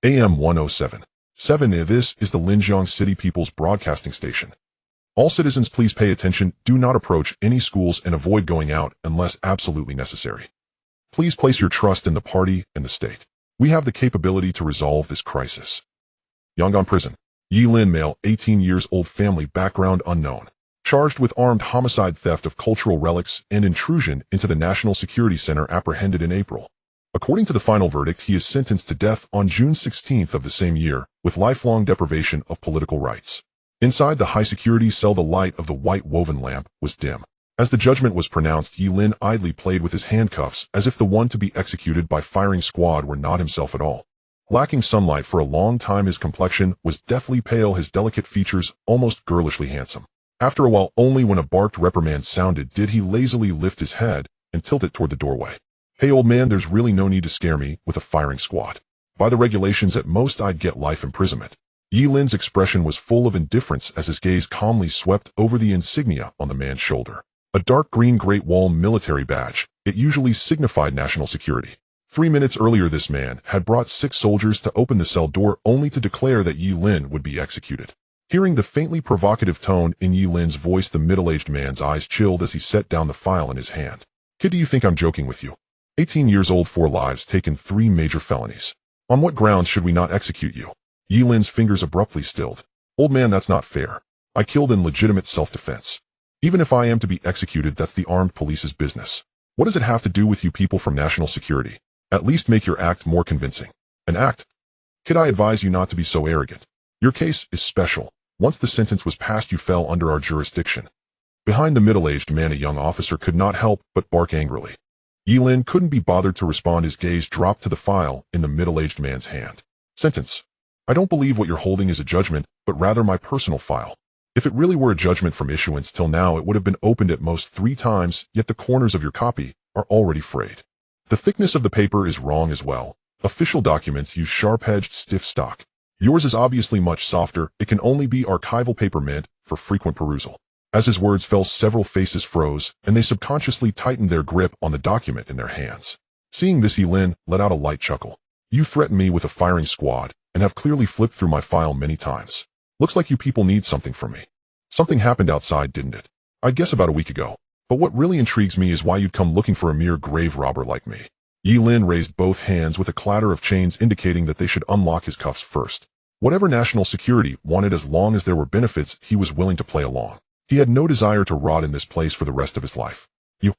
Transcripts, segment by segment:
AM 107. 7. This is the Linjiang City People's Broadcasting Station. All citizens please pay attention, do not approach any schools and avoid going out unless absolutely necessary. Please place your trust in the party and the state. We have the capability to resolve this crisis. Yangon Prison. Ye Lin, male, 18 years old, family background unknown. Charged with armed homicide, theft of cultural relics, and intrusion into the National Security Center, apprehended in April. According to the final verdict, he is sentenced to death on June 16th of the same year, with lifelong deprivation of political rights. Inside the high-security cell, the light of the white woven lamp was dim. As the judgment was pronounced, Ye Lin idly played with his handcuffs as if the one to be executed by firing squad were not himself at all. Lacking sunlight for a long time, his complexion was deathly pale, his delicate features almost girlishly handsome. After a while, only when a barked reprimand sounded did he lazily lift his head and tilt it toward the doorway. "Hey old man, there's really no need to scare me with a firing squad. By the regulations, at most I'd get life imprisonment." Ye Lin's expression was full of indifference as his gaze calmly swept over the insignia on the man's shoulder. A dark green Great Wall military badge. It usually signified national security. 3 minutes earlier, this man had brought 6 soldiers to open the cell door only to declare that Ye Lin would be executed. Hearing the faintly provocative tone in Ye Lin's voice, the middle-aged man's eyes chilled as he set down the file in his hand. "Kid, do you think I'm joking with you? 18 years old, 4 lives taken, 3 major felonies. On what grounds should we not execute you?" Ye Lin's fingers abruptly stilled. "Old man, that's not fair. I killed in legitimate self-defense. Even if I am to be executed, that's the armed police's business. What does it have to do with you people from national security? At least make your act more convincing." "An act? Kid, I advise you not to be so arrogant. Your case is special. Once the sentence was passed, you fell under our jurisdiction." Behind the middle-aged man, a young officer could not help but bark angrily. Ye Lin couldn't be bothered to respond. His gaze dropped to the file in the middle-aged man's hand. "Sentence. I don't believe what you're holding is a judgment, but rather my personal file. If it really were a judgment from issuance till now, it would have been opened at most 3 times, yet the corners of your copy are already frayed. The thickness of the paper is wrong as well. Official documents use sharp-edged stiff stock. Yours is obviously much softer. It can only be archival paper meant for frequent perusal." As his words fell, several faces froze, and they subconsciously tightened their grip on the document in their hands. Seeing this, Ye Lin let out a light chuckle. "You threatened me with a firing squad, and have clearly flipped through my file many times. Looks like you people need something from me. Something happened outside, didn't it? I guess about a week ago. But what really intrigues me is why you'd come looking for a mere grave robber like me." Ye Lin raised both hands with a clatter of chains indicating that they should unlock his cuffs first. Whatever national security wanted, as long as there were benefits, he was willing to play along. He had no desire to rot in this place for the rest of his life. "You?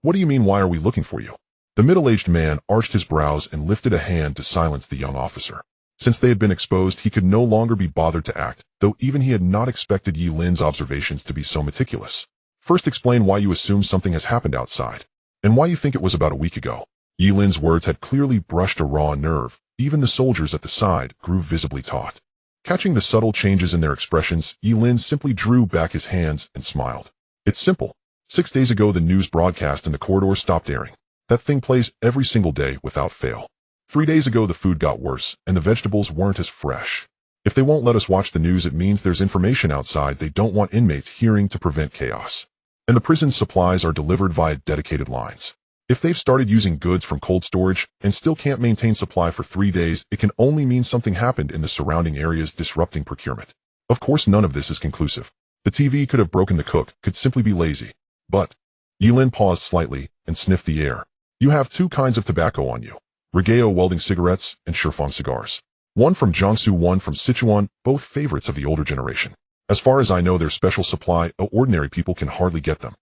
What do you mean, why are we looking for you?" The middle-aged man arched his brows and lifted a hand to silence the young officer. Since they had been exposed, he could no longer be bothered to act, though even he had not expected Ye Lin's observations to be so meticulous. "First explain why you assume something has happened outside, and why you think it was about a week ago." Ye Lin's words had clearly brushed a raw nerve. Even the soldiers at the side grew visibly taut. Catching the subtle changes in their expressions, Ye Lin simply drew back his hands and smiled. "It's simple. 6 days ago, the news broadcast in the corridor stopped airing. That thing plays every single day without fail. 3 days ago, the food got worse, and the vegetables weren't as fresh. If they won't let us watch the news, it means there's information outside they don't want inmates hearing to prevent chaos. And the prison's supplies are delivered via dedicated lines. If they've started using goods from cold storage and still can't maintain supply for 3 days, it can only mean something happened in the surrounding areas, disrupting procurement. Of course, none of this is conclusive. The TV could have broken, the cook could simply be lazy. But..." Ye Lin paused slightly and sniffed the air. "You have 2 kinds of tobacco on you. Gaokao welding cigarettes and Shifeng cigars. One from Jiangsu, one from Sichuan, both favorites of the older generation. As far as I know, they're special supply, ordinary people can hardly get them.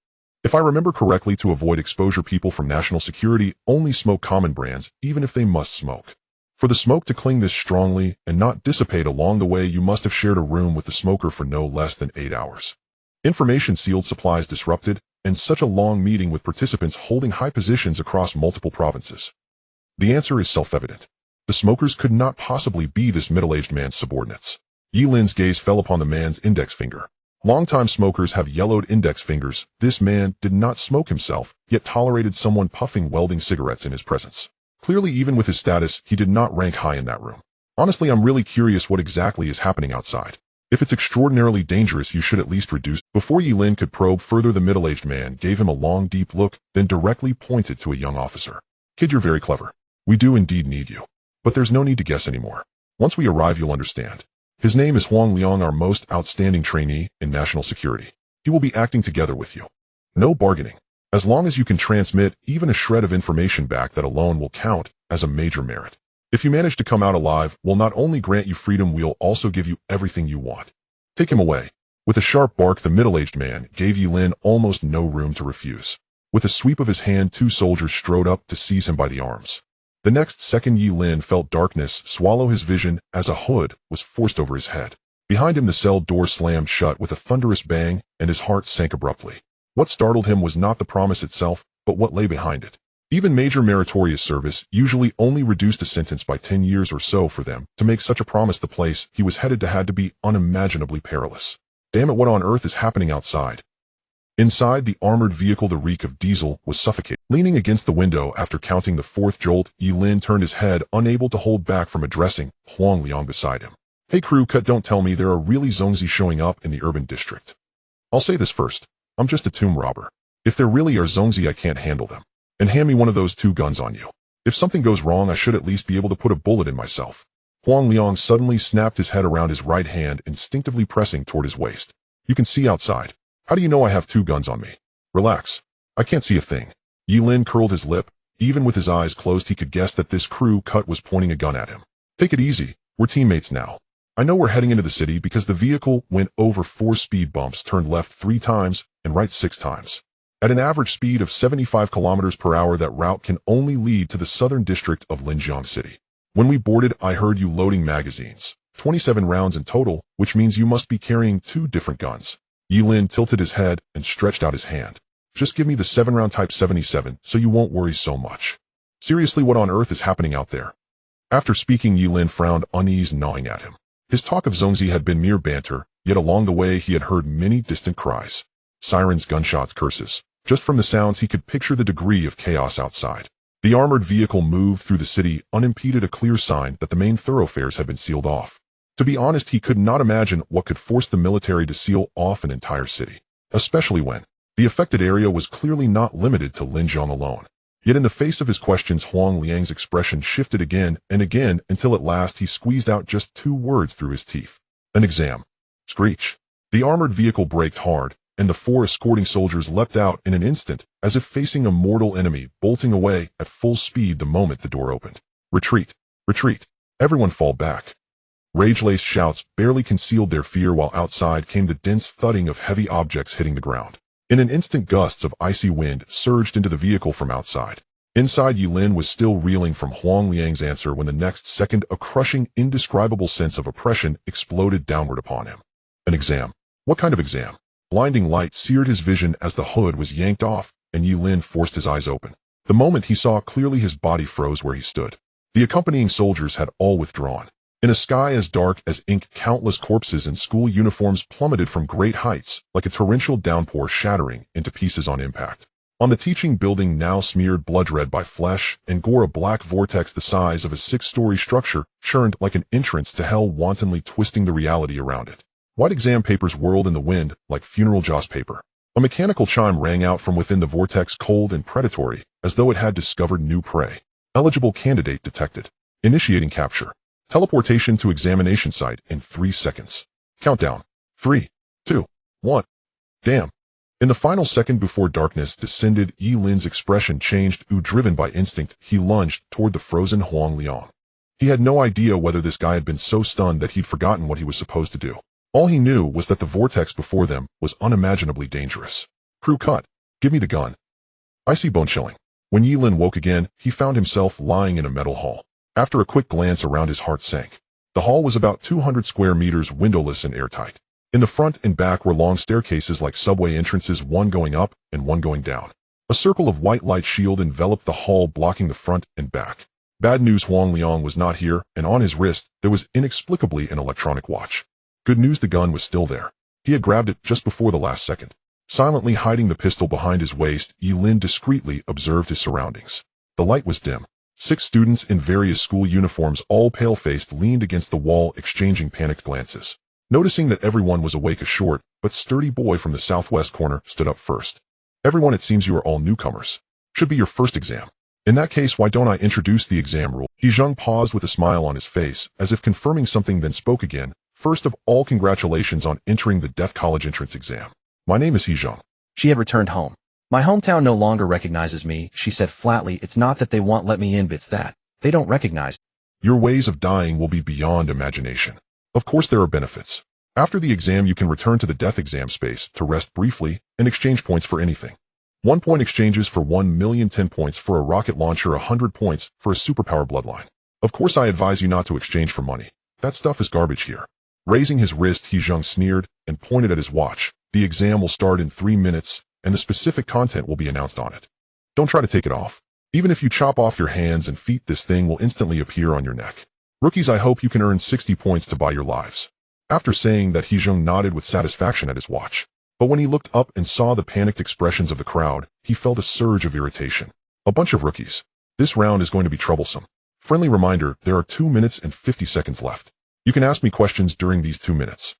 If I remember correctly, to avoid exposure, people from national security only smoke common brands, even if they must smoke. For the smoke to cling this strongly and not dissipate along the way, you must have shared a room with the smoker for no less than 8 hours. Information sealed, supplies disrupted, and such a long meeting with participants holding high positions across multiple provinces. The answer is self-evident. The smokers could not possibly be this middle-aged man's subordinates." Ye Lin's gaze fell upon the man's index finger. Longtime smokers have yellowed index fingers. This man did not smoke himself, yet tolerated someone puffing welding cigarettes in his presence. Clearly, even with his status, he did not rank high in that room. "Honestly, I'm really curious what exactly is happening outside. If it's extraordinarily dangerous, you should at least reduce." Before Ye Lin could probe further, the middle-aged man gave him a long, deep look, then directly pointed to a young officer. "Kid, you're very clever. We do indeed need you. But there's no need to guess anymore. Once we arrive, you'll understand. His name is Huang Liang, our most outstanding trainee in national security. He will be acting together with you. No bargaining. As long as you can transmit even a shred of information back, that alone will count as a major merit. If you manage to come out alive, we'll not only grant you freedom, we'll also give you everything you want. Take him away. With a sharp bark, the middle-aged man gave Ye Lin almost no room to refuse. With a sweep of his hand, 2 soldiers strode up to seize him by the arms. The next second, Ye Lin felt darkness swallow his vision as a hood was forced over his head. Behind him, the cell door slammed shut with a thunderous bang, and his heart sank abruptly. What startled him was not the promise itself, but what lay behind it. Even major meritorious service usually only reduced a sentence by 10 years or so. For them to make such a promise, the place he was headed to had to be unimaginably perilous. Damn it, what on earth is happening outside? Inside the armored vehicle, the reek of diesel was suffocating. Leaning against the window after counting the 4th jolt, Ye Lin turned his head, unable to hold back from addressing Huang Liang beside him. Hey crew cut, don't tell me there are really Zongzi showing up in the urban district. I'll say this first. I'm just a tomb robber. If there really are Zongzi, I can't handle them. And hand me one of those 2 guns on you. If something goes wrong, I should at least be able to put a bullet in myself. Huang Liang suddenly snapped his head around his right hand, instinctively pressing toward his waist. You can see outside. How do you know I have 2 guns on me? Relax. I can't see a thing. Ye Lin curled his lip. Even with his eyes closed, he could guess that this crew cut was pointing a gun at him. Take it easy. We're teammates now. I know we're heading into the city because the vehicle went over 4 speed bumps, turned left 3 times, and right 6 times. At an average speed of 75 kilometers per hour, that route can only lead to the southern district of Linjiang City. When we boarded, I heard you loading magazines. 27 rounds in total, which means you must be carrying 2 different guns. Ye Lin tilted his head and stretched out his hand. Just give me the 7-round type 77 so you won't worry so much. Seriously, what on earth is happening out there? After speaking, Ye Lin frowned, unease gnawing at him. His talk of Zongzi had been mere banter, yet along the way he had heard many distant cries. Sirens, gunshots, curses. Just from the sounds he could picture the degree of chaos outside. The armored vehicle moved through the city unimpeded, a clear sign that the main thoroughfares had been sealed off. To be honest, he could not imagine what could force the military to seal off an entire city, especially when the affected area was clearly not limited to Linjiang alone. Yet in the face of his questions, Huang Liang's expression shifted again and again until at last he squeezed out just 2 words through his teeth. An exam. Screech. The armored vehicle braked hard, and the 4 escorting soldiers leapt out in an instant, as if facing a mortal enemy, bolting away at full speed the moment the door opened. Retreat. Retreat. Everyone fall back. Rage-laced shouts barely concealed their fear, while outside came the dense thudding of heavy objects hitting the ground. In an instant, gusts of icy wind surged into the vehicle from outside. Inside, Ye Lin was still reeling from Huang Liang's answer when the next second a crushing, indescribable sense of oppression exploded downward upon him. An exam. What kind of exam? Blinding light seared his vision as the hood was yanked off, and Ye Lin forced his eyes open. The moment he saw clearly, his body froze where he stood. The accompanying soldiers had all withdrawn. In a sky as dark as ink, countless corpses in school uniforms plummeted from great heights, like a torrential downpour, shattering into pieces on impact. On the teaching building, now smeared blood-red by flesh and gore, a black vortex the size of a 6-story structure churned like an entrance to hell, wantonly twisting the reality around it. White exam papers whirled in the wind like funeral joss paper. A mechanical chime rang out from within the vortex, cold and predatory, as though it had discovered new prey. Eligible candidate detected. Initiating capture. Teleportation to examination site in 3 seconds. Countdown. 3, 2, 1. Damn. In the final second before darkness descended, Ye Lin's expression changed. Driven by instinct, he lunged toward the frozen Huang Liang. He had no idea whether this guy had been so stunned that he'd forgotten what he was supposed to do. All he knew was that the vortex before them was unimaginably dangerous. Crew cut. Give me the gun. Icy bone chilling. When Ye Lin woke again, he found himself lying in a metal hall. After a quick glance around, his heart sank. The hall was about 200 square meters, windowless and airtight. In the front and back were long staircases like subway entrances, one going up and one going down. A circle of white light shield enveloped the hall, blocking the front and back. Bad news, Huang Liang was not here, and on his wrist there was inexplicably an electronic watch. Good news, the gun was still there. He had grabbed it just before the last second. Silently hiding the pistol behind his waist, Ye Lin discreetly observed his surroundings. The light was dim. 6 students in various school uniforms, all pale-faced, leaned against the wall, exchanging panicked glances. Noticing that everyone was awake, a short but sturdy boy from the southwest corner stood up first. Everyone, it seems you are all newcomers. Should be your first exam. In that case, why don't I introduce the exam rule? He Zheng paused with a smile on his face, as if confirming something, then spoke again. First of all, congratulations on entering the Death College entrance exam. My name is He Zheng. She had returned home. My hometown no longer recognizes me, she said flatly. It's not that they won't let me in, but it's that they don't recognize. Your ways of dying will be beyond imagination. Of course there are benefits. After the exam you can return to the death exam space to rest briefly and exchange points for anything. 1 point exchanges for 1 million, 10 points for a rocket launcher, 100 points for a superpower bloodline. Of course I advise you not to exchange for money. That stuff is garbage here. Raising his wrist, He Zheng sneered and pointed at his watch. The exam will start in 3 minutes, and the specific content will be announced on it. Don't try to take it off. Even if you chop off your hands and feet, this thing will instantly appear on your neck. Rookies, I hope you can earn 60 points to buy your lives. After saying that, He Zheng nodded with satisfaction at his watch. But when he looked up and saw the panicked expressions of the crowd, he felt a surge of irritation. A bunch of rookies. This round is going to be troublesome. Friendly reminder, there are 2 minutes and 50 seconds left. You can ask me questions during these 2 minutes.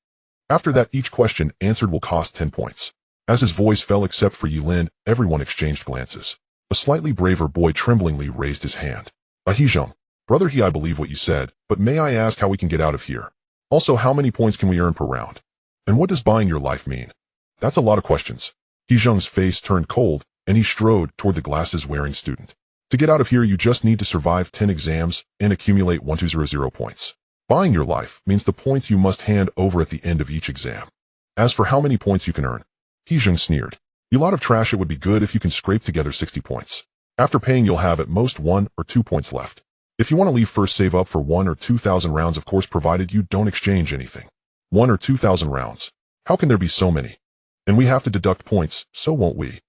After that, each question answered will cost 10 points. As his voice fell, except for Ye Lin, everyone exchanged glances. A slightly braver boy tremblingly raised his hand. He Zheng. Brother He, I believe what you said, but may I ask how we can get out of here? Also, how many points can we earn per round? And what does buying your life mean? That's a lot of questions. He Zheng's face turned cold, and he strode toward the glasses-wearing student. To get out of here, you just need to survive 10 exams and accumulate 1200 points. Buying your life means the points you must hand over at the end of each exam. As for how many points you can earn, He Zheng sneered. You lot of trash, it would be good if you can scrape together 60 points. After paying, you'll have at most 1 or 2 points left. If you want to leave, first save up for 1 or 2,000 rounds, of course, provided you don't exchange anything. 1 or 2,000 rounds. How can there be so many? And we have to deduct points, so won't we?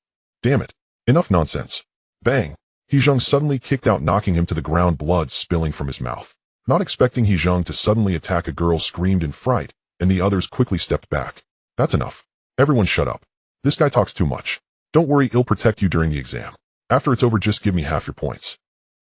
Damn it. Enough nonsense. Bang. He Zheng suddenly kicked out, knocking him to the ground, blood spilling from his mouth. Not expecting He Zheng to suddenly attack, a girl screamed in fright, and the others quickly stepped back. That's enough. Everyone shut up. This guy talks too much. Don't worry, he'll protect you during the exam. After it's over, just give me half your points.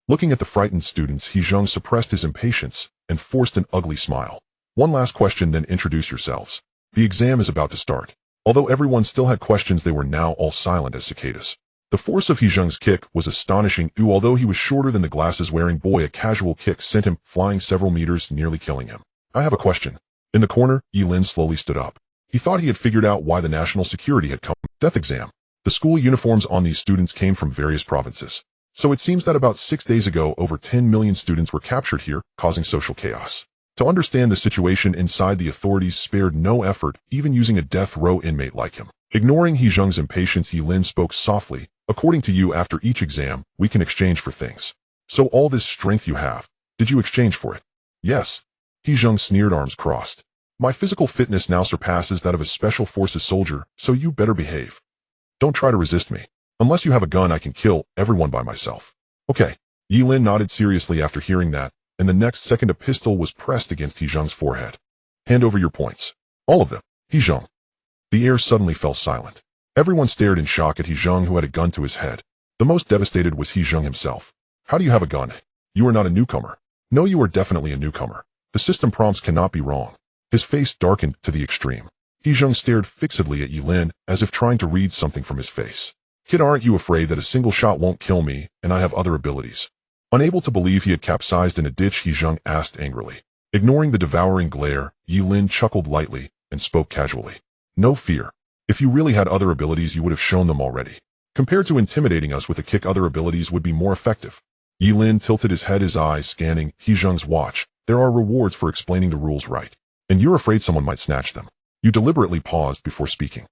Looking at the frightened students, He Zheng suppressed his impatience and forced an ugly smile. One last question, then introduce yourselves. The exam is about to start. Although everyone still had questions, they were now all silent as cicadas. The force of He Zheng's kick was astonishing. Although he was shorter than the glasses-wearing boy, a casual kick sent him flying several meters, nearly killing him. I have a question. In the corner, Ye Lin slowly stood up. He thought he had figured out why the national security had come. Death exam. The school uniforms on these students came from various provinces. So it seems that about 6 days ago, over 10 million students were captured here, causing social chaos. To understand the situation inside, the authorities spared no effort, even using a death row inmate like him. Ignoring He Zheng's impatience, Ye Lin spoke softly. According to you, after each exam, we can exchange for things. So all this strength you have, did you exchange for it? Yes. He Zheng sneered, arms crossed. My physical fitness now surpasses that of a special forces soldier, so you better behave. Don't try to resist me. Unless you have a gun, I can kill everyone by myself. Okay. Ye Lin nodded seriously after hearing that, and the next second a pistol was pressed against He Zheng's forehead. Hand over your points. All of them. He Zheng. The air suddenly fell silent. Everyone stared in shock at He Zheng, who had a gun to his head. The most devastated was He Zheng himself. How do you have a gun? You are not a newcomer. No, you are definitely a newcomer. The system prompts cannot be wrong. His face darkened to the extreme. He Zheng stared fixedly at Ye Lin, as if trying to read something from his face. Kid, aren't you afraid that a single shot won't kill me, and I have other abilities? Unable to believe he had capsized in a ditch, He Zheng asked angrily. Ignoring the devouring glare, Ye Lin chuckled lightly and spoke casually. No fear. If you really had other abilities, you would have shown them already. Compared to intimidating us with a kick, other abilities would be more effective. Ye Lin tilted his head, his eyes scanning He Zheng's watch. There are rewards for explaining the rules right. And you're afraid someone might snatch them. You deliberately paused before speaking.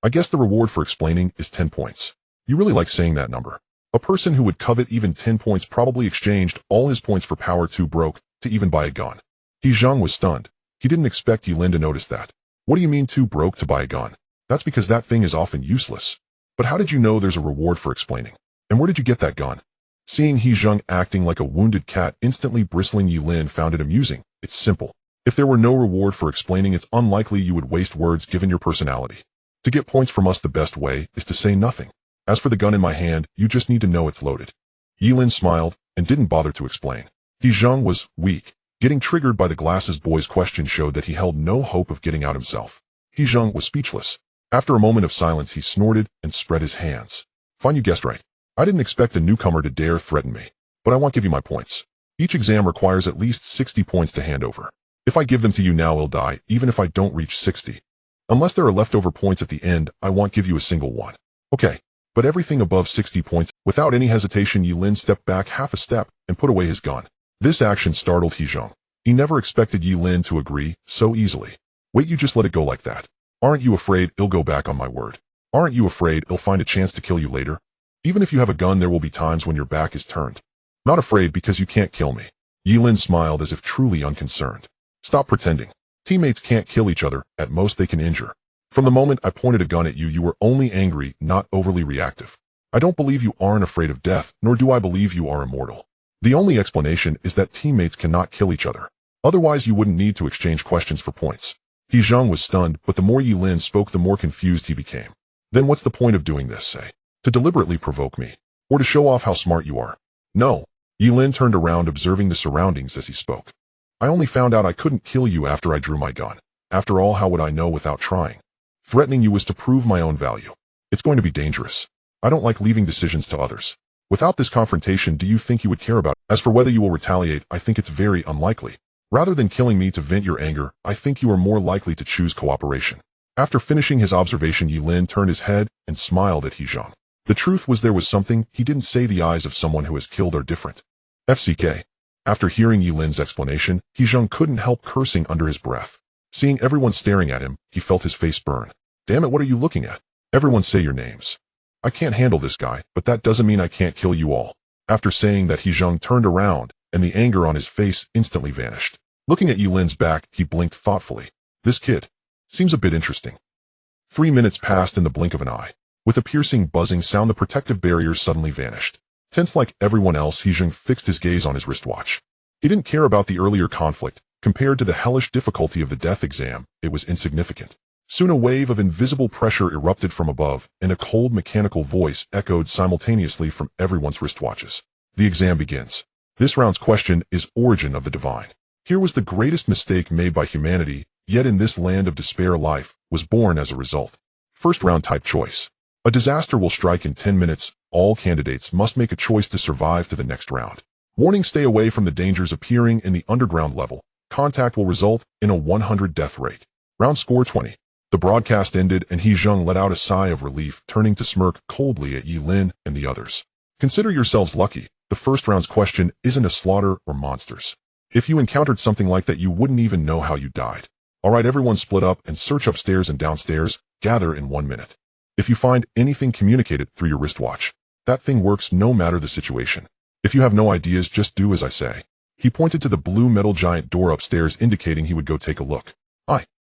I guess the reward for explaining is 10 points. You really like saying that number. A person who would covet even 10 points probably exchanged all his points for power too broke to even buy a gun. He Zheng was stunned. He didn't expect Ye Lin to notice that. What do you mean too broke to buy a gun? That's because that thing is often useless. But how did you know there's a reward for explaining? And where did you get that gun? Seeing He Zheng acting like a wounded cat, instantly bristling, Ye Lin found it amusing. It's simple. If there were no reward for explaining, it's unlikely you would waste words given your personality. To get points from us, the best way is to say nothing. As for the gun in my hand, you just need to know it's loaded. Ye Lin smiled and didn't bother to explain. He Zheng was weak. Getting triggered by the glasses boy's question showed that he held no hope of getting out himself. He Zheng was speechless. After a moment of silence, he snorted and spread his hands. Fine, you guessed right. I didn't expect a newcomer to dare threaten me, but I won't give you my points. Each exam requires at least 60 points to hand over. If I give them to you now, I'll die, even if I don't reach 60. Unless there are leftover points at the end, I won't give you a single one. Okay, but everything above 60 points. Without any hesitation, Ye Lin stepped back half a step and put away his gun. This action startled Hezhong. He never expected Ye Lin to agree so easily. Wait, you just let it go like that? Aren't you afraid he'll go back on my word? Aren't you afraid he'll find a chance to kill you later? Even if you have a gun, there will be times when your back is turned. Not afraid because you can't kill me. Ye Lin smiled as if truly unconcerned. Stop pretending. Teammates can't kill each other, at most they can injure. From the moment I pointed a gun at you, you were only angry, not overly reactive. I don't believe you aren't afraid of death, nor do I believe you are immortal. The only explanation is that teammates cannot kill each other. Otherwise you wouldn't need to exchange questions for points. Hezhong was stunned, but the more Ye Lin spoke, the more confused he became. Then what's the point of doing this, say? To deliberately provoke me? Or to show off how smart you are? No. Ye Lin turned around, observing the surroundings as he spoke. I only found out I couldn't kill you after I drew my gun. After all, how would I know without trying? Threatening you was to prove my own value. It's going to be dangerous. I don't like leaving decisions to others. Without this confrontation, do you think you would care about it? As for whether you will retaliate, I think it's very unlikely. Rather than killing me to vent your anger, I think you are more likely to choose cooperation. After finishing his observation, Ye Lin turned his head and smiled at Hezhong. The truth was there was something he didn't say. The eyes of someone who has killed are different. FCK. After hearing Ye Lin's explanation, Hezhong couldn't help cursing under his breath. Seeing everyone staring at him, he felt his face burn. Damn it, what are you looking at? Everyone say your names. I can't handle this guy, but that doesn't mean I can't kill you all. After saying that, Hezhong turned around, and the anger on his face instantly vanished. Looking at Ye Lin's back, he blinked thoughtfully. This kid seems a bit interesting. 3 minutes passed in the blink of an eye. With a piercing buzzing sound, the protective barriers suddenly vanished. Tense like everyone else, Hezhong fixed his gaze on his wristwatch. He didn't care about the earlier conflict. Compared to the hellish difficulty of the death exam, it was insignificant. Soon a wave of invisible pressure erupted from above, and a cold mechanical voice echoed simultaneously from everyone's wristwatches. The exam begins. This round's question is Origin of the Divine. Here was the greatest mistake made by humanity, yet in this land of despair life was born as a result. First round type choice. A disaster will strike in 10 minutes. All candidates must make a choice to survive to the next round. Warning: stay away from the dangers appearing in the underground level. Contact will result in a 100 death rate. Round score 20. The broadcast ended and Hezhong let out a sigh of relief, turning to smirk coldly at Ye Lin and the others. Consider yourselves lucky. The first round's question isn't a slaughter or monsters. If you encountered something like that, you wouldn't even know how you died. Alright, everyone split up and search upstairs and downstairs. Gather in 1 minute. If you find anything, communicate it through your wristwatch. That thing works no matter the situation. If you have no ideas, just do as I say. He pointed to the blue metal giant door upstairs, indicating he would go take a look.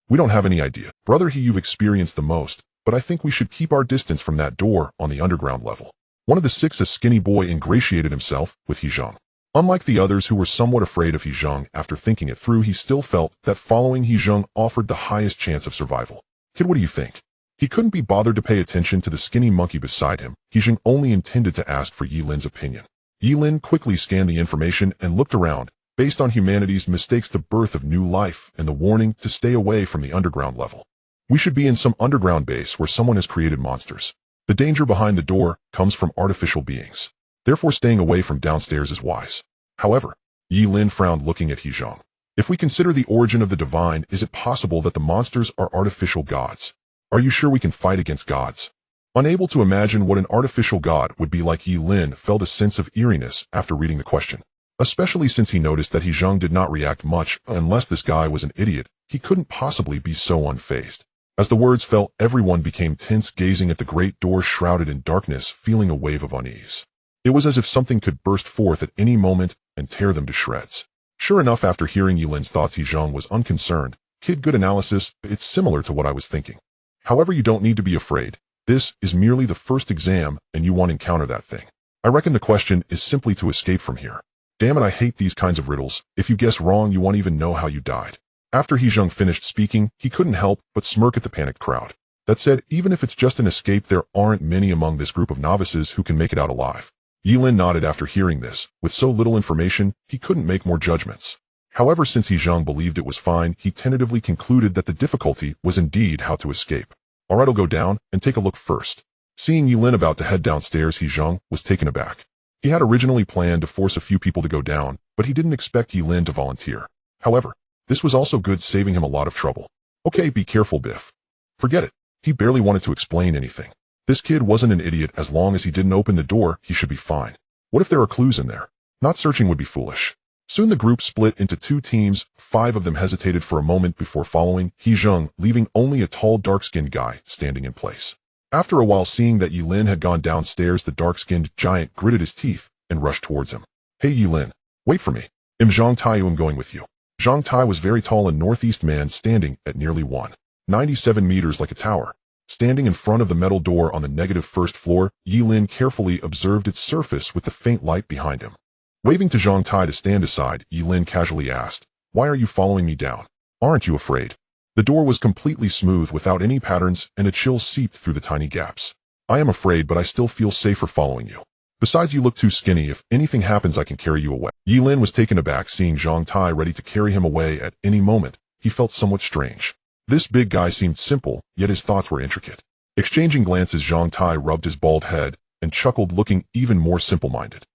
We don't have any idea. Brother, you've experienced the most, but I think we should keep our distance from that door on the underground level. One of the six, a skinny boy, ingratiated himself with Hezhong. Unlike the others who were somewhat afraid of Hezhong, after thinking it through, he still felt that following Hezhong offered the highest chance of survival. Kid, what do you think? He couldn't be bothered to pay attention to the skinny monkey beside him. Hezhong only intended to ask for Ye Lin's opinion. Ye Lin quickly scanned the information and looked around. Based on humanity's mistakes, the birth of new life, and the warning to stay away from the underground level. We should be in some underground base where someone has created monsters. The danger behind the door comes from artificial beings. Therefore, staying away from downstairs is wise. However, Ye Lin frowned, looking at Hezhong. If we consider the origin of the divine, is it possible that the monsters are artificial gods? Are you sure we can fight against gods? Unable to imagine what an artificial god would be like, Ye Lin felt a sense of eeriness after reading the question. Especially since he noticed that Hezhong did not react much. Unless this guy was an idiot, he couldn't possibly be so unfazed. As the words fell, everyone became tense, gazing at the great door shrouded in darkness, feeling a wave of unease. It was as if something could burst forth at any moment and tear them to shreds. Sure enough, after hearing Ye Lin's thoughts, Hezhong was unconcerned. Kid, good analysis. It's similar to what I was thinking. However, you don't need to be afraid. This is merely the first exam, and you won't encounter that thing. I reckon the question is simply to escape from here. Damn it, I hate these kinds of riddles. If you guess wrong, you won't even know how you died. After Hezhong finished speaking, he couldn't help but smirk at the panicked crowd. That said, even if it's just an escape, there aren't many among this group of novices who can make it out alive. Ye Lin nodded after hearing this. With so little information, he couldn't make more judgments. However, since Hezhong believed it was fine, he tentatively concluded that the difficulty was indeed how to escape. Alright, I'll go down and take a look first. Seeing Ye Lin about to head downstairs, Hezhong was taken aback. He had originally planned to force a few people to go down, but he didn't expect Ye Lin to volunteer. However, this was also good, saving him a lot of trouble. Okay, be careful, Biff. Forget it. He barely wanted to explain anything. This kid wasn't an idiot. As long as he didn't open the door, he should be fine. What if there are clues in there? Not searching would be foolish. Soon the group split into 2 teams. 5 of them hesitated for a moment before following He Zheng, leaving only a tall, dark-skinned guy standing in place. After a while, seeing that Ye Lin had gone downstairs, the dark-skinned giant gritted his teeth and rushed towards him. Hey Ye Lin, wait for me. I'm Zhang Tai. I'm going with you. Zhang Tai was very tall and northeast man, standing at nearly 197 meters like a tower. Standing in front of the metal door on the negative first floor, Ye Lin carefully observed its surface with the faint light behind him. Waving to Zhang Tai to stand aside, Ye Lin casually asked, "Why are you following me down? Aren't you afraid?" The door was completely smooth without any patterns, and a chill seeped through the tiny gaps. "I am afraid, but I still feel safer following you. Besides, you look too skinny. If anything happens, I can carry you away." Ye Lin was taken aback seeing Zhang Tai ready to carry him away at any moment. He felt somewhat strange. This big guy seemed simple, yet his thoughts were intricate. Exchanging glances, Zhang Tai rubbed his bald head and chuckled, looking even more simple-minded.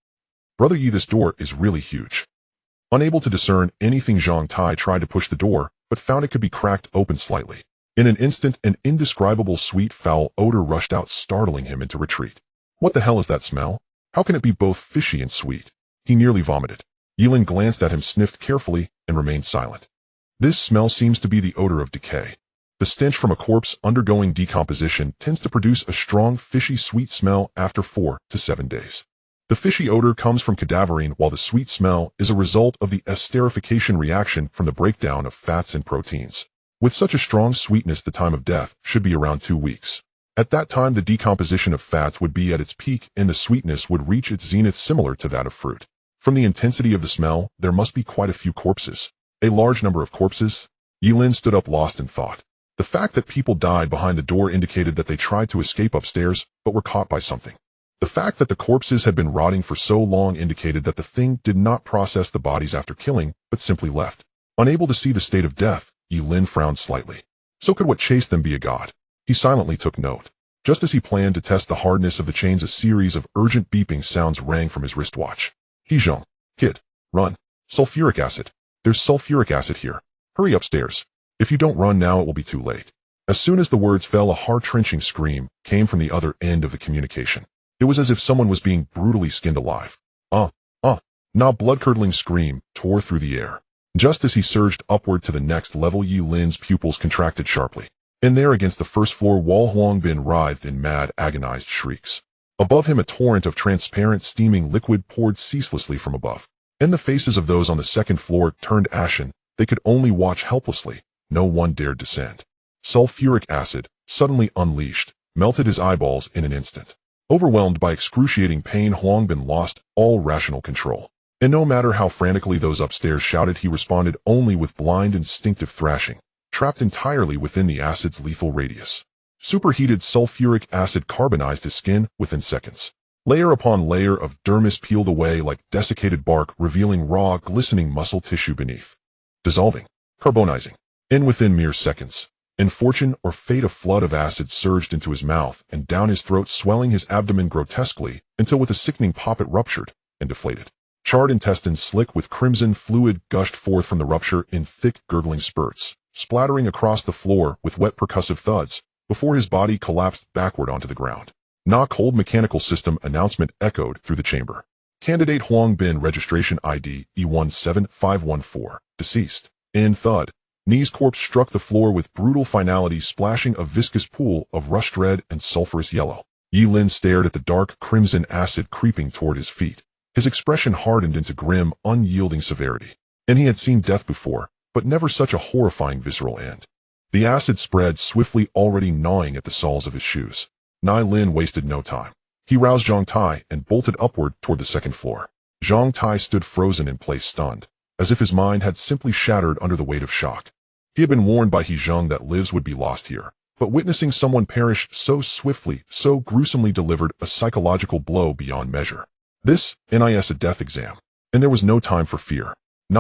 "Brother Yi, this door is really huge." Unable to discern anything, Zhang Tai tried to push the door, but found it could be cracked open slightly. In an instant, an indescribable sweet, foul odor rushed out, startling him into retreat. What the hell is that smell? How can it be both fishy and sweet? He nearly vomited. Ye Lin glanced at him, sniffed carefully, and remained silent. This smell seems to be the odor of decay. The stench from a corpse undergoing decomposition tends to produce a strong, fishy, sweet smell after 4 to 7 days. The fishy odor comes from cadaverine, while the sweet smell is a result of the esterification reaction from the breakdown of fats and proteins. With such a strong sweetness, the time of death should be around 2 weeks. At that time, the decomposition of fats would be at its peak, and the sweetness would reach its zenith, similar to that of fruit. From the intensity of the smell, there must be quite a few corpses. A large number of corpses? Ye Lin stood up, lost in thought. The fact that people died behind the door indicated that they tried to escape upstairs, but were caught by something. The fact that the corpses had been rotting for so long indicated that the thing did not process the bodies after killing, but simply left. Unable to see the state of death, Ye Lin frowned slightly. So could what chased them be a god? He silently took note. Just as he planned to test the hardness of the chains, a series of urgent beeping sounds rang from his wristwatch. He Zheng, kid, run. Sulfuric acid. There's sulfuric acid here. Hurry upstairs. If you don't run now, it will be too late. As soon as the words fell, a heart-wrenching scream came from the other end of the communication. It was as if someone was being brutally skinned alive. Nah, blood-curdling scream tore through the air. Just as he surged upward to the next level, Ye Lin's pupils contracted sharply. In there, against the first floor wall, Huang Bin writhed in mad, agonized shrieks. Above him, a torrent of transparent, steaming liquid poured ceaselessly from above. And the faces of those on the second floor turned ashen. They could only watch helplessly. No one dared descend. Sulfuric acid, suddenly unleashed, melted his eyeballs in an instant. Overwhelmed by excruciating pain, Huang Bin lost all rational control. And no matter how frantically those upstairs shouted, he responded only with blind, instinctive thrashing, trapped entirely within the acid's lethal radius. Superheated sulfuric acid carbonized his skin within seconds. Layer upon layer of dermis peeled away like desiccated bark, revealing raw, glistening muscle tissue beneath. Dissolving, carbonizing, and within mere seconds. In fortune or fate, a flood of acid surged into his mouth and down his throat, swelling his abdomen grotesquely, until with a sickening pop it ruptured and deflated. Charred intestines, slick with crimson fluid, gushed forth from the rupture in thick, gurgling spurts, splattering across the floor with wet, percussive thuds, before his body collapsed backward onto the ground. Knock hold mechanical system announcement echoed through the chamber. Candidate Huang Bin, registration ID E17514, deceased. In thud. Ni's corpse struck the floor with brutal finality, splashing a viscous pool of rust red and sulphurous yellow. Ye Lin stared at the dark crimson acid creeping toward his feet. His expression hardened into grim, unyielding severity. And he had seen death before, but never such a horrifying, visceral end. The acid spread swiftly, already gnawing at the soles of his shoes. Ye Lin wasted no time. He roused Zhang Tai and bolted upward toward the second floor. Zhang Tai stood frozen in place, stunned, as if his mind had simply shattered under the weight of shock. He had been warned by He Zheng that lives would be lost here, but witnessing someone perish so swiftly, so gruesomely, delivered a psychological blow beyond measure. This, NIS, a death exam. And there was no time for fear.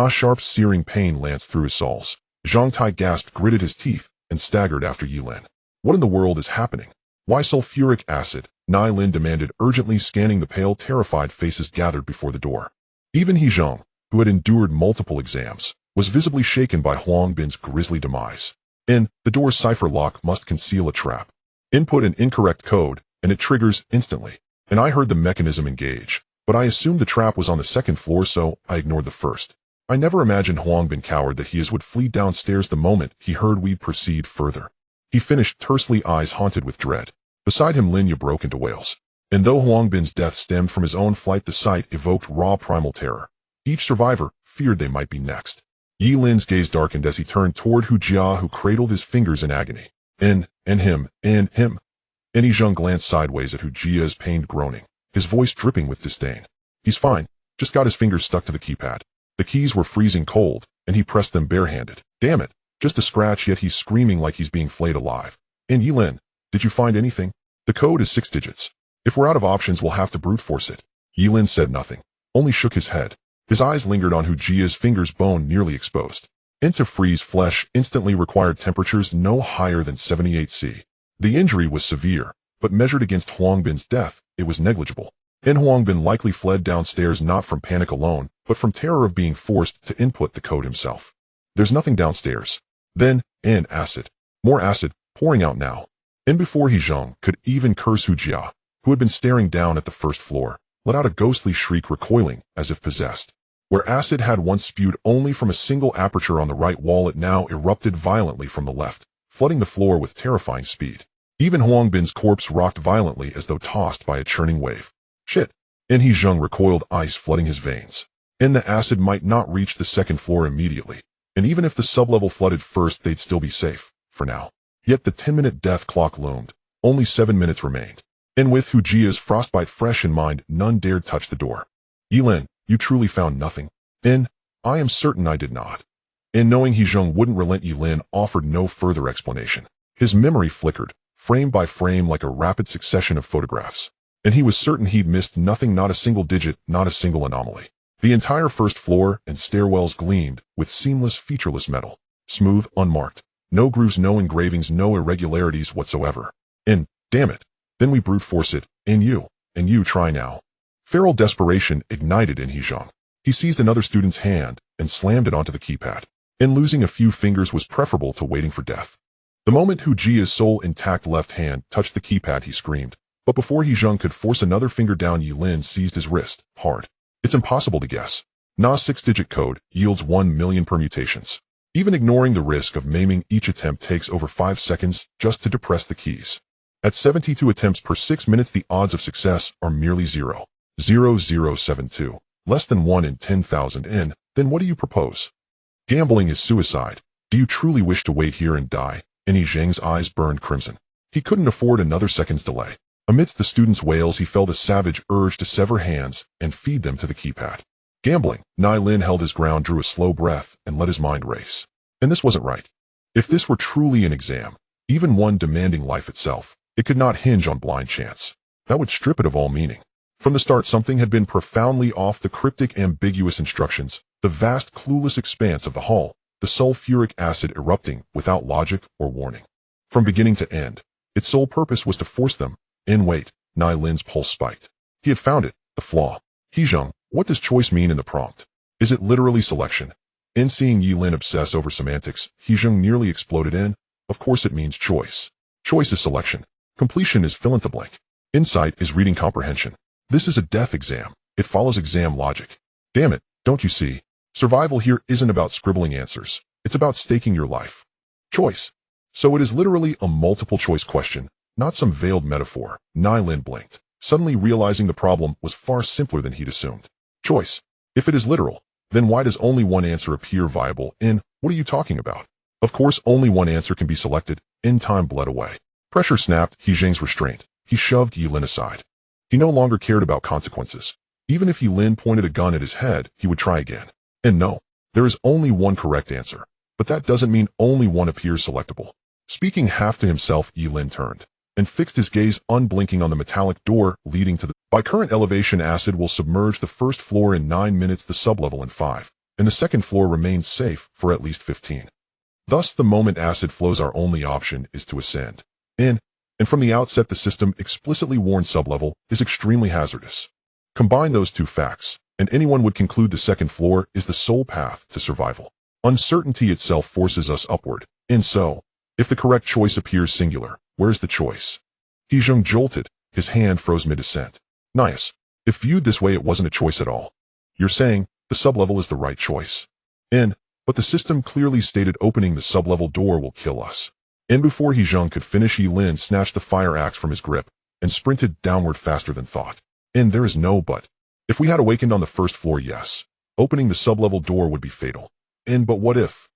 Sharp, searing pain lanced through his soles. Zhang Tai gasped, gritted his teeth, and staggered after Ye Lin. What in the world is happening? Why sulfuric acid? Ye Lin demanded, urgently, scanning the pale, terrified faces gathered before the door. Even He Zheng, who had endured multiple exams, was visibly shaken by Huang Bin's grisly demise. The door's cipher lock must conceal a trap. Input an incorrect code, and it triggers instantly. And I heard the mechanism engage, but I assumed the trap was on the second floor, so I ignored the first. I never imagined Huang Bin coward that he would flee downstairs the moment he heard we'd proceed further. He finished tersely, eyes haunted with dread. Beside him, Lin Ye broke into wails. And though Huang Bin's death stemmed from his own flight, the sight evoked raw primal terror. Each survivor feared they might be next. Ye Lin's gaze darkened as he turned toward Hu Jia, who cradled his fingers in agony. And him. And Yi Zheng glanced sideways at Hu Jia's pained groaning, his voice dripping with disdain. He's fine, just got his fingers stuck to the keypad. The keys were freezing cold, and he pressed them barehanded. Damn it, just a scratch, yet he's screaming like he's being flayed alive. And Ye Lin, did you find anything? The code is 6 digits. If we're out of options, we'll have to brute force it. Ye Lin said nothing, only shook his head. His eyes lingered on Hu Jia's fingers, bone nearly exposed. To freeze flesh instantly required temperatures no higher than 78°C. The injury was severe, but measured against Huang Bin's death, it was negligible. Huang Bin likely fled downstairs not from panic alone, but from terror of being forced to input the code himself. There's nothing downstairs. Then, acid. More acid, pouring out now. Before Yi Zheng could even curse Hu Jia, who had been staring down at the first floor, let out a ghostly shriek, recoiling as if possessed. Where acid had once spewed only from a single aperture on the right wall, it now erupted violently from the left, flooding the floor with terrifying speed. Even Huang Bin's corpse rocked violently as though tossed by a churning wave. Shit! Yi Zheng recoiled, ice flooding his veins. The acid might not reach the second floor immediately, and even if the sublevel flooded first, they'd still be safe, for now. Yet the 10-minute death clock loomed. Only 7 minutes remained. With Hu Jia's frostbite fresh in mind, none dared touch the door. Ye Lin, you truly found nothing? I am certain I did not. Knowing Yi Zheng wouldn't relent, Ye Lin offered no further explanation. His memory flickered, frame by frame like a rapid succession of photographs. And he was certain he'd missed nothing, not a single digit, not a single anomaly. The entire first floor and stairwells gleamed with seamless, featureless metal. Smooth, unmarked. No grooves, no engravings, no irregularities whatsoever. Damn it. Then we brute force it, and you try now. Feral desperation ignited in Yi Zheng. He seized another student's hand and slammed it onto the keypad. Losing a few fingers was preferable to waiting for death. The moment Hu Jia's sole intact left hand touched the keypad, he screamed. But before Yi Zheng could force another finger down, Ye Lin seized his wrist, hard. It's impossible to guess. Na's 6-digit code yields 1 million permutations. Even ignoring the risk of maiming, each attempt takes over 5 seconds just to depress the keys. At 72 attempts per 6 minutes, the odds of success are merely 0.0072, less than 1 in 10,000. Then what do you propose? Gambling is suicide. Do you truly wish to wait here and die? Yi Zheng's eyes burned crimson. He couldn't afford another second's delay. Amidst the students' wails, he felt a savage urge to sever hands and feed them to the keypad. Gambling. Yi Lin held his ground, drew a slow breath, and let his mind race. And this wasn't right. If this were truly an exam, even one demanding life itself, it could not hinge on blind chance. That would strip it of all meaning. From the start, something had been profoundly off. The cryptic, ambiguous instructions, the vast, clueless expanse of the hall, the sulfuric acid erupting without logic or warning. From beginning to end, its sole purpose was to force them. Wait, Yi Lin's pulse spiked. He had found it, the flaw. Yi Zheng, what does choice mean in the prompt? Is it literally selection? Seeing Ye Lin obsess over semantics, Yi Zheng nearly exploded. Of course it means choice. Choice is selection. Completion is fill in the blank. Insight is reading comprehension. This is a death exam. It follows exam logic. Damn it, don't you see? Survival here isn't about scribbling answers. It's about staking your life. Choice. So it is literally a multiple choice question, not some veiled metaphor. Yi Lin blinked, suddenly realizing the problem was far simpler than he'd assumed. Choice. If it is literal, then why does only one answer appear viable? What are you talking about? Of course only one answer can be selected. Time bled away. Pressure snapped Yi Zheng's restraint. He shoved Ye Lin aside. He no longer cared about consequences. Even if Ye Lin pointed a gun at his head, he would try again. No, there is only one correct answer. But that doesn't mean only one appears selectable. Speaking half to himself, Ye Lin turned and fixed his gaze unblinking on the metallic door leading to the... By current elevation, acid will submerge the first floor in 9 minutes, the sublevel in 5, and the second floor remains safe for at least 15. Thus, the moment acid flows, our only option is to ascend. And from the outset, the system explicitly warned sublevel is extremely hazardous. Combine those two facts, and anyone would conclude the second floor is the sole path to survival. Uncertainty itself forces us upward, and so, if the correct choice appears singular, where's the choice? He Zheng jolted, his hand froze mid-descent. Nice. If viewed this way, it wasn't a choice at all. You're saying, the sublevel is the right choice. But the system clearly stated opening the sublevel door will kill us. And before He Zheng could finish, Ye Lin snatched the fire axe from his grip and sprinted downward faster than thought. And there is no but. If we had awakened on the first floor, yes, opening the sublevel door would be fatal. But what if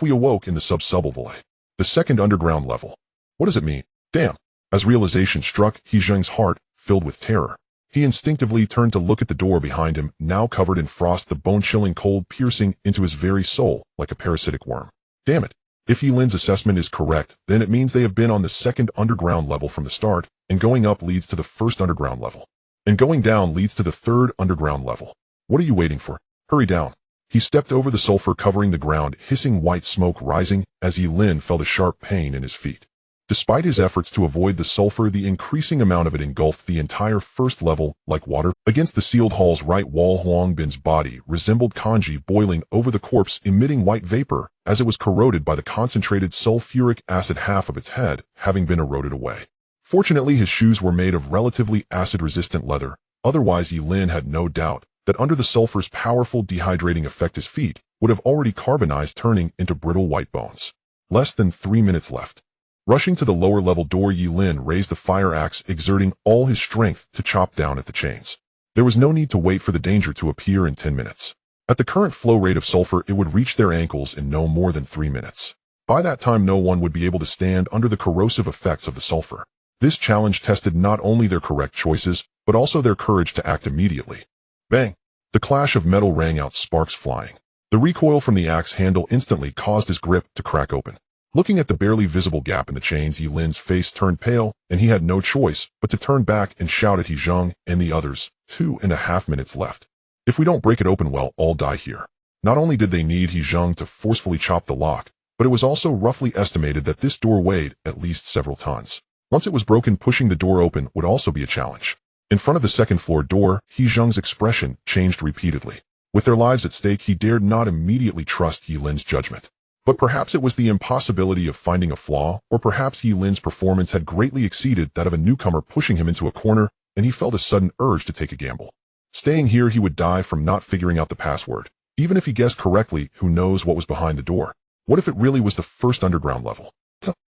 we awoke in the sub-sublevel, the second underground level? What does it mean? Damn. As realization struck, He Zheng's heart filled with terror. He instinctively turned to look at the door behind him, now covered in frost, the bone-chilling cold piercing into his very soul like a parasitic worm. Damn it. If Ye Lin's assessment is correct, then it means they have been on the second underground level from the start, and going up leads to the first underground level. And going down leads to the third underground level. What are you waiting for? Hurry down. He stepped over the sulfur covering the ground, hissing white smoke rising as Ye Lin felt a sharp pain in his feet. Despite his efforts to avoid the sulfur, the increasing amount of it engulfed the entire first level like water. Against the sealed hall's right wall, Huang Bin's body resembled kanji boiling over the corpse, emitting white vapor as it was corroded by the concentrated sulfuric acid, half of its head having been eroded away. Fortunately, his shoes were made of relatively acid-resistant leather, otherwise Ye Lin had no doubt that under the sulfur's powerful dehydrating effect his feet would have already carbonized, turning into brittle white bones. Less than 3 minutes left. Rushing to the lower level door, Ye Lin raised the fire axe, exerting all his strength to chop down at the chains. There was no need to wait for the danger to appear in 10 minutes. At the current flow rate of sulfur, it would reach their ankles in no more than 3 minutes. By that time, no one would be able to stand under the corrosive effects of the sulfur. This challenge tested not only their correct choices, but also their courage to act immediately. Bang! The clash of metal rang out, sparks flying. The recoil from the axe handle instantly caused his grip to crack open. Looking at the barely visible gap in the chains, Ye Lin's face turned pale, and he had no choice but to turn back and shout at He Zheng and the others. 2.5 minutes left. If we don't break it open, we'll all die here. Not only did they need He Zheng to forcefully chop the lock, but it was also roughly estimated that this door weighed at least several tons. Once it was broken, pushing the door open would also be a challenge. In front of the second floor door, He Zheng's expression changed repeatedly. With their lives at stake, he dared not immediately trust Ye Lin's judgment. But perhaps it was the impossibility of finding a flaw, or perhaps Ye Lin's performance had greatly exceeded that of a newcomer, pushing him into a corner, and he felt a sudden urge to take a gamble. Staying here, he would die from not figuring out the password. Even if he guessed correctly, who knows what was behind the door? What if it really was the first underground level?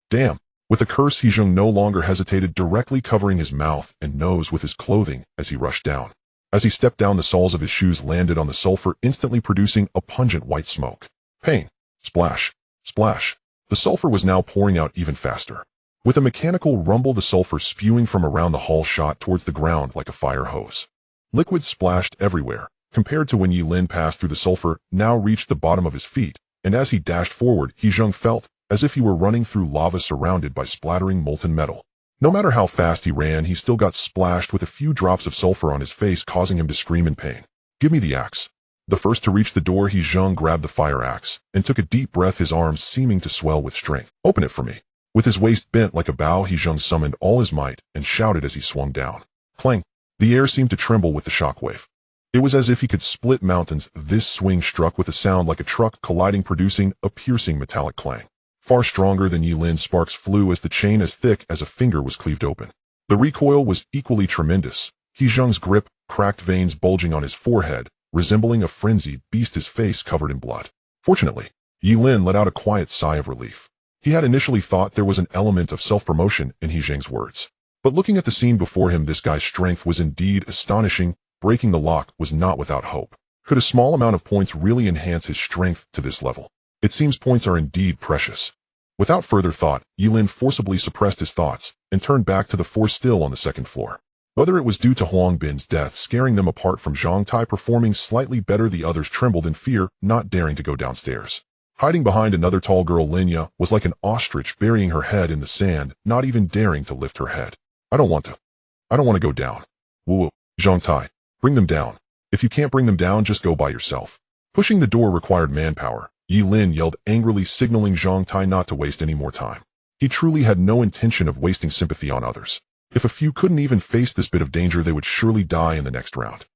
Damn. With a curse, He Zheng no longer hesitated, directly covering his mouth and nose with his clothing as he rushed down. As he stepped down, the soles of his shoes landed on the sulfur, instantly producing a pungent white smoke. Pain. Splash. Splash. The sulfur was now pouring out even faster. With a mechanical rumble, the sulfur spewing from around the hall shot towards the ground like a fire hose. Liquid splashed everywhere, compared to when Ye Lin passed through. The sulfur now reached the bottom of his feet, and as he dashed forward, He Zheng felt as if he were running through lava surrounded by splattering molten metal. No matter how fast he ran, he still got splashed with a few drops of sulfur on his face, causing him to scream in pain. Give me the axe. The first to reach the door, He Zheng grabbed the fire axe and took a deep breath, his arms seeming to swell with strength. Open it for me. With his waist bent like a bow, He Zheng summoned all his might and shouted as he swung down. Clang! The air seemed to tremble with the shockwave. It was as if he could split mountains. This swing struck with a sound like a truck colliding, producing a piercing metallic clang. Far stronger than Ye Lin, sparks flew as the chain, as thick as a finger, was cleaved open. The recoil was equally tremendous. He Zheng's grip, cracked veins bulging on his forehead, resembling a frenzied beast, his face covered in blood. Fortunately, Ye Lin let out a quiet sigh of relief. He had initially thought there was an element of self-promotion in He Zheng's words. But looking at the scene before him, this guy's strength was indeed astonishing. Breaking the lock was not without hope. Could a small amount of points really enhance his strength to this level? It seems points are indeed precious. Without further thought, Ye Lin forcibly suppressed his thoughts and turned back to the four still on the second floor. Whether it was due to Huang Bin's death scaring them apart from Zhang Tai performing slightly better, the others trembled in fear, not daring to go downstairs. Hiding behind another tall girl, Linya was like an ostrich burying her head in the sand, not even daring to lift her head. I don't want to go down. Woo, Zhang Tai, bring them down. If you can't bring them down, just go by yourself. Pushing the door required manpower. Ye Lin yelled angrily, signaling Zhang Tai not to waste any more time. He truly had no intention of wasting sympathy on others. If a few couldn't even face this bit of danger, they would surely die in the next round.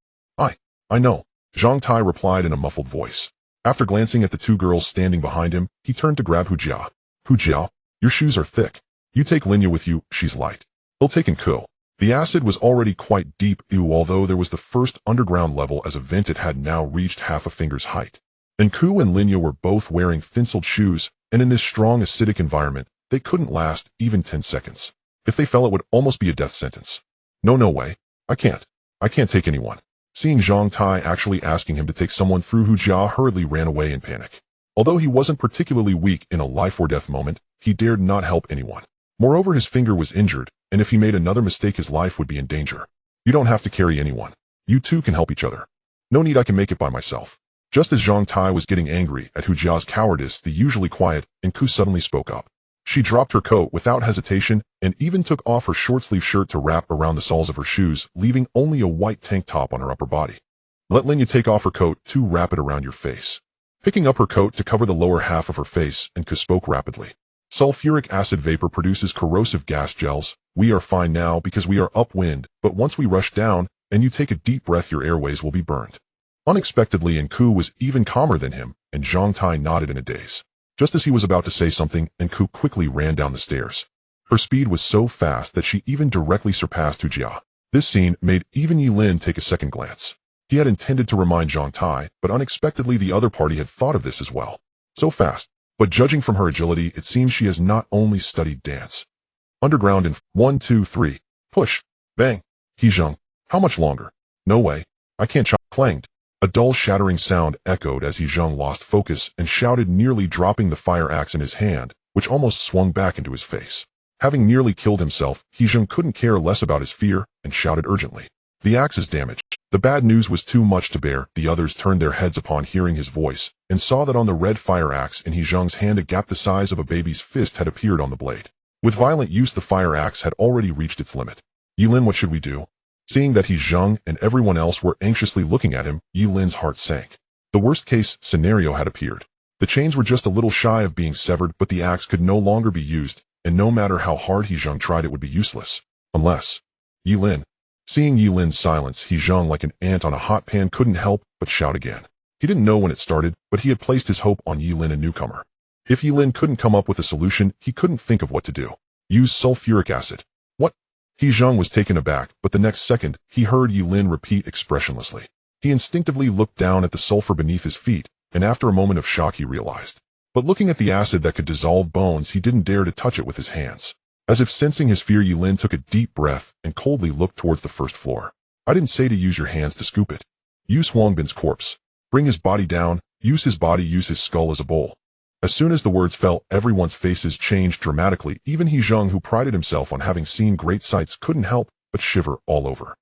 I know, Zhang Tai replied in a muffled voice. After glancing at the two girls standing behind him, he turned to grab Hu Jia. Hu Jia, your shoes are thick. You take Linya with you, she's light. He'll take Ku. The acid was already quite deep, although there was the first underground level as a vent it had now reached half a finger's height. Ku and Linya were both wearing thin-soled shoes, and in this strong acidic environment, they couldn't last even 10 seconds. If they fell, it would almost be a death sentence. No way. I can't take anyone. Seeing Zhang Tai actually asking him to take someone through, Hu Jia hurriedly ran away in panic. Although he wasn't particularly weak in a life-or-death moment, he dared not help anyone. Moreover, his finger was injured, and if he made another mistake his life would be in danger. You don't have to carry anyone. You two can help each other. No need, I can make it by myself. Just as Zhang Tai was getting angry at Hu Jia's cowardice, the usually quiet Ku suddenly spoke up. She dropped her coat without hesitation and even took off her short-sleeve shirt to wrap around the soles of her shoes, leaving only a white tank top on her upper body. Let Linya take off her coat to wrap it around your face. Picking up her coat to cover the lower half of her face, Ku spoke rapidly. Sulfuric acid vapor produces corrosive gas gels. We are fine now because we are upwind, but once we rush down and you take a deep breath, your airways will be burned. Unexpectedly, Ku was even calmer than him, and Zhang Tai nodded in a daze. Just as he was about to say something, Ku quickly ran down the stairs. Her speed was so fast that she even directly surpassed Hu Jia. This scene made even Ye Lin take a second glance. He had intended to remind Zhang Tai, but unexpectedly the other party had thought of this as well. So fast. But judging from her agility, it seems she has not only studied dance. Underground in 1, 2, 3. Push. Bang. Hezheng. How much longer? No way. I can't clanged. A dull shattering sound echoed as Hezheng lost focus and shouted, nearly dropping the fire axe in his hand, which almost swung back into his face. Having nearly killed himself, Hezheng couldn't care less about his fear and shouted urgently. The axe is damaged. The bad news was too much to bear. The others turned their heads upon hearing his voice and saw that on the red fire axe in Hezheng's hand a gap the size of a baby's fist had appeared on the blade. With violent use, the fire axe had already reached its limit. Ye Lin, what should we do? Seeing that Hezheng and everyone else were anxiously looking at him, Ye Lin's heart sank. The worst-case scenario had appeared. The chains were just a little shy of being severed, but the axe could no longer be used, and no matter how hard Hezheng tried, it would be useless. Unless... Ye Lin. Seeing Ye Lin's silence, Hezheng, like an ant on a hot pan, couldn't help but shout again. He didn't know when it started, but he had placed his hope on Ye Lin, a newcomer. If Ye Lin couldn't come up with a solution, he couldn't think of what to do. Use sulfuric acid. What? Hezheng was taken aback, but the next second, he heard Ye Lin repeat expressionlessly. He instinctively looked down at the sulfur beneath his feet, and after a moment of shock he realized. But looking at the acid that could dissolve bones, he didn't dare to touch it with his hands. As if sensing his fear, Ye Lin took a deep breath and coldly looked towards the first floor. I didn't say to use your hands to scoop it. Use Huangbin's corpse. Bring his body down, use his body, use his skull as a bowl. As soon as the words fell, everyone's faces changed dramatically. Even Hezheng, who prided himself on having seen great sights, couldn't help but shiver all over.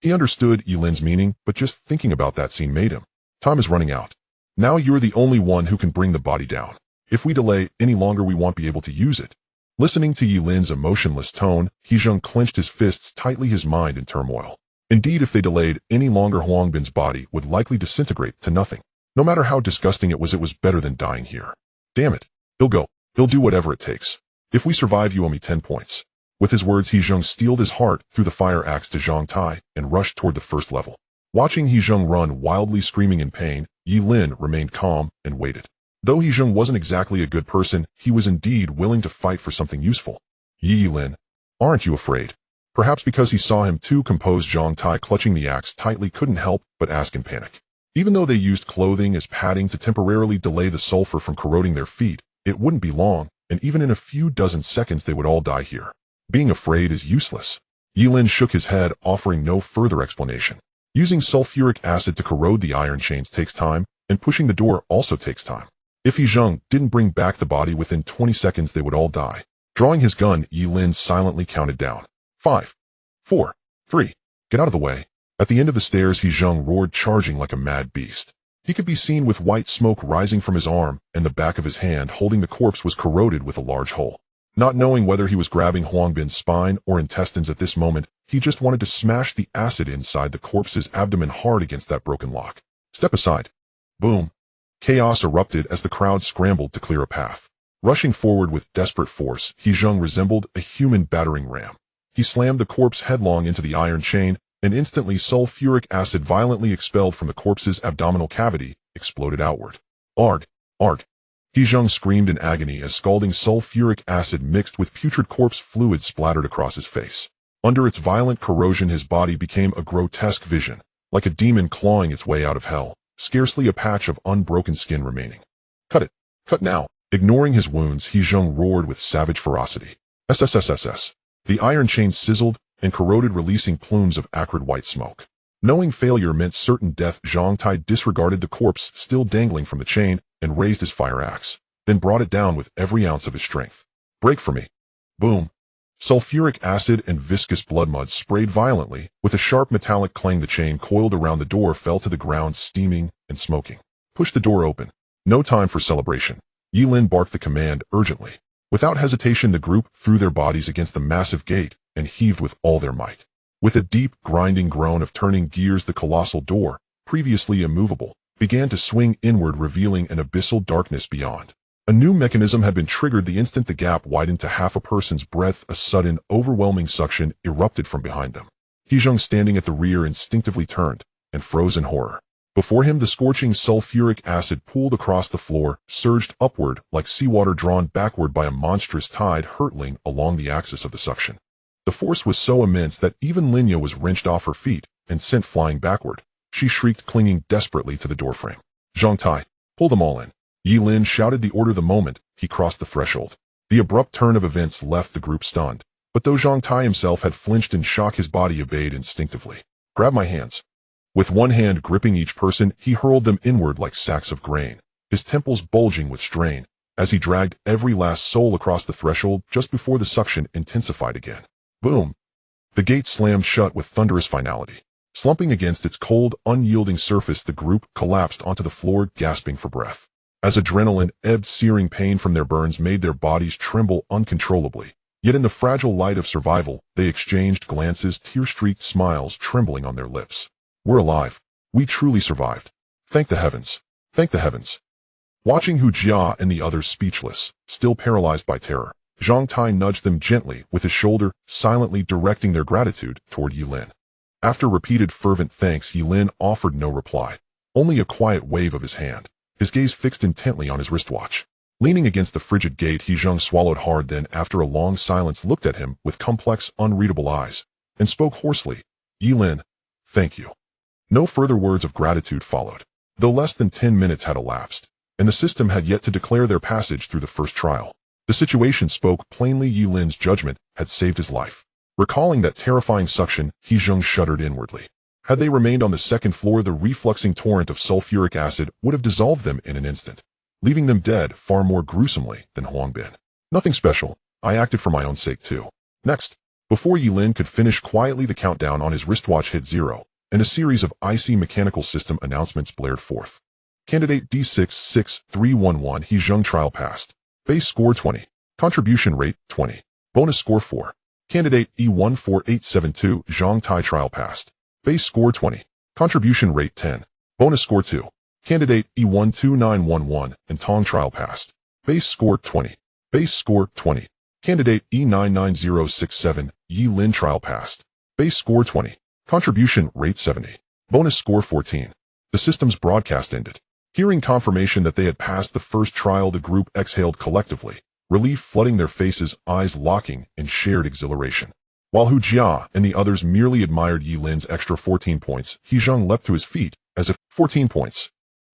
He understood Ye Lin's meaning, but just thinking about that scene made him. Time is running out. Now you're the only one who can bring the body down. If we delay any longer, we won't be able to use it. Listening to Ye Lin's emotionless tone, Hezheng clenched his fists tightly, his mind in turmoil. Indeed, if they delayed any longer, Huangbin's body would likely disintegrate to nothing. No matter how disgusting it was better than dying here. Damn it. He'll go. He'll do whatever it takes. If we survive, you owe me 10 points. With his words, Hezheng steeled his heart through the fire axe to Zhang Tai and rushed toward the first level. Watching Hezheng run wildly, screaming in pain, Ye Lin remained calm and waited. Though Hezheng wasn't exactly a good person, he was indeed willing to fight for something useful. Ye Lin, aren't you afraid? Perhaps because he saw him too composed, Zhang Tai, clutching the axe tightly, couldn't help but ask in panic. Even though they used clothing as padding to temporarily delay the sulfur from corroding their feet, it wouldn't be long, and even in a few dozen seconds they would all die here. Being afraid is useless. Ye Lin shook his head, offering no further explanation. Using sulfuric acid to corrode the iron chains takes time, and pushing the door also takes time. If Hezheng didn't bring back the body within 20 seconds, they would all die. Drawing his gun, Ye Lin silently counted down. 5, 4, 3. Get out of the way. At the end of the stairs, Hezheng roared, charging like a mad beast. He could be seen with white smoke rising from his arm, and the back of his hand holding the corpse was corroded with a large hole. Not knowing whether he was grabbing Huangbin's spine or intestines at this moment, he just wanted to smash the acid inside the corpse's abdomen hard against that broken lock. Step aside. Boom. Chaos erupted as the crowd scrambled to clear a path. Rushing forward with desperate force, Hezheng resembled a human battering ram. He slammed the corpse headlong into the iron chain, and instantly sulfuric acid violently expelled from the corpse's abdominal cavity exploded outward. Arg! Arg! He Zheng screamed in agony as scalding sulfuric acid mixed with putrid corpse fluid splattered across his face. Under its violent corrosion his body became a grotesque vision, like a demon clawing its way out of hell, scarcely a patch of unbroken skin remaining. Cut it! Cut now! Ignoring his wounds, He Zheng roared with savage ferocity. SSSSS. The iron chain sizzled and corroded, releasing plumes of acrid white smoke. Knowing failure meant certain death, Zhang Tai disregarded the corpse still dangling from the chain and raised his fire axe, then brought it down with every ounce of his strength. Break for me. Boom. Sulfuric acid and viscous blood mud sprayed violently. With a sharp metallic clang, the chain coiled around the door fell to the ground, steaming and smoking. Push the door open. No time for celebration. Ye Lin barked the command urgently. Without hesitation, the group threw their bodies against the massive gate and heaved with all their might. With a deep, grinding groan of turning gears, the colossal door, previously immovable, began to swing inward, revealing an abyssal darkness beyond. A new mechanism had been triggered the instant the gap widened to half a person's breadth. A sudden, overwhelming suction erupted from behind them. He Zheng, standing at the rear, instinctively turned and froze in horror. Before him, the scorching sulfuric acid pooled across the floor, surged upward like seawater drawn backward by a monstrous tide hurtling along the axis of the suction. The force was so immense that even Linya was wrenched off her feet and sent flying backward. She shrieked, clinging desperately to the doorframe. Zhang Tai, pull them all in. Ye Lin shouted the order the moment he crossed the threshold. The abrupt turn of events left the group stunned, but though Zhang Tai himself had flinched in shock, his body obeyed instinctively. Grab my hands. With one hand gripping each person, he hurled them inward like sacks of grain, his temples bulging with strain, as he dragged every last soul across the threshold. Just before the suction intensified again. Boom! The gate slammed shut with thunderous finality. Slumping against its cold, unyielding surface, the group collapsed onto the floor, gasping for breath. As adrenaline ebbed, searing pain from their burns made their bodies tremble uncontrollably. Yet in the fragile light of survival, they exchanged glances, tear-streaked smiles trembling on their lips. We're alive. We truly survived. Thank the heavens. Thank the heavens. Watching Hu Jia and the others speechless, still paralyzed by terror, Zhang Tai nudged them gently with his shoulder, silently directing their gratitude toward Ye Lin. After repeated fervent thanks, Ye Lin offered no reply, only a quiet wave of his hand, his gaze fixed intently on his wristwatch. Leaning against the frigid gate, He Zheng swallowed hard, then after a long silence looked at him with complex, unreadable eyes, and spoke hoarsely. Ye Lin, thank you. No further words of gratitude followed, though less than 10 minutes had elapsed, and the system had yet to declare their passage through the first trial. The situation spoke plainly. Ye Lin's judgment had saved his life. Recalling that terrifying suction, He Zheng shuddered inwardly. Had they remained on the second floor, the refluxing torrent of sulfuric acid would have dissolved them in an instant, leaving them dead far more gruesomely than Huang Bin. Nothing special. I acted for my own sake too. Next, before Ye Lin could finish quietly, the countdown on his wristwatch hit 0, and a series of icy mechanical system announcements blared forth. Candidate D66311 He Zheng trial passed. Base score 20. Contribution rate 20. Bonus score 4. Candidate E14872 Zhang Tai trial passed. Base score 20. Contribution rate 10. Bonus score 2. Candidate E12911 and Tong trial passed. Base score 20. Base score 20. Candidate E99067 Ye Lin trial passed. Base score 20. Contribution rate 70. Bonus score 14. The system's broadcast ended. Hearing confirmation that they had passed the first trial, the group exhaled collectively, relief flooding their faces, eyes locking in shared exhilaration. While Hu Jia and the others merely admired Ye Lin's extra 14 points, He Zheng leapt to his feet, as if 14 points.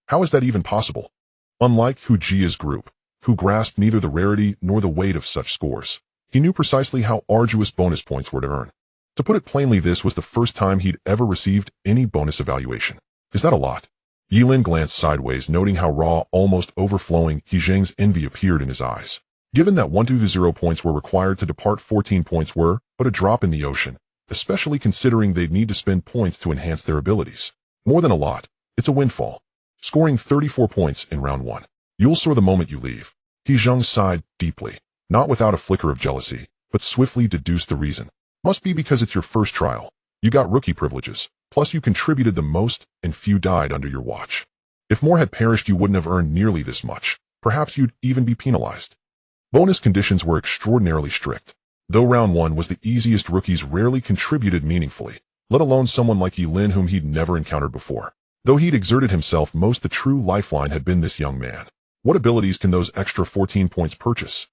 How is that even possible? Unlike Hu Jia's group, who grasped neither the rarity nor the weight of such scores, he knew precisely how arduous bonus points were to earn. To put it plainly, this was the first time he'd ever received any bonus evaluation. Is that a lot? Ye Lin glanced sideways, noting how raw, almost overflowing, He Zheng's envy appeared in his eyes. Given that 1 to the 0 points were required to depart, 14 points were but a drop in the ocean, especially considering they'd need to spend points to enhance their abilities. More than a lot, it's a windfall. Scoring 34 points in round 1. You'll soar the moment you leave. He Zheng sighed deeply, not without a flicker of jealousy, but swiftly deduced the reason. Must be because it's your first trial. You got rookie privileges, plus you contributed the most, and few died under your watch. If more had perished, you wouldn't have earned nearly this much. Perhaps you'd even be penalized. Bonus conditions were extraordinarily strict. Though round 1 was the easiest, rookies rarely contributed meaningfully, let alone someone like Ye Lin whom he'd never encountered before. Though he'd exerted himself most, the true lifeline had been this young man. What abilities can those extra 14 points purchase?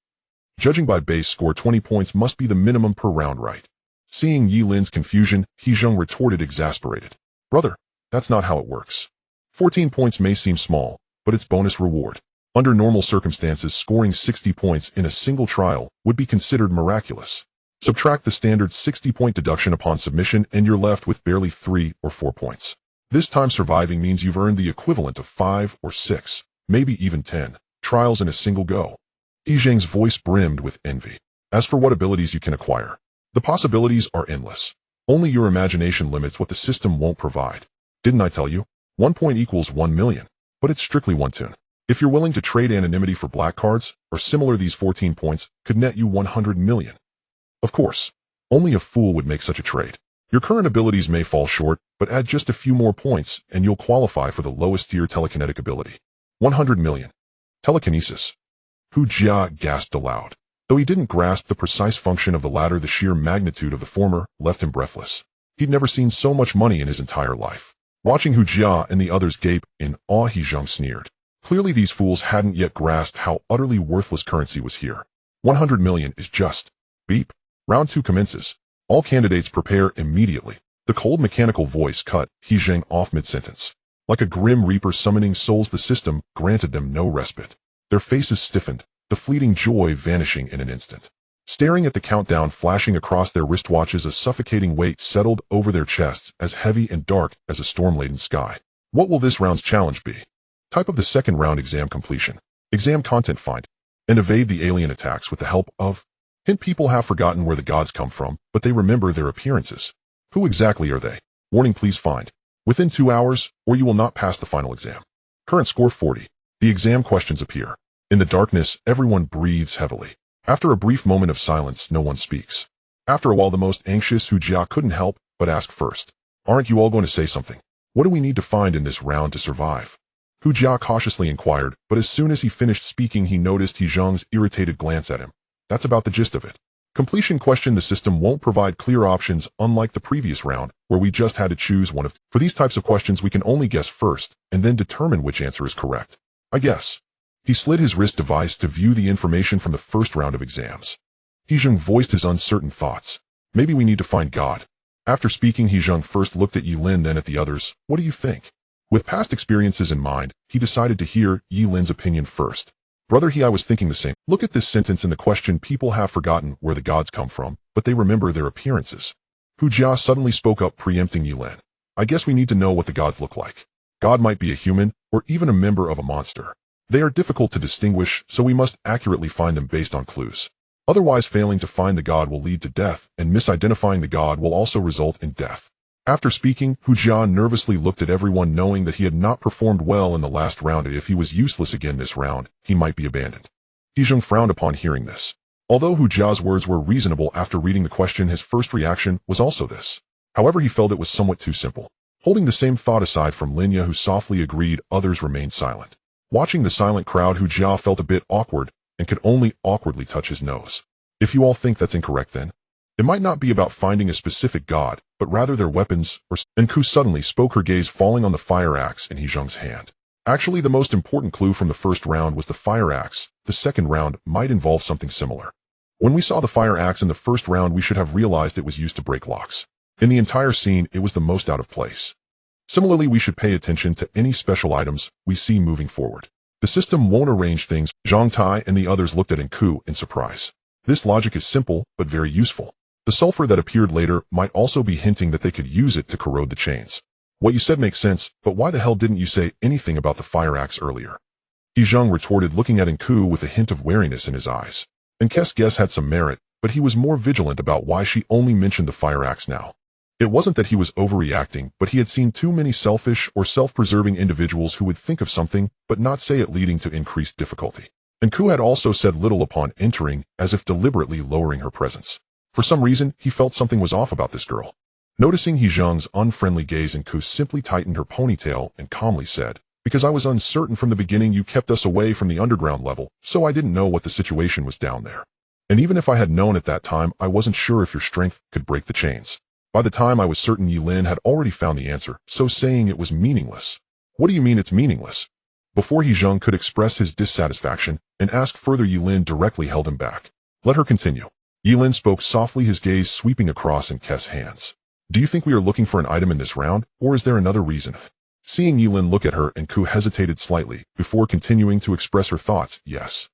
Judging by base score, 20 points must be the minimum per round, right? Seeing Ye Lin's confusion, He Zheng retorted, exasperated. Brother, that's not how it works. 14 points may seem small, but it's bonus reward. Under normal circumstances, scoring 60 points in a single trial would be considered miraculous. Subtract the standard 60-point deduction upon submission and you're left with barely 3 or 4 points. This time surviving means you've earned the equivalent of 5 or 6, maybe even 10, trials in a single go. He Zheng's voice brimmed with envy. As for what abilities you can acquire, the possibilities are endless. Only your imagination limits what the system won't provide. Didn't I tell you? 1 point equals 1 million. But it's strictly one tune. If you're willing to trade anonymity for black cards, or similar, these 14 points could net you 100 million. Of course, only a fool would make such a trade. Your current abilities may fall short, but add just a few more points and you'll qualify for the lowest tier telekinetic ability. 100 million. Telekinesis. Hu Jia gasped aloud. Though he didn't grasp the precise function of the latter, the sheer magnitude of the former left him breathless. He'd never seen so much money in his entire life. Watching Hu Jia and the others gape in awe, He Zheng sneered. Clearly these fools hadn't yet grasped how utterly worthless currency was here. 100 million is just... Beep. Round 2 commences. All candidates prepare immediately. The cold mechanical voice cut He Zheng off mid-sentence. Like a grim reaper summoning souls, the system granted them no respite. Their faces stiffened, the fleeting joy vanishing in an instant. Staring at the countdown flashing across their wristwatches, a suffocating weight settled over their chests, as heavy and dark as a storm-laden sky. What will this round's challenge be? Type of the second round: exam completion. Exam content: find and evade the alien attacks with the help of... Hint: people have forgotten where the gods come from, but they remember their appearances. Who exactly are they? Warning: please find within 2 hours, or you will not pass the final exam. Current score 40. The exam questions appear. In the darkness, everyone breathes heavily. After a brief moment of silence, no one speaks. After a while, the most anxious Hu Jia couldn't help but ask first. Aren't you all going to say something? What do we need to find in this round to survive? Hu Jia cautiously inquired, but as soon as he finished speaking, he noticed He Zheng's irritated glance at him. That's about the gist of it. Completion question: the system won't provide clear options, unlike the previous round, where we just had to choose one of... For these types of questions, we can only guess first, and then determine which answer is correct. I guess. He slid his wrist device to view the information from the first round of exams. He Zheng voiced his uncertain thoughts. Maybe we need to find God. After speaking, He Zheng first looked at Ye Lin, then at the others. What do you think? With past experiences in mind, he decided to hear Ye Lin's opinion first. Brother, I was thinking the same. Look at this sentence in the question: people have forgotten where the gods come from, but they remember their appearances. Hu Jia suddenly spoke up, preempting Ye Lin. I guess we need to know what the gods look like. God might be a human, or even a member of a monster. They are difficult to distinguish, so we must accurately find them based on clues. Otherwise, failing to find the god will lead to death, and misidentifying the god will also result in death. After speaking, Hu Jia nervously looked at everyone, knowing that he had not performed well in the last round, and if he was useless again this round, he might be abandoned. He Zheng frowned upon hearing this. Although Hu Jia's words were reasonable, after reading the question, his first reaction was also this. However, he felt it was somewhat too simple. Holding the same thought aside from Linya, who softly agreed, others remained silent. Watching the silent crowd, Hu Jia felt a bit awkward and could only awkwardly touch his nose. If you all think that's incorrect, then it might not be about finding a specific god, but rather their weapons, or... And Ku suddenly spoke, her gaze falling on the fire axe in He Zheng's hand. Actually, the most important clue from the first round was the fire axe. The second round might involve something similar. When we saw the fire axe in the first round, we should have realized it was used to break locks. In the entire scene, it was the most out of place. Similarly, we should pay attention to any special items we see moving forward. The system won't arrange things. Zhang Tai and the others looked at Enku in surprise. This logic is simple, but very useful. The sulfur that appeared later might also be hinting that they could use it to corrode the chains. What you said makes sense, but why the hell didn't you say anything about the fire axe earlier? He Zheng retorted, looking at Enku with a hint of wariness in his eyes. Enku's guess had some merit, but he was more vigilant about why she only mentioned the fire axe now. It wasn't that he was overreacting, but he had seen too many selfish or self-preserving individuals who would think of something but not say it, leading to increased difficulty. Enku had also said little upon entering, as if deliberately lowering her presence. For some reason, he felt something was off about this girl. Noticing He Zheng's unfriendly gaze, Enku simply tightened her ponytail and calmly said, "Because I was uncertain from the beginning, you kept us away from the underground level, so I didn't know what the situation was down there. And even if I had known at that time, I wasn't sure if your strength could break the chains." By the time I was certain Ye Lin had already found the answer, so saying it was meaningless. What do you mean it's meaningless? Before He Zheng could express his dissatisfaction and ask further, Ye Lin directly held him back. Let her continue. Ye Lin spoke softly, his gaze sweeping across in Kes' hands. Do you think we are looking for an item in this round, or is there another reason? Seeing Ye Lin look at her, and Ku hesitated slightly, before continuing to express her thoughts. Yes.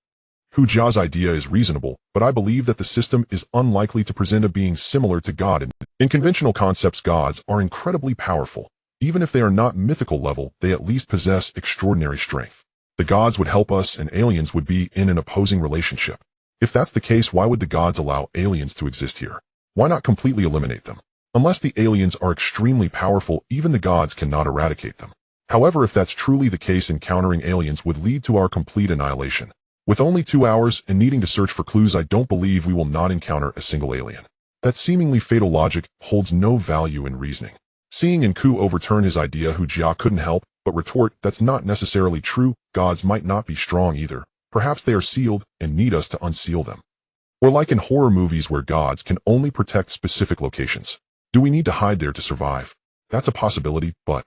Hu Jia's idea is reasonable, but I believe that the system is unlikely to present a being similar to God. In conventional concepts, gods are incredibly powerful. Even if they are not mythical level, they at least possess extraordinary strength. The gods would help us, and aliens would be in an opposing relationship. If that's the case, why would the gods allow aliens to exist here? Why not completely eliminate them? Unless the aliens are extremely powerful, even the gods cannot eradicate them. However, if that's truly the case, encountering aliens would lead to our complete annihilation. With only 2 hours and needing to search for clues, I don't believe we will not encounter a single alien. That seemingly fatal logic holds no value in reasoning. Seeing Ku overturn his idea, Hu Jia couldn't help but retort, that's not necessarily true. Gods might not be strong either. Perhaps they are sealed and need us to unseal them. Or like in horror movies where gods can only protect specific locations. Do we need to hide there to survive? That's a possibility, but...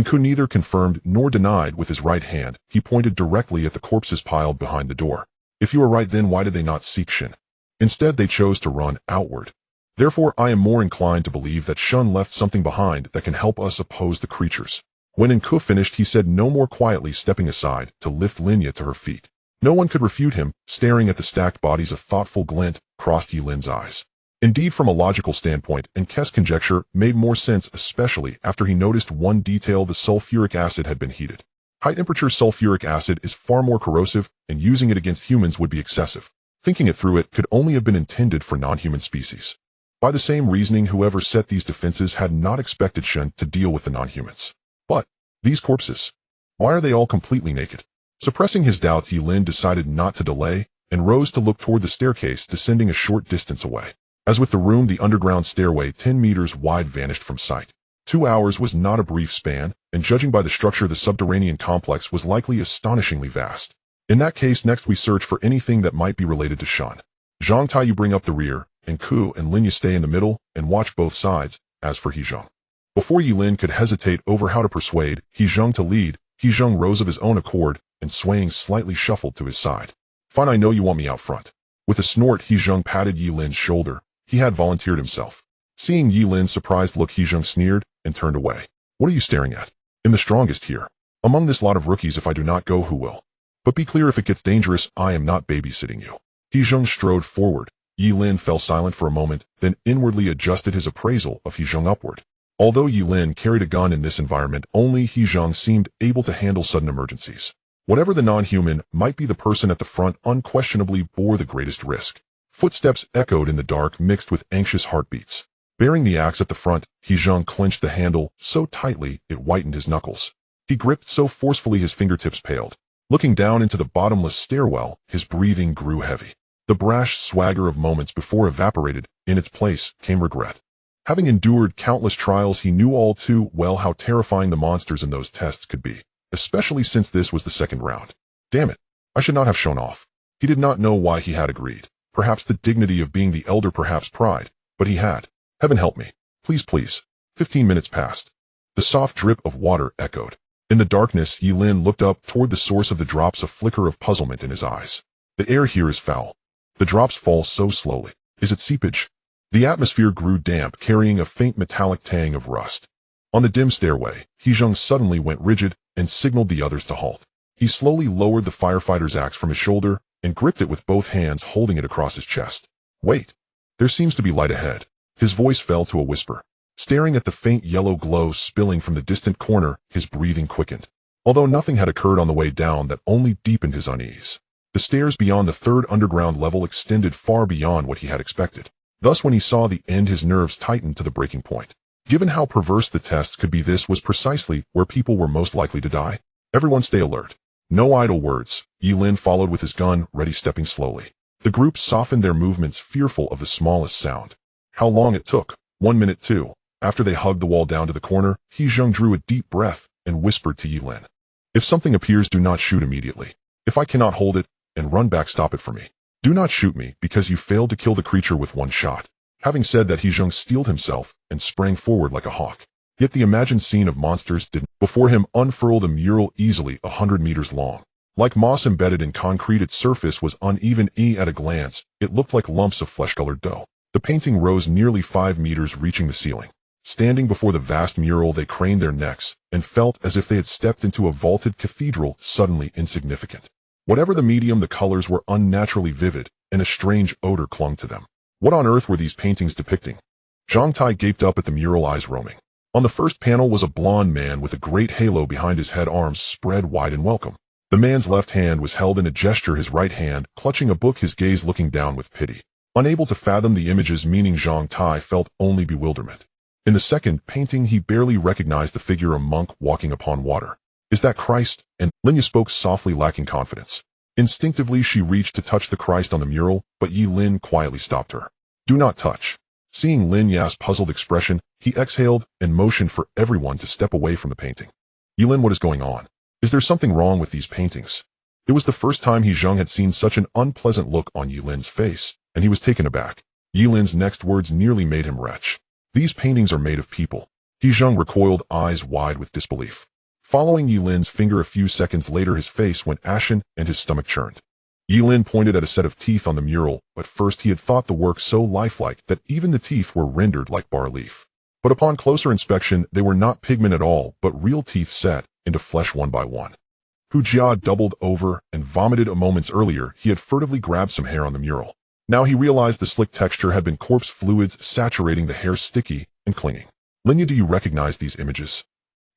Ku neither confirmed nor denied. With his right hand, he pointed directly at the corpses piled behind the door. If you are right, then why did they not seek Shin? Instead, they chose to run outward. Therefore, I am more inclined to believe that Shun left something behind that can help us oppose the creatures. When Ku finished, he said no more, quietly stepping aside to lift Linya to her feet. No one could refute him. Staring at the stacked bodies, a thoughtful glint crossed Ye Lin's eyes. Indeed, from a logical standpoint, Kes' conjecture made more sense, especially after he noticed one detail: the sulfuric acid had been heated. High-temperature sulfuric acid is far more corrosive, and using it against humans would be excessive. Thinking it through, it could only have been intended for non-human species. By the same reasoning, whoever set these defenses had not expected Shen to deal with the non-humans. But these corpses, why are they all completely naked? Suppressing his doubts, Ye Lin decided not to delay, and rose to look toward the staircase descending a short distance away. As with the room, the underground stairway 10 meters wide vanished from sight. 2 hours was not a brief span, and judging by the structure, the subterranean complex was likely astonishingly vast. In that case, next we search for anything that might be related to Shan. Zhang Tai, you bring up the rear, and Ku and Lin, you stay in the middle and watch both sides. As for He Zheng, before Ye Lin could hesitate over how to persuade He Zheng to lead, He Zheng rose of his own accord and, swaying slightly, shuffled to his side. Fine, I know you want me out front. With a snort, He Zheng patted Ye Lin's shoulder. He had volunteered himself. Seeing Ye Lin's surprised look, He Zheng sneered and turned away. What are you staring at? I'm the strongest here. Among this lot of rookies, if I do not go, who will? But be clear, if it gets dangerous, I am not babysitting you. He Zheng strode forward. Ye Lin fell silent for a moment, then inwardly adjusted his appraisal of He Zheng upward. Although Ye Lin carried a gun in this environment, only He Zheng seemed able to handle sudden emergencies. Whatever the non-human might be, the person at the front unquestionably bore the greatest risk. Footsteps echoed in the dark, mixed with anxious heartbeats. Bearing the axe at the front, He Zheng clenched the handle so tightly it whitened his knuckles. He gripped so forcefully his fingertips paled. Looking down into the bottomless stairwell, his breathing grew heavy. The brash swagger of moments before evaporated. In its place came regret. Having endured countless trials, he knew all too well how terrifying the monsters in those tests could be, especially since this was the second round. Damn it, I should not have shown off. He did not know why he had agreed. Perhaps the dignity of being the elder, perhaps pride, but he had. Heaven help me. Please, please. 15 minutes passed. The soft drip of water echoed. In the darkness, Ye Lin looked up toward the source of the drops, a flicker of puzzlement in his eyes. The air here is foul. The drops fall so slowly. Is it seepage? The atmosphere grew damp, carrying a faint metallic tang of rust. On the dim stairway, He Zheng suddenly went rigid and signaled the others to halt. He slowly lowered the firefighter's axe from his shoulder and gripped it with both hands, holding it across his chest. Wait. There seems to be light ahead. His voice fell to a whisper. Staring at the faint yellow glow spilling from the distant corner, his breathing quickened. Although nothing had occurred on the way down, that only deepened his unease. The stairs beyond the third underground level extended far beyond what he had expected. Thus, when he saw the end, his nerves tightened to the breaking point. Given how perverse the tests could be, this was precisely where people were most likely to die. Everyone stay alert. No idle words. Ye Lin followed with his gun, ready, stepping slowly. The group softened their movements, fearful of the smallest sound. How long it took? 1 minute, 2. After they hugged the wall down to the corner, He Zheng drew a deep breath and whispered to Ye Lin. If something appears, do not shoot immediately. If I cannot hold it and run back, stop it for me. Do not shoot me, because you failed to kill the creature with one shot. Having said that, He Zheng steeled himself and sprang forward like a hawk. Yet the imagined scene of monsters didn't. Before him unfurled a mural easily 100 meters long. Like moss embedded in concrete, its surface was uneven. At a glance, it looked like lumps of flesh-colored dough. The painting rose nearly 5 meters, reaching the ceiling. Standing before the vast mural, they craned their necks and felt as if they had stepped into a vaulted cathedral, suddenly insignificant. Whatever the medium, the colors were unnaturally vivid, and a strange odor clung to them. What on earth were these paintings depicting? Zhang Tai gaped up at the mural, eyes roaming. On the first panel was a blond man with a great halo behind his head, arms spread wide in welcome. The man's left hand was held in a gesture, his right hand clutching a book, his gaze looking down with pity. Unable to fathom the image's meaning, Zhang Tai felt only bewilderment. In the second painting, he barely recognized the figure, a monk walking upon water. Is that Christ? And Lin spoke softly, lacking confidence. Instinctively, she reached to touch the Christ on the mural, but Ye Lin quietly stopped her. Do not touch. Seeing Lin Ya's puzzled expression, he exhaled and motioned for everyone to step away from the painting. Ye Lin, what is going on? Is there something wrong with these paintings? It was the first time He Zheng had seen such an unpleasant look on Ye Lin's face, and he was taken aback. Ye Lin's next words nearly made him retch. These paintings are made of people. He Zheng recoiled, eyes wide with disbelief. Following Ye Lin's finger a few seconds later, his face went ashen and his stomach churned. Ye Lin pointed at a set of teeth on the mural. At first he had thought the work so lifelike that even the teeth were rendered like bas-relief. But upon closer inspection, they were not pigment at all, but real teeth set into flesh one by one. Hu Jia doubled over and vomited. A moments earlier, he had furtively grabbed some hair on the mural. Now he realized the slick texture had been corpse fluids saturating the hair, sticky and clinging. Linya, do you recognize these images?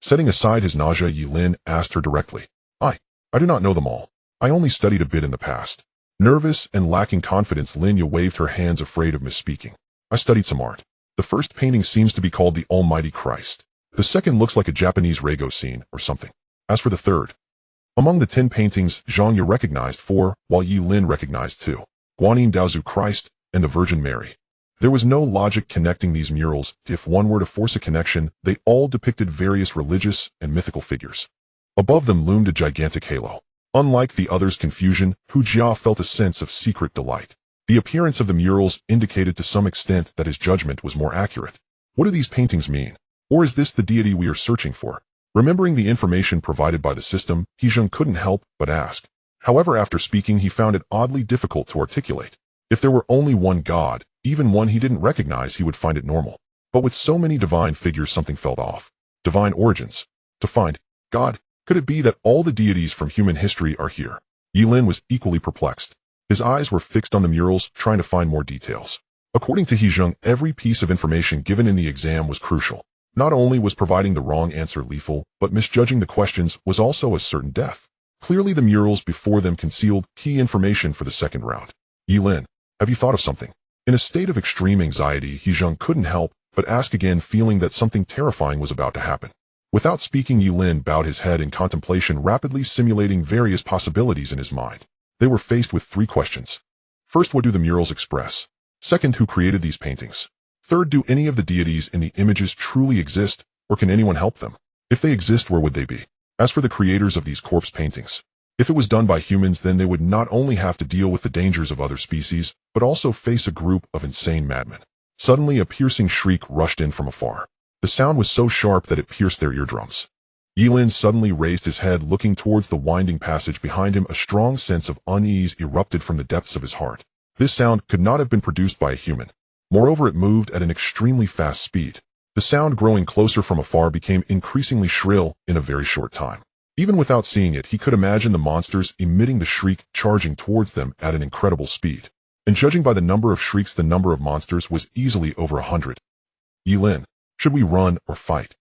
Setting aside his nausea, Ye Lin asked her directly. I do not know them all. I only studied a bit in the past. Nervous and lacking confidence, Linya waved her hands, afraid of misspeaking. I studied some art. The first painting seems to be called the Almighty Christ. The second looks like a Japanese Rego scene or something. As for the third, among the 10 paintings, Zhang Ye recognized 4, while Ye Lin recognized 2. Guanyin Daozu Christ and the Virgin Mary. There was no logic connecting these murals. If one were to force a connection, they all depicted various religious and mythical figures. Above them loomed a gigantic halo. Unlike the others' confusion, Hu Jia felt a sense of secret delight. The appearance of the murals indicated to some extent that his judgment was more accurate. What do these paintings mean? Or is this the deity we are searching for? Remembering the information provided by the system, He Zheng couldn't help but ask. However, after speaking, he found it oddly difficult to articulate. If there were only one God, even one he didn't recognize, he would find it normal. But with so many divine figures, something felt off. Divine origins. To find God, could it be that all the deities from human history are here? Ye Lin was equally perplexed. His eyes were fixed on the murals, trying to find more details. According to He Zheng, every piece of information given in the exam was crucial. Not only was providing the wrong answer lethal, but misjudging the questions was also a certain death. Clearly the murals before them concealed key information for the second round. Ye Lin, have you thought of something? In a state of extreme anxiety, He Zheng couldn't help but ask again, feeling that something terrifying was about to happen. Without speaking, Ye Lin bowed his head in contemplation, rapidly simulating various possibilities in his mind. They were faced with 3 questions. First, what do the murals express? Second, who created these paintings? Third, do any of the deities in the images truly exist, or can anyone help them? If they exist, where would they be? As for the creators of these corpse paintings, if it was done by humans, then they would not only have to deal with the dangers of other species, but also face a group of insane madmen. Suddenly, a piercing shriek rushed in from afar. The sound was so sharp that it pierced their eardrums. Ye Lin suddenly raised his head, looking towards the winding passage behind him. A strong sense of unease erupted from the depths of his heart. This sound could not have been produced by a human. Moreover, it moved at an extremely fast speed. The sound, growing closer from afar, became increasingly shrill in a very short time. Even without seeing it, he could imagine the monsters emitting the shriek, charging towards them at an incredible speed. And judging by the number of shrieks, the number of monsters was easily over 100. Ye Lin, should we run or fight?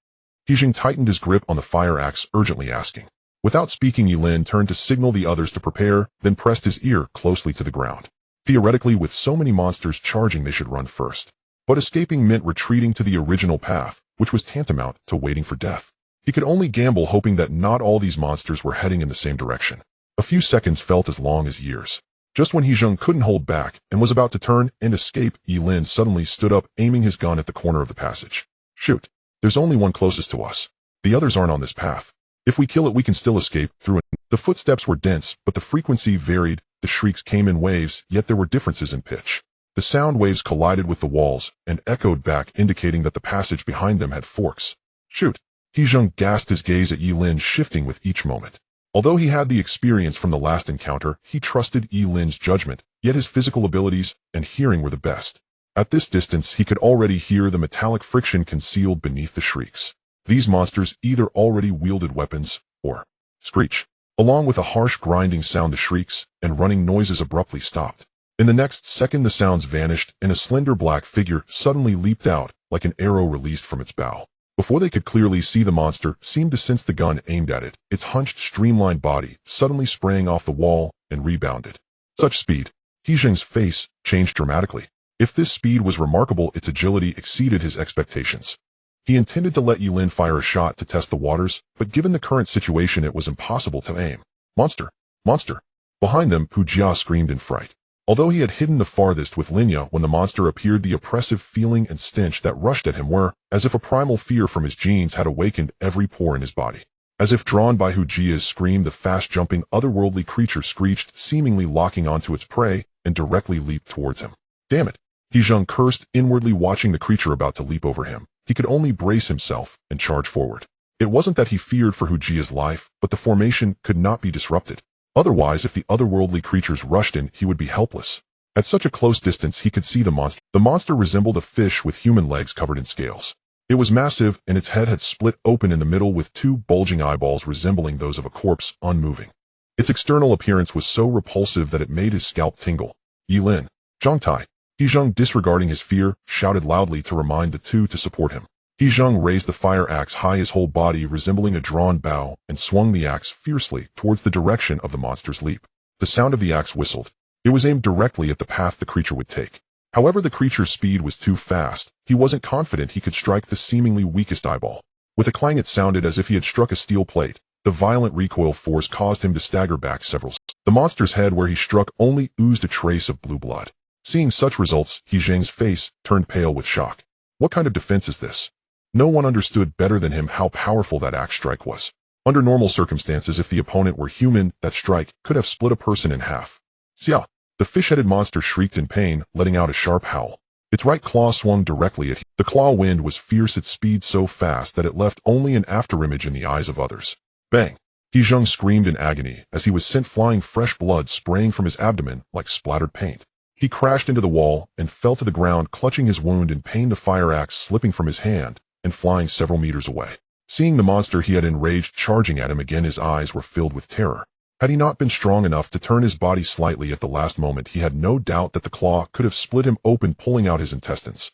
He Zheng tightened his grip on the fire axe, urgently asking. Without speaking, Ye Lin turned to signal the others to prepare, then pressed his ear closely to the ground. Theoretically, with so many monsters charging, they should run first. But escaping meant retreating to the original path, which was tantamount to waiting for death. He could only gamble, hoping that not all these monsters were heading in the same direction. A few seconds felt as long as years. Just when He Zheng couldn't hold back and was about to turn and escape, Ye Lin suddenly stood up, aiming his gun at the corner of the passage. Shoot. There's only one closest to us. The others aren't on this path. If we kill it, we can still escape through it. The footsteps were dense, but the frequency varied. The shrieks came in waves, yet there were differences in pitch. The sound waves collided with the walls and echoed back, indicating that the passage behind them had forks. Shoot! He Zheng gasped, his gaze at Ye Lin shifting with each moment. Although he had the experience from the last encounter, he trusted Ye Lin's judgment, yet his physical abilities and hearing were the best. At this distance, he could already hear the metallic friction concealed beneath the shrieks. These monsters either already wielded weapons, or screech. Along with a harsh grinding sound, the shrieks and running noises abruptly stopped. In the next second, the sounds vanished, and a slender black figure suddenly leaped out, like an arrow released from its bow. Before they could clearly see, the monster seemed to sense the gun aimed at it, its hunched, streamlined body suddenly sprang off the wall and rebounded. Such speed! He Zheng's face changed dramatically. If this speed was remarkable, its agility exceeded his expectations. He intended to let Ye Lin fire a shot to test the waters, but given the current situation, it was impossible to aim. Monster! Monster! Behind them, Hu Jia screamed in fright. Although he had hidden the farthest with Linya, when the monster appeared, the oppressive feeling and stench that rushed at him were as if a primal fear from his genes had awakened every pore in his body. As if drawn by Hu Jia's scream, the fast-jumping, otherworldly creature screeched, seemingly locking onto its prey, and directly leaped towards him. Damn it! He Zheng cursed, inwardly watching the creature about to leap over him. He could only brace himself and charge forward. It wasn't that he feared for Hu Jia's life, but the formation could not be disrupted. Otherwise, if the otherworldly creatures rushed in, he would be helpless. At such a close distance, he could see the monster. The monster resembled a fish with human legs covered in scales. It was massive, and its head had split open in the middle with two bulging eyeballs resembling those of a corpse, unmoving. Its external appearance was so repulsive that it made his scalp tingle. Ye Lin, Zhang Tai. He Zheng, disregarding his fear, shouted loudly to remind the two to support him. He Zheng raised the fire axe high, his whole body resembling a drawn bow, and swung the axe fiercely towards the direction of the monster's leap. The sound of the axe whistled. It was aimed directly at the path the creature would take. However, the creature's speed was too fast. He wasn't confident he could strike the seemingly weakest eyeball. With a clang, it sounded as if he had struck a steel plate. The violent recoil force caused him to stagger back several steps. The monster's head where he struck only oozed a trace of blue blood. Seeing such results, He Zheng's face turned pale with shock. What kind of defense is this? No one understood better than him how powerful that axe strike was. Under normal circumstances, if the opponent were human, that strike could have split a person in half. Xia! The fish-headed monster shrieked in pain, letting out a sharp howl. Its right claw swung directly at him. The claw wind was fierce, its speed so fast that it left only an afterimage in the eyes of others. Bang! He Zheng screamed in agony as he was sent flying, fresh blood spraying from his abdomen like splattered paint. He crashed into the wall and fell to the ground, clutching his wound in pain, the fire axe slipping from his hand and flying several meters away. Seeing the monster he had enraged charging at him again, his eyes were filled with terror. Had he not been strong enough to turn his body slightly at the last moment, he had no doubt that the claw could have split him open, pulling out his intestines.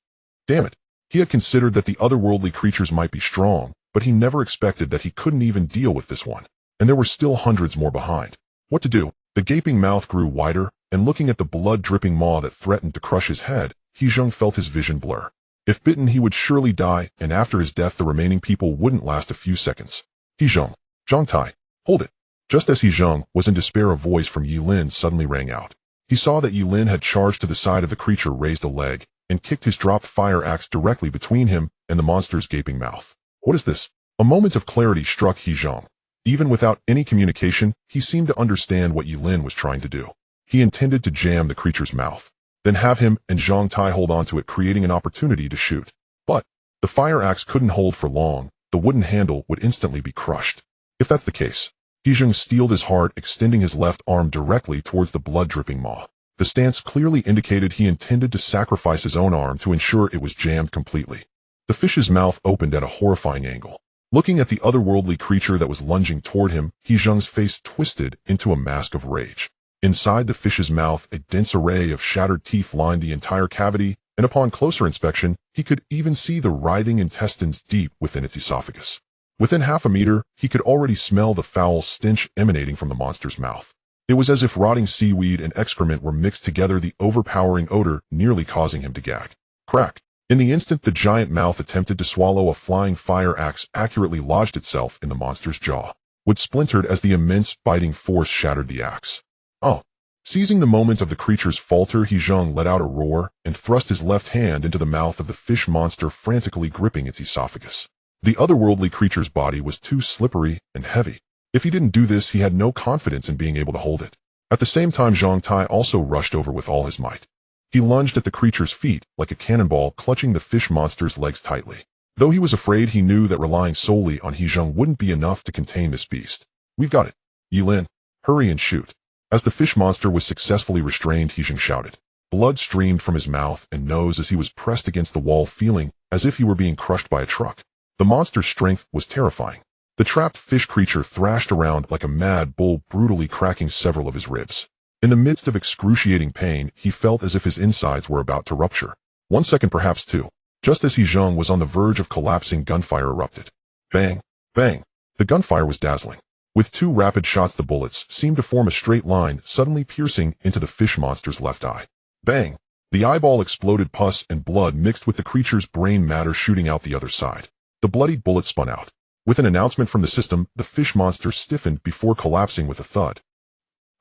Damn it! He had considered that the otherworldly creatures might be strong, but he never expected that he couldn't even deal with this one. And there were still hundreds more behind. What to do? The gaping mouth grew wider, and looking at the blood-dripping maw that threatened to crush his head, He Zheng felt his vision blur. If bitten, he would surely die, and after his death the remaining people wouldn't last a few seconds. He Zheng, Zhang Tai, hold it. Just as He Zheng was in despair, a voice from Ye Lin suddenly rang out. He saw that Ye Lin had charged to the side of the creature, raised a leg, and kicked his dropped fire axe directly between him and the monster's gaping mouth. What is this? A moment of clarity struck He Zheng. Even without any communication, he seemed to understand what Ye Lin was trying to do. He intended to jam the creature's mouth, then have him and Zhang Tai hold onto it, creating an opportunity to shoot. But the fire axe couldn't hold for long. The wooden handle would instantly be crushed. If that's the case, He Zheng steeled his heart, extending his left arm directly towards the blood-dripping maw. The stance clearly indicated he intended to sacrifice his own arm to ensure it was jammed completely. The fish's mouth opened at a horrifying angle. Looking at the otherworldly creature that was lunging toward him, He Zheng's face twisted into a mask of rage. Inside the fish's mouth, a dense array of shattered teeth lined the entire cavity, and upon closer inspection, he could even see the writhing intestines deep within its esophagus. Within half a meter, he could already smell the foul stench emanating from the monster's mouth. It was as if rotting seaweed and excrement were mixed together, the overpowering odor nearly causing him to gag. Crack! In the instant the giant mouth attempted to swallow, a flying fire axe accurately lodged itself in the monster's jaw. Wood splintered as the immense biting force shattered the axe. Oh! Seizing the moment of the creature's falter, He Zheng let out a roar and thrust his left hand into the mouth of the fish monster, frantically gripping its esophagus. The otherworldly creature's body was too slippery and heavy. If he didn't do this, he had no confidence in being able to hold it. At the same time, Zhang Tai also rushed over with all his might. He lunged at the creature's feet like a cannonball, clutching the fish monster's legs tightly. Though he was afraid, he knew that relying solely on He Zheng wouldn't be enough to contain this beast. "We've got it. Ye Lin, hurry and shoot." As the fish monster was successfully restrained, He Zheng shouted. Blood streamed from his mouth and nose as he was pressed against the wall, feeling as if he were being crushed by a truck. The monster's strength was terrifying. The trapped fish creature thrashed around like a mad bull, brutally cracking several of his ribs. In the midst of excruciating pain, he felt as if his insides were about to rupture. 1 second, perhaps 2. Just as He Zheng was on the verge of collapsing, gunfire erupted. Bang! Bang! The gunfire was dazzling. With 2 rapid shots, the bullets seemed to form a straight line, suddenly piercing into the fish monster's left eye. Bang! The eyeball exploded, pus and blood mixed with the creature's brain matter shooting out the other side. The bloodied bullet spun out. With an announcement from the system, the fish monster stiffened before collapsing with a thud.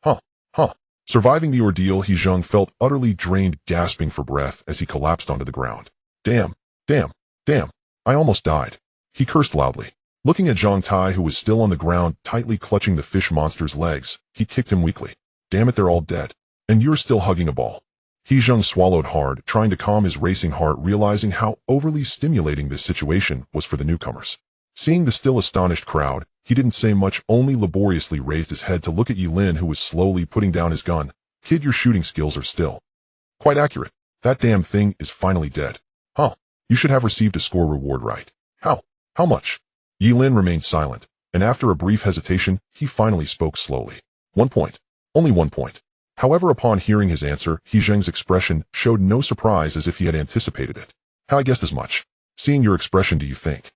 Huh. Surviving the ordeal, He Zheng felt utterly drained, gasping for breath as he collapsed onto the ground. Damn. I almost died. He cursed loudly. Looking at Zhang Tai, who was still on the ground, tightly clutching the fish monster's legs, he kicked him weakly. Damn it, they're all dead. And you're still hugging a ball. He Zheng swallowed hard, trying to calm his racing heart, realizing how overly stimulating this situation was for the newcomers. Seeing the still astonished crowd, he didn't say much, only laboriously raised his head to look at Ye Lin, who was slowly putting down his gun. "Kid, your shooting skills are still quite accurate. That damn thing is finally dead. Huh. You should have received a score reward, right? How much?" Ye Lin remained silent, and after a brief hesitation, he finally spoke slowly. 1 point. Only 1 point. However, upon hearing his answer, He Zheng's expression showed no surprise, as if he had anticipated it. "I guessed as much. Seeing your expression, do you think?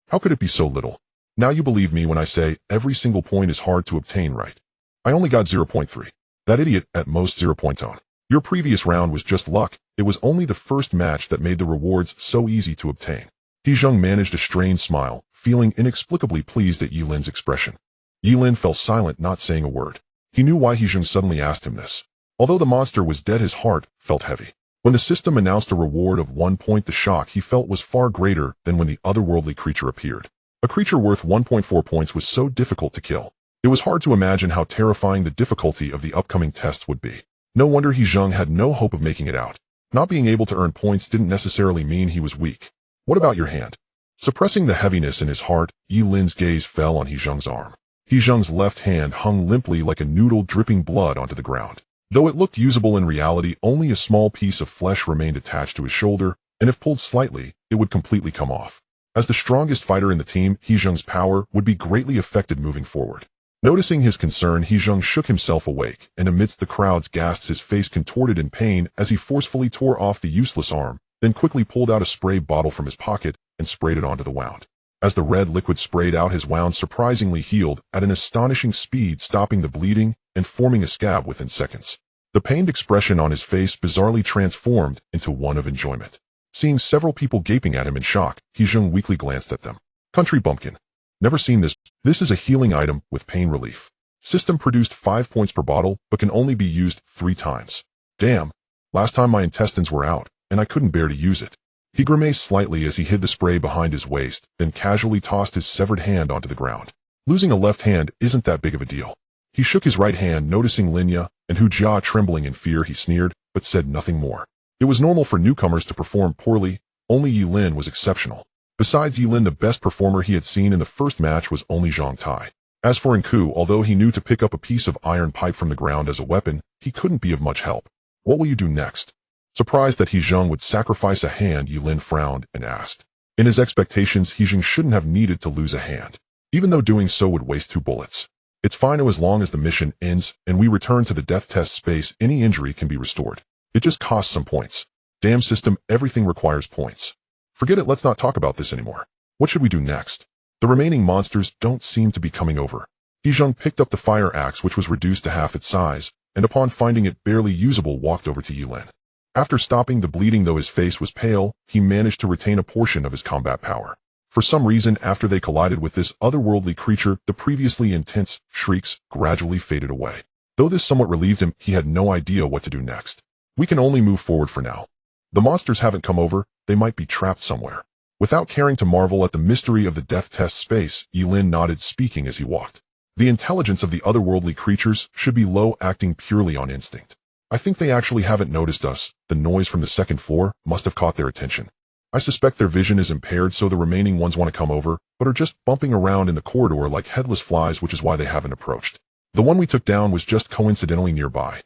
How could it be so little? Now you believe me when I say every single point is hard to obtain, right? I only got 0.3. That idiot at most 0.0. Your previous round was just luck. It was only the first match that made the rewards so easy to obtain." He Zheng managed a strained smile, feeling inexplicably pleased at Ye Lin's expression. Ye Lin fell silent, not saying a word. He knew why He Zheng suddenly asked him this. Although the monster was dead, his heart felt heavy. When the system announced a reward of 1 point, the shock he felt was far greater than when the otherworldly creature appeared. A creature worth 1.4 points was so difficult to kill. It was hard to imagine how terrifying the difficulty of the upcoming tests would be. No wonder He Zheng had no hope of making it out. Not being able to earn points didn't necessarily mean he was weak. "What about your hand?" Suppressing the heaviness in his heart, Ye Lin's gaze fell on He Zheng's arm. He Zheng's left hand hung limply like a noodle, dripping blood onto the ground. Though it looked usable in reality, only a small piece of flesh remained attached to his shoulder, and if pulled slightly, it would completely come off. As the strongest fighter in the team, He Zheng's power would be greatly affected moving forward. Noticing his concern, He Zheng shook himself awake, and amidst the crowd's gasps, his face contorted in pain as he forcefully tore off the useless arm, then quickly pulled out a spray bottle from his pocket and sprayed it onto the wound. As the red liquid sprayed out, his wound surprisingly healed at an astonishing speed, stopping the bleeding and forming a scab within seconds. The pained expression on his face bizarrely transformed into one of enjoyment. Seeing several people gaping at him in shock, He Zheng weakly glanced at them. "Country bumpkin. Never seen this. This is a healing item with pain relief. System produced 5 points per bottle, but can only be used 3 times. Damn. Last time my intestines were out, and I couldn't bear to use it." He grimaced slightly as he hid the spray behind his waist, then casually tossed his severed hand onto the ground. Losing a left hand isn't that big of a deal. He shook his right hand, noticing Linya and Hu Jia trembling in fear. He sneered, but said nothing more. It was normal for newcomers to perform poorly. Only Ye Lin was exceptional. Besides Ye Lin, the best performer he had seen in the first match was only Zhang Tai. As for Nku, although he knew to pick up a piece of iron pipe from the ground as a weapon, he couldn't be of much help. "What will you do next?" Surprised that He Zheng would sacrifice a hand, Ye Lin frowned and asked. In his expectations, He Zheng shouldn't have needed to lose a hand, even though doing so would waste 2 bullets. "It's fine as long as the mission ends and we return to the death test space. Any injury can be restored. It just costs some points." "Damn system, everything requires points. Forget it, let's not talk about this anymore. What should we do next? The remaining monsters don't seem to be coming over." He Zheng picked up the fire axe, which was reduced to half its size, and upon finding it barely usable, walked over to Ye Lin. After stopping the bleeding, though his face was pale, he managed to retain a portion of his combat power. For some reason, after they collided with this otherworldly creature, the previously intense shrieks gradually faded away. Though this somewhat relieved him, he had no idea what to do next. "We can only move forward for now. The monsters haven't come over, they might be trapped somewhere." Without caring to marvel at the mystery of the death test space, Ye Lin nodded, speaking as he walked. The intelligence of the otherworldly creatures should be low, acting purely on instinct. I think they actually haven't noticed us. The noise from the second floor must have caught their attention. I suspect their vision is impaired, so the remaining ones want to come over, but are just bumping around in the corridor like headless flies, which is why they haven't approached. The one we took down was just coincidentally nearby.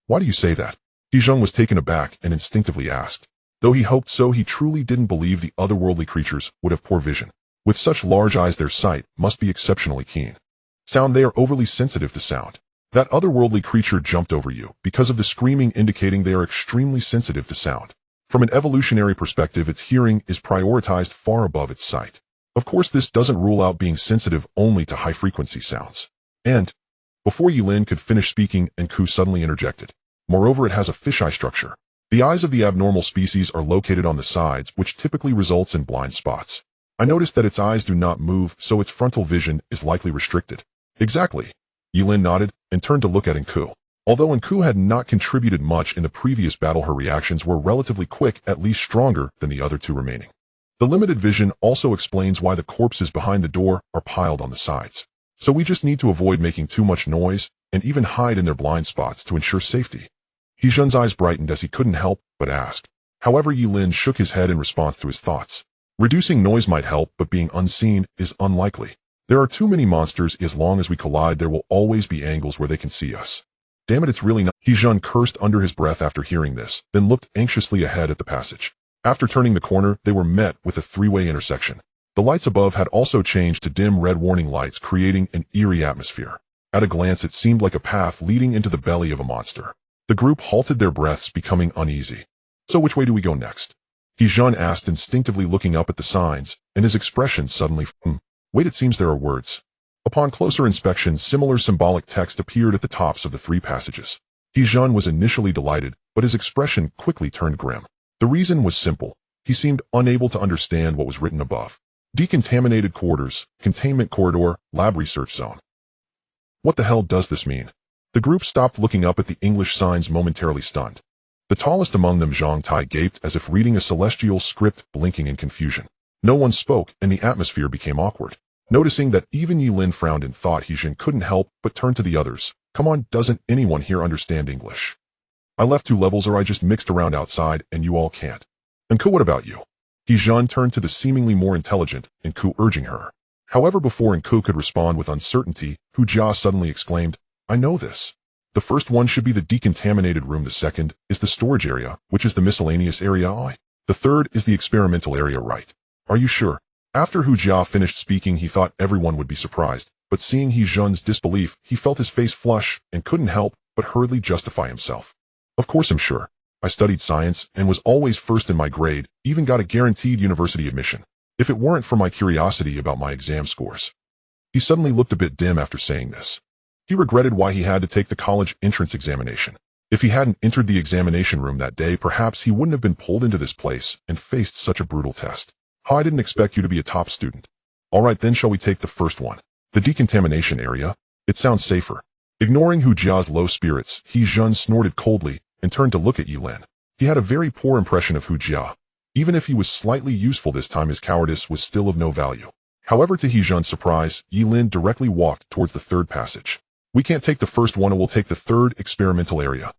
Why do you say that? Hezheng was taken aback and instinctively asked. Though he hoped so, he truly didn't believe the otherworldly creatures would have poor vision. With such large eyes, their sight must be exceptionally keen. Sound, they are overly sensitive to sound. That otherworldly creature jumped over you because of the screaming, indicating they are extremely sensitive to sound. From an evolutionary perspective, its hearing is prioritized far above its sight. Of course, this doesn't rule out being sensitive only to high-frequency sounds. And, before Ye Lin could finish speaking, Enku suddenly interjected. Moreover, it has a fisheye structure. The eyes of the abnormal species are located on the sides, which typically results in blind spots. I noticed that its eyes do not move, so its frontal vision is likely restricted. Exactly. Ye Lin nodded and turned to look at Enku. Although Enku had not contributed much in the previous battle, her reactions were relatively quick, at least stronger than the other two remaining. The limited vision also explains why the corpses behind the door are piled on the sides. So we just need to avoid making too much noise and even hide in their blind spots to ensure safety. Hezheng's eyes brightened as he couldn't help but ask. However, Ye Lin shook his head in response to his thoughts. Reducing noise might help, but being unseen is unlikely. There are too many monsters. As long as we collide, there will always be angles where they can see us. Damn it, it's really not. Hezheng cursed under his breath after hearing this, then looked anxiously ahead at the passage. After turning the corner, they were met with a three-way intersection. The lights above had also changed to dim red warning lights, creating an eerie atmosphere. At a glance, it seemed like a path leading into the belly of a monster. The group halted, their breaths becoming uneasy. So which way do we go next? Hezheng asked, instinctively looking up at the signs, and his expression suddenly Wait, it seems there are words. Upon closer inspection, similar symbolic text appeared at the tops of the three passages. Hezheng was initially delighted, but his expression quickly turned grim. The reason was simple. He seemed unable to understand what was written above. Decontaminated quarters, containment corridor, lab research zone. What the hell does this mean? The group stopped, looking up at the English signs, momentarily stunned. The tallest among them, Zhang Tai, gaped as if reading a celestial script, blinking in confusion. No one spoke, and the atmosphere became awkward. Noticing that even Ye Lin frowned in thought, Hezheng couldn't help but turn to the others. Come on, doesn't anyone here understand English? I left 2 levels, or I just mixed around outside, and you all can't. Enku, what about you? Hezheng turned to the seemingly more intelligent Enku, urging her. However, before Enku could respond with uncertainty, Hu Jia suddenly exclaimed, I know this. The first one should be the decontaminated room. The second is the storage area, which is the miscellaneous area. The third is the experimental area, right? Are you sure? After Hu Jia finished speaking, he thought everyone would be surprised, but seeing Hezheng's disbelief, he felt his face flush and couldn't help but hurriedly justify himself. Of course I'm sure. I studied science and was always first in my grade, even got a guaranteed university admission. If it weren't for my curiosity about my exam scores. He suddenly looked a bit dim after saying this. He regretted why he had to take the college entrance examination. If he hadn't entered the examination room that day, perhaps he wouldn't have been pulled into this place and faced such a brutal test. I didn't expect you to be a top student. Alright then, shall we take the first one? The decontamination area? It sounds safer. Ignoring Hu Jia's low spirits, Hezheng snorted coldly and turned to look at Ye Lin. He had a very poor impression of Hu Jia. Even if he was slightly useful this time, his cowardice was still of no value. However, to Hezheng's surprise, Ye Lin directly walked towards the third passage. We can't take the first one, and we'll take the third experimental area.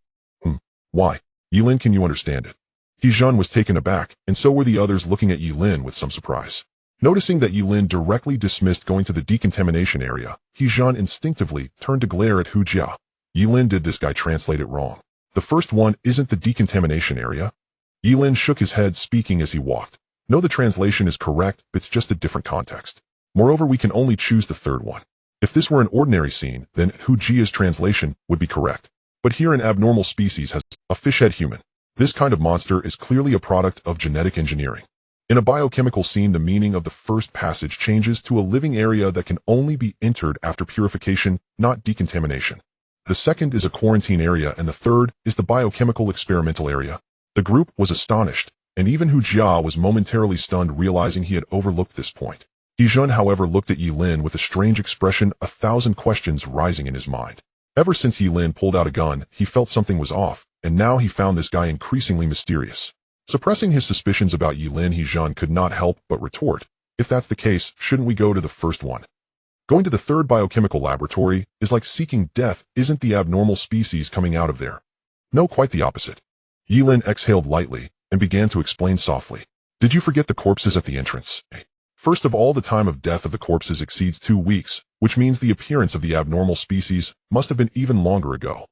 Why? Ye Lin, can you understand it? Hezheng was taken aback, and so were the others, looking at Ye Lin with some surprise. Noticing that Ye Lin directly dismissed going to the decontamination area, Hezheng instinctively turned to glare at Hu Jia. Ye Lin, did this guy translate it wrong? The first one isn't the decontamination area? Ye Lin shook his head, speaking as he walked. No, the translation is correct, but it's just a different context. Moreover, we can only choose the third one. If this were an ordinary scene, then Hu Jia's translation would be correct. But here an abnormal species has a fishhead human. This kind of monster is clearly a product of genetic engineering. In a biochemical scene, the meaning of the first passage changes to a living area that can only be entered after purification, not decontamination. The second is a quarantine area, and the third is the biochemical experimental area. The group was astonished, and even Hu Jia was momentarily stunned, realizing he had overlooked this point. Hezheng, however, looked at Ye Lin with a strange expression, 1,000 questions rising in his mind. Ever since Ye Lin pulled out a gun, he felt something was off, and now he found this guy increasingly mysterious. Suppressing his suspicions about Ye Lin, Hezheng could not help but retort, if that's the case, shouldn't we go to the first one? Going to the third biochemical laboratory is like seeking death. Isn't the abnormal species coming out of there? No, quite the opposite. Ye Lin exhaled lightly and began to explain softly. Did you forget the corpses at the entrance? First of all, the time of death of the corpses exceeds 2 weeks, which means the appearance of the abnormal species must have been even longer ago.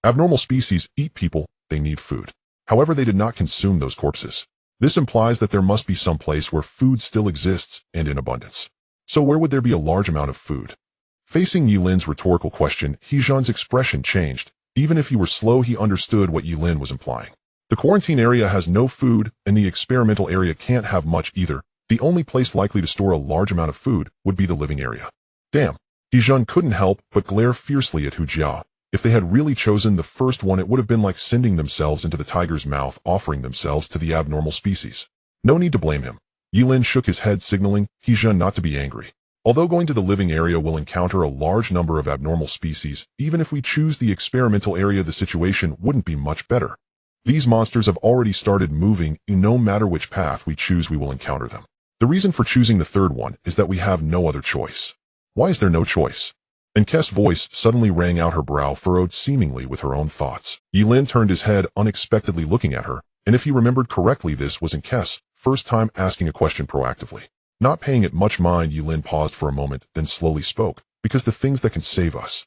Abnormal species eat people, they need food. However, they did not consume those corpses. This implies that there must be some place where food still exists and in abundance. So where would there be a large amount of food? Facing Ye Lin's rhetorical question, He Zhan's expression changed. Even if he were slow, he understood what Ye Lin was implying. The quarantine area has no food, and the experimental area can't have much either. The only place likely to store a large amount of food would be the living area. Damn. He Zhan couldn't help but glare fiercely at Hu Jia. If they had really chosen the first one, it would have been like sending themselves into the tiger's mouth, offering themselves to the abnormal species. No need to blame him. Ye Lin shook his head, signaling He Zhan not to be angry. Although going to the living area will encounter a large number of abnormal species, even if we choose the experimental area, the situation wouldn't be much better. These monsters have already started moving, and no matter which path we choose, we will encounter them. The reason for choosing the third one is that we have no other choice. Why is there no choice? Nkes's voice suddenly rang out, her brow furrowed seemingly with her own thoughts. Ye Lin turned his head, unexpectedly looking at her, and if he remembered correctly, this was Nkes's first time asking a question proactively. Not paying it much mind, Ye Lin paused for a moment, then slowly spoke, because the things that can save us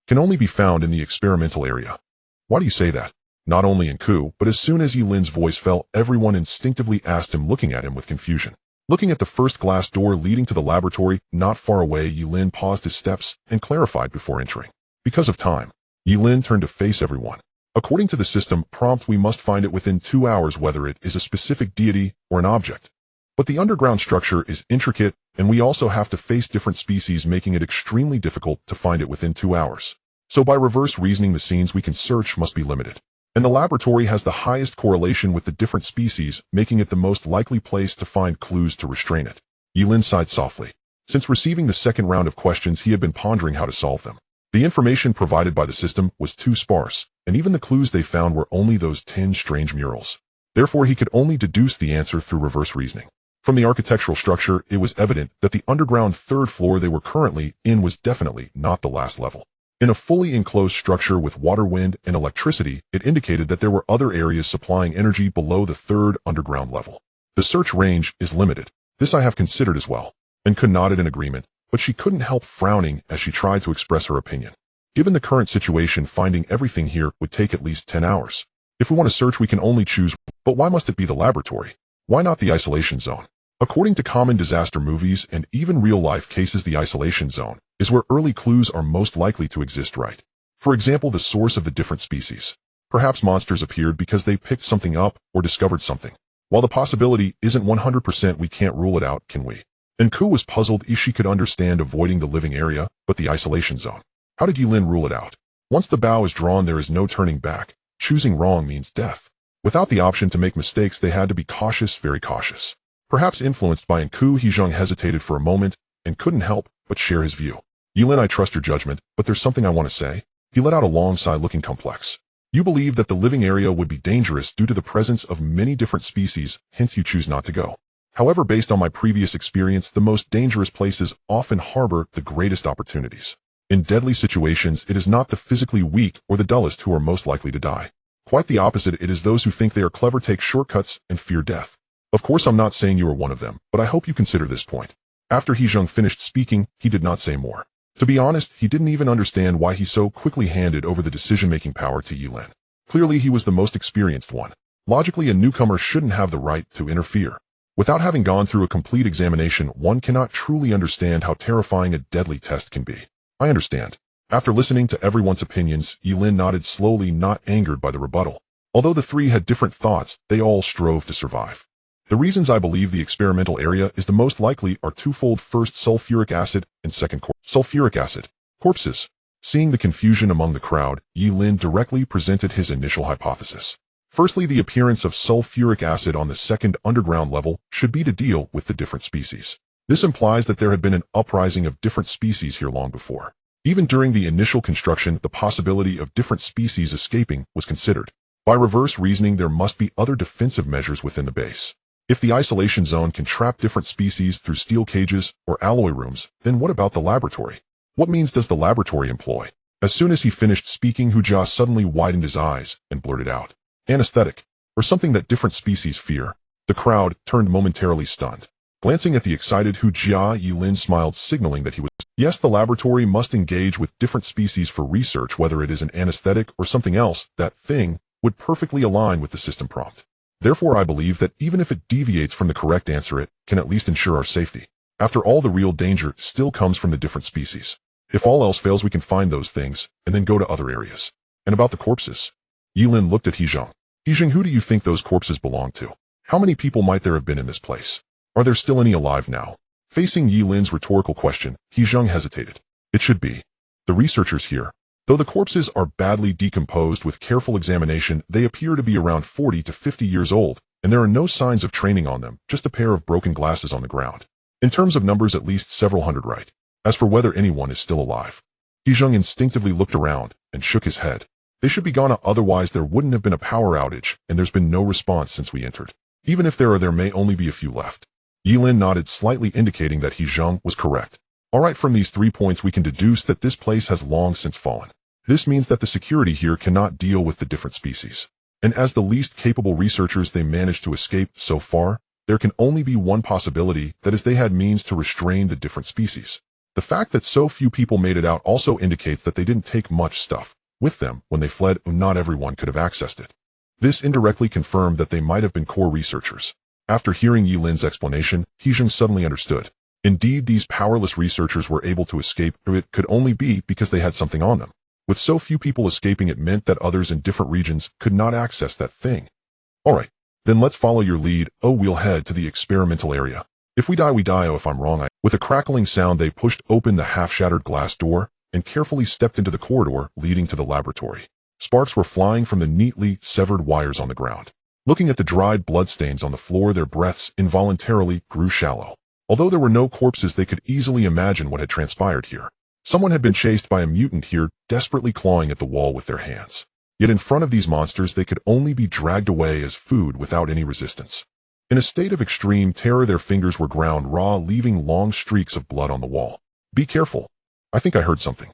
can only be found in the experimental area. Why do you say that? Not only in Ku, but as soon as Ye Lin's voice fell, everyone instinctively asked him, looking at him with confusion. Looking at the first glass door leading to the laboratory, not far away, Ye Lin paused his steps and clarified before entering. Because of time. Ye Lin turned to face everyone. According to the system prompt, we must find it within 2 hours, whether it is a specific deity or an object. But the underground structure is intricate, and we also have to face different species, making it extremely difficult to find it within 2 hours. So by reverse reasoning, the scenes we can search must be limited. And the laboratory has the highest correlation with the different species, making it the most likely place to find clues to restrain it. Ye Lin sighed softly. Since receiving the second round of questions, he had been pondering how to solve them. The information provided by the system was too sparse, and even the clues they found were only those 10 strange murals. Therefore, he could only deduce the answer through reverse reasoning. From the architectural structure, it was evident that the underground third floor they were currently in was definitely not the last level. In a fully enclosed structure with water, wind, and electricity, it indicated that there were other areas supplying energy below the third underground level. The search range is limited. This I have considered as well. And Ku nodded in agreement, but she couldn't help frowning as she tried to express her opinion. Given the current situation, finding everything here would take at least 10 hours. If we want to search, we can only choose, but why must it be the laboratory? Why not the isolation zone? According to common disaster movies and even real-life cases, the isolation zone is where early clues are most likely to exist, right? For example, the source of the different species. Perhaps monsters appeared because they picked something up or discovered something. While the possibility isn't 100%, we can't rule it out, can we? And Ku was puzzled if she could understand avoiding the living area, but the isolation zone. How did Ye Lin rule it out? Once the bow is drawn, there is no turning back. Choosing wrong means death. Without the option to make mistakes, they had to be cautious, very cautious. Perhaps influenced by Ku, He Zhan hesitated for a moment and couldn't help but share his view. Ye Lin, I trust your judgment, but there's something I want to say. He let out a long sigh, looking complex. You believe that the living area would be dangerous due to the presence of many different species, hence you choose not to go. However, based on my previous experience, the most dangerous places often harbor the greatest opportunities. In deadly situations, it is not the physically weak or the dullest who are most likely to die. Quite the opposite, it is those who think they are clever, take shortcuts, and fear death. Of course, I'm not saying you are one of them, but I hope you consider this point. After He Zhan finished speaking, he did not say more. To be honest, he didn't even understand why he so quickly handed over the decision-making power to Ye Lin. Clearly, he was the most experienced one. Logically, a newcomer shouldn't have the right to interfere. Without having gone through a complete examination, one cannot truly understand how terrifying a deadly test can be. I understand. After listening to everyone's opinions, Ye Lin nodded slowly, not angered by the rebuttal. Although the three had different thoughts, they all strove to survive. The reasons I believe the experimental area is the most likely are twofold. First, sulfuric acid, and second, sulfuric acid. Corpses. Seeing the confusion among the crowd, Ye Lin directly presented his initial hypothesis. Firstly, the appearance of sulfuric acid on the second underground level should be to deal with the different species. This implies that there had been an uprising of different species here long before. Even during the initial construction, the possibility of different species escaping was considered. By reverse reasoning, there must be other defensive measures within the base. If the isolation zone can trap different species through steel cages or alloy rooms, then what about the laboratory? What means does the laboratory employ? As soon as he finished speaking, Hu Jia suddenly widened his eyes and blurted out, "Anesthetic, or something that different species fear." The crowd turned momentarily stunned. Glancing at the excited Hu Jia, Ye Lin smiled, signaling that he was, "Yes, the laboratory must engage with different species for research, whether it is an anesthetic or something else. That thing would perfectly align with the system prompt. Therefore, I believe that even if it deviates from the correct answer, it can at least ensure our safety. After all, the real danger still comes from the different species. If all else fails, we can find those things and then go to other areas." "And about the corpses?" Ye Lin looked at Hezhong. "Hezhong, who do you think those corpses belong to? How many people might there have been in this place? Are there still any alive now?" Facing Ye Lin's rhetorical question, Hezhong hesitated. "It should be the researchers here. Though the corpses are badly decomposed, with careful examination, they appear to be around 40 to 50 years old, and there are no signs of training on them, just a pair of broken glasses on the ground. In terms of numbers, at least several hundred, right? As for whether anyone is still alive..." Hezhong instinctively looked around and shook his head. "They should be gone, otherwise there wouldn't have been a power outage, and there's been no response since we entered. Even if there may only be a few left." Ye Lin nodded slightly, indicating that Hezhong was correct. "All right, from these 3 points we can deduce that this place has long since fallen. This means that the security here cannot deal with the different species. And as the least capable researchers, they managed to escape so far. There can only be one possibility, that is, they had means to restrain the different species. The fact that so few people made it out also indicates that they didn't take much stuff with them when they fled, and not everyone could have accessed it. This indirectly confirmed that they might have been core researchers." After hearing Ye Lin's explanation, Hezhong suddenly understood. Indeed, these powerless researchers were able to escape, or it could only be because they had something on them. With so few people escaping, it meant that others in different regions could not access that thing. "All right, then let's follow your lead. Oh, we'll head to the experimental area. If we die, we die. Oh, if I'm wrong, I..." With a crackling sound, they pushed open the half-shattered glass door and carefully stepped into the corridor leading to the laboratory. Sparks were flying from the neatly severed wires on the ground. Looking at the dried bloodstains on the floor, their breaths involuntarily grew shallow. Although there were no corpses, they could easily imagine what had transpired here. Someone had been chased by a mutant here, desperately clawing at the wall with their hands. Yet in front of these monsters, they could only be dragged away as food without any resistance. In a state of extreme terror, their fingers were ground raw, leaving long streaks of blood on the wall. "Be careful. I think I heard something."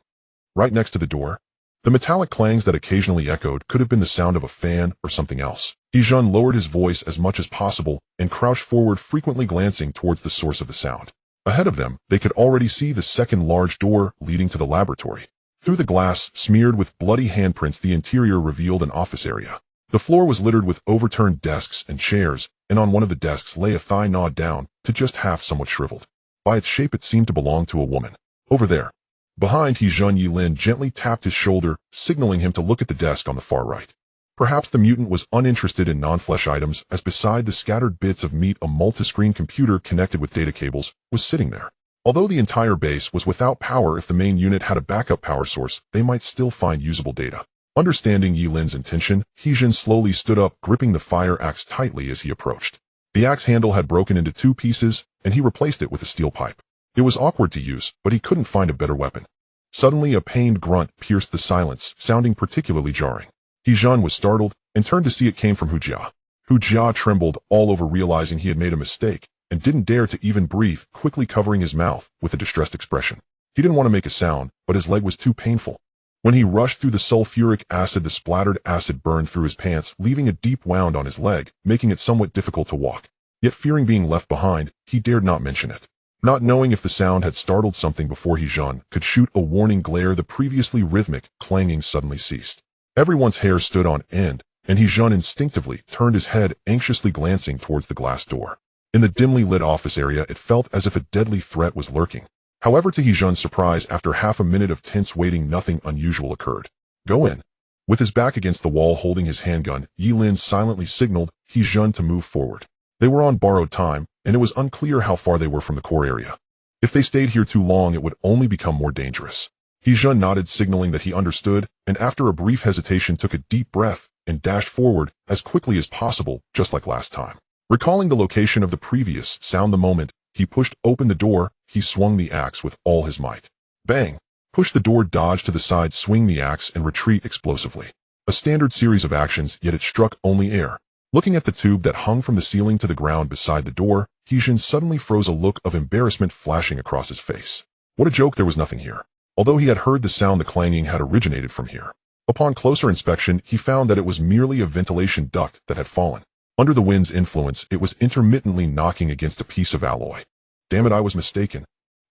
Right next to the door, the metallic clangs that occasionally echoed could have been the sound of a fan or something else. Hezhong lowered his voice as much as possible and crouched forward, frequently glancing towards the source of the sound. Ahead of them, they could already see the second large door leading to the laboratory. Through the glass, smeared with bloody handprints, the interior revealed an office area. The floor was littered with overturned desks and chairs, and on one of the desks lay a thigh gnawed down to just half, somewhat shriveled. By its shape, it seemed to belong to a woman. "Over there." Behind Hezhong, Ye Lin gently tapped his shoulder, signaling him to look at the desk on the far right. Perhaps the mutant was uninterested in non-flesh items, as beside the scattered bits of meat, a multi-screen computer connected with data cables was sitting there. Although the entire base was without power, if the main unit had a backup power source, they might still find usable data. Understanding Ye Lin's intention, Hezhong slowly stood up, gripping the fire axe tightly as he approached. The axe handle had broken into 2 pieces, and he replaced it with a steel pipe. It was awkward to use, but he couldn't find a better weapon. Suddenly, a pained grunt pierced the silence, sounding particularly jarring. Hezhong was startled and turned to see it came from Hu Jia. Hu Jia trembled all over, realizing he had made a mistake, and didn't dare to even breathe, quickly covering his mouth with a distressed expression. He didn't want to make a sound, but his leg was too painful. When he rushed through the sulfuric acid, the splattered acid burned through his pants, leaving a deep wound on his leg, making it somewhat difficult to walk. Yet fearing being left behind, he dared not mention it. Not knowing if the sound had startled something before Hezhong could shoot a warning glare, the previously rhythmic clanging suddenly ceased. Everyone's hair stood on end, and Hezhong instinctively turned his head, anxiously glancing towards the glass door. In the dimly lit office area, it felt as if a deadly threat was lurking. However, to Hezhong's surprise, after half a minute of tense waiting, nothing unusual occurred. "Go in." With his back against the wall holding his handgun, Ye Lin silently signaled Hezhong to move forward. They were on borrowed time, and it was unclear how far they were from the core area. If they stayed here too long, it would only become more dangerous. Hezhong nodded, signaling that he understood, and after a brief hesitation took a deep breath and dashed forward as quickly as possible, just like last time. Recalling the location of the previous sound, the moment he pushed open the door, he swung the axe with all his might. Bang! Push the door, dodge to the side, swing the axe, and retreat explosively. A standard series of actions, yet it struck only air. Looking at the tube that hung from the ceiling to the ground beside the door, Hezhong suddenly froze, a look of embarrassment flashing across his face. What a joke, there was nothing here. although he had heard the sound the clanging had originated from here. Upon closer inspection, he found that it was merely a ventilation duct that had fallen. Under the wind's influence, it was intermittently knocking against a piece of alloy. Damn it, I was mistaken.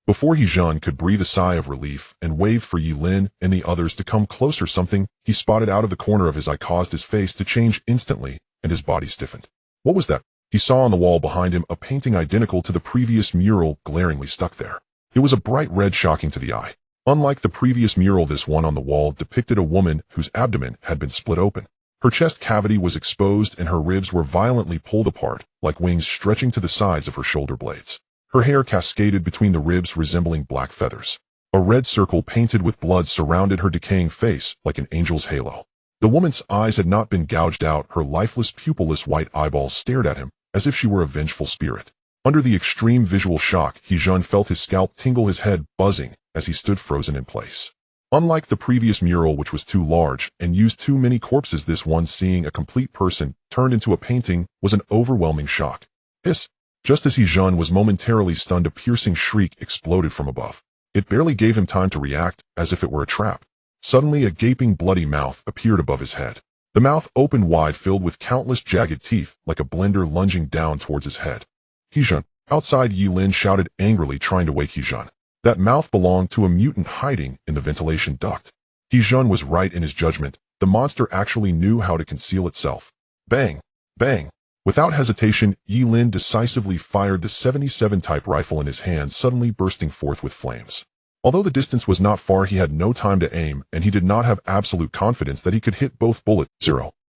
Before He-jun could breathe a sigh of relief and wave for Ye Lin and the others to come closer, something he spotted out of the corner of his eye caused his face to change instantly, and his body stiffened. What was that? He saw on the wall behind him a painting identical to the previous mural glaringly stuck there. It was a bright red, shocking to the eye. Unlike the previous mural, this one on the wall depicted a woman whose abdomen had been split open. Her chest cavity was exposed and her ribs were violently pulled apart, like wings stretching to the sides of her shoulder blades. Her hair cascaded between the ribs, resembling black feathers. A red circle painted with blood surrounded her decaying face like an angel's halo. The woman's eyes had not been gouged out. Her lifeless, pupilless white eyeballs stared at him as if she were a vengeful spirit. Under the extreme visual shock, He-jun felt his scalp tingle, his head buzzing as he stood frozen in place. Unlike the previous mural, which was too large and used too many corpses, this one, seeing a complete person turned into a painting, was an overwhelming shock. Hiss! Just as He-jun was momentarily stunned, a piercing shriek exploded from above. It barely gave him time to react, as if it were a trap. Suddenly, a gaping, bloody mouth appeared above his head. The mouth opened wide, filled with countless jagged teeth, like a blender lunging down towards his head. He-jun! Outside, Ye Lin shouted angrily, trying to wake He-jun. That mouth belonged to a mutant hiding in the ventilation duct. He-jun was right in his judgment. The monster actually knew how to conceal itself. Bang! Bang! Without hesitation, Ye Lin decisively fired the 77 type rifle in his hand, suddenly bursting forth with flames. Although the distance was not far, he had no time to aim, and he did not have absolute confidence that he could hit both bullets.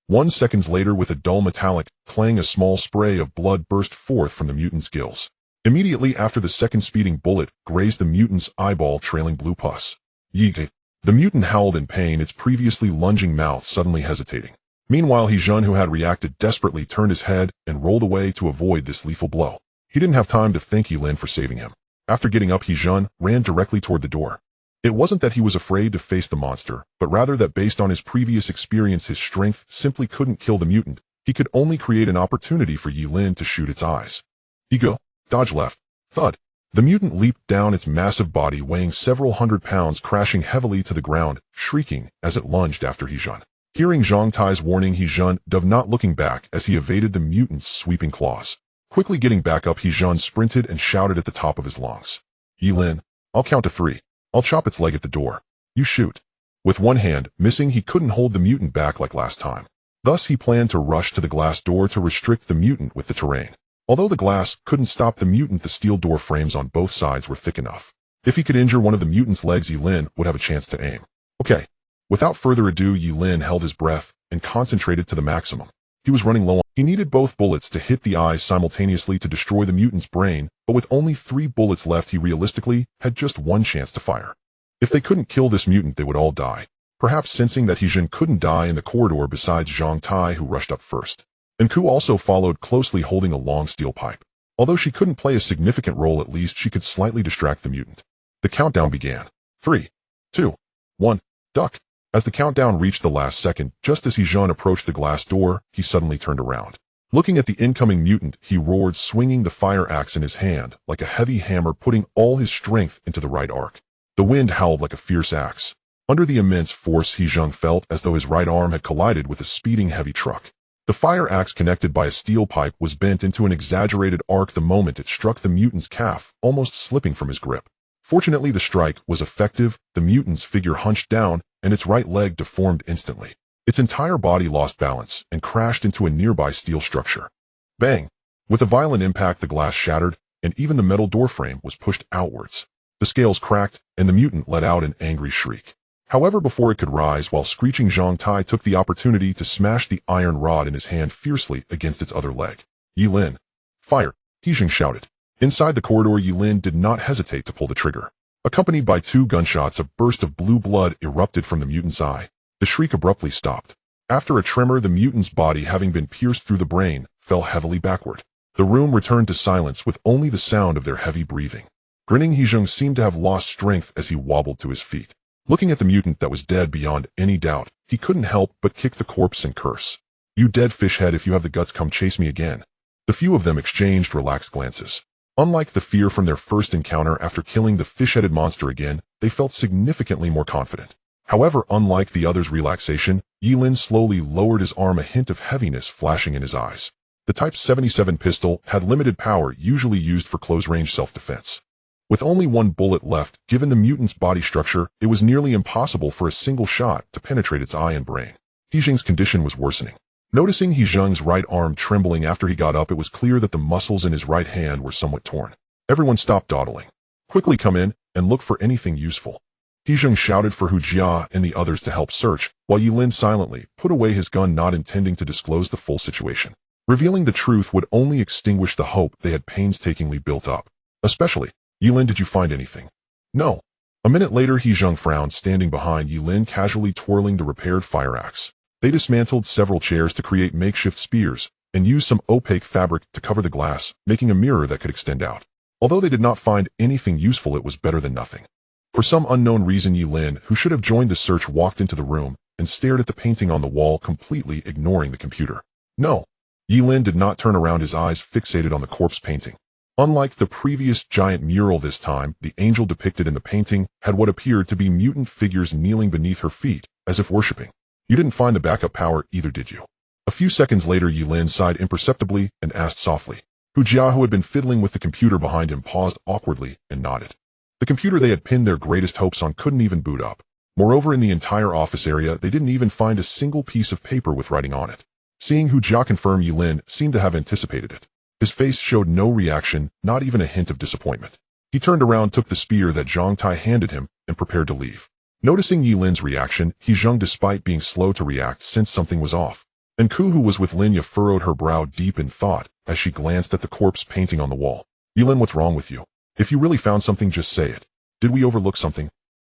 1 seconds later, with a dull metallic clang, a small spray of blood burst forth from the mutant's gills. Immediately after, the second speeding bullet grazed the mutant's eyeball, trailing blue pus. Yeek! The mutant howled in pain, its previously lunging mouth suddenly hesitating. Meanwhile, He-jun, who had reacted desperately, turned his head and rolled away to avoid this lethal blow. He didn't have time to thank Ye Lin for saving him. After getting up, He-jun ran directly toward the door. It wasn't that he was afraid to face the monster, but rather that based on his previous experience, his strength simply couldn't kill the mutant. He could only create an opportunity for Ye Lin to shoot its eyes. Ego! Dodge left. Thud! The mutant leaped down, its massive body weighing several hundred pounds, crashing heavily to the ground, shrieking as it lunged after He-jun. Hearing Zhang Tai's warning, He-jun dove, not looking back as he evaded the mutant's sweeping claws. Quickly getting back up, He-jun sprinted and shouted at the top of his lungs. Ye Lin, I'll count to 3. I'll chop its leg at the door. You shoot. With one hand missing, he couldn't hold the mutant back like last time. Thus, he planned to rush to the glass door to restrict the mutant with the terrain. Although the glass couldn't stop the mutant, the steel door frames on both sides were thick enough. If he could injure one of the mutant's legs, Ye Lin would have a chance to aim. Okay. Without further ado, Ye Lin held his breath and concentrated to the maximum. He was running low on. He needed both bullets to hit the eyes simultaneously to destroy the mutant's brain, but with only 3 bullets left, he realistically had just 1 chance to fire. If they couldn't kill this mutant, they would all die. Perhaps sensing that He-jun couldn't die in the corridor besides Zhang Tai, who rushed up first. And Ku also followed closely, holding a long steel pipe. Although she couldn't play a significant role, at least she could slightly distract the mutant. The countdown began. 3, 2, 1, duck. As the countdown reached the last second, just as He-jun approached the glass door, he suddenly turned around. Looking at the incoming mutant, he roared, swinging the fire axe in his hand like a heavy hammer, putting all his strength into the right arc. The wind howled like a fierce axe. Under the immense force, He-jun felt as though his right arm had collided with a speeding heavy truck. The fire axe, connected by a steel pipe, was bent into an exaggerated arc the moment it struck the mutant's calf, almost slipping from his grip. Fortunately, the strike was effective. The mutant's figure hunched down, and its right leg deformed instantly. Its entire body lost balance and crashed into a nearby steel structure. Bang! With a violent impact, the glass shattered, and even the metal doorframe was pushed outwards. The scales cracked, and the mutant let out an angry shriek. However, before it could rise, while screeching, Zhang Tai took the opportunity to smash the iron rod in his hand fiercely against its other leg. Ye Lin, fire! He-jun shouted. Inside the corridor, Ye Lin did not hesitate to pull the trigger. Accompanied by 2 gunshots, a burst of blue blood erupted from the mutant's eye. The shriek abruptly stopped. After a tremor, the mutant's body, having been pierced through the brain, fell heavily backward. The room returned to silence with only the sound of their heavy breathing. Grinning, He-jun seemed to have lost strength as he wobbled to his feet. Looking at the mutant that was dead beyond any doubt, he couldn't help but kick the corpse and curse. You dead fishhead, if you have the guts, come chase me again. The few of them exchanged relaxed glances. Unlike the fear from their first encounter after killing the fish-headed monster again, they felt significantly more confident. However, unlike the others' relaxation, Ye Lin slowly lowered his arm, a hint of heaviness flashing in his eyes. The Type 77 pistol had limited power, usually used for close-range self-defense. With only one bullet left, given the mutant's body structure, it was nearly impossible for a single shot to penetrate its eye and brain. He Zheng's condition was worsening. Noticing He Zheng's right arm trembling after he got up, it was clear that the muscles in his right hand were somewhat torn. Everyone stopped dawdling. Quickly come in and look for anything useful. He Zheng shouted for Hu Jia and the others to help search, while Ye Lin silently put away his gun, not intending to disclose the full situation. Revealing the truth would only extinguish the hope they had painstakingly built up. Especially, Ye Lin, did you find anything? No. A minute later, He Zheng frowned, standing behind Ye Lin, casually twirling the repaired fire axe. They dismantled several chairs to create makeshift spears, and used some opaque fabric to cover the glass, making a mirror that could extend out. Although they did not find anything useful, it was better than nothing. For some unknown reason, Ye Lin, who should have joined the search, walked into the room and stared at the painting on the wall, completely ignoring the computer. No. Ye Lin did not turn around, his eyes fixated on the corpse painting. Unlike the previous giant mural, this time, the angel depicted in the painting had what appeared to be mutant figures kneeling beneath her feet, as if worshipping. You didn't find the backup power either, did you? A few seconds later, Ye Lin sighed imperceptibly and asked softly. Hu Jia, who had been fiddling with the computer behind him, paused awkwardly and nodded. The computer they had pinned their greatest hopes on couldn't even boot up. Moreover, in the entire office area, they didn't even find a single piece of paper with writing on it. Seeing Hu Jia confirm, Ye Lin seemed to have anticipated it. His face showed no reaction, not even a hint of disappointment. He turned around, took the spear that Zhang Tai handed him, and prepared to leave. Noticing Ye Lin's reaction, He Zheng, despite being slow to react, sensed something was off. And Ku, who was with Linya, furrowed her brow deep in thought as she glanced at the corpse painting on the wall. Ye Lin, what's wrong with you? If you really found something, just say it. Did we overlook something?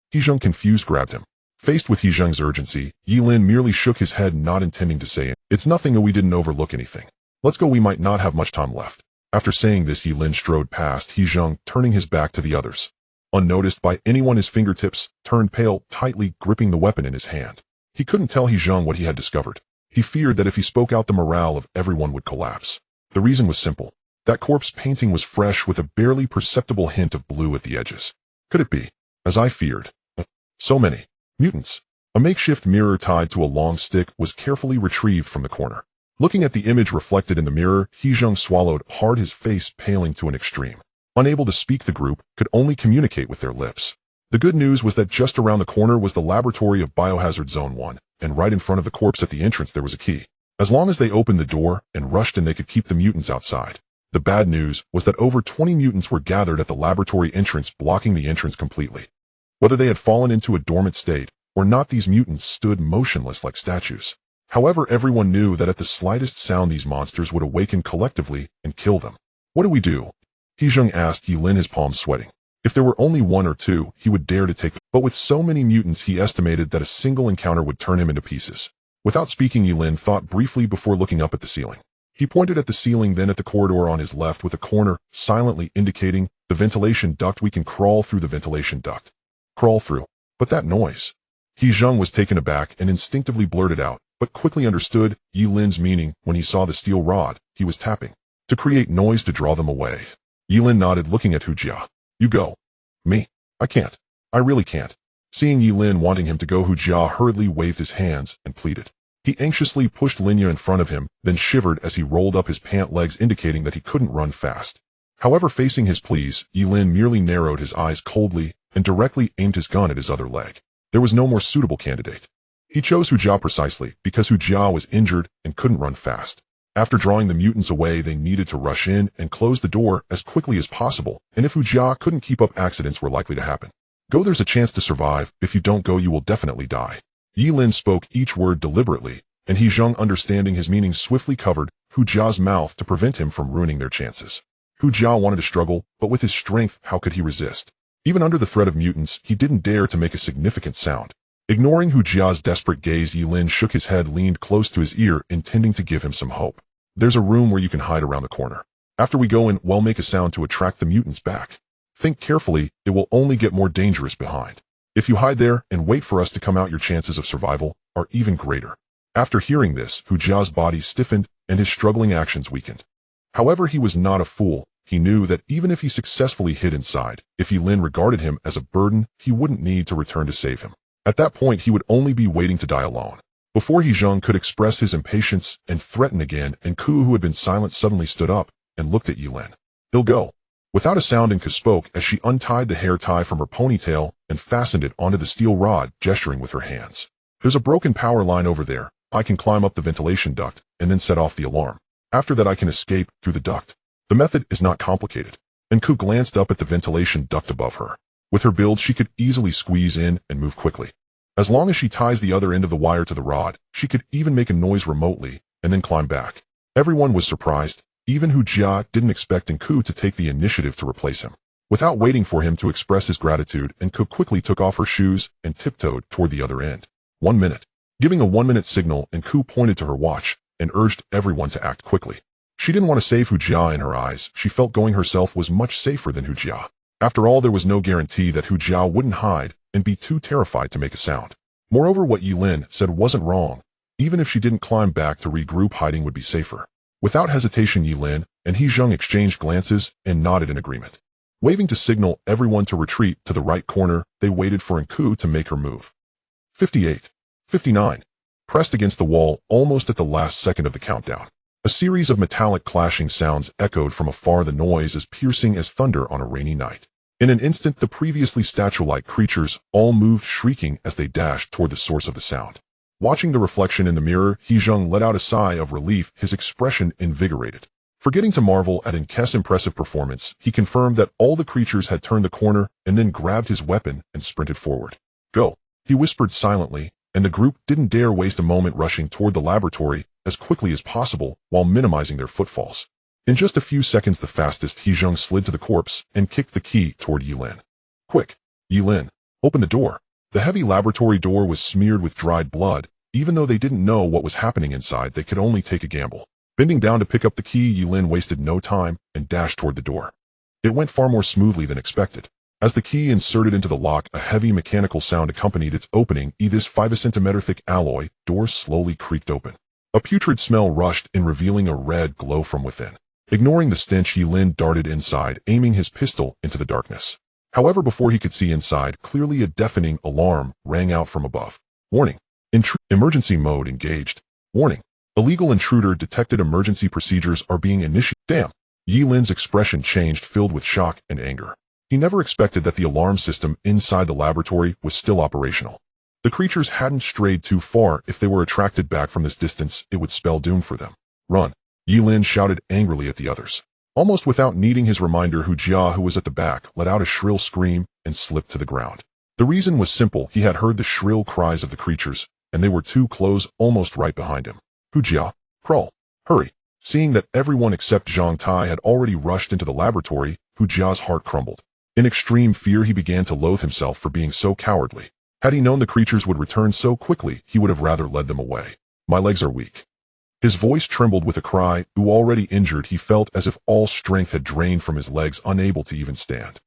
He Zheng, confused, grabbed him. Faced with He Zheng's urgency, Ye Lin merely shook his head, not intending to say it. It's nothing, we didn't overlook anything. Let's go, we might not have much time left. After saying this, Ye Lin strode past He Zheng, turning his back to the others. Unnoticed by anyone, his fingertips turned pale, tightly gripping the weapon in his hand. He couldn't tell He Zheng what he had discovered. He feared that if he spoke out, the morale of everyone would collapse. The reason was simple. That corpse painting was fresh, with a barely perceptible hint of blue at the edges. Could it be, as I feared, so many mutants? A makeshift mirror tied to a long stick was carefully retrieved from the corner. Looking at the image reflected in the mirror, He Zheng swallowed hard, his face paling to an extreme. Unable to speak, the group could only communicate with their lips. The good news was that just around the corner was the laboratory of Biohazard Zone 1, and right in front of the corpse at the entrance there was a key. As long as they opened the door and rushed in, they could keep the mutants outside. The bad news was that over 20 mutants were gathered at the laboratory entrance, blocking the entrance completely. Whether they had fallen into a dormant state or not, these mutants stood motionless like statues. However, everyone knew that at the slightest sound these monsters would awaken collectively and kill them. What do we do? He Zheng asked Ye Lin, his palms sweating. If there were only one or two, he would dare to take them. But with so many mutants, he estimated that a single encounter would turn him into pieces. Without speaking, Ye Lin thought briefly before looking up at the ceiling. He pointed at the ceiling, then at the corridor on his left, with a corner silently indicating the ventilation duct. We can crawl through the ventilation duct. Crawl through? But that noise. He Zheng was taken aback and instinctively blurted out, but quickly understood Ye Lin's meaning when he saw the steel rod he was tapping to create noise to draw them away. Ye Lin nodded, looking at Hu Jia. You go. Me? I can't. I really can't. Seeing Ye Lin wanting him to go, Hu Jia hurriedly waved his hands and pleaded. He anxiously pushed Linya in front of him, then shivered as he rolled up his pant legs, indicating that he couldn't run fast. However, facing his pleas, Ye Lin merely narrowed his eyes coldly and directly aimed his gun at his other leg. There was no more suitable candidate. He chose Hu Jia precisely because Hu Jia was injured and couldn't run fast. After drawing the mutants away, they needed to rush in and close the door as quickly as possible, and if Hu Jia couldn't keep up, accidents were likely to happen. Go, there's a chance to survive. If you don't go, you will definitely die. Ye Lin spoke each word deliberately, and He Zheng, understanding his meaning, swiftly covered Hu Jia's mouth to prevent him from ruining their chances. Hu Jia wanted to struggle, but with his strength, how could he resist? Even under the threat of mutants, he didn't dare to make a significant sound. Ignoring Hu Jia's desperate gaze, Ye Lin shook his head, leaned close to his ear, intending to give him some hope. There's a room where you can hide around the corner. After we go in, we'll make a sound to attract the mutants back. Think carefully, it will only get more dangerous behind. If you hide there and wait for us to come out, your chances of survival are even greater. After hearing this, Hu Jia's body stiffened and his struggling actions weakened. However, he was not a fool. He knew that even if he successfully hid inside, if Ye Lin regarded him as a burden, he wouldn't need to return to save him. At that point, he would only be waiting to die alone. Before He Zheng could express his impatience and threaten again, and Ku, who had been silent, suddenly stood up and looked at Ye Lin. "He'll go." Without a sound, Ku spoke as she untied the hair tie from her ponytail and fastened it onto the steel rod, gesturing with her hands. "There's a broken power line over there. I can climb up the ventilation duct and then set off the alarm. After that, I can escape through the duct. The method is not complicated." And Ku glanced up at the ventilation duct above her. With her build, she could easily squeeze in and move quickly. As long as she ties the other end of the wire to the rod, she could even make a noise remotely and then climb back. Everyone was surprised. Even Hu Jia didn't expect Ku to take the initiative to replace him. Without waiting for him to express his gratitude, Ku quickly took off her shoes and tiptoed toward the other end. 1 minute. Giving a 1-minute signal, Ku pointed to her watch and urged everyone to act quickly. She didn't want to save Hu Jia in her eyes. She felt going herself was much safer than Hu Jia. After all, there was no guarantee that Hu Jia wouldn't hide and be too terrified to make a sound. Moreover, what Ye Lin said wasn't wrong. Even if she didn't climb back to regroup, hiding would be safer. Without hesitation, Ye Lin and He Zheng exchanged glances and nodded in agreement. Waving to signal everyone to retreat to the right corner, they waited for Ku to make her move. 58. 59. Pressed against the wall almost at the last second of the countdown. A series of metallic clashing sounds echoed from afar, the noise as piercing as thunder on a rainy night. In an instant, the previously statue-like creatures all moved, shrieking as they dashed toward the source of the sound. Watching the reflection in the mirror, He Zheng let out a sigh of relief, his expression invigorated. Forgetting to marvel at Nke's impressive performance, he confirmed that all the creatures had turned the corner and then grabbed his weapon and sprinted forward. "Go," he whispered silently, and the group didn't dare waste a moment, rushing toward the laboratory as quickly as possible while minimizing their footfalls. In just a few seconds, the fastest, He Zheng slid to the corpse and kicked the key toward Ye Lin. "Quick, Ye Lin, open the door." The heavy laboratory door was smeared with dried blood. Even though they didn't know what was happening inside, they could only take a gamble. Bending down to pick up the key, Ye Lin wasted no time and dashed toward the door. It went far more smoothly than expected. As the key inserted into the lock, a heavy mechanical sound accompanied its opening. This 5 cm thick alloy door slowly creaked open. A putrid smell rushed in, revealing a red glow from within. Ignoring the stench, Ye Lin darted inside, aiming his pistol into the darkness. However, before he could see inside clearly, a deafening alarm rang out from above. "Warning. Emergency mode engaged. Warning. Illegal intruder detected. Emergency procedures are being initiated." Damn! Ye Lin's expression changed, filled with shock and anger. He never expected that the alarm system inside the laboratory was still operational. The creatures hadn't strayed too far. If they were attracted back from this distance, it would spell doom for them. "Run!" Ye Lin shouted angrily at the others. Almost without needing his reminder, Hu Jia, who was at the back, let out a shrill scream and slipped to the ground. The reason was simple. He had heard the shrill cries of the creatures, and they were too close, almost right behind him. "Hu Jia, crawl! Hurry!" Seeing that everyone except Zhang Tai had already rushed into the laboratory, Hu Jia's heart crumbled. In extreme fear, he began to loathe himself for being so cowardly. Had he known the creatures would return so quickly, he would have rather led them away. "My legs are weak." His voice trembled with a cry. Already injured, he felt as if all strength had drained from his legs, unable to even stand.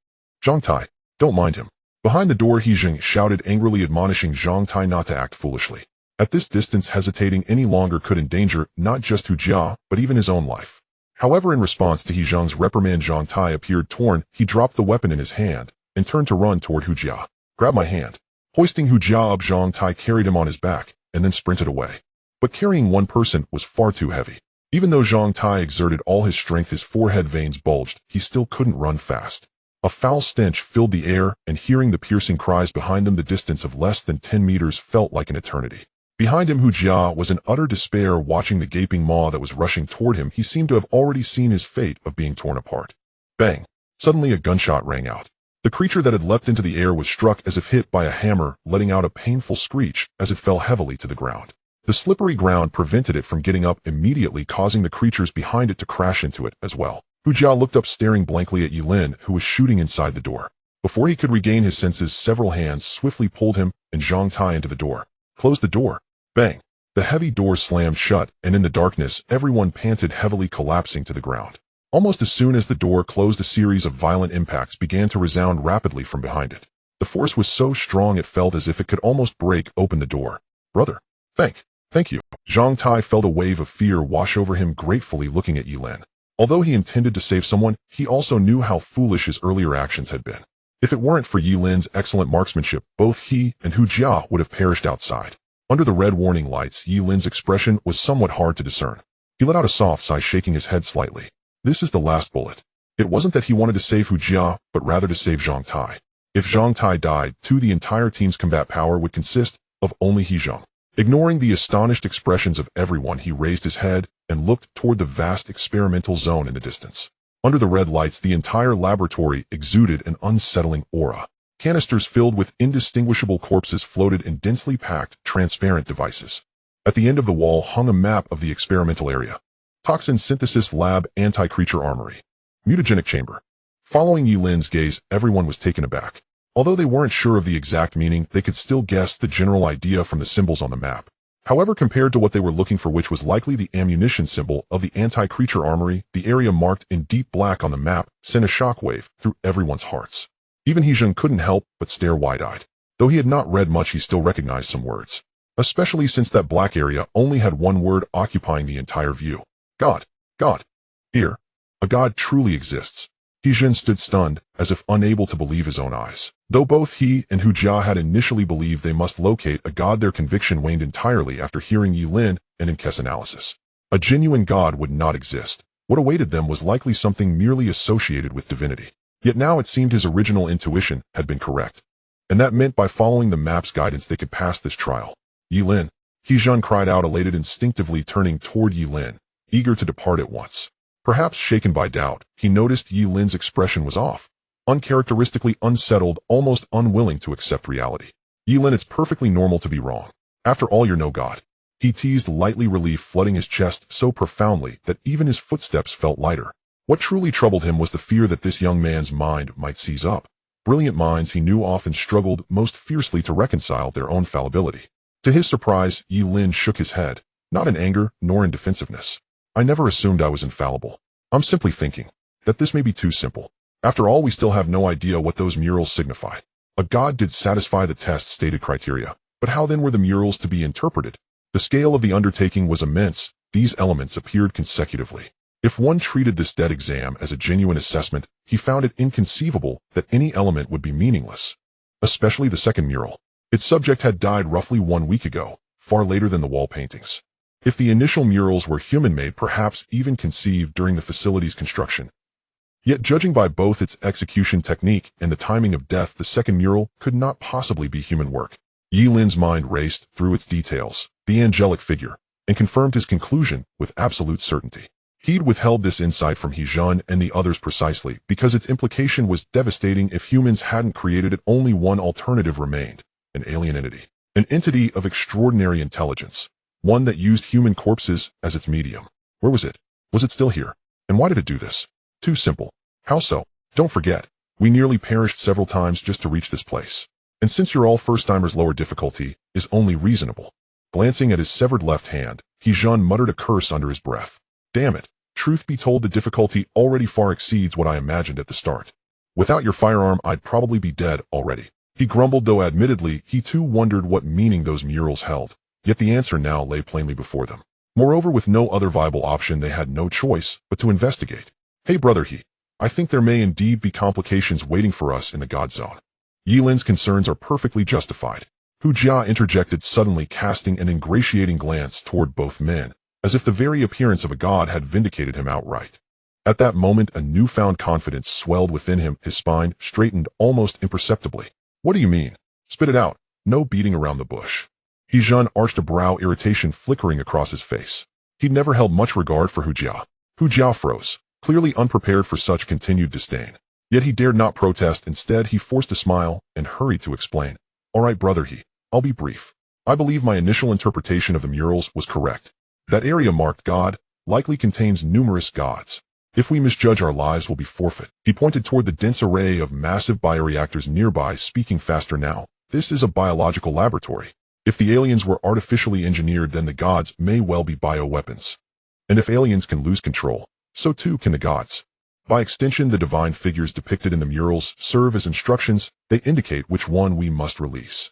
"Zhang Tai, don't mind him." Behind the door, He Zheng shouted angrily, admonishing Zhang Tai not to act foolishly. At this distance, hesitating any longer could endanger not just Hu Jia, but even his own life. However, in response to He Zheng's reprimand, Zhang Tai appeared torn. He dropped the weapon in his hand and turned to run toward Hu Jia. "Grab my hand." Hoisting Hu Jia up, Zhang Tai carried him on his back and then sprinted away. But carrying one person was far too heavy. Even though Zhang Tai exerted all his strength, his forehead veins bulged. He still couldn't run fast. A foul stench filled the air, and hearing the piercing cries behind them, the distance of less than 10 meters felt like an eternity. Behind him, Hu Jia was in utter despair, watching the gaping maw that was rushing toward him. He seemed to have already seen his fate of being torn apart. Bang! Suddenly a gunshot rang out. The creature that had leapt into the air was struck as if hit by a hammer, letting out a painful screech as it fell heavily to the ground. The slippery ground prevented it from getting up immediately, causing the creatures behind it to crash into it as well. Hu Jia looked up, staring blankly at Ye Lin, who was shooting inside the door. Before he could regain his senses, several hands swiftly pulled him and Zhang Tai into the door. "Close the door." Bang! The heavy door slammed shut, and in the darkness, everyone panted heavily, collapsing to the ground. Almost as soon as the door closed, a series of violent impacts began to resound rapidly from behind it. The force was so strong it felt as if it could almost break open the door. "Brother, thank you." Zhang Tai felt a wave of fear wash over him, gratefully looking at Ye Lin. Although he intended to save someone, he also knew how foolish his earlier actions had been. If it weren't for Ye Lin's excellent marksmanship, both he and Hu Jia would have perished outside. Under the red warning lights, Ye Lin's expression was somewhat hard to discern. He let out a soft sigh, shaking his head slightly. This is the last bullet. It wasn't that he wanted to save Hu Jia, but rather to save Zhang Tai. If Zhang Tai died, too, the entire team's combat power would consist of only He Zhang. Ignoring the astonished expressions of everyone, he raised his head and looked toward the vast experimental zone in the distance. Under the red lights, the entire laboratory exuded an unsettling aura. Canisters filled with indistinguishable corpses floated in densely packed, transparent devices. At the end of the wall hung a map of the experimental area. Toxin Synthesis Lab, Anti-Creature Armory. Mutagenic Chamber. Following Ye Lin's gaze, everyone was taken aback. Although they weren't sure of the exact meaning, they could still guess the general idea from the symbols on the map. However, compared to what they were looking for, which was likely the ammunition symbol of the anti-creature armory, the area marked in deep black on the map sent a shockwave through everyone's hearts. Even He Zheng couldn't help but stare wide-eyed. Though he had not read much, he still recognized some words. Especially since that black area only had one word occupying the entire view. God. God. Here. A god truly exists. He Zheng stood stunned, as if unable to believe his own eyes. Though both he and Hu Jia had initially believed they must locate a god, their conviction waned entirely after hearing Ye Lin and Inke's analysis. A genuine god would not exist. What awaited them was likely something merely associated with divinity. Yet now it seemed his original intuition had been correct. And that meant by following the map's guidance they could pass this trial. Ye Lin. He Zheng cried out, elated, instinctively turning toward Ye Lin, eager to depart at once. Perhaps shaken by doubt, he noticed Ye Lin's expression was off. Uncharacteristically unsettled, almost unwilling to accept reality. Ye Lin, it's perfectly normal to be wrong. After all, you're no god. He teased, lightly, relief flooding his chest so profoundly that even his footsteps felt lighter. What truly troubled him was the fear that this young man's mind might seize up. Brilliant minds, he knew, often struggled most fiercely to reconcile their own fallibility. To his surprise, Ye Lin shook his head, not in anger nor in defensiveness. I never assumed I was infallible. I'm simply thinking that this may be too simple. After all, we still have no idea what those murals signify. A god did satisfy the test's stated criteria, but how then were the murals to be interpreted? The scale of the undertaking was immense. These elements appeared consecutively. If one treated this dead exam as a genuine assessment, he found it inconceivable that any element would be meaningless. Especially the second mural. Its subject had died roughly 1 week ago, far later than the wall paintings. If the initial murals were human-made, perhaps even conceived during the facility's construction. Yet judging by both its execution technique and the timing of death, the second mural could not possibly be human work. Ye Lin's mind raced through its details, the angelic figure, and confirmed his conclusion with absolute certainty. He'd withheld this insight from He Zheng and the others precisely because its implication was devastating. If humans hadn't created it, only one alternative remained: an alien entity. An entity of extraordinary intelligence. One that used human corpses as its medium. Where was it? Was it still here? And why did it do this? Too simple. How so? Don't forget, we nearly perished several times just to reach this place. And since you're all first-timers, lower difficulty is only reasonable. Glancing at his severed left hand, He Zheng muttered a curse under his breath. Damn it. Truth be told, the difficulty already far exceeds what I imagined at the start. Without your firearm, I'd probably be dead already. He grumbled, though admittedly, he too wondered what meaning those murals held. Yet the answer now lay plainly before them. Moreover, with no other viable option, they had no choice but to investigate. Hey brother, I think there may indeed be complications waiting for us in the God Zone. Ye Lin's concerns are perfectly justified. Hu Jia interjected suddenly, casting an ingratiating glance toward both men, as if the very appearance of a god had vindicated him outright. At that moment, a newfound confidence swelled within him, his spine straightened almost imperceptibly. What do you mean? Spit it out. No beating around the bush. He Zheng arched a brow, irritation flickering across his face. He'd never held much regard for Hu Jia. Hu Jia froze, clearly unprepared for such continued disdain. Yet he dared not protest. Instead, he forced a smile and hurried to explain. All right, brother, I'll be brief. I believe my initial interpretation of the murals was correct. That area marked God likely contains numerous gods. If we misjudge, our lives will be forfeit. He pointed toward the dense array of massive bioreactors nearby, speaking faster now. This is a biological laboratory. If the aliens were artificially engineered, then the gods may well be bioweapons. And if aliens can lose control, so too can the gods. By extension, the divine figures depicted in the murals serve as instructions. They indicate which one we must release.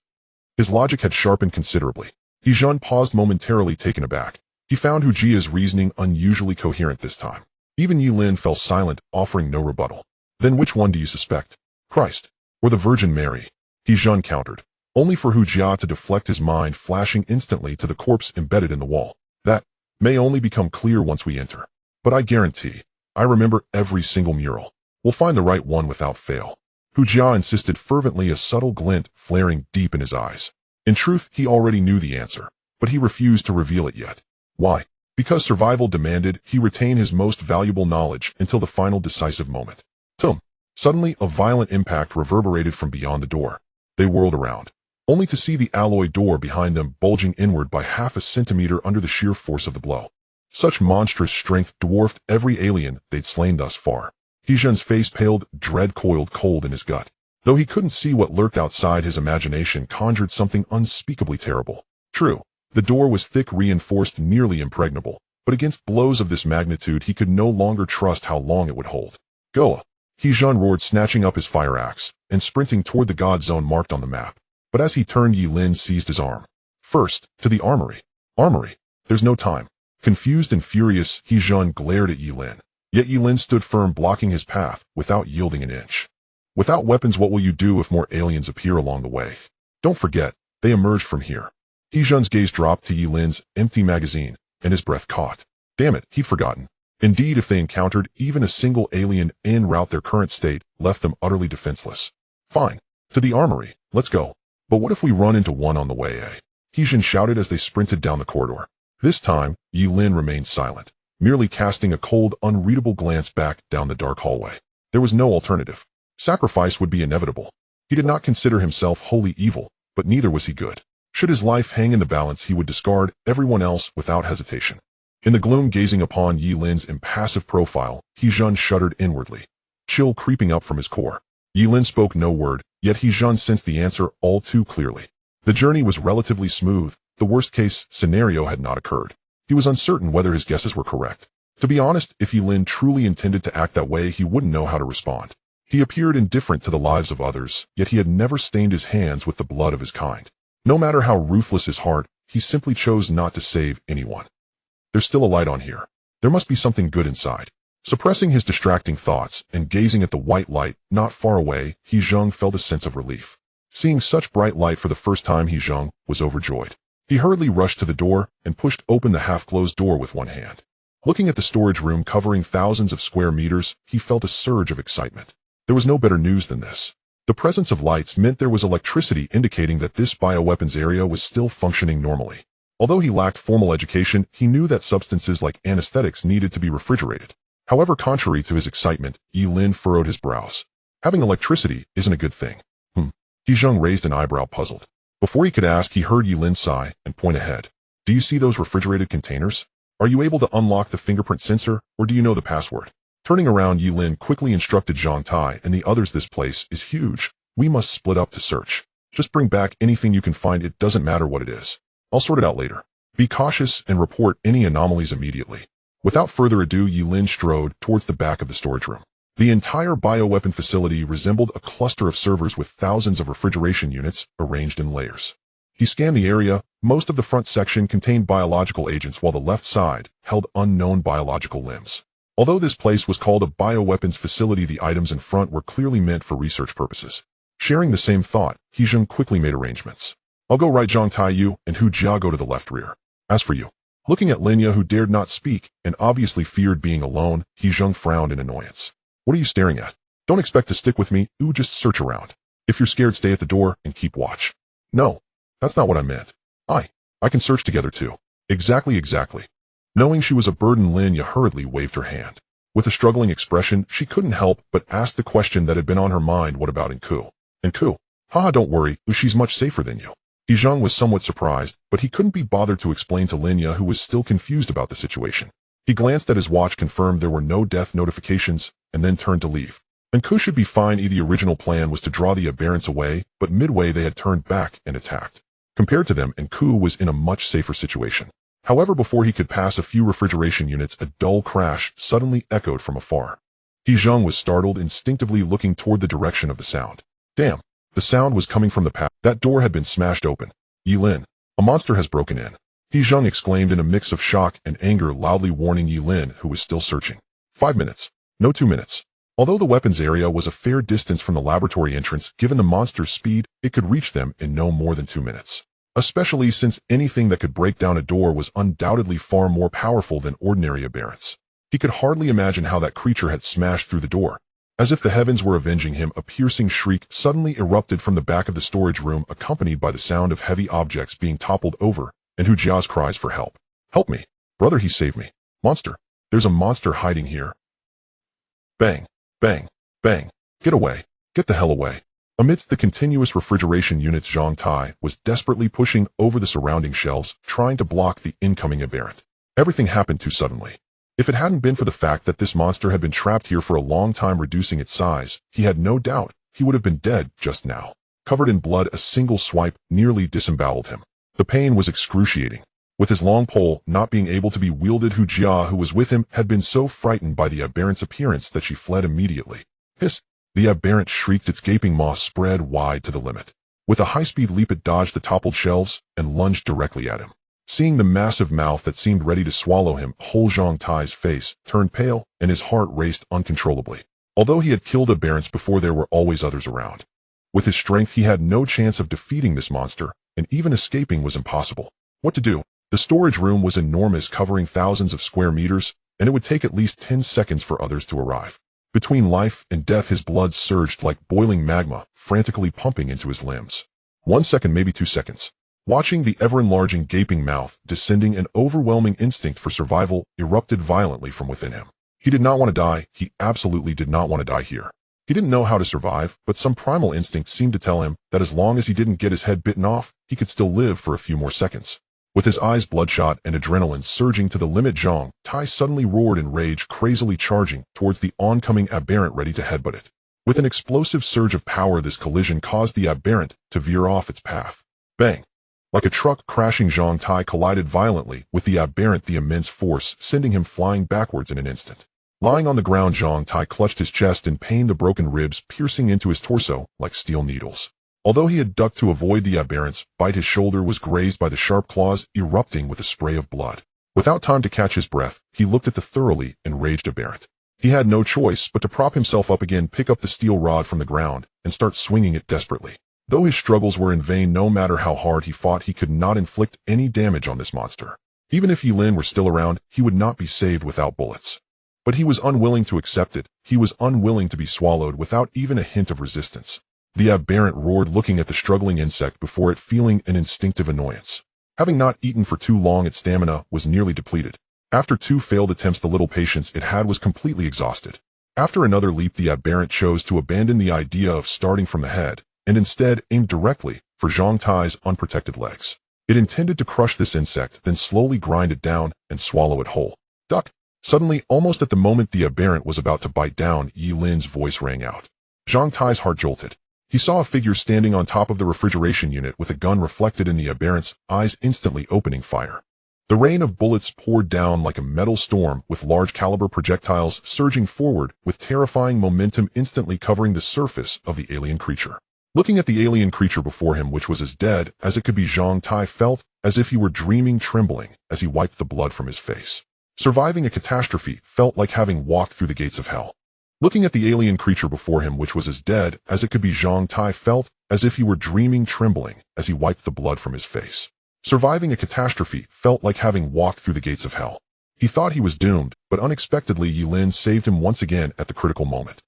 His logic had sharpened considerably. He Zheng paused momentarily, taken aback. He found Hu Jia's reasoning unusually coherent this time. Even Ye Lin fell silent, offering no rebuttal. Then which one do you suspect? Christ, or the Virgin Mary? He Zhen countered, only for Hu Jia to deflect his mind, flashing instantly to the corpse embedded in the wall. That may only become clear once we enter. But I guarantee, I remember every single mural. We'll find the right one without fail. Hu Jia insisted fervently, a subtle glint flaring deep in his eyes. In truth, he already knew the answer, but he refused to reveal it yet. Why? Because survival demanded he retain his most valuable knowledge until the final decisive moment. Tum! Suddenly, a violent impact reverberated from beyond the door. They whirled around, only to see the alloy door behind them bulging inward by half a centimeter under the sheer force of the blow. Such monstrous strength dwarfed every alien they'd slain thus far. He Zhen's face paled, dread coiled cold in his gut. Though he couldn't see what lurked outside, his imagination conjured something unspeakably terrible. True, the door was thick, reinforced, nearly impregnable, but against blows of this magnitude he could no longer trust how long it would hold. Goa! He Zhen roared, snatching up his fire axe and sprinting toward the god zone marked on the map. But as he turned, Ye Lin seized his arm. First, to the armory. Armory? There's no time. Confused and furious, He Zhen glared at Ye Lin. Yet Ye Lin stood firm, blocking his path, without yielding an inch. Without weapons, what will you do if more aliens appear along the way? Don't forget, they emerged from here. He Zhen's gaze dropped to Ye Lin's empty magazine, and his breath caught. Damn it, he'd forgotten. Indeed, if they encountered even a single alien en route, their current state left them utterly defenseless. Fine. To the armory. Let's go. But what if we run into one on the way, eh? He Zhen shouted as they sprinted down the corridor. This time, Ye Lin remained silent, merely casting a cold, unreadable glance back down the dark hallway. There was no alternative. Sacrifice would be inevitable. He did not consider himself wholly evil, but neither was he good. Should his life hang in the balance, he would discard everyone else without hesitation. In the gloom, gazing upon Ye Lin's impassive profile, He Zhen shuddered inwardly, chill creeping up from his core. Ye Lin spoke no word, yet He Zhen sensed the answer all too clearly. The journey was relatively smooth. The worst-case scenario had not occurred. He was uncertain whether his guesses were correct. To be honest, if Ye Lin truly intended to act that way, he wouldn't know how to respond. He appeared indifferent to the lives of others, yet he had never stained his hands with the blood of his kind. No matter how ruthless his heart, he simply chose not to save anyone. There's still a light on here. There must be something good inside. Suppressing his distracting thoughts and gazing at the white light not far away, He Zhen felt a sense of relief. Seeing such bright light for the first time, He Zhen was overjoyed. He hurriedly rushed to the door and pushed open the half-closed door with one hand. Looking at the storage room covering thousands of square meters, he felt a surge of excitement. There was no better news than this. The presence of lights meant there was electricity, indicating that this bioweapons area was still functioning normally. Although he lacked formal education, he knew that substances like anesthetics needed to be refrigerated. However, contrary to his excitement, Ye Lin furrowed his brows. Having electricity isn't a good thing. He Zhen raised an eyebrow, puzzled. Before he could ask, he heard Ye Lin sigh and point ahead. Do you see those refrigerated containers? Are you able to unlock the fingerprint sensor, or do you know the password? Turning around, Ye Lin quickly instructed Zhang Tai and the others, this place is huge. We must split up to search. Just bring back anything you can find, it doesn't matter what it is. I'll sort it out later. Be cautious and report any anomalies immediately. Without further ado, Ye Lin strode towards the back of the storage room. The entire bioweapon facility resembled a cluster of servers with thousands of refrigeration units arranged in layers. He scanned the area. Most of the front section contained biological agents, while the left side held unknown biological limbs. Although this place was called a bioweapons facility, the items in front were clearly meant for research purposes. Sharing the same thought, He Zhen quickly made arrangements. I'll go right, Zhang Tai, you and Hu Jia go to the left rear. As for you. Looking at Linya, who dared not speak and obviously feared being alone, He Zhen frowned in annoyance. What are you staring at? Don't expect to stick with me, just search around. If you're scared, stay at the door and keep watch. No, that's not what I meant. I can search together too. Exactly. Knowing she was a burden, Linya hurriedly waved her hand. With a struggling expression, she couldn't help but ask the question that had been on her mind, what about Nku? Nku? Haha, don't worry, she's much safer than you. He Zhen was somewhat surprised, but he couldn't be bothered to explain to Linya, who was still confused about the situation. He glanced at his watch, confirmed there were no death notifications, and then turned to leave. Nku should be fine. The original plan was to draw the aberrants away, but midway they had turned back and attacked. Compared to them, Nku was in a much safer situation. However, before he could pass a few refrigeration units, a dull crash suddenly echoed from afar. He Zhen was startled, instinctively looking toward the direction of the sound. Damn, the sound was coming from the path. That door had been smashed open. Ye Lin, a monster has broken in. He Zhen exclaimed in a mix of shock and anger, loudly warning Ye Lin, who was still searching. 5 minutes. No 2 minutes. Although the weapons area was a fair distance from the laboratory entrance, given the monster's speed, it could reach them in no more than 2 minutes. Especially since anything that could break down a door was undoubtedly far more powerful than ordinary aberrants. He could hardly imagine how that creature had smashed through the door. As if the heavens were avenging him, a piercing shriek suddenly erupted from the back of the storage room, accompanied by the sound of heavy objects being toppled over, and Hu Jia's cries for help. Help me. Brother, he saved me. Monster. There's a monster hiding here. Bang. Bang. Bang. Get away. Get the hell away. Amidst the continuous refrigeration units, Zhang Tai was desperately pushing over the surrounding shelves, trying to block the incoming aberrant. Everything happened too suddenly. If it hadn't been for the fact that this monster had been trapped here for a long time, reducing its size, he had no doubt he would have been dead just now. Covered in blood, a single swipe nearly disemboweled him. The pain was excruciating. With his long pole not being able to be wielded, Hu Jia, who was with him, had been so frightened by the aberrant's appearance that she fled immediately. Hiss! The aberrant shrieked, its gaping maw spread wide to the limit. With a high-speed leap, it dodged the toppled shelves and lunged directly at him. Seeing the massive mouth that seemed ready to swallow him, whole, Zhang Tai's face turned pale and his heart raced uncontrollably. Although he had killed aberrants before, there were always others around. With his strength, he had no chance of defeating this monster, and even escaping was impossible. What to do? The storage room was enormous, covering thousands of square meters, and it would take at least 10 seconds for others to arrive. Between life and death, his blood surged like boiling magma, frantically pumping into his limbs. 1 second, maybe 2 seconds. Watching the ever-enlarging gaping mouth descending, an overwhelming instinct for survival erupted violently from within him. He did not want to die. He absolutely did not want to die here. He didn't know how to survive, but some primal instinct seemed to tell him that as long as he didn't get his head bitten off, he could still live for a few more seconds. With his eyes bloodshot and adrenaline surging to the limit, Zhang Tai suddenly roared in rage, crazily charging towards the oncoming aberrant, ready to headbutt it. With an explosive surge of power, this collision caused the aberrant to veer off its path. Bang! Like a truck crashing, Zhang Tai collided violently with the aberrant, the immense force sending him flying backwards in an instant. Lying on the ground, Zhang Tai clutched his chest in pain, the broken ribs piercing into his torso like steel needles. Although he had ducked to avoid the aberrant's bite, his shoulder was grazed by the sharp claws, erupting with a spray of blood. Without time to catch his breath, he looked at the thoroughly enraged aberrant. He had no choice but to prop himself up again, pick up the steel rod from the ground, and start swinging it desperately. Though his struggles were in vain, no matter how hard he fought, he could not inflict any damage on this monster. Even if Ye Lin were still around, he would not be saved without bullets. But he was unwilling to accept it. He was unwilling to be swallowed without even a hint of resistance. The aberrant roared, looking at the struggling insect before it, feeling an instinctive annoyance. Having not eaten for too long, its stamina was nearly depleted. After 2 failed attempts, the little patience it had was completely exhausted. After another leap, the aberrant chose to abandon the idea of starting from the head, and instead aimed directly for Zhang Tai's unprotected legs. It intended to crush this insect, then slowly grind it down and swallow it whole. Duck! Suddenly, almost at the moment the aberrant was about to bite down, Ye Lin's voice rang out. Zhang Tai's heart jolted. He saw a figure standing on top of the refrigeration unit with a gun reflected in the aberrant's eyes, instantly opening fire. The rain of bullets poured down like a metal storm, with large caliber projectiles surging forward with terrifying momentum, instantly covering the surface of the alien creature. Looking at the alien creature before him, which was as dead as it could be, Zhang Tai felt as if he were dreaming, trembling as he wiped the blood from his face. Surviving a catastrophe felt like having walked through the gates of hell. Looking at the alien creature before him, which was as dead as it could be, Zhang Tai felt as if he were dreaming, trembling as he wiped the blood from his face. Surviving a catastrophe felt like having walked through the gates of hell. He thought he was doomed, but unexpectedly Ye Lin saved him once again at the critical moment.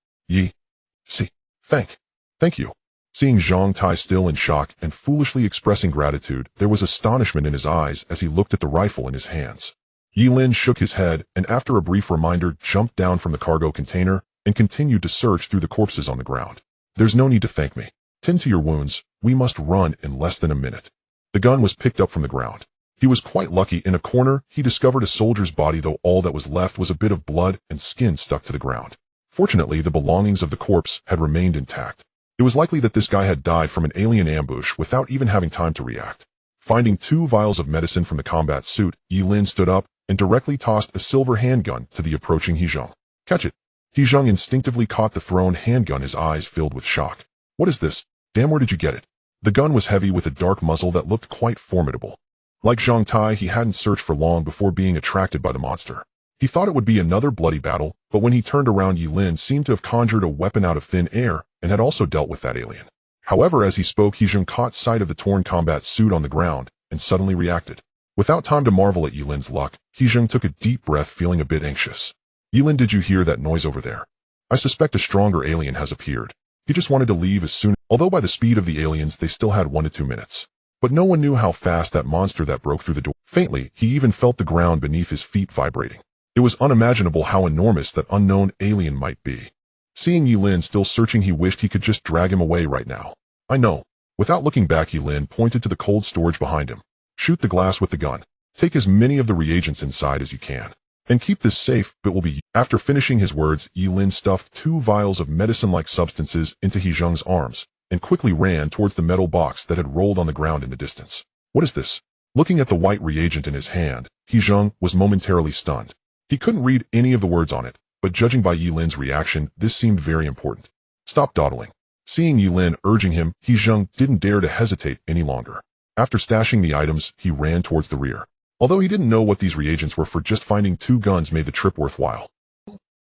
Thank you. Seeing Zhang Tai still in shock and foolishly expressing gratitude, there was astonishment in his eyes as he looked at the rifle in his hands. Ye Lin shook his head and, after a brief reminder, jumped down from the cargo container and continued to search through the corpses on the ground. There's no need to thank me. Tend to your wounds. We must run in less than a minute. The gun was picked up from the ground. He was quite lucky. In a corner, he discovered a soldier's body, though all that was left was a bit of blood and skin stuck to the ground. Fortunately, the belongings of the corpse had remained intact. It was likely that this guy had died from an alien ambush without even having time to react. Finding 2 vials of medicine from the combat suit, Ye Lin stood up and directly tossed a silver handgun to the approaching He Zheng. Catch it. He Zheng instinctively caught the thrown handgun, his eyes filled with shock. What is this? Damn, where did you get it? The gun was heavy with a dark muzzle that looked quite formidable. Like Zhang Tai, he hadn't searched for long before being attracted by the monster. He thought it would be another bloody battle, but when he turned around, Ye Lin seemed to have conjured a weapon out of thin air and had also dealt with that alien. However, as he spoke, He Zheng caught sight of the torn combat suit on the ground and suddenly reacted. Without time to marvel at Ye Lin's luck, He Zheng took a deep breath, feeling a bit anxious. Ye Lin, did you hear that noise over there? I suspect a stronger alien has appeared. He just wanted to leave as soon, although by the speed of the aliens they still had 1 to 2 minutes. But no one knew how fast that monster that broke through the door. Faintly, he even felt the ground beneath his feet vibrating. It was unimaginable how enormous that unknown alien might be. Seeing Ye Lin still searching, he wished he could just drag him away right now. I know. Without looking back, Ye Lin pointed to the cold storage behind him. Shoot the glass with the gun. Take as many of the reagents inside as you can. And keep this safe, but will be. After finishing his words, Ye Lin stuffed 2 vials of medicine-like substances into He Zheng's arms and quickly ran towards the metal box that had rolled on the ground in the distance. What is this? Looking at the white reagent in his hand, He Zheng was momentarily stunned. He couldn't read any of the words on it, but judging by Ye Lin's reaction, this seemed very important. Stop dawdling. Seeing Ye Lin urging him, He Zheng didn't dare to hesitate any longer. After stashing the items, he ran towards the rear. Although he didn't know what these reagents were for, just finding 2 guns made the trip worthwhile.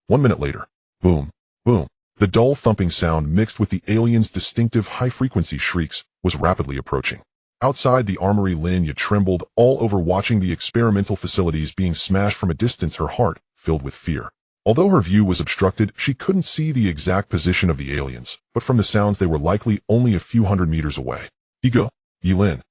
1 minute later. Boom, boom. The dull thumping sound mixed with the alien's distinctive high-frequency shrieks was rapidly approaching. Outside the armory, Lin Ye trembled all over, watching the experimental facilities being smashed from a distance, her heart filled with fear. Although her view was obstructed, she couldn't see the exact position of the aliens, but from the sounds they were likely only a few hundred meters away. Ego, Ye Lin.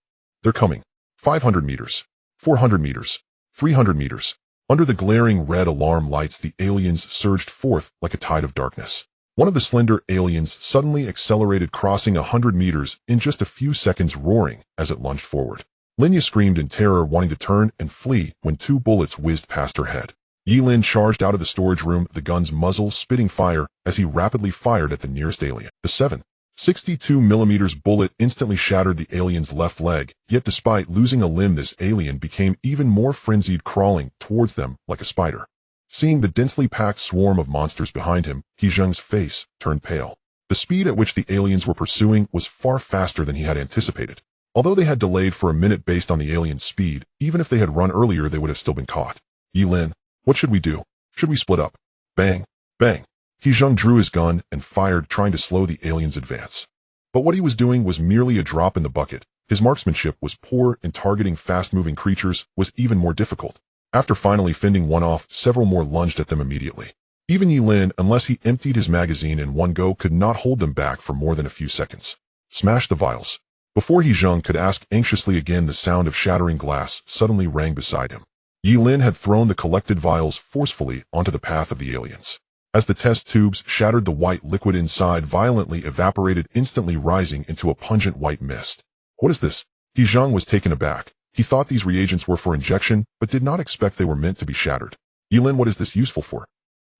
They're coming. 500 meters. 400 meters. 300 meters. Under the glaring red alarm lights, the aliens surged forth like a tide of darkness. One of the slender aliens suddenly accelerated, crossing 100 meters in just a few seconds, roaring as it lunged forward. Lin Ye screamed in terror, wanting to turn and flee when 2 bullets whizzed past her head. Ye Lin charged out of the storage room, the gun's muzzle spitting fire as he rapidly fired at the nearest alien. The 7.62mm bullet instantly shattered the alien's left leg, yet despite losing a limb, this alien became even more frenzied, crawling towards them like a spider. Seeing the densely packed swarm of monsters behind him, He Zheng's face turned pale. The speed at which the aliens were pursuing was far faster than he had anticipated. Although they had delayed for a minute based on the alien's speed, even if they had run earlier they would have still been caught. Ye Lin, what should we do? Should we split up? Bang, bang. He Zheng drew his gun and fired, trying to slow the alien's advance. But what he was doing was merely a drop in the bucket. His marksmanship was poor, and targeting fast-moving creatures was even more difficult. After finally fending one off, several more lunged at them immediately. Even Ye Lin, unless he emptied his magazine in one go, could not hold them back for more than a few seconds. Smash the vials. Before He Zheng could ask anxiously again, the sound of shattering glass suddenly rang beside him. Ye Lin had thrown the collected vials forcefully onto the path of the aliens. As the test tubes shattered, the white liquid inside violently evaporated, instantly rising into a pungent white mist. What is this? He Zheng was taken aback. He thought these reagents were for injection, but did not expect they were meant to be shattered. Ye Lin, what is this useful for?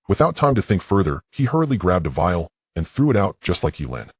Without time to think further, he hurriedly grabbed a vial and threw it out just like Ye Lin.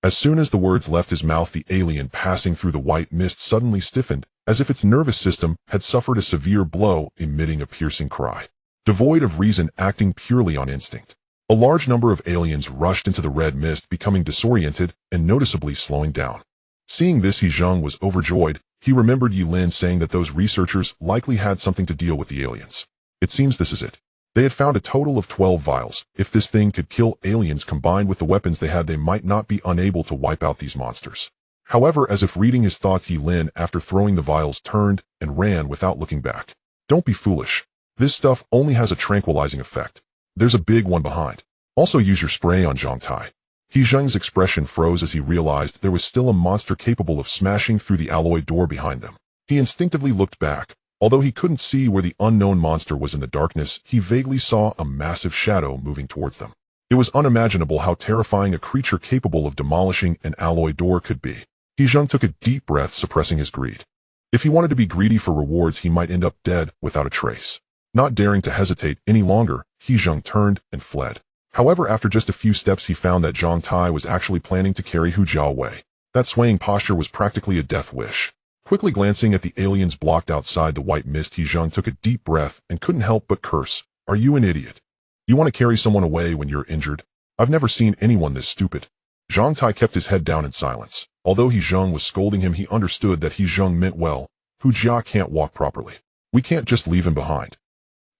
As soon as the words left his mouth, the alien passing through the white mist suddenly stiffened, as if its nervous system had suffered a severe blow, emitting a piercing cry. Devoid of reason, acting purely on instinct, a large number of aliens rushed into the red mist, becoming disoriented and noticeably slowing down. Seeing this, He Zheng was overjoyed. He remembered Ye Lin saying that those researchers likely had something to deal with the aliens. It seems this is it. They had found a total of 12 vials. If this thing could kill aliens combined with the weapons they had, they might not be unable to wipe out these monsters. However, as if reading his thoughts, Ye Lin, after throwing the vials, turned and ran without looking back. Don't be foolish. This stuff only has a tranquilizing effect. There's a big one behind. Also use your spray on Zhang Tai. He Zheng's expression froze as he realized there was still a monster capable of smashing through the alloy door behind them. He instinctively looked back. Although he couldn't see where the unknown monster was in the darkness, he vaguely saw a massive shadow moving towards them. It was unimaginable how terrifying a creature capable of demolishing an alloy door could be. He Zheng took a deep breath, suppressing his greed. If he wanted to be greedy for rewards, he might end up dead without a trace. Not daring to hesitate any longer, He Zheng turned and fled. However, after just a few steps, he found that Zhang Tai was actually planning to carry Hu Jiao away. That swaying posture was practically a death wish. Quickly glancing at the aliens blocked outside the white mist, He Zheng took a deep breath and couldn't help but curse. Are you an idiot? You want to carry someone away when you're injured? I've never seen anyone this stupid. Zhang Tai kept his head down in silence. Although He Zheng was scolding him, he understood that He Zheng meant well. Hu Jia can't walk properly. We can't just leave him behind.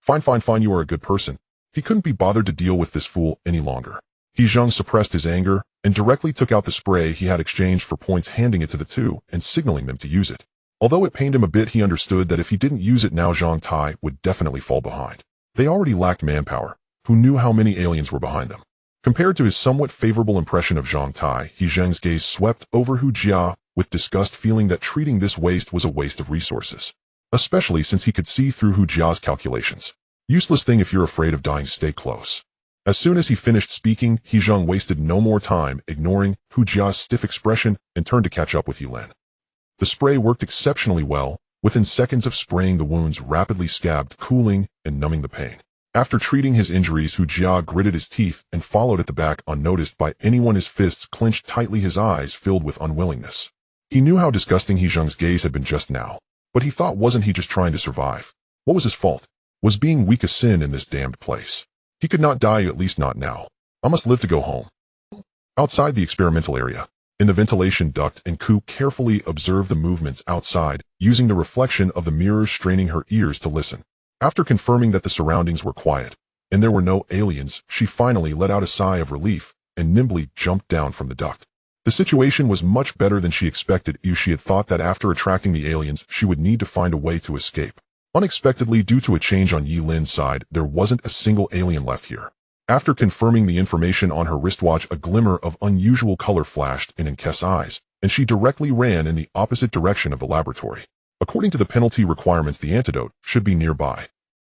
Fine, fine, fine, you are a good person. He couldn't be bothered to deal with this fool any longer. He Zheng suppressed his anger and directly took out the spray he had exchanged for points, handing it to the two and signaling them to use it. Although it pained him a bit, he understood that if he didn't use it now, Zhang Tai would definitely fall behind. They already lacked manpower. Who knew how many aliens were behind them? Compared to his somewhat favorable impression of Zhang Tai, He Zheng's gaze swept over Hu Jia with disgust, feeling that treating this waste was a waste of resources. Especially since he could see through Hu Jia's calculations. Useless thing, if you're afraid of dying, stay close. As soon as he finished speaking, He Zheng wasted no more time, ignoring Hu Jia's stiff expression, and turned to catch up with Ye Lin. The spray worked exceptionally well. Within seconds of spraying, the wounds rapidly scabbed, cooling and numbing the pain. After treating his injuries, Hu Jia gritted his teeth and followed at the back, unnoticed by anyone, his fists clenched tightly, his eyes filled with unwillingness. He knew how disgusting He Zheng's gaze had been just now, but he thought, wasn't he just trying to survive? What was his fault? Was being weak a sin in this damned place? He could not die, at least not now. I must live to go home. Outside the experimental area, in the ventilation duct, and Ku carefully observed the movements outside, using the reflection of the mirrors, straining her ears to listen. After confirming that the surroundings were quiet, and there were no aliens, she finally let out a sigh of relief, and nimbly jumped down from the duct. The situation was much better than she expected. She had thought that after attracting the aliens, she would need to find a way to escape. Unexpectedly, due to a change on Ye Lin's side, there wasn't a single alien left here. After confirming the information on her wristwatch, a glimmer of unusual color flashed in Kess's eyes, and she directly ran in the opposite direction of the laboratory. According to the penalty requirements, the antidote should be nearby.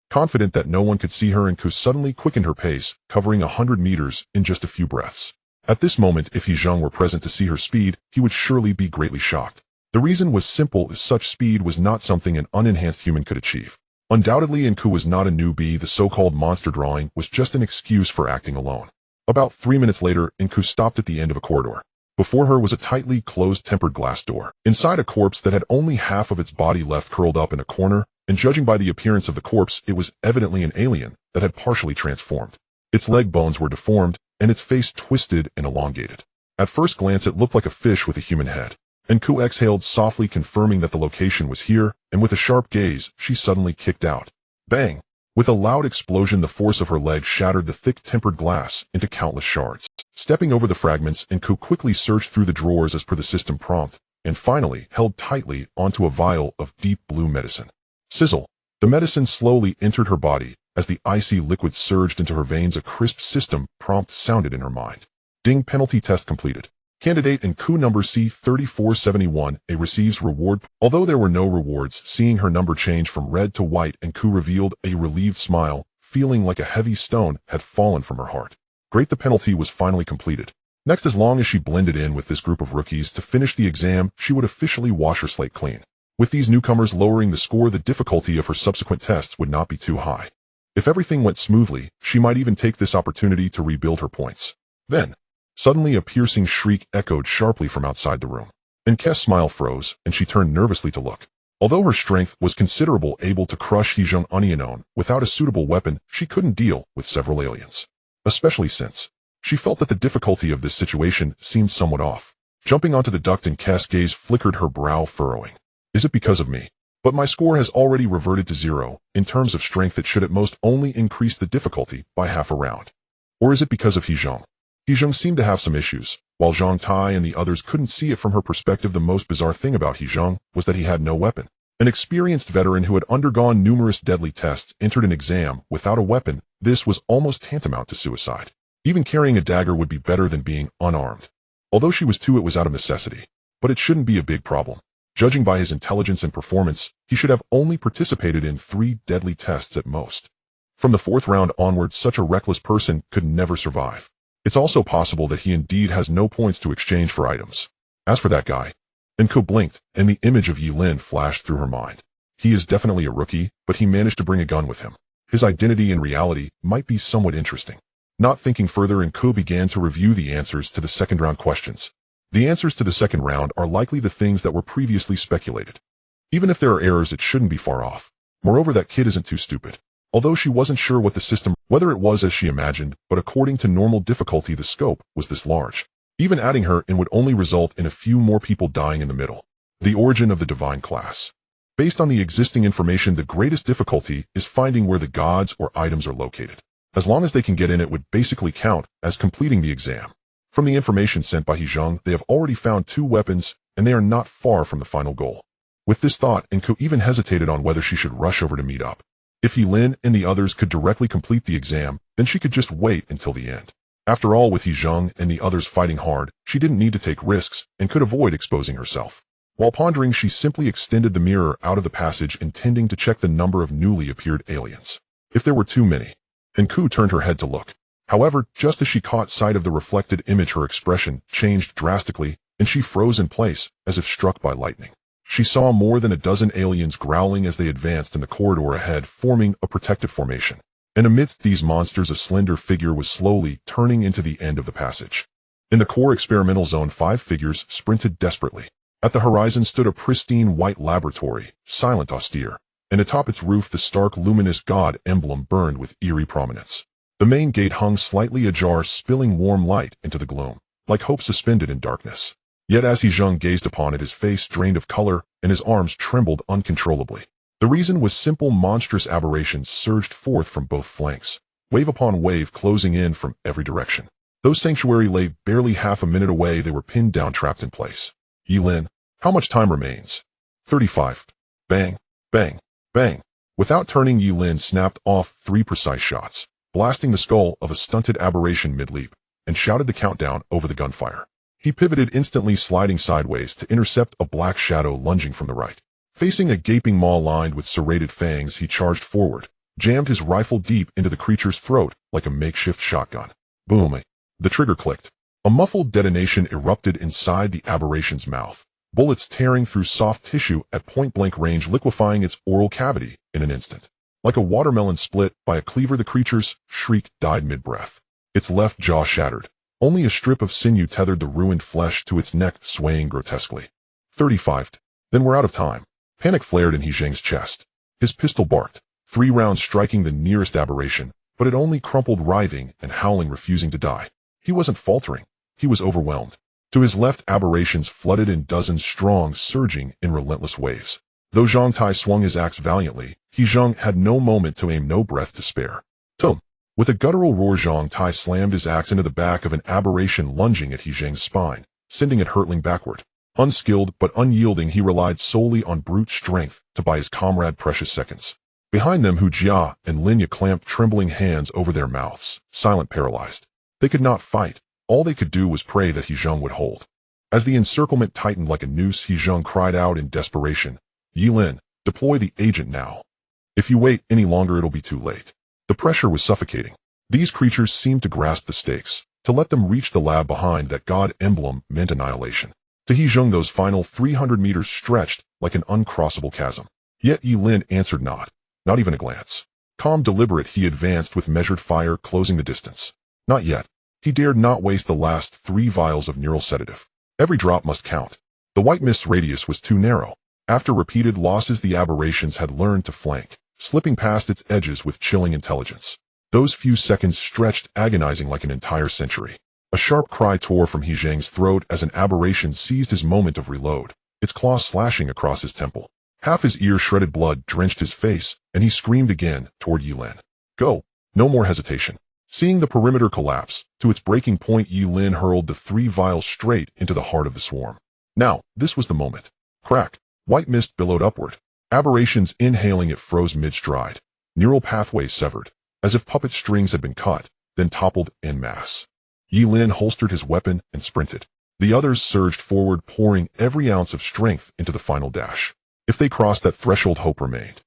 Confident that no one could see her, Ku suddenly quickened her pace, covering 100 meters in just a few breaths. At this moment, if He Zheng were present to see her speed, he would surely be greatly shocked. The reason was simple, as such speed was not something an unenhanced human could achieve. Undoubtedly, Ku was not a newbie. The so-called monster drawing was just an excuse for acting alone. About 3 minutes later, Ku stopped at the end of a corridor. Before her was a tightly closed tempered glass door. Inside, a corpse that had only half of its body left curled up in a corner, and judging by the appearance of the corpse, it was evidently an alien that had partially transformed. Its leg bones were deformed, and its face twisted and elongated. At first glance, it looked like a fish with a human head. Ku exhaled softly, confirming that the location was here, and with a sharp gaze, she suddenly kicked out. Bang! With a loud explosion, the force of her leg shattered the thick tempered glass into countless shards. Stepping over the fragments, Ku quickly searched through the drawers as per the system prompt, and finally held tightly onto a vial of deep blue medicine. Sizzle! The medicine slowly entered her body. As the icy liquid surged into her veins, a crisp system prompt sounded in her mind. Ding! Penalty test completed. Candidate in Ku number C3471, A receives reward. Although there were no rewards, seeing her number change from red to white, Ku revealed a relieved smile, feeling like a heavy stone had fallen from her heart. Great, the penalty was finally completed. Next, as long as she blended in with this group of rookies to finish the exam, she would officially wash her slate clean. With these newcomers lowering the score, the difficulty of her subsequent tests would not be too high. If everything went smoothly, she might even take this opportunity to rebuild her points. Then, suddenly a piercing shriek echoed sharply from outside the room. Kess's smile froze, and she turned nervously to look. Although her strength was considerable, able to crush He Zheng Onianon, without a suitable weapon, she couldn't deal with several aliens. Especially since she felt that the difficulty of this situation seemed somewhat off. Jumping onto the duct, Kess's gaze flickered, her brow furrowing. Is it because of me? But my score has already reverted to 0. In terms of strength, it should at most only increase the difficulty by half a round. Or is it because of He Zheng? He Zheng seemed to have some issues. While Zhang Tai and the others couldn't see it from her perspective, the most bizarre thing about He Zheng was that he had no weapon. An experienced veteran who had undergone numerous deadly tests entered an exam without a weapon. This was almost tantamount to suicide. Even carrying a dagger would be better than being unarmed. Although she was too, it was out of necessity. But it shouldn't be a big problem. Judging by his intelligence and performance, he should have only participated in 3 deadly tests at most. From the 4th round onward, such a reckless person could never survive. It's also possible that he indeed has no points to exchange for items. As for that guy, Ku blinked, and the image of Ye Lin flashed through her mind. He is definitely a rookie, but he managed to bring a gun with him. His identity in reality might be somewhat interesting. Not thinking further, Ku began to review the answers to the 2nd round questions. The answers to the 2nd round are likely the things that were previously speculated. Even if there are errors, it shouldn't be far off. Moreover, that kid isn't too stupid. Although she wasn't sure what the system, whether it was as she imagined, but according to normal difficulty, the scope was this large. Even adding her in would only result in a few more people dying in the middle. The origin of the divine class. Based on the existing information, the greatest difficulty is finding where the gods or items are located. As long as they can get in, it would basically count as completing the exam. From the information sent by He Zheng, they have already found 2 weapons, and they are not far from the final goal. With this thought, Enku even hesitated on whether she should rush over to meet up. If Ye Lin and the others could directly complete the exam, then she could just wait until the end. After all, with He Zheng and the others fighting hard, she didn't need to take risks and could avoid exposing herself. While pondering, she simply extended the mirror out of the passage, intending to check the number of newly appeared aliens. If there were too many. Enku turned her head to look. However, just as she caught sight of the reflected image, her expression changed drastically, and she froze in place, as if struck by lightning. She saw more than a dozen aliens growling as they advanced in the corridor ahead, forming a protective formation. And amidst these monsters, a slender figure was slowly turning into the end of the passage. In the core experimental zone, 5 figures sprinted desperately. At the horizon stood a pristine white laboratory, silent, austere, and atop its roof the stark, luminous god emblem burned with eerie prominence. The main gate hung slightly ajar, spilling warm light into the gloom, like hope suspended in darkness. Yet as He Zheng gazed upon it, his face drained of color, and his arms trembled uncontrollably. The reason was simple: monstrous aberrations surged forth from both flanks, wave upon wave, closing in from every direction. Though sanctuary lay barely half a minute away, they were pinned down, trapped in place. Ye Lin, how much time remains? 35. Bang, bang, bang. Without turning, Ye Lin snapped off 3 precise shots, blasting the skull of a stunted aberration mid-leap, and shouted the countdown over the gunfire. He pivoted instantly, sliding sideways to intercept a black shadow lunging from the right. Facing a gaping maw lined with serrated fangs, he charged forward, jammed his rifle deep into the creature's throat like a makeshift shotgun. Boom! The trigger clicked. A muffled detonation erupted inside the aberration's mouth, bullets tearing through soft tissue at point-blank range, liquefying its oral cavity in an instant. Like a watermelon split by a cleaver, the creature's shriek died mid-breath. Its left jaw shattered. Only a strip of sinew tethered the ruined flesh to its neck, swaying grotesquely. 35. Then we're out of time. Panic flared in He Zheng's chest. His pistol barked, 3 rounds striking the nearest aberration, but it only crumpled, writhing and howling, refusing to die. He wasn't faltering. He was overwhelmed. To his left, aberrations flooded in dozens strong, surging in relentless waves. Though Zhang Tai swung his axe valiantly, He Zheng had no moment to aim, no breath to spare. Tum! With a guttural roar, Zhang Tai slammed his axe into the back of an aberration lunging at He Zheng's spine, sending it hurtling backward. Unskilled but unyielding, he relied solely on brute strength to buy his comrade precious seconds. Behind them, Hu Jia and Lin Ye clamped trembling hands over their mouths, silent, paralyzed. They could not fight. All they could do was pray that He Zheng would hold. As the encirclement tightened like a noose, He Zheng cried out in desperation, "Ye Lin, deploy the agent now. If you wait any longer, it'll be too late." The pressure was suffocating. These creatures seemed to grasp the stakes. To let them reach the lab behind that god emblem meant annihilation. To He Zheng, those final 300 meters stretched like an uncrossable chasm. Yet Ye Lin answered not even a glance. Calm, deliberate, he advanced with measured fire, closing the distance. Not yet. He dared not waste the last 3 vials of neural sedative. Every drop must count. The white mist's radius was too narrow. After repeated losses, the aberrations had learned to flank, slipping past its edges with chilling intelligence. Those few seconds stretched, agonizing like an entire century. A sharp cry tore from He Zheng's throat as an aberration seized his moment of reload, its claws slashing across his temple. Half his ear, shredded blood drenched his face, and he screamed again toward Ye Lin. Go! No more hesitation. Seeing the perimeter collapse to its breaking point, Ye Lin hurled the 3 vials straight into the heart of the swarm. Now, this was the moment. Crack! White mist billowed upward. Aberrations inhaling it froze mid-stride. Neural pathways severed, as if puppet strings had been cut, then toppled en masse. Ye Lin holstered his weapon and sprinted. The others surged forward, pouring every ounce of strength into the final dash. If they crossed that threshold, hope remained.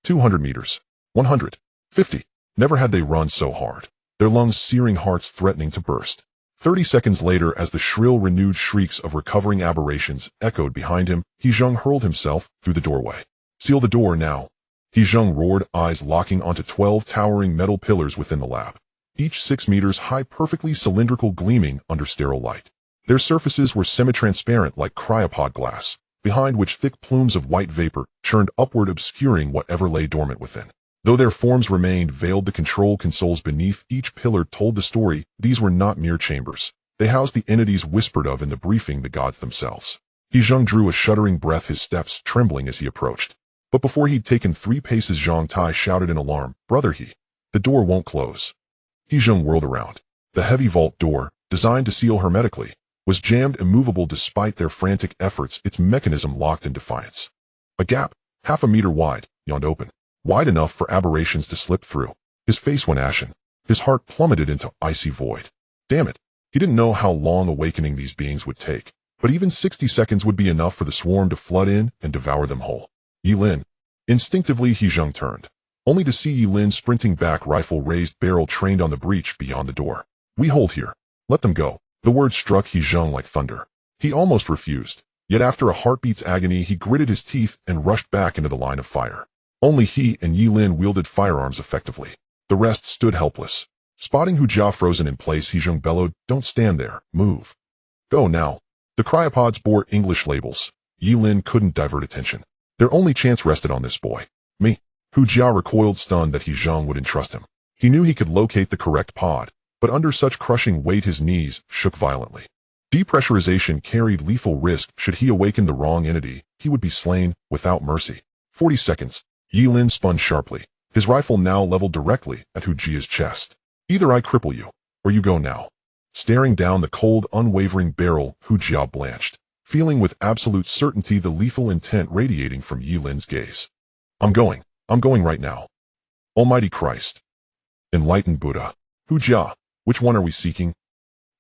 200 meters. 150. Never had they run so hard, their lungs searing, hearts threatening to burst. 30 seconds later, as the shrill, renewed shrieks of recovering aberrations echoed behind him, He Zheng hurled himself through the doorway. Seal the door now. He Zheng roared, eyes locking onto 12 towering metal pillars within the lab, each 6 meters high, perfectly cylindrical, gleaming under sterile light. Their surfaces were semi-transparent like cryopod glass, behind which thick plumes of white vapor churned upward, obscuring whatever lay dormant within. Though their forms remained veiled, the control consoles beneath each pillar told the story. These were not mere chambers. They housed the entities whispered of in the briefing, the gods themselves. He Zheng drew a shuddering breath, his steps trembling as he approached. But before he'd taken 3 paces, Zhang Tai shouted in alarm, "Brother He, the door won't close." He Zheng whirled around. The heavy vault door, designed to seal hermetically, was jammed immovable despite their frantic efforts, its mechanism locked in defiance. A gap, half a meter wide, yawned open, wide enough for aberrations to slip through. His face went ashen. His heart plummeted into icy void. Damn it. He didn't know how long awakening these beings would take, but even 60 seconds would be enough for the swarm to flood in and devour them whole. Ye Lin. Instinctively, He Zheng turned, only to see Ye Lin sprinting back, rifle raised, barrel trained on the breach beyond the door. "We hold here. Let them go." The word struck He Zheng like thunder. He almost refused, yet after a heartbeat's agony he gritted his teeth and rushed back into the line of fire. Only he and Ye Lin wielded firearms effectively. The rest stood helpless. Spotting Hu Jia frozen in place, He Zheng bellowed, "Don't stand there, move. Go now." The cryopods bore English labels. Ye Lin couldn't divert attention. Their only chance rested on this boy. Me. Hu Jia recoiled, stunned that He Zheng would entrust him. He knew he could locate the correct pod, but under such crushing weight his knees shook violently. Depressurization carried lethal risk. Should he awaken the wrong entity, he would be slain without mercy. 40 seconds. Ye Lin spun sharply, his rifle now leveled directly at Hu Jia's chest. "Either I cripple you, or you go now." Staring down the cold, unwavering barrel, Hu Jia blanched, feeling with absolute certainty the lethal intent radiating from Ye Lin's gaze. I'm going right now." Almighty Christ. Enlightened Buddha. Hu Jia, which one are we seeking?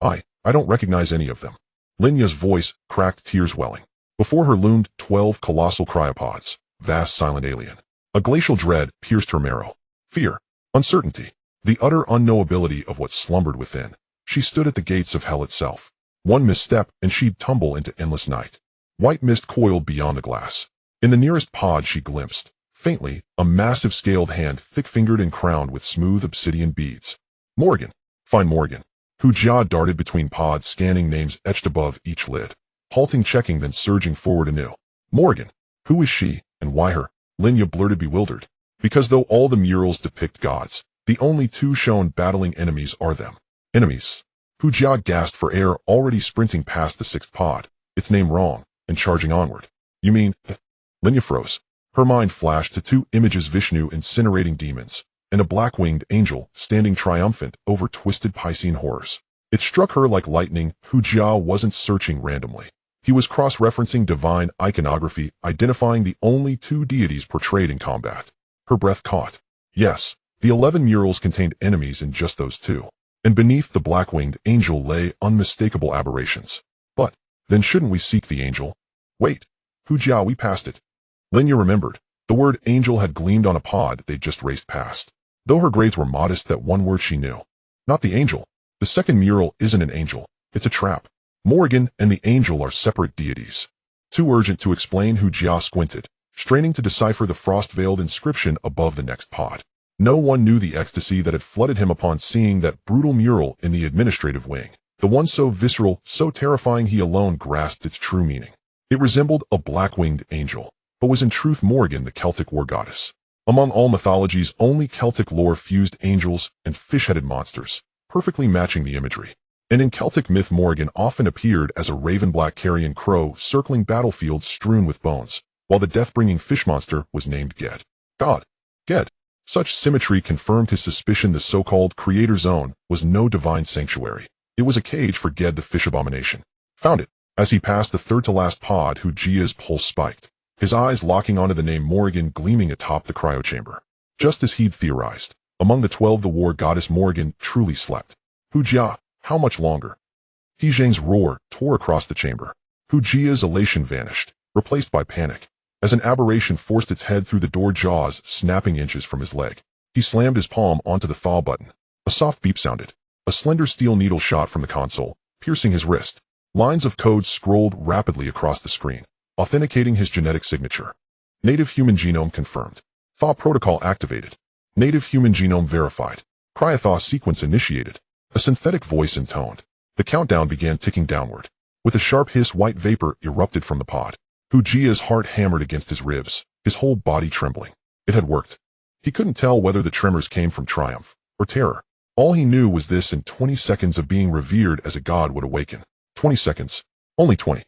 I don't recognize any of them. Lin Ye's voice cracked, tears welling. Before her loomed 12 colossal cryopods, vast silent alien. A glacial dread pierced her marrow. Fear, uncertainty, the utter unknowability of what slumbered within. She stood at the gates of hell itself. One misstep and she'd tumble into endless night. White mist coiled beyond the glass. In the nearest pod she glimpsed, faintly, a massive scaled hand, thick-fingered and crowned with smooth obsidian beads. Morgan. Find Morgan. Hu Jia darted between pods, scanning names etched above each lid. Halting, checking, then surging forward anew. Morgan. Who is she, and why her? Lin Ye blurted, bewildered. Because though all the murals depict gods, the only 2 shown battling enemies are them. Enemies. Hu Jia gasped for air, already sprinting past the 6th pod, its name wrong, and charging onward. "You mean..." Lin Ye froze. Her mind flashed to 2 images: Vishnu incinerating demons, and a black-winged angel standing triumphant over twisted Piscean horrors. It struck her like lightning. Hu Jia wasn't searching randomly. He was cross-referencing divine iconography, identifying the only 2 deities portrayed in combat. Her breath caught. Yes, the 11 murals contained enemies in just those 2. And beneath the black-winged angel lay unmistakable aberrations. But, then shouldn't we seek the angel? Wait. Hu Jia, we passed it. Lin Ye remembered. The word angel had gleamed on a pod they'd just raced past. Though her grades were modest, that one word she knew. Not the angel. The 2nd mural isn't an angel. It's a trap. Morgan and the angel are separate deities. Too urgent to explain, Hu Jia squinted, straining to decipher the frost-veiled inscription above the next pod. No one knew the ecstasy that had flooded him upon seeing that brutal mural in the administrative wing. The one so visceral, so terrifying, he alone grasped its true meaning. It resembled a black-winged angel, but was in truth Morgan, the Celtic war goddess. Among all mythologies, only Celtic lore fused angels and fish-headed monsters, perfectly matching the imagery. And in Celtic myth, Morgan often appeared as a raven-black carrion crow circling battlefields strewn with bones, while the death-bringing fish monster was named Ged. God. Ged. Such symmetry confirmed his suspicion the so-called creator zone was no divine sanctuary. It was a cage for Ged, the fish abomination. Found it. As he passed the 3rd-to-last pod, Hu Jia's pulse spiked, his eyes locking onto the name Morgan gleaming atop the cryochamber. Just as he'd theorized, among the 12 the war goddess Morgan truly slept. Hu Jia, how much longer? He Zheng's roar tore across the chamber. Hu Jia's elation vanished, replaced by panic, as an aberration forced its head through the door, jaws snapping inches from his leg. He slammed his palm onto the thaw button. A soft beep sounded. A slender steel needle shot from the console, piercing his wrist. Lines of code scrolled rapidly across the screen, authenticating his genetic signature. Native human genome confirmed. Thaw protocol activated. Native human genome verified. Cryothaw sequence initiated. A synthetic voice intoned. The countdown began ticking downward. With a sharp hiss, white vapor erupted from the pod. Hu Jia's heart hammered against his ribs, his whole body trembling. It had worked. He couldn't tell whether the tremors came from triumph or terror. All he knew was this: in 20 seconds of being revered as a god would awaken. 20 seconds. Only 20.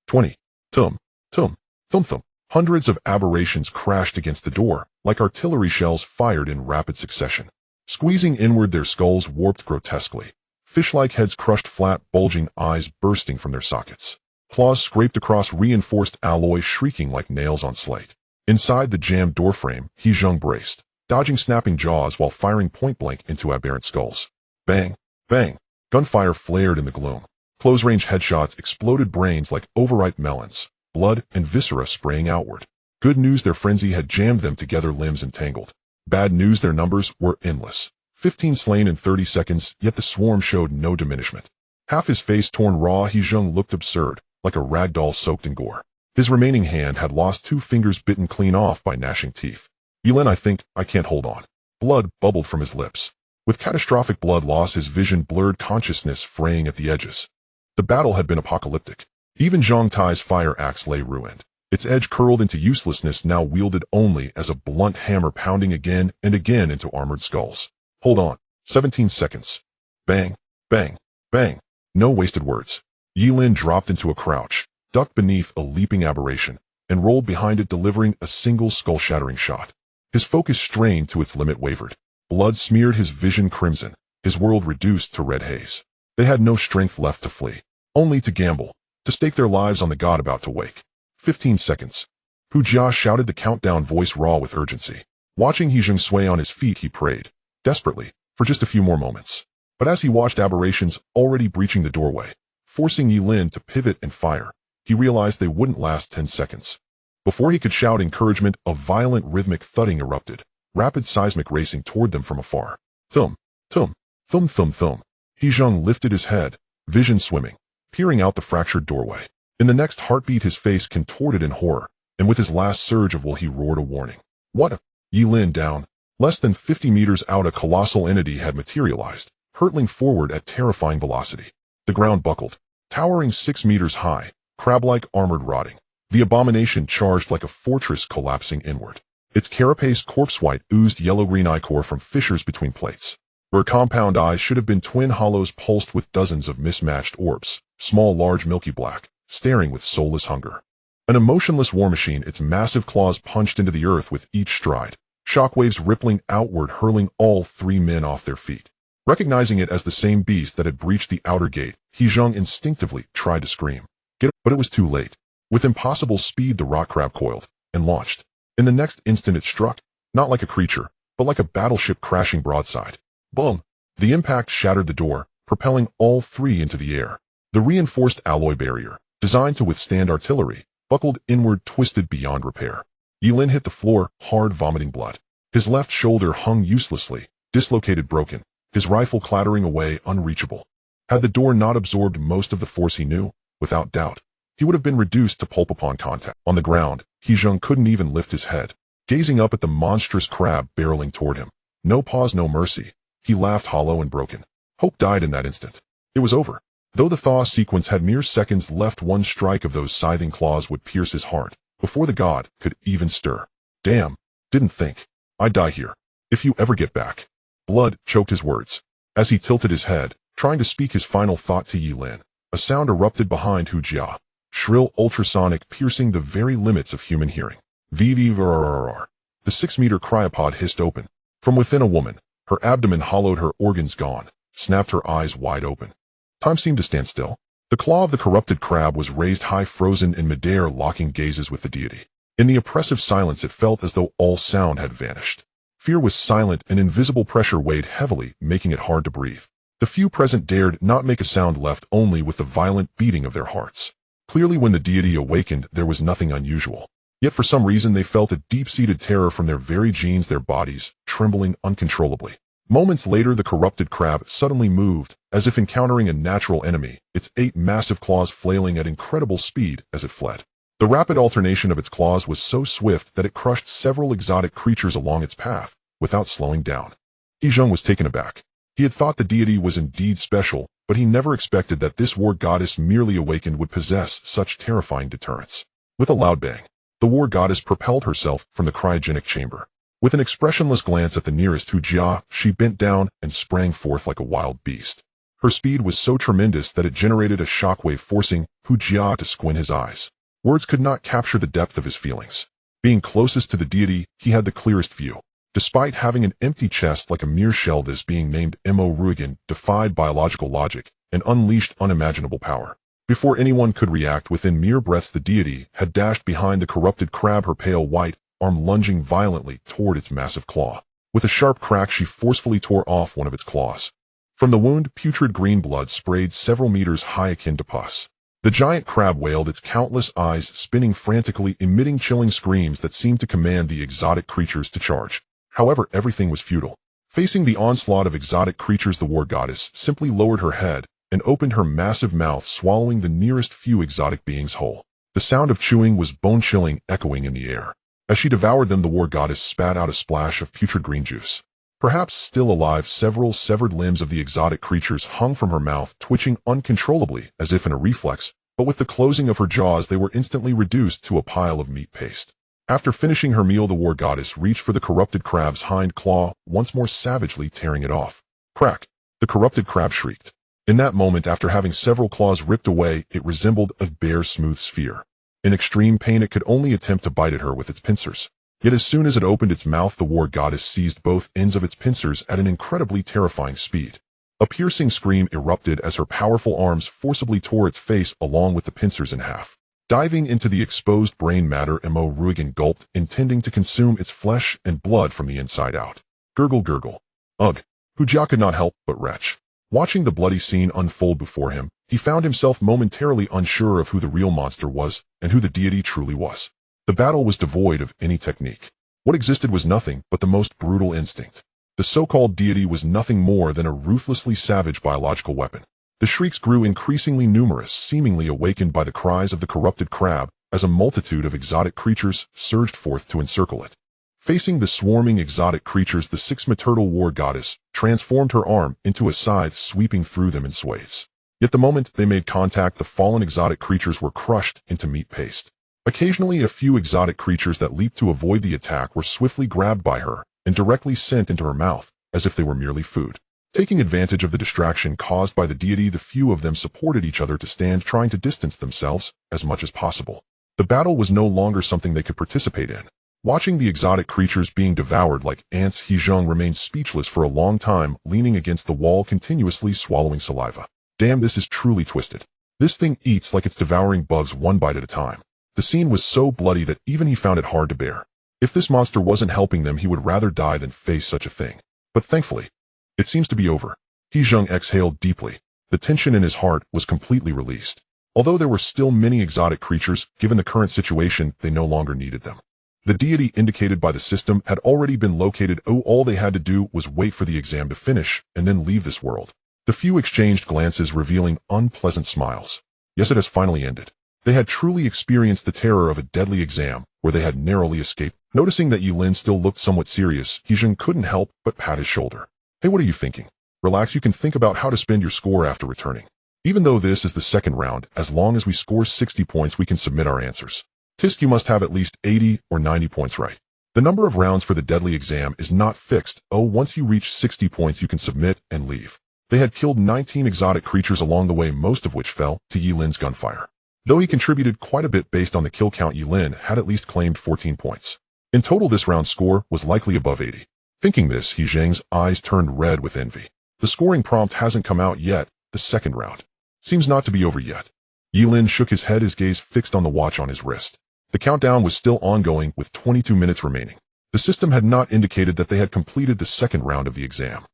20. Tum. Tum. Thum thum. Hundreds of aberrations crashed against the door, like artillery shells fired in rapid succession. Squeezing inward, their skulls warped grotesquely. Fish-like heads crushed flat, bulging eyes bursting from their sockets. Claws scraped across reinforced alloy, shrieking like nails on slate. Inside the jammed doorframe, He Zheng braced, dodging snapping jaws while firing point-blank into aberrant skulls. Bang! Bang! Gunfire flared in the gloom. Close-range headshots exploded brains like overripe melons, blood and viscera spraying outward. Good news, their frenzy had jammed them together, limbs entangled. Bad news, their numbers were endless. 15 slain in 30 seconds, yet the swarm showed no diminishment. Half his face torn raw, He Zheng looked absurd, like a rag doll soaked in gore. His remaining hand had lost 2 fingers bitten clean off by gnashing teeth. Ye Lin, I think I can't hold on. Blood bubbled from his lips. With catastrophic blood loss, his vision blurred, consciousness fraying at the edges. The battle had been apocalyptic. Even Zhang Tai's fire axe lay ruined, its edge curled into uselessness, now wielded only as a blunt hammer, pounding again and again into armored skulls. Hold on. 17 seconds. Bang, bang, bang. No wasted words. Ye Lin dropped into a crouch, ducked beneath a leaping aberration, and rolled behind it, delivering a single skull-shattering shot. His focus, strained to its limit, wavered. Blood smeared his vision crimson, his world reduced to red haze. They had no strength left to flee, only to gamble, to stake their lives on the god about to wake. 15 seconds. Hu Jia shouted, the countdown voice raw with urgency. Watching He Zheng sway on his feet, he prayed, desperately, for just a few more moments. But as he watched aberrations already breaching the doorway, forcing Ye Lin to pivot and fire, he realized they wouldn't last 10 seconds. Before he could shout encouragement, a violent rhythmic thudding erupted, rapid seismic racing toward them from afar. Thum, thum, thum, thum, thum. He Zheng lifted his head, vision swimming, peering out the fractured doorway. In the next heartbeat, his face contorted in horror, and with his last surge of will, he roared a warning. What? Ye Lin down. Less than 50 meters out, a colossal entity had materialized, hurtling forward at terrifying velocity. The ground buckled, towering 6 meters high, crab-like armored, rotting. The abomination charged like a fortress, collapsing inward. Its carapace, corpse-white, oozed yellow-green ichor from fissures between plates. Where compound eyes should have been twin hollows, pulsed with dozens of mismatched orbs, small, large, milky black, staring with soulless hunger. An emotionless war machine, its massive claws punched into the earth with each stride, shockwaves rippling outward, hurling all 3 men off their feet. Recognizing it as the same beast that had breached the outer gate, He Zheng instinctively tried to scream. But it was too late. With impossible speed, the rock crab coiled and launched. In the next instant, it struck, not like a creature, but like a battleship crashing broadside. Boom! The impact shattered the door, propelling all 3 into the air. The reinforced alloy barrier, designed to withstand artillery, buckled inward, twisted beyond repair. Ye Lin hit the floor, hard, vomiting blood. His left shoulder hung uselessly, dislocated, broken, his rifle clattering away, unreachable. Had the door not absorbed most of the force he knew, without doubt, he would have been reduced to pulp upon contact. On the ground, He Zheng couldn't even lift his head, gazing up at the monstrous crab barreling toward him. No pause, no mercy. He laughed, hollow and broken. Hope died in that instant. It was over. Though the thaw sequence had mere seconds left, one strike of those scything claws would pierce his heart, before the god could even stir. Damn, didn't think. I'd die here. If you ever get back. Blood choked his words. As he tilted his head, trying to speak his final thought to Ye Lin, a sound erupted behind Hu Jia. Shrill, ultrasonic, piercing the very limits of human hearing. VVVRRR. The 6-meter cryopod hissed open. From within, a woman, her abdomen hollowed, her organs gone, snapped her eyes wide open. Time seemed to stand still. The claw of the corrupted crab was raised high, frozen in midair, locking gazes with the deity. In the oppressive silence, it felt as though all sound had vanished. Fear was silent, and invisible pressure weighed heavily, making it hard to breathe. The few present dared not make a sound, left only with the violent beating of their hearts. Clearly, when the deity awakened, there was nothing unusual. Yet for some reason they felt a deep-seated terror from their very genes, their bodies trembling uncontrollably. Moments later, the corrupted crab suddenly moved, as if encountering a natural enemy, its 8 massive claws flailing at incredible speed as it fled. The rapid alternation of its claws was so swift that it crushed several exotic creatures along its path, without slowing down. He Zheng was taken aback. He had thought the deity was indeed special, but he never expected that this war goddess, merely awakened, would possess such terrifying deterrence. With a loud bang, the war goddess propelled herself from the cryogenic chamber. With an expressionless glance at the nearest Hu Jia, she bent down and sprang forth like a wild beast. Her speed was so tremendous that it generated a shockwave, forcing Hu Jia to squint his eyes. Words could not capture the depth of his feelings. Being closest to the deity, he had the clearest view. Despite having an empty chest like a mere shell, this being named Mo Ruigan defied biological logic and unleashed unimaginable power. Before anyone could react, within mere breaths the deity had dashed behind the corrupted crab, her pale white arm lunging violently toward its massive claw. With a sharp crack, she forcefully tore off one of its claws. From the wound, putrid green blood sprayed several meters high, akin to pus. The giant crab wailed, its countless eyes spinning frantically, emitting chilling screams that seemed to command the exotic creatures to charge. However, everything was futile. Facing the onslaught of exotic creatures, the war goddess simply lowered her head and opened her massive mouth, swallowing the nearest few exotic beings whole. The sound of chewing was bone-chilling, echoing in the air. As she devoured them, the war goddess spat out a splash of putrid green juice. Perhaps still alive, several severed limbs of the exotic creatures hung from her mouth, twitching uncontrollably as if in a reflex, but with the closing of her jaws they were instantly reduced to a pile of meat paste. After finishing her meal, the war goddess reached for the corrupted crab's hind claw, once more savagely tearing it off. Crack! The corrupted crab shrieked. In that moment, after having several claws ripped away, it resembled a bare, smooth sphere. In extreme pain, it could only attempt to bite at her with its pincers. Yet as soon as it opened its mouth, the war goddess seized both ends of its pincers at an incredibly terrifying speed. A piercing scream erupted as her powerful arms forcibly tore its face along with the pincers in half. Diving into the exposed brain matter, Mo Ruigan gulped, intending to consume its flesh and blood from the inside out. Gurgle, gurgle. Ugh. Hujia could not help but retch. Watching the bloody scene unfold before him, he found himself momentarily unsure of who the real monster was and who the deity truly was. The battle was devoid of any technique. What existed was nothing but the most brutal instinct. The so-called deity was nothing more than a ruthlessly savage biological weapon. The shrieks grew increasingly numerous, seemingly awakened by the cries of the corrupted crab, as a multitude of exotic creatures surged forth to encircle it. Facing the swarming exotic creatures, the six-meter-tall war goddess transformed her arm into a scythe, sweeping through them in swathes. Yet the moment they made contact, the fallen exotic creatures were crushed into meat paste. Occasionally, a few exotic creatures that leaped to avoid the attack were swiftly grabbed by her and directly sent into her mouth, as if they were merely food. Taking advantage of the distraction caused by the deity, the few of them supported each other to stand, trying to distance themselves as much as possible. The battle was no longer something they could participate in. Watching the exotic creatures being devoured like ants, He Zheng remained speechless for a long time, leaning against the wall, continuously swallowing saliva. Damn, this is truly twisted. This thing eats like it's devouring bugs one bite at a time. The scene was so bloody that even he found it hard to bear. If this monster wasn't helping them, he would rather die than face such a thing. But thankfully, it seems to be over. He Zheng exhaled deeply. The tension in his heart was completely released. Although there were still many exotic creatures, given the current situation, they no longer needed them. The deity indicated by the system had already been located. All they had to do was wait for the exam to finish and then leave this world. The few exchanged glances, revealing unpleasant smiles. Yes, it has finally ended. They had truly experienced the terror of a deadly exam, where they had narrowly escaped. Noticing that Ye Lin still looked somewhat serious, He Zheng couldn't help but pat his shoulder. Hey, what are you thinking? Relax, you can think about how to spend your score after returning. Even though this is the second round, as long as we score 60 points, we can submit our answers. Tisk, you must have at least 80 or 90 points right. The number of rounds for the deadly exam is not fixed. Once you reach 60 points, you can submit and leave. They had killed 19 exotic creatures along the way, most of which fell to Ye Lin's gunfire. Though he contributed quite a bit based on the kill count, Ye Lin had at least claimed 14 points. In total, this round's score was likely above 80. Thinking this, He Zheng's eyes turned red with envy. The scoring prompt hasn't come out yet. The second round seems not to be over yet. Ye Lin shook his head, his gaze fixed on the watch on his wrist. The countdown was still ongoing, with 22 minutes remaining. The system had not indicated that they had completed the second round of the exam.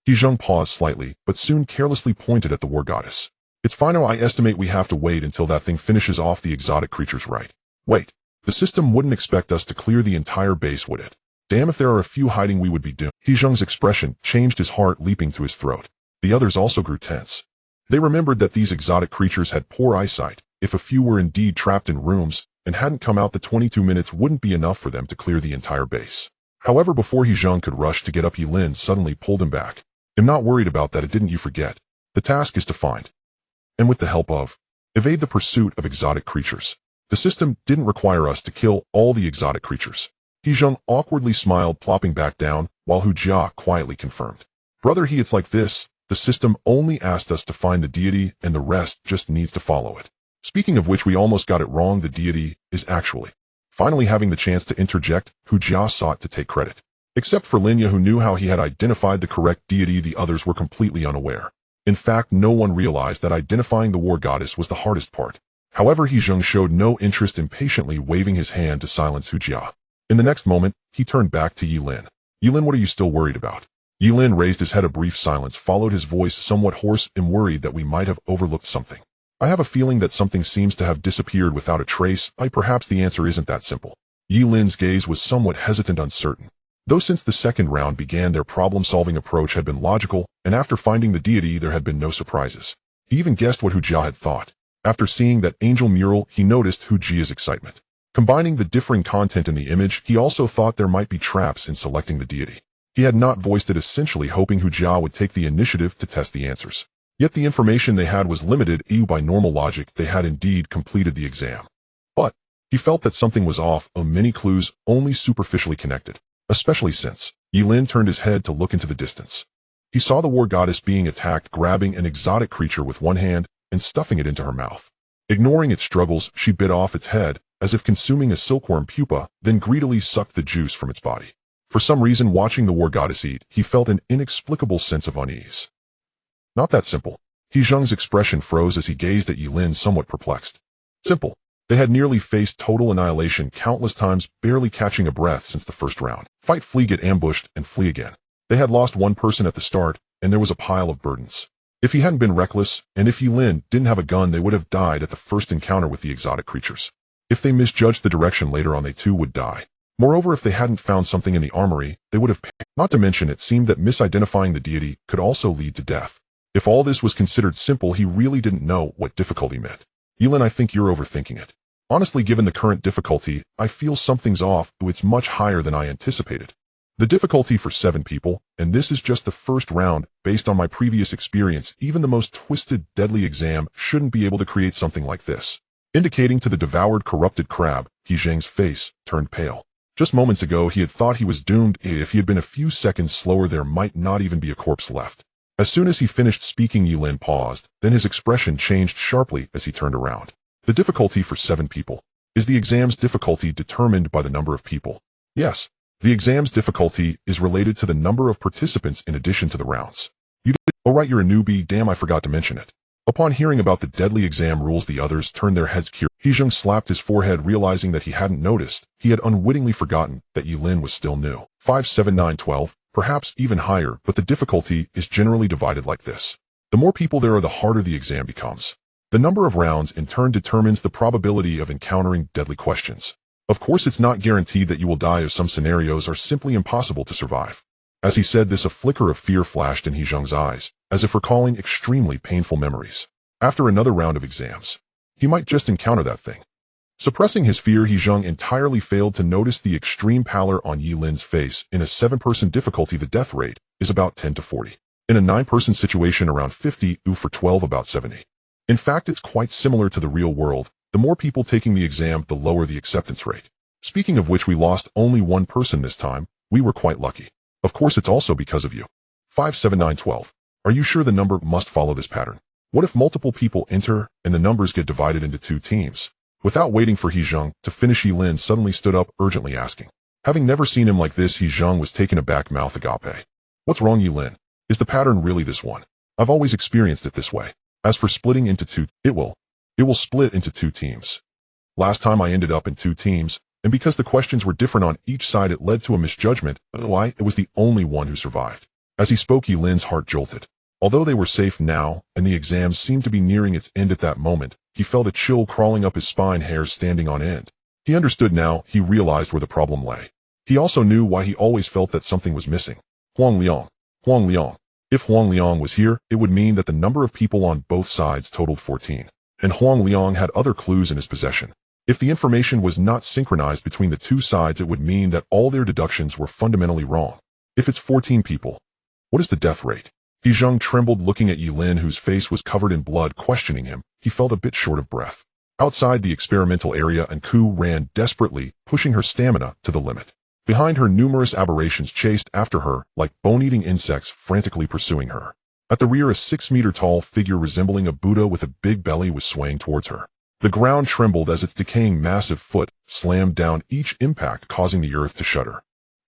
He Zheng paused slightly, but soon carelessly pointed at the war goddess. It's final. I estimate we have to wait until that thing finishes off the exotic creatures, right? Wait. The system wouldn't expect us to clear the entire base, would it? Damn, if there are a few hiding, we would be doomed. He Zheng's expression changed, his heart leaping to his throat. The others also grew tense. They remembered that these exotic creatures had poor eyesight. If a few were indeed trapped in rooms and hadn't come out, the 22 minutes wouldn't be enough for them to clear the entire base. However, before He Zheng could rush to get up, Ye Lin suddenly pulled him back. I'm not worried about that, didn't you forget? The task is to find, and with the help of, evade the pursuit of exotic creatures. The system didn't require us to kill all the exotic creatures. He Zheng awkwardly smiled, plopping back down, while Hujia quietly confirmed. Brother, it's like this. The system only asked us to find the deity, and the rest just needs to follow it. Speaking of which, we almost got it wrong. The deity is actually. Finally having the chance to interject, Hu Jia sought to take credit. Except for Lin Ye, who knew how he had identified the correct deity, the others were completely unaware. In fact, no one realized that identifying the war goddess was the hardest part. However, He Zheng showed no interest, impatiently waving his hand to silence Hu Jia. In the next moment, he turned back to Ye Lin. Ye Lin, what are you still worried about? Ye Lin raised his head. A brief silence followed, his voice somewhat hoarse. I'm worried that we might have overlooked something. I have a feeling that something seems to have disappeared without a trace. Perhaps the answer isn't that simple. Ye Lin's gaze was somewhat hesitant, uncertain. Though since the second round began, their problem-solving approach had been logical, and after finding the deity there had been no surprises. He even guessed what Hu Jia had thought. After seeing that angel mural, he noticed Hu Jia's excitement. Combining the differing content in the image, he also thought there might be traps in selecting the deity. He had not voiced it, essentially hoping Hu Jia would take the initiative to test the answers. Yet the information they had was limited. By normal logic, they had indeed completed the exam. But he felt that something was off. Many clues only superficially connected, especially since Ye Lin turned his head to look into the distance. He saw the war goddess being attacked, grabbing an exotic creature with one hand and stuffing it into her mouth. Ignoring its struggles, she bit off its head, as if consuming a silkworm pupa, then greedily sucked the juice from its body. For some reason, watching the war goddess eat, he felt an inexplicable sense of unease. Not that simple. He Zheng's expression froze as he gazed at Ye Lin, somewhat perplexed. Simple. They had nearly faced total annihilation countless times, barely catching a breath since the first round. Fight, flee, get ambushed, and flee again. They had lost one person at the start, and there was a pile of burdens. If he hadn't been reckless, and if Ye Lin didn't have a gun, they would have died at the first encounter with the exotic creatures. If they misjudged the direction later on, they too would die. Moreover, if they hadn't found something in the armory, they would have paid. Not to mention, it seemed that misidentifying the deity could also lead to death. If all this was considered simple, he really didn't know what difficulty meant. Ye Lin, I think you're overthinking it. Honestly, given the current difficulty, I feel something's off. It's much higher than I anticipated. The difficulty for 7 people, and this is just the first round. Based on my previous experience, even the most twisted, deadly exam shouldn't be able to create something like this. Indicating to the devoured, corrupted crab, He Zheng's face turned pale. Just moments ago, he had thought he was doomed. If he had been a few seconds slower, there might not even be a corpse left. As soon as he finished speaking, Ye Lin paused, then his expression changed sharply as he turned around. The difficulty for 7 people. Is the exam's difficulty determined by the number of people? Yes. The exam's difficulty is related to the number of participants in addition to the rounds. You did? Oh right, you're a newbie. Damn, I forgot to mention it. Upon hearing about the deadly exam rules, the others turned their heads curious. He Zheng slapped his forehead, realizing that he hadn't noticed. He had unwittingly forgotten that Ye Lin was still new. 5, 7, 9, 12, perhaps even higher, but the difficulty is generally divided like this. The more people there are, the harder the exam becomes. The number of rounds in turn determines the probability of encountering deadly questions. Of course, it's not guaranteed that you will die, as some scenarios are simply impossible to survive. As he said this, a flicker of fear flashed in He Zheng's eyes, as if recalling extremely painful memories. After another round of exams, he might just encounter that thing. Suppressing his fear, He Zheng entirely failed to notice the extreme pallor on Ye Lin's face. In a 7-person difficulty, the death rate is about 10 to 40. In a 9-person situation, around 50, for 12, about 70. In fact, it's quite similar to the real world. The more people taking the exam, the lower the acceptance rate. Speaking of which, we lost only one person this time. We were quite lucky. Of course, it's also because of you. 5, 7, 9, 12. Are you sure the number must follow this pattern? What if multiple people enter and the numbers get divided into 2 teams? Without waiting for He Zheng to finish, Ye Lin suddenly stood up, urgently asking. Having never seen him like this, He Zheng was taken aback. Mouth agape. What's wrong, Ye Lin? Is the pattern really this one? I've always experienced it this way. As for splitting into 2, it will split into 2 teams. Last time I ended up in 2 teams, and because the questions were different on each side, it led to a misjudgment. It was the only one who survived. As he spoke, Ye Lin's heart jolted. Although they were safe now, and the exam seemed to be nearing its end at that moment, he felt a chill crawling up his spine, hairs standing on end. He understood now. He realized where the problem lay. He also knew why he always felt that something was missing. Huang Liang. Huang Liang. If Huang Liang was here, it would mean that the number of people on both sides totaled 14. And Huang Liang had other clues in his possession. If the information was not synchronized between the 2 sides, it would mean that all their deductions were fundamentally wrong. If it's 14 people, what is the death rate? He Zheng trembled, looking at Ye Lin, whose face was covered in blood, questioning him. He felt a bit short of breath. Outside the experimental area, and Ku ran desperately, pushing her stamina to the limit. Behind her, numerous aberrations chased after her, like bone-eating insects frantically pursuing her. At the rear, a 6-meter-tall figure resembling a Buddha with a big belly was swaying towards her. The ground trembled as its decaying massive foot slammed down each impact, causing the earth to shudder.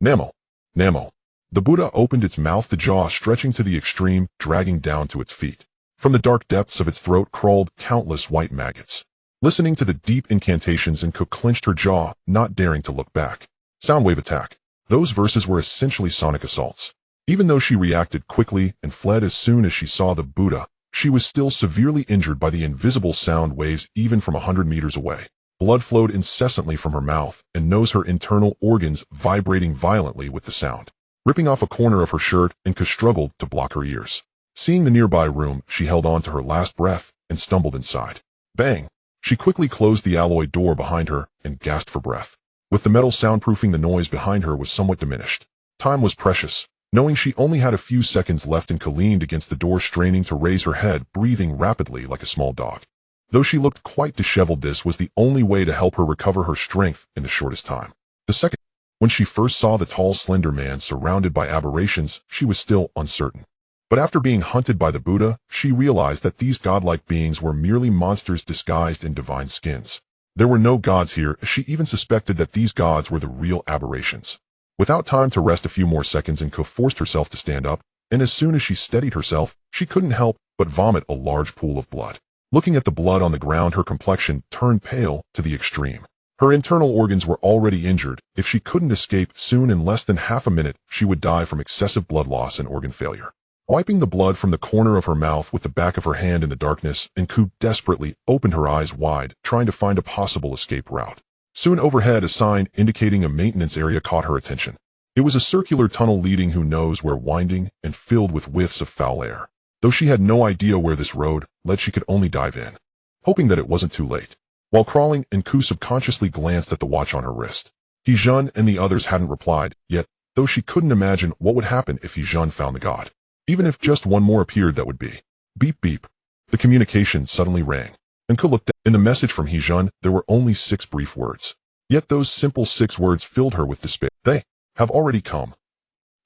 Namo! Namo! The Buddha opened its mouth, the jaw stretching to the extreme, dragging down to its feet. From the dark depths of its throat crawled countless white maggots. Listening to the deep incantations, Nku clenched her jaw, not daring to look back. Soundwave attack. Those verses were essentially sonic assaults. Even though she reacted quickly and fled as soon as she saw the Buddha, she was still severely injured by the invisible sound waves even from 100 meters away. Blood flowed incessantly from her mouth and nose, her internal organs vibrating violently with the sound. Ripping off a corner of her shirt, Nku struggled to block her ears. Seeing the nearby room, she held on to her last breath and stumbled inside. Bang! She quickly closed the alloy door behind her and gasped for breath. With the metal soundproofing, the noise behind her was somewhat diminished. Time was precious. Knowing she only had a few seconds left, Nku leaned against the door, straining to raise her head, breathing rapidly like a small dog. Though she looked quite disheveled, this was the only way to help her recover her strength in the shortest time. The second, when she first saw the tall, slender man surrounded by aberrations, she was still uncertain. But after being hunted by the Buddha, she realized that these godlike beings were merely monsters disguised in divine skins. There were no gods here. She even suspected that these gods were the real aberrations. Without time to rest a few more seconds, Nku forced herself to stand up, and as soon as she steadied herself, she couldn't help but vomit a large pool of blood. Looking at the blood on the ground, her complexion turned pale to the extreme. Her internal organs were already injured. If she couldn't escape soon, in less than half a minute, she would die from excessive blood loss and organ failure. Wiping the blood from the corner of her mouth with the back of her hand in the darkness, Nku desperately opened her eyes wide, trying to find a possible escape route. Soon overhead, a sign indicating a maintenance area caught her attention. It was a circular tunnel leading who knows where, winding and filled with whiffs of foul air. Though she had no idea where this road led, she could only dive in, hoping that it wasn't too late. While crawling, Nku subconsciously glanced at the watch on her wrist. Hijun and the others hadn't replied yet, though she couldn't imagine what would happen if Hijun found the god. Even if just one more appeared, that would be. Beep beep. The communication suddenly rang. Nku looked at. In the message from Hijun, there were only 6 brief words. Yet those simple 6 words filled her with despair. They have already come.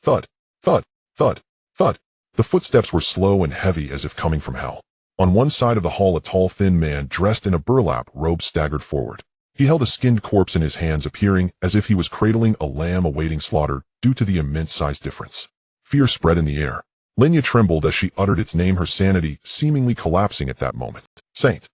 Thud, thud, thud, thud. The footsteps were slow and heavy, as if coming from hell. On one side of the hall, a tall, thin man dressed in a burlap robe staggered forward. He held a skinned corpse in his hands, appearing as if he was cradling a lamb awaiting slaughter due to the immense size difference. Fear spread in the air. Linya trembled as she uttered its name, her sanity seemingly collapsing at that moment. Saint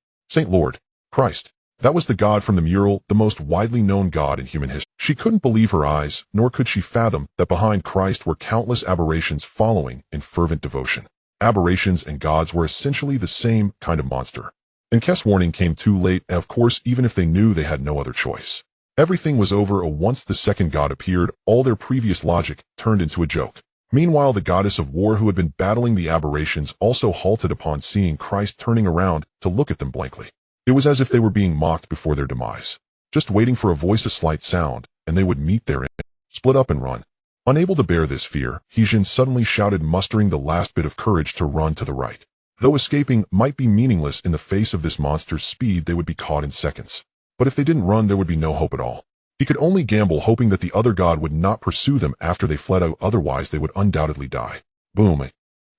Lord, Christ. That was the god from the mural, the most widely known god in human history. She couldn't believe her eyes, nor could she fathom that behind Christ were countless aberrations following in fervent devotion. Aberrations and gods were essentially the same kind of monster. Nku's warning came too late, of course, even if they knew they had no other choice. Everything was over once the second god appeared. All their previous logic turned into a joke. Meanwhile, the goddess of war, who had been battling the aberrations, also halted upon seeing Christ turning around to look at them blankly. It was as if they were being mocked before their demise, just waiting for a voice, a slight sound, and they would meet their end, split up and run. Unable to bear this fear, Hijin suddenly shouted, mustering the last bit of courage to run to the right. Though escaping might be meaningless in the face of this monster's speed, they would be caught in seconds. But if they didn't run, there would be no hope at all. He could only gamble, hoping that the other god would not pursue them after they fled out, otherwise they would undoubtedly die. Boom.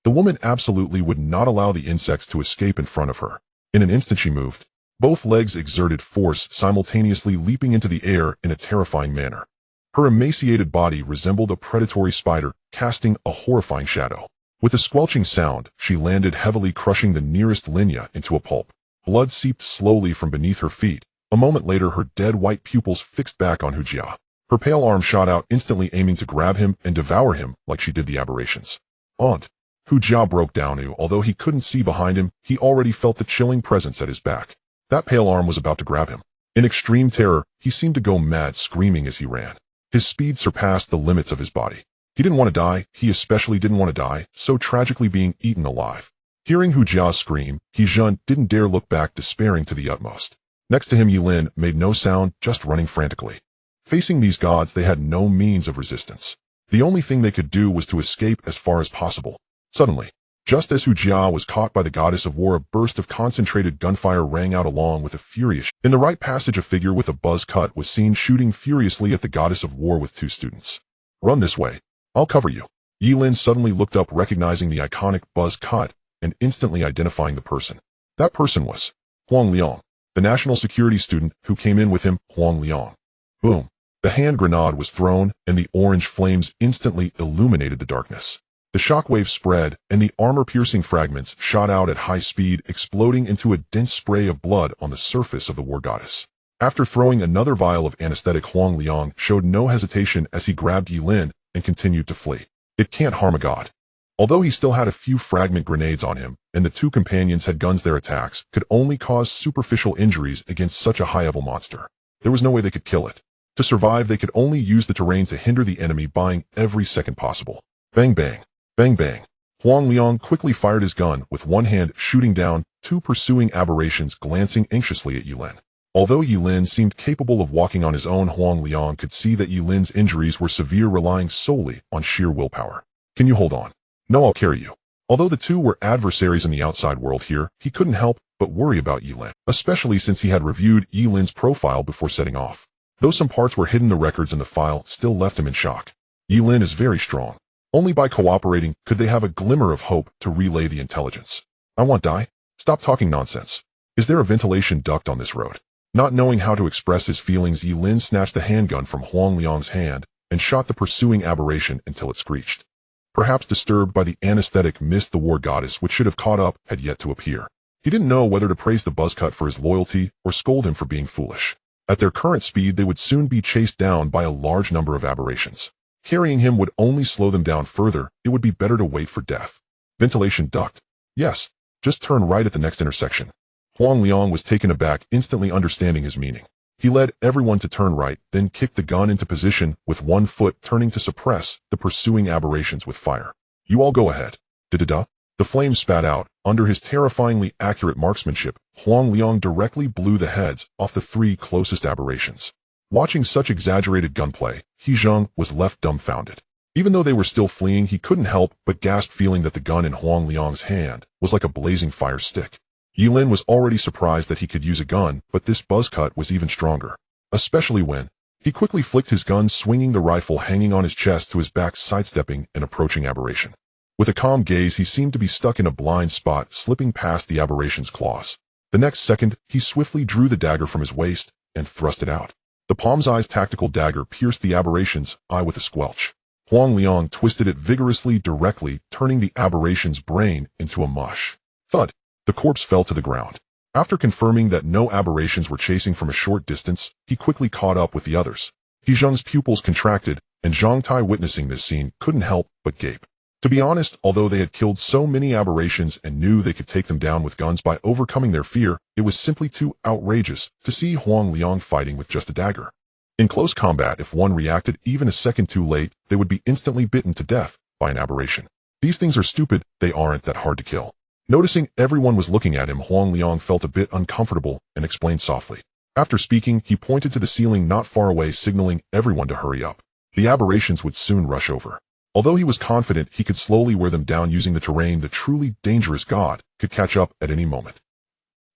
The woman absolutely would not allow the insects to escape in front of her. In an instant she moved. Both legs exerted force, simultaneously leaping into the air in a terrifying manner. Her emaciated body resembled a predatory spider, casting a horrifying shadow. With a squelching sound, she landed heavily, crushing the nearest Linya into a pulp. Blood seeped slowly from beneath her feet. A moment later, her dead white pupils fixed back on Hujia. Her pale arm shot out, instantly aiming to grab him and devour him like she did the aberrations. Aunt. Hujia broke down. Although he couldn't see behind him, he already felt the chilling presence at his back. That pale arm was about to grab him. In extreme terror, he seemed to go mad, screaming as he ran. His speed surpassed the limits of his body. He didn't want to die. He especially didn't want to die, so tragically being eaten alive. Hearing Hujia scream, Hijun didn't dare look back, despairing to the utmost. Next to him, Ye Lin made no sound, just running frantically. Facing these gods, they had no means of resistance. The only thing they could do was to escape as far as possible. Suddenly, just as Hujia was caught by the goddess of war, a burst of concentrated gunfire rang out along with a furious. In the right passage, a figure with a buzz cut was seen shooting furiously at the goddess of war with 2 students. Run this way. I'll cover you. Ye Lin suddenly looked up, recognizing the iconic buzz cut and instantly identifying the person. That person was Huang Liang. the national security student who came in with him, Huang Liang. Boom. The hand grenade was thrown, and the orange flames instantly illuminated the darkness. The shockwave spread, and the armor-piercing fragments shot out at high speed, exploding into a dense spray of blood on the surface of the war goddess. After throwing another vial of anesthetic, Huang Liang showed no hesitation as he grabbed Ye Lin and continued to flee. It can't harm a god. Although he still had a few fragment grenades on him, and the two companions had guns, their attacks could only cause superficial injuries against such a high-level monster. There was no way they could kill it. To survive, they could only use the terrain to hinder the enemy, buying every second possible. Bang bang. Bang bang. Huang Liang quickly fired his gun, with one hand shooting down two pursuing aberrations, glancing anxiously at Ye Lin. Although Ye Lin seemed capable of walking on his own, Huang Liang could see that Ye Lin's injuries were severe, relying solely on sheer willpower. Can you hold on? No, I'll carry you. Although the two were adversaries in the outside world here, he couldn't help but worry about Ye Lin, especially since he had reviewed Ye Lin's profile before setting off. Though some parts were hidden, the records in the file still left him in shock. Ye Lin is very strong. Only by cooperating could they have a glimmer of hope to relay the intelligence. I want die? Stop talking nonsense. Is there a ventilation duct on this road? Not knowing how to express his feelings, Ye Lin snatched the handgun from Huang Liang's hand and shot the pursuing aberration until it screeched. Perhaps disturbed by the anesthetic mist, the war goddess, which should have caught up, had yet to appear. He didn't know whether to praise the buzzcut for his loyalty or scold him for being foolish. At their current speed, they would soon be chased down by a large number of aberrations. Carrying him would only slow them down further. It would be better to wait for death. Ventilation duct. Yes, just turn right at the next intersection. Huang Liang was taken aback, instantly understanding his meaning. He led everyone to turn right, then kicked the gun into position with one foot, turning to suppress the pursuing aberrations with fire. You all go ahead. Da-da-da. The flames spat out. Under his terrifyingly accurate marksmanship, Huang Liang directly blew the heads off the three closest aberrations. Watching such exaggerated gunplay, He Zheng was left dumbfounded. Even though they were still fleeing, he couldn't help but gasp, feeling that the gun in Huang Liang's hand was like a blazing fire stick. Ye Lin was already surprised that he could use a gun, but this buzzcut was even stronger. Especially when he quickly flicked his gun, swinging the rifle hanging on his chest to his back, sidestepping an approaching aberration. With a calm gaze, he seemed to be stuck in a blind spot, slipping past the aberration's claws. The next second, he swiftly drew the dagger from his waist and thrust it out. The palm-sized tactical dagger pierced the aberration's eye with a squelch. Huang Liang twisted it vigorously, directly turning the aberration's brain into a mush. Thud! The corpse fell to the ground. After confirming that no aberrations were chasing from a short distance, he quickly caught up with the others. He Zheng's pupils contracted, and Zhang Tai, witnessing this scene, couldn't help but gape. To be honest, although they had killed so many aberrations and knew they could take them down with guns by overcoming their fear, it was simply too outrageous to see Huang Liang fighting with just a dagger. In close combat, if one reacted even a second too late, they would be instantly bitten to death by an aberration. These things are stupid, they aren't that hard to kill. Noticing everyone was looking at him, Huang Liang felt a bit uncomfortable and explained softly. After speaking, he pointed to the ceiling not far away, signaling everyone to hurry up. The aberrations would soon rush over. Although he was confident he could slowly wear them down using the terrain, the truly dangerous god could catch up at any moment.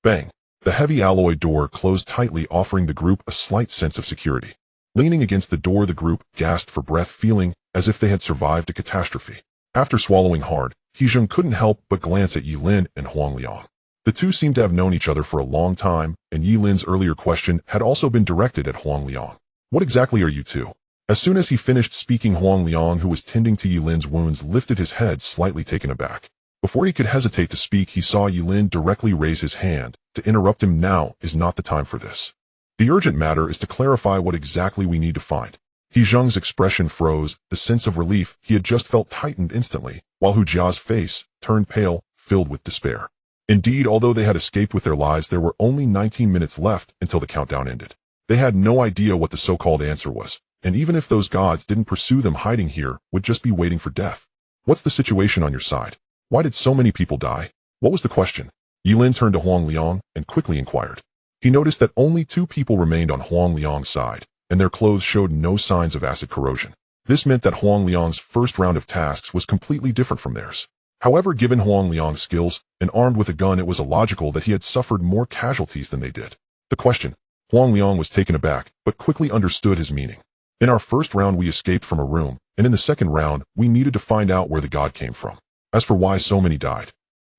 Bang! The heavy alloy door closed tightly, offering the group a slight sense of security. Leaning against the door, the group gasped for breath, feeling as if they had survived a catastrophe. After swallowing hard, He Zheng couldn't help but glance at Ye Lin and Huang Liang. The two seemed to have known each other for a long time, and Ye Lin's earlier question had also been directed at Huang Liang. What exactly are you two? As soon as he finished speaking, Huang Liang, who was tending to Ye Lin's wounds, lifted his head, slightly taken aback. Before he could hesitate to speak, he saw Ye Lin directly raise his hand to interrupt him. Now is not the time for this. The urgent matter is to clarify what exactly we need to find. He Zheng's expression froze, the sense of relief he had just felt tightened instantly, while Hu Jia's face turned pale, filled with despair. Indeed, although they had escaped with their lives, there were only 19 minutes left until the countdown ended. They had no idea what the so-called answer was, and even if those gods didn't pursue them, hiding here would just be waiting for death. What's the situation on your side? Why did so many people die? What was the question? Ye Lin turned to Huang Liang and quickly inquired. He noticed that only 2 people remained on Huang Liang's side, and their clothes showed no signs of acid corrosion. This meant that Huang Liang's first round of tasks was completely different from theirs. However, given Huang Liang's skills, and armed with a gun, it was illogical that he had suffered more casualties than they did. The question? Huang Liang was taken aback, but quickly understood his meaning. In our first round we escaped from a room, and in the second round we needed to find out where the god came from. As for why so many died,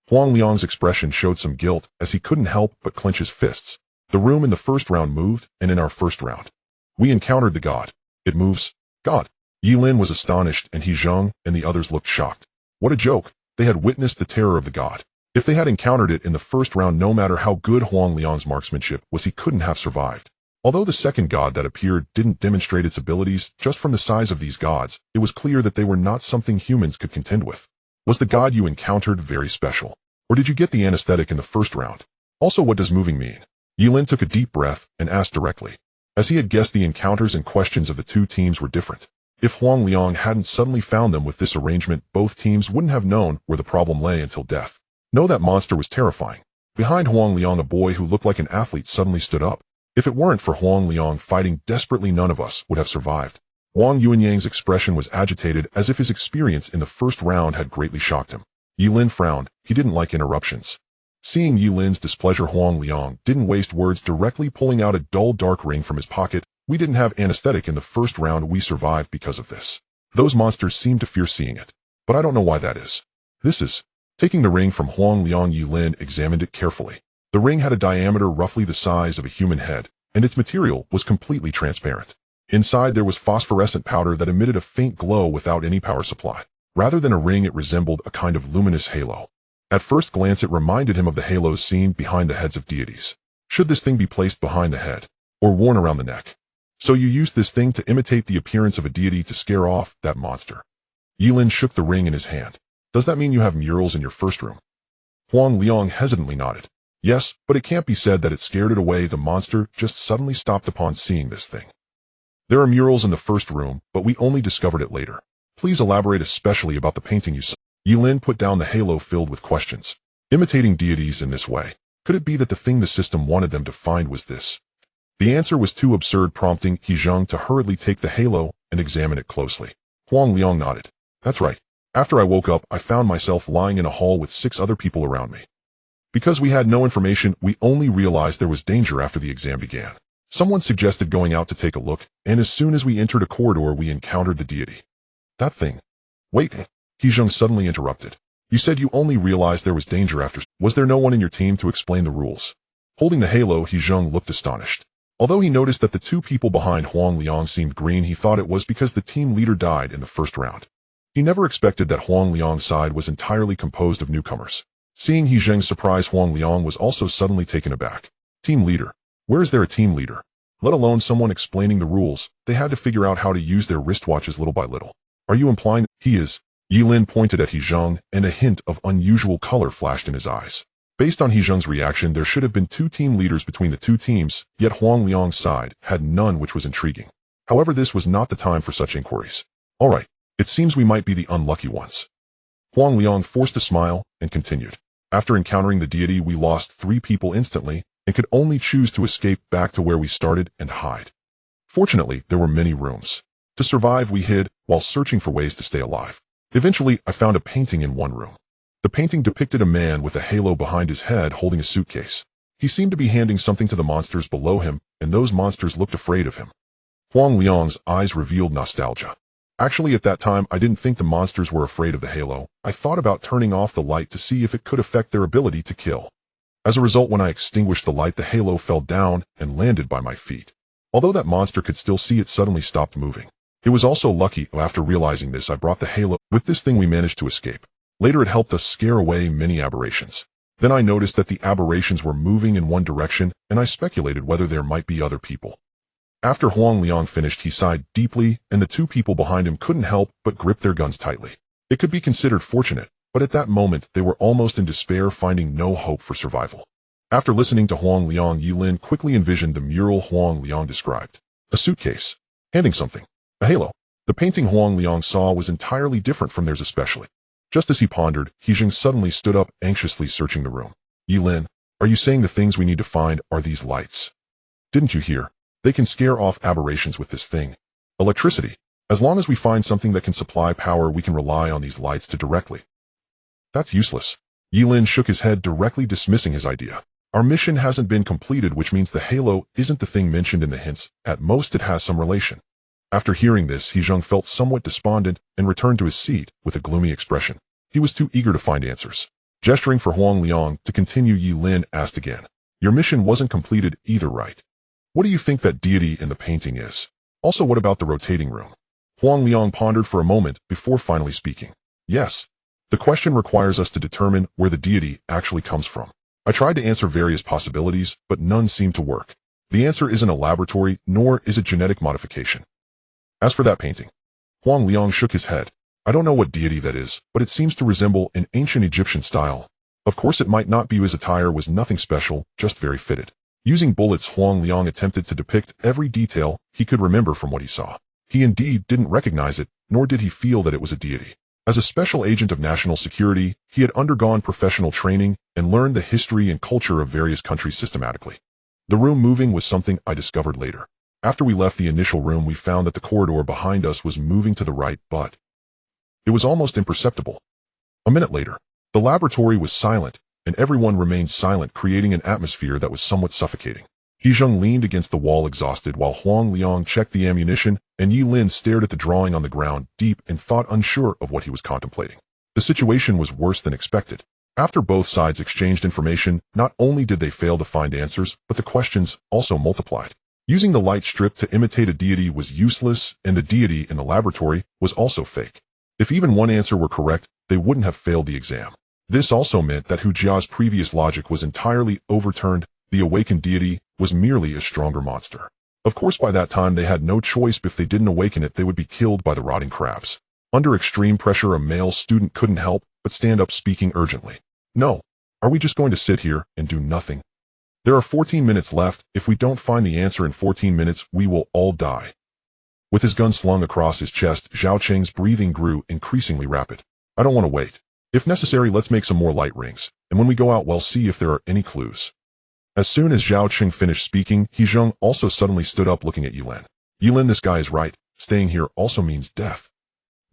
Huang Liang's expression showed some guilt as he couldn't help but clench his fists. The room in the first round moved, and in our first round, we encountered the god. It moves. God. Ye Lin was astonished, and He Zheng and the others looked shocked. What a joke. They had witnessed the terror of the god. If they had encountered it in the first round, no matter how good Huang Liang's marksmanship was, he couldn't have survived. Although the second god that appeared didn't demonstrate its abilities, just from the size of these gods, it was clear that they were not something humans could contend with. Was the god you encountered very special? Or did you get the anesthetic in the first round? Also, what does moving mean? Ye Lin took a deep breath and asked directly. As he had guessed, the encounters and questions of the two teams were different. If Huang Liang hadn't suddenly found them with this arrangement, both teams wouldn't have known where the problem lay until death. No, that monster was terrifying. Behind Huang Liang, a boy who looked like an athlete suddenly stood up. If it weren't for Huang Liang fighting desperately, none of us would have survived. Wang Yuanyang's expression was agitated, as if his experience in the first round had greatly shocked him. Ye Lin frowned. He didn't like interruptions. Seeing Ye Lin's displeasure, Huang Liang didn't waste words, directly pulling out a dull dark ring from his pocket. We didn't have anesthetic in the first round. We survived because of this. Those monsters seem to fear seeing it. But I don't know why that is. This is. Taking the ring from Huang Liang, Ye Lin examined it carefully. The ring had a diameter roughly the size of a human head, and its material was completely transparent. Inside there was phosphorescent powder that emitted a faint glow without any power supply. Rather than a ring, it resembled a kind of luminous halo. At first glance, it reminded him of the halos seen behind the heads of deities. Should this thing be placed behind the head, or worn around the neck? So you used this thing to imitate the appearance of a deity to scare off that monster. Ye Lin shook the ring in his hand. Does that mean you have murals in your first room? Huang Liang hesitantly nodded. Yes, but it can't be said that it scared it away. The monster just suddenly stopped upon seeing this thing. There are murals in the first room, but we only discovered it later. Please elaborate, especially about the painting you saw. Ye Lin put down the halo filled with questions. Imitating deities in this way. Could it be that the thing the system wanted them to find was this? The answer was too absurd, prompting He Zheng to hurriedly take the halo and examine it closely. Huang Liang nodded. That's right. After I woke up, I found myself lying in a hall with 6 other people around me. Because we had no information, we only realized there was danger after the exam began. Someone suggested going out to take a look, and as soon as we entered a corridor, we encountered the deity. That thing. Wait, He Zheng suddenly interrupted. You said you only realized there was danger after. Was there no one in your team to explain the rules? Holding the halo, He Zheng looked astonished. Although he noticed that the 2 people behind Huang Liang seemed green, he thought it was because the team leader died in the first round. He never expected that Huang Liang's side was entirely composed of newcomers. Seeing He Zheng's surprise, Huang Liang was also suddenly taken aback. Team leader? Where is there a team leader? Let alone someone explaining the rules. They had to figure out how to use their wristwatches little by little. Are you implying he is? Ye Lin pointed at He Zheng, and a hint of unusual color flashed in his eyes. Based on He Zheng's reaction, there should have been 2 team leaders between the 2 teams, yet Huang Liang's side had none, which was intriguing. However, this was not the time for such inquiries. All right, it seems we might be the unlucky ones. Huang Liang forced a smile and continued. After encountering the deity, we lost 3 people instantly and could only choose to escape back to where we started and hide. Fortunately, there were many rooms. To survive, we hid while searching for ways to stay alive. Eventually, I found a painting in one room. The painting depicted a man with a halo behind his head holding a suitcase. He seemed to be handing something to the monsters below him, and those monsters looked afraid of him. Huang Liang's eyes revealed nostalgia. Actually, at that time, I didn't think the monsters were afraid of the halo. I thought about turning off the light to see if it could affect their ability to kill. As a result, when I extinguished the light, the halo fell down and landed by my feet. Although that monster could still see, it suddenly stopped moving. It was also lucky. After realizing this, I brought the halo. With this thing, we managed to escape. Later, it helped us scare away many aberrations. Then I noticed that the aberrations were moving in one direction, and I speculated whether there might be other people. After Huang Liang finished, he sighed deeply, and the 2 people behind him couldn't help but grip their guns tightly. It could be considered fortunate, but at that moment they were almost in despair, finding no hope for survival. After listening to Huang Liang, Ye Lin quickly envisioned the mural Huang Liang described. A suitcase. Handing something. A halo. The painting Huang Liang saw was entirely different from theirs especially. Just as he pondered, He Zheng suddenly stood up, anxiously searching the room. Ye Lin, are you saying the things we need to find are these lights? Didn't you hear? They can scare off aberrations with this thing. Electricity. As long as we find something that can supply power, we can rely on these lights to directly. That's useless. Ye Lin shook his head, directly dismissing his idea. Our mission hasn't been completed, which means the halo isn't the thing mentioned in the hints. At most, it has some relation. After hearing this, He Zheng felt somewhat despondent and returned to his seat with a gloomy expression. He was too eager to find answers. Gesturing for Huang Liang to continue, Ye Lin asked again. Your mission wasn't completed either, right? What do you think that deity in the painting is? Also, what about the rotating room? Huang Liang pondered for a moment before finally speaking. Yes. The question requires us to determine where the deity actually comes from. I tried to answer various possibilities, but none seemed to work. The answer isn't a laboratory, nor is it genetic modification. As for that painting, Huang Liang shook his head. I don't know what deity that is, but it seems to resemble an ancient Egyptian style. Of course it might not be. His attire was nothing special, just very fitted. Using bullets, Huang Liang attempted to depict every detail he could remember from what he saw. He indeed didn't recognize it, nor did he feel that it was a deity. As a special agent of national security, he had undergone professional training and learned the history and culture of various countries systematically. The room moving was something I discovered later. After we left the initial room, we found that the corridor behind us was moving to the right, but it was almost imperceptible. A minute later, the laboratory was silent, and everyone remained silent, creating an atmosphere that was somewhat suffocating. He Zheng leaned against the wall exhausted while Huang Liang checked the ammunition, and Ye Lin stared at the drawing on the ground, deep in thought, unsure of what he was contemplating. The situation was worse than expected. After both sides exchanged information, not only did they fail to find answers, but the questions also multiplied. Using the light strip to imitate a deity was useless, and the deity in the laboratory was also fake. If even one answer were correct, they wouldn't have failed the exam. This also meant that Hu Jia's previous logic was entirely overturned. The awakened deity was merely a stronger monster. Of course, by that time they had no choice. If they didn't awaken it, they would be killed by the rotting crabs. Under extreme pressure, a male student couldn't help but stand up, speaking urgently. No. Are we just going to sit here and do nothing? There are 14 minutes left. If we don't find the answer in 14 minutes, we will all die. With his gun slung across his chest, Zhao Cheng's breathing grew increasingly rapid. I don't want to wait. If necessary, let's make some more light rings, and when we go out, we'll see if there are any clues. As soon as Zhao Cheng finished speaking, He Zheng also suddenly stood up, looking at Ye Lin. Ye Lin, this guy is right. Staying here also means death.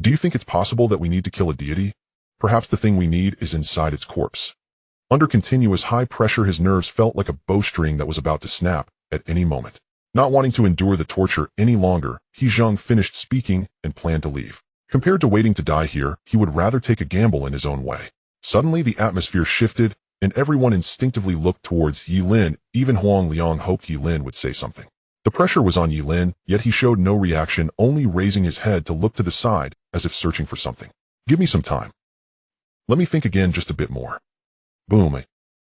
Do you think it's possible that we need to kill a deity? Perhaps the thing we need is inside its corpse. Under continuous high pressure, his nerves felt like a bowstring that was about to snap at any moment. Not wanting to endure the torture any longer, He Zheng finished speaking and planned to leave. Compared to waiting to die here, he would rather take a gamble in his own way. Suddenly, the atmosphere shifted, and everyone instinctively looked towards Ye Lin. Even Huang Liang hoped Ye Lin would say something. The pressure was on Ye Lin, yet he showed no reaction, only raising his head to look to the side, as if searching for something. Give me some time. Let me think again just a bit more. Boom.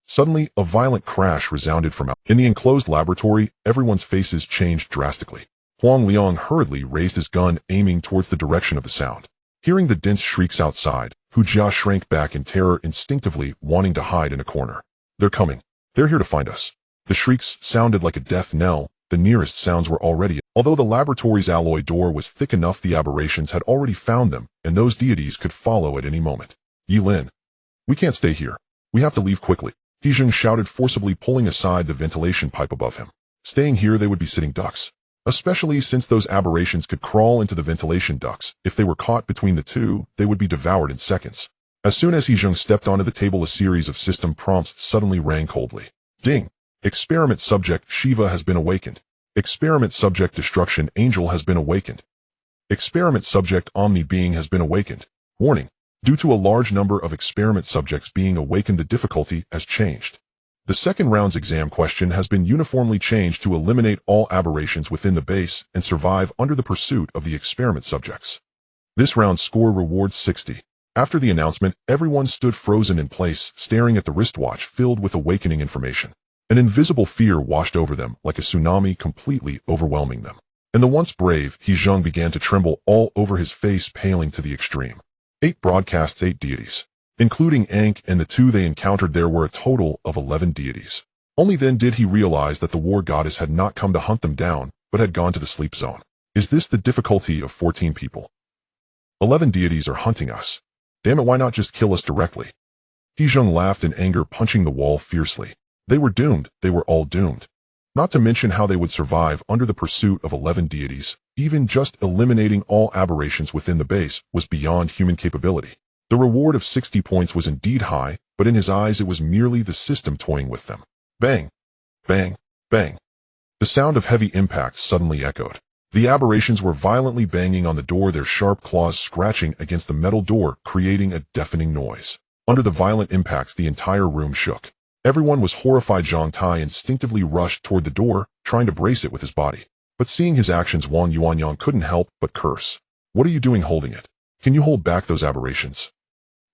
Suddenly, a violent crash resounded from out. In the enclosed laboratory, everyone's faces changed drastically. Huang Liang hurriedly raised his gun, aiming towards the direction of the sound. Hearing the dense shrieks outside, Hu Jia shrank back in terror, instinctively wanting to hide in a corner. They're coming. They're here to find us. The shrieks sounded like a death knell. The nearest sounds were already. Although the laboratory's alloy door was thick enough, the aberrations had already found them, and those deities could follow at any moment. Ye Lin. We can't stay here. We have to leave quickly. He Zheng shouted, forcibly pulling aside the ventilation pipe above him. Staying here, they would be sitting ducks. Especially since those aberrations could crawl into the ventilation ducts. If they were caught between the two, they would be devoured in seconds. As soon as He Zheng stepped onto the table, a series of system prompts suddenly rang coldly. Ding! Experiment subject Shiva has been awakened. Experiment subject Destruction Angel has been awakened. Experiment subject Omni Being has been awakened. Warning. Due to a large number of experiment subjects being awakened, the difficulty has changed. The second round's exam question has been uniformly changed to eliminate all aberrations within the base and survive under the pursuit of the experiment subjects. This round's score rewards 60. After the announcement, everyone stood frozen in place, staring at the wristwatch filled with awakening information. An invisible fear washed over them like a tsunami, completely overwhelming them. And the once brave He Zheng began to tremble all over, his face paling to the extreme. 8 broadcasts, 8 deities. Including Ankh and the 2 they encountered, there were a total of 11 deities. Only then did he realize that the war goddess had not come to hunt them down, but had gone to the sleep zone. Is this the difficulty of 14 people? 11 deities are hunting us. Damn it, why not just kill us directly? He Zheng laughed in anger, punching the wall fiercely. They were doomed, they were all doomed. Not to mention how they would survive under the pursuit of 11 deities. Even just eliminating all aberrations within the base was beyond human capability. The reward of 60 points was indeed high, but in his eyes it was merely the system toying with them. Bang! Bang! Bang! The sound of heavy impacts suddenly echoed. The aberrations were violently banging on the door, their sharp claws scratching against the metal door, creating a deafening noise. Under the violent impacts, the entire room shook. Everyone was horrified. Zhang Tai instinctively rushed toward the door, trying to brace it with his body. But seeing his actions, Wang Yuanyang couldn't help but curse. What are you doing holding it? Can you hold back those aberrations?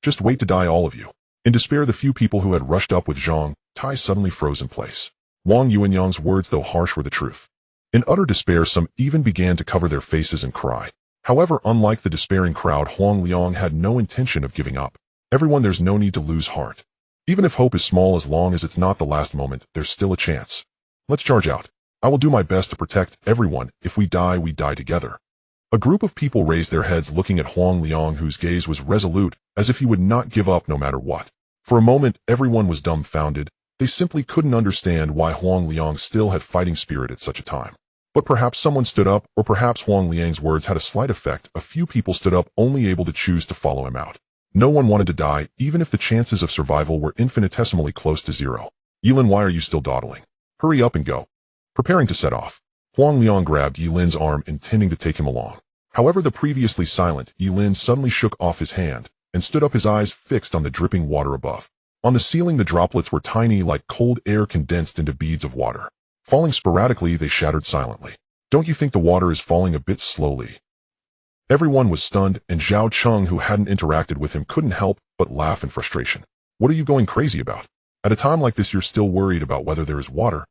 Just wait to die, all of you. In despair, the few people who had rushed up with Zhang Tai suddenly froze in place. Wang Yuanyang's words, though harsh, were the truth. In utter despair, some even began to cover their faces and cry. However, unlike the despairing crowd, Huang Liang had no intention of giving up. Everyone, there's no need to lose heart. Even if hope is small, as long as it's not the last moment, there's still a chance. Let's charge out. I will do my best to protect everyone. If we die together. A group of people raised their heads, looking at Huang Liang, whose gaze was resolute, as if he would not give up no matter what. For a moment, everyone was dumbfounded. They simply couldn't understand why Huang Liang still had fighting spirit at such a time. But perhaps someone stood up, or perhaps Huang Liang's words had a slight effect. A few people stood up, only able to choose to follow him out. No one wanted to die, even if the chances of survival were infinitesimally close to zero. Ye Lin, why are you still dawdling? Hurry up and go. Preparing to set off. Huang Liang grabbed Ye Lin's arm, intending to take him along. However, the previously silent Ye Lin suddenly shook off his hand and stood up, his eyes fixed on the dripping water above. On the ceiling, the droplets were tiny, like cold air condensed into beads of water. Falling sporadically, they shattered silently. Don't you think the water is falling a bit slowly? Everyone was stunned, and Zhao Cheng, who hadn't interacted with him, couldn't help but laugh in frustration. What are you going crazy about? At a time like this, you're still worried about whether there is water?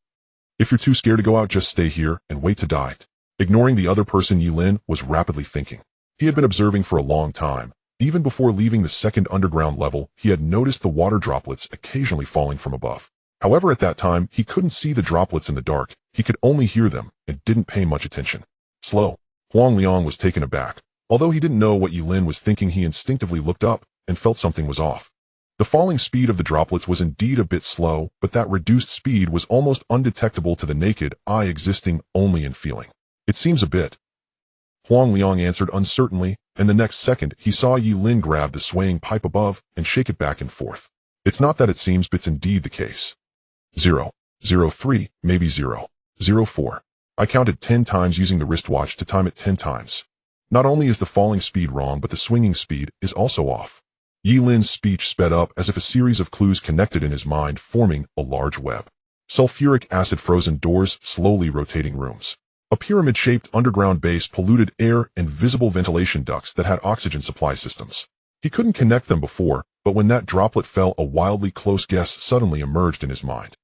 If you're too scared to go out, just stay here and wait to die. Ignoring the other person, Ye Lin was rapidly thinking. He had been observing for a long time. Even before leaving the second underground level, he had noticed the water droplets occasionally falling from above. However, at that time, he couldn't see the droplets in the dark. He could only hear them and didn't pay much attention. Slow. Huang Liang was taken aback. Although he didn't know what Ye Lin was thinking, he instinctively looked up and felt something was off. The falling speed of the droplets was indeed a bit slow, but that reduced speed was almost undetectable to the naked eye, existing only in feeling. It seems a bit. Huang Liang answered uncertainly, and the next second he saw Ye Lin grab the swaying pipe above and shake it back and forth. It's not that it seems, but it's indeed the case. 0, 0, 3, maybe 0, 0, 4. I counted 10 times using the wristwatch to time it 10 times. Not only is the falling speed wrong, but the swinging speed is also off. Ye Lin's speech sped up as if a series of clues connected in his mind, forming a large web. Sulfuric acid, frozen doors, slowly rotating rooms. A pyramid-shaped underground base, polluted air, and visible ventilation ducts that had oxygen supply systems. He couldn't connect them before, but when that droplet fell, a wildly close guess suddenly emerged in his mind.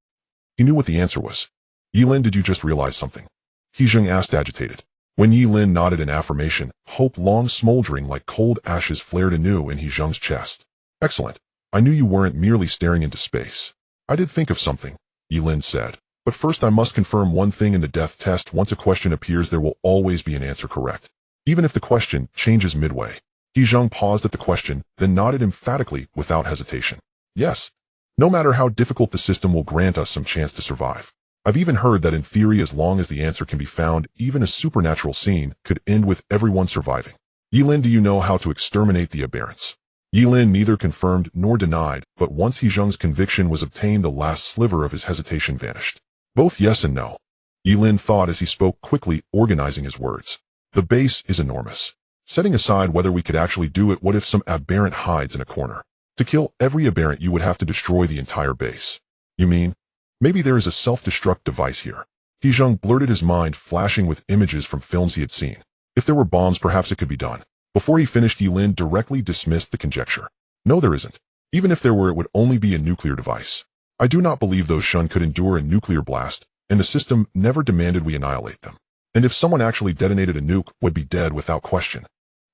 He knew what the answer was. Ye Lin, did you just realize something? He Zheng asked, agitated. When Ye Lin nodded in affirmation, hope long smoldering like cold ashes flared anew in He Zheng's chest. Excellent. I knew you weren't merely staring into space. I did think of something, Ye Lin said. But first I must confirm one thing. In the death test, once a question appears, there will always be an answer correct, even if the question changes midway. He Zheng paused at the question, then nodded emphatically without hesitation. Yes. No matter how difficult, the system will grant us some chance to survive. I've even heard that in theory, as long as the answer can be found, even a supernatural scene could end with everyone surviving. Ye Lin, do you know how to exterminate the aberrants? Ye Lin neither confirmed nor denied, but once He Zheng's conviction was obtained, the last sliver of his hesitation vanished. Both yes and no. Ye Lin thought as he spoke, quickly organizing his words. The base is enormous. Setting aside whether we could actually do it, what if some aberrant hides in a corner? To kill every aberrant, you would have to destroy the entire base. You mean? Maybe there is a self-destruct device here. He Zheng blurted, his mind flashing with images from films he had seen. If there were bombs, perhaps it could be done. Before he finished, Ye Lin directly dismissed the conjecture. No, there isn't. Even if there were, it would only be a nuclear device. I do not believe those Shun could endure a nuclear blast, and the system never demanded we annihilate them. And if someone actually detonated a nuke, would be dead without question.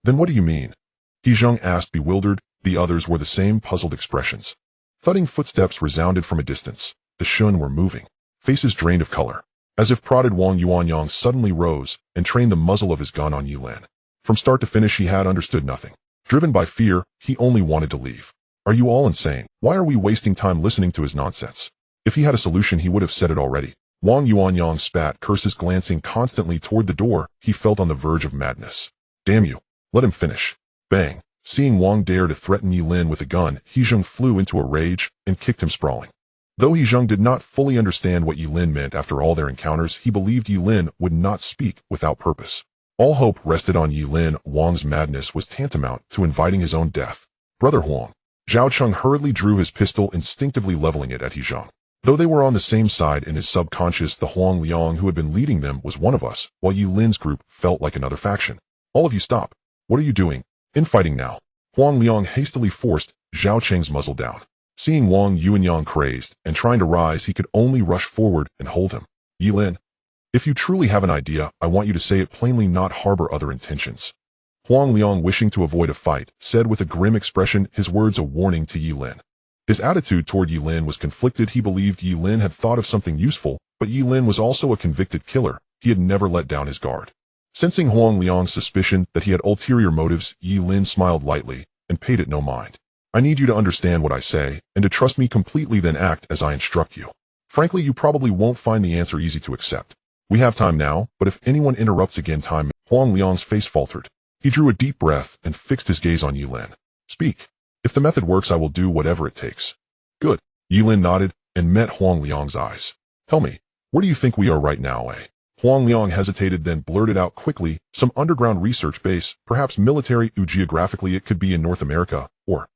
Then what do you mean? He Zheng asked, bewildered. The others wore the same puzzled expressions. Thudding footsteps resounded from a distance. The Shun were moving. Faces drained of color. As if prodded, Wang Yuanyang suddenly rose and trained the muzzle of his gun on Ye Lin. From start to finish, he had understood nothing. Driven by fear, he only wanted to leave. Are you all insane? Why are we wasting time listening to his nonsense? If he had a solution, he would have said it already. Wang Yuanyang spat curses, glancing constantly toward the door. He felt on the verge of madness. Damn you. Let him finish. Bang. Seeing Wang dare to threaten Ye Lin with a gun, He Zheng flew into a rage and kicked him sprawling. Though He Zheng did not fully understand what Ye Lin meant after all their encounters, he believed Ye Lin would not speak without purpose. All hope rested on Ye Lin. Wang's madness was tantamount to inviting his own death. Brother Huang. Zhao Cheng hurriedly drew his pistol, instinctively leveling it at He Zheng. Though they were on the same side in his subconscious, the Huang Liang who had been leading them was one of us, while Ye Lin's group felt like another faction. All of you stop. What are you doing? Infighting now. Huang Liang hastily forced Zhao Cheng's muzzle down. Seeing Wang Yuanyang crazed and trying to rise, he could only rush forward and hold him. Ye Lin, if you truly have an idea, I want you to say it plainly, not harbor other intentions. Huang Liang, wishing to avoid a fight, said with a grim expression, his words a warning to Ye Lin. His attitude toward Ye Lin was conflicted. He believed Ye Lin had thought of something useful, but Ye Lin was also a convicted killer. He had never let down his guard. Sensing Huang Liang's suspicion that he had ulterior motives, Ye Lin smiled lightly and paid it no mind. I need you to understand what I say, and to trust me completely, then act as I instruct you. Frankly, you probably won't find the answer easy to accept. We have time now, but if anyone interrupts again, time. Huang Liang's face faltered. He drew a deep breath and fixed his gaze on Ye Lin. Speak. If the method works, I will do whatever it takes. Good. Ye Lin nodded and met Huang Liang's eyes. Tell me, where do you think we are right now, eh? Huang Liang hesitated, then blurted out quickly, some underground research base, perhaps military. Geographically, it could be in North America, or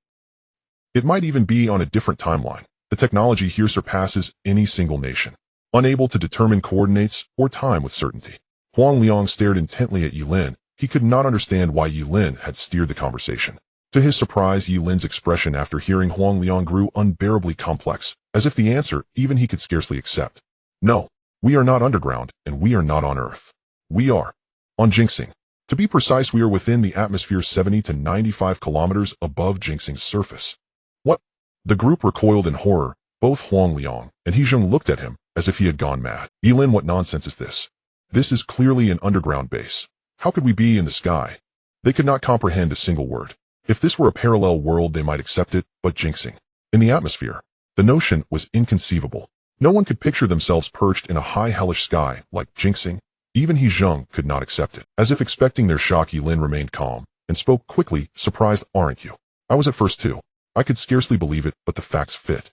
it might even be on a different timeline. The technology here surpasses any single nation. Unable to determine coordinates or time with certainty, Huang Liang stared intently at Ye Lin. He could not understand why Ye Lin had steered the conversation. To his surprise, Ye Lin's expression after hearing Huang Liang grew unbearably complex, as if the answer even he could scarcely accept. No, we are not underground, and we are not on Earth. We are on Jinxing. To be precise, we are within the atmosphere 70 to 95 kilometers above Jinxing's surface. What? The group recoiled in horror. Both Huang Liang and He Zheng looked at him as if he had gone mad. Ye Lin, what nonsense is this? This is clearly an underground base. How could we be in the sky? They could not comprehend a single word. If this were a parallel world, they might accept it, but Jinxing in the atmosphere, the notion was inconceivable. No one could picture themselves perched in a high hellish sky like Jinxing. Even He Zheng could not accept it. As if expecting their shock, Ye Lin remained calm and spoke quickly, surprised, aren't you? I was at first too. I could scarcely believe it, but the facts fit.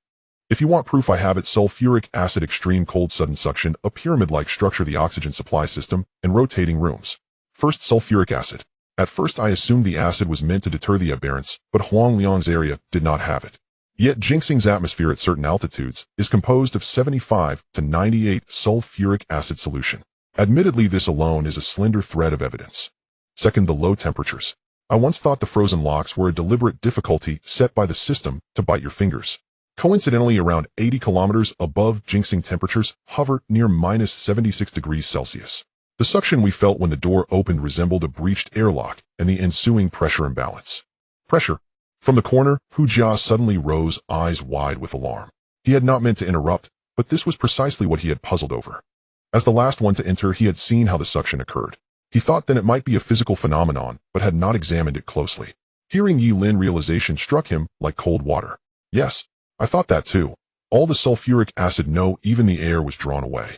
If you want proof, I have it. Sulfuric acid, extreme cold, sudden suction, a pyramid-like structure, the oxygen supply system, and rotating rooms. First, sulfuric acid. At first I assumed the acid was meant to deter the aberrants, but Huang Liang's area did not have it. Yet Jinxing's atmosphere at certain altitudes is composed of 75 to 98 sulfuric acid solution. Admittedly, this alone is a slender thread of evidence. Second, the low temperatures. I once thought the frozen locks were a deliberate difficulty set by the system to bite your fingers. Coincidentally, around 80 kilometers above Jinxing, temperatures hover near minus 76 degrees Celsius. The suction we felt when the door opened resembled a breached airlock and the ensuing pressure imbalance. Pressure. From the corner, Hu Jia suddenly rose, eyes wide with alarm. He had not meant to interrupt, but this was precisely what he had puzzled over. As the last one to enter, he had seen how the suction occurred. He thought then it might be a physical phenomenon, but had not examined it closely. Hearing Ye Lin, realization struck him like cold water. Yes, I thought that too. All the sulfuric acid, no, even the air was drawn away.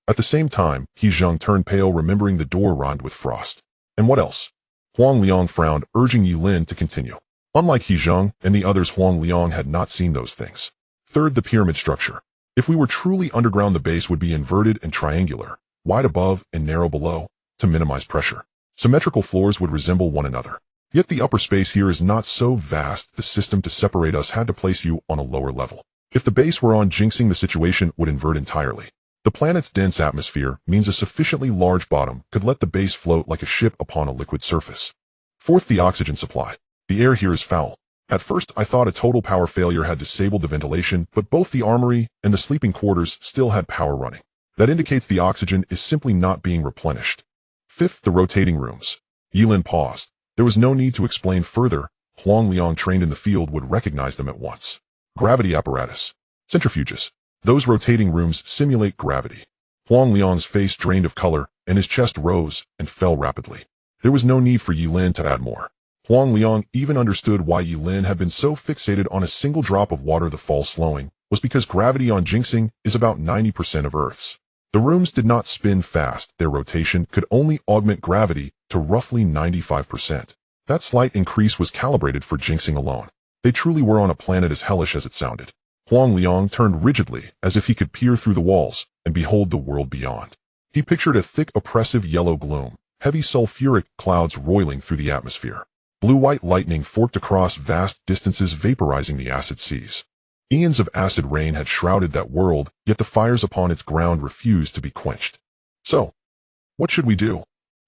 At the same time, He Zheng turned pale, remembering the door rimed with frost. And what else? Huang Liang frowned, urging Ye Lin to continue. Unlike He Zheng and the others, Huang Liang had not seen those things. Third, the pyramid structure. If we were truly underground, the base would be inverted and triangular, wide above and narrow below, to minimize pressure. Symmetrical floors would resemble one another. Yet the upper space here is not so vast. The system to separate us had to place you on a lower level. If the base were on Jinxing, the situation would invert entirely. The planet's dense atmosphere means a sufficiently large bottom could let the base float like a ship upon a liquid surface. Fourth, the oxygen supply. The air here is foul. At first, I thought a total power failure had disabled the ventilation, but both the armory and the sleeping quarters still had power running. That indicates the oxygen is simply not being replenished. Fifth, the rotating rooms. Ye Lin paused. There was no need to explain further. Huang Liang, trained in the field, would recognize them at once. Gravity apparatus. Centrifuges. Those rotating rooms simulate gravity. Huang Liang's face drained of color, and his chest rose and fell rapidly. There was no need for Ye Lin to add more. Huang Liang even understood why Ye Lin had been so fixated on a single drop of water. The fall slowing was because gravity on Jinxing is about 90% of Earth's. The rooms did not spin fast. Their rotation could only augment gravity to roughly 95%. That slight increase was calibrated for Jinxing alone. They truly were on a planet as hellish as it sounded. Huang Liang turned rigidly, as if he could peer through the walls and behold the world beyond. He pictured a thick, oppressive yellow gloom, heavy sulfuric clouds roiling through the atmosphere. Blue-white lightning forked across vast distances, vaporizing the acid seas. Eons of acid rain had shrouded that world, yet the fires upon its ground refused to be quenched. So, what should we do?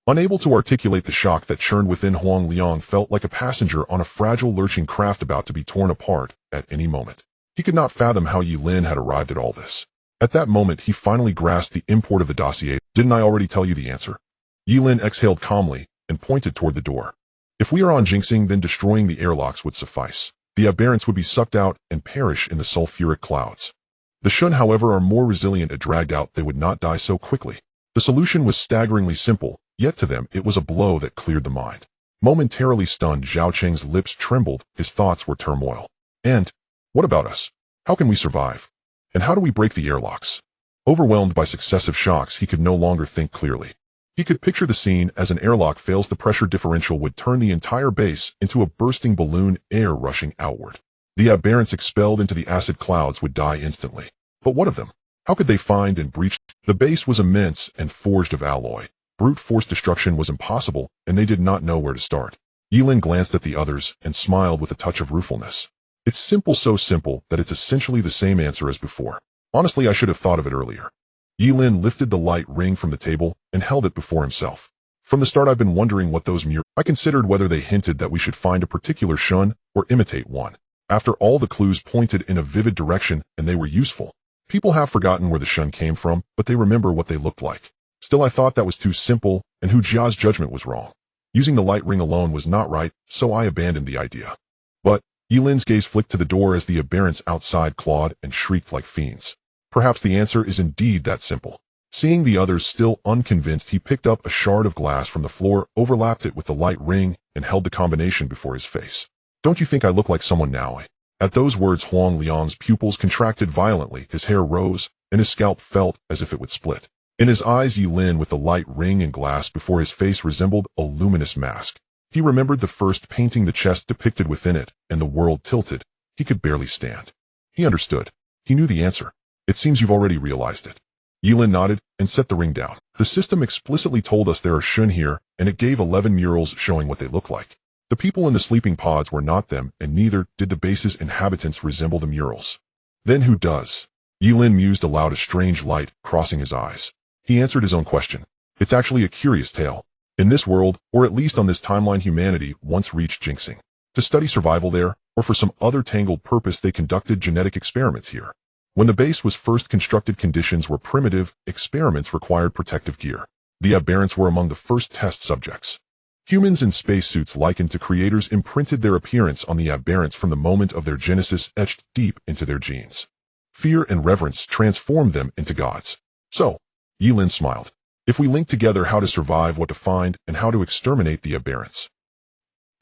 Unable to articulate the shock that churned within, Huang Liang felt like a passenger on a fragile, lurching craft about to be torn apart at any moment. He could not fathom how Ye Lin had arrived at all this. At that moment, he finally grasped the import of the dossier. Didn't I already tell you the answer? Ye Lin exhaled calmly and pointed toward the door. If we are on Jinxing, then destroying the airlocks would suffice. The aberrants would be sucked out and perish in the sulfuric clouds. The Shun, however, are more resilient. If dragged out, they would not die so quickly. The solution was staggeringly simple, yet to them it was a blow that cleared the mind. Momentarily stunned, Zhao Cheng's lips trembled, his thoughts were turmoil. And, what about us? How can we survive? And how do we break the airlocks? Overwhelmed by successive shocks, he could no longer think clearly. He could picture the scene as an airlock fails. The pressure differential would turn the entire base into a bursting balloon, air rushing outward. The aberrants expelled into the acid clouds would die instantly. But what of them? How could they find and breach? The base was immense and forged of alloy. Brute force destruction was impossible, and they did not know where to start. Ye Lin glanced at the others and smiled with a touch of ruefulness. It's simple, so simple that it's essentially the same answer as before. Honestly, I should have thought of it earlier. Ye Lin lifted the light ring from the table and held it before himself. From the start, I've been wondering what those I considered whether they hinted that we should find a particular Shun or imitate one. After all, the clues pointed in a vivid direction and they were useful. People have forgotten where the Shun came from, but they remember what they looked like. Still, I thought that was too simple, and Hu Jia's judgment was wrong. Using the light ring alone was not right, so I abandoned the idea. But Ye Lin's gaze flicked to the door as the aberrants outside clawed and shrieked like fiends. Perhaps the answer is indeed that simple. Seeing the others still unconvinced, he picked up a shard of glass from the floor, overlapped it with the light ring, and held the combination before his face. Don't you think I look like someone now? At those words, Huang Liang's pupils contracted violently, his hair rose, and his scalp felt as if it would split. In his eyes, Ye Lin with the light ring and glass before his face resembled a luminous mask. He remembered the first painting, the chest depicted within it, and the world tilted. He could barely stand. He understood. He knew the answer. It seems you've already realized it. Ye Lin nodded and set the ring down. The system explicitly told us there are Shun here, and it gave 11 murals showing what they look like. The people in the sleeping pods were not them, and neither did the base's inhabitants resemble the murals. Then who does? Ye Lin mused aloud, a strange light crossing his eyes. He answered his own question. It's actually a curious tale. In this world, or at least on this timeline, humanity once reached Jinxing. To study survival there, or for some other tangled purpose, they conducted genetic experiments here. When the base was first constructed, conditions were primitive, experiments required protective gear. The aberrants were among the first test subjects. Humans in spacesuits likened to creators imprinted their appearance on the aberrants from the moment of their genesis, etched deep into their genes. Fear and reverence transformed them into gods. So, Ye Lin smiled. If we link together how to survive, what to find, and how to exterminate the aberrants,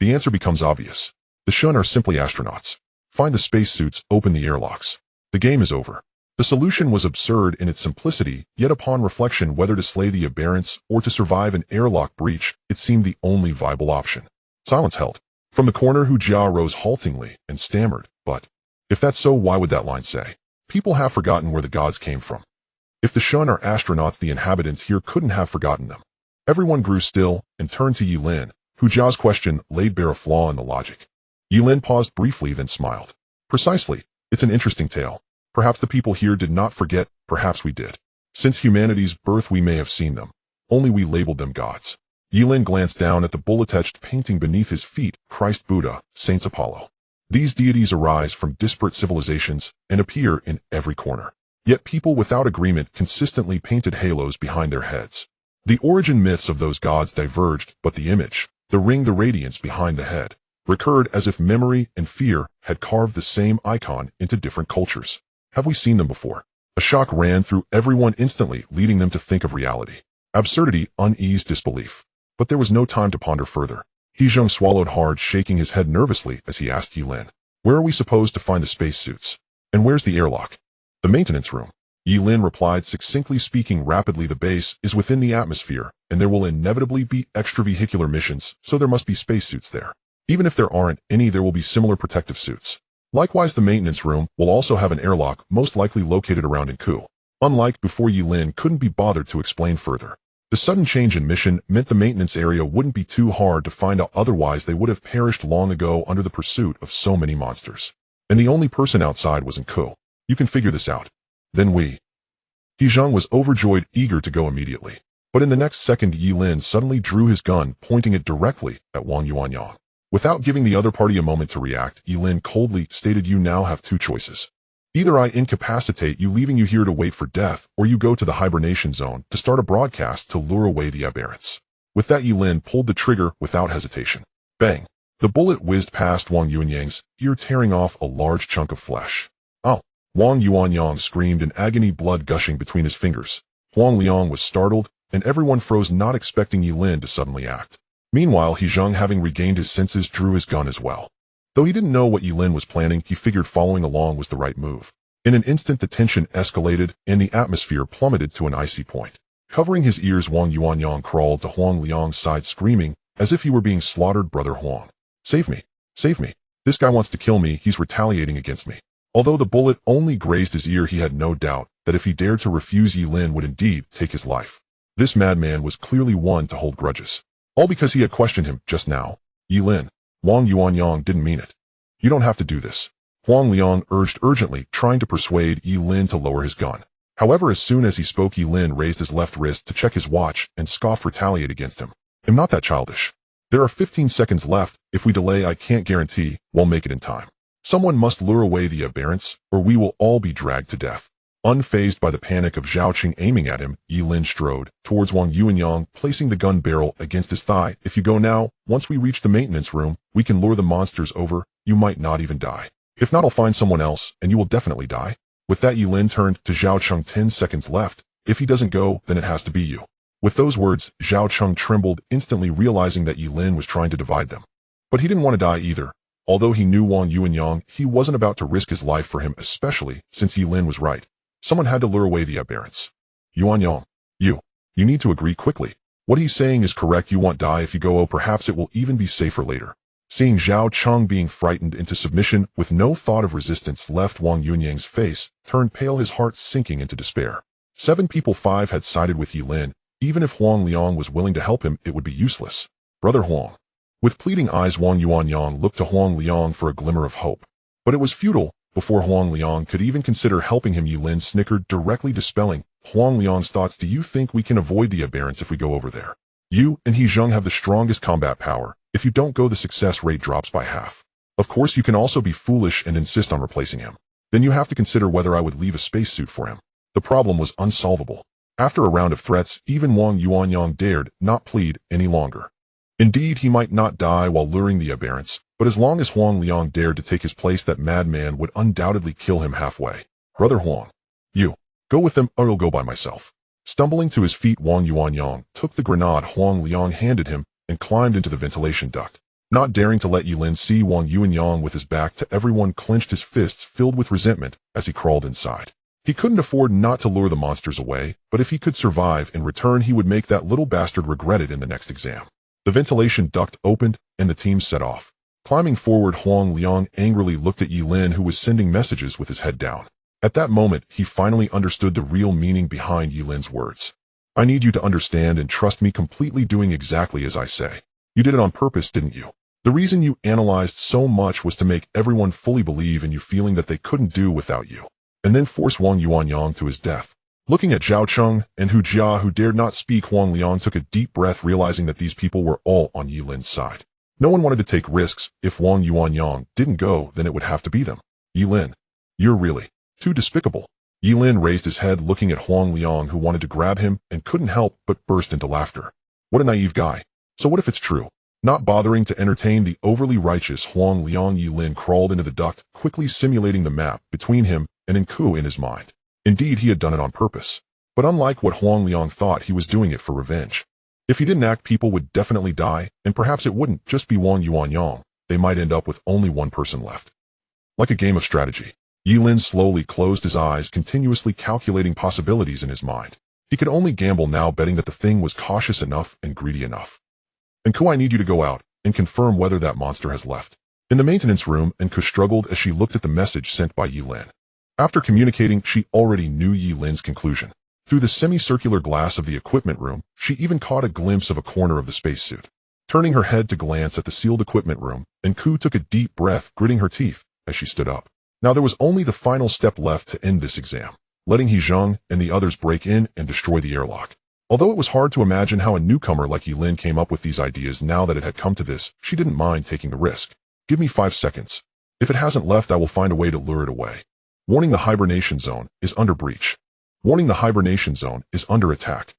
the answer becomes obvious. The Shun are simply astronauts. Find the spacesuits, open the airlocks. The game is over. The solution was absurd in its simplicity, yet upon reflection, whether to slay the aberrants or to survive an airlock breach, it seemed the only viable option. Silence held. From the corner, Hu Jia rose haltingly and stammered, but if that's so, why would that line say? People have forgotten where the gods came from. If the Shun are astronauts, the inhabitants here couldn't have forgotten them. Everyone grew still and turned to Ye Lin. Hu Jia's question laid bare a flaw in the logic. Ye Lin paused briefly, then smiled. Precisely. It's an interesting tale. Perhaps the people here did not forget, perhaps we did. Since humanity's birth we may have seen them. Only we labeled them gods. Ye Lin glanced down at the bullet-etched painting beneath his feet, Christ, Buddha, Saints Apollo. These deities arise from disparate civilizations and appear in every corner. Yet people without agreement consistently painted halos behind their heads. The origin myths of those gods diverged, but the image, the ring, the radiance behind the head, recurred as if memory and fear had carved the same icon into different cultures. Have we seen them before? A shock ran through everyone instantly, leading them to think of reality. Absurdity uneased disbelief. But there was no time to ponder further. He Zheng swallowed hard, shaking his head nervously as he asked Ye Lin, "Where are we supposed to find the spacesuits? And where's the airlock?" "The maintenance room." Ye Lin replied succinctly, speaking rapidly. "The base is within the atmosphere, and there will inevitably be extravehicular missions, so there must be spacesuits there. Even if there aren't any, there will be similar protective suits. Likewise, the maintenance room will also have an airlock, most likely located around in Ku." Unlike before, Ye Lin couldn't be bothered to explain further. The sudden change in mission meant the maintenance area wouldn't be too hard to find out, otherwise they would have perished long ago under the pursuit of so many monsters. And the only person outside was Ko. You can figure this out. Then we. Hezhang was overjoyed, eager to go immediately. But in the next second, Ye Lin suddenly drew his gun, pointing it directly at Wang Yuanyang. Without giving the other party a moment to react, Ye Lin coldly stated, "You now have two choices. Either I incapacitate you, leaving you here to wait for death, or you go to the hibernation zone to start a broadcast to lure away the aberrants." With that, Ye Lin pulled the trigger without hesitation. Bang! The bullet whizzed past Wang Yuanyang's ear, tearing off a large chunk of flesh. "Ow!" Wang Yuanyang screamed in agony, blood gushing between his fingers. Huang Liang was startled, and everyone froze, not expecting Ye Lin to suddenly act. Meanwhile, Hezhang, having regained his senses, drew his gun as well. Though he didn't know what Ye Lin was planning, he figured following along was the right move. In an instant, the tension escalated, and the atmosphere plummeted to an icy point. Covering his ears, Wang Yuanyang crawled to Huang Liang's side, screaming as if he were being slaughtered. "Brother Huang, save me! Save me! This guy wants to kill me, he's retaliating against me." Although the bullet only grazed his ear, he had no doubt that if he dared to refuse, Ye Lin would indeed take his life. This madman was clearly one to hold grudges. All because he had questioned him just now. "Ye Lin, Wang Yuanyang didn't mean it. You don't have to do this," Huang Liang urged urgently, trying to persuade Ye Lin to lower his gun. However, as soon as he spoke, Ye Lin raised his left wrist to check his watch and scoffed, "Retaliate against him? I'm not that childish. There are 15 seconds left. If we delay, I can't guarantee we'll make it in time. Someone must lure away the aberrants, or we will all be dragged to death." Unfazed by the panic of Zhao Qing aiming at him, Ye Lin strode towards Wang Yuanyang, placing the gun barrel against his thigh. "If you go now, once we reach the maintenance room, we can lure the monsters over. You might not even die. If not, I'll find someone else, and you will definitely die." With that, Ye Lin turned to Zhao Qing. 10 seconds left. If he doesn't go, then it has to be you." With those words, Zhao Qing trembled, instantly realizing that Ye Lin was trying to divide them. But he didn't want to die either. Although he knew Wang Yuanyang, he wasn't about to risk his life for him, especially since Ye Lin was right. Someone had to lure away the aberrants. "Yuanyang, you need to agree quickly. What he's saying is correct. You won't die if you go. Oh, perhaps it will even be safer later." Seeing Zhao Qing being frightened into submission with no thought of resistance left, Wang Yuanyang's face turned pale, his heart sinking into despair. 7 people, 5 had sided with Ye Lin. Even if Huang Liang was willing to help him, it would be useless. "Brother Huang." With pleading eyes, Wang Yuanyang looked to Huang Liang for a glimmer of hope. But it was futile. Before Huang Liang could even consider helping him, Ye Lin snickered, directly dispelling Huang Liang's thoughts. "Do you think we can avoid the aberrants if we go over there? You and Hezhang have the strongest combat power. If you don't go, the success rate drops by half. Of course, you can also be foolish and insist on replacing him. Then you have to consider whether I would leave a spacesuit for him." The problem was unsolvable. After a round of threats, even Wang Yuanyang dared not plead any longer. Indeed, he might not die while luring the aberrants, but as long as Huang Liang dared to take his place, that madman would undoubtedly kill him halfway. "Brother Huang, you go with them, or I'll go by myself." Stumbling to his feet, Wang Yuanyang took the grenade Huang Liang handed him and climbed into the ventilation duct. Not daring to let Ye Lin see, Wang Yuanyang, with his back to everyone, clenched his fists, filled with resentment, as he crawled inside. He couldn't afford not to lure the monsters away, but if he could survive in return, he would make that little bastard regret it in the next exam. The ventilation duct opened, and the team set off. Climbing forward, Huang Liang angrily looked at Ye Lin, who was sending messages with his head down. At that moment, he finally understood the real meaning behind Ye Lin's words. "I need you to understand and trust me completely, doing exactly as I say. You did it on purpose, didn't you? The reason you analyzed so much was to make everyone fully believe in you, feeling that they couldn't do without you, and then force Wang Yuanyang to his death." Looking at Zhao Qing and Hu Jia, who dared not speak, Huang Liang took a deep breath, realizing that these people were all on Ye Lin's side. No one wanted to take risks. If Wang Yuanyang didn't go, then it would have to be them. "Ye Lin, you're really too despicable." Ye Lin raised his head, looking at Huang Liang, who wanted to grab him and couldn't help but burst into laughter. What a naive guy. So what if it's true? Not bothering to entertain the overly righteous Huang Liang, Ye Lin crawled into the duct, quickly simulating the map between him and Ku in his mind. Indeed, he had done it on purpose. But unlike what Huang Liang thought, he was doing it for revenge. If he didn't act, people would definitely die, and perhaps it wouldn't just be Wang Yuanyang. They might end up with only one person left. Like a game of strategy, Ye Lin slowly closed his eyes, continuously calculating possibilities in his mind. He could only gamble now, betting that the thing was cautious enough and greedy enough. "Ku, I need you to go out and confirm whether that monster has left." In the maintenance room, Ku struggled as she looked at the message sent by Ye Lin. After communicating, she already knew Ye Lin's conclusion. Through the semicircular glass of the equipment room, she even caught a glimpse of a corner of the spacesuit. Turning her head to glance at the sealed equipment room, Enku took a deep breath, gritting her teeth as she stood up. Now there was only the final step left to end this exam, letting He Zheng and the others break in and destroy the airlock. Although it was hard to imagine how a newcomer like Ye Lin came up with these ideas now that it had come to this, she didn't mind taking the risk. Give me 5 seconds. If it hasn't left, I will find a way to lure it away. Warning: the hibernation zone is under breach. Warning: the hibernation zone is under attack.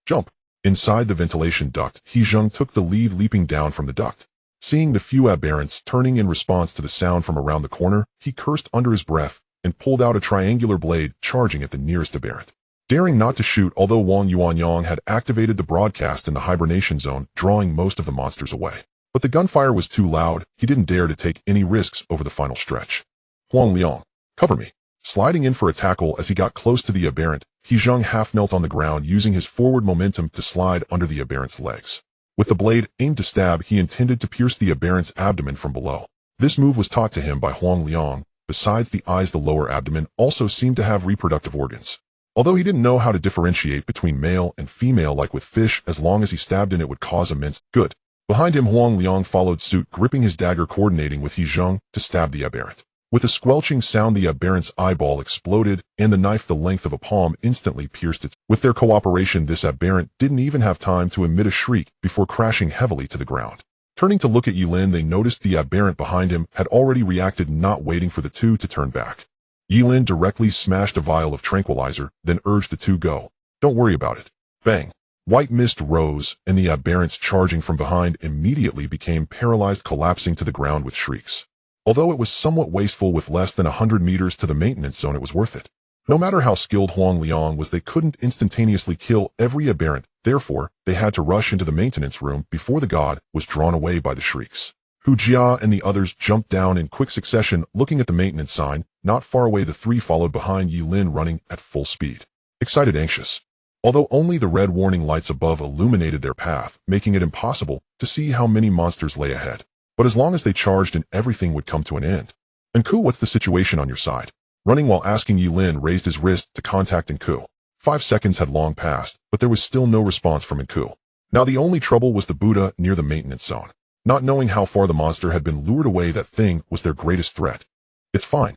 Jump. Inside the ventilation duct, He Zheng took the lead, leaping down from the duct. Seeing the few aberrants turning in response to the sound from around the corner, he cursed under his breath and pulled out a triangular blade, charging at the nearest aberrant. Daring not to shoot, although Wang Yuanyang had activated the broadcast in the hibernation zone, drawing most of the monsters away. But the gunfire was too loud. He didn't dare to take any risks over the final stretch. Huang Liang, cover me. Sliding in for a tackle as he got close to the aberrant, He Zheng half knelt on the ground, using his forward momentum to slide under the aberrant's legs. With the blade aimed to stab, he intended to pierce the aberrant's abdomen from below. This move was taught to him by Huang Liang. Besides the eyes, the lower abdomen also seemed to have reproductive organs. Although he didn't know how to differentiate between male and female like with fish, as long as he stabbed in it would cause immense good. Behind him, Huang Liang followed suit, gripping his dagger, coordinating with He Zheng to stab the aberrant. With a squelching sound, the aberrant's eyeball exploded, and the knife the length of a palm instantly pierced it. With their cooperation, this aberrant didn't even have time to emit a shriek before crashing heavily to the ground. Turning to look at Ye Lin, they noticed the aberrant behind him had already reacted, not waiting for the two to turn back. Ye Lin directly smashed a vial of tranquilizer, then urged the two, go. Don't worry about it. Bang. White mist rose, and the aberrants charging from behind immediately became paralyzed, collapsing to the ground with shrieks. Although it was somewhat wasteful, with less than 100 meters to the maintenance zone, it was worth it. No matter how skilled Huang Liang was, they couldn't instantaneously kill every aberrant. Therefore, they had to rush into the maintenance room before the god was drawn away by the shrieks. Hu Jia and the others jumped down in quick succession, looking at the maintenance sign. Not far away, the three followed behind Ye Lin, running at full speed. Excited, anxious. Although only the red warning lights above illuminated their path, making it impossible to see how many monsters lay ahead. But as long as they charged in, everything would come to an end. Enku, what's the situation on your side? Running while asking, Ye Lin raised his wrist to contact Enku. 5 seconds had long passed, but there was still no response from Enku. Now the only trouble was the Buddha near the maintenance zone. Not knowing how far the monster had been lured away, that thing was their greatest threat. It's fine.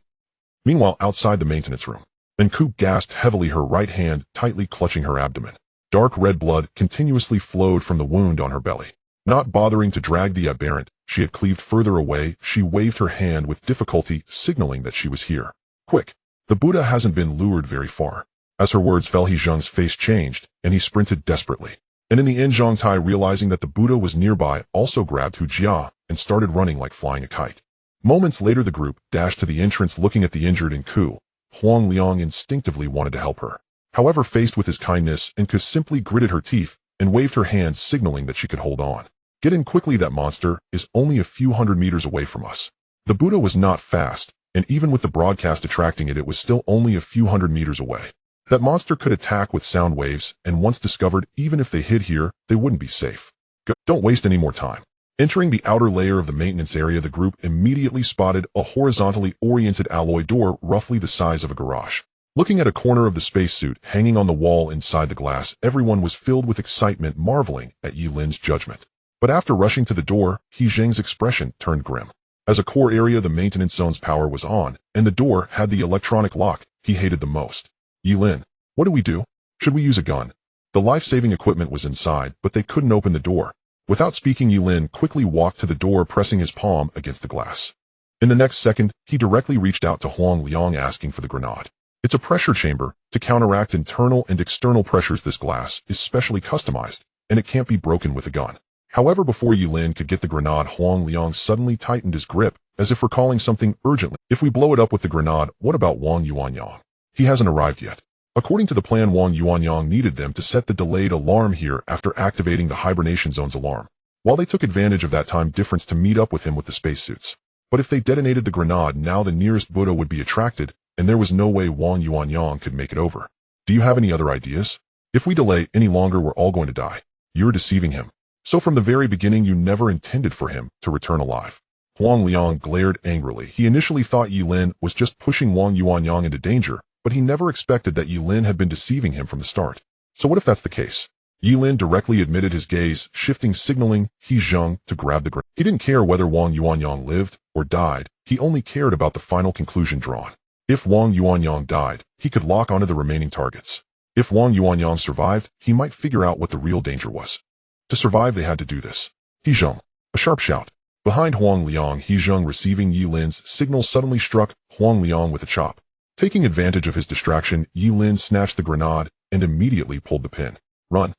Meanwhile, outside the maintenance room, Enku gasped heavily, her right hand tightly clutching her abdomen. Dark red blood continuously flowed from the wound on her belly. Not bothering to drag the aberrant she had cleaved further away, she waved her hand with difficulty, signaling that she was here. Quick! The Buddha hasn't been lured very far. As her words fell, He Zheng's face changed, and he sprinted desperately. And in the end, Zhang Tai, realizing that the Buddha was nearby, also grabbed Hu Jia and started running like flying a kite. Moments later, the group dashed to the entrance, looking at the injured Enku. Huang Liang instinctively wanted to help her. However, faced with his kindness, Enku simply gritted her teeth and waved her hands, signaling that she could hold on. Get in quickly, that monster is only a few hundred meters away from us. The Buddha was not fast, and even with the broadcast attracting it, it was still only a few hundred meters away. That monster could attack with sound waves, and once discovered, even if they hid here, they wouldn't be safe. Don't waste any more time. Entering the outer layer of the maintenance area, the group immediately spotted a horizontally oriented alloy door roughly the size of a garage. Looking at a corner of the spacesuit hanging on the wall inside the glass, everyone was filled with excitement, marveling at Ye Lin's judgment. But after rushing to the door, He Zheng's expression turned grim. As a core area, the maintenance zone's power was on, and the door had the electronic lock he hated the most. Ye Lin, what do we do? Should we use a gun? The life-saving equipment was inside, but they couldn't open the door. Without speaking, Ye Lin quickly walked to the door, pressing his palm against the glass. In the next second, he directly reached out to Huang Liang, asking for the grenade. It's a pressure chamber to counteract internal and external pressures. This glass is specially customized, and it can't be broken with a gun. However, before Ye Lin could get the grenade, Huang Liang suddenly tightened his grip, as if recalling something urgently. If we blow it up with the grenade, what about Wang Yuanyang? He hasn't arrived yet. According to the plan, Wang Yuanyang needed them to set the delayed alarm here after activating the hibernation zone's alarm, while they took advantage of that time difference to meet up with him with the spacesuits. But if they detonated the grenade, now the nearest Buddha would be attracted, and there was no way Wang Yuanyang could make it over. Do you have any other ideas? If we delay any longer, we're all going to die. You're deceiving him. So from the very beginning, you never intended for him to return alive. Huang Liang glared angrily. He initially thought Ye Lin was just pushing Wang Yuanyang into danger, but he never expected that Ye Lin had been deceiving him from the start. So what if that's the case? Ye Lin directly admitted his gaze, shifting, signaling He Zheng to grab the grenade. He didn't care whether Wang Yuanyang lived or died. He only cared about the final conclusion drawn. If Wang Yuanyang died, he could lock onto the remaining targets. If Wang Yuanyang survived, he might figure out what the real danger was. To survive, they had to do this. He Zheng. A sharp shout. Behind Huang Liang, He Zheng, receiving Ye Lin's signal, suddenly struck Huang Liang with a chop. Taking advantage of his distraction, Ye Lin snatched the grenade and immediately pulled the pin. Run.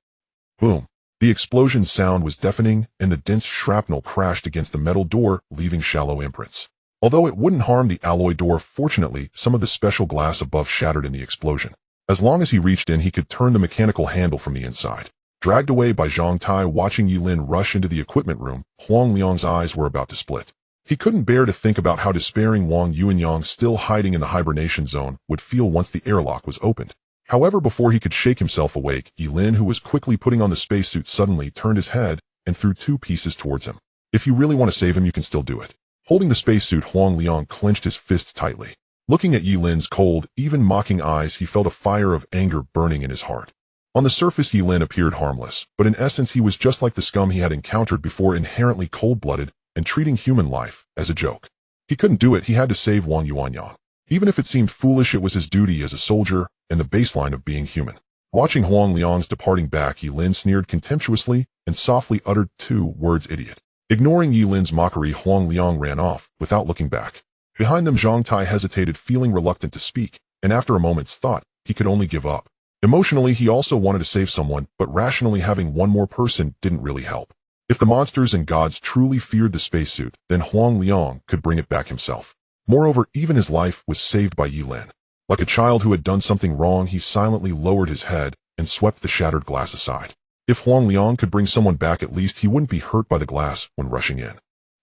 Boom. The explosion sound was deafening, and the dense shrapnel crashed against the metal door, leaving shallow imprints. Although it wouldn't harm the alloy door, fortunately, some of the special glass above shattered in the explosion. As long as he reached in, he could turn the mechanical handle from the inside. Dragged away by Zhang Tai, watching Ye Lin rush into the equipment room, Huang Liang's eyes were about to split. He couldn't bear to think about how despairing Wang Yuanyang, still hiding in the hibernation zone, would feel once the airlock was opened. However, before he could shake himself awake, Ye Lin, who was quickly putting on the spacesuit, suddenly turned his head and threw 2 pieces towards him. If you really want to save him, you can still do it. Holding the spacesuit, Huang Liang clenched his fists tightly. Looking at Ye Lin's cold, even mocking eyes, he felt a fire of anger burning in his heart. On the surface, Ye Lin appeared harmless, but in essence he was just like the scum he had encountered before, inherently cold-blooded and treating human life as a joke. He couldn't do it. He had to save Wang Yuanyang. Even if it seemed foolish, it was his duty as a soldier and the baseline of being human. Watching Huang Liang's departing back, Ye Lin sneered contemptuously and softly uttered 2 words, idiot. Ignoring Ye Lin's mockery, Huang Liang ran off, without looking back. Behind them, Zhang Tai hesitated, feeling reluctant to speak, and after a moment's thought, he could only give up. Emotionally, he also wanted to save someone, but rationally, having one more person didn't really help. If the monsters and gods truly feared the spacesuit, then Huang Liang could bring it back himself. Moreover, even his life was saved by Ye Lin. Like a child who had done something wrong, he silently lowered his head and swept the shattered glass aside. If Huang Liang could bring someone back, at least he wouldn't be hurt by the glass when rushing in.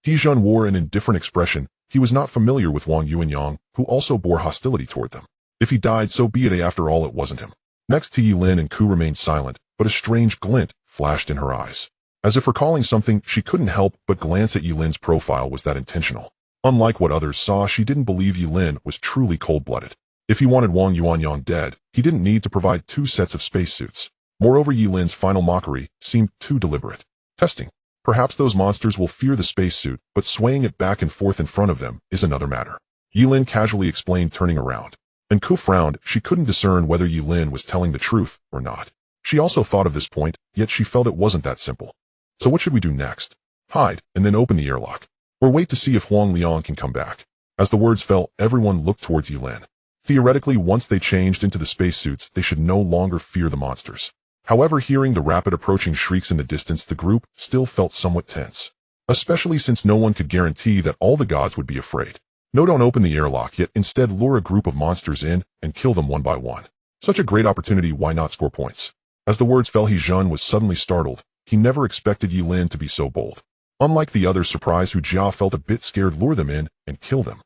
He Zheng wore an indifferent expression. He was not familiar with Wang Yuanyang, who also bore hostility toward them. If he died, so be it. After all, it wasn't him. Next to Ye Lin, and Ku remained silent, but a strange glint flashed in her eyes. As if recalling something, she couldn't help but glance at Ye Lin's profile. Was that intentional? Unlike what others saw, she didn't believe Ye Lin was truly cold-blooded. If he wanted Wang Yuanyang dead, he didn't need to provide 2 sets of spacesuits. Moreover, Ye Lin's final mockery seemed too deliberate. Testing. Perhaps those monsters will fear the spacesuit, but swaying it back and forth in front of them is another matter. Ye Lin casually explained, turning around. And Ku frowned. She couldn't discern whether Ye Lin was telling the truth or not. She also thought of this point, yet she felt it wasn't that simple. So what should we do next? Hide, and then open the airlock. Or wait to see if Huang Liang can come back. As the words fell, everyone looked towards Ye Lin. Theoretically, once they changed into the spacesuits, they should no longer fear the monsters. However, hearing the rapid approaching shrieks in the distance, the group still felt somewhat tense. Especially since no one could guarantee that all the gods would be afraid. No, don't open the airlock yet, instead lure a group of monsters in and kill them one by one. Such a great opportunity, why not score points? As the words fell, He Zheng was suddenly startled. He never expected Ye Lin to be so bold. Unlike the others, surprised, Hu Jia felt a bit scared. Lure them in and kill them.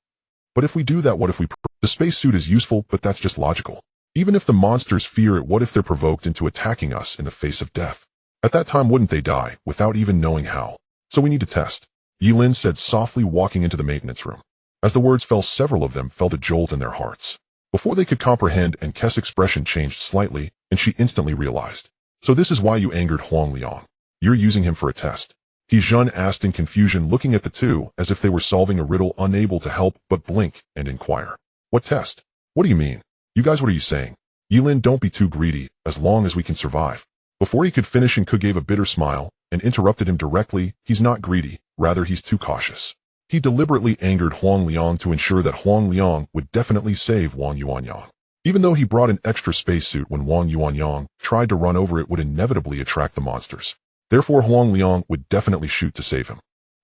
But if we do that, what if we... The spacesuit is useful, but that's just logical. Even if the monsters fear it, what if they're provoked into attacking us in the face of death? At that time, wouldn't they die, without even knowing how? So we need to test. Ye Lin said softly, walking into the maintenance room. As the words fell, several of them felt a jolt in their hearts. Before they could comprehend, and Kes' expression changed slightly, and she instantly realized. So this is why you angered Huang Liang. You're using him for a test. He Zheng asked in confusion, looking at the two as if they were solving a riddle, unable to help but blink and inquire. What test? What do you mean? You guys, what are you saying? Ye Lin, don't be too greedy, as long as we can survive. Before he could finish, and Ku gave a bitter smile and interrupted him directly. He's not greedy, rather he's too cautious. He deliberately angered Huang Liang to ensure that Huang Liang would definitely save Wang Yuanyang. Even though he brought an extra spacesuit, when Wang Yuanyang tried to run over, it would inevitably attract the monsters. Therefore, Huang Liang would definitely shoot to save him.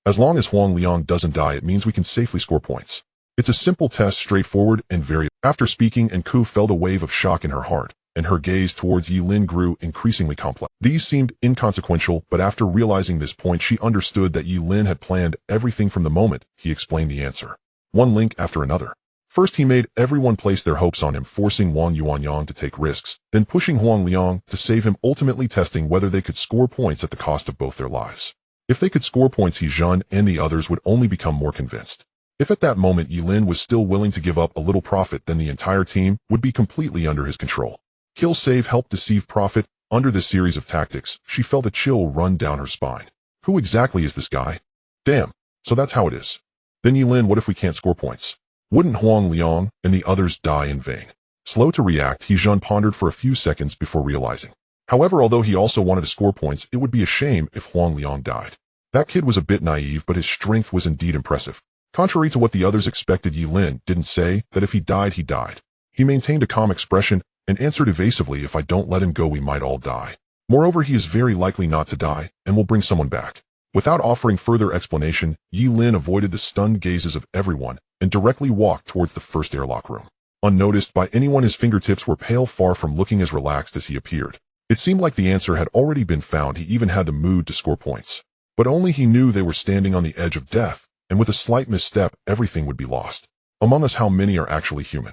As long as Huang Liang doesn't die, it means we can safely score points. It's a simple test, straightforward and very... After speaking, and Ku felt a wave of shock in her heart, and her gaze towards Ye Lin grew increasingly complex. These seemed inconsequential, but after realizing this point, she understood that Ye Lin had planned everything from the moment he explained the answer. One link after another. First, he made everyone place their hopes on him, forcing Wang Yuanyang to take risks, then pushing Huang Liang to save him, ultimately testing whether they could score points at the cost of both their lives. If they could score points, He Zheng and the others would only become more convinced. If at that moment Ye Lin was still willing to give up a little profit, then the entire team would be completely under his control. Kill, save, help, deceive, profit. Under this series of tactics, she felt a chill run down her spine. Who exactly is this guy? Damn, so that's how it is. Then Ye Lin, what if we can't score points? Wouldn't Huang Liang and the others die in vain? Slow to react, He Zhen pondered for a few seconds before realizing. However, although he also wanted to score points, it would be a shame if Huang Liang died. That kid was a bit naive, but his strength was indeed impressive. Contrary to what the others expected, Ye Lin didn't say that if he died, he died. He maintained a calm expression and answered evasively, if I don't let him go, we might all die. Moreover, he is very likely not to die and will bring someone back. Without offering further explanation, Ye Lin avoided the stunned gazes of everyone and directly walked towards the first airlock room. Unnoticed by anyone, his fingertips were pale, far from looking as relaxed as he appeared. It seemed like the answer had already been found. He even had the mood to score points. But only he knew they were standing on the edge of death, and with a slight misstep, everything would be lost. Among us, how many are actually human?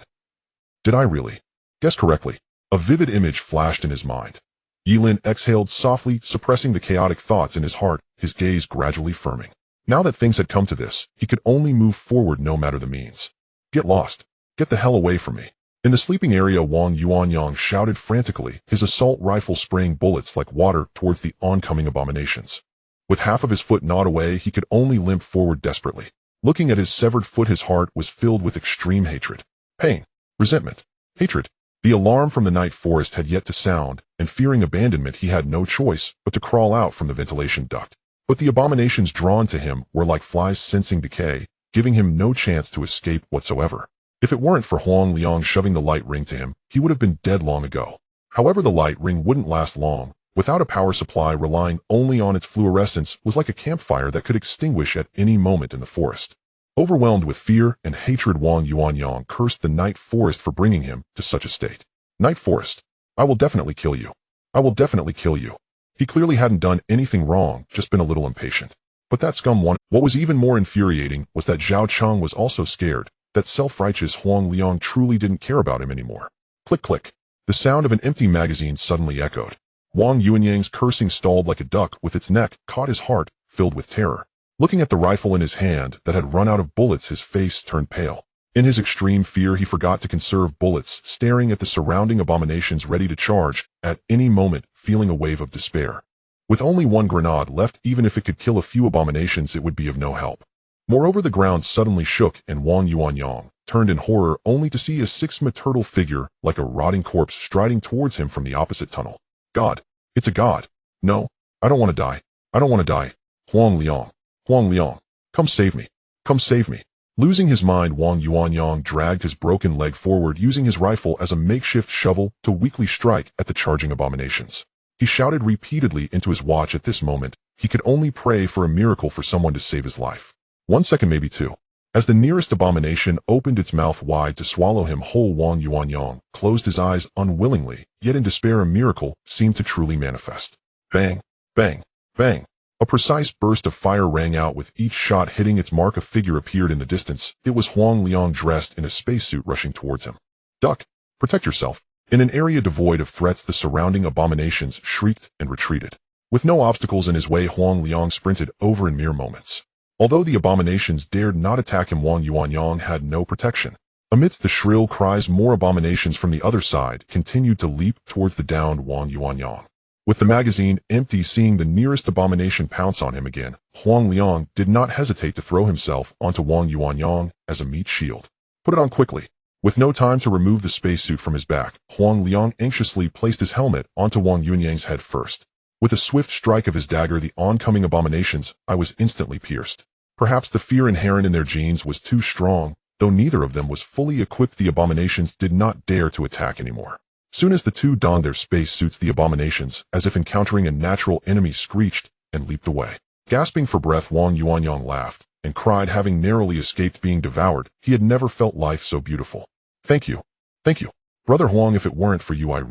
Did I really guess correctly? A vivid image flashed in his mind. Ye Lin exhaled softly, suppressing the chaotic thoughts in his heart, his gaze gradually firming. Now that things had come to this, he could only move forward no matter the means. Get lost. Get the hell away from me. In the sleeping area, Wang Yuanyang shouted frantically, his assault rifle spraying bullets like water towards the oncoming abominations. With half of his foot gnawed away, he could only limp forward desperately. Looking at his severed foot, his heart was filled with extreme hatred, pain, resentment, hatred. The alarm from the night forest had yet to sound, and fearing abandonment, he had no choice but to crawl out from the ventilation duct. But the abominations drawn to him were like flies sensing decay, giving him no chance to escape whatsoever. If it weren't for Huang Liang shoving the light ring to him, he would have been dead long ago. However, the light ring wouldn't last long. Without a power supply, relying only on its fluorescence was like a campfire that could extinguish at any moment in the forest. Overwhelmed with fear and hatred, Wang Yuanyang cursed the night forest for bringing him to such a state. Night forest, I will definitely kill you. I will definitely kill you. He clearly hadn't done anything wrong, just been a little impatient. But that scum won. What was even more infuriating was that Zhao Cheng was also scared. That self-righteous Huang Liang truly didn't care about him anymore. Click, click. The sound of an empty magazine suddenly echoed. Wang Yuanyang's cursing stalled like a duck with its neck caught, his heart filled with terror. Looking at the rifle in his hand that had run out of bullets, his face turned pale. In his extreme fear, he forgot to conserve bullets, staring at the surrounding abominations ready to charge at any moment, feeling a wave of despair. With only one grenade left, even if it could kill a few abominations, it would be of no help. Moreover, the ground suddenly shook, and Wang Yuanyang turned in horror, only to see a 6-foot turtle figure like a rotting corpse striding towards him from the opposite tunnel. God! It's a god! No, I don't want to die. I don't want to die. Huang Liang! Huang Liang! Come save me! Come save me! Losing his mind, Wang Yuanyang dragged his broken leg forward, using his rifle as a makeshift shovel to weakly strike at the charging abominations. He shouted repeatedly into his watch. At this moment, he could only pray for a miracle, for someone to save his life. 1 second, maybe 2. As the nearest abomination opened its mouth wide to swallow him whole, Wang Yuanyang closed his eyes unwillingly, yet in despair a miracle seemed to truly manifest. Bang! Bang! Bang! A precise burst of fire rang out with each shot hitting its mark. A figure appeared in the distance. It was Huang Liang, dressed in a spacesuit, rushing towards him. Duck! Protect yourself! In an area devoid of threats, the surrounding abominations shrieked and retreated. With no obstacles in his way, Huang Liang sprinted over in mere moments. Although the abominations dared not attack him, Wang Yuanyang had no protection. Amidst the shrill cries, more abominations from the other side continued to leap towards the downed Wang Yuanyang. With the magazine empty, seeing the nearest abomination pounce on him again, Huang Liang did not hesitate to throw himself onto Wang Yuanyang as a meat shield. Put it on quickly. With no time to remove the spacesuit from his back, Huang Liang anxiously placed his helmet onto Wang Yuanyang's head first. With a swift strike of his dagger, the oncoming abominations, I was instantly pierced. Perhaps the fear inherent in their genes was too strong. Though neither of them was fully equipped, the abominations did not dare to attack anymore. Soon as the two donned their space suits, the abominations, as if encountering a natural enemy, screeched and leaped away. Gasping for breath, Wang Yuanyang laughed and cried, having narrowly escaped being devoured. He had never felt life so beautiful. Thank you. Thank you. Brother Huang, if it weren't for you, I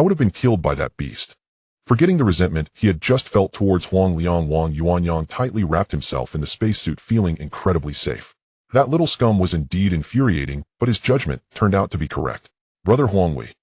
would have been killed by that beast. Forgetting the resentment he had just felt towards Huang Liang, Wang Yuanyang tightly wrapped himself in the spacesuit, feeling incredibly safe. That little scum was indeed infuriating, but his judgment turned out to be correct. Brother Huang Wei.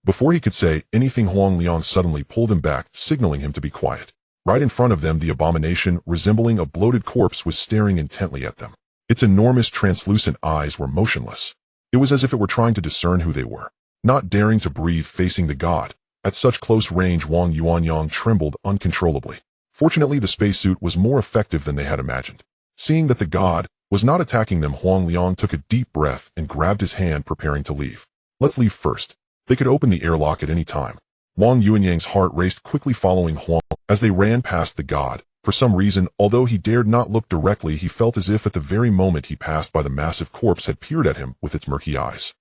Before he could say anything, Huang Liang suddenly pulled him back, signaling him to be quiet. Right in front of them, the abomination, resembling a bloated corpse, was staring intently at them. Its enormous translucent eyes were motionless. It was as if it were trying to discern who they were, not daring to breathe facing the god. At such close range, Wang Yuanyang trembled uncontrollably. Fortunately, the spacesuit was more effective than they had imagined. Seeing that the god was not attacking them, Huang Liang took a deep breath and grabbed his hand, preparing to leave. Let's leave first. They could open the airlock at any time. Wang Yuanyang's heart raced quickly, following Huang as they ran past the god. For some reason, although he dared not look directly, he felt as if at the very moment he passed by, the massive corpse had peered at him with its murky eyes.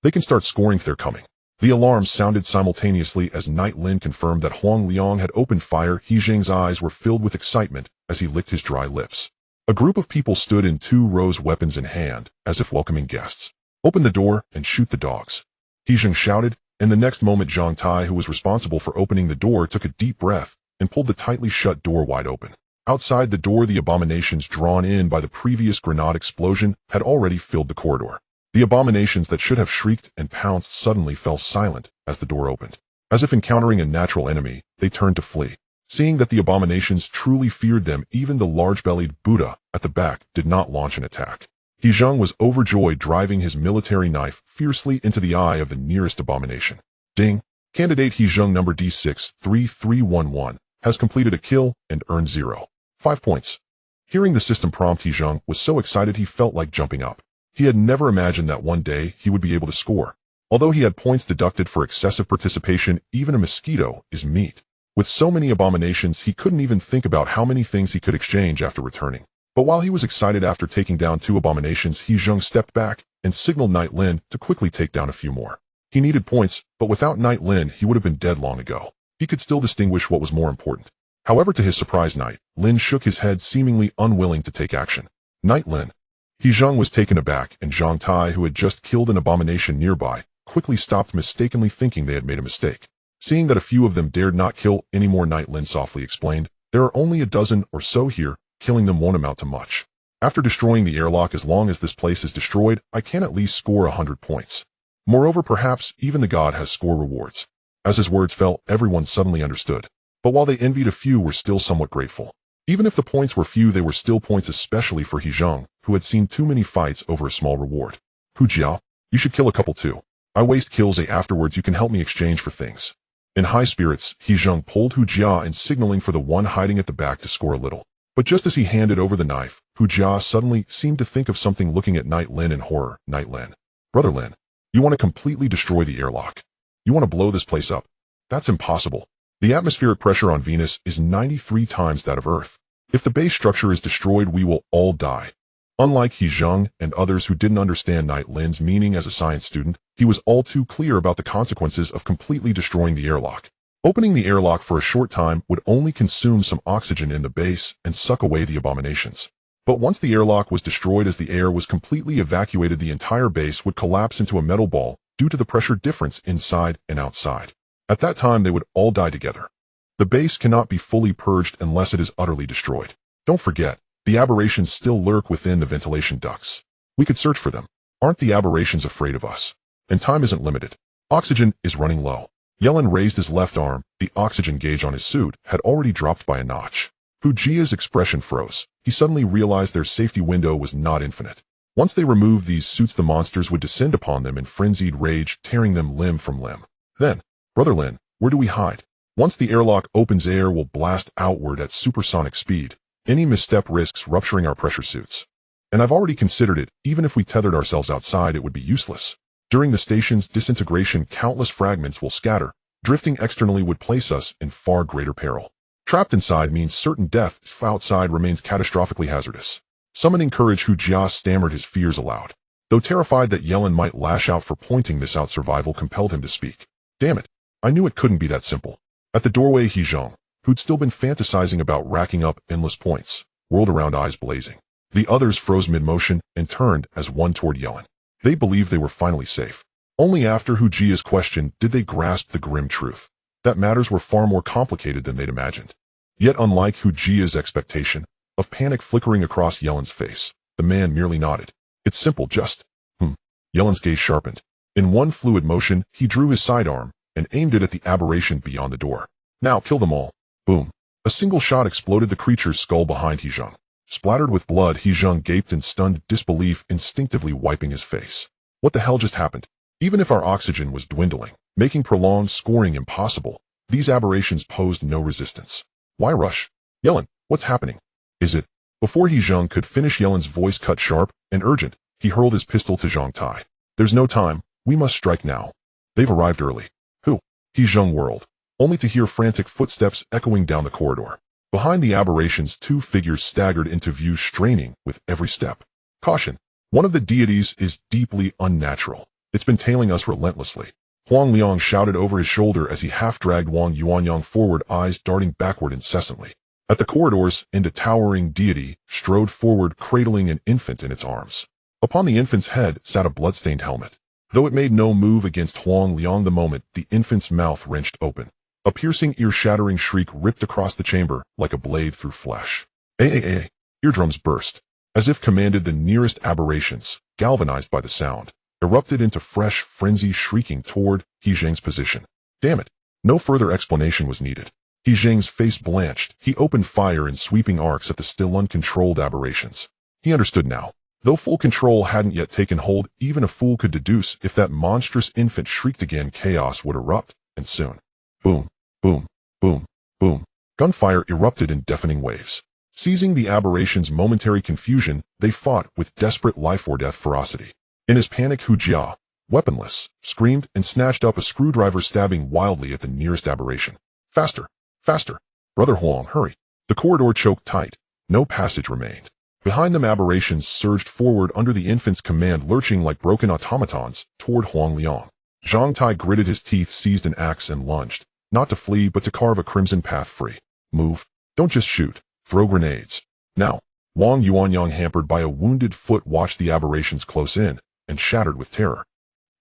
They can start scoring if they're coming. The alarm sounded simultaneously as Ye Lin confirmed that Huang Liang had opened fire. He Zheng's eyes were filled with excitement as he licked his dry lips. A group of people stood in 2 rows, weapons in hand, as if welcoming guests. Open the door and shoot the dogs, He Zheng shouted, and the next moment Zhang Tai, who was responsible for opening the door, took a deep breath and pulled the tightly shut door wide open. Outside the door, the abominations drawn in by the previous grenade explosion had already filled the corridor. The abominations that should have shrieked and pounced suddenly fell silent as the door opened. As if encountering a natural enemy, they turned to flee. Seeing that the abominations truly feared them, even the large-bellied Buddha at the back did not launch an attack. He Zheng was overjoyed, driving his military knife fiercely into the eye of the nearest abomination. Ding! Candidate He Zheng number D63311 has completed a kill and earned 0.5 points. Hearing the system prompt, He Zheng was so excited he felt like jumping up. He had never imagined that one day he would be able to score. Although he had points deducted for excessive participation, even a mosquito is meat. With so many abominations, he couldn't even think about how many things he could exchange after returning. But while he was excited after taking down 2 abominations, He Zheng stepped back and signaled Ye Lin to quickly take down a few more. He needed points, but without Ye Lin, he would have been dead long ago. He could still distinguish what was more important. However, to his surprise, Ye Lin shook his head, seemingly unwilling to take action. Ye Lin. He Zheng was taken aback, and Zhang Tai, who had just killed an abomination nearby, quickly stopped, mistakenly thinking they had made a mistake. Seeing that a few of them dared not kill any more, Ye Lin softly explained, "There are only a dozen or so here. Killing them won't amount to much. After destroying the airlock, as long as this place is destroyed, I can at least score 100 points. Moreover, perhaps even the god has score rewards." As his words fell, everyone suddenly understood. But while they envied, a few were still somewhat grateful. Even if the points were few, they were still points, especially for He Zheng, who had seen too many fights over a small reward. "Hu Jia, you should kill a couple too. I waste kills, afterwards you can help me exchange for things." In high spirits, He Zheng pulled Hu Jia and signaling for the one hiding at the back to score a little. But just as he handed over the knife, Hu Jia suddenly seemed to think of something, looking at Ye Lin in horror. "Ye Lin. Brother Lin, you want to completely destroy the airlock? You want to blow this place up? That's impossible. The atmospheric pressure on Venus is 93 times that of Earth. If the base structure is destroyed, we will all die." Unlike He Zheng and others who didn't understand Ye Lin's meaning as a science student, he was all too clear about the consequences of completely destroying the airlock. Opening the airlock for a short time would only consume some oxygen in the base and suck away the abominations. But once the airlock was destroyed, as the air was completely evacuated, the entire base would collapse into a metal ball due to the pressure difference inside and outside. At that time, they would all die together. The base cannot be fully purged unless it is utterly destroyed. Don't forget, the aberrations still lurk within the ventilation ducts. We could search for them. Aren't the aberrations afraid of us? And time isn't limited. Oxygen is running low. Ye Lin raised his left arm. The oxygen gauge on his suit had already dropped by a notch. Hu Jia's expression froze. He suddenly realized their safety window was not infinite. Once they removed these suits, the monsters would descend upon them in frenzied rage, tearing them limb from limb. Then, "Brother Lin, where do we hide? Once the airlock opens, air will blast outward at supersonic speed. Any misstep risks rupturing our pressure suits. And I've already considered it. Even if we tethered ourselves outside, it would be useless. During the station's disintegration, countless fragments will scatter. Drifting externally would place us in far greater peril. Trapped inside means certain death. If outside remains catastrophically hazardous." Summoning courage, Hu Jia stammered his fears aloud. Though terrified that Ye Lin might lash out for pointing this out, survival compelled him to speak. "Damn it. I knew it couldn't be that simple." At the doorway, He Zheng, who'd still been fantasizing about racking up endless points, whirled around, eyes blazing. The others froze mid-motion and turned as one toward Ye Lin. They believed they were finally safe. Only after Hu Jia's question did they grasp the grim truth, that matters were far more complicated than they'd imagined. Yet unlike Hu Jia's expectation of panic flickering across Ye Lin's face, the man merely nodded. "It's simple, just, Ye Lin's gaze sharpened. In one fluid motion, he drew his sidearm and aimed it at the aberration beyond the door. "Now kill them all." Boom. A single shot exploded the creature's skull behind He Zheng. Splattered with blood, He Zheng gaped in stunned disbelief, instinctively wiping his face. What the hell just happened? Even if our oxygen was dwindling, making prolonged scoring impossible, these aberrations posed no resistance. Why rush? Ye Lin, what's happening? Is it? Before He Zheng could finish, Ye Lin's voice cut sharp and urgent. He hurled his pistol to Zhang Tai. There's no time. We must strike now. They've arrived early. Who? He Zheng whirled, only to hear frantic footsteps echoing down the corridor. Behind the aberrations, two figures staggered into view, straining with every step. Caution! One of the deities is deeply unnatural. It's been tailing us relentlessly. Huang Liang shouted over his shoulder as he half-dragged Wang Yuanyang forward, eyes darting backward incessantly. At the corridor's end, a towering deity strode forward, cradling an infant in its arms. Upon the infant's head sat a blood-stained helmet. Though it made no move against Huang Liang the moment the infant's mouth wrenched open, a piercing, ear-shattering shriek ripped across the chamber like a blade through flesh. Eardrums burst. As if commanded, the nearest aberrations, galvanized by the sound, erupted into fresh frenzy, shrieking toward He Zheng's position. Damn it! No further explanation was needed. He Zheng's face blanched. He opened fire in sweeping arcs at the still uncontrolled aberrations. He understood now. Though full control hadn't yet taken hold, even a fool could deduce if that monstrous infant shrieked again, chaos would erupt, and soon. Boom, boom, boom, boom. Gunfire erupted in deafening waves. Seizing the aberration's momentary confusion, they fought with desperate life-or-death ferocity. In his panic, Hu Jia, weaponless, screamed and snatched up a screwdriver, stabbing wildly at the nearest aberration. Faster! Faster! Brother Huang, hurry! The corridor choked tight. No passage remained. Behind them, aberrations surged forward under the infant's command, lurching like broken automatons toward Huang Liang. Zhang Tai gritted his teeth, seized an axe and lunged, not to flee but to carve a crimson path free. Move. Don't just shoot. Throw grenades. Now. Wang Yuanyang, hampered by a wounded foot, watched the aberrations close in and shattered with terror.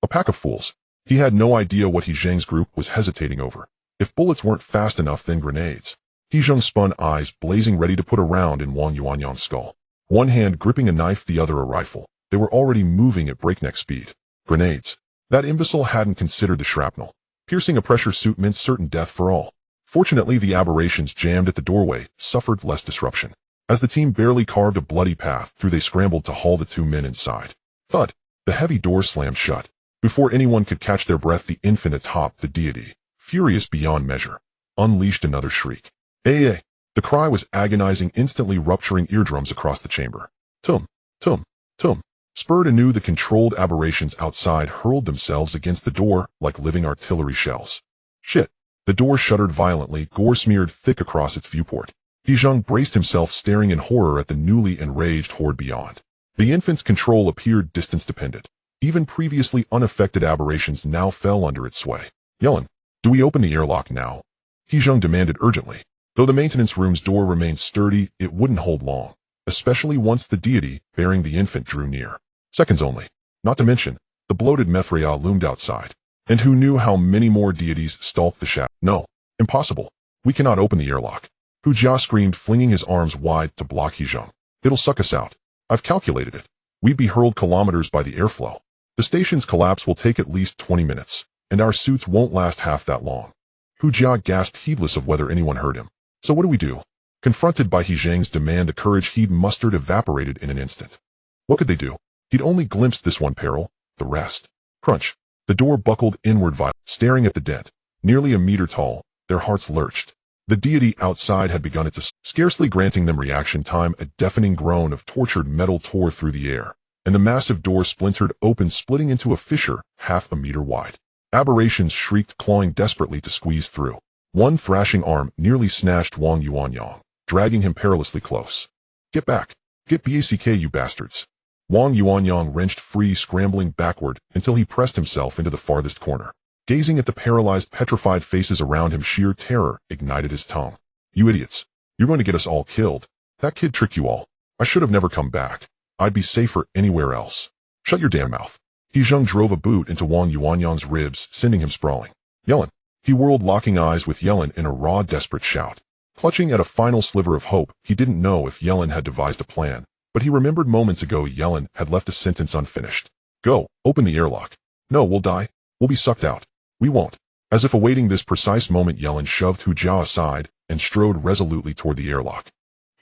A pack of fools. He had no idea what He Zheng's group was hesitating over. If bullets weren't fast enough, then grenades. He Zheng spun, eyes blazing, ready to put a round in Wang Yuanyang's skull. One hand gripping a knife, the other a rifle. They were already moving at breakneck speed. Grenades. That imbecile hadn't considered the shrapnel. Piercing a pressure suit meant certain death for all. Fortunately, the aberrations jammed at the doorway suffered less disruption. As the team barely carved a bloody path through, they scrambled to haul the two men inside. Thud! The heavy door slammed shut. Before anyone could catch their breath, the infant atop the deity, furious beyond measure, unleashed another shriek. The cry was agonizing, instantly rupturing eardrums across the chamber. Tum, tum, tum. Spurred anew, the controlled aberrations outside hurled themselves against the door like living artillery shells. Shit. The door shuddered violently, gore smeared thick across its viewport. He Zheng braced himself, staring in horror at the newly enraged horde beyond. The infant's control appeared distance-dependent. Even previously unaffected aberrations now fell under its sway. Ye Lin, do we open the airlock now? He Zheng demanded urgently. Though the maintenance room's door remained sturdy, it wouldn't hold long, especially once the deity bearing the infant drew near. Seconds only. Not to mention, the bloated Mithraea loomed outside. And who knew how many more deities stalked the shadow? No. Impossible. We cannot open the airlock. Hu Jia screamed, flinging his arms wide to block He Zheng. It'll suck us out. I've calculated it. We'd be hurled kilometers by the airflow. The station's collapse will take at least 20 minutes, and our suits won't last half that long. Hu Jia gasped, heedless of whether anyone heard him. So what do we do? Confronted by He Zheng's demand, the courage he'd mustered evaporated in an instant. What could they do? He'd only glimpsed this one peril, the rest. Crunch. The door buckled inward, staring at the dent. Nearly a meter tall, their hearts lurched. The deity outside had begun its assault, scarcely granting them reaction time. A deafening groan of tortured metal tore through the air, and the massive door splintered open, splitting into a fissure half a meter wide. Aberrations shrieked, clawing desperately to squeeze through. One thrashing arm nearly snatched Wang Yuanyang, dragging him perilously close. Get back! Get back, you bastards! Wang Yuanyang wrenched free, scrambling backward until he pressed himself into the farthest corner. Gazing at the paralyzed, petrified faces around him, sheer terror ignited his tongue. You idiots! You're going to get us all killed. That kid tricked you all. I should have never come back. I'd be safer anywhere else. Shut your damn mouth. He Zheng drove a boot into Wang Yuanyang's ribs, sending him sprawling. Ye Lin. He whirled, locking eyes with Ye Lin in a raw, desperate shout. Clutching at a final sliver of hope, he didn't know if Ye Lin had devised a plan, but he remembered moments ago Ye Lin had left a sentence unfinished. Go, open the airlock. No, we'll die. We'll be sucked out. We won't. As if awaiting this precise moment, Ye Lin shoved Hu Jia aside and strode resolutely toward the airlock.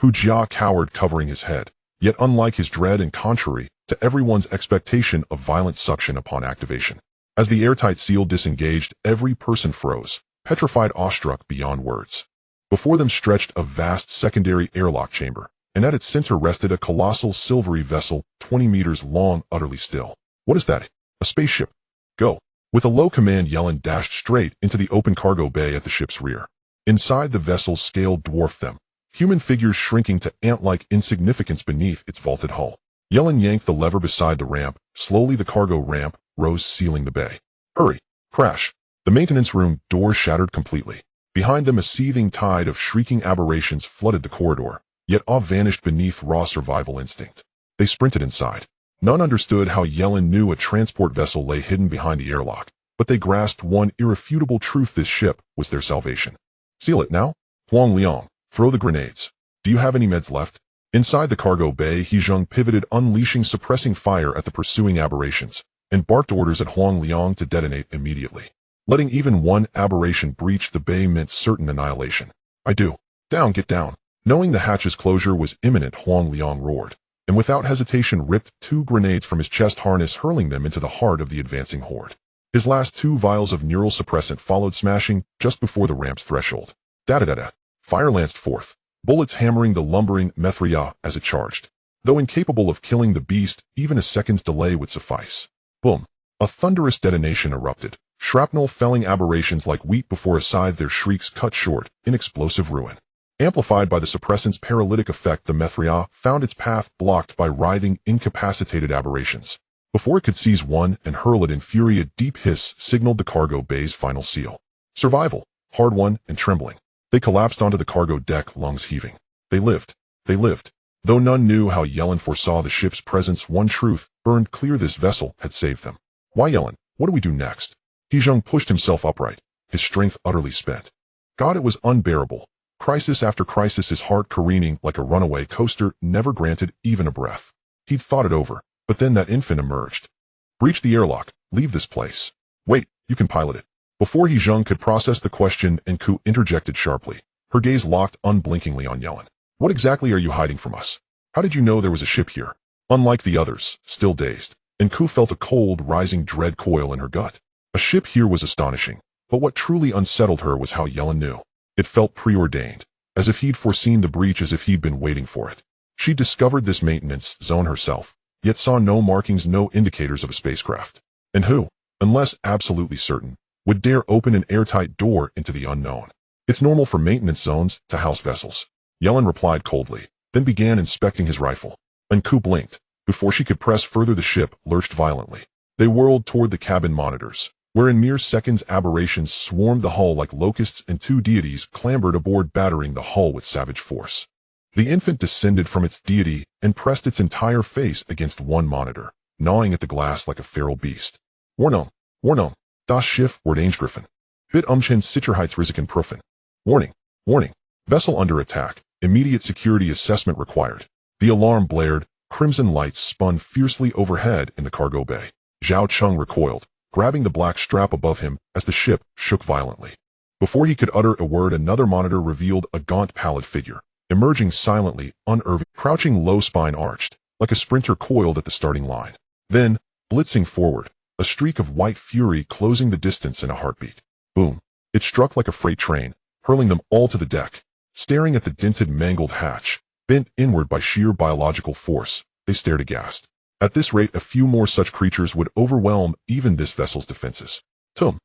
Hu Jia cowered, covering his head, yet unlike his dread and contrary to everyone's expectation of violent suction upon activation. As the airtight seal disengaged, every person froze, petrified, awestruck beyond words. Before them stretched a vast secondary airlock chamber, and at its center rested a colossal silvery vessel 20 meters long, utterly still. What is that? A spaceship. Go. With a low command, Ye Lin dashed straight into the open cargo bay at the ship's rear. Inside, the vessel's scale dwarfed them, human figures shrinking to ant-like insignificance beneath its vaulted hull. Ye Lin yanked the lever beside the ramp. Slowly the cargo ramp rose, sealing the bay. Hurry! Crash! The maintenance room door shattered completely. Behind them, a seething tide of shrieking aberrations flooded the corridor, yet awe vanished beneath raw survival instinct. They sprinted inside. None understood how Ye Lin knew a transport vessel lay hidden behind the airlock, but they grasped one irrefutable truth: this ship was their salvation. Seal it now? Huang Liang, throw the grenades. Do you have any meds left? Inside the cargo bay, He Zheng pivoted, unleashing suppressing fire at the pursuing aberrations, and barked orders at Huang Liang to detonate immediately. Letting even one aberration breach the bay meant certain annihilation. I do. Down, get down. Knowing the hatch's closure was imminent, Huang Liang roared, and without hesitation ripped 2 grenades from his chest harness, hurling them into the heart of the advancing horde. His last 2 vials of neural suppressant followed, smashing just before the ramp's threshold. Da-da-da-da. Fire lanced forth, bullets hammering the lumbering Mithria as it charged. Though incapable of killing the beast, even a second's delay would suffice. Boom. A thunderous detonation erupted, shrapnel felling aberrations like wheat before a scythe, their shrieks cut short in explosive ruin. Amplified by the suppressant's paralytic effect, the Mithria found its path blocked by writhing, incapacitated aberrations. Before it could seize one and hurl it in fury, a deep hiss signaled the cargo bay's final seal. Survival, hard-won and trembling. They collapsed onto the cargo deck, lungs heaving. They lived. They lived. Though none knew how Ye Lin foresaw the ship's presence, one truth burned clear: this vessel had saved them. Why, Ye Lin, what do we do next? He Zheng pushed himself upright, his strength utterly spent. God, it was unbearable. Crisis after crisis, his heart careening like a runaway coaster, never granted even a breath. He'd thought it over, but then that infant emerged. Breach the airlock. Leave this place. Wait, you can pilot it. Before He Zheng could process the question, Enku interjected sharply, her gaze locked unblinkingly on Ye Lin. What exactly are you hiding from us? How did you know there was a ship here? Unlike the others, still dazed, Enku felt a cold, rising dread coil in her gut. A ship here was astonishing, but what truly unsettled her was how Ye Lin knew. It felt preordained, as if he'd foreseen the breach, as if he'd been waiting for it. She discovered this maintenance zone herself, yet saw no markings, no indicators of a spacecraft. And who, unless absolutely certain, would dare open an airtight door into the unknown? It's normal for maintenance zones to house vessels. Ye Lin replied coldly, then began inspecting his rifle. Enku blinked. Before she could press further, the ship lurched violently. They whirled toward the cabin monitors, where in mere seconds aberrations swarmed the hull like locusts, and 2 deities clambered aboard, battering the hull with savage force. The infant descended from its deity and pressed its entire face against one monitor, gnawing at the glass like a feral beast. Warnung, das Schiff wordt angegriffen. Bit Sicherheitsrisiken prüfen. Warning, vessel under attack. Immediate security assessment required. The alarm blared, crimson lights spun fiercely overhead in the cargo bay. Zhao Cheng recoiled, grabbing the black strap above him as the ship shook violently. Before he could utter a word, another monitor revealed a gaunt, pallid figure, emerging silently, unnerving, crouching low, spine arched, like a sprinter coiled at the starting line. Then, blitzing forward, a streak of white fury closing the distance in a heartbeat. Boom. It struck like a freight train, hurling them all to the deck. Staring at the dented, mangled hatch, bent inward by sheer biological force, they stared aghast. At this rate, a few more such creatures would overwhelm even this vessel's defenses. Tum.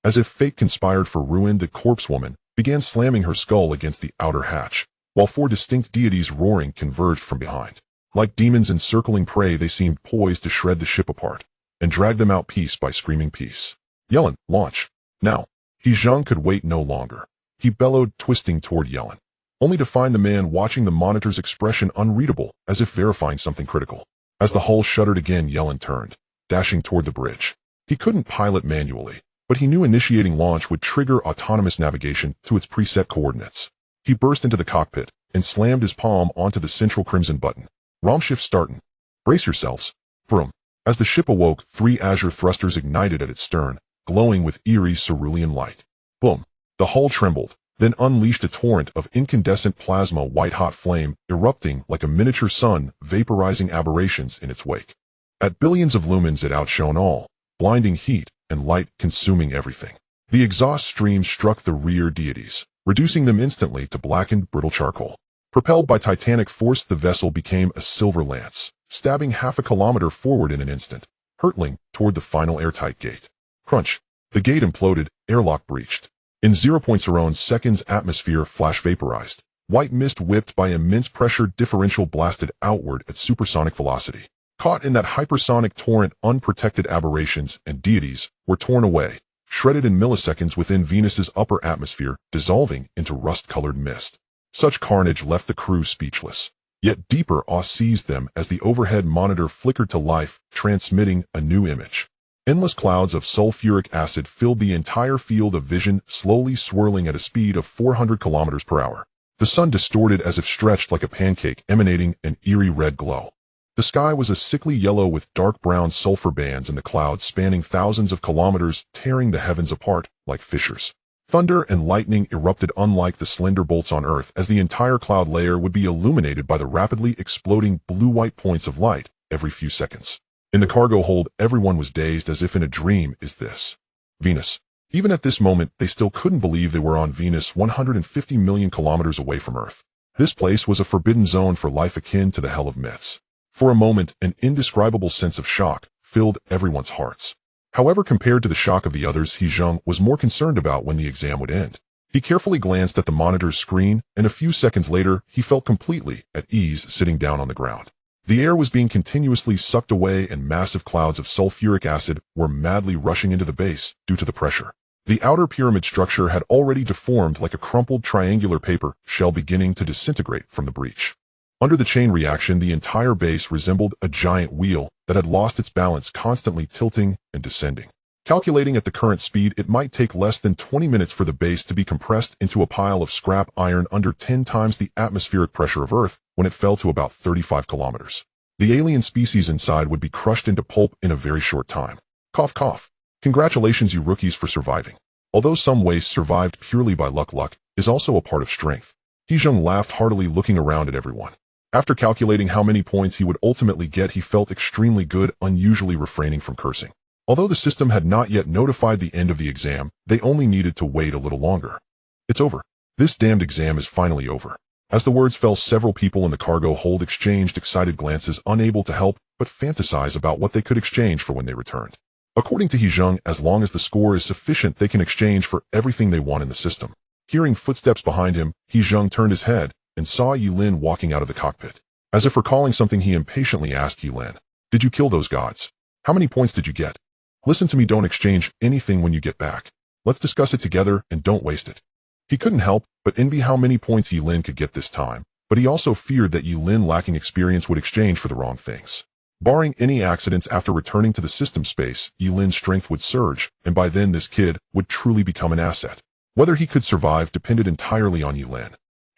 As if fate conspired for ruin, the corpse woman began slamming her skull against the outer hatch, while 4 distinct deities roaring converged from behind. Like demons encircling prey, they seemed poised to shred the ship apart and drag them out piece by screaming peace. Ye Lin, launch. Now. He Zheng could wait no longer. He bellowed, twisting toward Ye Lin, only to find the man watching the monitor's expression unreadable, as if verifying something critical. As the hull shuddered again, Ye Lin turned, dashing toward the bridge. He couldn't pilot manually, but he knew initiating launch would trigger autonomous navigation to its preset coordinates. He burst into the cockpit and slammed his palm onto the central crimson button. Raumschiff starten. Brace yourselves. Vroom. As the ship awoke, 3 azure thrusters ignited at its stern, glowing with eerie cerulean light. Boom. The hull trembled, then unleashed a torrent of incandescent plasma white-hot flame, erupting like a miniature sun, vaporizing aberrations in its wake. At billions of lumens it outshone all, blinding heat and light consuming everything. The exhaust stream struck the rear deities, reducing them instantly to blackened, brittle charcoal. Propelled by titanic force, the vessel became a silver lance, stabbing half a kilometer forward in an instant, hurtling toward the final airtight gate. Crunch. The gate imploded, airlock breached. In 0.0 seconds, atmosphere flash vaporized. White mist whipped by immense pressure differential blasted outward at supersonic velocity. Caught in that hypersonic torrent, unprotected aberrations and deities were torn away, shredded in milliseconds within Venus's upper atmosphere, dissolving into rust-colored mist. Such carnage left the crew speechless. Yet deeper awe seized them as the overhead monitor flickered to life, transmitting a new image. Endless clouds of sulfuric acid filled the entire field of vision, slowly swirling at a speed of 400 kilometers per hour. The sun distorted as if stretched like a pancake, emanating an eerie red glow. The sky was a sickly yellow with dark brown sulfur bands in the clouds spanning thousands of kilometers, tearing the heavens apart like fissures. Thunder and lightning erupted unlike the slender bolts on Earth, as the entire cloud layer would be illuminated by the rapidly exploding blue-white points of light every few seconds. In the cargo hold, everyone was dazed as if in a dream. Is this Venus? Even at this moment, they still couldn't believe they were on Venus, 150 million kilometers away from Earth. This place was a forbidden zone for life akin to the hell of myths. For a moment, an indescribable sense of shock filled everyone's hearts. However, compared to the shock of the others, He Zheng was more concerned about when the exam would end. He carefully glanced at the monitor's screen, and a few seconds later, he felt completely at ease sitting down on the ground. The air was being continuously sucked away, and massive clouds of sulfuric acid were madly rushing into the base due to the pressure. The outer pyramid structure had already deformed like a crumpled triangular paper shell beginning to disintegrate from the breach. Under the chain reaction, the entire base resembled a giant wheel that had lost its balance, constantly tilting and descending. Calculating at the current speed, it might take less than 20 minutes for the base to be compressed into a pile of scrap iron under 10 times the atmospheric pressure of Earth when it fell to about 35 kilometers. The alien species inside would be crushed into pulp in a very short time. Cough, cough. Congratulations, you rookies, for surviving. Although some waste survived purely by luck is also a part of strength. He Zheng laughed heartily, looking around at everyone. After calculating how many points he would ultimately get, he felt extremely good, unusually refraining from cursing. Although the system had not yet notified the end of the exam, they only needed to wait a little longer. It's over. This damned exam is finally over. As the words fell, several people in the cargo hold exchanged excited glances, unable to help but fantasize about what they could exchange for when they returned. According to He Zheng, as long as the score is sufficient, they can exchange for everything they want in the system. Hearing footsteps behind him, He Zheng turned his head and saw Ye Lin walking out of the cockpit. As if recalling something, he impatiently asked Ye Lin, "Did you kill those gods? How many points did you get? Listen to me, don't exchange anything when you get back. Let's discuss it together and don't waste it." He couldn't help but envy how many points Ye Lin could get this time, but he also feared that Ye Lin, lacking experience, would exchange for the wrong things. Barring any accidents after returning to the system space, Ye Lin's strength would surge, and by then this kid would truly become an asset. Whether he could survive depended entirely on Ye Lin.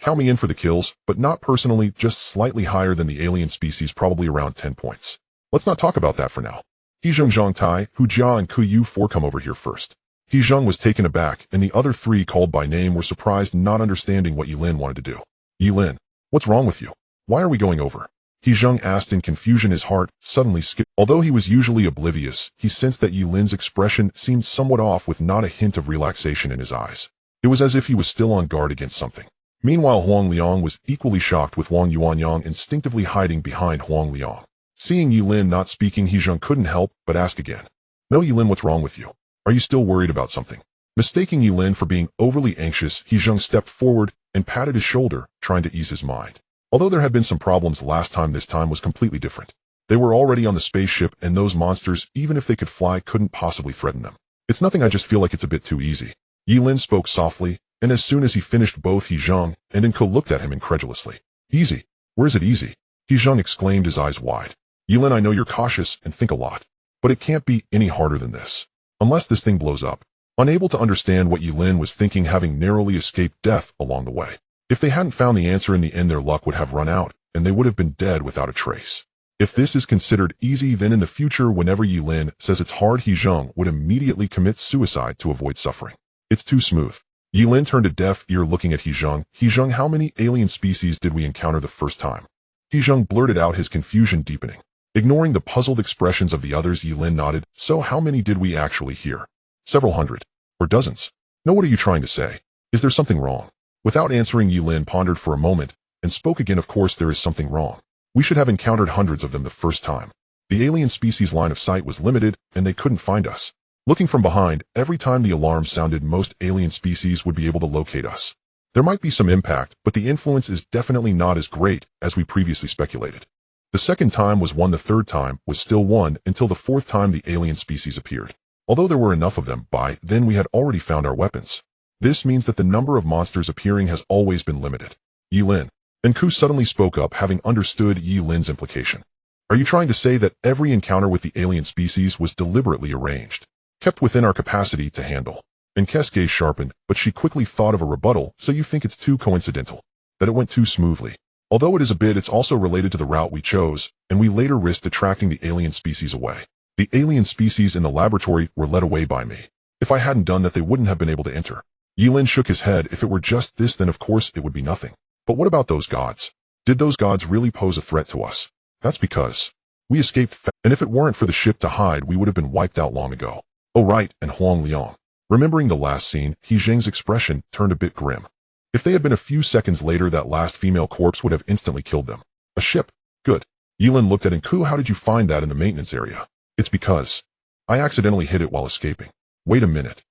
Count me in for the kills, but not personally, just slightly higher than the alien species, probably around 10 points. Let's not talk about that for now. He Zheng, Zhang Tai, Hu Jia, and Ku Yu 4 come over here first. He Zheng was taken aback, and the other 3 called by name were surprised, not understanding what Ye Lin wanted to do. Ye Lin, what's wrong with you? Why are we going over? He Zheng asked in confusion, his heart suddenly skipped. Although he was usually oblivious, he sensed that Ye Lin's expression seemed somewhat off, with not a hint of relaxation in his eyes. It was as if he was still on guard against something. Meanwhile, Huang Liang was equally shocked, with Wang Yuanyang instinctively hiding behind Huang Liang. Seeing Ye Lin not speaking, He Zheng couldn't help but ask again. "No, Ye Lin, what's wrong with you? Are you still worried about something?" Mistaking Ye Lin for being overly anxious, He Zheng stepped forward and patted his shoulder, trying to ease his mind. Although there had been some problems last time, this time was completely different. They were already on the spaceship, and those monsters, even if they could fly, couldn't possibly threaten them. "It's nothing, I just feel like it's a bit too easy." Ye Lin spoke softly, and as soon as he finished, both He Zheng and Enko looked at him incredulously. "Easy? Where's it easy?" He Zheng exclaimed, his eyes wide. "Ye Lin, I know you're cautious and think a lot, but it can't be any harder than this. Unless this thing blows up." Unable to understand what Ye Lin was thinking, having narrowly escaped death along the way. If they hadn't found the answer in the end, their luck would have run out, and they would have been dead without a trace. If this is considered easy, then in the future, whenever Ye Lin says it's hard, He Zheng would immediately commit suicide to avoid suffering. It's too smooth. Ye Lin turned a deaf ear looking at He Zheng. He Zheng, how many alien species did we encounter the first time? He Zheng blurted out, his confusion deepening. Ignoring the puzzled expressions of the others, Ye Lin nodded. So how many did we actually hear? Several hundred. Or dozens. No, what are you trying to say? Is there something wrong? Without answering, Ye Lin pondered for a moment, and spoke again. Of course there is something wrong. We should have encountered hundreds of them the first time. The alien species' line of sight was limited, and they couldn't find us. Looking from behind, every time the alarm sounded, most alien species would be able to locate us. There might be some impact, but the influence is definitely not as great as we previously speculated. The second time was one, the third time was still one, until the fourth time the alien species appeared. Although there were enough of them, by then we had already found our weapons. This means that the number of monsters appearing has always been limited. Ye Lin. And Ku suddenly spoke up, having understood Ye Lin's implication. Are you trying to say that every encounter with the alien species was deliberately arranged, kept within our capacity to handle? And Kess' gaze sharpened, but she quickly thought of a rebuttal. So you think it's too coincidental, that it went too smoothly? Although it is a bit, it's also related to the route we chose, and we later risked attracting the alien species away. The alien species in the laboratory were led away by me. If I hadn't done that, they wouldn't have been able to enter. Ye Lin shook his head. If it were just this, then of course it would be nothing. But what about those gods? Did those gods really pose a threat to us? That's because we escaped, and if it weren't for the ship to hide, we would have been wiped out long ago. Oh right, and Huang Liang. Remembering the last scene, He Zheng's expression turned a bit grim. If they had been a few seconds later, that last female corpse would have instantly killed them. A ship? Good. Ye Lin looked at Nku. How did you find that in the maintenance area? It's because I accidentally hit it while escaping. Wait a minute.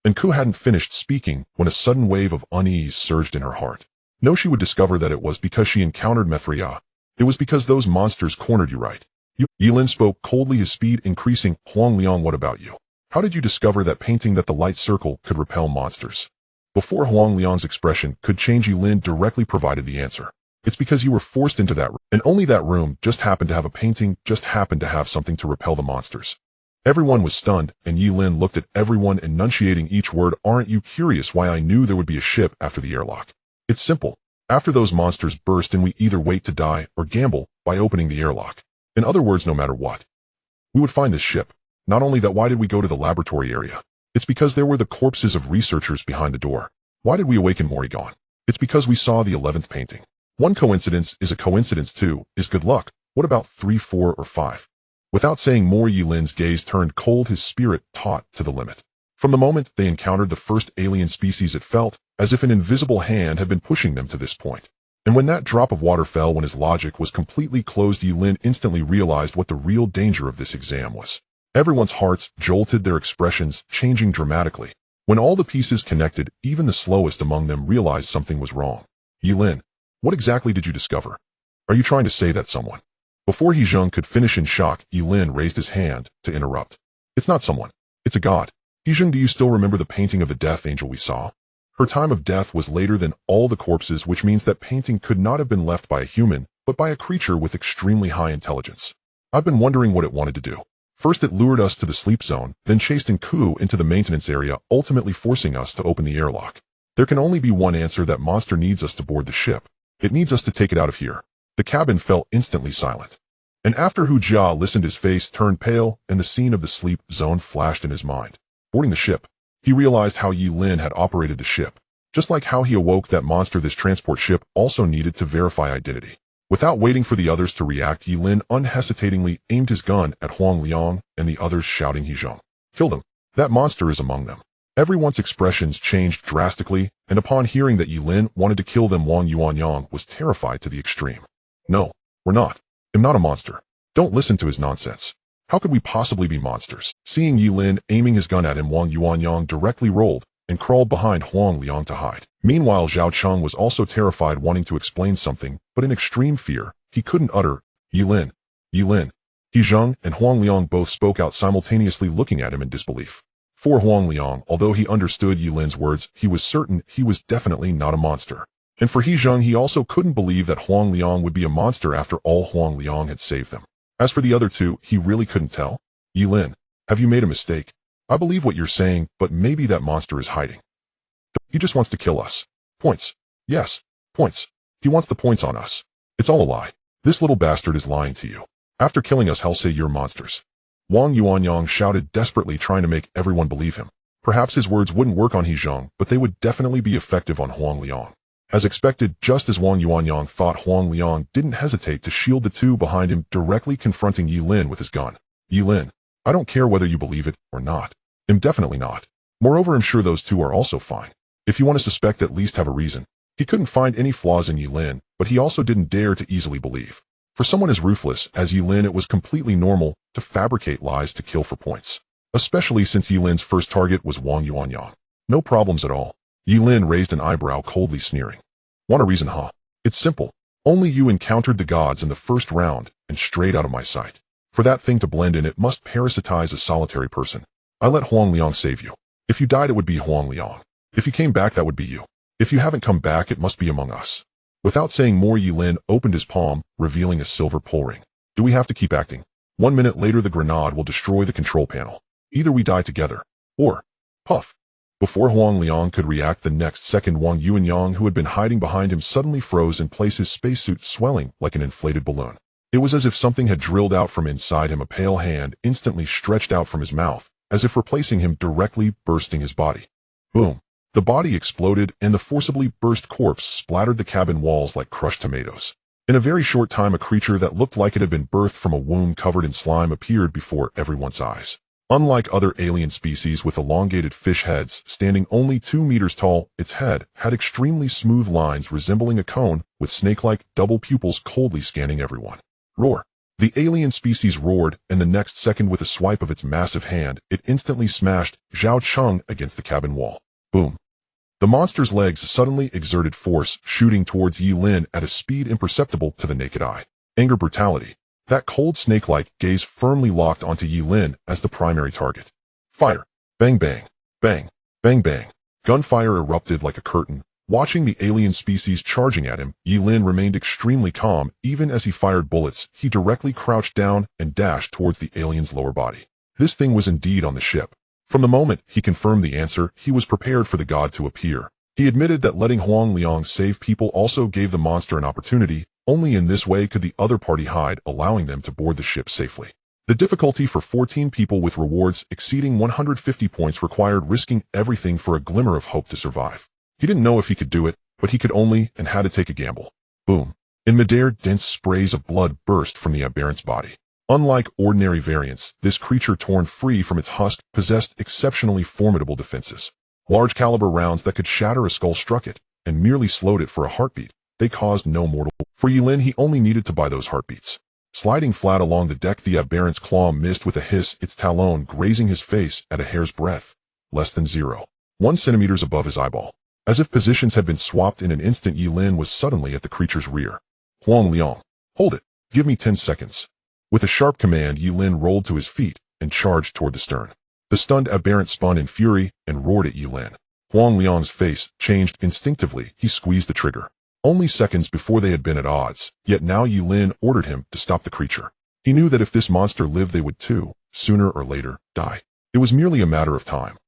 Nku hadn't finished speaking when a sudden wave of unease surged in her heart. No, she would discover that it was because she encountered Mithria. It was because those monsters cornered you, right? Ye Lin spoke coldly, his speed increasing. Huang Liang, what about you? How did you discover that painting that the light circle could repel monsters? Before Huang Liang's expression could change, Ye Lin directly provided the answer. It's because you were forced into that room, and only that room just happened to have a painting, just happened to have something to repel the monsters. Everyone was stunned, and Ye Lin looked at everyone, enunciating each word. Aren't you curious why I knew there would be a ship after the airlock? It's simple. After those monsters burst in, we either wait to die or gamble by opening the airlock. In other words, no matter what, we would find this ship. Not only that, why did we go to the laboratory area? It's because there were the corpses of researchers behind the door. Why did we awaken Morrigan? It's because we saw the 11th painting. One coincidence is a coincidence, two is good luck. What about 3, 4, or 5? Without saying more, Ye Lin's gaze turned cold, his spirit taut to the limit. From the moment they encountered the first alien species, it felt as if an invisible hand had been pushing them to this point. And when that drop of water fell, when his logic was completely closed, Ye Lin instantly realized what the real danger of this exam was. Everyone's hearts jolted, their expressions changing dramatically. When all the pieces connected, even the slowest among them realized something was wrong. Ye Lin, what exactly did you discover? Are you trying to say that someone? Before He Zheng could finish in shock, Ye Lin raised his hand to interrupt. It's not someone. It's a god. He Zheng, do you still remember the painting of the death angel we saw? Her time of death was later than all the corpses, which means that painting could not have been left by a human, but by a creature with extremely high intelligence. I've been wondering what it wanted to do. First it lured us to the sleep zone, then chased Nku into the maintenance area, ultimately forcing us to open the airlock. There can only be one answer. That monster needs us to board the ship. It needs us to take it out of here. The cabin fell instantly silent. And after Hu Jia listened, his face turned pale, and the scene of the sleep zone flashed in his mind. Boarding the ship. He realized how Ye Lin had operated the ship. Just like how he awoke that monster, this transport ship also needed to verify identity. Without waiting for the others to react, Ye Lin unhesitatingly aimed his gun at Huang Liang and the others, shouting, He Zheng, kill them. That monster is among them. Everyone's expressions changed drastically, and upon hearing that Ye Lin wanted to kill them, Wang Yuanyang was terrified to the extreme. No, we're not. I'm not a monster. Don't listen to his nonsense. How could we possibly be monsters? Seeing Ye Lin aiming his gun at him, Wang Yuanyang directly rolled and crawled behind Huang Liang to hide. Meanwhile, Zhao Cheng was also terrified, wanting to explain something, but in extreme fear, he couldn't utter, Ye Lin, Ye Lin. He Zheng and Huang Liang both spoke out simultaneously, looking at him in disbelief. For Huang Liang, although he understood Ye Lin's words, he was certain he was definitely not a monster. And for He Zheng, he also couldn't believe that Huang Liang would be a monster after all Huang Liang had saved them. As for the other two, he really couldn't tell. Ye Lin, have you made a mistake? I believe what you're saying, but maybe that monster is hiding. He just wants to kill us. Points. Yes, points. He wants the points on us. It's all a lie. This little bastard is lying to you. After killing us, he'll say you're monsters. Wang Yuanyang shouted desperately, trying to make everyone believe him. Perhaps his words wouldn't work on He Zheng, but they would definitely be effective on Huang Liang. As expected, just as Wang Yuanyang thought, Huang Liang didn't hesitate to shield the two behind him, directly confronting Ye Lin with his gun. Ye Lin, I don't care whether you believe it or not. I'm definitely not. Moreover, I'm sure those two are also fine. If you want to suspect, at least have a reason. He couldn't find any flaws in Ye Lin, but he also didn't dare to easily believe. For someone as ruthless as Ye Lin, it was completely normal to fabricate lies to kill for points. Especially since Ye Lin's first target was Wang Yuanyang. No problems at all. Ye Lin raised an eyebrow, coldly sneering. Want a reason, huh? It's simple. Only you encountered the gods in the first round and strayed out of my sight. For that thing to blend in, it must parasitize a solitary person. I let Huang Liang save you. If you died, it would be Huang Liang. If you came back, that would be you. If you haven't come back, it must be among us. Without saying more, Ye Lin opened his palm, revealing a silver pull ring. Do we have to keep acting? 1 minute later, the grenade will destroy the control panel. Either we die together, or... Puff. Before Huang Liang could react, the next second, Wang Yuanyang, who had been hiding behind him, suddenly froze in place, his spacesuit swelling like an inflated balloon. It was as if something had drilled out from inside him. A pale hand instantly stretched out from his mouth, as if replacing him, directly bursting his body. Boom. The body exploded, and the forcibly burst corpse splattered the cabin walls like crushed tomatoes. In a very short time, a creature that looked like it had been birthed from a womb covered in slime appeared before everyone's eyes. Unlike other alien species with elongated fish heads standing only 2 meters tall, its head had extremely smooth lines resembling a cone, with snake-like double pupils coldly scanning everyone. Roar. The alien species roared, and the next second, with a swipe of its massive hand, it instantly smashed Zhao Cheng against the cabin wall. Boom. The monster's legs suddenly exerted force, shooting towards Ye Lin at a speed imperceptible to the naked eye. Anger, brutality. That cold snake-like gaze firmly locked onto Ye Lin as the primary target. Fire. Bang bang. Bang. Bang bang. Gunfire erupted like a curtain. Watching the alien species charging at him, Ye Lin remained extremely calm. Even as he fired bullets, he directly crouched down and dashed towards the alien's lower body. This thing was indeed on the ship. From the moment he confirmed the answer, he was prepared for the god to appear. He admitted that letting Huang Liang save people also gave the monster an opportunity. Only in this way could the other party hide, allowing them to board the ship safely. The difficulty for 14 people with rewards exceeding 150 points required risking everything for a glimmer of hope to survive. He didn't know if he could do it, but he could only and had to take a gamble. Boom. In midair, dense sprays of blood burst from the aberrant's body. Unlike ordinary variants, this creature, torn free from its husk, possessed exceptionally formidable defenses. Large caliber rounds that could shatter a skull struck it, and merely slowed it for a heartbeat. They caused no mortal. For Ye Lin, he only needed to buy those heartbeats. Sliding flat along the deck, the aberrant's claw missed with a hiss, its talon grazing his face at a hair's breadth, less than 0.1 centimeters above his eyeball. As if positions had been swapped in an instant, Ye Lin was suddenly at the creature's rear. Huang Liang, hold it. Give me 10 seconds. With a sharp command, Ye Lin rolled to his feet and charged toward the stern. The stunned aberrant spun in fury and roared at Ye Lin. Huang Liang's face changed instinctively. He squeezed the trigger. Only seconds before they had been at odds, yet now Ye Lin ordered him to stop the creature. He knew that if this monster lived, they would too, sooner or later, die. It was merely a matter of time.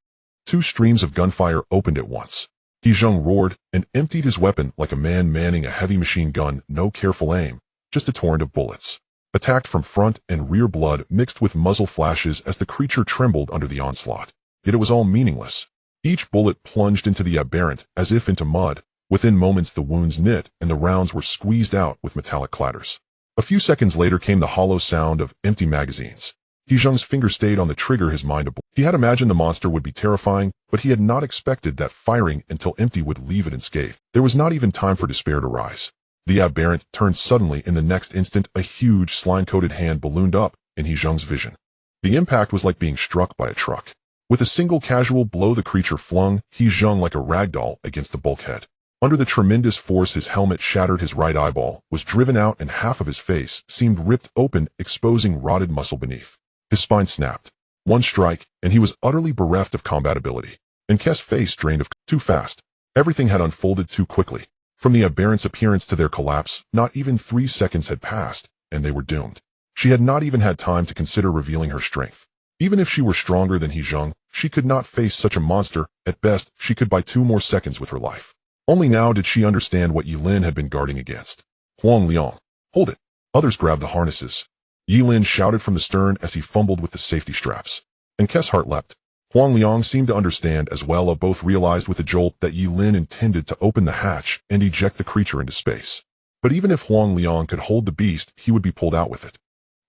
2 streams of gunfire opened at once. He Zheng roared and emptied his weapon like a man manning a heavy machine gun. No careful aim, just a torrent of bullets. Attacked from front and rear, blood mixed with muzzle flashes as the creature trembled under the onslaught. Yet it was all meaningless. Each bullet plunged into the aberrant as if into mud. Within moments, the wounds knit and the rounds were squeezed out with metallic clatters. A few seconds later came the hollow sound of empty magazines. He Zheng's finger stayed on the trigger, his mind a blank. He had imagined the monster would be terrifying, but he had not expected that firing until empty would leave it unscathed. There was not even time for despair to rise. The aberrant turned suddenly. In the next instant, a huge slime-coated hand ballooned up in He Zheng's vision. The impact was like being struck by a truck. With a single casual blow, the creature flung He Zheng like a rag doll against the bulkhead. Under the tremendous force, his helmet shattered, his right eyeball was driven out, and half of his face seemed ripped open, exposing rotted muscle beneath. His spine snapped. One strike, and he was utterly bereft of combat ability. And Kess's face drained of too fast. Everything had unfolded too quickly. From the aberrant's appearance to their collapse, not even 3 seconds had passed, and they were doomed. She had not even had time to consider revealing her strength. Even if she were stronger than He Zheng, she could not face such a monster. At best, she could buy 2 more seconds with her life. Only now did she understand what Ye Lin had been guarding against. Huang Liang, hold it. Others grabbed the harnesses. Ye Lin shouted from the stern as he fumbled with the safety straps. And Kess's heart leapt. Huang Liang seemed to understand as well. Both realized with a jolt that Ye Lin intended to open the hatch and eject the creature into space. But even if Huang Liang could hold the beast, he would be pulled out with it.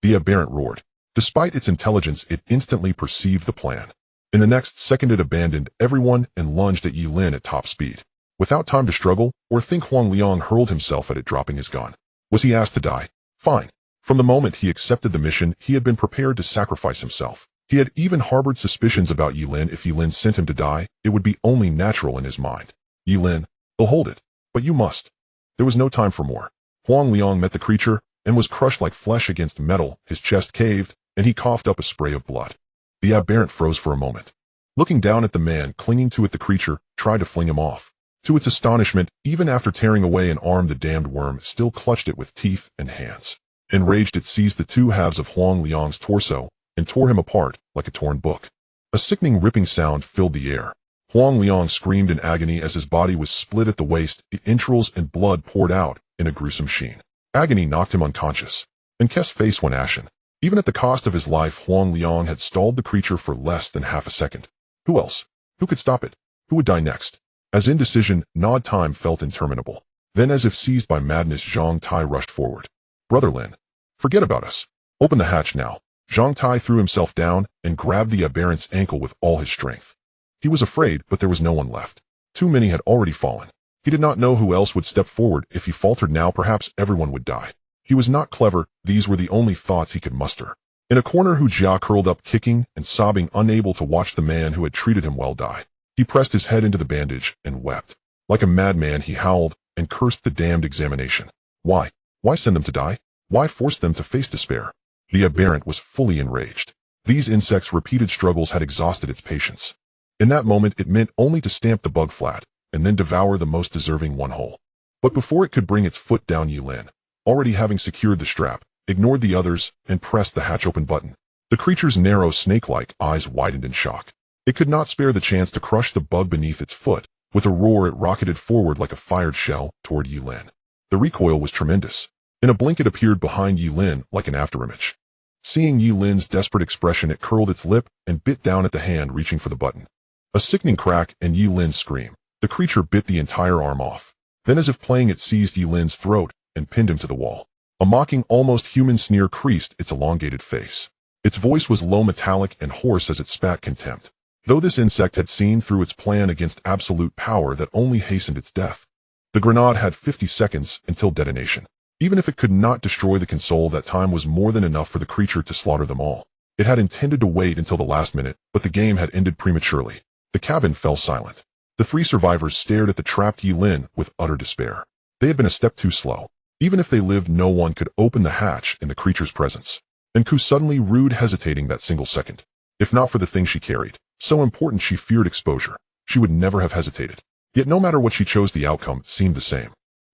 The aberrant roared. Despite its intelligence, it instantly perceived the plan. In the next second it abandoned everyone and lunged at Ye Lin at top speed. Without time to struggle or think, Huang Liang hurled himself at it, dropping his gun. Was he asked to die? Fine. From the moment he accepted the mission, he had been prepared to sacrifice himself. He had even harbored suspicions about Ye Lin. If Ye Lin sent him to die, it would be only natural in his mind. Ye Lin, they'll hold it. But you must. There was no time for more. Huang Liang met the creature and was crushed like flesh against metal. His chest caved, and he coughed up a spray of blood. The aberrant froze for a moment. Looking down at the man clinging to it, the creature tried to fling him off. To its astonishment, even after tearing away an arm, the damned worm still clutched it with teeth and hands. Enraged, it seized the two halves of Huang Liang's torso and tore him apart like a torn book. A sickening ripping sound filled the air. Huang Liang screamed in agony as his body was split at the waist. The entrails and blood poured out in a gruesome sheen. Agony knocked him unconscious, and K's face went ashen. Even at the cost of his life, Huang Liang had stalled the creature for less than half a second. Who else? Who could stop it? Who would die next? As indecision gnawed time felt interminable. Then, as if seized by madness, Zhang Tai rushed forward. Brother Lin, forget about us. Open the hatch now. Zhang Tai threw himself down and grabbed the aberrant's ankle with all his strength. He was afraid, but there was no one left. Too many had already fallen. He did not know who else would step forward. If he faltered now, perhaps everyone would die. He was not clever. These were the only thoughts he could muster. In a corner, Hu Jia curled up, kicking and sobbing, unable to watch the man who had treated him well die. He pressed his head into the bandage and wept. Like a madman, he howled and cursed the damned examination. Why? Why send them to die? Why force them to face despair? The aberrant was fully enraged. These insects' repeated struggles had exhausted its patience. In that moment, it meant only to stamp the bug flat and then devour the most deserving one whole. But before it could bring its foot down, Ye Lin, already having secured the strap, ignored the others and pressed the hatch open button. The creature's narrow, snake-like eyes widened in shock. It could not spare the chance to crush the bug beneath its foot. With a roar, it rocketed forward like a fired shell toward Ye Lin. The recoil was tremendous. In a blink, it appeared behind Ye Lin like an afterimage. Seeing Ye Lin's desperate expression, it curled its lip and bit down at the hand reaching for the button. A sickening crack and Ye Lin's scream. The creature bit the entire arm off. Then, as if playing, it seized Ye Lin's throat and pinned him to the wall. A mocking, almost human sneer creased its elongated face. Its voice was low, metallic, and hoarse as it spat contempt. Though this insect had seen through its plan against absolute power that only hastened its death. The grenade had 50 seconds until detonation. Even if it could not destroy the console, that time was more than enough for the creature to slaughter them all. It had intended to wait until the last minute, but the game had ended prematurely. The cabin fell silent. The three survivors stared at the trapped Ye Lin with utter despair. They had been a step too slow. Even if they lived, no one could open the hatch in the creature's presence. And Ku suddenly rued, hesitating that single second. If not for the thing she carried, so important she feared exposure, she would never have hesitated. Yet no matter what she chose, the outcome seemed the same.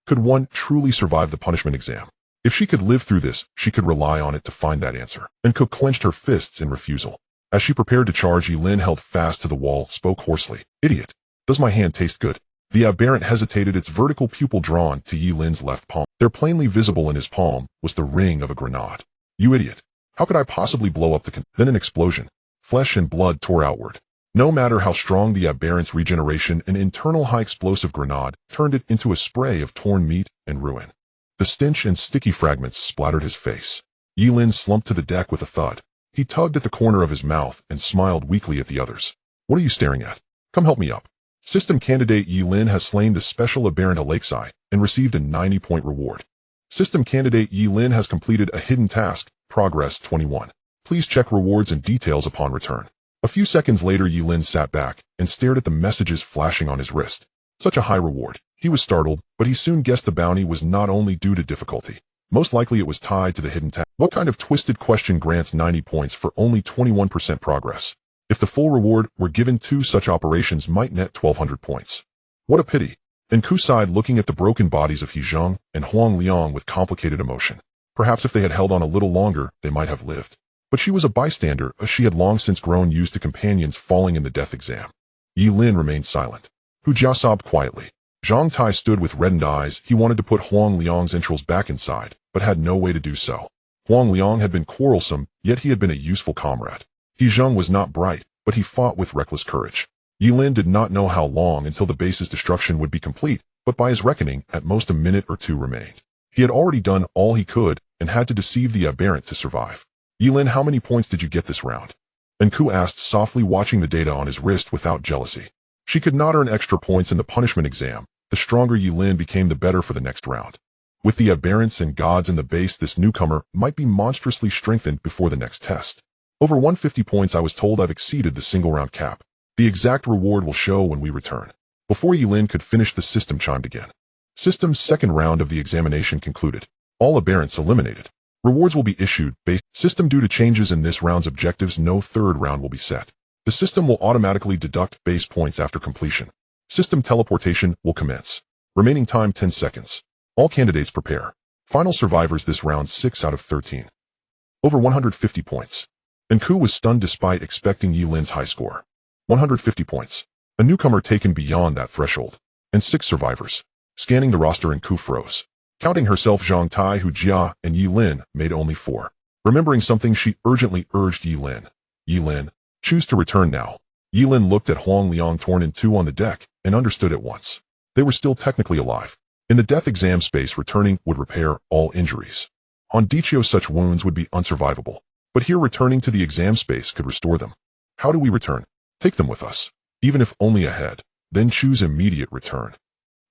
Could one truly survive the punishment exam? If she could live through this, she could rely on it to find that answer. And Ku clenched her fists in refusal. As she prepared to charge, Ye Lin held fast to the wall, spoke hoarsely. Idiot. Does my hand taste good? The aberrant hesitated, its vertical pupil drawn to Ye Lin's left palm. There, plainly visible in his palm, was the ring of a grenade. You idiot. How could I possibly blow up the Then an explosion. Flesh and blood tore outward. No matter how strong the aberrant's regeneration, an internal high-explosive grenade turned it into a spray of torn meat and ruin. The stench and sticky fragments splattered his face. Ye Lin slumped to the deck with a thud. He tugged at the corner of his mouth and smiled weakly at the others. What are you staring at? Come help me up. System candidate Ye Lin has slain the special aberrant Alexei and received a 90-point reward. System candidate Ye Lin has completed a hidden task, progress 21. Please check rewards and details upon return. A few seconds later, Ye Lin sat back and stared at the messages flashing on his wrist. Such a high reward. He was startled, but he soon guessed the bounty was not only due to difficulty. Most likely it was tied to the hidden task. What kind of twisted question grants 90 points for only 21% progress? If the full reward were given, 2 such operations might net 1,200 points. What a pity. And Ku sighed, looking at the broken bodies of He Zheng and Huang Liang with complicated emotion. Perhaps if they had held on a little longer, they might have lived. But she was a bystander, as she had long since grown used to companions falling in the death exam. Ye Lin remained silent. Hu Jia sobbed quietly. Zhang Tai stood with reddened eyes. He wanted to put Huang Liang's entrails back inside, but had no way to do so. Huang Liang had been quarrelsome, yet he had been a useful comrade. He Zheng was not bright, but he fought with reckless courage. Ye Lin did not know how long until the base's destruction would be complete, but by his reckoning, at most a minute or two remained. He had already done all he could and had to deceive the aberrant to survive. Ye Lin, how many points did you get this round? Enku asked, softly watching the data on his wrist without jealousy. She could not earn extra points in the punishment exam. The stronger Ye Lin became, the better for the next round. With the aberrants and gods in the base, this newcomer might be monstrously strengthened before the next test. Over 150 points. I was told I've exceeded the single-round cap. The exact reward will show when we return. Before Ye Lin could finish, the system chimed again. System's second round of the examination concluded. All aberrants eliminated. Rewards will be issued based system due to changes in this round's objectives. No third round will be set. The system will automatically deduct base points after completion. System teleportation will commence. Remaining time 10 seconds. All candidates prepare. Final survivors this round 6 out of 13. Over 150 points. Enku was stunned despite expecting Ye Lin's high score. 150 points. A newcomer taken beyond that threshold. And 6 survivors. Scanning the roster, Enku froze. Counting herself, Zhang Tai, Hu Jia, and Ye Lin made only 4. Remembering something, she urgently urged Ye Lin. Ye Lin, choose to return now. Ye Lin looked at Huang Liang torn in two on the deck and understood at once. They were still technically alive. In the death exam space, returning would repair all injuries. On Dichio, such wounds would be unsurvivable. But here, returning to the exam space could restore them. How do we return? Take them with us. Even if only ahead. Then choose immediate return.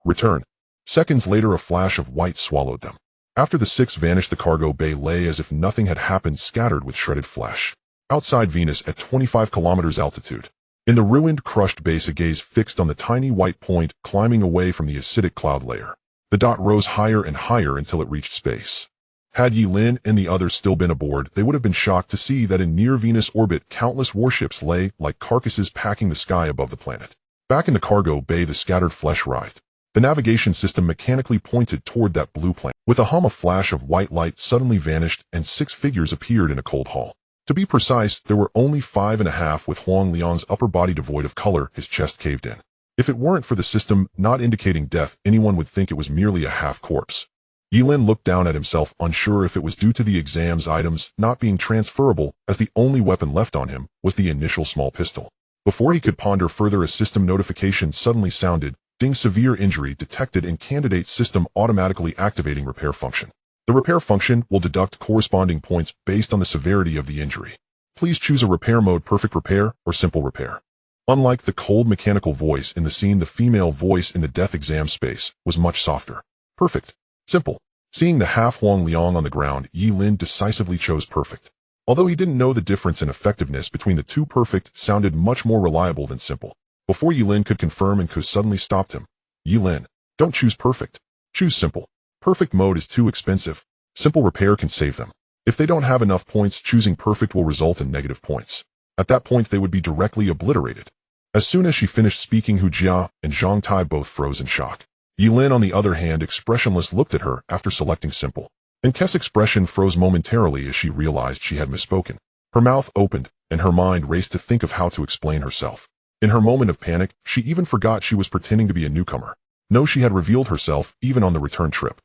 Return. Seconds later, a flash of white swallowed them. After the 6 vanished, the cargo bay lay as if nothing had happened, scattered with shredded flesh. Outside Venus, at 25 kilometers altitude. In the ruined, crushed base, a gaze fixed on the tiny white point climbing away from the acidic cloud layer. The dot rose higher and higher until it reached space. Had Ye Lin and the others still been aboard, they would have been shocked to see that in near Venus orbit, countless warships lay like carcasses packing the sky above the planet. Back in the cargo bay, the scattered flesh writhed. The navigation system mechanically pointed toward that blue planet. With a hum, a flash of white light suddenly vanished and 6 figures appeared in a cold hall. To be precise, there were only 5.5, with Huang Liang's upper body devoid of color, his chest caved in. If it weren't for the system not indicating death, anyone would think it was merely a half corpse. Ye Lin looked down at himself, unsure if it was due to the exam's items not being transferable, as the only weapon left on him was the initial small pistol. Before he could ponder further, a system notification suddenly sounded. Ding, severe injury detected in candidate system, automatically activating repair function. The repair function will deduct corresponding points based on the severity of the injury. Please choose a repair mode: perfect repair or simple repair. Unlike the cold mechanical voice in the scene, the female voice in the death exam space was much softer. Perfect. Simple. Seeing the half Huang Liang on the ground, Ye Lin decisively chose perfect. Although he didn't know the difference in effectiveness between the two, perfect sounded much more reliable than simple. Before Ye Lin could confirm, Enku suddenly stopped him. Ye Lin, don't choose perfect. Choose simple. Perfect mode is too expensive. Simple repair can save them. If they don't have enough points, choosing perfect will result in negative points. At that point, they would be directly obliterated. As soon as she finished speaking, Hu Jia and Zhang Tai both froze in shock. Ye Lin, on the other hand, expressionless, looked at her after selecting simple. Enku's expression froze momentarily as she realized she had misspoken. Her mouth opened, and her mind raced to think of how to explain herself. In her moment of panic, she even forgot she was pretending to be a newcomer. No, she had revealed herself even on the return trip.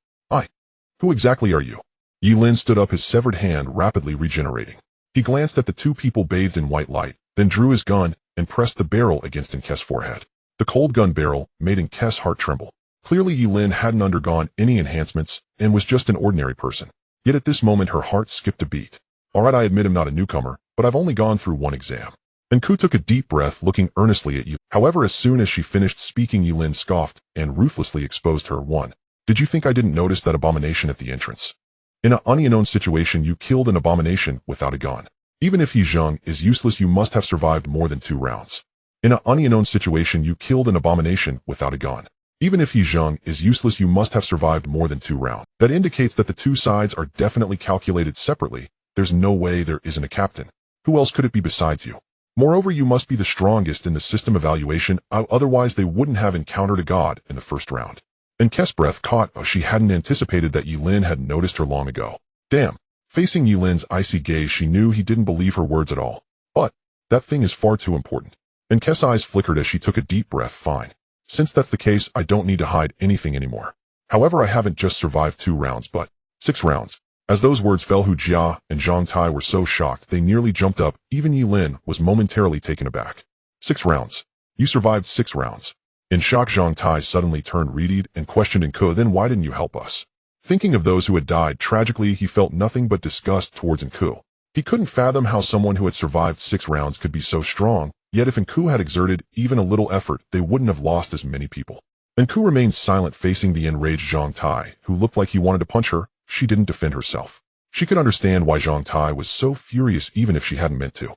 Who exactly are you? Ye Lin stood up, his severed hand rapidly regenerating. He glanced at the 2 people bathed in white light, then drew his gun and pressed the barrel against Enku's forehead. The cold gun barrel made Enku's heart tremble. Clearly, Ye Lin hadn't undergone any enhancements and was just an ordinary person. Yet at this moment, her heart skipped a beat. Alright, I admit I'm not a newcomer, but I've only gone through 1 exam. Enku took a deep breath, looking earnestly at you. However, as soon as she finished speaking, Ye Lin scoffed and ruthlessly exposed her. 1. Did you think I didn't notice that abomination at the entrance? In an unknown situation, you killed an abomination without a gun. Even if He Zheng is useless, you must have survived more than 2 rounds. In an unknown situation, you killed an abomination without a gun. Even if He Zheng is useless, you must have survived more than 2 rounds. That indicates that the 2 sides are definitely calculated separately. There's no way there isn't a captain. Who else could it be besides you? Moreover, you must be the strongest in the system evaluation, otherwise they wouldn't have encountered a god in the first round. Enku's breath caught. She hadn't anticipated that Ye Lin had noticed her long ago. Damn. Facing Ye Lin's icy gaze, she knew he didn't believe her words at all. But that thing is far too important. Enku's eyes flickered as she took a deep breath. Fine. Since that's the case, I don't need to hide anything anymore. However, I haven't just survived 2 rounds, but 6 rounds. As those words fell, Hu Jia and Zhang Tai were so shocked they nearly jumped up. Even Ye Lin was momentarily taken aback. 6 rounds. You survived 6 rounds. In shock, Zhang Tai suddenly turned readied and questioned Nku, then why didn't you help us? Thinking of those who had died tragically, he felt nothing but disgust towards Nku. He couldn't fathom how someone who had survived 6 rounds could be so strong, yet if Nku had exerted even a little effort, they wouldn't have lost as many people. Nku remained silent, facing the enraged Zhang Tai, who looked like he wanted to punch her. She didn't defend herself. She could understand why Zhang Tai was so furious even if she hadn't meant to.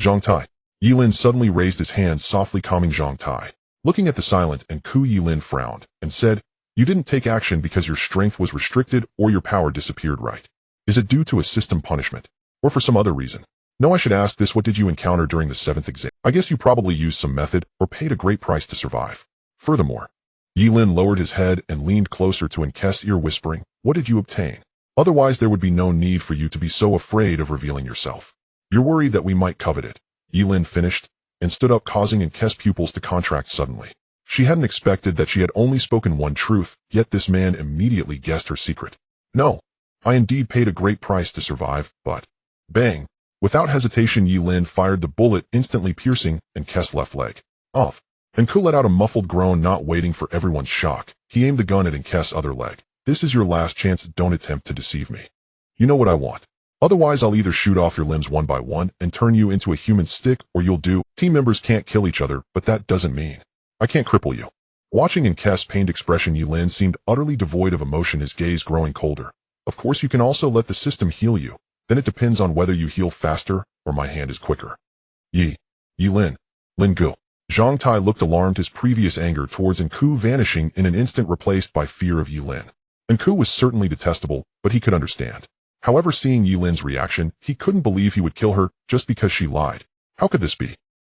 Zhang Tai. Ye Lin suddenly raised his hand, softly calming Zhang Tai. Looking at the silent Nku, Ye Lin frowned and said, "You didn't take action because your strength was restricted or your power disappeared, right? Is it due to a system punishment? Or for some other reason? No, I should ask this, what did you encounter during the 7th exam? I guess you probably used some method or paid a great price to survive. Furthermore." Ye Lin lowered his head and leaned closer to Nku's ear, whispering, "What did you obtain? Otherwise there would be no need for you to be so afraid of revealing yourself. You're worried that we might covet it." Ye Lin finished and stood up, causing Nku's pupils to contract suddenly. She hadn't expected that she had only spoken one truth, yet this man immediately guessed her secret. "No, I indeed paid a great price to survive, but..." Bang! Without hesitation, Ye Lin fired the bullet, instantly piercing Nku's left leg. Off. Nku let out a muffled groan, not waiting for everyone's shock. He aimed the gun at Nku's other leg. "This is your last chance, don't attempt to deceive me. You know what I want. Otherwise I'll either shoot off your limbs one by one and turn you into a human stick, or you'll do..." Team members can't kill each other, but that doesn't mean I can't cripple you. Watching Nku's pained expression, Ye Lin seemed utterly devoid of emotion, his gaze growing colder. "Of course you can also let the system heal you. Then it depends on whether you heal faster or my hand is quicker." Ye Lin. Lin Gu. Zhang Tai looked alarmed, his previous anger towards Nku vanishing in an instant, replaced by fear of Ye Lin. Nku was certainly detestable, but he could understand. However, seeing Ye Lin's reaction, he couldn't believe he would kill her just because she lied. How could this be?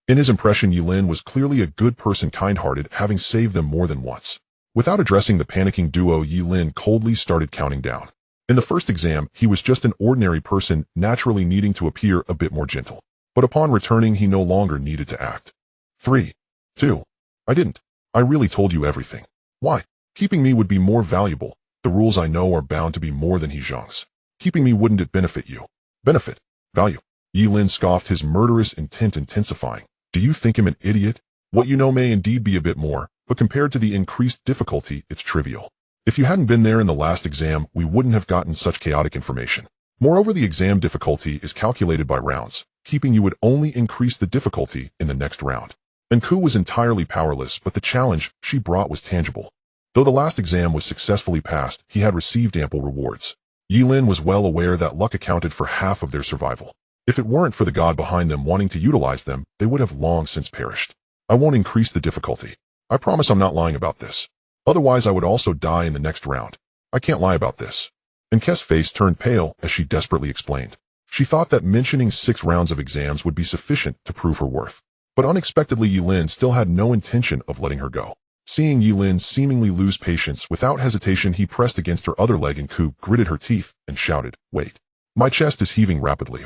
In his impression, Ye Lin was clearly a good person, kind-hearted, having saved them more than once. Without addressing the panicking duo, Ye Lin coldly started counting down. In the first exam, he was just an ordinary person, naturally needing to appear a bit more gentle. But upon returning, he no longer needed to act. 3, 2. I didn't. I really told you everything. Why? Keeping me would be more valuable. The rules I know are bound to be more than he Zhang's. Keeping me, wouldn't it benefit you? Benefit? Value? Ye Lin scoffed, his murderous intent intensifying. Do you think him an idiot? What you know may indeed be a bit more, but compared to the increased difficulty, it's trivial. If you hadn't been there in the last exam, we wouldn't have gotten such chaotic information. Moreover, the exam difficulty is calculated by rounds. Keeping you would only increase the difficulty in the next round. Nku was entirely powerless, but the challenge she brought was tangible. Though the last exam was successfully passed, he had received ample rewards. Ye Lin was well aware that luck accounted for half of their survival. If it weren't for the god behind them wanting to utilize them, they would have long since perished. I won't increase the difficulty. I promise I'm not lying about this. Otherwise I would also die in the next round. I can't lie about this. Nku's face turned pale as she desperately explained. She thought that mentioning 6 rounds of exams would be sufficient to prove her worth. But unexpectedly, Ye Lin still had no intention of letting her go. Seeing Ye Lin seemingly lose patience, without hesitation he pressed against her other leg. Nku gritted her teeth and shouted, "Wait. My chest is heaving rapidly.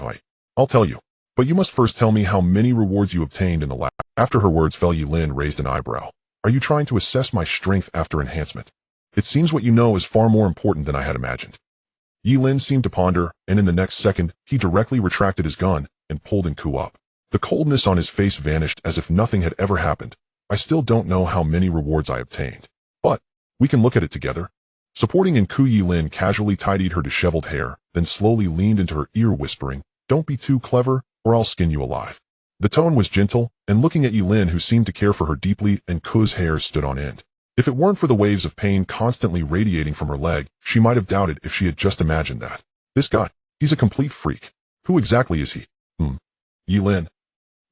I'll tell you. But you must first tell me how many rewards you obtained in the lab." After her words fell, Ye Lin raised an eyebrow. "Are you trying to assess my strength after enhancement? It seems what you know is far more important than I had imagined." Ye Lin seemed to ponder, and in the next second, he directly retracted his gun and pulled Nku up. The coldness on his face vanished as if nothing had ever happened. "I still don't know how many rewards I obtained. But we can look at it together." Supporting Nku, Ye Lin casually tidied her disheveled hair, then slowly leaned into her ear, whispering, "Don't be too clever, or I'll skin you alive." The tone was gentle, and looking at Ye Lin, who seemed to care for her deeply, Nku's hair stood on end. If it weren't for the waves of pain constantly radiating from her leg, she might have doubted if she had just imagined that. This guy, he's a complete freak. Who exactly is he? Ye Lin.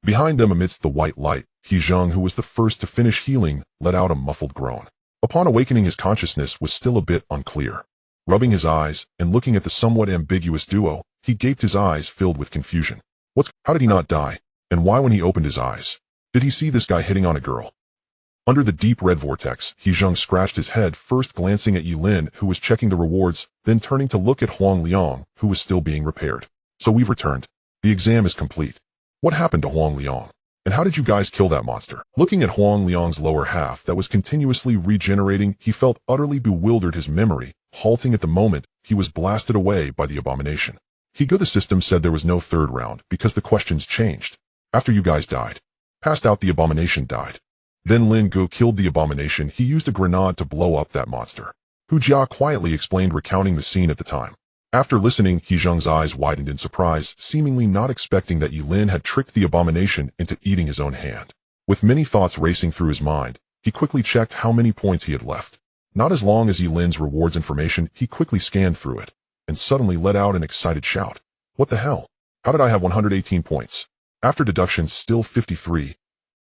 Behind them, amidst the white light, He Zhang, who was the first to finish healing, let out a muffled groan. Upon awakening, his consciousness was still a bit unclear. Rubbing his eyes and looking at the somewhat ambiguous duo, he gaped, his eyes filled with confusion. How did he not die? And why, when he opened his eyes, did he see this guy hitting on a girl? Under the deep red vortex, He Zhang scratched his head, first glancing at Ye Lin, who was checking the rewards, then turning to look at Huang Liang, who was still being repaired. "So we've returned. The exam is complete. What happened to Huang Liang? And how did you guys kill that monster?" Looking at Huang Liang's lower half that was continuously regenerating, he felt utterly bewildered, his memory halting at the moment he was blasted away by the abomination. He good the system said there was no third round because the questions changed. After you guys died. Passed out, the abomination died. Then Lin Gu killed the abomination. He used a grenade to blow up that monster. Hu Jia quietly explained, recounting the scene at the time. After listening, He Zheng's eyes widened in surprise, seemingly not expecting that Ye Lin had tricked the abomination into eating his own hand. With many thoughts racing through his mind, he quickly checked how many points he had left. Not as long as Ye Lin's rewards information. He quickly scanned through it, and suddenly let out an excited shout. What the hell? How did I have 118 points? After deductions, still 53.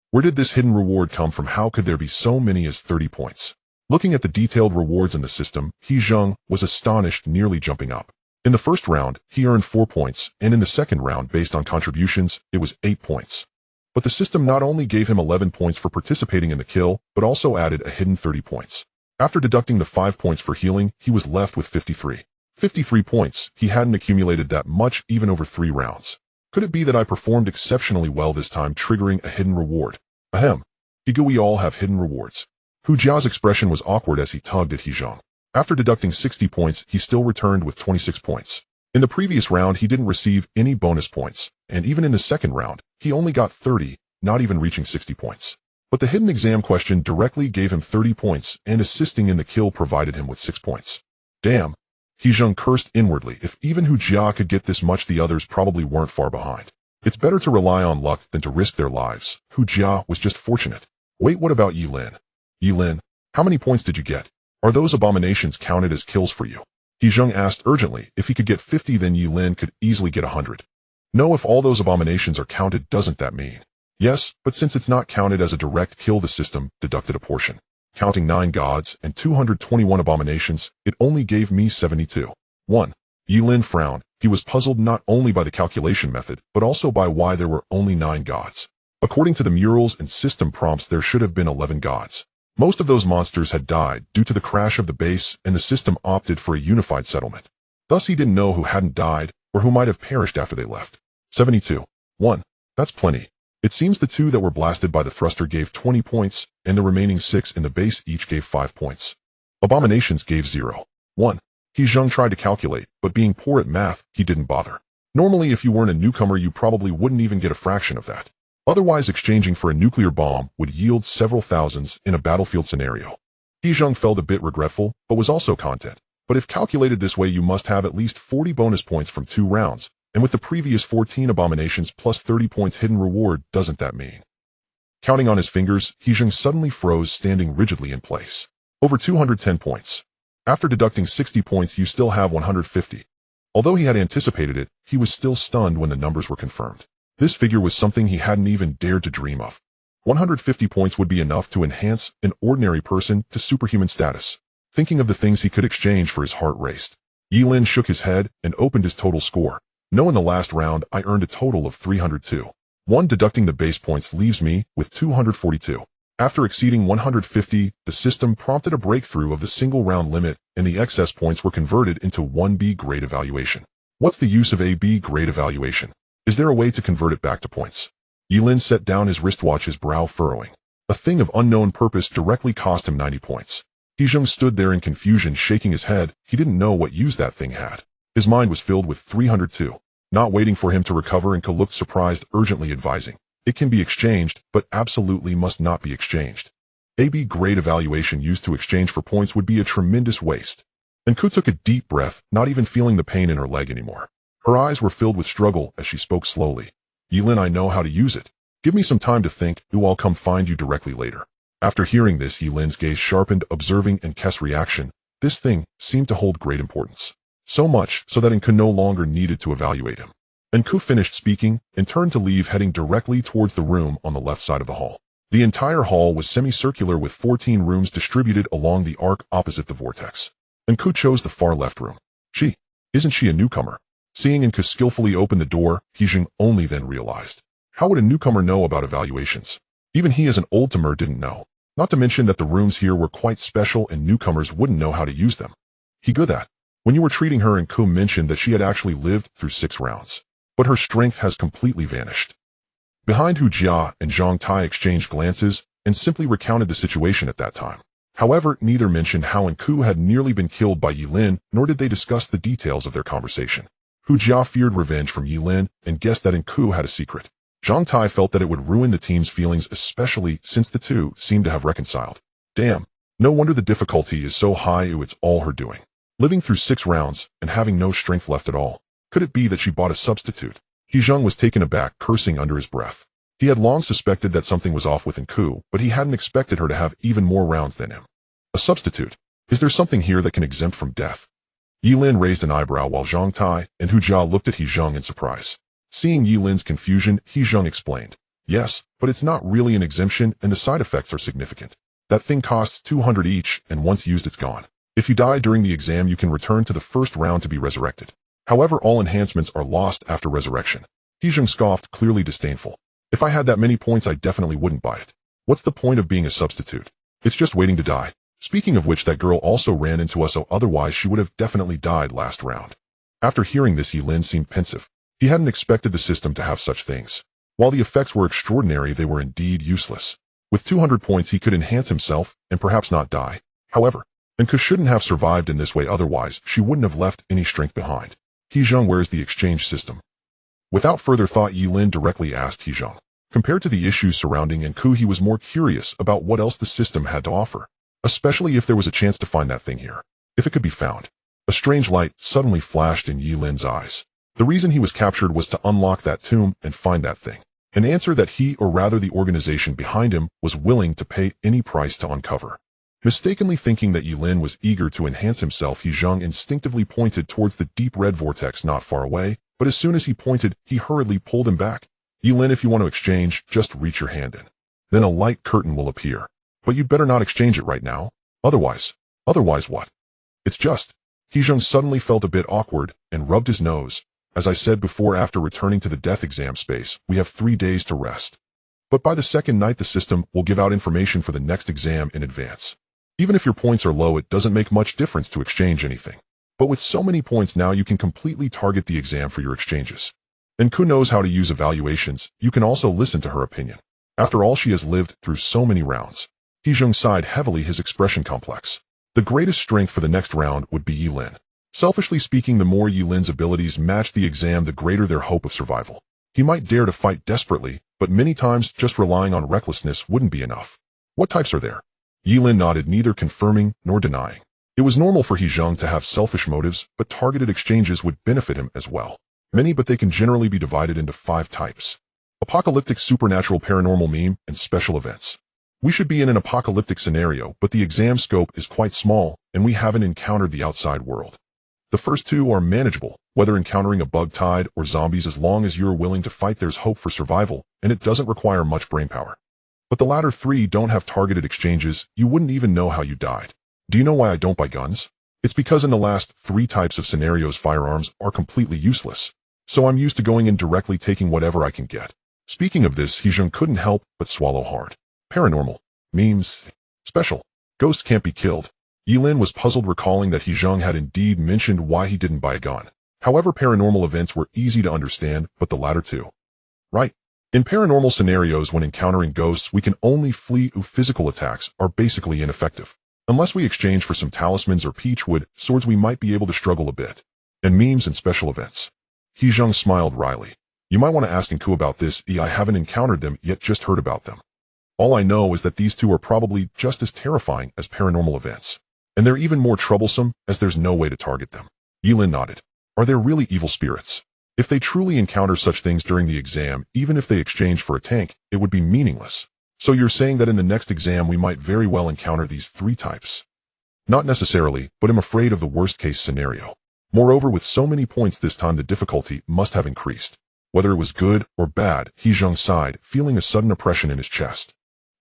Where did this hidden reward come from? How could there be so many as 30 points? Looking at the detailed rewards in the system, He Zheng was astonished, nearly jumping up. In the first round, he earned 4 points, and in the second round, based on contributions, it was 8 points. But the system not only gave him 11 points for participating in the kill, but also added a hidden 30 points. After deducting the 5 points for healing, he was left with 53. 53 points. He hadn't accumulated that much even over 3 rounds. Could it be that I performed exceptionally well this time, triggering a hidden reward? Ahem. We all have hidden rewards. Hu Jia's expression was awkward as he tugged at He Zheng. After deducting 60 points, he still returned with 26 points. In the previous round, he didn't receive any bonus points, and even in the second round, he only got 30, not even reaching 60 points. But the hidden exam question directly gave him 30 points, and assisting in the kill provided him with 6 points. Damn. He Zheng cursed inwardly. If even Hu Jia could get this much, the others probably weren't far behind. It's better to rely on luck than to risk their lives. Hu Jia was just fortunate. Wait, what about Ye Lin? Ye Lin, how many points did you get? Are those abominations counted as kills for you? He Zheng asked urgently. If he could get 50, then Ye Lin could easily get 100. No, if all those abominations are counted, doesn't that mean? Yes, but since it's not counted as a direct kill, the system deducted a portion. Counting 9 gods and 221 abominations, it only gave me 72. 1. Ye Lin frowned. He was puzzled not only by the calculation method, but also by why there were only 9 gods. According to the murals and system prompts, there should have been 11 gods. Most of those monsters had died due to the crash of the base, and the system opted for a unified settlement. Thus he didn't know who hadn't died, or who might have perished after they left. 72. 1. That's plenty. It seems the 2 that were blasted by the thruster gave 20 points, and the remaining 6 in the base each gave 5 points. Abominations gave 0. 1. He Zheng tried to calculate, but being poor at math, he didn't bother. Normally, if you weren't a newcomer, you probably wouldn't even get a fraction of that. Otherwise, exchanging for a nuclear bomb would yield several thousands in a battlefield scenario. He Zheng felt a bit regretful, but was also content. But if calculated this way, you must have at least 40 bonus points from 2 rounds, and with the previous 14 abominations plus 30 points hidden reward, doesn't that mean? Counting on his fingers, He Zheng suddenly froze, standing rigidly in place. Over 210 points. After deducting 60 points, you still have 150. Although he had anticipated it, he was still stunned when the numbers were confirmed. This figure was something he hadn't even dared to dream of. 150 points would be enough to enhance an ordinary person to superhuman status. Thinking of the things he could exchange for, his heart raced. Ye Lin shook his head and opened his total score. No, in the last round, I earned a total of 302. 1 deducting the base points leaves me with 242. After exceeding 150, the system prompted a breakthrough of the single round limit, and the excess points were converted into 1B grade evaluation. What's the use of a B grade evaluation? Is there a way to convert it back to points? Ye Lin set down his wristwatch, his brow furrowing. A thing of unknown purpose directly cost him 90 points. He Zheng stood there in confusion, shaking his head. He didn't know what use that thing had. His mind was filled with 302. Not waiting for him to recover, Nku looked surprised, urgently advising. It can be exchanged, but absolutely must not be exchanged. A B grade evaluation used to exchange for points would be a tremendous waste. Nku took a deep breath, not even feeling the pain in her leg anymore. Her eyes were filled with struggle as she spoke slowly. Ye Lin, I know how to use it. Give me some time to think, I'll come find you directly later. After hearing this, Ye Lin's gaze sharpened, observing Nku's reaction. This thing seemed to hold great importance. So much so that Nku no longer needed to evaluate him. Nku finished speaking and turned to leave, heading directly towards the room on the left side of the hall. The entire hall was semicircular with 14 rooms distributed along the arc opposite the vortex. Nku chose the far left room. Isn't she a newcomer? Seeing Nku skillfully open the door, He Zheng only then realized. How would a newcomer know about evaluations? Even he as an old-timer didn't know. Not to mention that the rooms here were quite special and newcomers wouldn't know how to use them. He good that. When you were treating her, Nku mentioned that she had actually lived through 6 rounds. But her strength has completely vanished. Behind Hu Jia and Zhang Tai exchanged glances and simply recounted the situation at that time. However, neither mentioned how Ku had nearly been killed by Ye Lin, nor did they discuss the details of their conversation. Hu Jia feared revenge from Ye Lin and guessed that Ku had a secret. Zhang Tai felt that it would ruin the team's feelings, especially since the two seemed to have reconciled. Damn, no wonder the difficulty is so high. It's all her doing. Living through 6 rounds and having no strength left at all. Could it be that she bought a substitute? He Zheng was taken aback, cursing under his breath. He had long suspected that something was off with Ku, but he hadn't expected her to have even more rounds than him. A substitute? Is there something here that can exempt from death? Ye Lin raised an eyebrow while Zhang Tai and Hu Jia looked at He Zheng in surprise. Seeing Ye Lin's confusion, He Zheng explained. Yes, but it's not really an exemption and the side effects are significant. That thing costs 200 each and once used it's gone. If you die during the exam you can return to the first round to be resurrected. However, all enhancements are lost after resurrection. He Zheng scoffed, clearly disdainful. If I had that many points I definitely wouldn't buy it. What's the point of being a substitute? It's just waiting to die. Speaking of which, that girl also ran into us, so otherwise she would have definitely died last round. After hearing this, Ye Lin seemed pensive. He hadn't expected the system to have such things. While the effects were extraordinary, they were indeed useless. With 200 points he could enhance himself and perhaps not die. However, Ku shouldn't have survived in this way, otherwise she wouldn't have left any strength behind. He Zheng, where's the exchange system? Without further thought, Ye Lin directly asked He Zheng. Compared to the issues surrounding Ku, he was more curious about what else the system had to offer. Especially if there was a chance to find that thing here. If it could be found. A strange light suddenly flashed in Ye Lin's eyes. The reason he was captured was to unlock that tomb and find that thing. An answer that he, or rather the organization behind him, was willing to pay any price to uncover. Mistakenly thinking that Ye Lin was eager to enhance himself, He Zheng instinctively pointed towards the deep red vortex not far away, but as soon as he pointed, he hurriedly pulled him back. Ye Lin, if you want to exchange, just reach your hand in. Then a light curtain will appear. But you'd better not exchange it right now. Otherwise what? It's just. He Zheng suddenly felt a bit awkward and rubbed his nose. As I said before, after returning to the death exam space, we have 3 days to rest. But by the second night the system will give out information for the next exam in advance. Even if your points are low, it doesn't make much difference to exchange anything. But with so many points now, you can completely target the exam for your exchanges. Ku knows how to use evaluations. You can also listen to her opinion. After all, she has lived through so many rounds. He Zheng sighed heavily, his expression complex. The greatest strength for the next round would be Ye Lin. Selfishly speaking, the more Ye Lin's abilities match the exam, the greater their hope of survival. He might dare to fight desperately, but many times just relying on recklessness wouldn't be enough. What types are there? Ye Lin nodded, neither confirming nor denying. It was normal for He Zheng to have selfish motives, but targeted exchanges would benefit him as well. Many, but they can generally be divided into 5 types. Apocalyptic, supernatural, paranormal, meme, and special events. We should be in an apocalyptic scenario, but the exam scope is quite small, and we haven't encountered the outside world. The first 2 are manageable, whether encountering a bug tide or zombies. As long as you're willing to fight, there's hope for survival, and it doesn't require much brainpower. But the latter 3 don't have targeted exchanges. You wouldn't even know how you died. Do you know why I don't buy guns? It's because in the last 3 types of scenarios, firearms are completely useless. So I'm used to going in directly, taking whatever I can get. Speaking of this, He Zheng couldn't help but swallow hard. Paranormal. Memes. Special. Ghosts can't be killed. Ye Lin was puzzled, recalling that He Zheng had indeed mentioned why he didn't buy a gun. However, paranormal events were easy to understand, but the latter 2. Right. In paranormal scenarios, when encountering ghosts, we can only flee. Physical attacks are basically ineffective. Unless we exchange for some talismans or peachwood swords, we might be able to struggle a bit. And memes and special events. He Zheng smiled wryly. You might want to ask Ku about this. I haven't encountered them yet, just heard about them. All I know is that these 2 are probably just as terrifying as paranormal events. And they're even more troublesome, as there's no way to target them. Ye Lin nodded. Are there really evil spirits? If they truly encounter such things during the exam, even if they exchange for a tank, it would be meaningless. So you're saying that in the next exam we might very well encounter these 3 types? Not necessarily, but I'm afraid of the worst-case scenario. Moreover, with so many points this time, the difficulty must have increased. Whether it was good or bad, He Zheng sighed, feeling a sudden oppression in his chest.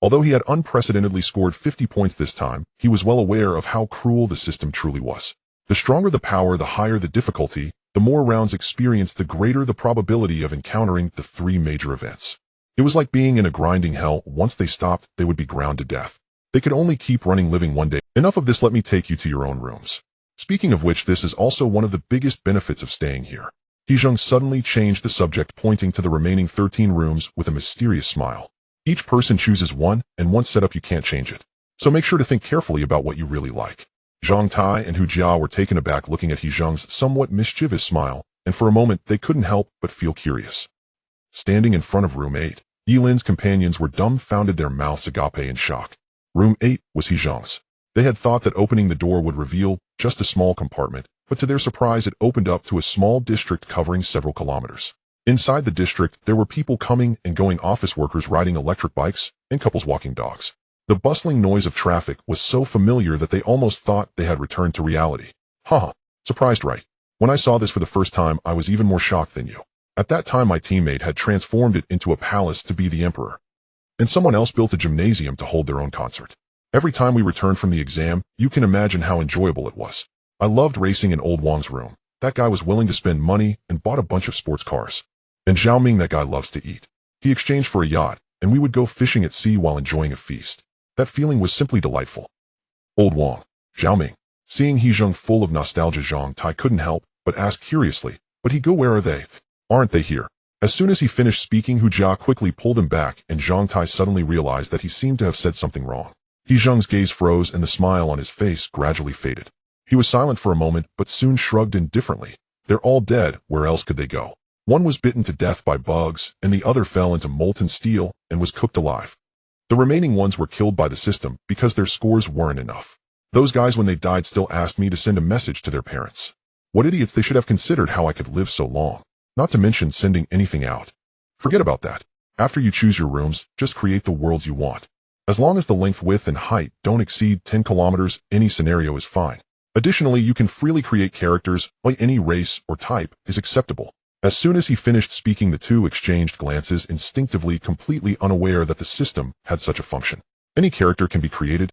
Although he had unprecedentedly scored 50 points this time, he was well aware of how cruel the system truly was. The stronger the power, the higher the difficulty. The more rounds experienced, the greater the probability of encountering the 3 major events. It was like being in a grinding hell. Once they stopped, they would be ground to death. They could only keep running, living one day. Enough of this, let me take you to your own rooms. Speaking of which, this is also one of the biggest benefits of staying here. He Zheng suddenly changed the subject, pointing to the remaining 13 rooms with a mysterious smile. Each person chooses one, and once set up you can't change it. So make sure to think carefully about what you really like. Zhang Tai and Hu Jia were taken aback looking at He Zheng's somewhat mischievous smile, and for a moment they couldn't help but feel curious. Standing in front of room 8, Ye Lin's companions were dumbfounded, their mouths agape in shock. Room 8 was He Zheng's. They had thought that opening the door would reveal just a small compartment, but to their surprise it opened up to a small district covering several kilometers. Inside the district, there were people coming and going, office workers riding electric bikes, and couples walking dogs. The bustling noise of traffic was so familiar that they almost thought they had returned to reality. Haha, surprised, right? When I saw this for the first time, I was even more shocked than you. At that time, my teammate had transformed it into a palace to be the emperor. And someone else built a gymnasium to hold their own concert. Every time we returned from the exam, you can imagine how enjoyable it was. I loved racing in old Wang's room. That guy was willing to spend money and bought a bunch of sports cars. And Zhao Ming, that guy loves to eat. He exchanged for a yacht, and we would go fishing at sea while enjoying a feast. That feeling was simply delightful. Old Wang, Zhao Ming. Seeing He Zheng full of nostalgia, Zhang Tai couldn't help but ask curiously, but he go, where are they? Aren't they here? As soon as he finished speaking, Hu Jia quickly pulled him back, and Zhang Tai suddenly realized that he seemed to have said something wrong. He Zheng's gaze froze and the smile on his face gradually faded. He was silent for a moment, but soon shrugged indifferently. They're all dead, where else could they go? One was bitten to death by bugs, and the other fell into molten steel and was cooked alive. The remaining ones were killed by the system because their scores weren't enough. Those guys, when they died, still asked me to send a message to their parents. What idiots! They should have considered how I could live so long. Not to mention sending anything out. Forget about that. After you choose your rooms, just create the worlds you want. As long as the length, width, and height don't exceed 10 kilometers, any scenario is fine. Additionally, you can freely create characters, like any race or type is acceptable. As soon as he finished speaking, the two exchanged glances, instinctively completely unaware that the system had such a function. Any character can be created.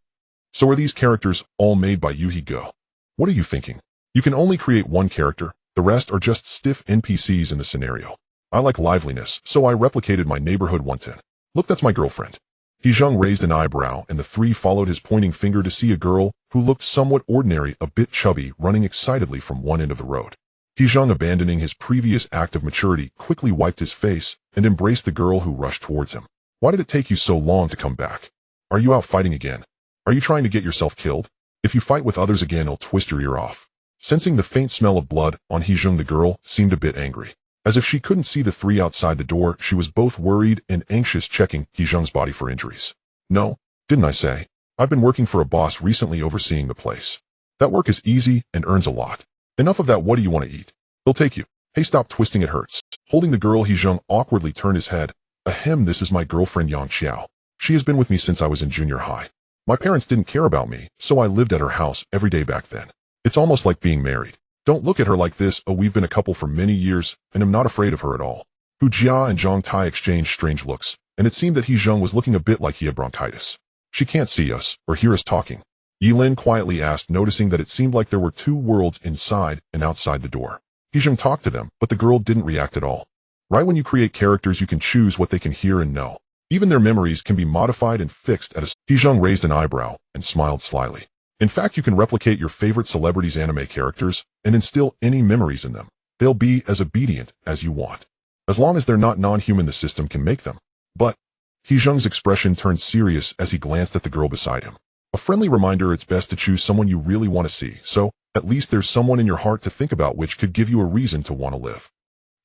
So are these characters all made by you? He Go. What are you thinking? You can only create one character. The rest are just stiff NPCs in the scenario. I like liveliness, so I replicated my neighborhood 110. Look, that's my girlfriend. He Zheng raised an eyebrow, and the three followed his pointing finger to see a girl who looked somewhat ordinary, a bit chubby, running excitedly from one end of the road. He Zheng, abandoning his previous act of maturity, quickly wiped his face and embraced the girl who rushed towards him. Why did it take you so long to come back? Are you out fighting again? Are you trying to get yourself killed? If you fight with others again, I'll twist your ear off. Sensing the faint smell of blood on He Zheng, the girl seemed a bit angry. As if she couldn't see the three outside the door, she was both worried and anxious, checking He Zheng's body for injuries. No, didn't I say? I've been working for a boss recently, overseeing the place. That work is easy and earns a lot. Enough of that. What do you want to eat? They'll take you. Hey, stop twisting, it hurts. Holding the girl, He Zheng awkwardly turned his head. Ahem, this is my girlfriend Yang Xiao. She has been with me since I was in junior high. My parents didn't care about me, so I lived at her house every day back then. It's almost like being married. Don't look at her like this. Oh, we've been a couple for many years, and I'm not afraid of her at all. Hu Jia and Zhang Tai exchanged strange looks, and it seemed that He Zheng was looking a bit like he had bronchitis. She can't see us or hear us talking. Ye Lin quietly asked, noticing that it seemed like there were two worlds inside and outside the door. He Zheng talked to them, but the girl didn't react at all. Right when you create characters, you can choose what they can hear and know. Even their memories can be modified and fixed at a... He Zheng raised an eyebrow and smiled slyly. In fact, you can replicate your favorite celebrities' anime characters and instill any memories in them. They'll be as obedient as you want. As long as they're not non-human, the system can make them. But... He Zheng's expression turned serious as he glanced at the girl beside him. A friendly reminder, it's best to choose someone you really want to see, so at least there's someone in your heart to think about, which could give you a reason to want to live.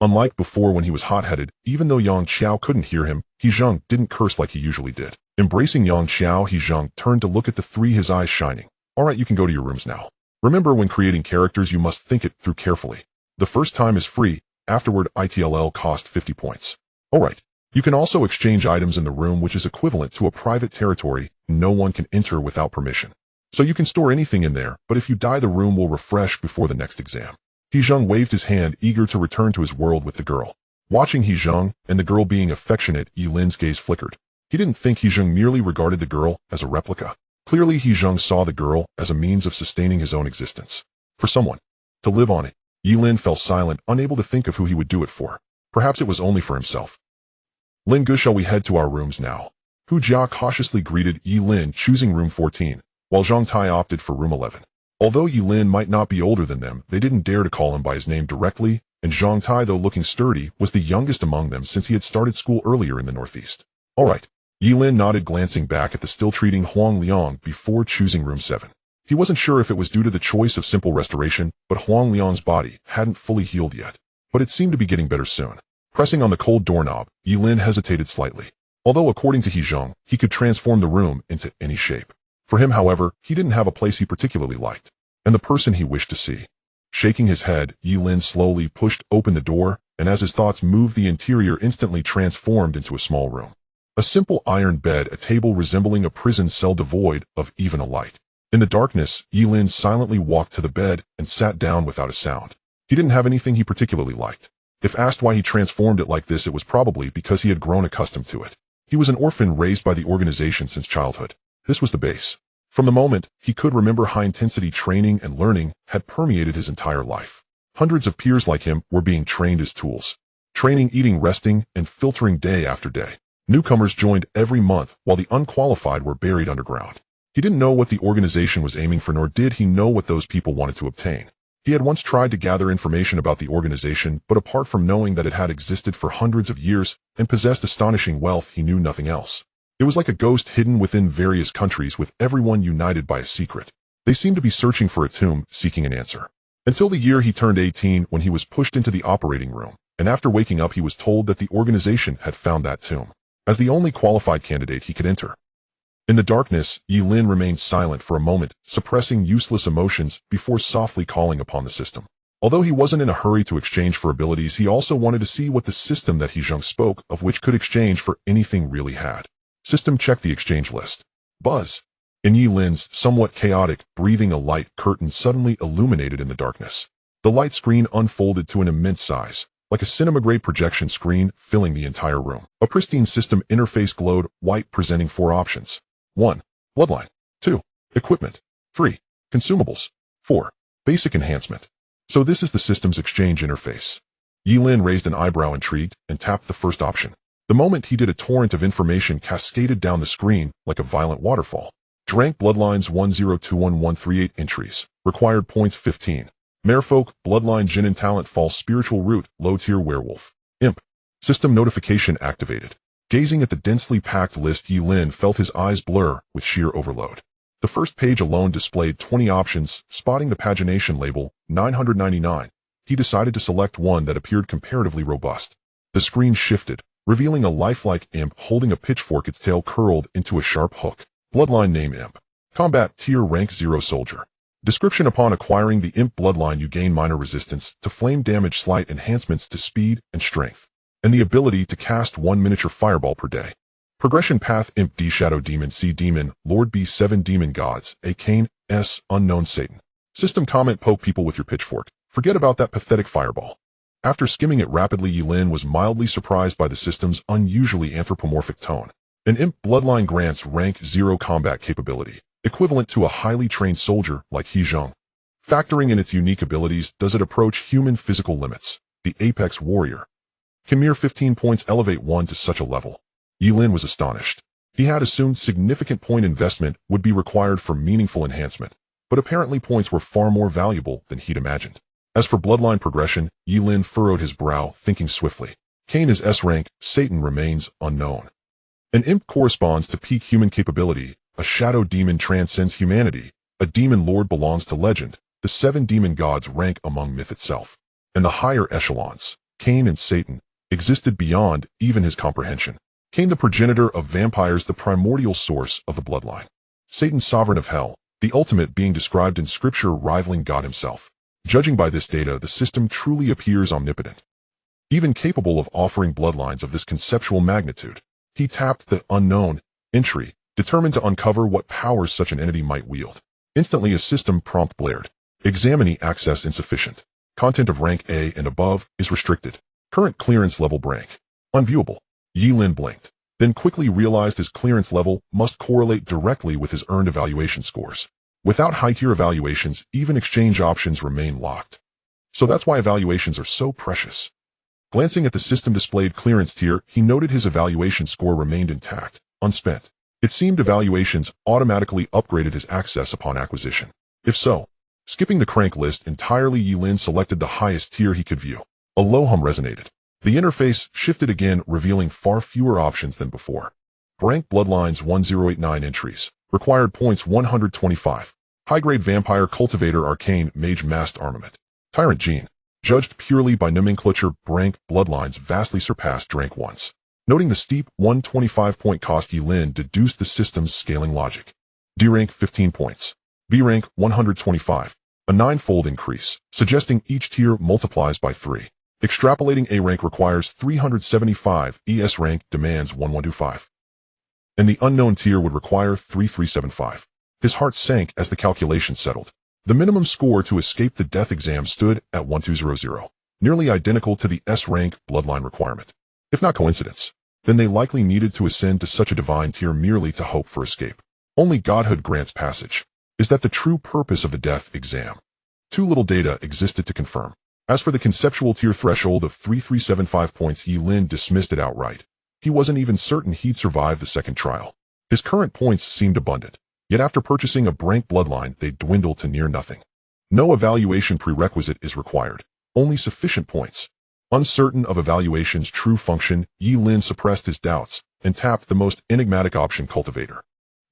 Unlike before when he was hot-headed, even though Yang Xiao couldn't hear him, He Zheng didn't curse like he usually did. Embracing Yang Xiao, He Zheng turned to look at the three, his eyes shining. Alright, you can go to your rooms now. Remember, when creating characters you must think it through carefully. The first time is free, afterward ITLL cost 50 points. Alright. You can also exchange items in the room, which is equivalent to a private territory. No one can enter without permission. So you can store anything in there, but if you die, the room will refresh before the next exam. He Zheng waved his hand, eager to return to his world with the girl. Watching He Zheng and the girl being affectionate, Ye Lin's gaze flickered. He didn't think He Zheng merely regarded the girl as a replica. Clearly, He Zheng saw the girl as a means of sustaining his own existence. For someone to live on it. Ye Lin fell silent, unable to think of who he would do it for. Perhaps it was only for himself. Lin Gu, shall we head to our rooms now? Hu Jia cautiously greeted Ye Lin, choosing room 14, while Zhang Tai opted for room 11. Although Ye Lin might not be older than them, they didn't dare to call him by his name directly, and Zhang Tai, though looking sturdy, was the youngest among them since he had started school earlier in the northeast. Alright, Ye Lin nodded, glancing back at the still treating Huang Liang before choosing room 7. He wasn't sure if it was due to the choice of simple restoration, but Huang Liang's body hadn't fully healed yet. But it seemed to be getting better soon. Pressing on the cold doorknob, Ye Lin hesitated slightly. Although according to He Zheng, he could transform the room into any shape. For him, however, he didn't have a place he particularly liked, and the person he wished to see. Shaking his head, Ye Lin slowly pushed open the door, and as his thoughts moved, the interior instantly transformed into a small room. A simple iron bed, a table resembling a prison cell devoid of even a light. In the darkness, Ye Lin silently walked to the bed and sat down without a sound. He didn't have anything he particularly liked. If asked why he transformed it like this, it was probably because he had grown accustomed to it. He was an orphan raised by the organization since childhood. This was the base. From the moment he could remember, high-intensity training and learning had permeated his entire life. Hundreds of peers like him were being trained as tools. Training, eating, resting, and filtering day after day. Newcomers joined every month, while the unqualified were buried underground. He didn't know what the organization was aiming for, nor did he know what those people wanted to obtain. He had once tried to gather information about the organization, but apart from knowing that it had existed for hundreds of years and possessed astonishing wealth, he knew nothing else. It was like a ghost hidden within various countries, with everyone united by a secret. They seemed to be searching for a tomb, seeking an answer. Until the year he turned 18, when he was pushed into the operating room, and after waking up he was told that the organization had found that tomb as the only qualified candidate he could enter. In the darkness, Ye Lin remained silent for a moment, suppressing useless emotions before softly calling upon the system. Although he wasn't in a hurry to exchange for abilities, he also wanted to see what the system that He Zheng spoke of which could exchange for anything really had. System, check the exchange list. Buzz. In Ye Lin's somewhat chaotic breathing, a light curtain suddenly illuminated in the darkness. The light screen unfolded to an immense size, like a cinema-grade projection screen filling the entire room. A pristine system interface glowed white, presenting 4 options. 1. Bloodline. 2. Equipment. 3. Consumables. 4. Basic enhancement. So this is the system's exchange interface. Ye Lin raised an eyebrow, intrigued, and tapped the first option. The moment he did, a torrent of information cascaded down the screen like a violent waterfall. Drank bloodlines 10211138 entries. Required points 15. Merfolk, bloodline Jinin, talent false spiritual root, low tier werewolf. Imp. System notification activated. Gazing at the densely packed list, Ye Lin felt his eyes blur with sheer overload. The first page alone displayed 20 options. Spotting the pagination label, 999, he decided to select one that appeared comparatively robust. The screen shifted, revealing a lifelike imp holding a pitchfork, its tail curled into a sharp hook. Bloodline name imp. Combat tier rank 0 soldier. Description: upon acquiring the imp bloodline, you gain minor resistance to flame damage, slight enhancements to speed and strength, and the ability to cast 1 miniature fireball per day. Progression path: Imp D, Shadow Demon C, Demon Lord B, 7 Demon Gods A, Cain S, Unknown Satan. System comment: poke people with your pitchfork. Forget about that pathetic fireball. After skimming it rapidly, Ye Lin was mildly surprised by the system's unusually anthropomorphic tone. An imp bloodline grants rank 0 combat capability, equivalent to a highly trained soldier like He Zheng. Factoring in its unique abilities, does it approach human physical limits? The apex warrior. Can mere 15 points elevate one to such a level? Ye Lin was astonished. He had assumed significant point investment would be required for meaningful enhancement, but apparently points were far more valuable than he'd imagined. As for bloodline progression, Ye Lin furrowed his brow, thinking swiftly. Cain is S rank, Satan remains unknown. An imp corresponds to peak human capability, a shadow demon transcends humanity, a demon lord belongs to legend, the 7 demon gods rank among myth itself, and the higher echelons, Cain and Satan, existed beyond even his comprehension. Cain, the progenitor of vampires, the primordial source of the bloodline. Satan, sovereign of hell, the ultimate being described in scripture, rivaling God himself. Judging by this data, the system truly appears omnipotent, even capable of offering bloodlines of this conceptual magnitude. He tapped the unknown entry, determined to uncover what powers such an entity might wield. Instantly a system prompt blared. Examining access insufficient. Content of rank A and above is restricted. Current clearance level rank unviewable. Ye Lin blinked, then quickly realized his clearance level must correlate directly with his earned evaluation scores. Without high-tier evaluations, even exchange options remain locked. So that's why evaluations are so precious. Glancing at the system displayed clearance tier, he noted his evaluation score remained intact, unspent. It seemed evaluations automatically upgraded his access upon acquisition. If so, skipping the crank list entirely, Ye Lin selected the highest tier he could view. A low hum resonated. The interface shifted again, revealing far fewer options than before. Rank Bloodlines 1089 entries. Required points 125. High-grade Vampire Cultivator Arcane Mage Masked Armament. Tyrant Gene. Judged purely by nomenclature, Rank Bloodlines vastly surpassed Rank 1's. Noting the steep 125-point cost, Ye Lin deduced the system's scaling logic. D rank 15 points. B rank 125. A 9-fold increase, suggesting each tier multiplies by 3. Extrapolating A rank requires 375, ES rank demands 1125. And the unknown tier would require 3375. His heart sank as the calculation settled. The minimum score to escape the death exam stood at 1200, nearly identical to the S rank bloodline requirement. If not coincidence, then they likely needed to ascend to such a divine tier merely to hope for escape. Only godhood grants passage. Is that the true purpose of the death exam? Too little data existed to confirm. As for the conceptual tier threshold of 3375 points, Ye Lin dismissed it outright. He wasn't even certain he'd survive the second trial. His current points seemed abundant, yet after purchasing a Brank bloodline, they dwindled to near nothing. No evaluation prerequisite is required, only sufficient points. Uncertain of evaluation's true function, Ye Lin suppressed his doubts and tapped the most enigmatic option, Cultivator.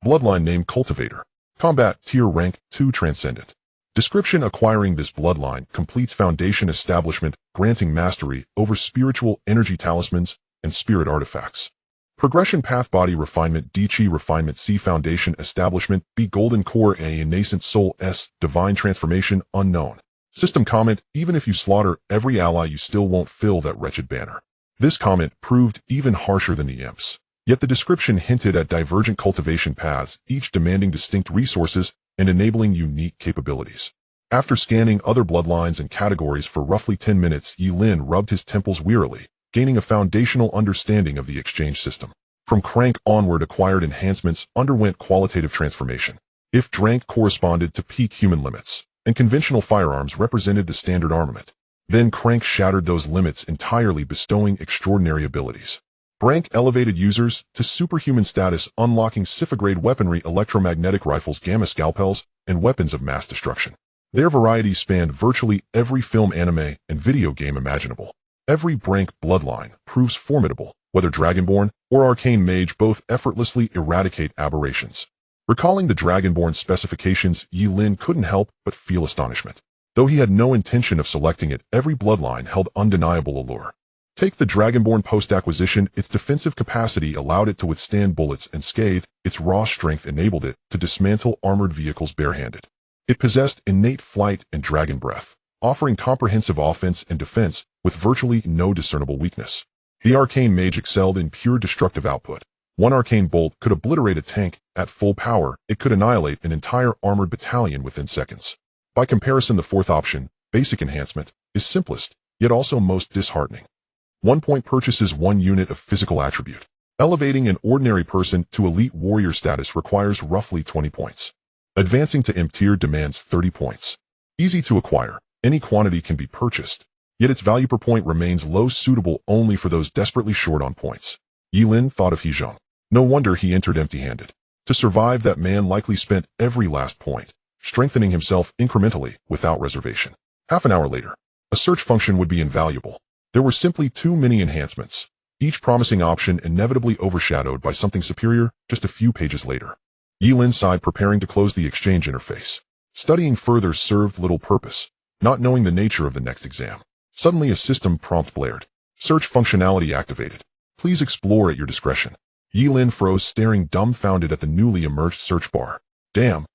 Bloodline name Cultivator. Combat tier rank 2 Transcendent. Description: acquiring this bloodline completes foundation establishment, granting mastery over spiritual energy talismans and spirit artifacts. Progression path: body refinement D Chi refinement, C foundation establishment, B golden core, A nascent soul, S divine transformation unknown. System comment: even if you slaughter every ally, you still won't fill that wretched banner. This comment proved even harsher than the imps. Yet the description hinted at divergent cultivation paths, each demanding distinct resources and enabling unique capabilities. After scanning other bloodlines and categories for roughly 10 minutes, Ye Lin rubbed his temples wearily, gaining a foundational understanding of the exchange system. From Crank onward, acquired enhancements underwent qualitative transformation. If Drank corresponded to peak human limits, and conventional firearms represented the standard armament, then Crank shattered those limits entirely, bestowing extraordinary abilities. Brank elevated users to superhuman status, unlocking Scytha-grade weaponry, electromagnetic rifles, gamma scalpels, and weapons of mass destruction. Their variety spanned virtually every film, anime, and video game imaginable. Every Brank bloodline proves formidable, whether Dragonborn or Arcane Mage, both effortlessly eradicate aberrations. Recalling the Dragonborn specifications, Ye Lin couldn't help but feel astonishment. Though he had no intention of selecting it, every bloodline held undeniable allure. Take the Dragonborn post-acquisition. Its defensive capacity allowed it to withstand bullets and scathe, its raw strength enabled it to dismantle armored vehicles barehanded. It possessed innate flight and dragon breath, offering comprehensive offense and defense with virtually no discernible weakness. The Arcane Mage excelled in pure destructive output. One arcane bolt could obliterate a tank. At full power, it could annihilate an entire armored battalion within seconds. By comparison, the fourth option, Basic Enhancement, is simplest, yet also most disheartening. 1 point purchases 1 unit of physical attribute. Elevating an ordinary person to elite warrior status requires roughly 20 points. Advancing to imp tier demands 30 points. Easy to acquire, any quantity can be purchased, yet its value per point remains low, suitable only for those desperately short on points. Ye Lin thought of He Zheng. No wonder he entered empty-handed. To survive, that man likely spent every last point, strengthening himself incrementally without reservation. Half an hour later, a search function would be invaluable. There were simply too many enhancements, each promising option inevitably overshadowed by something superior just a few pages later. Ye Lin sighed, preparing to close the exchange interface. Studying further served little purpose, not knowing the nature of the next exam. Suddenly a system prompt blared. Search functionality activated. Please explore at your discretion. Ye Lin froze, staring dumbfounded at the newly emerged search bar. Damn.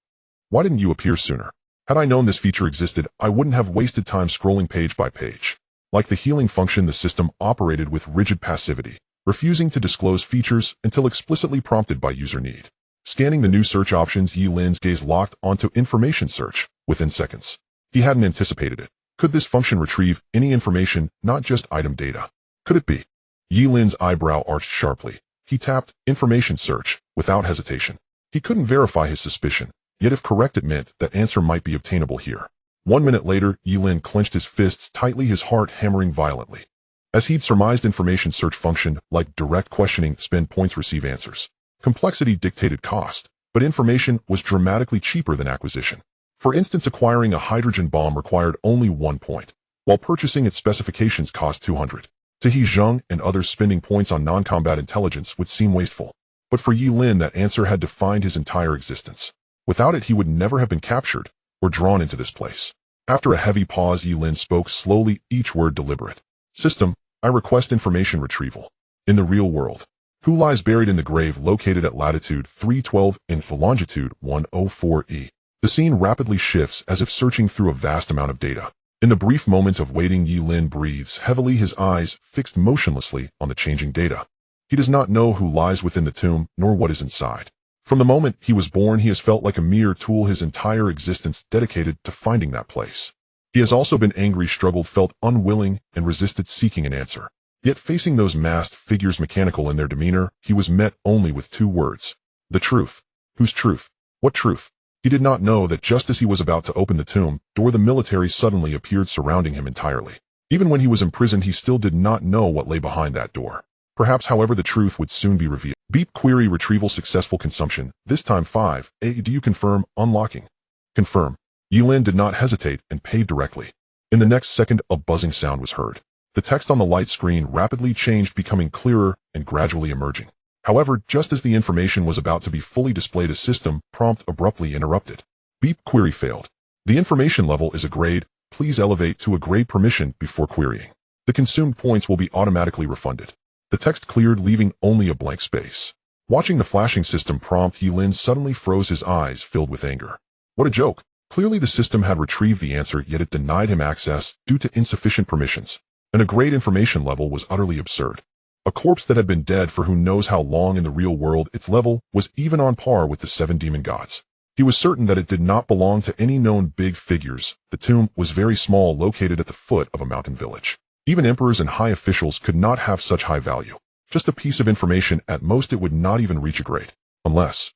Why didn't you appear sooner? Had I known this feature existed, I wouldn't have wasted time scrolling page by page. Like the healing function, the system operated with rigid passivity, refusing to disclose features until explicitly prompted by user need. Scanning the new search options, Ye Lin's gaze locked onto information search within seconds. He hadn't anticipated it. Could this function retrieve any information, not just item data? Could it be? Ye Lin's eyebrow arched sharply. He tapped information search without hesitation. He couldn't verify his suspicion, yet if correct, it meant that answer might be obtainable here. 1 minute later, Ye Lin clenched his fists tightly, his heart hammering violently. As he'd surmised, information search functioned like direct questioning: spend points, receive answers. Complexity dictated cost, but information was dramatically cheaper than acquisition. For instance, acquiring a hydrogen bomb required only 1 point, while purchasing its specifications cost 200. To He Zheng and others, spending points on non-combat intelligence would seem wasteful. But for Ye Lin, that answer had defined his entire existence. Without it, he would never have been captured or drawn into this place. After a heavy pause, Ye Lin spoke slowly, each word deliberate. System, I request information retrieval. In the real world, who lies buried in the grave located at latitude 312 and longitude 104E? The scene rapidly shifts as if searching through a vast amount of data. In the brief moment of waiting, Ye Lin breathes heavily, his eyes fixed motionlessly on the changing data. He does not know who lies within the tomb, nor what is inside. From the moment he was born, he has felt like a mere tool, his entire existence dedicated to finding that place. He has also been angry, struggled, felt unwilling, and resisted seeking an answer. Yet facing those masked figures, mechanical in their demeanor, he was met only with two words. The truth. Whose truth? What truth? He did not know that just as he was about to open the tomb door, the military suddenly appeared, surrounding him entirely. Even when he was imprisoned, he still did not know what lay behind that door. Perhaps, however, the truth would soon be revealed. Beep query retrieval successful, consumption, this time 5. Do you confirm? Unlocking. Confirm. Ye Lin did not hesitate and paid directly. In the next second, a buzzing sound was heard. The text on the light screen rapidly changed, becoming clearer and gradually emerging. However, just as the information was about to be fully displayed, a system prompt abruptly interrupted. Beep query failed. The information level is a grade. Please elevate to a grade permission before querying. The consumed points will be automatically refunded. The text cleared, leaving only a blank space. Watching the flashing system prompt, Ye Lin suddenly froze, his eyes filled with anger. What a joke! Clearly the system had retrieved the answer, yet it denied him access due to insufficient permissions. And a grade information level was utterly absurd. A corpse that had been dead for who knows how long in the real world, its level was even on par with the 7 demon gods. He was certain that it did not belong to any known big figures. The tomb was very small, located at the foot of a mountain village. Even emperors and high officials could not have such high value. Just a piece of information, at most it would not even reach a grade. Unless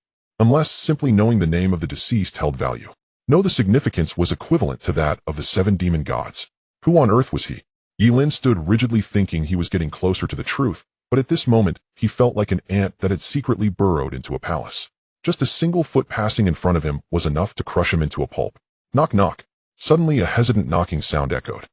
simply knowing the name of the deceased held value. No, the significance was equivalent to that of the 7 demon gods. Who on earth was he? Ye Lin stood rigidly, thinking he was getting closer to the truth, but at this moment he felt like an ant that had secretly burrowed into a palace. Just a single foot passing in front of him was enough to crush him into a pulp. Knock knock. Suddenly a hesitant knocking sound echoed.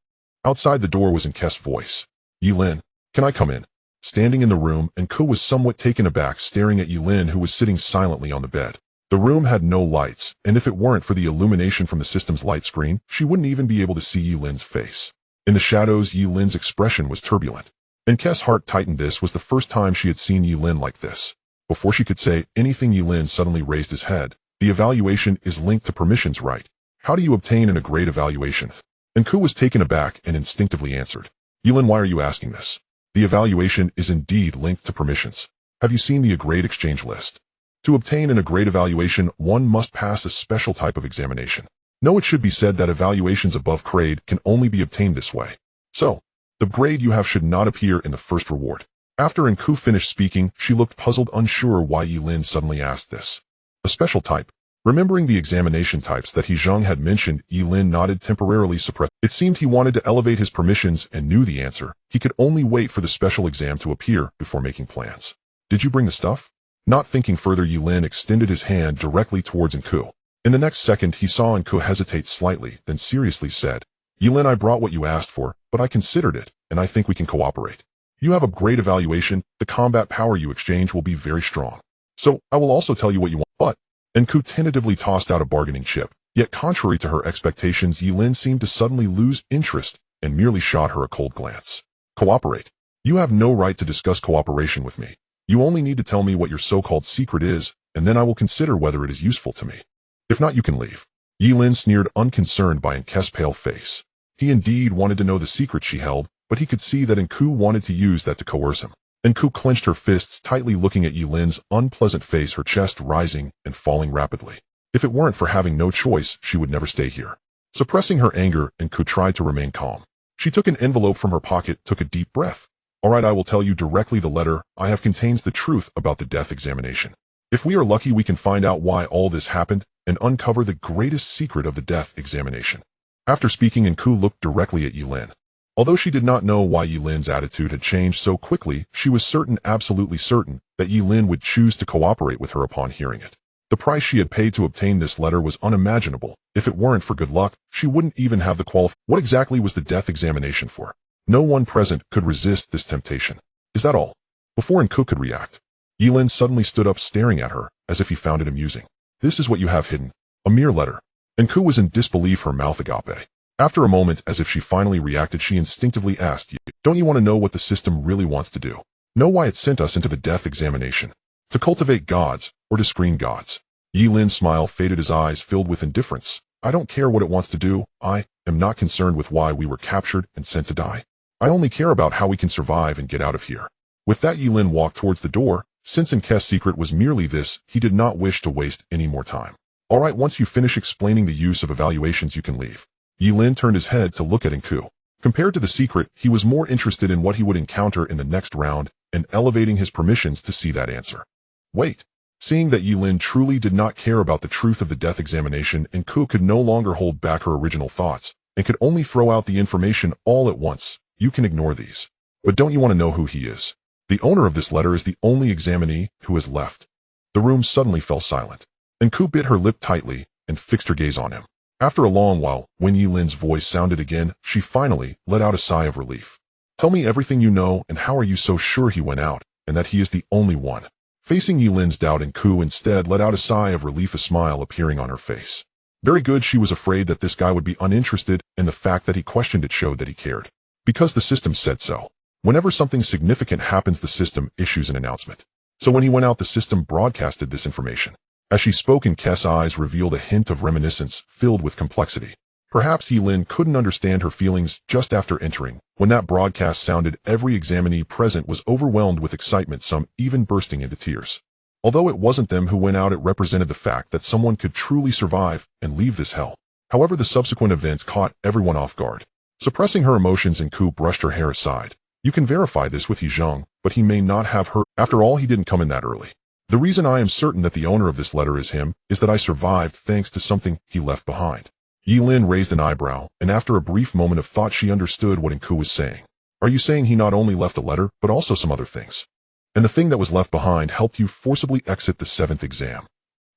Outside the door was Nk's voice. Ye Lin, can I come in? Standing in the room, Nku was somewhat taken aback, staring at Ye Lin, who was sitting silently on the bed. The room had no lights, and if it weren't for the illumination from the system's light screen, she wouldn't even be able to see Ye Lin's face. In the shadows, Ye Lin's expression was turbulent. Nk's heart tightened. This was the first time she had seen Ye Lin like this. Before she could say anything, Ye Lin suddenly raised his head. The evaluation is linked to permissions, right? How do you obtain a grade evaluation? Nku was taken aback and instinctively answered. Ye Lin, why are you asking this? The evaluation is indeed linked to permissions. Have you seen the grade exchange list? To obtain a grade evaluation, one must pass a special type of examination. No, it should be said that evaluations above grade can only be obtained this way. So, the grade you have should not appear in the first reward. After Nku finished speaking, she looked puzzled, unsure why Ye Lin suddenly asked this. A special type. Remembering the examination types that He Zheng had mentioned, Ye Lin nodded, temporarily suppressed. It seemed he wanted to elevate his permissions and knew the answer. He could only wait for the special exam to appear before making plans. Did you bring the stuff? Not thinking further, Ye Lin extended his hand directly towards Nku. In the next second, he saw Nku hesitate slightly, then seriously said, Ye Lin, I brought what you asked for, but I considered it, and I think we can cooperate. You have a great evaluation, the combat power you exchange will be very strong. So, I will also tell you what you want, but... Nku tentatively tossed out a bargaining chip, yet contrary to her expectations, Ye Lin seemed to suddenly lose interest and merely shot her a cold glance. Cooperate. You have no right to discuss cooperation with me. You only need to tell me what your so-called secret is, and then I will consider whether it is useful to me. If not, you can leave. Ye Lin sneered, unconcerned by Nk's pale face. He indeed wanted to know the secret she held, but he could see that Nku wanted to use that to coerce him. Nku clenched her fists tightly, looking at Ye Lin's unpleasant face, her chest rising and falling rapidly. If it weren't for having no choice, she would never stay here. Suppressing her anger, Nku tried to remain calm. She took an envelope from her pocket, took a deep breath. All right, I will tell you directly. The letter I have contains the truth about the death examination. If we are lucky, we can find out why all this happened and uncover the greatest secret of the death examination. After speaking, Nku looked directly at Ye Lin. Although she did not know why Ye Lin's attitude had changed so quickly, she was certain, absolutely certain, that Ye Lin would choose to cooperate with her upon hearing it. The price she had paid to obtain this letter was unimaginable. If it weren't for good luck, she wouldn't even have the qualification. What exactly was the death examination for? No one present could resist this temptation. Is that all? Before Nku could react, Ye Lin suddenly stood up staring at her, as if he found it amusing. This is what you have hidden. A mere letter. And Ku was in disbelief, her mouth agape. After a moment, as if she finally reacted, she instinctively asked, don't you want to know what the system really wants to do? Know why it sent us into the death examination? To cultivate gods, or to screen gods? Ye Lin's smile faded, his eyes filled with indifference. I don't care what it wants to do. I am not concerned with why we were captured and sent to die. I only care about how we can survive and get out of here. With that, Ye Lin walked towards the door. Since Nk's secret was merely this, he did not wish to waste any more time. Alright, once you finish explaining the use of evaluations, you can leave. Ye Lin turned his head to look at Nku. Compared to the secret, he was more interested in what he would encounter in the next round, and elevating his permissions to see that answer. Wait. Seeing that Ye Lin truly did not care about the truth of the death examination, Nku could no longer hold back her original thoughts, and could only throw out the information all at once. You can ignore these. But don't you want to know who he is? The owner of this letter is the only examinee who has left. The room suddenly fell silent. Nku bit her lip tightly and fixed her gaze on him. After a long while, when Ye Lin's voice sounded again, she finally let out a sigh of relief. Tell me everything you know, and how are you so sure he went out, and that he is the only one? Facing Ye Lin's doubt, Nku instead let out a sigh of relief, a smile appearing on her face. Very good, she was afraid that this guy would be uninterested, and the fact that he questioned it showed that he cared. Because the system said so. Whenever something significant happens, the system issues an announcement. So when he went out, the system broadcasted this information. As she spoke, Nk's eyes revealed a hint of reminiscence filled with complexity. Perhaps Ye Lin couldn't understand her feelings just after entering. When that broadcast sounded, every examinee present was overwhelmed with excitement, some even bursting into tears. Although it wasn't them who went out, it represented the fact that someone could truly survive and leave this hell. However, the subsequent events caught everyone off guard. Suppressing her emotions, Nku brushed her hair aside. You can verify this with Hezhong, but he may not have her. After all, he didn't come in that early. The reason I am certain that the owner of this letter is him is that I survived thanks to something he left behind. Ye Lin raised an eyebrow, and after a brief moment of thought, she understood what Nku was saying. Are you saying he not only left a letter, but also some other things? And the thing that was left behind helped you forcibly exit the 7th exam?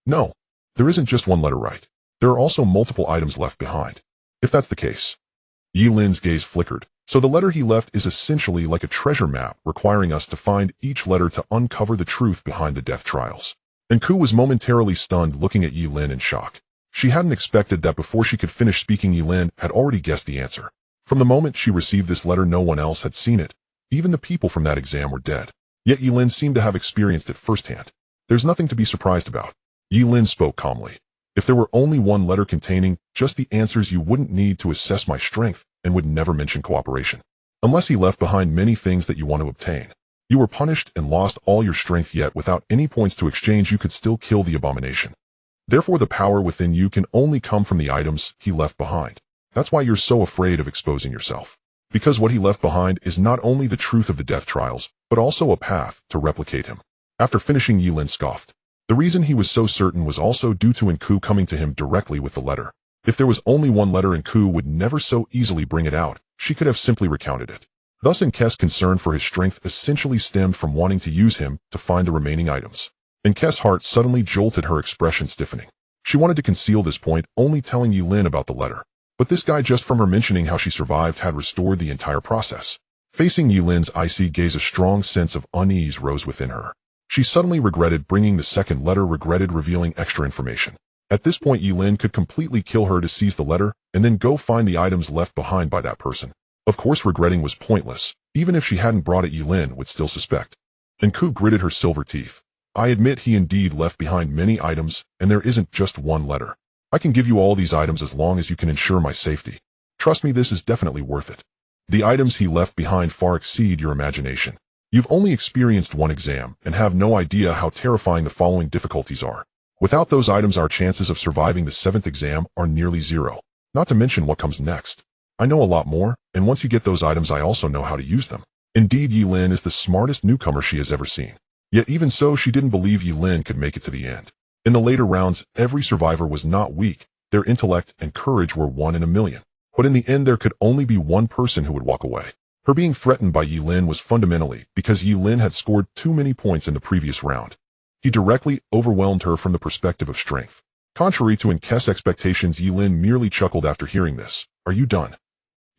No. There isn't just one letter, right? There are also multiple items left behind. If that's the case. Ye Lin's gaze flickered. So the letter he left is essentially like a treasure map, requiring us to find each letter to uncover the truth behind the death trials. Nku was momentarily stunned, looking at Ye Lin in shock. She hadn't expected that. Before she could finish speaking, Ye Lin had already guessed the answer. From the moment she received this letter, no one else had seen it. Even the people from that exam were dead. Yet Ye Lin seemed to have experienced it firsthand. There's nothing to be surprised about. Ye Lin spoke calmly. If there were only one letter containing just the answers, you wouldn't need to assess my strength and would never mention cooperation. Unless he left behind many things that you want to obtain. You were punished and lost all your strength, yet without any points to exchange you could still kill the abomination. Therefore the power within you can only come from the items he left behind. That's why you're so afraid of exposing yourself. Because what he left behind is not only the truth of the death trials, but also a path to replicate him. After finishing, Ye Lin scoffed. The reason he was so certain was also due to Nku coming to him directly with the letter. If there was only one letter, Nku would never so easily bring it out. She could have simply recounted it. Thus Nk's concern for his strength essentially stemmed from wanting to use him to find the remaining items. Nk's heart suddenly jolted, her expression stiffening. She wanted to conceal this point, only telling Ye Lin about the letter. But this guy, just from her mentioning how she survived, had restored the entire process. Facing Ye Lin's icy gaze, a strong sense of unease rose within her. She suddenly regretted bringing the second letter, regretted revealing extra information. At this point, Ye Lin could completely kill her to seize the letter, and then go find the items left behind by that person. Of course, regretting was pointless. Even if she hadn't brought it, Ye Lin would still suspect. Nku gritted her silver teeth. I admit he indeed left behind many items, and there isn't just one letter. I can give you all these items as long as you can ensure my safety. Trust me, this is definitely worth it. The items he left behind far exceed your imagination. You've only experienced one exam, and have no idea how terrifying the following difficulties are. Without those items, our chances of surviving the 7th exam are nearly zero. Not to mention what comes next. I know a lot more, and once you get those items, I also know how to use them. Indeed, Ye Lin is the smartest newcomer she has ever seen. Yet even so, she didn't believe Ye Lin could make it to the end. In the later rounds, every survivor was not weak. Their intellect and courage were 1 in a million. But in the end, there could only be one person who would walk away. Her being threatened by Ye Lin was fundamentally because Ye Lin had scored too many points in the previous round. He directly overwhelmed her from the perspective of strength. Contrary to Nk's expectations, Ye Lin merely chuckled after hearing this. Are you done?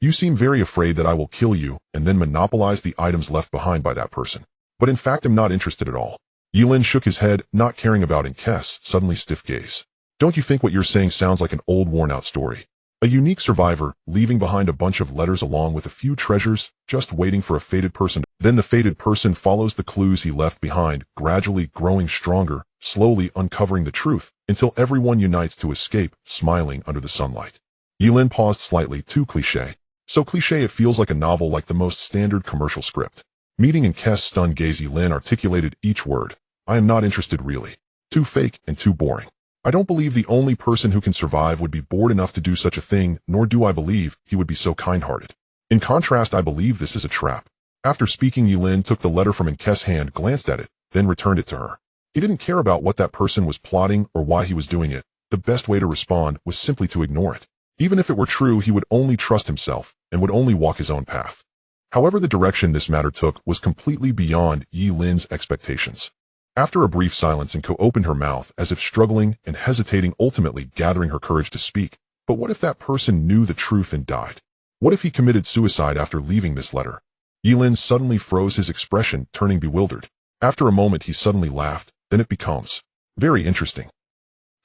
You seem very afraid that I will kill you and then monopolize the items left behind by that person. But in fact, I'm not interested at all. Ye Lin shook his head, not caring about Kess' suddenly stiff gaze. Don't you think what you're saying sounds like an old worn-out story? A unique survivor, leaving behind a bunch of letters along with a few treasures, just waiting for a fated person. Then the fated person follows the clues he left behind, gradually growing stronger, slowly uncovering the truth, until everyone unites to escape, smiling under the sunlight. Ye Lin paused slightly, too cliché. So cliché it feels like a novel, like the most standard commercial script. Meeting Kess' stunned gaze, Ye Lin articulated each word. I am not interested really. Too fake and too boring. I don't believe the only person who can survive would be bored enough to do such a thing, nor do I believe he would be so kind-hearted. In contrast, I believe this is a trap. After speaking, Ye Lin took the letter from Kess' hand, glanced at it, then returned it to her. He didn't care about what that person was plotting or why he was doing it. The best way to respond was simply to ignore it. Even if it were true, he would only trust himself and would only walk his own path. However, the direction this matter took was completely beyond Ye Lin's expectations. After a brief silence, Ko opened her mouth as if struggling and hesitating, ultimately gathering her courage to speak. But what if that person knew the truth and died? What if he committed suicide after leaving this letter? Ye Lin suddenly froze, his expression turning bewildered. After a moment he suddenly laughed. Then it becomes very interesting.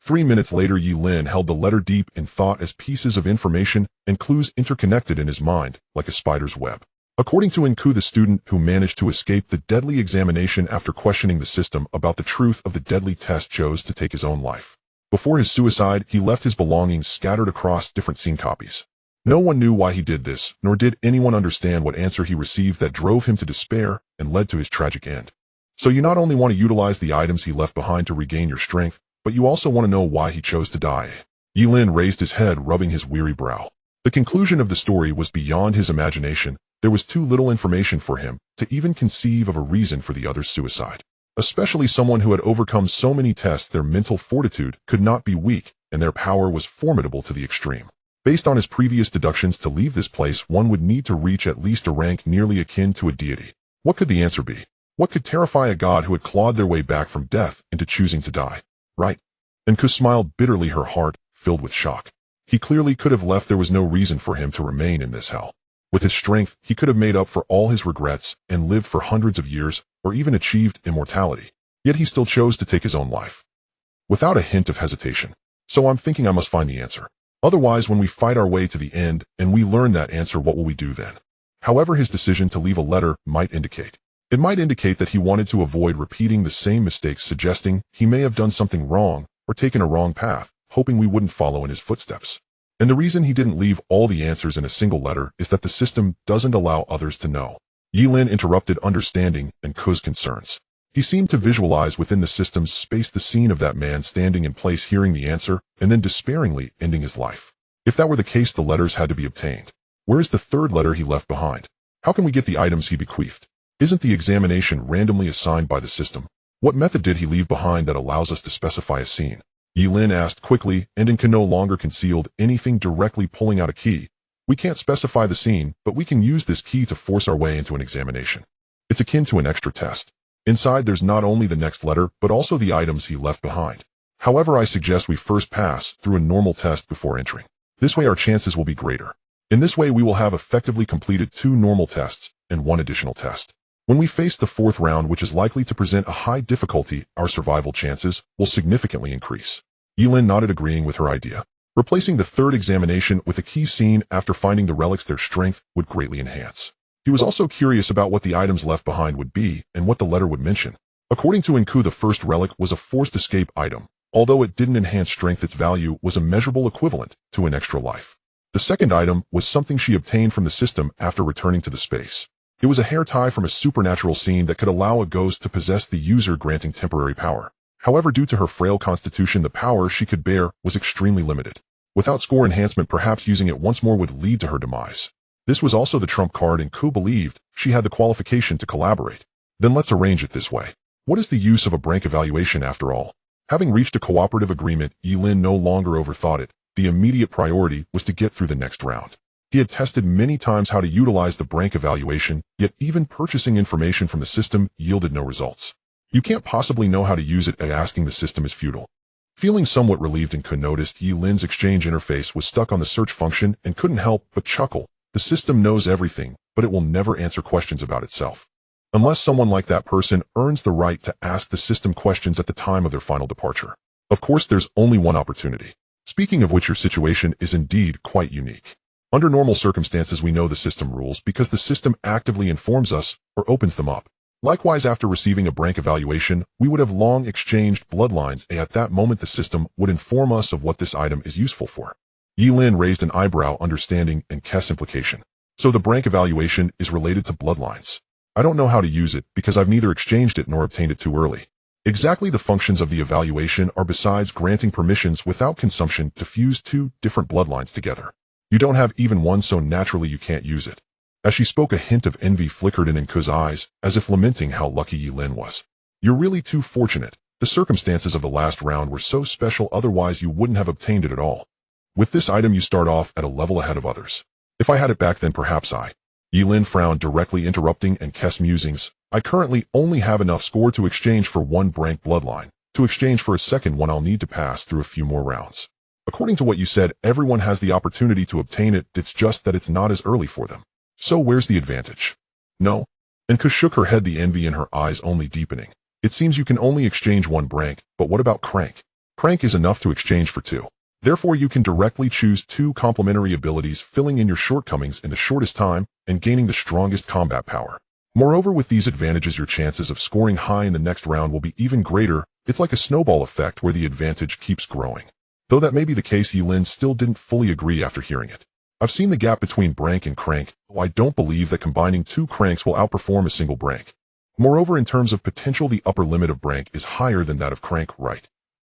3 minutes later, Ye Lin held the letter deep in thought as pieces of information and clues interconnected in his mind like a spider's web. According to Ko, the student who managed to escape the deadly examination after questioning the system about the truth of the deadly test chose to take his own life. Before his suicide, he left his belongings scattered across different scene copies. No one knew why he did this, nor did anyone understand what answer he received that drove him to despair and led to his tragic end. So you not only want to utilize the items he left behind to regain your strength, but you also want to know why he chose to die. Ye Lin raised his head, rubbing his weary brow. The conclusion of the story was beyond his imagination. There was too little information for him to even conceive of a reason for the other's suicide. Especially someone who had overcome so many tests, their mental fortitude could not be weak, and their power was formidable to the extreme. Based on his previous deductions, to leave this place one would need to reach at least a rank nearly akin to a deity. What could the answer be? What could terrify a god who had clawed their way back from death into choosing to die? Right? Ko smiled bitterly, her heart filled with shock. He clearly could have left. There was no reason for him to remain in this hell. With his strength, he could have made up for all his regrets and lived for hundreds of years, or even achieved immortality. Yet he still chose to take his own life. Without a hint of hesitation. So I'm thinking I must find the answer. Otherwise, when we fight our way to the end and we learn that answer, what will we do then? However, his decision to leave a letter might indicate. It might indicate that he wanted to avoid repeating the same mistakes, suggesting he may have done something wrong or taken a wrong path, hoping we wouldn't follow in his footsteps. And the reason he didn't leave all the answers in a single letter is that the system doesn't allow others to know. Ye Lin interrupted, understanding Ko's concerns. He seemed to visualize within the system's space the scene of that man standing in place, hearing the answer, and then despairingly ending his life. If that were the case, the letters had to be obtained. Where is the third letter he left behind? How can we get the items he bequeathed? Isn't the examination randomly assigned by the system? What method did he leave behind that allows us to specify a scene? Ye Lin asked quickly, and Ko no longer concealed anything, directly pulling out a key. We can't specify the scene, but we can use this key to force our way into an examination. It's akin to an extra test. Inside there's not only the next letter, but also the items he left behind. However, I suggest we first pass through a normal test before entering. This way our chances will be greater. In this way we will have effectively completed 2 normal tests and 1 additional test. When we face the 4th round, which is likely to present a high difficulty, our survival chances will significantly increase. Ye Lin nodded, agreeing with her idea. Replacing the 3rd examination with a key scene after finding the relics, their strength would greatly enhance. He was also curious about what the items left behind would be and what the letter would mention. According to Ko, the first relic was a forced escape item. Although it didn't enhance strength, its value was a measurable equivalent to an extra life. The second item was something she obtained from the system after returning to the space. It was a hair tie from a supernatural scene that could allow a ghost to possess the user, granting temporary power. However, due to her frail constitution, the power she could bear was extremely limited. Without score enhancement, perhaps using it once more would lead to her demise. This was also the trump card, and Ko believed she had the qualification to collaborate. Then let's arrange it this way. What is the use of a rank evaluation after all? Having reached a cooperative agreement, Ye Lin no longer overthought it. The immediate priority was to get through the next round. He had tested many times how to utilize the rank evaluation, yet even purchasing information from the system yielded no results. You can't possibly know how to use it, and asking the system is futile. Feeling somewhat relieved, Ko noticed Ye Lin's exchange interface was stuck on the search function and couldn't help but chuckle. The system knows everything, but it will never answer questions about itself. unless someone like that person earns the right to ask the system questions at the time of their final departure. Of course, there's only one opportunity. Speaking of which, your situation is indeed quite unique. Under normal circumstances, we know the system rules because the system actively informs us or opens them up. Likewise, after receiving a rank evaluation, we would have long exchanged bloodlines, and at that moment the system would inform us of what this item is useful for. Ye Lin raised an eyebrow, understanding and Kess implication. So the rank evaluation is related to bloodlines. I don't know how to use it because I've neither exchanged it nor obtained it too early. Exactly the functions of the evaluation are, besides granting permissions without consumption, to fuse two different bloodlines together. You don't have even one, so naturally you can't use it. As she spoke, a hint of envy flickered in Nku's eyes, as if lamenting how lucky Ye Lin was. You're really too fortunate. The circumstances of the last round were so special, otherwise you wouldn't have obtained it at all. With this item you start off at a level ahead of others. If I had it back then, perhaps I... Ye Lin frowned, directly interrupting Nk's musings. I currently only have enough score to exchange for one rank bloodline. To exchange for a second one, I'll need to pass through a few more rounds. According to what you said, everyone has the opportunity to obtain it, it's just that it's not as early for them. So where's the advantage? No. Nku shook her head, the envy in her eyes only deepening. It seems you can only exchange one rank, but what about crank? Crank is enough to exchange for two. Therefore you can directly choose two complementary abilities, filling in your shortcomings in the shortest time and gaining the strongest combat power. Moreover, with these advantages, your chances of scoring high in the next round will be even greater. It's like a snowball effect where the advantage keeps growing. Though that may be the case, Ye Lin still didn't fully agree after hearing it. I've seen the gap between brank and crank. I don't believe that combining two cranks will outperform a single brank. Moreover, in terms of potential, the upper limit of brank is higher than that of crank, right?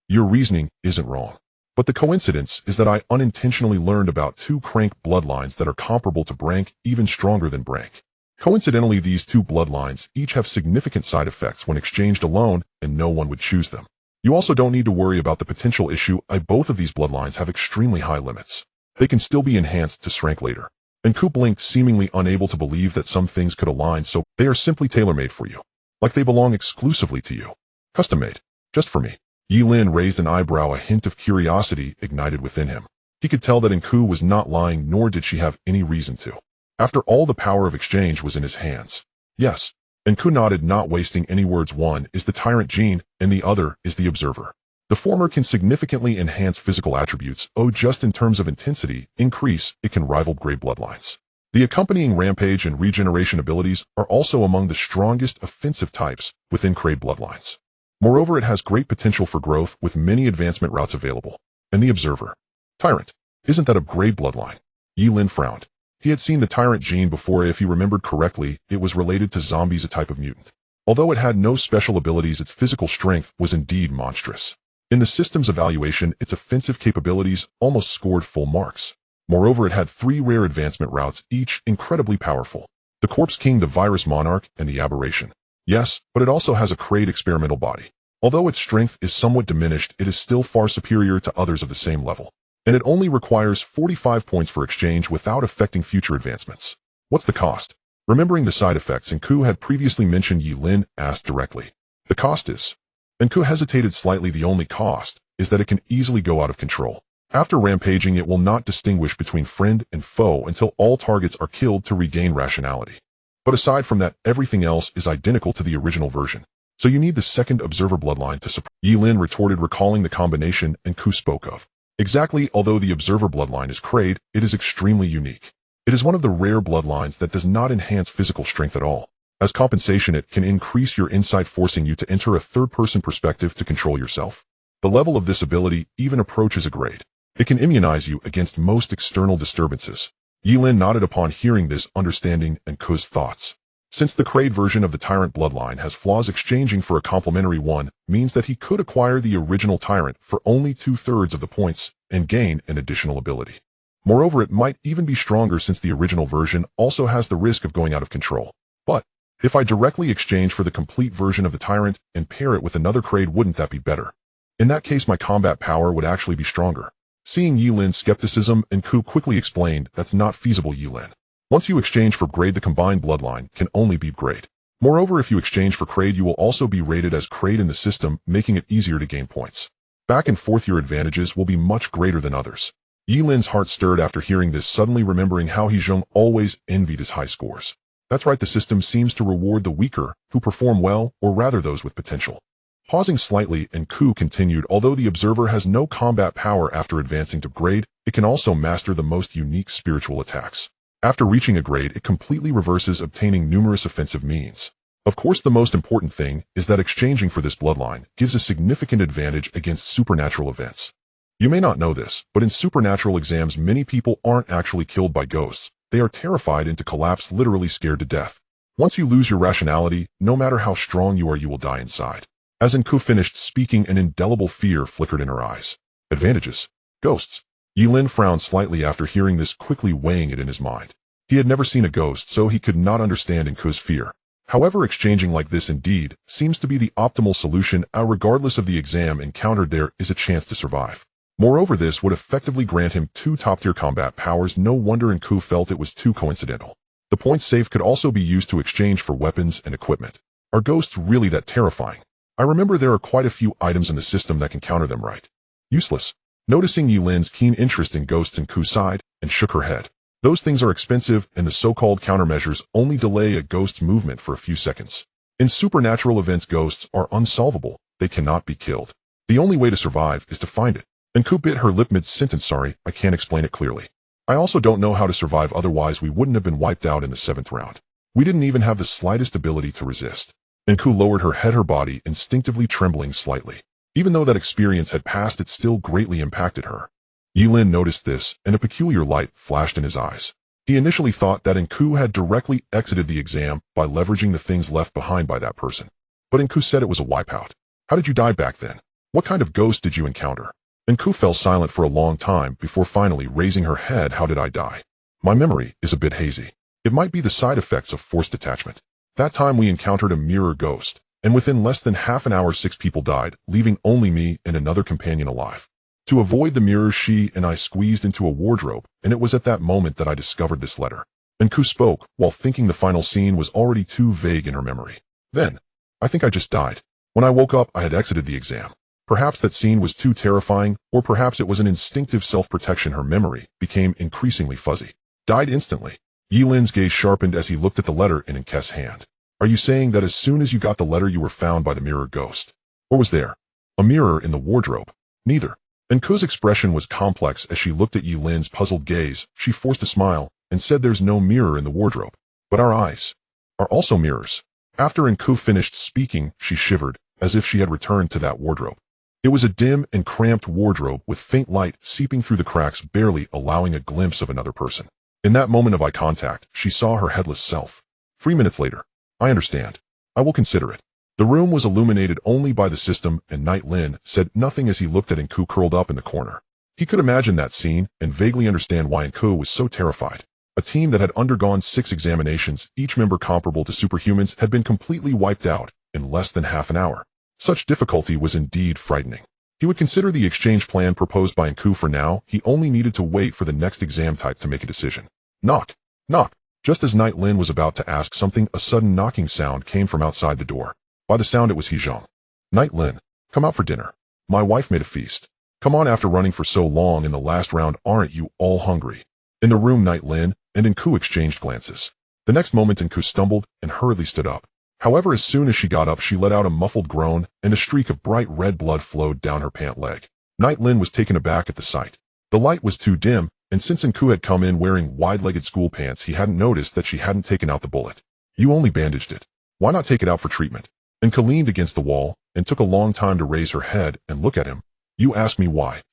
Your reasoning isn't wrong. But the coincidence is that I unintentionally learned about two crank bloodlines that are comparable to brank, even stronger than brank. Coincidentally, these two bloodlines each have significant side effects when exchanged alone, and no one would choose them. You also don't need to worry about the potential issue. Both of these bloodlines have extremely high limits. They can still be enhanced to strength later. Nku blinked, seemingly unable to believe that some things could align, so they are simply tailor-made for you. Like they belong exclusively to you. Custom-made. Just for me. Ye Lin raised an eyebrow, a hint of curiosity ignited within him. He could tell that Nku was not lying, nor did she have any reason to. After all, the power of exchange was in his hands. Yes. Nku nodded, not wasting any words. One is the tyrant gene, and the other is the observer. The former can significantly enhance physical attributes. Just in terms of intensity, increase, it can rival gray bloodlines. The accompanying rampage and regeneration abilities are also among the strongest offensive types within Crade bloodlines. Moreover, it has great potential for growth with many advancement routes available. And the observer. Tyrant. Isn't that a gray bloodline? Ye Lin frowned. He had seen the tyrant gene before. If he remembered correctly, it was related to zombies, a type of mutant. Although it had no special abilities, its physical strength was indeed monstrous. In the system's evaluation, its offensive capabilities almost scored full marks. Moreover, it had 3 rare advancement routes, each incredibly powerful. The Corpse King, the Virus Monarch, and the Aberration. Yes, but it also has a Crade experimental body. Although its strength is somewhat diminished, it is still far superior to others of the same level. And it only requires 45 points for exchange without affecting future advancements. What's the cost? Remembering the side effects Nku had previously mentioned, Ye Lin asked directly. The cost is... Nku hesitated slightly. The only cost is that it can easily go out of control. After rampaging, it will not distinguish between friend and foe until all targets are killed to regain rationality. But aside from that, everything else is identical to the original version. So you need the second observer bloodline to support. Ye Lin retorted, recalling the combination Nku spoke of. Exactly. Although the observer bloodline is Crade, it is extremely unique. It is one of the rare bloodlines that does not enhance physical strength at all. As compensation, it can increase your insight, forcing you to enter a third-person perspective to control yourself. The level of this ability even approaches a grade. It can immunize you against most external disturbances. Ye Lin nodded upon hearing this, understanding Nku's thoughts. Since the Crade version of the Tyrant bloodline has flaws, exchanging for a complementary one means that he could acquire the original Tyrant for only 2/3 of the points and gain an additional ability. Moreover, it might even be stronger since the original version also has the risk of going out of control. But if I directly exchange for the complete version of the Tyrant and pair it with another Crade, wouldn't that be better? In that case, my combat power would actually be stronger. Seeing Ye Lin's skepticism, Nku quickly explained, that's not feasible, Ye Lin. Once you exchange for Grade, the combined bloodline can only be Grade. Moreover, if you exchange for Crade, you will also be rated as Crade in the system, making it easier to gain points. Back and forth, your advantages will be much greater than others. Ye Lin's heart stirred after hearing this, suddenly remembering how He Zhong always envied his high scores. That's right, the system seems to reward the weaker, who perform well, or rather those with potential. Pausing slightly, Enku continued, although the observer has no combat power after advancing to grade, it can also master the most unique spiritual attacks. After reaching a grade, it completely reverses obtaining numerous offensive means. Of course, the most important thing is that exchanging for this bloodline gives a significant advantage against supernatural events. You may not know this, but in supernatural exams many people aren't actually killed by ghosts. They are terrified into collapse, literally scared to death. Once you lose your rationality, no matter how strong you are, you will die inside. As Enku finished speaking, an indelible fear flickered in her eyes. Advantages. Ghosts. Ye Lin frowned slightly after hearing this, quickly weighing it in his mind. He had never seen a ghost, so he could not understand Enku's fear. However, exchanging like this indeed seems to be the optimal solution. Regardless of the exam encountered, there is a chance to survive. Moreover, this would effectively grant him 2 top-tier combat powers. No wonder Enku felt it was too coincidental. The points saved could also be used to exchange for weapons and equipment. Are ghosts really that terrifying? I remember there are quite a few items in the system that can counter them, right? Useless. Noticing Ye Lin's keen interest in ghosts, Enku sighed and shook her head. Those things are expensive, and the so-called countermeasures only delay a ghost's movement for a few seconds. In supernatural events, ghosts are unsolvable. They cannot be killed. The only way to survive is to find it. Enku bit her lip mid-sentence. Sorry, I can't explain it clearly. I also don't know how to survive, otherwise we wouldn't have been wiped out in the 7th round. We didn't even have the slightest ability to resist. Enku lowered her head, her body instinctively trembling slightly. Even though that experience had passed, it still greatly impacted her. Ye Lin noticed this, and a peculiar light flashed in his eyes. He initially thought that Enku had directly exited the exam by leveraging the things left behind by that person. But Enku said it was a wipeout. How did you die back then? What kind of ghost did you encounter? Enku fell silent for a long time before finally raising her head. How did I die? My memory is a bit hazy. It might be the side effects of forced detachment. That time we encountered a mirror ghost, and within less than half an hour 6 people died, leaving only me and another companion alive. To avoid the mirrors, she and I squeezed into a wardrobe, and it was at that moment that I discovered this letter. Enku spoke, while thinking the final scene was already too vague in her memory. Then, I think I just died. When I woke up, I had exited the exam. Perhaps that scene was too terrifying, or perhaps it was an instinctive self-protection. Her memory became increasingly fuzzy. Died instantly. Ye Lin's gaze sharpened as he looked at the letter in Enku's hand. Are you saying that as soon as you got the letter you were found by the mirror ghost? Or was there a mirror in the wardrobe? Neither. Enku's expression was complex as she looked at Ye Lin's puzzled gaze. She forced a smile and said, there's no mirror in the wardrobe. But our eyes are also mirrors. After Enku finished speaking, she shivered, as if she had returned to that wardrobe. It was a dim and cramped wardrobe with faint light seeping through the cracks, barely allowing a glimpse of another person. In that moment of eye contact, she saw her headless self. 3 minutes later. I understand. I will consider it. The room was illuminated only by the system, and Ye Lin said nothing as he looked at Enku curled up in the corner. He could imagine that scene and vaguely understand why Enku was so terrified. A team that had undergone 6 examinations, each member comparable to superhumans, had been completely wiped out in less than half an hour. Such difficulty was indeed frightening. He would consider the exchange plan proposed by Enku. For now, he only needed to wait for the next exam type to make a decision. Knock. Knock. Just as Ye Lin was about to ask something, a sudden knocking sound came from outside the door. By the sound, it was Hezhong. Ye Lin, come out for dinner. My wife made a feast. Come on, after running for so long in the last round, aren't you all hungry? In the room, Ye Lin and Enku exchanged glances. The next moment, Enku stumbled and hurriedly stood up. However, as soon as she got up, she let out a muffled groan, and a streak of bright red blood flowed down her pant leg. Ye Lin was taken aback at the sight. The light was too dim, and since Enku had come in wearing wide-legged school pants, he hadn't noticed that she hadn't taken out the bullet. You only bandaged it. Why not take it out for treatment? Enku leaned against the wall and took a long time to raise her head and look at him. You ask me why.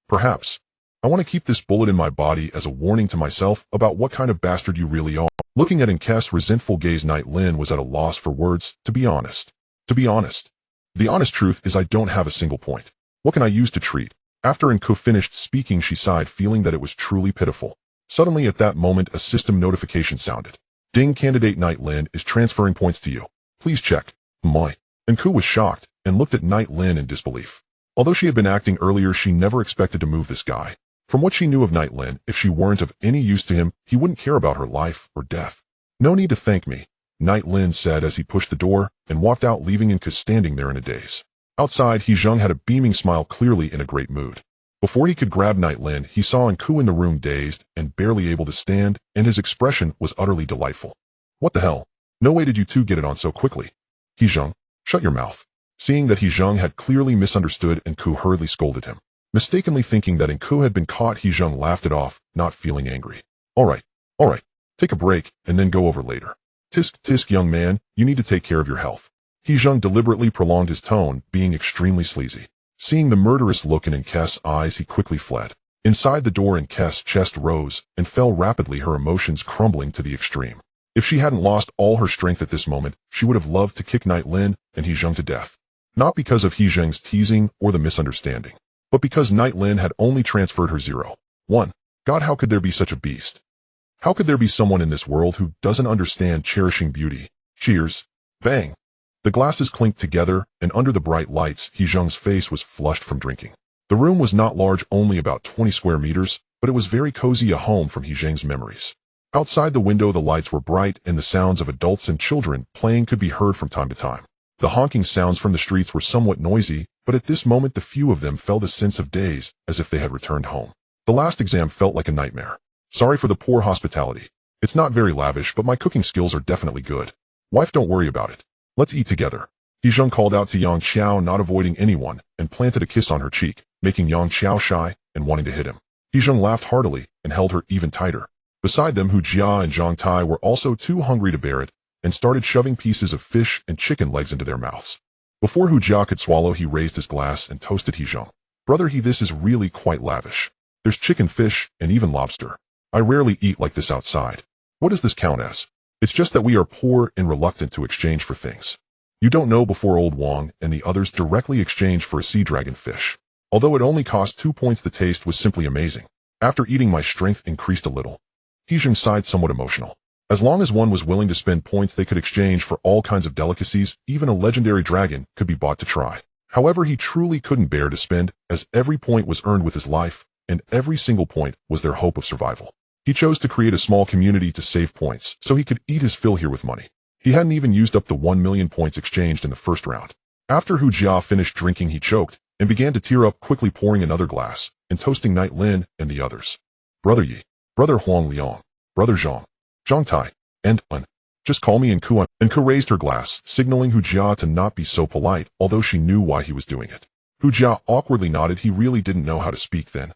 Perhaps. I want to keep this bullet in my body as a warning to myself about what kind of bastard you really are. Looking at Enku's resentful gaze, Ye Lin was at a loss for words. To be honest. The honest truth is I don't have a single point. What can I use to treat? After Enku finished speaking, she sighed, feeling that it was truly pitiful. Suddenly at that moment, a system notification sounded. Ding, candidate Ye Lin is transferring points to you. Please check. My. Enku was shocked and looked at Ye Lin in disbelief. Although she had been acting earlier, she never expected to move this guy. From what she knew of Ye Lin, if she weren't of any use to him, he wouldn't care about her life or death. No need to thank me, Ye Lin said as he pushed the door and walked out, leaving Enku standing there in a daze. Outside, Hezhong had a beaming smile, clearly in a great mood. Before he could grab Ye Lin, he saw Enku in the room, dazed and barely able to stand, and his expression was utterly delightful. What the hell? No way did you two get it on so quickly. He Zheng, shut your mouth. Seeing that He Zheng had clearly misunderstood, and Ku hurriedly scolded him. Mistakenly thinking that Ku had been caught, He Zheng laughed it off, not feeling angry. All right. Take a break, and then go over later. Tisk tisk, young man, you need to take care of your health. He Zheng deliberately prolonged his tone, being extremely sleazy. Seeing the murderous look in Kess's eyes, he quickly fled. Inside the door, Kess's chest rose and fell rapidly, her emotions crumbling to the extreme. If she hadn't lost all her strength at this moment, she would have loved to kick Ye Lin and He Zheng to death. Not because of He Zheng's teasing or the misunderstanding, but because Ye Lin had only transferred her 0.1. God, how could there be such a beast? How could there be someone in this world who doesn't understand cherishing beauty? Cheers. Bang. The glasses clinked together, and under the bright lights, He Zheng's face was flushed from drinking. The room was not large, only about 20 square meters, but it was very cozy, a home from He Zheng's memories. Outside the window, the lights were bright, and the sounds of adults and children playing could be heard from time to time. The honking sounds from the streets were somewhat noisy, but at this moment the few of them felt a sense of daze, as if they had returned home. The last exam felt like a nightmare. Sorry for the poor hospitality. It's not very lavish, but my cooking skills are definitely good. Wife, don't worry about it. Let's eat together. He Zheng called out to Yang Xiao, not avoiding anyone, and planted a kiss on her cheek, making Yang Xiao shy and wanting to hit him. He Zheng laughed heartily and held her even tighter. Beside them, Hu Jia and Zhang Tai were also too hungry to bear it, and started shoving pieces of fish and chicken legs into their mouths. Before Hu Jia could swallow, he raised his glass and toasted He Zheng. Brother He, this is really quite lavish. There's chicken, fish, and even lobster. I rarely eat like this outside. What does this count as? It's just that we are poor and reluctant to exchange for things. You don't know, before old Wang and the others directly exchanged for a sea dragon fish. Although it only cost 2 points, the taste was simply amazing. After eating, my strength increased a little. He Zheng sighed, somewhat emotional. As long as one was willing to spend points, they could exchange for all kinds of delicacies. Even a legendary dragon could be bought to try. However, he truly couldn't bear to spend, as every point was earned with his life, and every single point was their hope of survival. He chose to create a small community to save points, so he could eat his fill here with money. He hadn't even used up the 1 million points exchanged in the first round. After Hu Jia finished drinking, he choked and began to tear up, quickly pouring another glass and toasting Ye Lin and the others. Brother Yi, Brother Huang Liang, Brother Zhang, Zhang Tai, and just call me Ku. Ku raised her glass, signaling Hu Jia to not be so polite, although she knew why he was doing it. Hu Jia awkwardly nodded. He really didn't know how to speak then.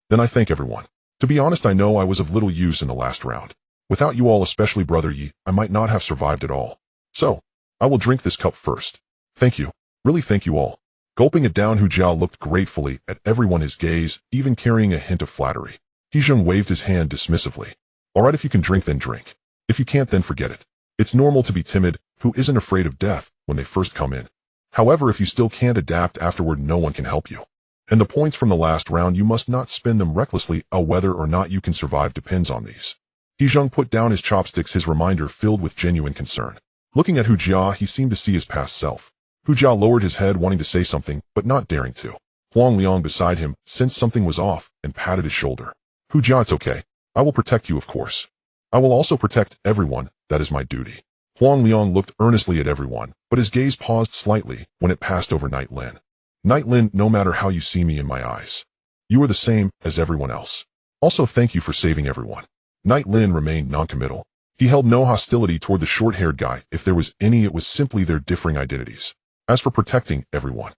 Then I thank everyone. To be honest, I know I was of little use in the last round. Without you all, especially Brother Yi, I might not have survived at all. So, I will drink this cup first. Thank you. Really thank you all. Gulping it down, Hu Jia looked gratefully at everyone, his gaze even carrying a hint of flattery. He Zheng waved his hand dismissively. Alright, if you can drink, then drink. If you can't, then forget it. It's normal to be timid, who isn't afraid of death, when they first come in. However, if you still can't adapt afterward, no one can help you. And the points from the last round, you must not spend them recklessly. Whether or not you can survive depends on these. He Zheng put down his chopsticks, his reminder filled with genuine concern. Looking at Hu Jia, he seemed to see his past self. Hu Jia lowered his head, wanting to say something, but not daring to. Huang Liang beside him sensed something was off and patted his shoulder. Hu Jia, it's okay. I will protect you, of course. I will also protect everyone. That is my duty. Huang Liang looked earnestly at everyone, but his gaze paused slightly when it passed over Ye Lin. Ye Lin, no matter how you see me in my eyes, you are the same as everyone else. Also, thank you for saving everyone. Ye Lin remained noncommittal. He held no hostility toward the short-haired guy. If there was any, it was simply their differing identities. As for protecting everyone,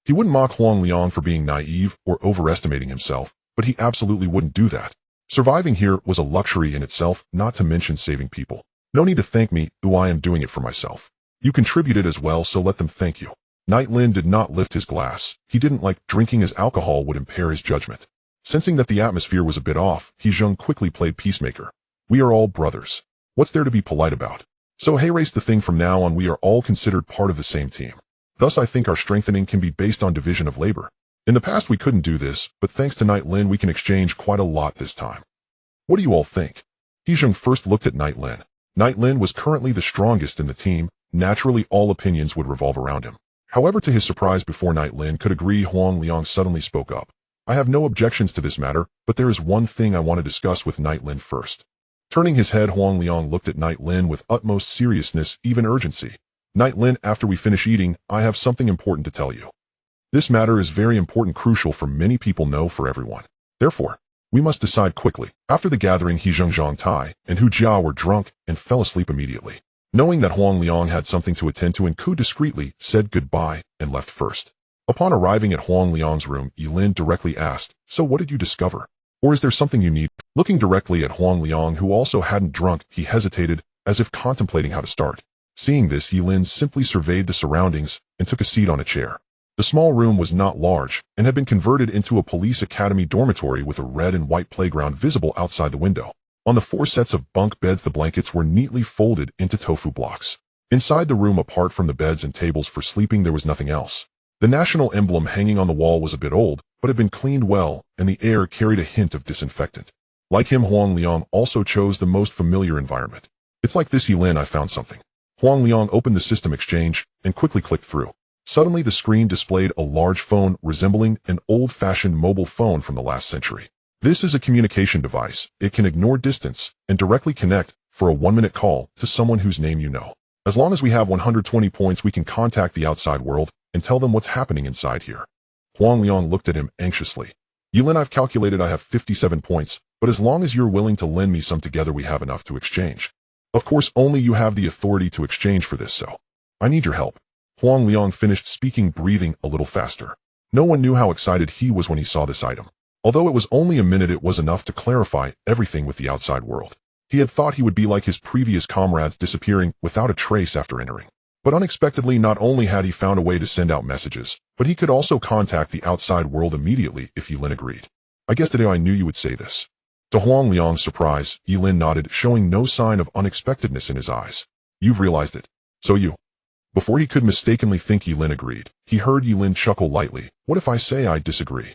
he wouldn't mock Huang Liang for being naive or overestimating himself, but he absolutely wouldn't do that. Surviving here was a luxury in itself, not to mention saving people. No need to thank me, I am doing it for myself. You contributed as well, so let them thank you. Ye Lin did not lift his glass. He didn't like drinking, as alcohol would impair his judgment. Sensing that the atmosphere was a bit off, He Zheng quickly played peacemaker. We are all brothers. What's there to be polite about? So hey, race the thing, from now on we are all considered part of the same team. Thus I think our strengthening can be based on division of labor. In the past we couldn't do this, but thanks to Ye Lin we can exchange quite a lot this time. What do you all think? He Zheng first looked at Ye Lin. Ye Lin was currently the strongest in the team. Naturally all opinions would revolve around him. However, to his surprise, before Ye Lin could agree, Huang Liang suddenly spoke up. I have no objections to this matter, but there is one thing I want to discuss with Ye Lin first. Turning his head, Huang Liang looked at Ye Lin with utmost seriousness, even urgency. Ye Lin, after we finish eating, I have something important to tell you. This matter is very important, crucial for many people, no, for everyone. Therefore, We must decide quickly. After the gathering, He Zhengzhang Tai and Hu Jia were drunk and fell asleep immediately. Knowing that Huang Liang had something to attend to, and Ku discreetly said goodbye and left first. Upon arriving at Huang Liang's room, Ye Lin directly asked, "So what did you discover? Or is there something you need?" Looking directly at Huang Liang, who also hadn't drunk, he hesitated, as if contemplating how to start. Seeing this, Ye Lin simply surveyed the surroundings and took a seat on a chair. The small room was not large and had been converted into a police academy dormitory with a red and white playground visible outside the window. On the 4 sets of bunk beds, the blankets were neatly folded into tofu blocks. Inside the room, apart from the beds and tables for sleeping, there was nothing else. The national emblem hanging on the wall was a bit old, but had been cleaned well, and the air carried a hint of disinfectant. Like him, Huang Liang also chose the most familiar environment. "It's like this, Ye Lin, I found something." Huang Liang opened the system exchange and quickly clicked through. Suddenly, the screen displayed a large phone resembling an old-fashioned mobile phone from the last century. This is a communication device. It can ignore distance and directly connect for a 1-minute call to someone whose name you know. As long as we have 120 points, we can contact the outside world and tell them what's happening inside here. Huang Liang looked at him anxiously. "Ye Lin, I've calculated I have 57 points, but as long as you're willing to lend me some, together we have enough to exchange. Of course, only you have the authority to exchange for this, so I need your help." Huang Liang finished speaking, breathing a little faster. No one knew how excited he was when he saw this item. Although it was only a minute, it was enough to clarify everything with the outside world. He had thought he would be like his previous comrades, disappearing without a trace after entering. But unexpectedly, not only had he found a way to send out messages, but he could also contact the outside world immediately if Ye Lin agreed. "I guess today I knew you would say this." To Huang Liang's surprise, Ye Lin nodded, showing no sign of unexpectedness in his eyes. "You've realized it. So you..." Before he could mistakenly think Ye Lin agreed, he heard Ye Lin chuckle lightly. "What if I say I disagree?"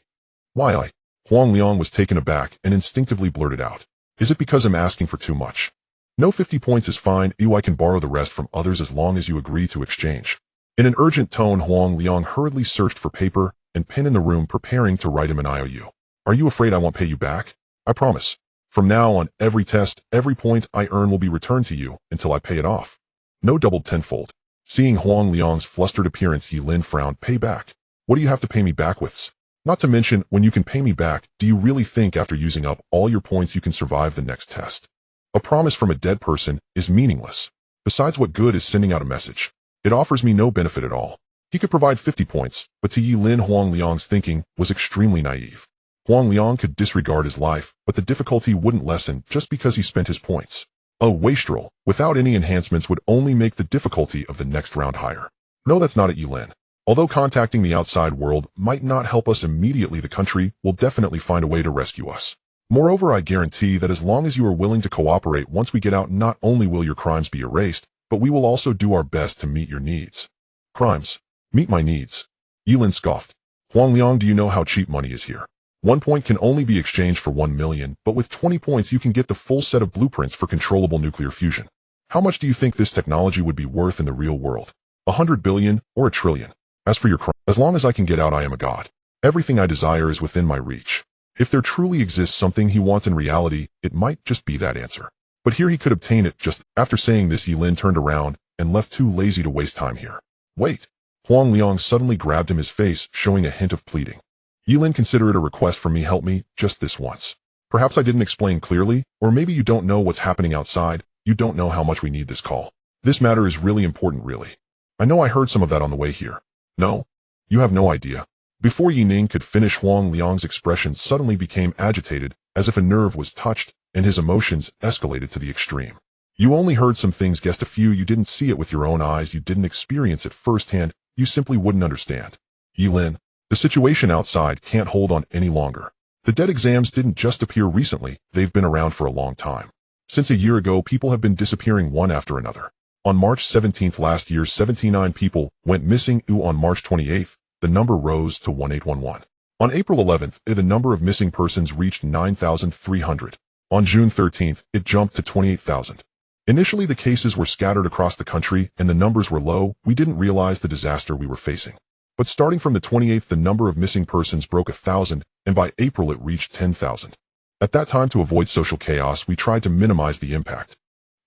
"Why I?" Huang Liang was taken aback and instinctively blurted out. "Is it because I'm asking for too much?" "No, 50 points is fine. I can borrow the rest from others as long as you agree to exchange." In an urgent tone, Huang Liang hurriedly searched for paper and pen in the room, preparing to write him an IOU. "Are you afraid I won't pay you back? I promise. From now on, every test, every point I earn will be returned to you until I pay it off. No doubled tenfold." Seeing Huang Liang's flustered appearance, Ye Lin frowned. "Pay back? What do you have to pay me back with? Not to mention, when you can pay me back, do you really think after using up all your points you can survive the next test? A promise from a dead person is meaningless. Besides, what good is sending out a message? It offers me no benefit at all." He could provide 50 points, but to Ye Lin, Huang Liang's thinking was extremely naive. Huang Liang could disregard his life, but the difficulty wouldn't lessen just because he spent his points. A wastrel, without any enhancements, would only make the difficulty of the next round higher. "No, that's not it, Ye Lin. Although contacting the outside world might not help us immediately, the country will definitely find a way to rescue us. Moreover, I guarantee that as long as you are willing to cooperate, once we get out, not only will your crimes be erased, but we will also do our best to meet your needs." "Crimes? Meet my needs?" Ye Lin scoffed. "Huang Liang, do you know how cheap money is here? 1 point can only be exchanged for 1 million, but with 20 points you can get the full set of blueprints for controllable nuclear fusion. How much do you think this technology would be worth in the real world? 100 billion or 1 trillion? As for your crime, as long as I can get out, I am a god. Everything I desire is within my reach. If there truly exists something he wants in reality, it might just be that answer. But here he could obtain it just..." After saying this, Ye Lin turned around and left, too lazy to waste time here. "Wait." Huang Liang suddenly grabbed him, his face showing a hint of pleading. "Ye Lin, consider it a request from me. Help me just this once. Perhaps I didn't explain clearly, or maybe you don't know what's happening outside. You don't know how much we need this call. This matter is really important, really. I know I heard some of that on the way here. No? You have no idea." Before Ye Ning could finish, Huang Liang's expression suddenly became agitated, as if a nerve was touched, and his emotions escalated to the extreme. "You only heard some things, guessed a few. You didn't see it with your own eyes. You didn't experience it firsthand. You simply wouldn't understand. Ye Lin, the situation outside can't hold on any longer. The dead exams didn't just appear recently, they've been around for a long time. Since a year ago, people have been disappearing one after another. On March 17th last year, 79 people went missing. On March 28th, the number rose to 1811. On April 11th, the number of missing persons reached 9,300. On June 13th, it jumped to 28,000. Initially, the cases were scattered across the country and the numbers were low. We didn't realize the disaster we were facing. But starting from the 28th, the number of missing persons broke 1,000, and by April it reached 10,000. At that time, to avoid social chaos, we tried to minimize the impact.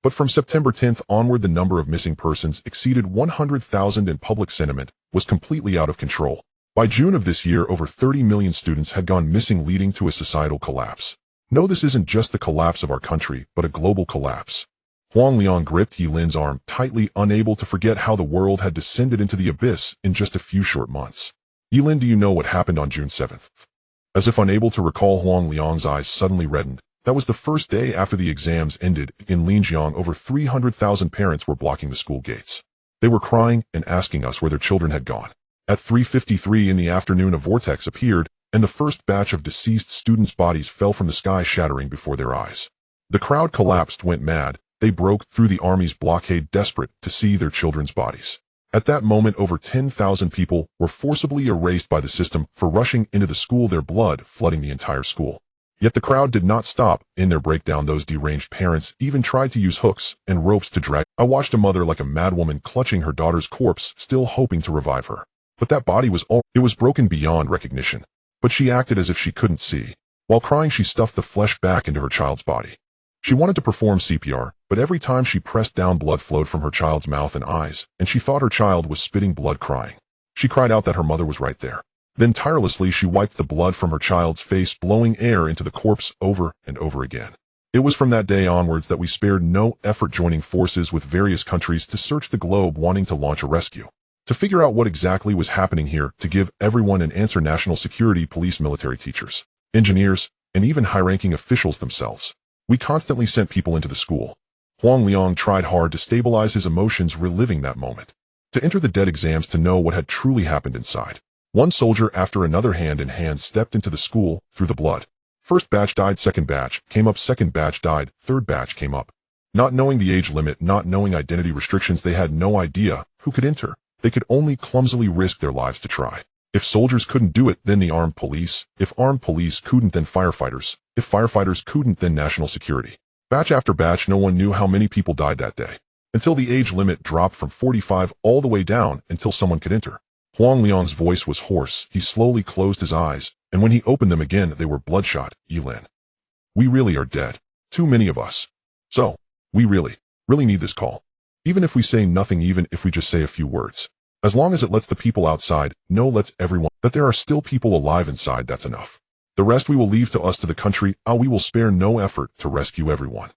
But from September 10th onward, the number of missing persons exceeded 100,000 and public sentiment was completely out of control. By June of this year, over 30 million students had gone missing, leading to a societal collapse. No, this isn't just the collapse of our country, but a global collapse. Huang Liang gripped Ye Lin's arm tightly, unable to forget how the world had descended into the abyss in just a few short months. Ye Lin, do you know what happened on June 7th? As if unable to recall, Huang Liang's eyes suddenly reddened. That was the first day after the exams ended. In Linjiang, over 300,000 parents were blocking the school gates. They were crying and asking us where their children had gone. At 3:53 in the afternoon, a vortex appeared, and the first batch of deceased students' bodies fell from the sky, shattering before their eyes. The crowd collapsed, went mad. They broke through the army's blockade, desperate to see their children's bodies. At that moment, over 10,000 people were forcibly erased by the system for rushing into the school, their blood flooding the entire school. Yet the crowd did not stop. In their breakdown, those deranged parents even tried to use hooks and ropes to drag. I watched a mother like a madwoman clutching her daughter's corpse, still hoping to revive her. But that body was broken beyond recognition. But she acted as if she couldn't see. While crying, she stuffed the flesh back into her child's body. She wanted to perform CPR, but every time she pressed down, blood flowed from her child's mouth and eyes, and she thought her child was spitting blood, crying. She cried out that her mother was right there. Then tirelessly she wiped the blood from her child's face, blowing air into the corpse over and over again. It was from that day onwards that we spared no effort, joining forces with various countries to search the globe, wanting to launch a rescue. To figure out what exactly was happening here, to give everyone an answer: national security, police, military, teachers, engineers, and even high-ranking officials themselves. We constantly sent people into the school. Huang Liang tried hard to stabilize his emotions, reliving that moment. To enter the dead exams, to know what had truly happened inside. One soldier after another, hand in hand, stepped into the school, through the blood. First batch died, second batch came up, second batch died, third batch came up. Not knowing the age limit, not knowing identity restrictions, they had no idea who could enter. They could only clumsily risk their lives to try. If soldiers couldn't do it, then the armed police. If armed police couldn't, then firefighters. If firefighters couldn't, then national security. Batch after batch, no one knew how many people died that day. Until the age limit dropped from 45 all the way down until someone could enter. Huang Liang's voice was hoarse. He slowly closed his eyes, and when he opened them again, they were bloodshot. Ye Lin. We really are dead. Too many of us. So, we really need this call. Even if we say nothing, even if we just say a few words. As long as it lets the people outside know, lets everyone, that there are still people alive inside, that's enough. The rest we will leave to us, to the country. We will spare no effort to rescue everyone.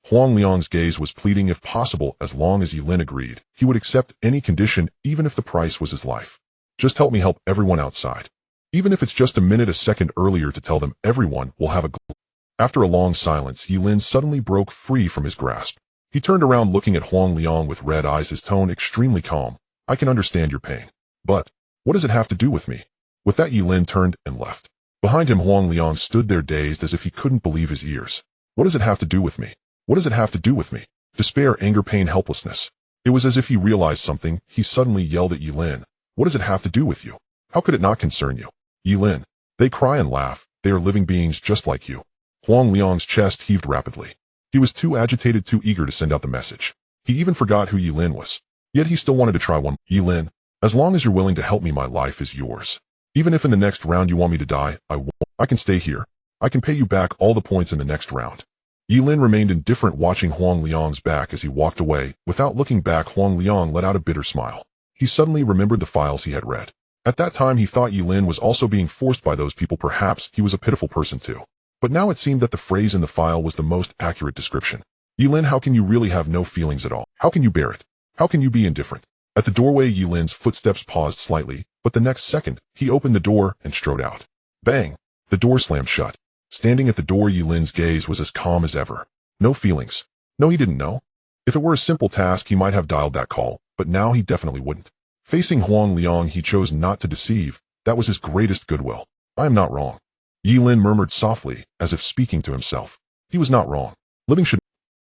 Huang Liang's gaze was pleading. If possible, as long as Ye Lin agreed, he would accept any condition, even if the price was his life. Just help me help everyone outside. Even if it's just a minute, a second earlier, to tell them everyone will have a glow. After a long silence, Ye Lin suddenly broke free from his grasp. He turned around, looking at Huang Liang with red eyes, his tone extremely calm. I can understand your pain. But what does it have to do with me? With that, Ye Lin turned and left. Behind him, Huang Liang stood there, dazed, as if he couldn't believe his ears. What does it have to do with me? What does it have to do with me? Despair, anger, pain, helplessness. It was as if he realized something. He suddenly yelled at Ye Lin. What does it have to do with you? How could it not concern you? Ye Lin. They cry and laugh. They are living beings just like you. Huang Liang's chest heaved rapidly. He was too agitated, too eager to send out the message. He even forgot who Ye Lin was. Yet he still wanted to try one. Ye Lin, as long as you're willing to help me, my life is yours. Even if in the next round you want me to die, I won't. I can stay here. I can pay you back all the points in the next round. Ye Lin remained indifferent, watching Huang Liang's back as he walked away. Without looking back, Huang Liang let out a bitter smile. He suddenly remembered the files he had read. At that time, he thought Ye Lin was also being forced by those people. Perhaps he was a pitiful person too. But now it seemed that the phrase in the file was the most accurate description. Ye Lin, how can you really have no feelings at all? How can you bear it? How can you be indifferent? At the doorway, Ye Lin's footsteps paused slightly, but the next second, he opened the door and strode out. Bang! The door slammed shut. Standing at the door, Ye Lin's gaze was as calm as ever. No feelings. No, he didn't know. If it were a simple task, he might have dialed that call, but now he definitely wouldn't. Facing Huang Liang, he chose not to deceive. That was his greatest goodwill. I am not wrong. Ye Lin murmured softly, as if speaking to himself. He was not wrong. Living should...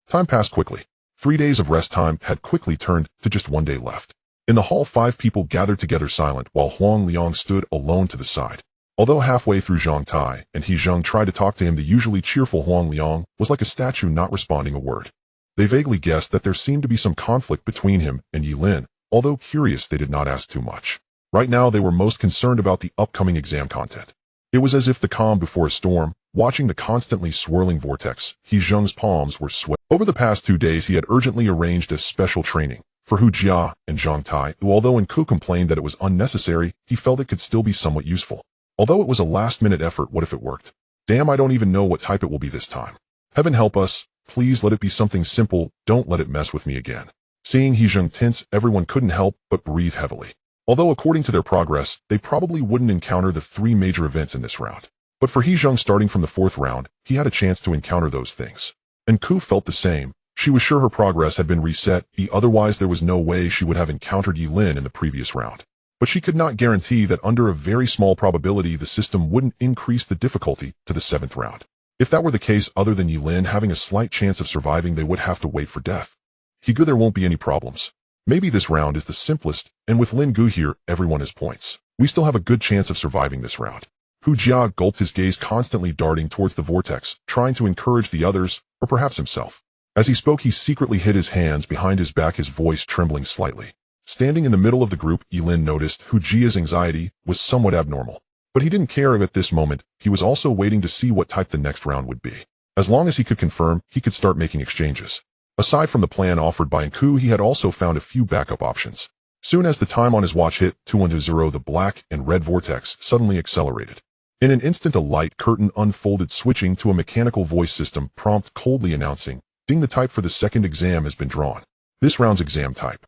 Time passed quickly. 3 days of rest time had quickly turned to just 1 day left. In the hall, 5 people gathered together, silent, while Huang Liang stood alone to the side. Although halfway through, Zhang Tai and He Zheng tried to talk to him, the usually cheerful Huang Liang was like a statue, not responding a word. They vaguely guessed that there seemed to be some conflict between him and Ye Lin. Although curious, they did not ask too much. Right now, they were most concerned about the upcoming exam content. It was as if the calm before a storm. Watching the constantly swirling vortex, He Zheng's palms were sweating. Over the past 2 days, he had urgently arranged a special training For Hu Jia and Zhang Tai, who although Ku complained that it was unnecessary, he felt it could still be somewhat useful. Although it was a last-minute effort, what if it worked? Damn, I don't even know what type it will be this time. Heaven help us, please let it be something simple, don't let it mess with me again. Seeing He Zheng tense, everyone couldn't help but breathe heavily. Although according to their progress, they probably wouldn't encounter the 3 major events in this round. But for He Zheng starting from the 4th round, he had a chance to encounter those things. And Ku felt the same. She was sure her progress had been reset, otherwise there was no way she would have encountered Ye Lin in the previous round. But she could not guarantee that under a very small probability the system wouldn't increase the difficulty to the 7th round. If that were the case, other than Ye Lin having a slight chance of surviving, they would have to wait for death. He Gu, there won't be any problems. Maybe this round is the simplest, and with Lin Gu here, everyone has points. We still have a good chance of surviving this round. Hu Jia gulped, his gaze constantly darting towards the vortex, trying to encourage the others, or perhaps himself. As he spoke, he secretly hid his hands behind his back, his voice trembling slightly. Standing in the middle of the group, Ye Lin noticed Hu Jia's anxiety was somewhat abnormal. But he didn't care at this moment, he was also waiting to see what type the next round would be. As long as he could confirm, he could start making exchanges. Aside from the plan offered by Ku, he had also found a few backup options. Soon as the time on his watch hit 2120, the black and red vortex suddenly accelerated. In an instant, a light curtain unfolded, switching to a mechanical voice system prompt coldly announcing, "Ding, the type for the 2nd exam has been drawn. This round's exam type: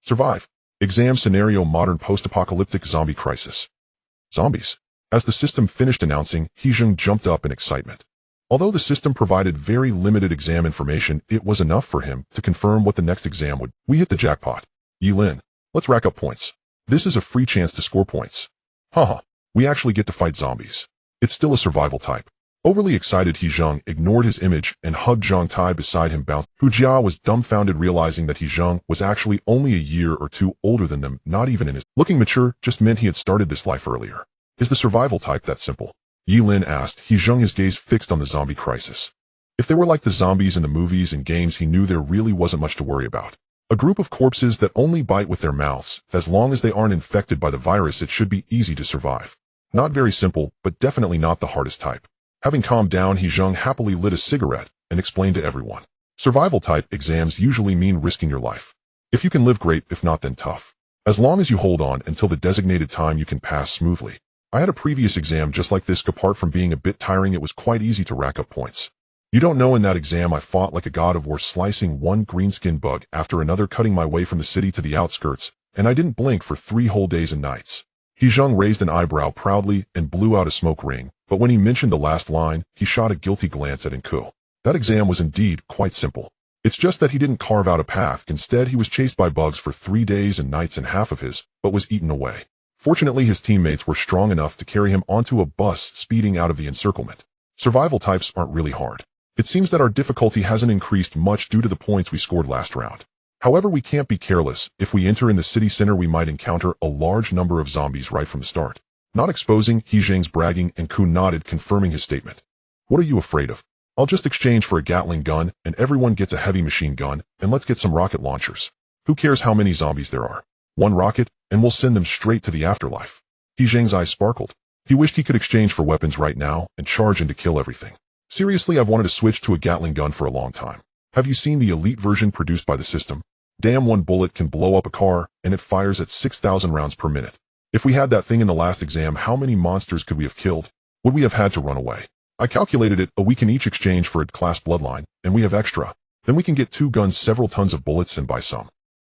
Survive. Exam scenario: Modern post-apocalyptic zombie crisis. Zombies." As the system finished announcing, He Zheng jumped up in excitement. Although the system provided very limited exam information, it was enough for him to confirm what the next exam would. We hit the jackpot. Ye Lin, let's rack up points. This is a free chance to score points. Haha, we actually get to fight zombies. It's still a survival type. Overly excited, He Zheng ignored his image and hugged Zhang Tai beside him. Hu Jia was dumbfounded, realizing that He Zheng was actually only a year or 2 older than them, not even in his. Looking mature just meant he had started this life earlier. Is the survival type that simple? Ye Lin asked, He Zheng, his gaze fixed on the zombie crisis. If they were like the zombies in the movies and games, he knew there really wasn't much to worry about. A group of corpses that only bite with their mouths. As long as they aren't infected by the virus, it should be easy to survive. Not very simple, but definitely not the hardest type. Having calmed down, He Zheng happily lit a cigarette and explained to everyone. Survival type exams usually mean risking your life. If you can live, great, if not, then tough. As long as you hold on until the designated time, you can pass smoothly. I had a previous exam just like this. Apart from being a bit tiring, it was quite easy to rack up points. You don't know, in that exam I fought like a god of war, slicing one greenskin bug after another, cutting my way from the city to the outskirts, and I didn't blink for 3 whole days and nights. He Zheng raised an eyebrow proudly and blew out a smoke ring, but when he mentioned the last line, he shot a guilty glance at Ku. That exam was indeed quite simple. It's just that he didn't carve out a path. Instead, he was chased by bugs for 3 days and nights, and half of his but was eaten away. Fortunately, his teammates were strong enough to carry him onto a bus speeding out of the encirclement. Survival types aren't really hard. It seems that our difficulty hasn't increased much due to the points we scored last round. However, we can't be careless. If we enter in the city center, we might encounter a large number of zombies right from the start. Not exposing He Zheng's bragging, and Ku nodded, confirming his statement. What are you afraid of? I'll just exchange for a Gatling gun, and everyone gets a heavy machine gun, and let's get some rocket launchers. Who cares how many zombies there are? 1 rocket, and we'll send them straight to the afterlife. He Zheng's eyes sparkled. He wished he could exchange for weapons right now and charge in to kill everything. Seriously, I've wanted to switch to a Gatling gun for a long time. Have you seen the elite version produced by the system? Damn, 1 bullet can blow up a car, and it fires at 6,000 rounds per minute. If we had that thing in the last exam, how many monsters could we have killed? Would we have had to run away? I calculated it. We can each exchange for a class bloodline, and we have extra. Then we can get 2 guns, several tons of bullets, and buy some.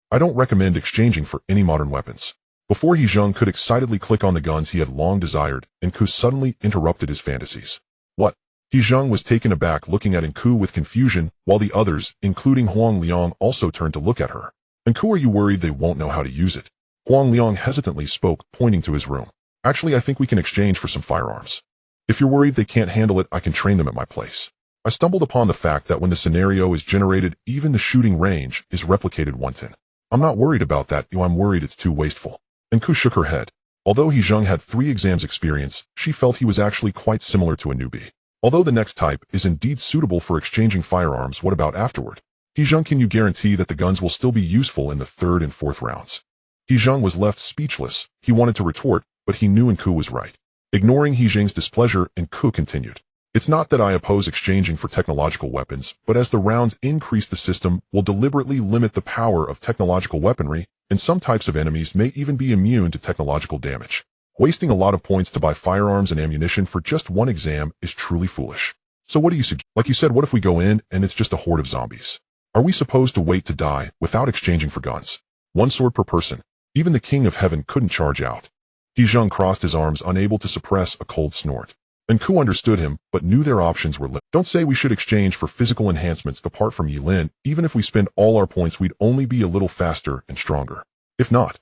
I don't recommend exchanging for any modern weapons. Before He Zheng could excitedly click on the guns he had long desired, Ku suddenly interrupted his fantasies. What? He Zheng was taken aback, looking at Ku with confusion, while the others, including Huang Liang, also turned to look at her. Ku, are you worried they won't know how to use it? Huang Liang hesitantly spoke, pointing to his room. Actually, I think we can exchange for some firearms. If you're worried they can't handle it, I can train them at my place. I stumbled upon the fact that when the scenario is generated, even the shooting range is replicated once in. I'm not worried about that, I'm worried it's too wasteful. Ku shook her head. Although He Zheng had 3 exams experience, she felt he was actually quite similar to a newbie. Although the next type is indeed suitable for exchanging firearms, what about afterward? He Zheng, can you guarantee that the guns will still be useful in the 3rd and 4th rounds? He Zheng was left speechless. He wanted to retort, but he knew Ku was right. Ignoring He Zheng's displeasure, Ku continued. It's not that I oppose exchanging for technological weapons, but as the rounds increase, the system will deliberately limit the power of technological weaponry, and some types of enemies may even be immune to technological damage. Wasting a lot of points to buy firearms and ammunition for just one exam is truly foolish. So what do you suggest? Like you said, what if we go in and it's just a horde of zombies? Are we supposed to wait to die without exchanging for guns? One sword per person. Even the King of Heaven couldn't charge out. He Zheng crossed his arms, unable to suppress a cold snort. And Ku understood him, but knew their options were limited. Don't say we should exchange for physical enhancements. Apart from Ye Lin, even if we spend all our points, we'd only be a little faster and stronger. If not,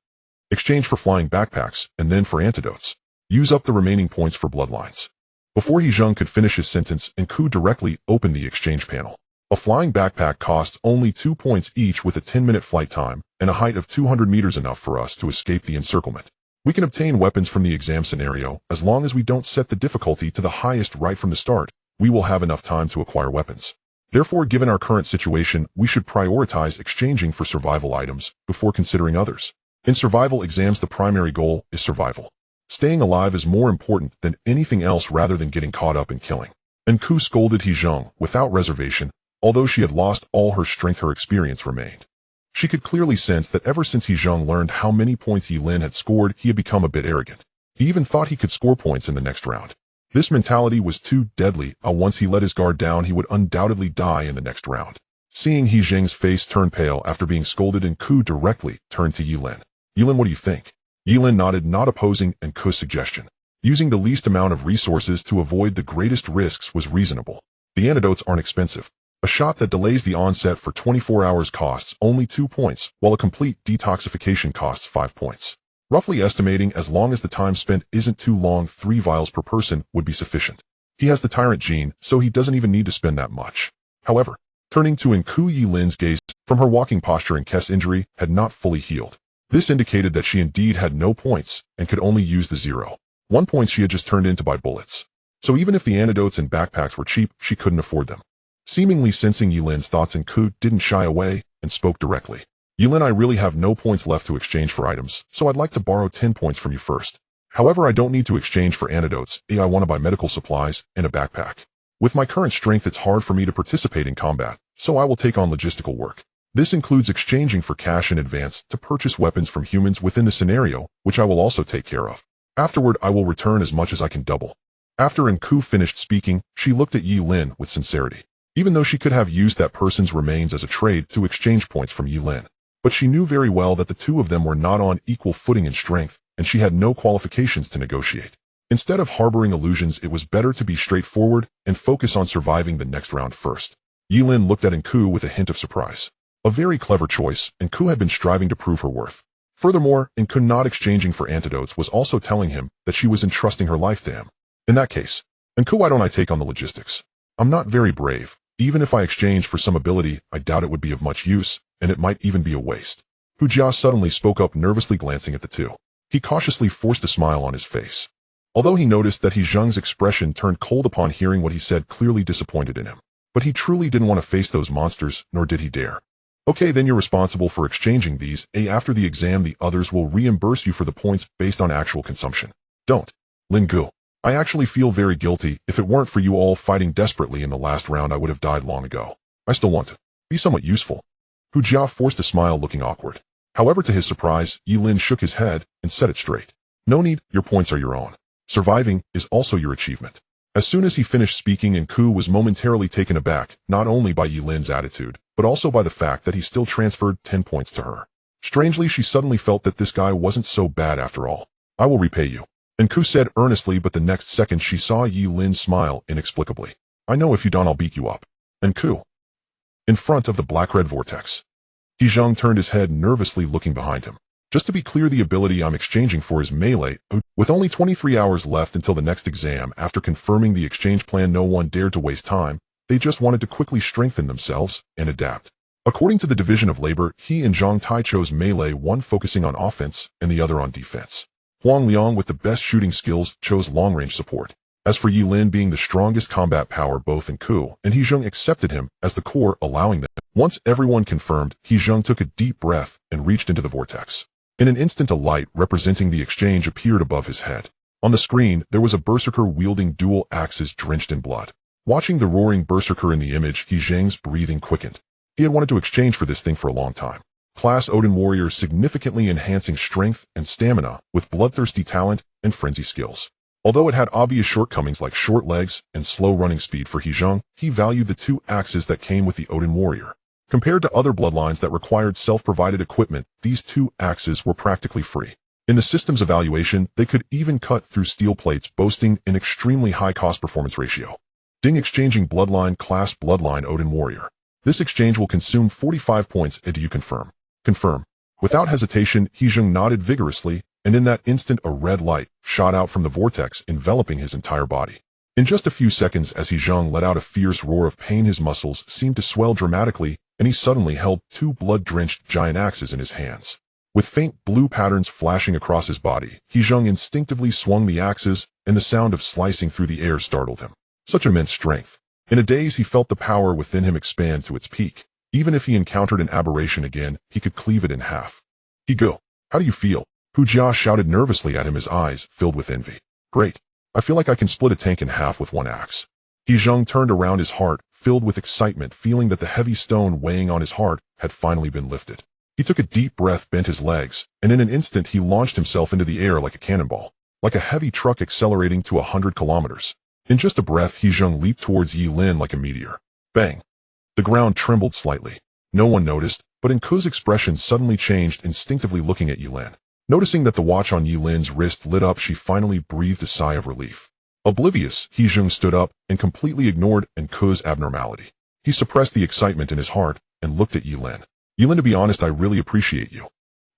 exchange for flying backpacks, and then for antidotes. Use up the remaining points for bloodlines. Before He Zheng could finish his sentence, and Ku directly opened the exchange panel. A flying backpack costs only 2 points each with a 10-minute flight time, and a height of 200 meters, enough for us to escape the encirclement. We can obtain weapons from the exam scenario, as long as we don't set the difficulty to the highest right from the start. We will have enough time to acquire weapons. Therefore, given our current situation, we should prioritize exchanging for survival items before considering others. In survival exams, the primary goal is survival. Staying alive is more important than anything else rather than getting caught up in killing. And Ku scolded He Zheng without reservation. Although she had lost all her strength, her experience remained. She could clearly sense that ever since He Zheng learned how many points Ye Lin had scored, he had become a bit arrogant. He even thought he could score points in the next round. This mentality was too deadly. Once he let his guard down, he would undoubtedly die in the next round. Seeing He Zheng's face turn pale after being scolded, and Ku directly turned to Ye Lin. Ye Lin, what do you think? Ye Lin nodded, not opposing and Ku's suggestion. Using the least amount of resources to avoid the greatest risks was reasonable. The antidotes aren't expensive. A shot that delays the onset for 24 hours costs only 2 points, while a complete detoxification costs 5 points. Roughly estimating, as long as the time spent isn't too long, 3 vials per person would be sufficient. He has the tyrant gene, so he doesn't even need to spend that much. However, turning to Ku, Ye Lin's gaze from her walking posture and Kes' injury had not fully healed. This indicated that she indeed had no points and could only use the 0.1 points she had just turned in to buy bullets. So even if the antidotes and backpacks were cheap, she couldn't afford them. Seemingly sensing Ye Lin's thoughts, and Ku didn't shy away and spoke directly. Ye Lin, I really have no points left to exchange for items, so I'd like to borrow 10 points from you first. However, I don't need to exchange for antidotes. I want to buy medical supplies and a backpack. With my current strength, it's hard for me to participate in combat, so I will take on logistical work. This includes exchanging for cash in advance to purchase weapons from humans within the scenario, which I will also take care of. Afterward, I will return as much as I can double. After Ku finished speaking, she looked at Ye Lin with sincerity. Even though she could have used that person's remains as a trade to exchange points from Ye Lin. But she knew very well that the two of them were not on equal footing in strength, and she had no qualifications to negotiate. Instead of harboring illusions, it was better to be straightforward and focus on surviving the next round first. Ye Lin looked at Ku with a hint of surprise. A very clever choice, and Ku had been striving to prove her worth. Furthermore, Ku not exchanging for antidotes was also telling him that she was entrusting her life to him. In that case, Ku, why don't I take on the logistics? I'm not very brave. Even if I exchange for some ability, I doubt it would be of much use, and it might even be a waste. Hu Jia suddenly spoke up, nervously glancing at the two. He cautiously forced a smile on his face. Although he noticed that He Zheng's expression turned cold upon hearing what he said, clearly disappointed in him. But he truly didn't want to face those monsters, nor did he dare. Okay, then you're responsible for exchanging these. After the exam, the others will reimburse you for the points based on actual consumption. Don't. Lin Gu. I actually feel very guilty. If it weren't for you all fighting desperately in the last round, I would have died long ago. I still want to be somewhat useful. Hu Jia forced a smile, looking awkward. However, to his surprise, Ye Lin shook his head and set it straight. No need, your points are your own. Surviving is also your achievement. As soon as he finished speaking, Ku was momentarily taken aback, not only by Ye Lin's attitude, but also by the fact that he still transferred 10 points to her. Strangely, she suddenly felt that this guy wasn't so bad after all. I will repay you. Ku said earnestly, but the next second she saw Ye Lin smile inexplicably. I know if you don't, I'll beat you up. Ku. In front of the black-red vortex. He Zheng turned his head, nervously looking behind him. Just to be clear, the ability I'm exchanging for is melee. With only 23 hours left until the next exam, after confirming the exchange plan, no one dared to waste time. They just wanted to quickly strengthen themselves and adapt. According to the division of labor, he and Zhang Tai chose melee, one focusing on offense and the other on defense. Huang Liang, with the best shooting skills, chose long-range support. As for Ye Lin, being the strongest combat power, both Ku and He Zheng accepted him as the core, allowing them. Once everyone confirmed, He Zheng took a deep breath and reached into the vortex. In an instant, a light representing the exchange appeared above his head. On the screen, there was a berserker wielding dual axes drenched in blood. Watching the roaring berserker in the image, He Zheng's breathing quickened. He had wanted to exchange for this thing for a long time. Class Odin warrior significantly enhancing strength and stamina with bloodthirsty talent and frenzy skills. Although it had obvious shortcomings like short legs and slow running speed for He Zheng, he valued the 2 axes that came with the Odin warrior. Compared to other bloodlines that required self-provided equipment, these 2 axes were practically free. In the system's evaluation, they could even cut through steel plates, boasting an extremely high cost-performance ratio. Ding exchanging bloodline class bloodline Odin warrior. This exchange will consume 45 points. Do you confirm? Confirm. Without hesitation, He Zheng nodded vigorously, and in that instant a red light shot out from the vortex, enveloping his entire body. In just a few seconds, as He Zheng let out a fierce roar of pain, his muscles seemed to swell dramatically, and he suddenly held 2 blood-drenched giant axes in his hands. With faint blue patterns flashing across his body, He Zheng instinctively swung the axes, and the sound of slicing through the air startled him. Such immense strength. In a daze, he felt the power within him expand to its peak. Even if he encountered an aberration again, he could cleave it in half. He go. How do you feel? Hu Jia shouted nervously at him, his eyes filled with envy. Great. I feel like I can split a tank in half with 1 axe. He Zheng turned around, his heart filled with excitement, feeling that the heavy stone weighing on his heart had finally been lifted. He took a deep breath, bent his legs, and in an instant he launched himself into the air like a cannonball, like a heavy truck accelerating to 100 kilometers. In just a breath, He Zheng leaped towards Ye Lin like a meteor. Bang! The ground trembled slightly. No one noticed, but Nku's expression suddenly changed, instinctively looking at Ye Lin. Noticing that the watch on Ye Lin's wrist lit up, she finally breathed a sigh of relief. Oblivious, He Zheng stood up and completely ignored Nku's abnormality. He suppressed the excitement in his heart and looked at Ye Lin. Ye Lin, to be honest, I really appreciate you.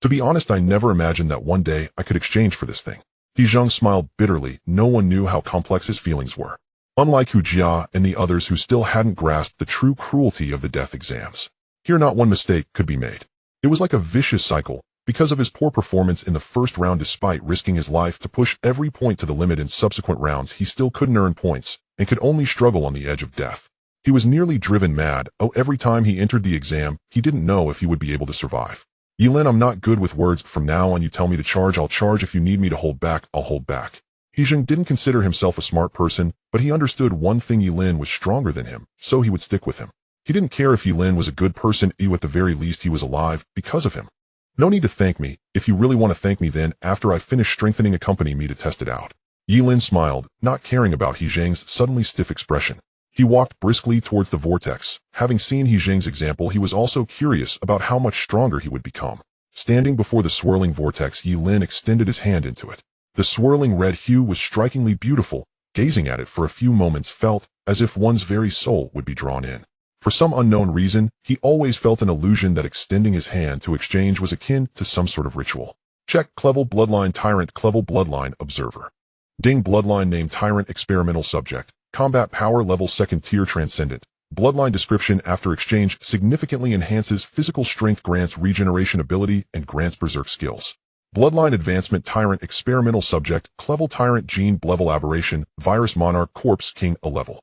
To be honest, I never imagined that one day I could exchange for this thing. He Zheng smiled bitterly. No one knew how complex his feelings were. Unlike Hu Jia and the others who still hadn't grasped the true cruelty of the death exams. Here not one mistake could be made. It was like a vicious cycle. Because of his poor performance in the first round, despite risking his life to push every point to the limit in subsequent rounds, he still couldn't earn points and could only struggle on the edge of death. He was nearly driven mad. Every time he entered the exam, he didn't know if he would be able to survive. Ye Lin, I'm not good with words. From now on, you tell me to charge, I'll charge. If you need me to hold back, I'll hold back. He Zheng didn't consider himself a smart person, but he understood one thing: Ye Lin was stronger than him, so he would stick with him. He didn't care if Ye Lin was a good person. At the very least, he was alive because of him. No need to thank me. If you really want to thank me, then, after I finish strengthening, accompany me to test it out. Ye Lin smiled, not caring about He Zheng's suddenly stiff expression. He walked briskly towards the vortex. Having seen He Zheng's example, he was also curious about how much stronger he would become. Standing before the swirling vortex, Ye Lin extended his hand into it. The swirling red hue was strikingly beautiful. Gazing at it for a few moments felt as if one's very soul would be drawn in. For some unknown reason, he always felt an illusion that extending his hand to exchange was akin to some sort of ritual. Check. Clevel bloodline tyrant. Clevel bloodline observer. Ding bloodline name tyrant. Experimental subject. Combat power level 2nd tier transcendent. Bloodline description: after exchange, significantly enhances physical strength, grants regeneration ability, and grants berserk skills. Bloodline advancement tyrant. Experimental subject. Clevel tyrant gene. Level aberration. Virus monarch corpse king. A level.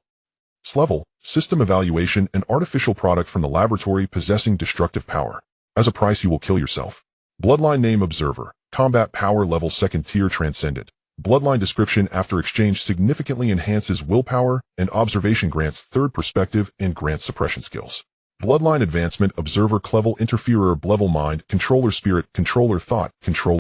Level, system evaluation: an artificial product from the laboratory possessing destructive power. As a price, you will kill yourself. Bloodline name observer. Combat power level 2nd tier transcendent. Bloodline description: after exchange, significantly enhances willpower and observation, grants third perspective, and grants suppression skills. Bloodline advancement observer. Clevel interferer. Level mind, controller spirit, controller thought, controller.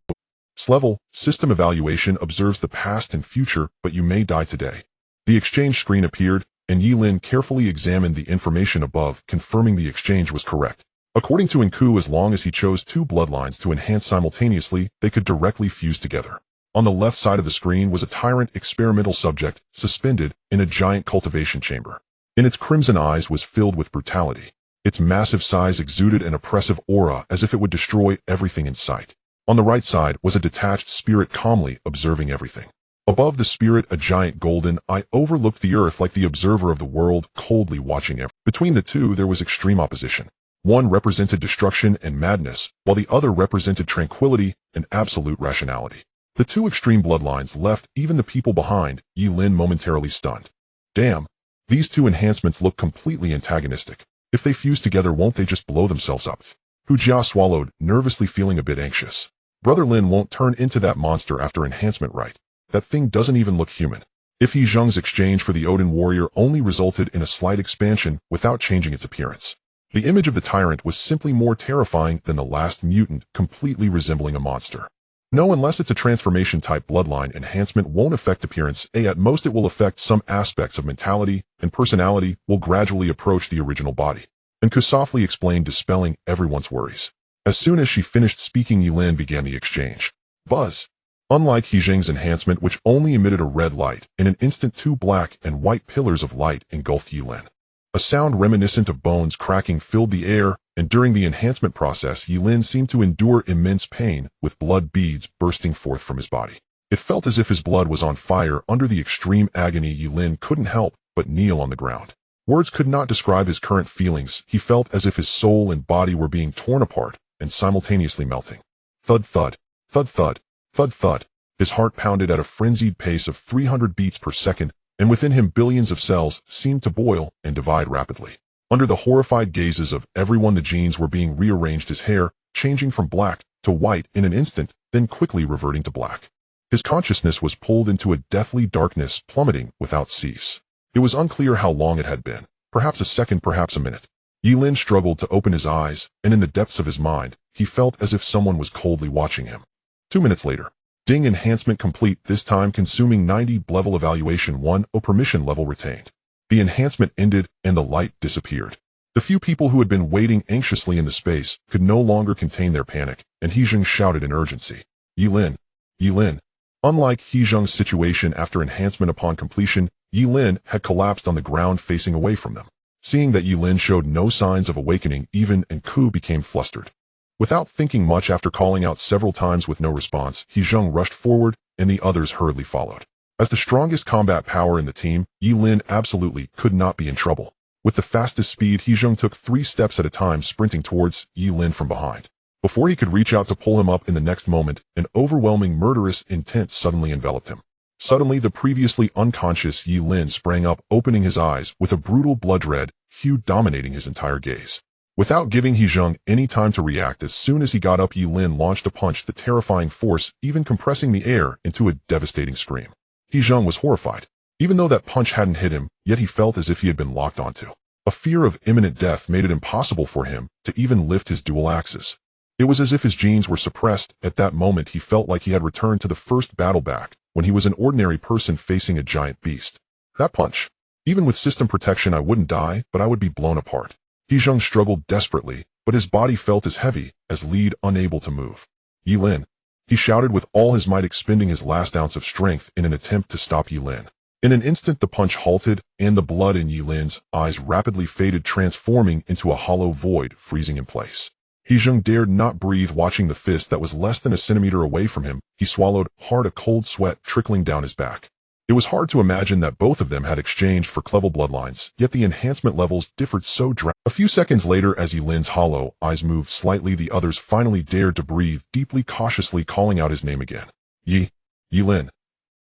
Level, system evaluation: observes the past and future, but you may die today. The exchange screen appeared, and Ye Lin carefully examined the information above, confirming the exchange was correct. According to Nku, as long as he chose 2 bloodlines to enhance simultaneously, they could directly fuse together. On the left side of the screen was a tyrant experimental subject, suspended in a giant cultivation chamber. In its crimson eyes was filled with brutality. Its massive size exuded an oppressive aura, as if it would destroy everything in sight. On the right side was a detached spirit, calmly observing everything. Above the spirit, a giant golden eye overlooked the earth like the observer of the world, coldly watching everything. Between the two there was extreme opposition. One represented destruction and madness, while the other represented tranquility and absolute rationality. The 2 extreme bloodlines left even the people behind, Ye Lin momentarily stunned. Damn, these 2 enhancements look completely antagonistic. If they fuse together, won't they just blow themselves up? Hu Jia swallowed, nervously, feeling a bit anxious. Brother Lin won't turn into that monster after enhancement, right? That thing doesn't even look human. If He Zheng's exchange for the Odin warrior only resulted in a slight expansion without changing its appearance, the image of the tyrant was simply more terrifying than the last mutant, completely resembling a monster. No, unless it's a transformation-type bloodline enhancement won't affect appearance. At most it will affect some aspects of mentality, and personality will gradually approach the original body. And Ku softly explained, dispelling everyone's worries. As soon as she finished speaking, Ye Lin began the exchange. Buzz. Unlike He Zheng's enhancement, which only emitted a red light, in an instant 2 black and white pillars of light engulfed Ye Lin. A sound reminiscent of bones cracking filled the air, and during the enhancement process, Ye Lin seemed to endure immense pain, with blood beads bursting forth from his body. It felt as if his blood was on fire. Under the extreme agony, Ye Lin couldn't help but kneel on the ground. Words could not describe his current feelings. He felt as if his soul and body were being torn apart and simultaneously melting. Thud thud, thud thud, thud thud. His heart pounded at a frenzied pace of 300 beats per second, and within him billions of cells seemed to boil and divide rapidly. Under the horrified gazes of everyone, the genes were being rearranged, his hair changing from black to white in an instant, then quickly reverting to black. His consciousness was pulled into a deathly darkness, plummeting without cease. It was unclear how long it had been, perhaps a second, perhaps a minute. Ye Lin struggled to open his eyes, and in the depths of his mind, he felt as if someone was coldly watching him. 2 minutes later. Ding, enhancement complete, this time consuming 90 level evaluation 1, permission level retained. The enhancement ended and the light disappeared. The few people who had been waiting anxiously in the space could no longer contain their panic, and He Zheng shouted in urgency. Ye Lin, Ye Lin. Unlike He Zheng's situation after enhancement, upon completion, Ye Lin had collapsed on the ground facing away from them. Seeing that Ye Lin showed no signs of awakening, even and Ku became flustered. Without thinking much, after calling out several times with no response, He Zheng rushed forward, and the others hurriedly followed. As the strongest combat power in the team, Ye Lin absolutely could not be in trouble. With the fastest speed, He Zheng took 3 steps at a time, sprinting towards Ye Lin from behind. Before he could reach out to pull him up in the next moment, an overwhelming murderous intent suddenly enveloped him. Suddenly, the previously unconscious Ye Lin sprang up, opening his eyes, with a brutal blood-red hue dominating his entire gaze. Without giving He Zheng any time to react, as soon as he got up, Ye Lin launched a punch, the terrifying force even compressing the air into a devastating scream. He Zheng was horrified. Even though that punch hadn't hit him, yet he felt as if he had been locked onto. A fear of imminent death made it impossible for him to even lift his dual axes. It was as if his genes were suppressed. At that moment, he felt like he had returned to the first battle back, when he was an ordinary person facing a giant beast. That punch. Even with system protection, I wouldn't die, but I would be blown apart. He Zheng struggled desperately, but his body felt as heavy as lead, unable to move. Ye Lin. He shouted with all his might, expending his last ounce of strength in an attempt to stop Ye Lin. In an instant, the punch halted, and the blood in Ye Lin's eyes rapidly faded, transforming into a hollow void, freezing in place. He Zheng dared not breathe, watching the fist that was less than a centimeter away from him. He swallowed hard, a cold sweat trickling down his back. It was hard to imagine that both of them had exchanged for clever bloodlines, yet the enhancement levels differed so drastically. A few seconds later, as Ye Lin's hollow eyes moved slightly, the others finally dared to breathe deeply, cautiously calling out his name again. Ye Lin.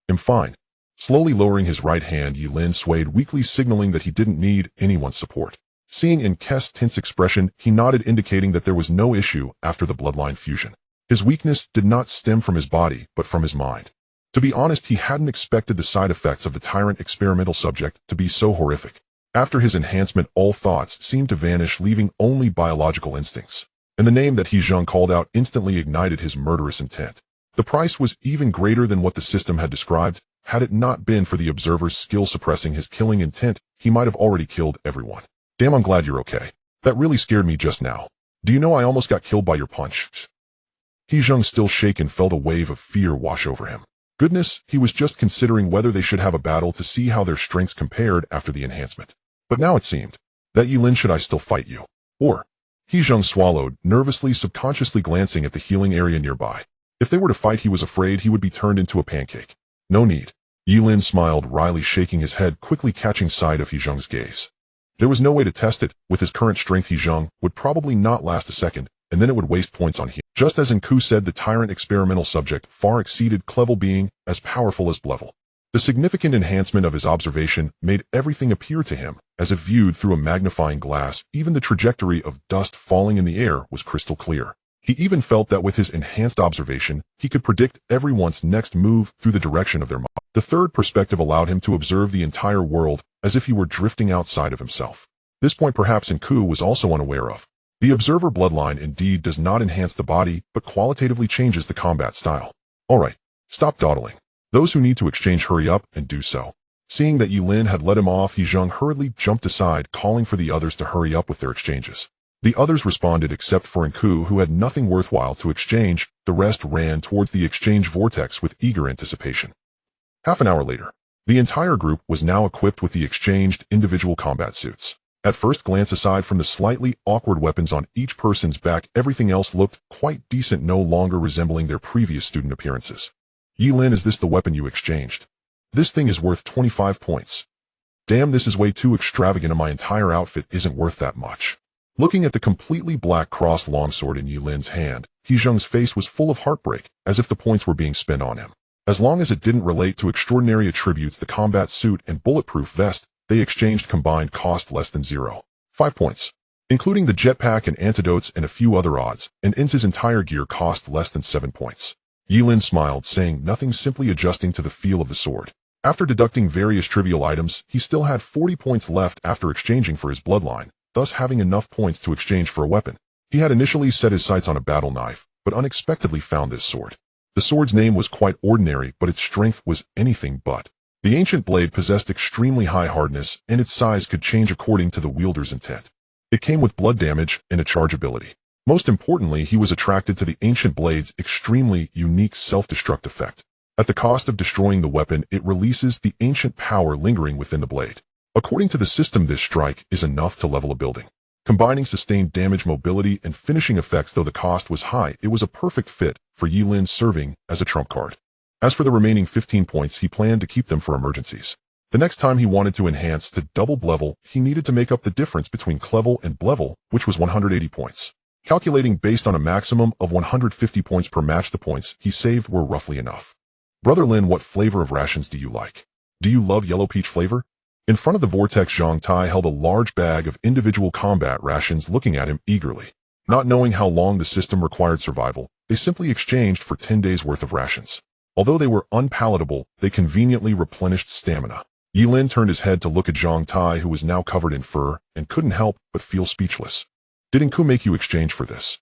I'm fine. Slowly lowering his right hand, Ye Lin swayed weakly, signaling that he didn't need anyone's support. Seeing in Kest's tense expression, he nodded, indicating that there was no issue after the bloodline fusion. His weakness did not stem from his body, but from his mind. To be honest, he hadn't expected the side effects of the tyrant experimental subject to be so horrific. After his enhancement, all thoughts seemed to vanish, leaving only biological instincts. And the name that He Zheng called out instantly ignited his murderous intent. The price was even greater than what the system had described. Had it not been for the observer's skill suppressing his killing intent, he might have already killed everyone. Damn, I'm glad you're okay. That really scared me just now. Do you know I almost got killed by your punch? He Zheng, still shaken, felt a wave of fear wash over him. Goodness, he was just considering whether they should have a battle to see how their strengths compared after the enhancement. But now it seemed that Ye Lin, should I still fight you? Or? He Zheng swallowed, nervously, subconsciously glancing at the healing area nearby. If they were to fight, he was afraid he would be turned into a pancake. No need. Ye Lin smiled wryly, shaking his head, quickly catching sight of He Zheng's gaze. There was no way to test it. With his current strength, He Zheng would probably not last a second, and then it would waste points on him. Just as Ku said, the tyrant experimental subject far exceeded Clevel, being as powerful as Blevel. The significant enhancement of his observation made everything appear to him as if viewed through a magnifying glass. Even the trajectory of dust falling in the air was crystal clear. He even felt that with his enhanced observation, he could predict everyone's next move through the direction of their The third perspective allowed him to observe the entire world as if he were drifting outside of himself. This point perhaps Nku was also unaware of. The observer bloodline indeed does not enhance the body, but qualitatively changes the combat style. Alright, stop dawdling. Those who need to exchange hurry up and do so. Seeing that Ye Lin had let him off, He Zheng hurriedly jumped aside, calling for the others to hurry up with their exchanges. The others responded except for Nku, who had nothing worthwhile to exchange. The rest ran towards the exchange vortex with eager anticipation. Half an hour later, the entire group was now equipped with the exchanged individual combat suits. At first glance, aside from the slightly awkward weapons on each person's back, everything else looked quite decent, no longer resembling their previous student appearances. Ye Lin, is this the weapon you exchanged? This thing is worth 25 points. Damn, this is way too extravagant and my entire outfit isn't worth that much. Looking at the completely black crossed longsword in Ye Lin's hand, He Zheng's face was full of heartbreak, as if the points were being spent on him. As long as it didn't relate to extraordinary attributes, the combat suit and bulletproof vest they exchanged combined cost less than 0.5 points. Including the jetpack and antidotes and a few other odds and ends, his entire gear cost less than 7 points. Ye Lin smiled, saying nothing, simply adjusting to the feel of the sword. After deducting various trivial items, he still had 40 points left after exchanging for his bloodline, thus having enough points to exchange for a weapon. He had initially set his sights on a battle knife, but unexpectedly found this sword. The sword's name was quite ordinary, but its strength was anything but. The ancient blade possessed extremely high hardness, and its size could change according to the wielder's intent. It came with blood damage and a charge ability. Most importantly, he was attracted to the ancient blade's extremely unique self-destruct effect. At the cost of destroying the weapon, it releases the ancient power lingering within the blade. According to the system, this strike is enough to level a building. Combining sustained damage, mobility, and finishing effects, though the cost was high, it was a perfect fit for Ye Lin, serving as a trump card. As for the remaining 15 points, he planned to keep them for emergencies. The next time he wanted to enhance to double Blevel, he needed to make up the difference between Clevel and Blevel, which was 180 points. Calculating based on a maximum of 150 points per match, the points he saved were roughly enough. Brother Lin, what flavor of rations do you like? Do you love yellow peach flavor? In front of the vortex, Zhang Tai held a large bag of individual combat rations, looking at him eagerly. Not knowing how long the system required survival, they simply exchanged for 10 days worth of rations. Although they were unpalatable, they conveniently replenished stamina. Ye Lin turned his head to look at Zhang Tai, who was now covered in fur, and couldn't help but feel speechless. Did Nku make you exchange for this?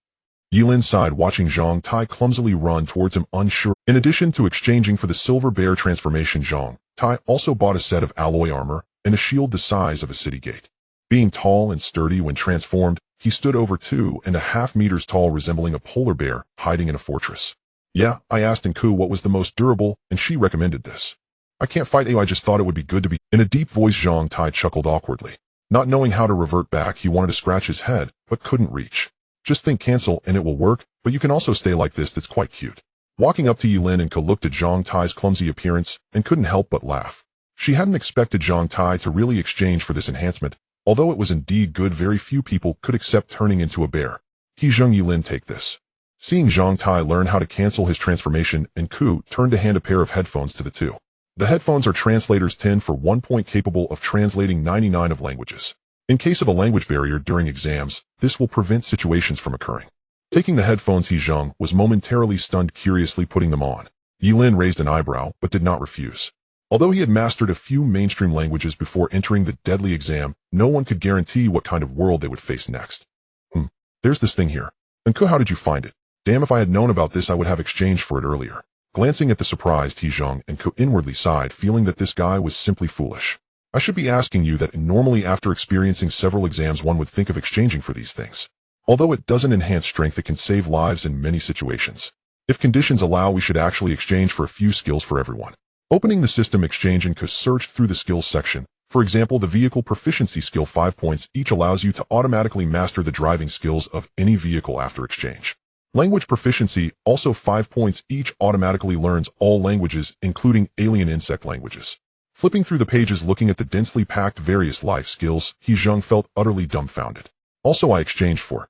Ye Lin sighed, watching Zhang Tai clumsily run towards him, unsure. In addition to exchanging for the silver bear transformation, Zhang Tai also bought a set of alloy armor and a shield the size of a city gate. Being tall and sturdy when transformed, he stood over 2.5 meters tall, resembling a polar bear hiding in a fortress. Yeah, I asked Nku what was the most durable, and she recommended this. I can't fight you, I just thought it would be good to be. In a deep voice, Zhang Tai chuckled awkwardly. Not knowing how to revert back, he wanted to scratch his head, but couldn't reach. Just think cancel and it will work, but you can also stay like this, that's quite cute. Walking up to Ye Lin, Nku looked at Zhang Tai's clumsy appearance and couldn't help but laugh. She hadn't expected Zhang Tai to really exchange for this enhancement. Although it was indeed good, very few people could accept turning into a bear. He Zheng, Ye Lin, take this. Seeing Zhang Tai learn how to cancel his transformation, Nku turned to hand a pair of headphones to the two. The headphones are translators 10 for 1 point, capable of translating 99 of languages. In case of a language barrier during exams, this will prevent situations from occurring. Taking the headphones, He Zheng was momentarily stunned, curiously putting them on. Ye Lin raised an eyebrow, but did not refuse. Although he had mastered a few mainstream languages before entering the deadly exam, no one could guarantee what kind of world they would face next. There's this thing here. Nku, how did you find it? Damn, if I had known about this, I would have exchanged for it earlier. Glancing at the surprised He Zheng, Nku inwardly sighed, feeling that this guy was simply foolish. I should be asking you that. Normally, after experiencing several exams, one would think of exchanging for these things. Although it doesn't enhance strength, it can save lives in many situations. If conditions allow, we should actually exchange for a few skills for everyone. Opening the system exchange, Nku searched through the skills section. For example, the vehicle proficiency skill, 5 points each, allows you to automatically master the driving skills of any vehicle after exchange. Language proficiency, also 5 points each, automatically learns all languages, including alien insect languages. Flipping through the pages, looking at the densely packed various life skills, He Zheng felt utterly dumbfounded. Also, I exchanged for.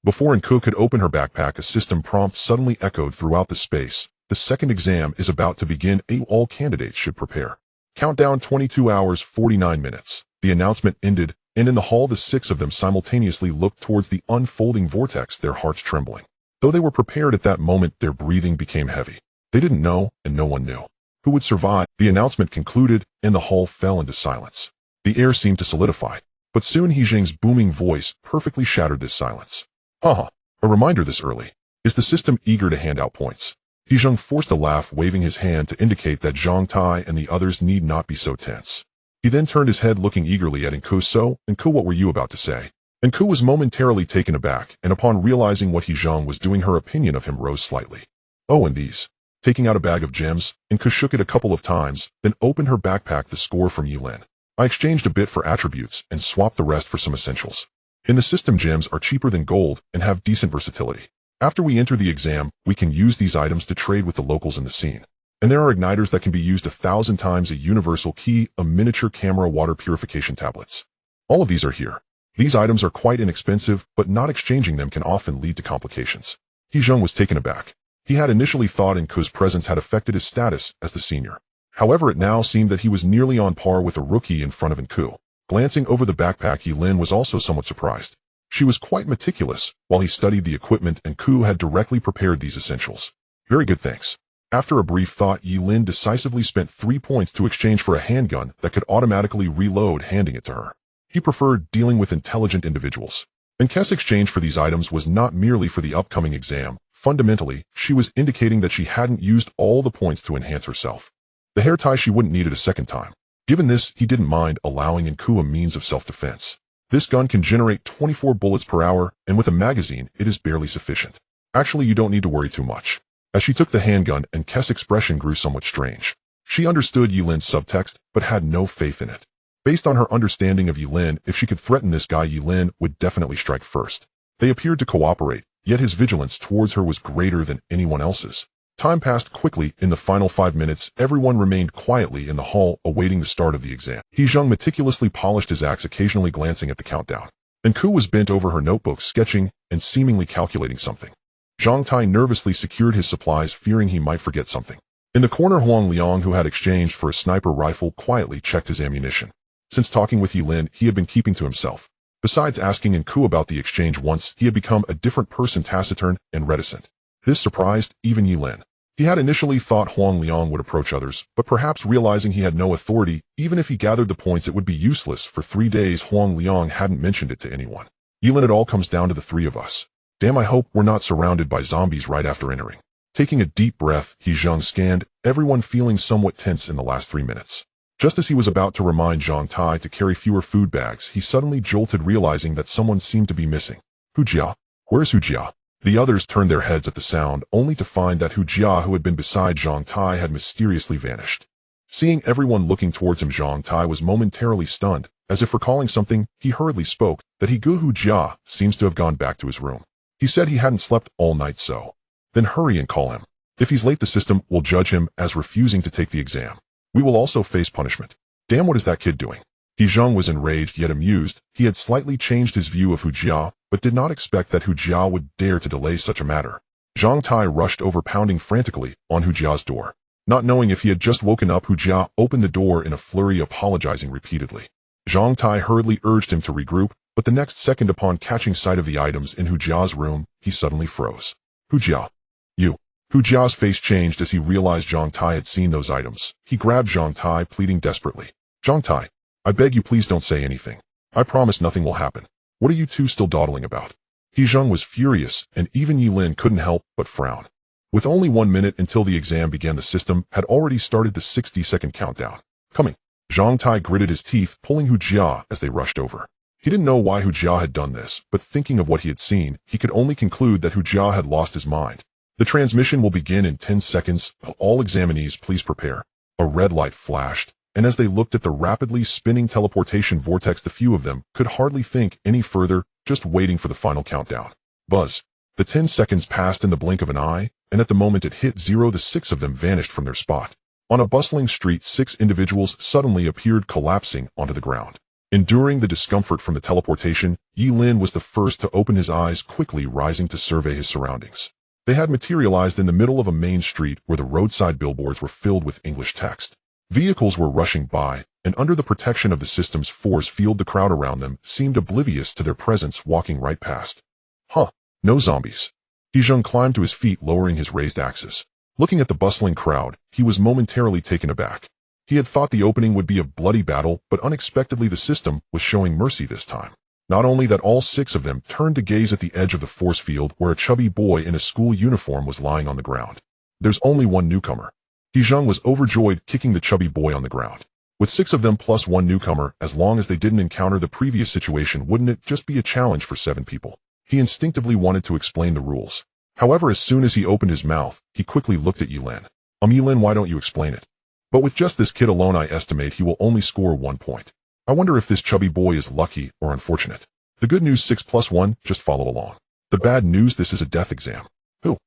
Before Nku could open her backpack, a system prompt suddenly echoed throughout the space. The second exam is about to begin. All candidates should prepare. Countdown 22 hours 49 minutes. The announcement ended, and in the hall the 6 of them simultaneously looked towards the unfolding vortex, their hearts trembling. Though they were prepared at that moment, their breathing became heavy. They didn't know, and no one knew. Who would survive? The announcement concluded, and the hall fell into silence. The air seemed to solidify, but soon He Jing's booming voice perfectly shattered this silence. Haha, a reminder this early. Is the system eager to hand out points? He Jing forced a laugh, waving his hand to indicate that Zhang Tai and the others need not be so tense. He then turned his head, looking eagerly at Enku. So, Enku, what were you about to say? Enku was momentarily taken aback, and upon realizing what He Jing was doing, her opinion of him rose slightly. Oh, and these. Taking out a bag of gems, Enku shook it a couple of times, then opened her backpack. The score from Ye Lin. I exchanged a bit for attributes and swapped the rest for some essentials. In the system, gems are cheaper than gold and have decent versatility. After we enter the exam, we can use these items to trade with the locals in the scene. And there are igniters that can be used 1,000 times, a universal key, a miniature camera, water purification tablets. All of these are here. These items are quite inexpensive, but not exchanging them can often lead to complications. He Jing was taken aback. He had initially thought Enku's presence had affected his status as the senior. However, it now seemed that he was nearly on par with a rookie in front of Enku. Glancing over the backpack, Ye Lin was also somewhat surprised. She was quite meticulous. While he studied the equipment, Enku had directly prepared these essentials. Very good, thanks. After a brief thought, Ye Lin decisively spent 3 points to exchange for a handgun that could automatically reload, handing it to her. He preferred dealing with intelligent individuals. Enku's exchange for these items was not merely for the upcoming exam. Fundamentally, she was indicating that she hadn't used all the points to enhance herself. The hair tie, she wouldn't need it a second time. Given this, he didn't mind allowing Enku a means of self-defense. This gun can generate 24 bullets per hour, and with a magazine, it is barely sufficient. Actually, you don't need to worry too much. As she took the handgun, Enku's expression grew somewhat strange. She understood Ye Lin's subtext, but had no faith in it. Based on her understanding of Ye Lin, if she could threaten this guy, Ye Lin would definitely strike first. They appeared to cooperate, yet his vigilance towards her was greater than anyone else's. Time passed quickly. In the final 5 minutes, everyone remained quietly in the hall, awaiting the start of the exam. He Jing meticulously polished his axe, occasionally glancing at the countdown. Enku was bent over her notebook, sketching and seemingly calculating something. Zhang Tai nervously secured his supplies, fearing he might forget something. In the corner, Huang Liang, who had exchanged for a sniper rifle, quietly checked his ammunition. Since talking with Ye Lin, he had been keeping to himself. Besides asking Enku about the exchange once, he had become a different person, taciturn and reticent. This surprised even Ye Lin. He had initially thought Huang Liang would approach others, but perhaps realizing he had no authority, even if he gathered the points, it would be useless. For 3 days, Huang Liang hadn't mentioned it to anyone. Ye Lin, it all comes down to the 3 of us. Damn, I hope we're not surrounded by zombies right after entering. Taking a deep breath, He Jing scanned everyone, feeling somewhat tense in the last 3 minutes. Just as he was about to remind Zhang Tai to carry fewer food bags, he suddenly jolted, realizing that someone seemed to be missing. Hu Jia? Where's Hu Jia? The others turned their heads at the sound, only to find that Hu Jia, who had been beside Zhang Tai, had mysteriously vanished. Seeing everyone looking towards him, Zhang Tai was momentarily stunned. As if recalling something, he hurriedly spoke, that Hu Jia seems to have gone back to his room. He said he hadn't slept all night, so. Then hurry and call him. If he's late, the system will judge him as refusing to take the exam. We will also face punishment. Damn, what is that kid doing? He Jing was enraged yet amused. He had slightly changed his view of Hu Jia, but did not expect that Hu Jia would dare to delay such a matter. Zhang Tai rushed over, pounding frantically on Hu Jia's door. Not knowing if he had just woken up, Hu Jia opened the door in a flurry, apologizing repeatedly. Zhang Tai hurriedly urged him to regroup, but the next second, upon catching sight of the items in Hu Jia's room, he suddenly froze. Hu Jia. You. Hu Jia's face changed as he realized Zhang Tai had seen those items. He grabbed Zhang Tai, pleading desperately. Zhang Tai, I beg you, please don't say anything. I promise nothing will happen. What are you two still dawdling about? He Jing was furious, and even Ye Lin couldn't help but frown. With only 1 minute until the exam began, the system had already started the 60-second countdown. Coming. Zhang Tai gritted his teeth, pulling Hu Jia as they rushed over. He didn't know why Hu Jia had done this, but thinking of what he had seen, he could only conclude that Hu Jia had lost his mind. The transmission will begin in 10 seconds. All examinees, please prepare. A red light flashed, and as they looked at the rapidly spinning teleportation vortex, the few of them could hardly think any further, just waiting for the final countdown. Buzz. The 10 seconds passed in the blink of an eye, and at the moment it hit 0, the 6 of them vanished from their spot. On a bustling street, 6 individuals suddenly appeared, collapsing onto the ground. Enduring the discomfort from the teleportation, Ye Lin was the first to open his eyes, quickly rising to survey his surroundings. They had materialized in the middle of a main street where the roadside billboards were filled with English text. Vehicles were rushing by, and under the protection of the system's force field, the crowd around them seemed oblivious to their presence, walking right past. Huh, no zombies. He Jing climbed to his feet, lowering his raised axes. Looking at the bustling crowd, he was momentarily taken aback. He had thought the opening would be a bloody battle, but unexpectedly the system was showing mercy this time. Not only that, all 6 of them turned to gaze at the edge of the force field where a chubby boy in a school uniform was lying on the ground. There's only one newcomer. He Zheng was overjoyed, kicking the chubby boy on the ground. With 6 of them plus one newcomer, as long as they didn't encounter the previous situation, wouldn't it just be a challenge for 7 people? He instinctively wanted to explain the rules. However, as soon as he opened his mouth, he quickly looked at Ye Lin. Ye Lin, why don't you explain it? But with just this kid alone, I estimate he will only score 1 point. I wonder if this chubby boy is lucky or unfortunate. The good news, 6 plus 1, just follow along. The bad news, this is a death exam. Who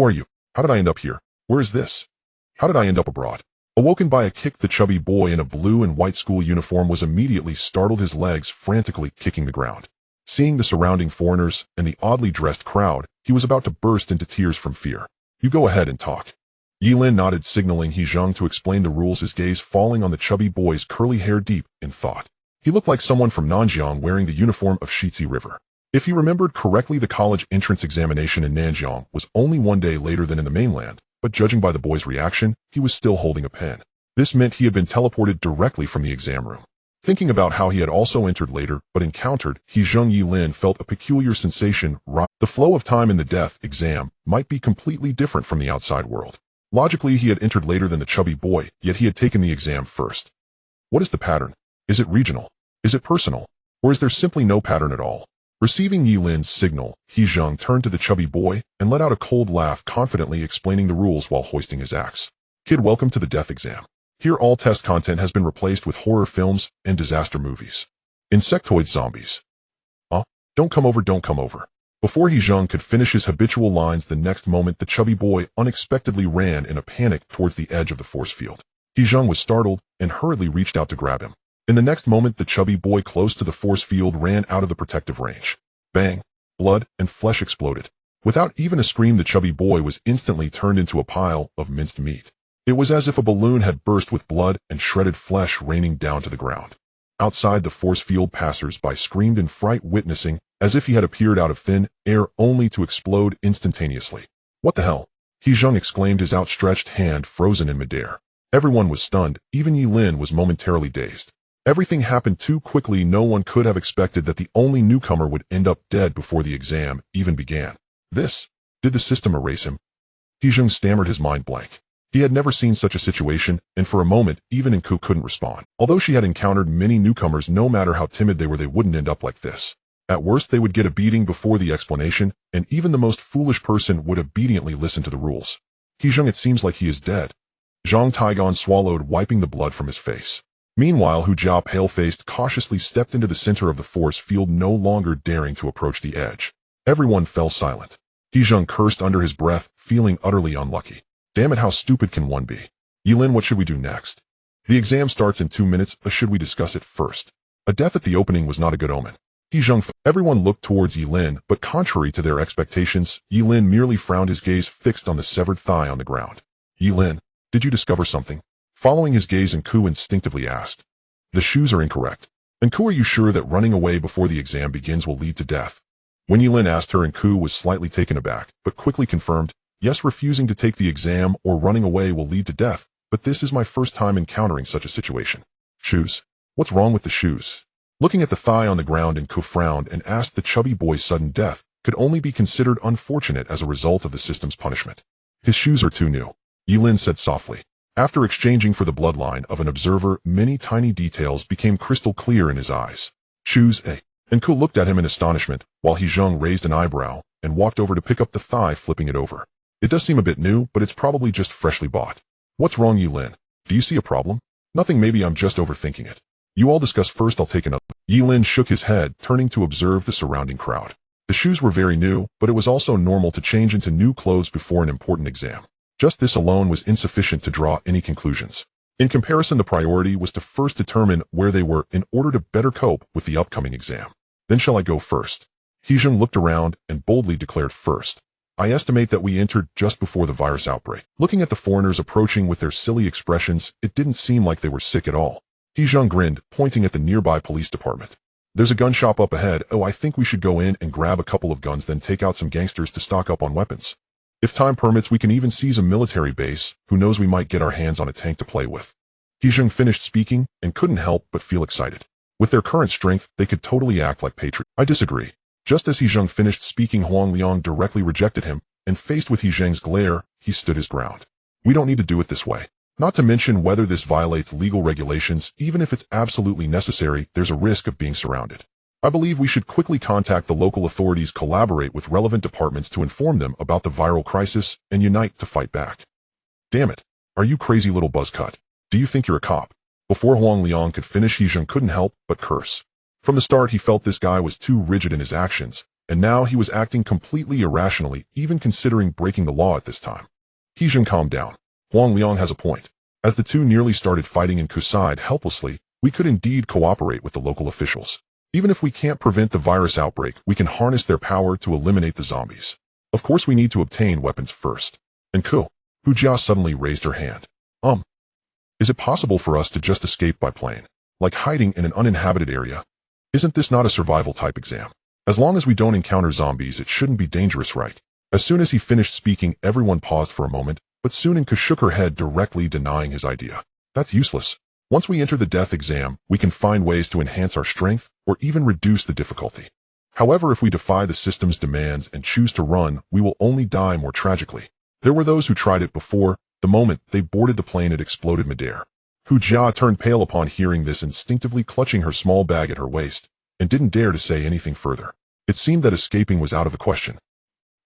are you? How did I end up here? Where is this? How did I end up abroad? Awoken by a kick, the chubby boy in a blue and white school uniform was immediately startled, his legs frantically kicking the ground. Seeing the surrounding foreigners and the oddly dressed crowd, he was about to burst into tears from fear. You go ahead and talk. Ye Lin nodded, signaling He Zheng to explain the rules, his gaze falling on the chubby boy's curly hair, deep in thought. He looked like someone from Nanjiang wearing the uniform of Shitzi River. If he remembered correctly, the college entrance examination in Nanjiang was only 1 day later than in the mainland, but judging by the boy's reaction, he was still holding a pen. This meant he had been teleported directly from the exam room. Thinking about how he had also entered later but encountered He Zheng, Ye Lin felt a peculiar sensation. The flow of time in the death exam might be completely different from the outside world. Logically, he had entered later than the chubby boy, yet he had taken the exam first. What is the pattern? Is it regional? Is it personal? Or is there simply no pattern at all? Receiving Ye Lin's signal, He Zheng turned to the chubby boy and let out a cold laugh, confidently explaining the rules while hoisting his axe. Kid, welcome to the death exam. Here all test content has been replaced with horror films and disaster movies. Insectoid zombies. Don't come over, don't come over. Before He Zheng could finish his habitual lines, the next moment the chubby boy unexpectedly ran in a panic towards the edge of the force field. He Zheng was startled and hurriedly reached out to grab him. In the next moment, the chubby boy close to the force field ran out of the protective range. Bang! Blood and flesh exploded. Without even a scream, the chubby boy was instantly turned into a pile of minced meat. It was as if a balloon had burst with blood and shredded flesh raining down to the ground. Outside the force field, passers-by screamed in fright, witnessing as if he had appeared out of thin air only to explode instantaneously. What the hell? He Zheng exclaimed, his outstretched hand frozen in midair. Everyone was stunned, even Ye Lin was momentarily dazed. Everything happened too quickly. No one could have expected that the only newcomer would end up dead before the exam even began. Did the system erase him? He Zheng stammered, his mind blank. He had never seen such a situation, and for a moment, even Enku couldn't respond. Although she had encountered many newcomers, no matter how timid they were, they wouldn't end up like this. At worst, they would get a beating before the explanation, and even the most foolish person would obediently listen to the rules. He Zheng, it seems like he is dead. Zhang Taigan swallowed, wiping the blood from his face. Meanwhile, Hu Jia, pale-faced, cautiously stepped into the center of the force field, no longer daring to approach the edge. Everyone fell silent. He Zheng cursed under his breath, feeling utterly unlucky. Damn it, how stupid can one be? Ye Lin, what should we do next? The exam starts in 2 minutes, or should we discuss it first? A death at the opening was not a good omen. He Zheng. Everyone looked towards Ye Lin, but contrary to their expectations, Ye Lin merely frowned, his gaze fixed on the severed thigh on the ground. Ye Lin, did you discover something? Following his gaze, Enku instinctively asked. The shoes are incorrect. Enku, are you sure that running away before the exam begins will lead to death? When Ye Lin asked her, Enku was slightly taken aback, but quickly confirmed, yes, refusing to take the exam or running away will lead to death, but this is my first time encountering such a situation. Shoes? What's wrong with the shoes? Looking at the thigh on the ground, Enku frowned and asked, the chubby boy's sudden death could only be considered unfortunate as a result of the system's punishment. His shoes are too new, Ye Lin said softly. After exchanging for the bloodline of an observer, many tiny details became crystal clear in his eyes. Shoes, eh? Enku looked at him in astonishment, while He Zheng raised an eyebrow and walked over to pick up the thigh, flipping it over. It does seem a bit new, but it's probably just freshly bought. What's wrong, Ye Lin? Do you see a problem? Nothing, maybe I'm just overthinking it. You all discuss first, I'll take another. Ye Lin shook his head, turning to observe the surrounding crowd. The shoes were very new, but it was also normal to change into new clothes before an important exam. Just this alone was insufficient to draw any conclusions. In comparison, the priority was to first determine where they were in order to better cope with the upcoming exam. Then shall I go first? He Zheng looked around and boldly declared, first. I estimate that we entered just before the virus outbreak. Looking at the foreigners approaching with their silly expressions, it didn't seem like they were sick at all. He Zheng grinned, pointing at the nearby police department. There's a gun shop up ahead. Oh, I think we should go in and grab a couple of guns, then take out some gangsters to stock up on weapons. If time permits, we can even seize a military base. Who knows, we might get our hands on a tank to play with. He Zheng finished speaking and couldn't help but feel excited. With their current strength, they could totally act like patriots. I disagree. Just as He Zheng finished speaking, Huang Liang directly rejected him, and faced with He Zheng's glare, he stood his ground. We don't need to do it this way. Not to mention whether this violates legal regulations. Even if it's absolutely necessary, there's a risk of being surrounded. I believe we should quickly contact the local authorities, collaborate with relevant departments to inform them about the viral crisis, and unite to fight back. Damn it. Are you crazy, little buzzcut? Do you think you're a cop? Before Huang Liang could finish, He Zheng couldn't help but curse. From the start, he felt this guy was too rigid in his actions, and now he was acting completely irrationally, even considering breaking the law at this time. He Zheng calmed down. Huang Liang has a point. As the two nearly started fighting and coulcided helplessly, we could indeed cooperate with the local officials. Even if we can't prevent the virus outbreak, we can harness their power to eliminate the zombies. Of course, we need to obtain weapons first. And Hu Jia suddenly raised her hand. Is it possible for us to just escape by plane? Like hiding in an uninhabited area? Isn't this not a survival type exam? As long as we don't encounter zombies, it shouldn't be dangerous, right? As soon as he finished speaking, everyone paused for a moment, but Suninka shook her head, directly denying his idea. That's useless. Once we enter the death exam, we can find ways to enhance our strength or even reduce the difficulty. However, if we defy the system's demands and choose to run, we will only die more tragically. There were those who tried it before. The moment they boarded the plane, it exploded midair. Hu Jia turned pale upon hearing this, instinctively clutching her small bag at her waist, and didn't dare to say anything further. It seemed that escaping was out of the question.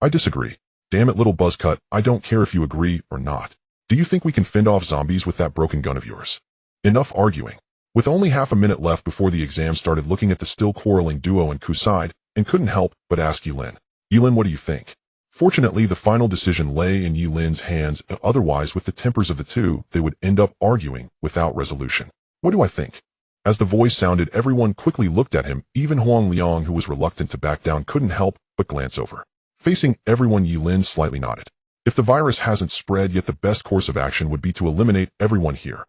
I disagree. Damn it, little buzzcut, I don't care if you agree or not. Do you think we can fend off zombies with that broken gun of yours? Enough arguing. With only half a minute left before the exam started, looking at the still quarreling duo and coulcided, and couldn't help but ask Ye Lin. Ye Lin, what do you think? Fortunately, the final decision lay in Ye Lin's hands. Otherwise, with the tempers of the two, they would end up arguing without resolution. What do I think? As the voice sounded, everyone quickly looked at him. Even Huang Liang, who was reluctant to back down, couldn't help but glance over. Facing everyone, Ye Lin slightly nodded. If the virus hasn't spread yet, the best course of action would be to eliminate everyone here.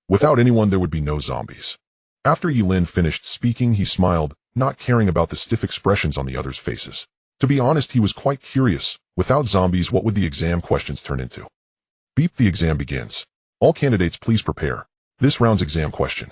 Without anyone, there would be no zombies. After Ye Lin finished speaking, he smiled, not caring about the stiff expressions on the others' faces. To be honest, he was quite curious. Without zombies, what would the exam questions turn into? Beep, the exam begins. All candidates, please prepare. This round's exam question.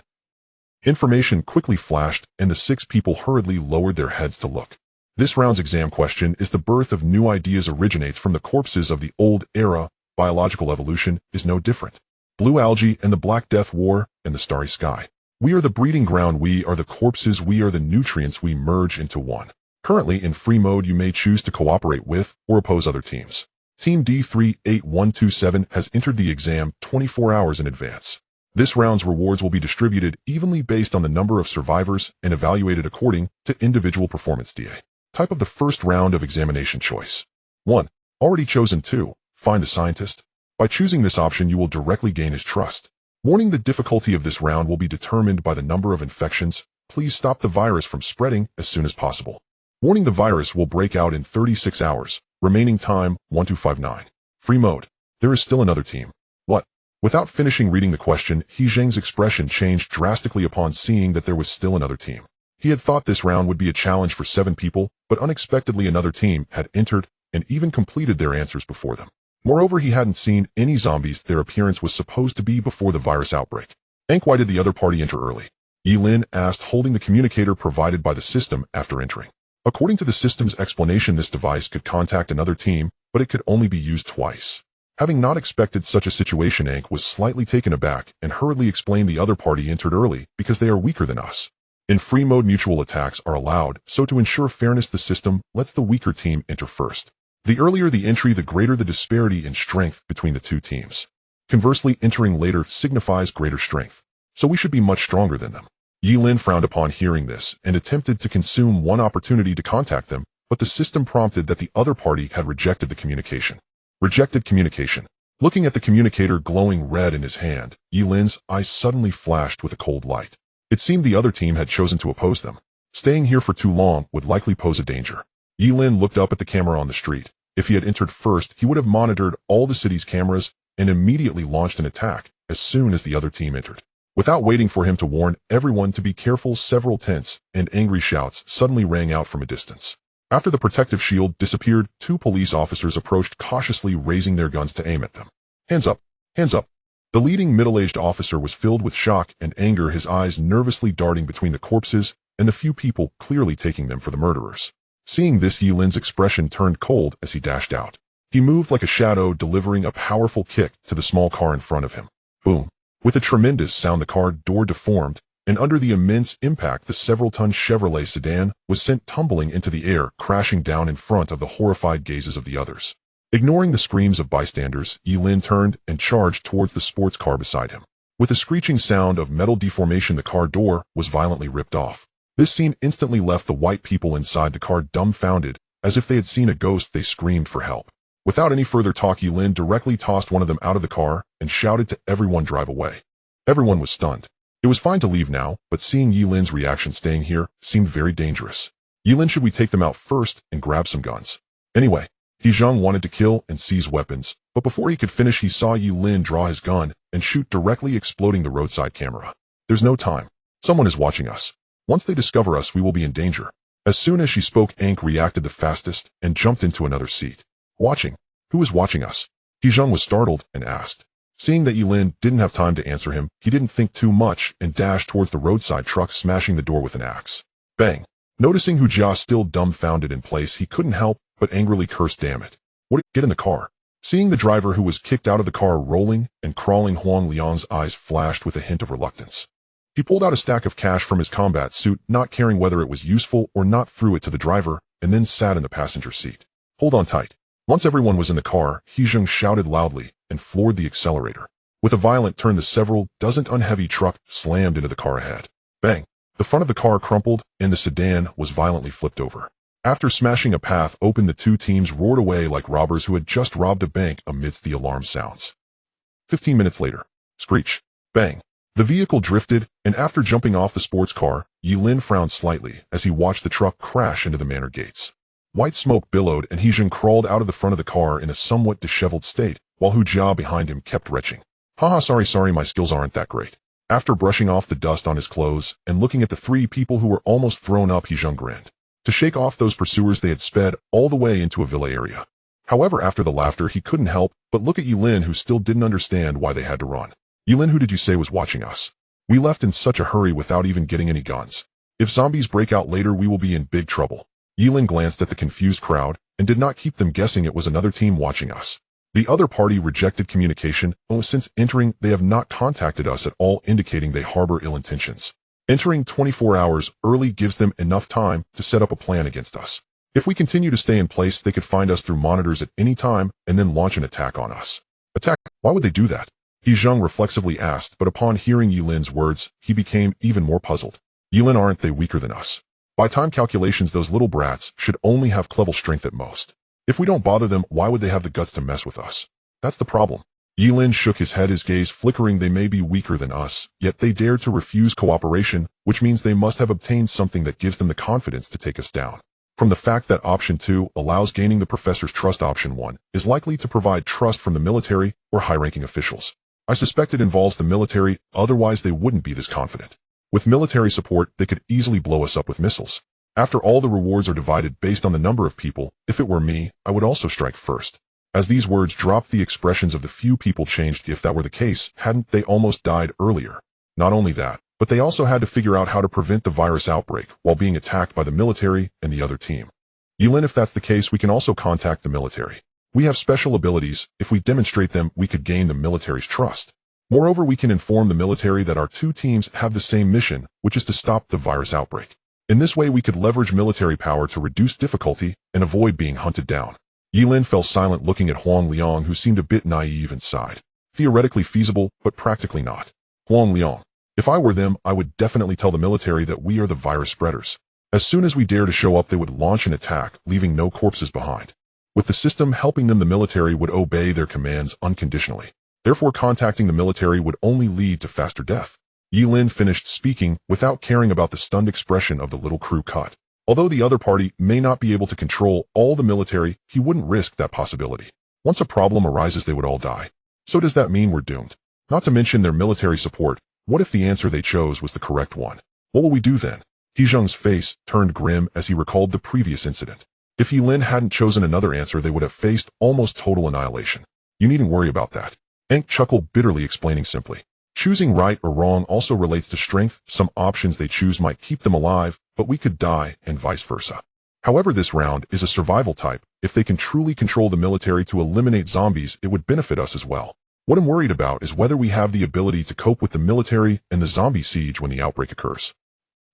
Information quickly flashed, and the 6 people hurriedly lowered their heads to look. This round's exam question is: the birth of new ideas originates from the corpses of the old era. Biological evolution is no different. Blue algae and the Black Death War and the starry sky. We are the breeding ground. We are the corpses. We are the nutrients. We merge into one. Currently in free mode, you may choose to cooperate with or oppose other teams. Team D38127 has entered the exam 24 hours in advance. This round's rewards will be distributed evenly based on the number of survivors and evaluated according to individual performance. DA. Type of the first round of examination choice. 1. Already chosen. 2. Find a scientist. By choosing this option, you will directly gain his trust. Warning: the difficulty of this round will be determined by the number of infections. Please stop the virus from spreading as soon as possible. Warning: the virus will break out in 36 hours. Remaining time, 1259. Free mode. There is still another team. What? Without finishing reading the question, He Zheng's expression changed drastically upon seeing that there was still another team. He had thought this round would be a challenge for 7 people, but unexpectedly another team had entered and even completed their answers before them. Moreover, he hadn't seen any zombies. Their appearance was supposed to be before the virus outbreak. Why did the other party enter early? Ye Lin asked, holding the communicator provided by the system after entering. According to the system's explanation, this device could contact another team, but it could only be used twice. Having not expected such a situation, Ank was slightly taken aback and hurriedly explained the other party entered early because they are weaker than us. In free mode, mutual attacks are allowed, so to ensure fairness, the system lets the weaker team enter first. The earlier the entry, the greater the disparity in strength between the two teams. Conversely, entering later signifies greater strength, so we should be much stronger than them. Ye Lin frowned upon hearing this and attempted to consume one opportunity to contact them, but the system prompted that the other party had rejected the communication. Rejected communication. Looking at the communicator glowing red in his hand, Ye Lin's eyes suddenly flashed with a cold light. It seemed the other team had chosen to oppose them. Staying here for too long would likely pose a danger. Ye Lin looked up at the camera on the street. If he had entered first, he would have monitored all the city's cameras and immediately launched an attack as soon as the other team entered. Without waiting for him to warn everyone to be careful, several tense and angry shouts suddenly rang out from a distance. After the protective shield disappeared, two police officers approached cautiously, raising their guns to aim at them. Hands up! Hands up! The leading middle-aged officer was filled with shock and anger, his eyes nervously darting between the corpses and the few people clearly taking them for the murderers. Seeing this, Ye Lin's expression turned cold as he dashed out. He moved like a shadow, delivering a powerful kick to the small car in front of him. Boom! With a tremendous sound, the car door deformed, and under the immense impact, the several-ton Chevrolet sedan was sent tumbling into the air, crashing down in front of the horrified gazes of the others. Ignoring the screams of bystanders, Ye Lin turned and charged towards the sports car beside him. With a screeching sound of metal deformation, the car door was violently ripped off. This scene instantly left the white people inside the car dumbfounded. As if they had seen a ghost, they screamed for help. Without any further talk, Ye Lin directly tossed one of them out of the car and shouted to everyone, "Drive away." Everyone was stunned. It was fine to leave now, but seeing Ye Lin's reaction, staying here seemed very dangerous. "Ye Lin, should we take them out first and grab some guns?" Anyway, He Zhang wanted to kill and seize weapons, but before he could finish, he saw Ye Lin draw his gun and shoot directly, exploding the roadside camera. "There's no time. Someone is watching us. Once they discover us, we will be in danger." As soon as she spoke, Ank reacted the fastest and jumped into another seat. "Watching? Who is watching us?" He Zhang was startled and asked. Seeing that Ye Lin didn't have time to answer him, he didn't think too much and dashed towards the roadside truck, smashing the door with an axe. Bang! Noticing Hu Jia still dumbfounded in place, he couldn't help but angrily curse, "Damn it. Get in the car." Seeing the driver, who was kicked out of the car, rolling and crawling, Huang Liang's eyes flashed with a hint of reluctance. He pulled out a stack of cash from his combat suit, not caring whether it was useful or not, threw it to the driver, and then sat in the passenger seat. "Hold on tight." Once everyone was in the car, He Zhang shouted loudly and floored the accelerator. With a violent turn, the several dozen-ton heavy truck slammed into the car ahead. Bang! The front of the car crumpled, and the sedan was violently flipped over. After smashing a path open, the two teams roared away like robbers who had just robbed a bank amidst the alarm sounds. 15 minutes later. Screech. Bang! The vehicle drifted, and after jumping off the sports car, Ye Lin frowned slightly as he watched the truck crash into the manor gates. White smoke billowed, and He Zhang crawled out of the front of the car in a somewhat disheveled state, while Hu Jia behind him kept retching. "Haha, sorry, my skills aren't that great." After brushing off the dust on his clothes and looking at the three people who were almost thrown up, He Zhang grinned. To shake off those pursuers, they had sped all the way into a villa area. However, after the laughter, he couldn't help but look at Ye Lin, who still didn't understand why they had to run. "Ye Lin, who did you say was watching us? We left in such a hurry without even getting any guns. If zombies break out later, we will be in big trouble." Ye Lin glanced at the confused crowd and did not keep them guessing. It was another team watching us. The other party rejected communication, and since entering, they have not contacted us at all, indicating they harbor ill intentions. Entering 24 hours early gives them enough time to set up a plan against us. If we continue to stay in place, they could find us through monitors at any time and then launch an attack on us. Attack? Why would they do that? He Zhang reflexively asked, but upon hearing Ye Lin's words, he became even more puzzled. "Ye Lin, aren't they weaker than us? By time calculations, those little brats should only have level strength at most. If we don't bother them, why would they have the guts to mess with us? That's the problem." Ye Lin shook his head, his gaze flickering. "They may be weaker than us, yet they dare to refuse cooperation, which means they must have obtained something that gives them the confidence to take us down. From the fact that option 2 allows gaining the professor's trust, option 1 is likely to provide trust from the military or high-ranking officials. I suspect it involves the military, otherwise they wouldn't be this confident. With military support, they could easily blow us up with missiles. After all, the rewards are divided based on the number of people. If it were me, I would also strike first." As these words dropped, the expressions of the few people changed. If that were the case, hadn't they almost died earlier? Not only that, but they also had to figure out how to prevent the virus outbreak while being attacked by the military and the other team. "Ye Lin, if that's the case, we can also contact the military. We have special abilities. If we demonstrate them, we could gain the military's trust. Moreover, we can inform the military that our two teams have the same mission, which is to stop the virus outbreak. In this way, we could leverage military power to reduce difficulty and avoid being hunted down." Ye Lin fell silent, looking at Huang Liang, who seemed a bit naive and sighed. "Theoretically feasible, but practically not. Huang Liang, if I were them, I would definitely tell the military that we are the virus spreaders. As soon as we dare to show up, they would launch an attack, leaving no corpses behind. With the system helping them, the military would obey their commands unconditionally. Therefore, contacting the military would only lead to faster death." Ye Lin finished speaking without caring about the stunned expression of the little crew cut. Although the other party may not be able to control all the military, he wouldn't risk that possibility. Once a problem arises, they would all die. So does that mean we're doomed? Not to mention their military support. What if the answer they chose was the correct one? What will we do then? He Zhang's face turned grim as he recalled the previous incident. If Ye Lin hadn't chosen another answer, they would have faced almost total annihilation. You needn't worry about that. Hank chuckled bitterly, explaining simply. Choosing right or wrong also relates to strength. Some options they choose might keep them alive, but we could die, and vice versa. However, this round is a survival type. If they can truly control the military to eliminate zombies, it would benefit us as well. What I'm worried about is whether we have the ability to cope with the military and the zombie siege when the outbreak occurs.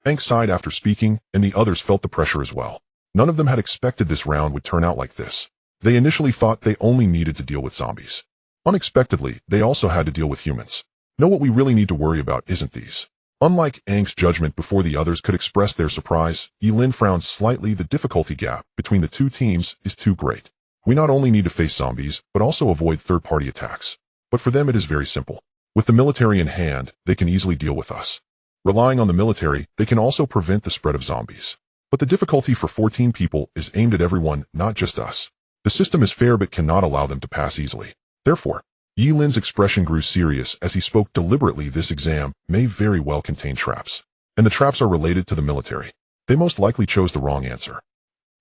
Hank sighed after speaking, and the others felt the pressure as well. None of them had expected this round would turn out like this. They initially thought they only needed to deal with zombies. Unexpectedly, they also had to deal with humans. No, what we really need to worry about isn't these. Unlike Aang's judgment before the others could express their surprise, Ye Lin frowned slightly. The difficulty gap between the two teams is too great. We not only need to face zombies, but also avoid third-party attacks. But for them it is very simple. With the military in hand, they can easily deal with us. Relying on the military, they can also prevent the spread of zombies. But the difficulty for 14 people is aimed at everyone, not just us. The system is fair but cannot allow them to pass easily. Therefore, Ye Lin's expression grew serious as he spoke deliberately. This exam may very well contain traps. And the traps are related to the military. They most likely chose the wrong answer.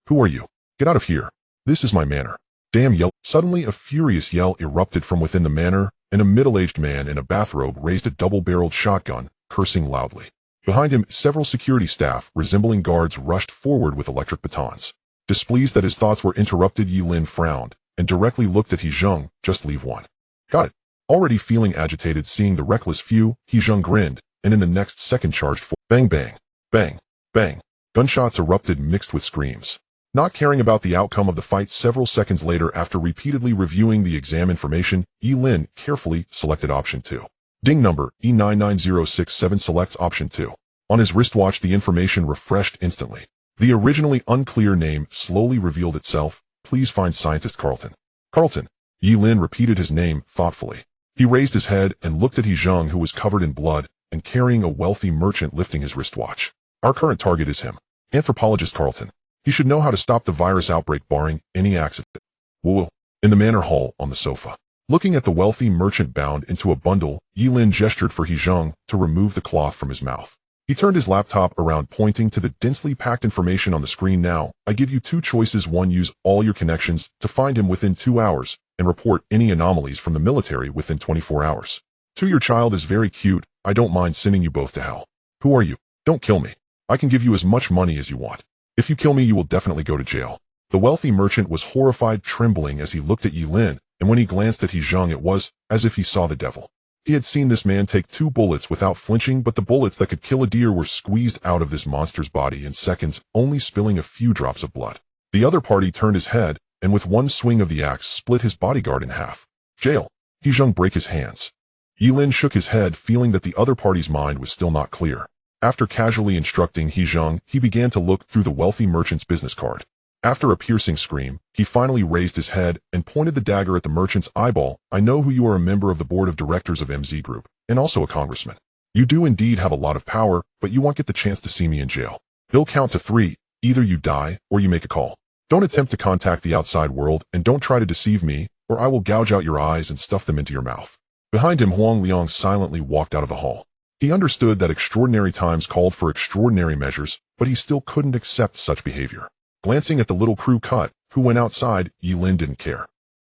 Who are you? Get out of here. This is my manor. Damn yell. Suddenly a furious yell erupted from within the manor, and a middle-aged man in a bathrobe raised a double-barreled shotgun, cursing loudly. Behind him, several security staff, resembling guards, rushed forward with electric batons. Displeased that his thoughts were interrupted, Ye Lin frowned, and directly looked at He Zheng. Just leave one. Got it. Already feeling agitated seeing the reckless few, He Zheng grinned, and in the next second charged for bang bang, bang, bang. Gunshots erupted mixed with screams. Not caring about the outcome of the fight, several seconds later, after repeatedly reviewing the exam information, Ye Lin carefully selected option 2. Ding number E99067 selects option 2. On his wristwatch, the information refreshed instantly. The originally unclear name slowly revealed itself. Please find scientist Carlton. Carlton. Ye Lin repeated his name thoughtfully. He raised his head and looked at He Zheng, who was covered in blood and carrying a wealthy merchant lifting his wristwatch. Our current target is him. Anthropologist Carlton. He should know how to stop the virus outbreak barring any accident. Whoa. In the manor hall, on the sofa. Looking at the wealthy merchant bound into a bundle, Ye Lin gestured for He Zheng to remove the cloth from his mouth. He turned his laptop around, pointing to the densely packed information on the screen. Now, I give you two choices. 1. Use all your connections to find him within 2 hours and report any anomalies from the military within 24 hours. 2. Your child is very cute. I don't mind sending you both to hell. Who are you? Don't kill me. I can give you as much money as you want. If you kill me, you will definitely go to jail. The wealthy merchant was horrified, trembling as he looked at Ye Lin, and when he glanced at He Zheng, it was as if he saw the devil. He had seen this man take 2 bullets without flinching, but the bullets that could kill a deer were squeezed out of this monster's body in seconds, only spilling a few drops of blood. The other party turned his head, and with one swing of the axe split his bodyguard in half. Jail. He Zheng break his hands. Ye Lin shook his head, feeling that the other party's mind was still not clear. After casually instructing He Zheng, he began to look through the wealthy merchant's business card. After a piercing scream, he finally raised his head and pointed the dagger at the merchant's eyeball. I know who you are, a member of the board of directors of MZ Group, and also a congressman. You do indeed have a lot of power, but you won't get the chance to see me in jail. He'll count to 3. Either you die, or you make a call. Don't attempt to contact the outside world, and don't try to deceive me, or I will gouge out your eyes and stuff them into your mouth. Behind him, Huang Liang silently walked out of the hall. He understood that extraordinary times called for extraordinary measures, but he still couldn't accept such behavior. Glancing at the little crew cut, who went outside, Ye Lin didn't care.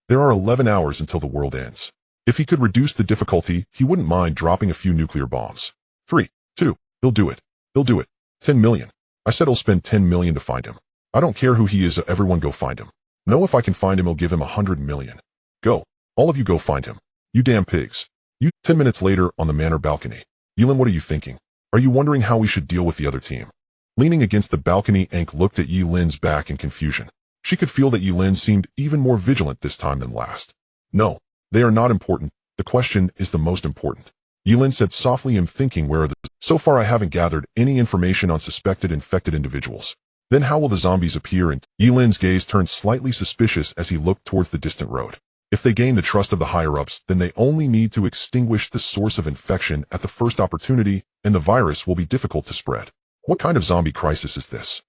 There are 11 hours until the world ends. If he could reduce the difficulty, he wouldn't mind dropping a few nuclear bombs. 3, 2, he'll do it. He'll do it. 10 million. I said I'll spend 10 million to find him. I don't care who he is, everyone go find him. No, if I can find him, I'll give him 100 million. Go. All of you go find him. You damn pigs. You. 10 minutes later, on the manor balcony. Ye Lin, what are you thinking? Are you wondering how we should deal with the other team? Leaning against the balcony, Aang looked at Ye Lin's back in confusion. She could feel that Ye Lin seemed even more vigilant this time than last. No, they are not important. The question is the most important. Ye Lin said softly. I'm thinking, where are the... So far I haven't gathered any information on suspected infected individuals. Then how will the zombies appear? And Ye Lin's gaze turned slightly suspicious as he looked towards the distant road. If they gain the trust of the higher-ups, then they only need to extinguish the source of infection at the first opportunity, and the virus will be difficult to spread. What kind of zombie crisis is this?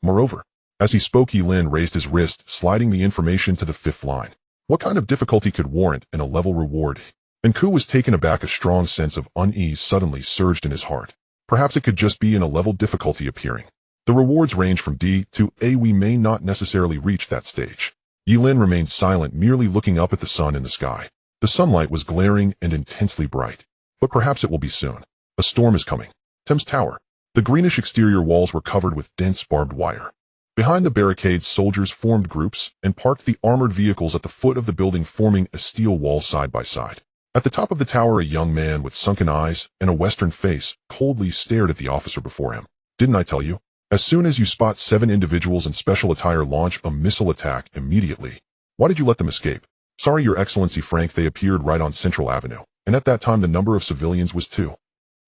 Moreover, as he spoke, Ye Lin raised his wrist, sliding the information to the 5th line. What kind of difficulty could warrant an A-level reward? And Ku was taken aback. A strong sense of unease suddenly surged in his heart. Perhaps it could just be an A-level difficulty appearing. The rewards range from D to A. We may not necessarily reach that stage. Ye Lin remained silent, merely looking up at the sun in the sky. The sunlight was glaring and intensely bright. But perhaps it will be soon. A storm is coming. Thames Tower. The greenish exterior walls were covered with dense barbed wire. Behind the barricades, soldiers formed groups and parked the armored vehicles at the foot of the building, forming a steel wall side by side. At the top of the tower, a young man with sunken eyes and a Western face coldly stared at the officer before him. Didn't I tell you? As soon as you spot 7 individuals in special attire, launch a missile attack immediately. Why did you let them escape? Sorry, Your Excellency, Frank. They appeared right on Central Avenue, and at that time the number of civilians was 2.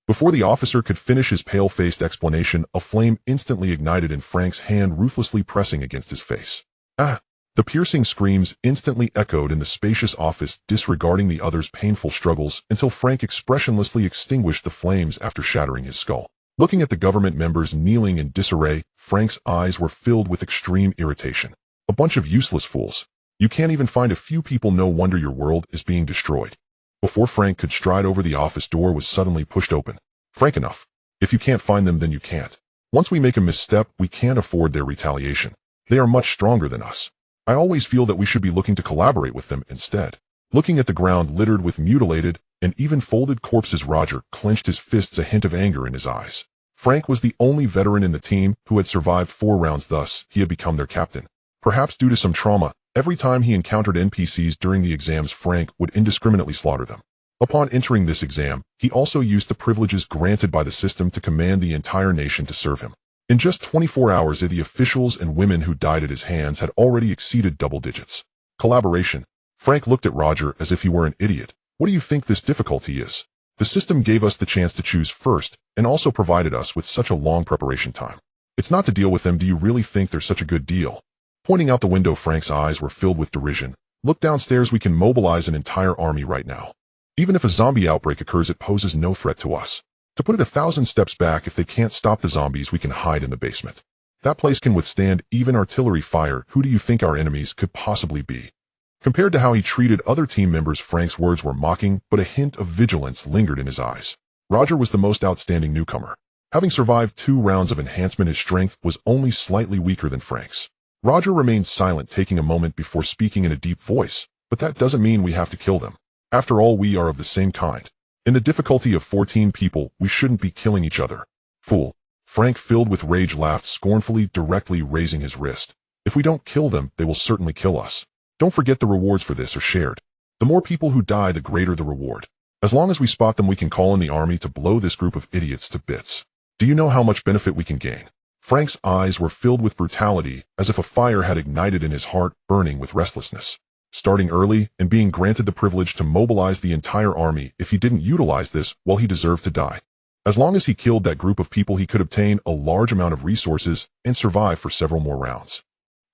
Before the officer could finish his pale-faced explanation, a flame instantly ignited in Frank's hand, ruthlessly pressing against his face. Ah! The piercing screams instantly echoed in the spacious office, disregarding the other's painful struggles, until Frank expressionlessly extinguished the flames after shattering his skull. Looking at the government members kneeling in disarray, Frank's eyes were filled with extreme irritation. A bunch of useless fools. You can't even find a few people. No wonder your world is being destroyed. Before Frank could stride over, the office door was suddenly pushed open. Frank, enough. If you can't find them, then you can't. Once we make a misstep, we can't afford their retaliation. They are much stronger than us. I always feel that we should be looking to collaborate with them instead. Looking at the ground littered with mutilated and even folded corpses, Roger clenched his fists, a hint of anger in his eyes. Frank was the only veteran in the team who had survived 4 rounds, thus he had become their captain. Perhaps due to some trauma, every time he encountered NPCs during the exams, Frank would indiscriminately slaughter them. Upon entering this exam, he also used the privileges granted by the system to command the entire nation to serve him. In just 24 hours, the officials and women who died at his hands had already exceeded double digits. Collaboration. Frank looked at Roger as if he were an idiot. What do you think this difficulty is? The system gave us the chance to choose first, and also provided us with such a long preparation time. It's not to deal with them. Do you really think they're such a good deal? Pointing out the window, Frank's eyes were filled with derision. Look downstairs. We can mobilize an entire army right now. Even if a zombie outbreak occurs, it poses no threat to us. To put it 1,000 steps back, if they can't stop the zombies, we can hide in the basement. That place can withstand even artillery fire. Who do you think our enemies could possibly be? Compared to how he treated other team members, Frank's words were mocking, but a hint of vigilance lingered in his eyes. Roger was the most outstanding newcomer. Having survived 2 rounds of enhancement, his strength was only slightly weaker than Frank's. Roger remained silent, taking a moment before speaking in a deep voice. But that doesn't mean we have to kill them. After all, we are of the same kind. In the difficulty of 14 people, we shouldn't be killing each other. Fool. Frank, filled with rage, laughed scornfully, directly raising his wrist. If we don't kill them, they will certainly kill us. Don't forget the rewards for this are shared. The more people who die, the greater the reward. As long as we spot them, we can call in the army to blow this group of idiots to bits. Do you know how much benefit we can gain? Frank's eyes were filled with brutality, as if a fire had ignited in his heart, burning with restlessness. Starting early and being granted the privilege to mobilize the entire army, if he didn't utilize this, well, he deserved to die. As long as he killed that group of people, he could obtain a large amount of resources and survive for several more rounds.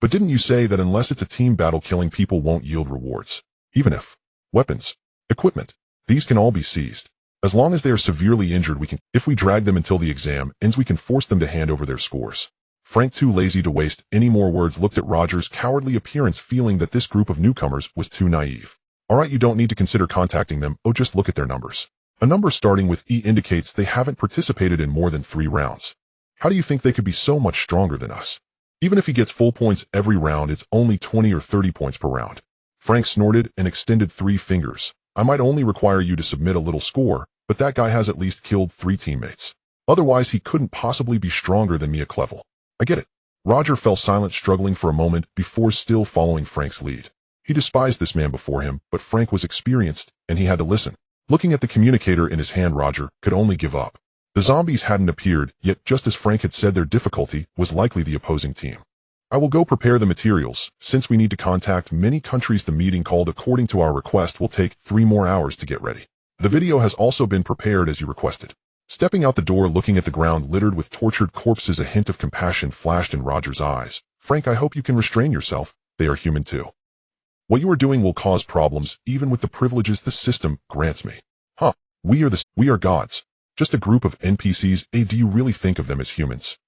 But didn't you say that unless it's a team battle, killing people won't yield rewards? Even if weapons, equipment, these can all be seized. As long as they are severely injured, we can, if we drag them until the exam ends, we can force them to hand over their scores. Frank, too lazy to waste any more words, looked at Roger's cowardly appearance, feeling that this group of newcomers was too naive. Alright, you don't need to consider contacting them. Oh, just look at their numbers. A number starting with E indicates they haven't participated in more than 3 rounds. How do you think they could be so much stronger than us? Even if he gets full points every round, it's only 20 or 30 points per round. Frank snorted and extended 3 fingers. I might only require you to submit a little score, but that guy has at least killed 3 teammates. Otherwise, he couldn't possibly be stronger than me. A clevel. I get it. Roger fell silent, struggling for a moment before still following Frank's lead. He despised this man before him, but Frank was experienced, and he had to listen. Looking at the communicator in his hand, Roger could only give up. The zombies hadn't appeared, yet just as Frank had said, their difficulty was likely the opposing team. I will go prepare the materials. Since we need to contact many countries, the meeting called according to our request will take 3 more hours to get ready. The video has also been prepared as you requested. Stepping out the door, looking at the ground littered with tortured corpses, a hint of compassion flashed in Roger's eyes. Frank, I hope you can restrain yourself. They are human too. What you are doing will cause problems, even with the privileges the system grants me. Huh. We are gods. Just a group of NPCs. Do you really think of them as humans?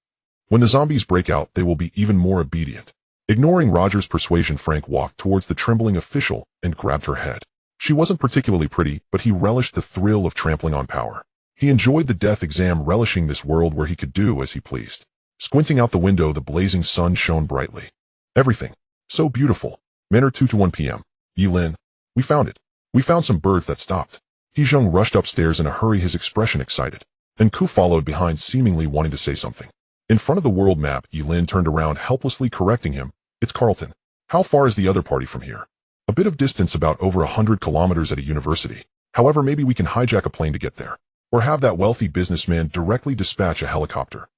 When the zombies break out, they will be even more obedient. Ignoring Roger's persuasion, Frank walked towards the trembling official and grabbed her head. She wasn't particularly pretty, but he relished the thrill of trampling on power. He enjoyed the death exam, relishing this world where he could do as he pleased. Squinting out the window, the blazing sun shone brightly. Everything. So beautiful. Manor 2 to 1 p.m. Ye Lin. We found it. We found some birds that stopped. He Zheng rushed upstairs in a hurry, his expression excited. And Ku followed behind, seemingly wanting to say something. In front of the world map, Ye Lin turned around, helplessly correcting him. It's Carlton. How far is the other party from here? A bit of distance, about over 100 kilometers at a university. However, maybe we can hijack a plane to get there. Or have that wealthy businessman directly dispatch a helicopter.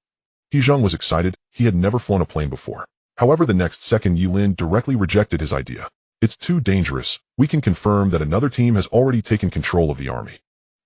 He Zheng was excited. He had never flown a plane before. However, the next second Ye Lin directly rejected his idea. It's too dangerous. We can confirm that another team has already taken control of the army.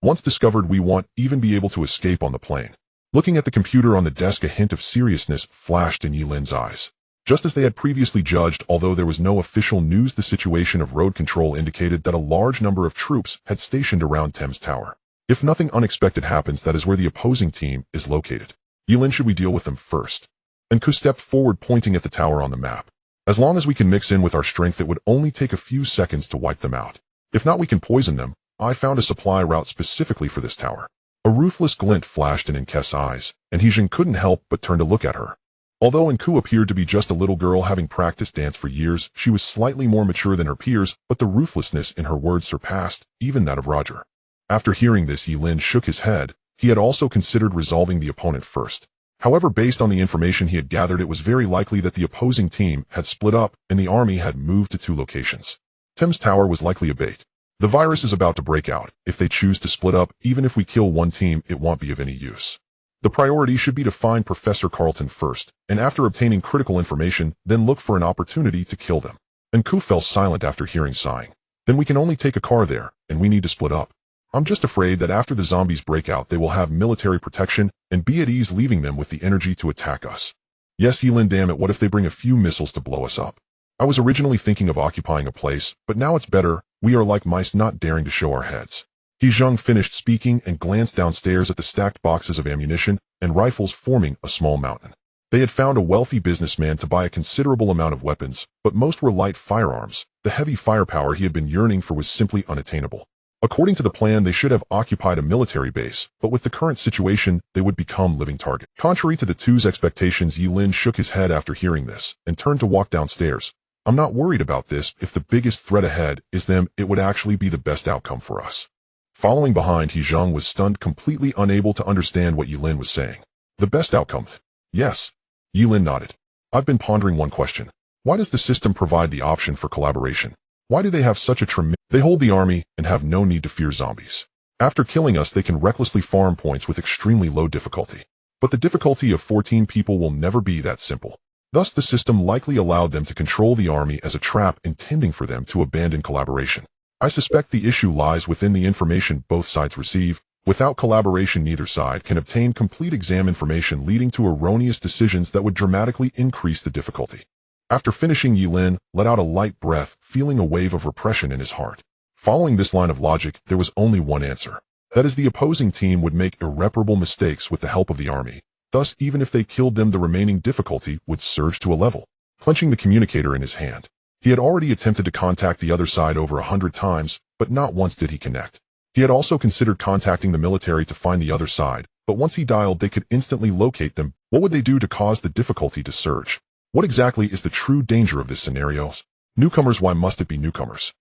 Once discovered, we won't even be able to escape on the plane. Looking at the computer on the desk, a hint of seriousness flashed in Ye Lin's eyes. Just as they had previously judged, although there was no official news, the situation of road control indicated that a large number of troops had stationed around Thames Tower. If nothing unexpected happens, that is where the opposing team is located. Ye Lin, should we deal with them first? And Ku stepped forward, pointing at the tower on the map. As long as we can mix in with our strength, it would only take a few seconds to wipe them out. If not, we can poison them. I found a supply route specifically for this tower. A ruthless glint flashed in Nk's eyes, and He Zheng couldn't help but turn to look at her. Although Nku appeared to be just a little girl having practiced dance for years, she was slightly more mature than her peers, but the ruthlessness in her words surpassed even that of Roger. After hearing this, Ye Lin shook his head. He had also considered resolving the opponent first. However, based on the information he had gathered, it was very likely that the opposing team had split up and the army had moved to 2 locations. Thames Tower was likely a bait. The virus is about to break out. If they choose to split up, even if we kill one team, it won't be of any use. The priority should be to find Professor Carlton first, and after obtaining critical information, then look for an opportunity to kill them. And Ku fell silent after hearing sighing. Then we can only take a car there, and we need to split up. I'm just afraid that after the zombies break out, they will have military protection and be at ease, leaving them with the energy to attack us. Yes, Ye Lin, damn it, what if they bring a few missiles to blow us up? I was originally thinking of occupying a place, but now it's better. We are like mice, not daring to show our heads. He Zheng finished speaking and glanced downstairs at the stacked boxes of ammunition and rifles forming a small mountain. They had found a wealthy businessman to buy a considerable amount of weapons, but most were light firearms. The heavy firepower he had been yearning for was simply unattainable. According to the plan, they should have occupied a military base, but with the current situation, they would become living targets. Contrary to the two's expectations, Ye Lin shook his head after hearing this, and turned to walk downstairs. I'm not worried about this. If the biggest threat ahead is them, it would actually be the best outcome for us. Following behind, He Zheng was stunned, completely unable to understand what Ye Lin was saying. The best outcome? Yes. Ye Lin nodded. I've been pondering one question. Why does the system provide the option for collaboration? Why do they have such a tremendous... They hold the army and have no need to fear zombies. After killing us, they can recklessly farm points with extremely low difficulty. But the difficulty of 14 people will never be that simple. Thus, the system likely allowed them to control the army as a trap, intending for them to abandon collaboration. I suspect the issue lies within the information both sides receive. Without collaboration, neither side can obtain complete exam information, leading to erroneous decisions that would dramatically increase the difficulty. After finishing, Ye Lin let out a light breath, feeling a wave of repression in his heart. Following this line of logic, there was only one answer. That is, the opposing team would make irreparable mistakes with the help of the army. Thus, even if they killed them, the remaining difficulty would surge to 11. Clenching the communicator in his hand, he had already attempted to contact the other side over 100 times, but not once did he connect. He had also considered contacting the military to find the other side, but once he dialed, they could instantly locate them. What would they do to cause the difficulty to surge? What exactly is the true danger of this scenario? Newcomers, why must it be newcomers?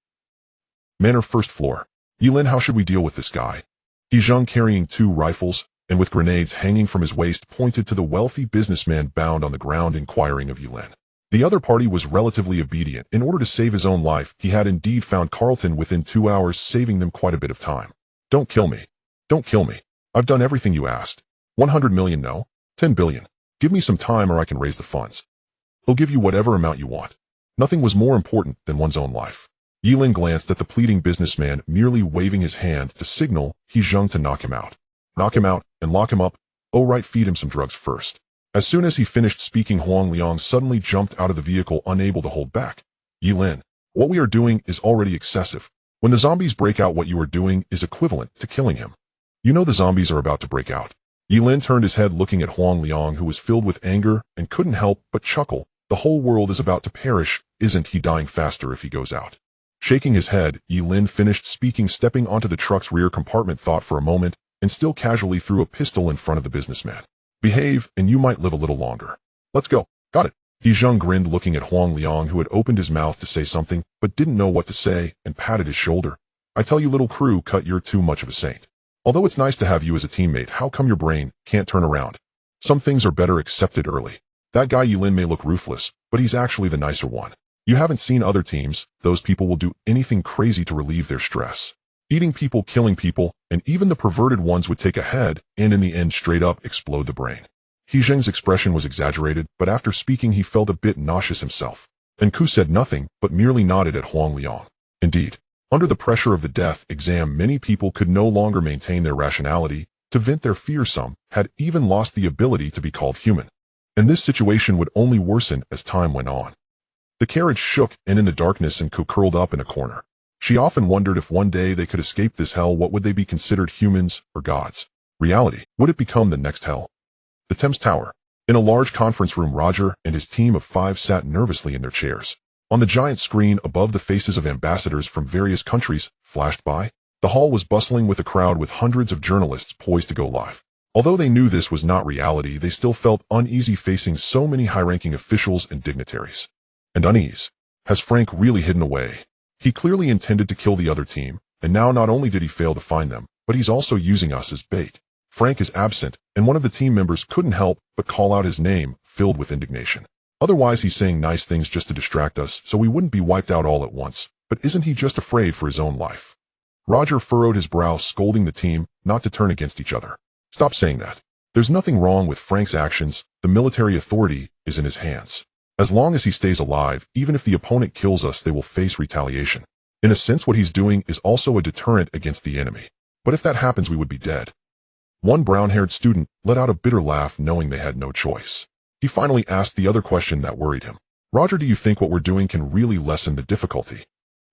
Manor, first floor. Ye Lin, how should we deal with this guy? He Zheng, carrying 2 rifles, and with grenades hanging from his waist, pointed to the wealthy businessman bound on the ground, inquiring of Ye Lin. The other party was relatively obedient. In order to save his own life, he had indeed found Carlton within 2 hours, saving them quite a bit of time. Don't kill me. Don't kill me. I've done everything you asked. 100 million, no. 10 billion. Give me some time or I can raise the funds. He'll give you whatever amount you want. Nothing was more important than one's own life. Ye Lin glanced at the pleading businessman, merely waving his hand to signal He Zheng to knock him out. Knock him out and lock him up. Oh right, feed him some drugs first. As soon as he finished speaking, Huang Liang suddenly jumped out of the vehicle, unable to hold back. Ye Lin, what we are doing is already excessive. When the zombies break out, what you are doing is equivalent to killing him. You know the zombies are about to break out. Ye Lin turned his head, looking at Huang Liang, who was filled with anger and couldn't help but chuckle. The whole world is about to perish. Isn't he dying faster if he goes out? Shaking his head, Ye Lin finished speaking, stepping onto the truck's rear compartment, thought for a moment, and still casually threw a pistol in front of the businessman. Behave, and you might live a little longer. Let's go. Got it. He Zheng grinned, looking at Huang Liang, who had opened his mouth to say something, but didn't know what to say, and patted his shoulder. I tell you, little crew cut, you're too much of a saint. Although it's nice to have you as a teammate, how come your brain can't turn around? Some things are better accepted early. That guy Ye Lin may look ruthless, but he's actually the nicer one. You haven't seen other teams, those people will do anything crazy to relieve their stress. Eating people, killing people, and even the perverted ones would take a head, and in the end straight up explode the brain. He Zheng's expression was exaggerated, but after speaking he felt a bit nauseous himself. And Ku said nothing, but merely nodded at Huang Liang. Indeed, under the pressure of the death exam, many people could no longer maintain their rationality. To vent their fear, some had even lost the ability to be called human. And this situation would only worsen as time went on. The carriage shook, and in the darkness, and Ku curled up in a corner. She often wondered if one day they could escape this hell, what would they be considered, humans or gods? Reality, would it become the next hell? The Thames Tower. In a large conference room, Roger and his team of 5 sat nervously in their chairs. On the giant screen above, the faces of ambassadors from various countries flashed by. The hall was bustling with a crowd, with hundreds of journalists poised to go live. Although they knew this was not reality, they still felt uneasy facing so many high-ranking officials and dignitaries. And unease. Has Frank really hidden away? He clearly intended to kill the other team, and now not only did he fail to find them, but he's also using us as bait. Frank is absent, and one of the team members couldn't help but call out his name, filled with indignation. Otherwise he's saying nice things just to distract us so we wouldn't be wiped out all at once. But isn't he just afraid for his own life? Roger furrowed his brow, scolding the team not to turn against each other. Stop saying that. There's nothing wrong with Frank's actions. The military authority is in his hands. As long as he stays alive, even if the opponent kills us, they will face retaliation. In a sense, what he's doing is also a deterrent against the enemy. But if that happens, we would be dead. One brown-haired student let out a bitter laugh, knowing they had no choice. He finally asked the other question that worried him. Roger, do you think what we're doing can really lessen the difficulty?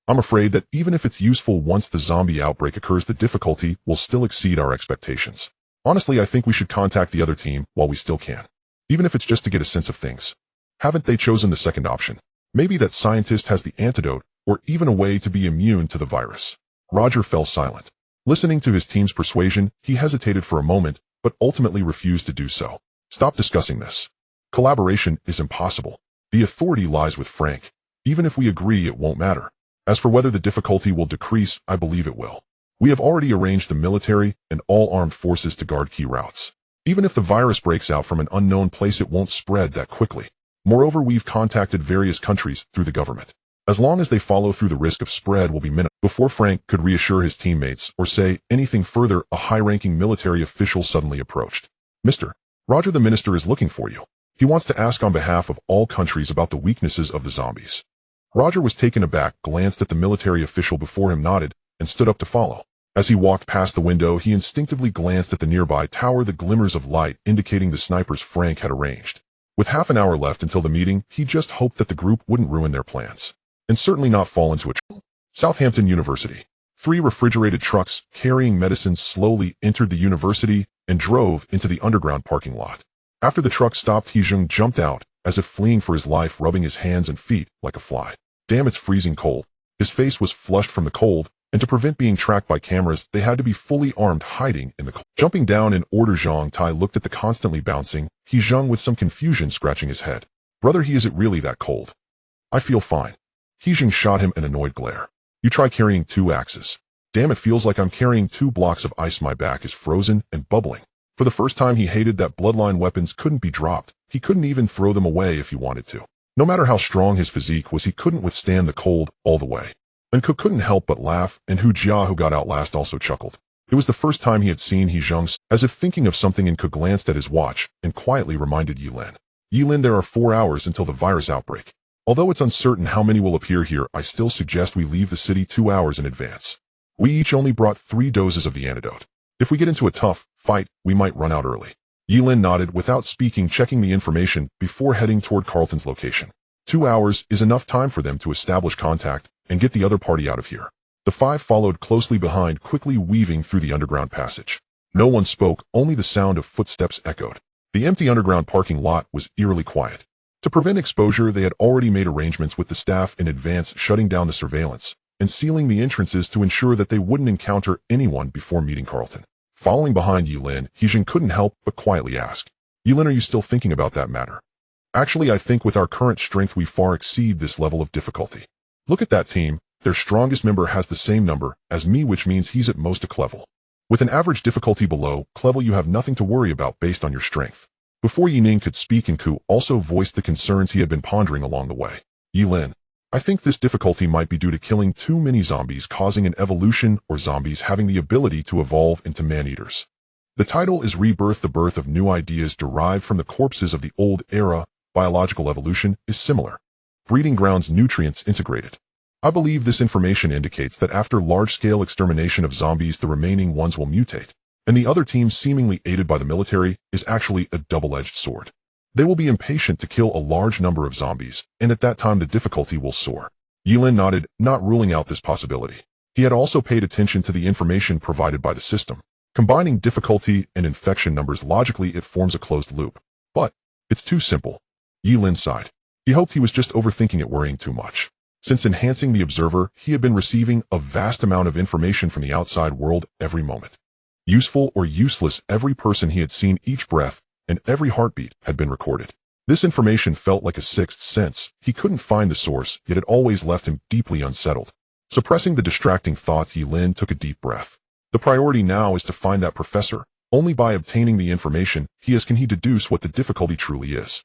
I'm afraid that even if it's useful once the zombie outbreak occurs, the difficulty will still exceed our expectations. Honestly, I think we should contact the other team while we still can. Even if it's just to get a sense of things. Haven't they chosen the second option? Maybe that scientist has the antidote, or even a way to be immune to the virus. Roger fell silent. Listening to his team's persuasion, he hesitated for a moment, but ultimately refused to do so. Stop discussing this. Collaboration is impossible. The authority lies with Frank. Even if we agree, it won't matter. As for whether the difficulty will decrease, I believe it will. We have already arranged the military and all armed forces to guard key routes. Even if the virus breaks out from an unknown place, it won't spread that quickly. Moreover, we've contacted various countries through the government. As long as they follow through, the risk of spread will be minimal. Before Frank could reassure his teammates or say anything further, a high-ranking military official suddenly approached. Mr. Roger, the minister is looking for you. He wants to ask on behalf of all countries about the weaknesses of the zombies. Roger was taken aback, glanced at the military official before him, nodded, and stood up to follow. As he walked past the window, he instinctively glanced at the nearby tower, the glimmers of light indicating the snipers Frank had arranged. With half an hour left until the meeting, he just hoped that the group wouldn't ruin their plans. And certainly not fall into a trap. Southampton University. 3 refrigerated trucks carrying medicines slowly entered the university and drove into the underground parking lot. After the truck stopped, He Zheng jumped out, as if fleeing for his life, rubbing his hands and feet like a fly. Damn, it's freezing cold. His face was flushed from the cold, and to prevent being tracked by cameras, they had to be fully armed, hiding in the cold. Jumping down in order, Zhang Tai looked at the constantly bouncing He Zheng with some confusion, scratching his head. Brother, is it really that cold? I feel fine. He Zheng shot him an annoyed glare. You try carrying 2 axes. Damn, it feels like I'm carrying 2 blocks of ice. My back is frozen and bubbling. For the first time, he hated that bloodline weapons couldn't be dropped. He couldn't even throw them away if he wanted to. No matter how strong his physique was, he couldn't withstand the cold all the way. And Cook couldn't help but laugh, and Hu Jia, who got out last, also chuckled. It was the first time he had seen He Zheng, as if thinking of something, and Cook glanced at his watch and quietly reminded Ye Lin. Ye Lin, there are 4 hours until the virus outbreak. Although it's uncertain how many will appear here, I still suggest we leave the city 2 hours in advance. We each only brought 3 doses of the antidote. If we get into a tough fight, we might run out early. Ye Lin nodded without speaking, checking the information before heading toward Carlton's location. 2 hours is enough time for them to establish contact and get the other party out of here. The 5 followed closely behind, quickly weaving through the underground passage. No one spoke, only the sound of footsteps echoed. The empty underground parking lot was eerily quiet. To prevent exposure, they had already made arrangements with the staff in advance, shutting down the surveillance and sealing the entrances to ensure that they wouldn't encounter anyone before meeting Carlton. Following behind Ye Lin, He Zheng couldn't help but quietly ask, Ye Lin, are you still thinking about that matter? Actually, I think with our current strength we far exceed this level of difficulty. Look at that team. Their strongest member has the same number as me, which means he's at most a clevel. With an average difficulty below clevel, you have nothing to worry about based on your strength. Before Ye Ning could speak, and Ku also voiced the concerns he had been pondering along the way. Ye Lin, I think this difficulty might be due to killing too many zombies, causing an evolution, or zombies having the ability to evolve into man-eaters. The title is Rebirth. The birth of new ideas derived from the corpses of the old era. Biological evolution is similar. Breeding grounds, nutrients integrated. I believe this information indicates that after large-scale extermination of zombies, the remaining ones will mutate, and the other team, seemingly aided by the military, is actually a double-edged sword. They will be impatient to kill a large number of zombies, and at that time the difficulty will soar. Ye Lin nodded, not ruling out this possibility. He had also paid attention to the information provided by the system. Combining difficulty and infection numbers logically, it forms a closed loop. But it's too simple. Ye Lin sighed. He hoped he was just overthinking it, worrying too much. Since enhancing the observer, he had been receiving a vast amount of information from the outside world every moment. Useful or useless, every person he had seen, each breath, and every heartbeat had been recorded. This information felt like a sixth sense. He couldn't find the source, yet it always left him deeply unsettled. Suppressing the distracting thoughts, Ye Lin took a deep breath. The priority now is to find that professor. Only by obtaining the information can he deduce what the difficulty truly is.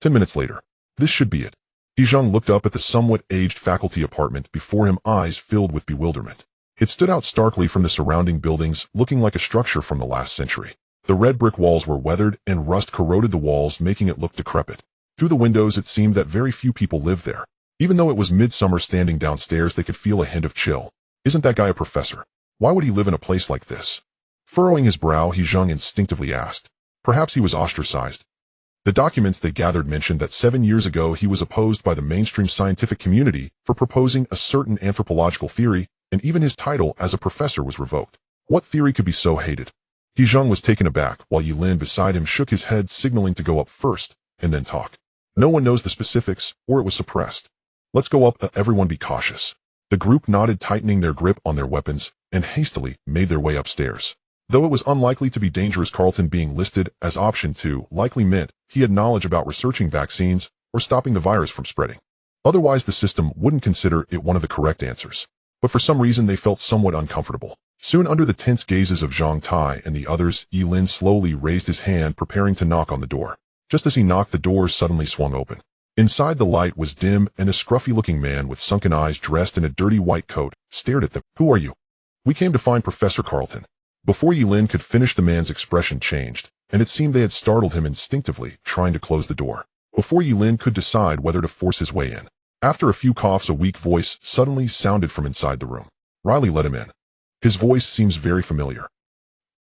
10 minutes later. This should be it. Zhang looked up at the somewhat aged faculty apartment before him, eyes filled with bewilderment. It stood out starkly from the surrounding buildings, looking like a structure from the last century. The red brick walls were weathered, and rust corroded the walls, making it look decrepit. Through the windows it seemed that very few people lived there. Even though it was midsummer, standing downstairs they could feel a hint of chill. Isn't that guy a professor? Why would he live in a place like this? Furrowing his brow, Zhang instinctively asked. Perhaps he was ostracized. The documents they gathered mentioned that 7 years ago he was opposed by the mainstream scientific community for proposing a certain anthropological theory, and even his title as a professor was revoked. What theory could be so hated? Zhang was taken aback, while Ye Lin beside him shook his head, signaling to go up first, and then talk. No one knows the specifics, or it was suppressed. Let's go up, everyone be cautious. The group nodded, tightening their grip on their weapons, and hastily made their way upstairs. Though it was unlikely to be dangerous, Carlton being listed as option 2 likely meant he had knowledge about researching vaccines or stopping the virus from spreading. Otherwise the system wouldn't consider it one of the correct answers. But for some reason they felt somewhat uncomfortable. Soon, under the tense gazes of Zhang Tai and the others, Ye Lin slowly raised his hand, preparing to knock on the door. Just as he knocked, the door suddenly swung open. Inside, the light was dim, and a scruffy-looking man with sunken eyes, dressed in a dirty white coat, stared at them. Who are you? We came to find Professor Carlton. Before Ye Lin could finish, the man's expression changed, and it seemed they had startled him instinctively, trying to close the door. Before Ye Lin could decide whether to force his way in. After a few coughs, a weak voice suddenly sounded from inside the room. Riley, let him in. His voice seems very familiar.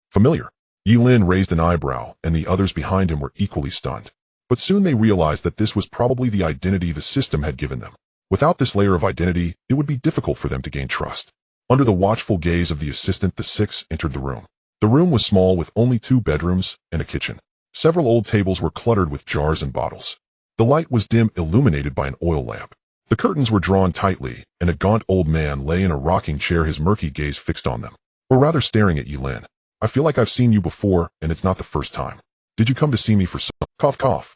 Familiar? Ye Lin raised an eyebrow, and the others behind him were equally stunned. But soon they realized that this was probably the identity the system had given them. Without this layer of identity, it would be difficult for them to gain trust. Under the watchful gaze of the assistant, the six entered the room. The room was small, with only 2 bedrooms and a kitchen. Several old tables were cluttered with jars and bottles. The light was dim, illuminated by an oil lamp. The curtains were drawn tightly, and a gaunt old man lay in a rocking chair, his murky gaze fixed on them. Or rather, staring at Ye Lin. I feel like I've seen you before, and it's not the first time. Did you come to see me for some... Cough, cough.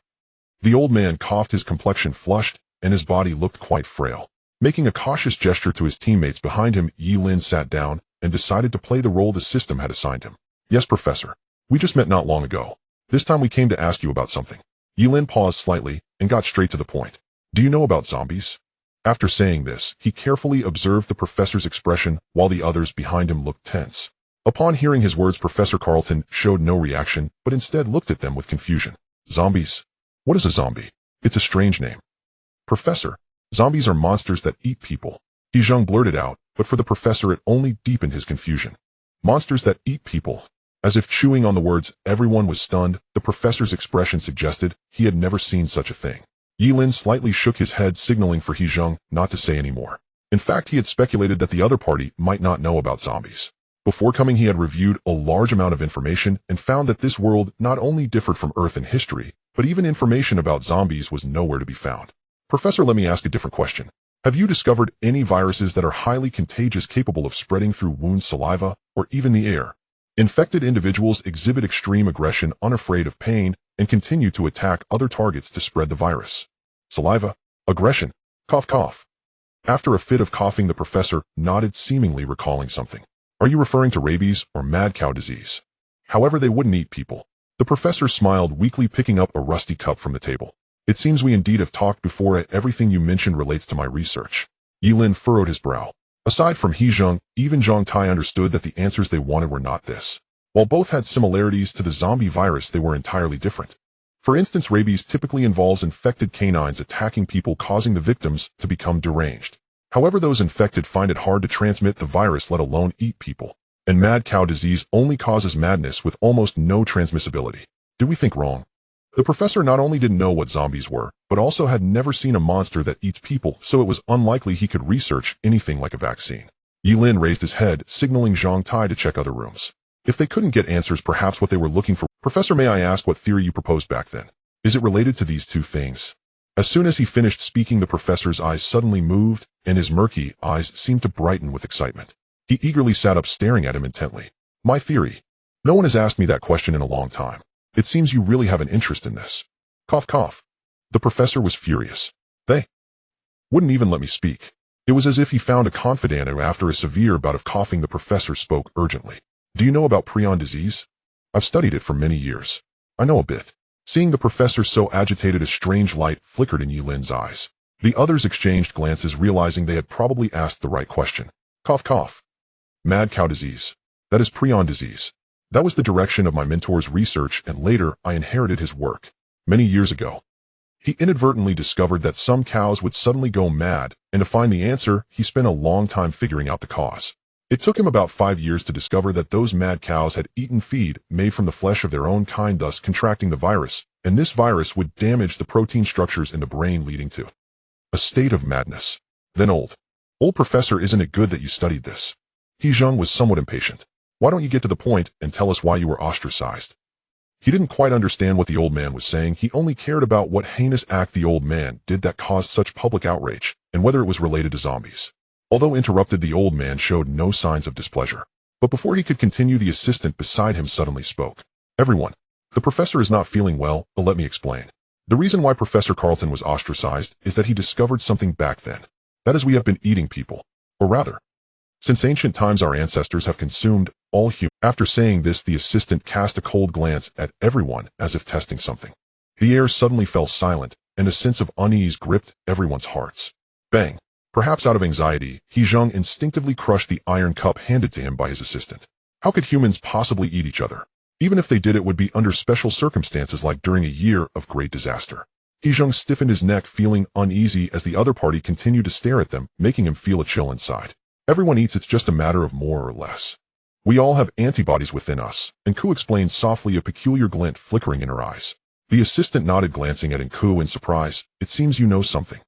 The old man coughed, his complexion flushed, and his body looked quite frail. Making a cautious gesture to his teammates behind him, Ye Lin sat down and decided to play the role the system had assigned him. Yes, Professor. We just met not long ago. This time we came to ask you about something. Ye Lin paused slightly and got straight to the point. Do you know about zombies? After saying this, he carefully observed the professor's expression while the others behind him looked tense. Upon hearing his words, Professor Carlton showed no reaction, but instead looked at them with confusion. Zombies? What is a zombie? It's a strange name. Professor, zombies are monsters that eat people. Zhang blurted out, but for the professor it only deepened his confusion. Monsters that eat people. As if chewing on the words, everyone was stunned. The professor's expression suggested he had never seen such a thing. Ye Lin slightly shook his head, signaling for Zhang not to say any more. In fact, he had speculated that the other party might not know about zombies. Before coming, he had reviewed a large amount of information and found that this world not only differed from Earth in history, but even information about zombies was nowhere to be found. Professor, let me ask a different question. Have you discovered any viruses that are highly contagious, capable of spreading through wounds, saliva, or even the air? Infected individuals exhibit extreme aggression, unafraid of pain, and continue to attack other targets to spread the virus. Saliva, aggression, cough cough. After a fit of coughing, the professor nodded, seemingly recalling something. Are you referring to rabies or mad cow disease? However, they wouldn't eat people. The professor smiled weakly, picking up a rusty cup from the table. It seems we indeed have talked before. Everything you mentioned relates to my research. Ye Lin furrowed his brow. Aside from He Zheng, even Zhang Tai understood that the answers they wanted were not this. While both had similarities to the zombie virus, they were entirely different. For instance, rabies typically involves infected canines attacking people, causing the victims to become deranged. However, those infected find it hard to transmit the virus, let alone eat people. And mad cow disease only causes madness with almost no transmissibility. Did we think wrong? The professor not only didn't know what zombies were, but also had never seen a monster that eats people, so it was unlikely he could research anything like a vaccine. Ye Lin raised his head, signaling Zhang Tai to check other rooms. If they couldn't get answers, perhaps what they were looking for. Professor, may I ask what theory you proposed back then? Is it related to these two things? As soon as he finished speaking, the professor's eyes suddenly moved, and his murky eyes seemed to brighten with excitement. He eagerly sat up, staring at him intently. My theory? No one has asked me that question in a long time. It seems you really have an interest in this. Cough cough. The professor was furious. They wouldn't even let me speak. It was as if he found a confidant. After a severe bout of coughing, the professor spoke urgently. Do you know about prion disease? I've studied it for many years. I know a bit. Seeing the professor so agitated, a strange light flickered in Ye Lin's eyes. The others exchanged glances, realizing they had probably asked the right question. Cough cough. Mad cow disease. That is prion disease. That was the direction of my mentor's research, and later I inherited his work. Many years ago, he inadvertently discovered that some cows would suddenly go mad, and to find the answer, he spent a long time figuring out the cause. It took him about 5 years to discover that those mad cows had eaten feed made from the flesh of their own kind, thus contracting the virus, and this virus would damage the protein structures in the brain, leading to a state of madness. Then old professor, isn't it good that you studied this? He Zheng was somewhat impatient. Why don't you get to the point and tell us why you were ostracized? He didn't quite understand what the old man was saying. He only cared about what heinous act the old man did that caused such public outrage, and whether it was related to zombies. Although interrupted, the old man showed no signs of displeasure. But before he could continue, the assistant beside him suddenly spoke. Everyone, the professor is not feeling well, but let me explain. The reason why Professor Carlton was ostracized is that he discovered something back then. That is, we have been eating people. Or rather, since ancient times our ancestors have consumed all humans. After saying this, the assistant cast a cold glance at everyone as if testing something. The air suddenly fell silent, and a sense of unease gripped everyone's hearts. Bang! Perhaps out of anxiety, He Zheng instinctively crushed the iron cup handed to him by his assistant. How could humans possibly eat each other? Even if they did, it would be under special circumstances, like during a year of great disaster. He Zheng stiffened his neck, feeling uneasy as the other party continued to stare at them, making him feel a chill inside. Everyone eats, it's just a matter of more or less. We all have antibodies within us, Enku explained softly, a peculiar glint flickering in her eyes. The assistant nodded, glancing at Enku in surprise. It seems you know something.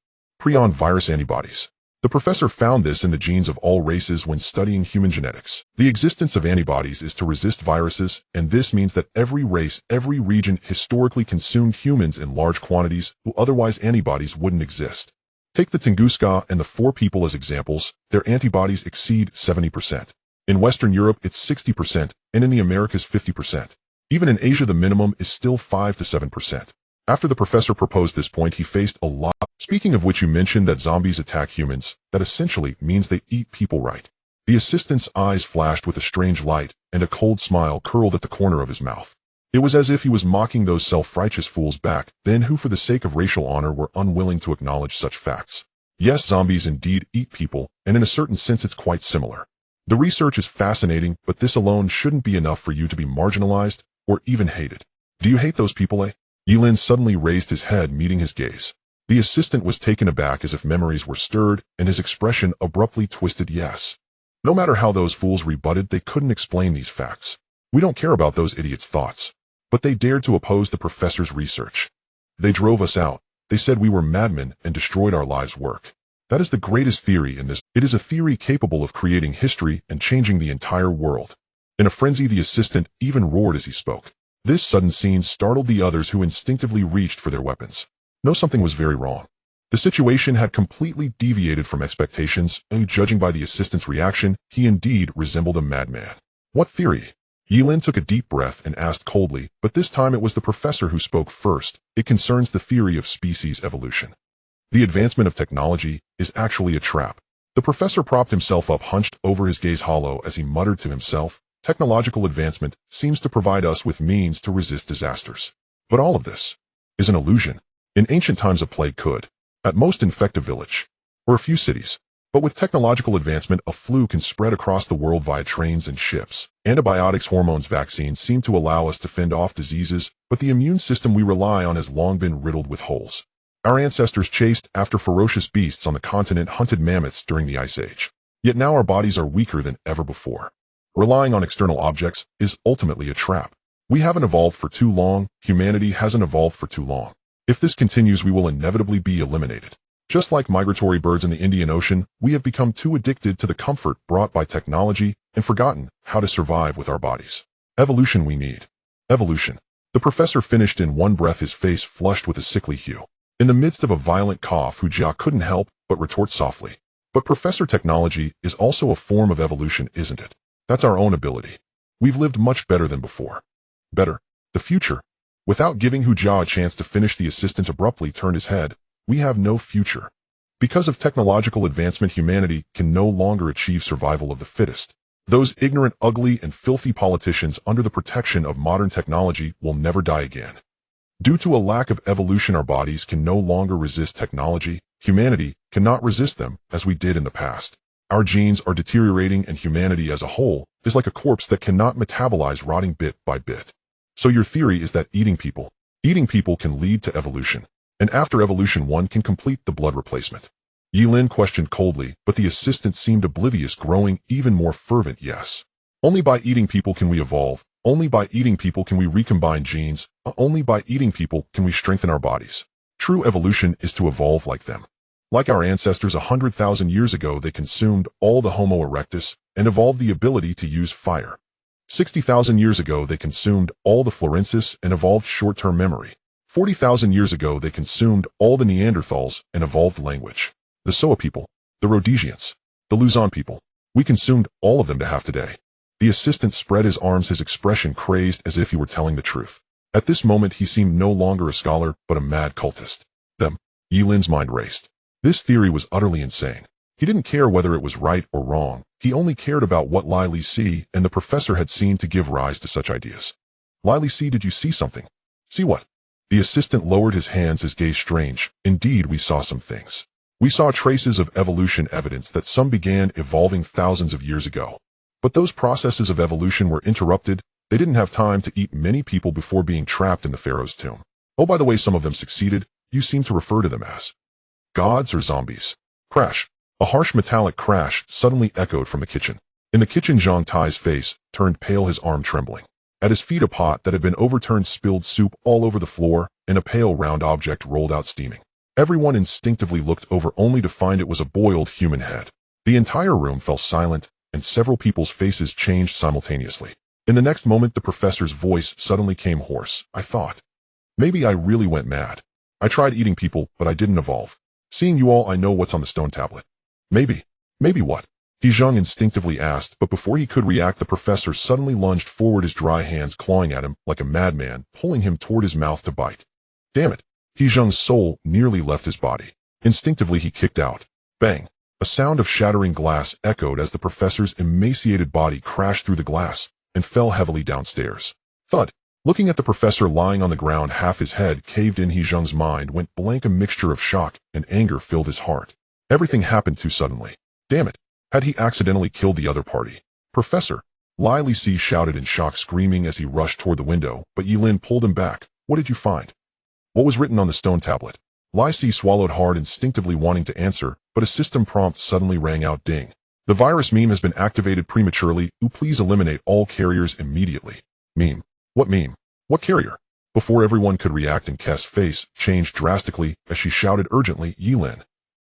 Prion virus antibodies. The professor found this in the genes of all races when studying human genetics. The existence of antibodies is to resist viruses, and this means that every race, every region historically consumed humans in large quantities, who otherwise antibodies wouldn't exist. Take the Tunguska and the Four People as examples. Their antibodies exceed 70%. In Western Europe, it's 60%, and in the Americas 50%. Even in Asia, the minimum is still 5 to 7%. After the professor proposed this point, he faced a lot. Speaking of which, you mentioned that zombies attack humans. That essentially means they eat people, right? The assistant's eyes flashed with a strange light, and a cold smile curled at the corner of his mouth. It was as if he was mocking those self-righteous fools back then who, for the sake of racial honor, were unwilling to acknowledge such facts. Yes, zombies indeed eat people, and in a certain sense it's quite similar. The research is fascinating, but this alone shouldn't be enough for you to be marginalized or even hated. Do you hate those people, eh? Ye Lin suddenly raised his head, meeting his gaze. The assistant was taken aback, as if memories were stirred, and his expression abruptly twisted. Yes. No matter how those fools rebutted, they couldn't explain these facts. We don't care about those idiots' thoughts. But they dared to oppose the professor's research. They drove us out. They said we were madmen and destroyed our lives' work. That is the greatest theory in this. It is a theory capable of creating history and changing the entire world. In a frenzy, the assistant even roared as he spoke. This sudden scene startled the others, who instinctively reached for their weapons. No, something was very wrong. The situation had completely deviated from expectations, and judging by the assistant's reaction, he indeed resembled a madman. What theory? Ye Lin took a deep breath and asked coldly, but this time it was the professor who spoke first. It concerns the theory of species evolution. The advancement of technology is actually a trap. The professor propped himself up, hunched over his gaze hollow as he muttered to himself, technological advancement seems to provide us with means to resist disasters. But all of this is an illusion. In ancient times a plague could, at most, infect a village or a few cities. But with technological advancement, a flu can spread across the world via trains and ships. Antibiotics, hormones, vaccines seem to allow us to fend off diseases, but the immune system we rely on has long been riddled with holes. Our ancestors chased after ferocious beasts on the continent, hunted mammoths during the Ice Age. Yet now our bodies are weaker than ever before. Relying on external objects is ultimately a trap. We haven't evolved for too long. Humanity hasn't evolved for too long. If this continues, we will inevitably be eliminated. Just like migratory birds in the Indian Ocean, we have become too addicted to the comfort brought by technology and forgotten how to survive with our bodies. Evolution we need. Evolution. The professor finished in one breath, his face flushed with a sickly hue. In the midst of a violent cough, Hu Jia couldn't help but retort softly. But Professor, technology is also a form of evolution, isn't it? That's our own ability. We've lived much better than before. Better. The future. Without giving Hu Jia a chance to finish, the assistant abruptly turned his head. We have no future. Because of technological advancement, humanity can no longer achieve survival of the fittest. Those ignorant, ugly, and filthy politicians under the protection of modern technology will never die again. Due to a lack of evolution, our bodies can no longer resist technology. Humanity cannot resist them as we did in the past. Our genes are deteriorating, and humanity as a whole is like a corpse that cannot metabolize, rotting bit by bit. So your theory is that eating people can lead to evolution. And after evolution, one can complete the blood replacement. Ye Lin questioned coldly, but the assistant seemed oblivious, growing even more fervent. Yes. Only by eating people can we evolve. Only by eating people can we recombine genes. Only by eating people can we strengthen our bodies. True evolution is to evolve like them. Like our ancestors 100,000 years ago, they consumed all the Homo erectus and evolved the ability to use fire. 60,000 years ago, they consumed all the Florensis and evolved short-term memory. 40,000 years ago, they consumed all the Neanderthals and evolved language. The Soa people, the Rhodesians, the Luzon people, we consumed all of them to have today. The assistant spread his arms, his expression crazed as if he were telling the truth. At this moment, he seemed no longer a scholar, but a mad cultist. Them. Ye Lin's mind raced. This theory was utterly insane. He didn't care whether it was right or wrong. He only cared about what Li Si and the professor had seen to give rise to such ideas. Li Si, did you see something? See what? The assistant lowered his hands, his gaze strange. Indeed, we saw some things. We saw traces of evolution, evidence that some began evolving thousands of years ago. But those processes of evolution were interrupted. They didn't have time to eat many people before being trapped in the pharaoh's tomb. Oh, by the way, some of them succeeded. You seem to refer to them as gods or zombies. Crash. A harsh metallic crash suddenly echoed from the kitchen. In the kitchen, Zhang Tai's face turned pale, his arm trembling. At his feet, a pot that had been overturned spilled soup all over the floor, and a pale round object rolled out steaming. Everyone instinctively looked over, only to find it was a boiled human head. The entire room fell silent, and several people's faces changed simultaneously. In the next moment, the professor's voice suddenly came hoarse. I thought. Maybe I really went mad. I tried eating people, but I didn't evolve. Seeing you all, I know what's on the stone tablet. Maybe what? He Zhang instinctively asked, but before he could react, the professor suddenly lunged forward, his dry hands clawing at him like a madman, pulling him toward his mouth to bite. Damn it. He Zhang's soul nearly left his body. Instinctively, he kicked out. Bang. A sound of shattering glass echoed as the professor's emaciated body crashed through the glass and fell heavily downstairs. Thud. Looking at the professor lying on the ground, half his head caved in, He Zhang's mind went blank. A mixture of shock and anger filled his heart. Everything happened too suddenly. Damn it. Had he accidentally killed the other party? Professor. Li Si shouted in shock, screaming as he rushed toward the window, but Ye Lin pulled him back. What did you find? What was written on the stone tablet? Li Si swallowed hard, instinctively wanting to answer, but a system prompt suddenly rang out. Ding. The virus meme has been activated prematurely. Please eliminate all carriers immediately. Meme. What meme? What carrier? Before everyone could react, and Kess's face changed drastically as she shouted urgently, Ye Lin.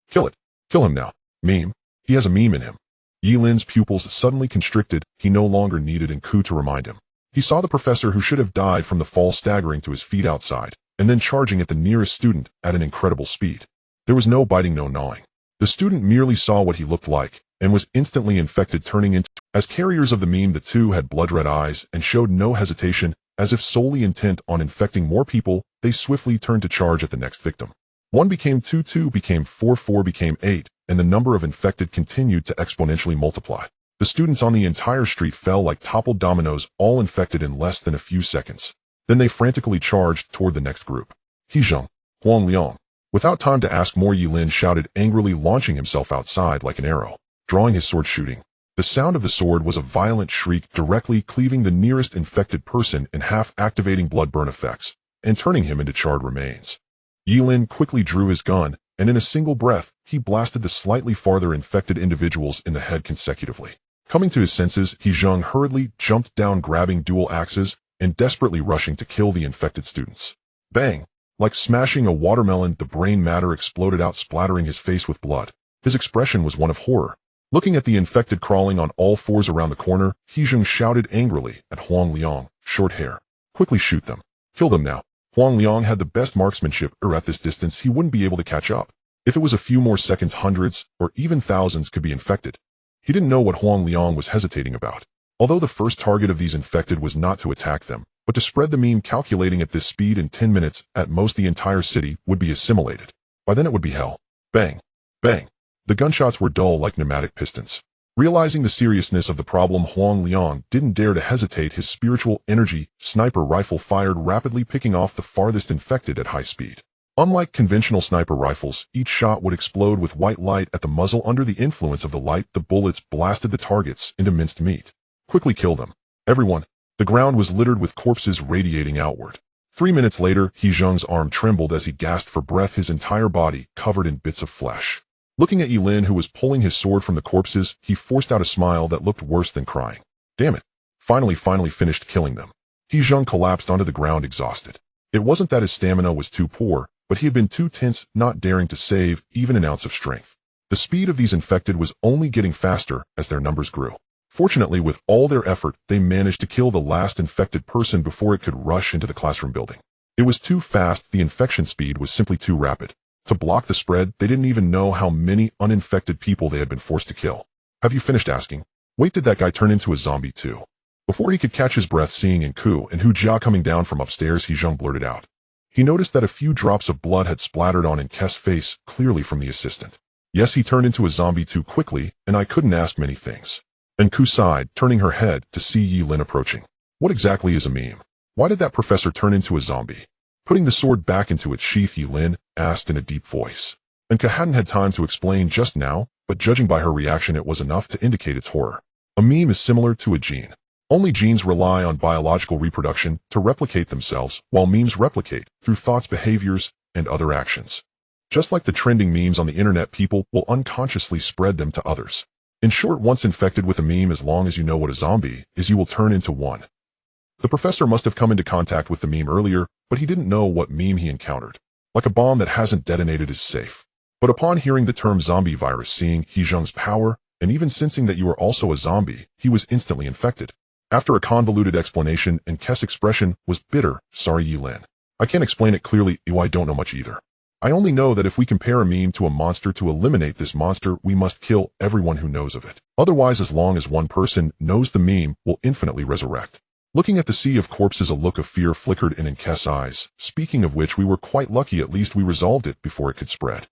Kill it. Kill him now. Meme. He has a meme in him. Ye Lin's pupils suddenly constricted. He no longer needed Nku to remind him. He saw the professor, who should have died from the fall, staggering to his feet outside, and then charging at the nearest student at an incredible speed. There was no biting, no gnawing. The student merely saw what he looked like, and was instantly infected, turning into. As carriers of the meme, the two had blood-red eyes and showed no hesitation, as if solely intent on infecting more people. They swiftly turned to charge at the next victim. 1 became 2, 2 became 4, 4 became 8, and the number of infected continued to exponentially multiply. The students on the entire street fell like toppled dominoes, all infected in less than a few seconds. Then they frantically charged toward the next group. Hezhong, Huang Liang. Without time to ask more, Ye Lin shouted angrily, launching himself outside like an arrow, drawing his sword, shooting. The sound of the sword was a violent shriek, directly cleaving the nearest infected person in half, activating blood burn effects, and turning him into charred remains. Ye Lin quickly drew his gun, and in a single breath, he blasted the slightly farther infected individuals in the head consecutively. Coming to his senses, Hezhong hurriedly jumped down, grabbing dual axes and desperately rushing to kill the infected students. Bang! Like smashing a watermelon, the brain matter exploded out, splattering his face with blood. His expression was one of horror. Looking at the infected crawling on all fours around the corner, Hezhong shouted angrily at Huang Liang, short hair. Quickly shoot them. Kill them now. Huang Liang had the best marksmanship, or at this distance he wouldn't be able to catch up. If it was a few more seconds, hundreds, or even thousands could be infected. He didn't know what Huang Liang was hesitating about. Although the first target of these infected was not to attack them, but to spread the meme, calculating at this speed in 10 minutes, at most the entire city would be assimilated. By then it would be hell. Bang! Bang! The gunshots were dull like pneumatic pistons. Realizing the seriousness of the problem, Huang Liang didn't dare to hesitate. His spiritual energy sniper rifle fired rapidly, picking off the farthest infected at high speed. Unlike conventional sniper rifles, each shot would explode with white light at the muzzle. Under the influence of the light, the bullets blasted the targets into minced meat. Quickly kill them. Everyone. The ground was littered with corpses radiating outward. 3 minutes later, Hezhong's arm trembled as he gasped for breath, his entire body covered in bits of flesh. Looking at Ye Lin, who was pulling his sword from the corpses, he forced out a smile that looked worse than crying. Damn it. Finally finished killing them. Hezhong collapsed onto the ground exhausted. It wasn't that his stamina was too poor, but he had been too tense, not daring to save even an ounce of strength. The speed of these infected was only getting faster as their numbers grew. Fortunately, with all their effort, they managed to kill the last infected person before it could rush into the classroom building. It was too fast. The infection speed was simply too rapid. To block the spread, they didn't even know how many uninfected people they had been forced to kill. Have you finished asking? Wait, did that guy turn into a zombie too? Before he could catch his breath, seeing Ku and Hu Jia coming down from upstairs, Hezhong blurted out. He noticed that a few drops of blood had splattered on Ku's face, clearly from the assistant. Yes, he turned into a zombie too quickly, and I couldn't ask many things. And Ku sighed, turning her head to see Ye Lin approaching. What exactly is a meme? Why did that professor turn into a zombie? Putting the sword back into its sheath, Ye Lin asked in a deep voice. And Ku hadn't had time to explain just now, but judging by her reaction, it was enough to indicate its horror. A meme is similar to a gene. Only genes rely on biological reproduction to replicate themselves, while memes replicate through thoughts, behaviors, and other actions. Just like the trending memes on the internet, people will unconsciously spread them to others. In short, once infected with a meme, as long as you know what a zombie is, you will turn into one. The professor must have come into contact with the meme earlier, but he didn't know what meme he encountered. Like a bomb that hasn't detonated is safe. But upon hearing the term zombie virus, seeing Hezhong's power, and even sensing that you are also a zombie, he was instantly infected. After a convoluted explanation, Ku's expression was bitter. Sorry, Ye Lin. I can't explain it clearly. I don't know much either. I only know that if we compare a meme to a monster, to eliminate this monster, we must kill everyone who knows of it. Otherwise, as long as one person knows the meme, will infinitely resurrect. Looking at the sea of corpses, a look of fear flickered in Ku's eyes. Speaking of which, we were quite lucky. At least we resolved it before it could spread.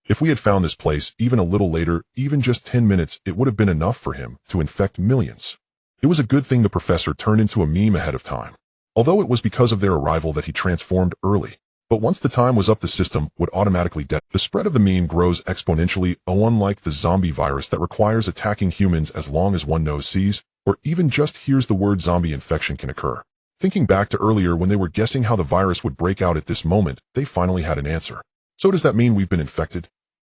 If we had found this place even a little later, even just 10 minutes, it would have been enough for him to infect millions. It was a good thing the professor turned into a meme ahead of time. Although it was because of their arrival that he transformed early. But once the time was up, the system would automatically detonate. The spread of the meme grows exponentially, unlike the zombie virus that requires attacking humans. As long as one knows, sees, or even just hears the word zombie, infection can occur. Thinking back to earlier when they were guessing how the virus would break out, at this moment, they finally had an answer. So does that mean we've been infected?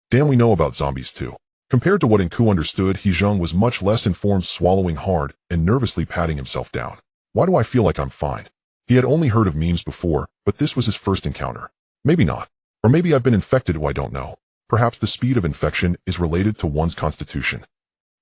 Damn, we know about zombies too. Compared to what Ku understood, Hezhong was much less informed, swallowing hard and nervously patting himself down. Why do I feel like I'm fine? He had only heard of memes before, but this was his first encounter. Maybe not. Or maybe I've been infected, I don't know. Perhaps the speed of infection is related to one's constitution.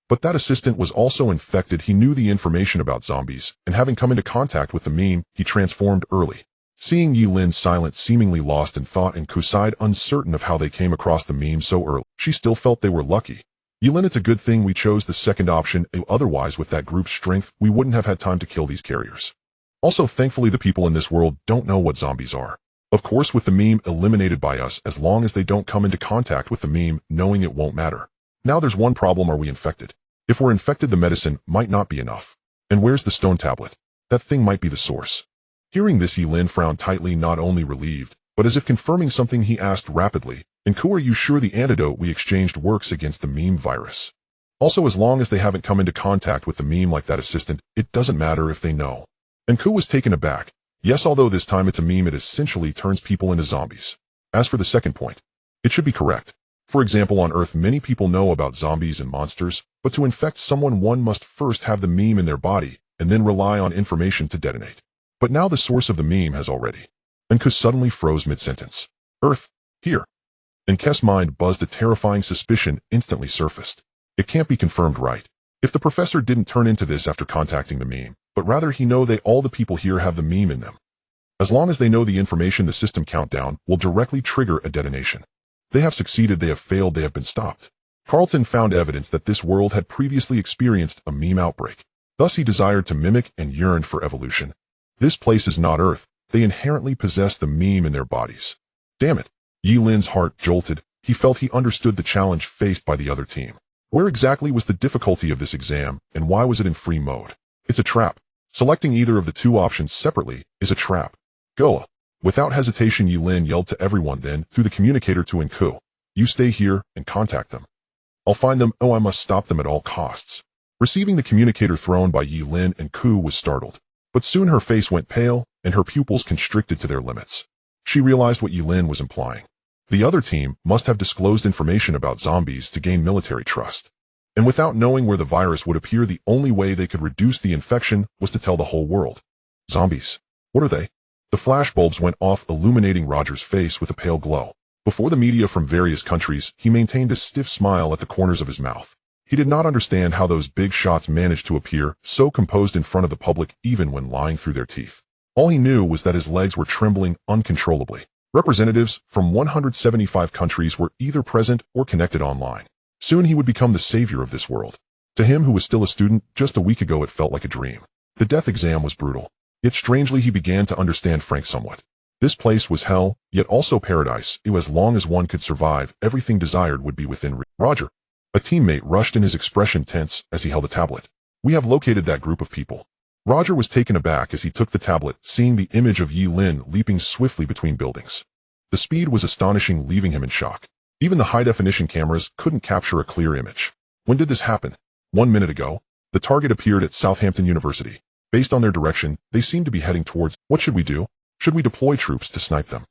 But that assistant was also infected. He knew the information about zombies, and having come into contact with the meme, he transformed early. Seeing Ye Lin silent, seemingly lost in thought, and Ku sighed, uncertain of how they came across the meme so early, she still felt they were lucky. Ye Lin, it's a good thing we chose the second option, otherwise with that group's strength, we wouldn't have had time to kill these carriers. Also, thankfully the people in this world don't know what zombies are. Of course, with the meme eliminated by us, as long as they don't come into contact with the meme, knowing it won't matter. Now there's one problem: are we infected? If we're infected, the medicine might not be enough. And where's the stone tablet? That thing might be the source. Hearing this, Ye Lin frowned tightly, not only relieved, but as if confirming something. He asked rapidly, "And Ku, are you sure the antidote we exchanged works against the meme virus? Also, as long as they haven't come into contact with the meme like that assistant, it doesn't matter if they know." And Ku was taken aback. Yes, although this time it's a meme, it essentially turns people into zombies. As for the second point, it should be correct. For example, on Earth, many people know about zombies and monsters, but to infect someone, one must first have the meme in their body, and then rely on information to detonate. But now the source of the meme has already. And Ku suddenly froze mid-sentence. Earth, here. And K's mind buzzed. A terrifying suspicion instantly surfaced. It can't be confirmed, right? If the professor didn't turn into this after contacting the meme, but rather he know all the people here have the meme in them. As long as they know the information, the system countdown will directly trigger a detonation. They have succeeded, they have failed, they have been stopped. Carlton found evidence that this world had previously experienced a meme outbreak. Thus he desired to mimic and yearned for evolution. This place is not Earth. They inherently possess the meme in their bodies. Damn it. Ye Lin's heart jolted. He felt he understood the challenge faced by the other team. Where exactly was the difficulty of this exam, and why was it in free mode? It's a trap. Selecting either of the two options separately is a trap. Go. Without hesitation, Ye Lin yelled to everyone, then, through the communicator to Ku. You stay here and contact them. I'll find them. Oh, I must stop them at all costs. Receiving the communicator thrown by Ye Lin, and Ku was startled. But soon her face went pale, and her pupils constricted to their limits. She realized what Ye Lin was implying. The other team must have disclosed information about zombies to gain military trust. And without knowing where the virus would appear, the only way they could reduce the infection was to tell the whole world. Zombies. What are they? The flashbulbs went off, illuminating Roger's face with a pale glow. Before the media from various countries, he maintained a stiff smile at the corners of his mouth. He did not understand how those big shots managed to appear so composed in front of the public, even when lying through their teeth. All he knew was that his legs were trembling uncontrollably. Representatives from 175 countries were either present or connected online. Soon he would become the savior of this world. To him, who was still a student, just a week ago it felt like a dream. The death exam was brutal. Yet strangely he began to understand Frank somewhat. This place was hell, yet also paradise. It was as long as one could survive, everything desired would be within reach. Roger. A teammate rushed in, his expression tense as he held a tablet. We have located that group of people. Roger was taken aback as he took the tablet, seeing the image of Ye Lin leaping swiftly between buildings. The speed was astonishing, leaving him in shock. Even the high-definition cameras couldn't capture a clear image. When did this happen? 1 minute ago. The target appeared at Southampton University. Based on their direction, they seemed to be heading towards. What should we do? Should we deploy troops to snipe them?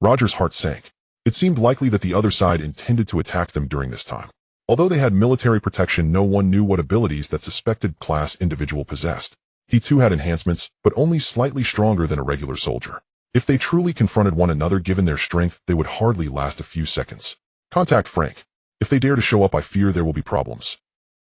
Roger's heart sank. It seemed likely that the other side intended to attack them during this time. Although they had military protection, no one knew what abilities that suspected class individual possessed. He too had enhancements, but only slightly stronger than a regular soldier. If they truly confronted one another, given their strength, they would hardly last a few seconds. Contact Frank. If they dare to show up, I fear there will be problems.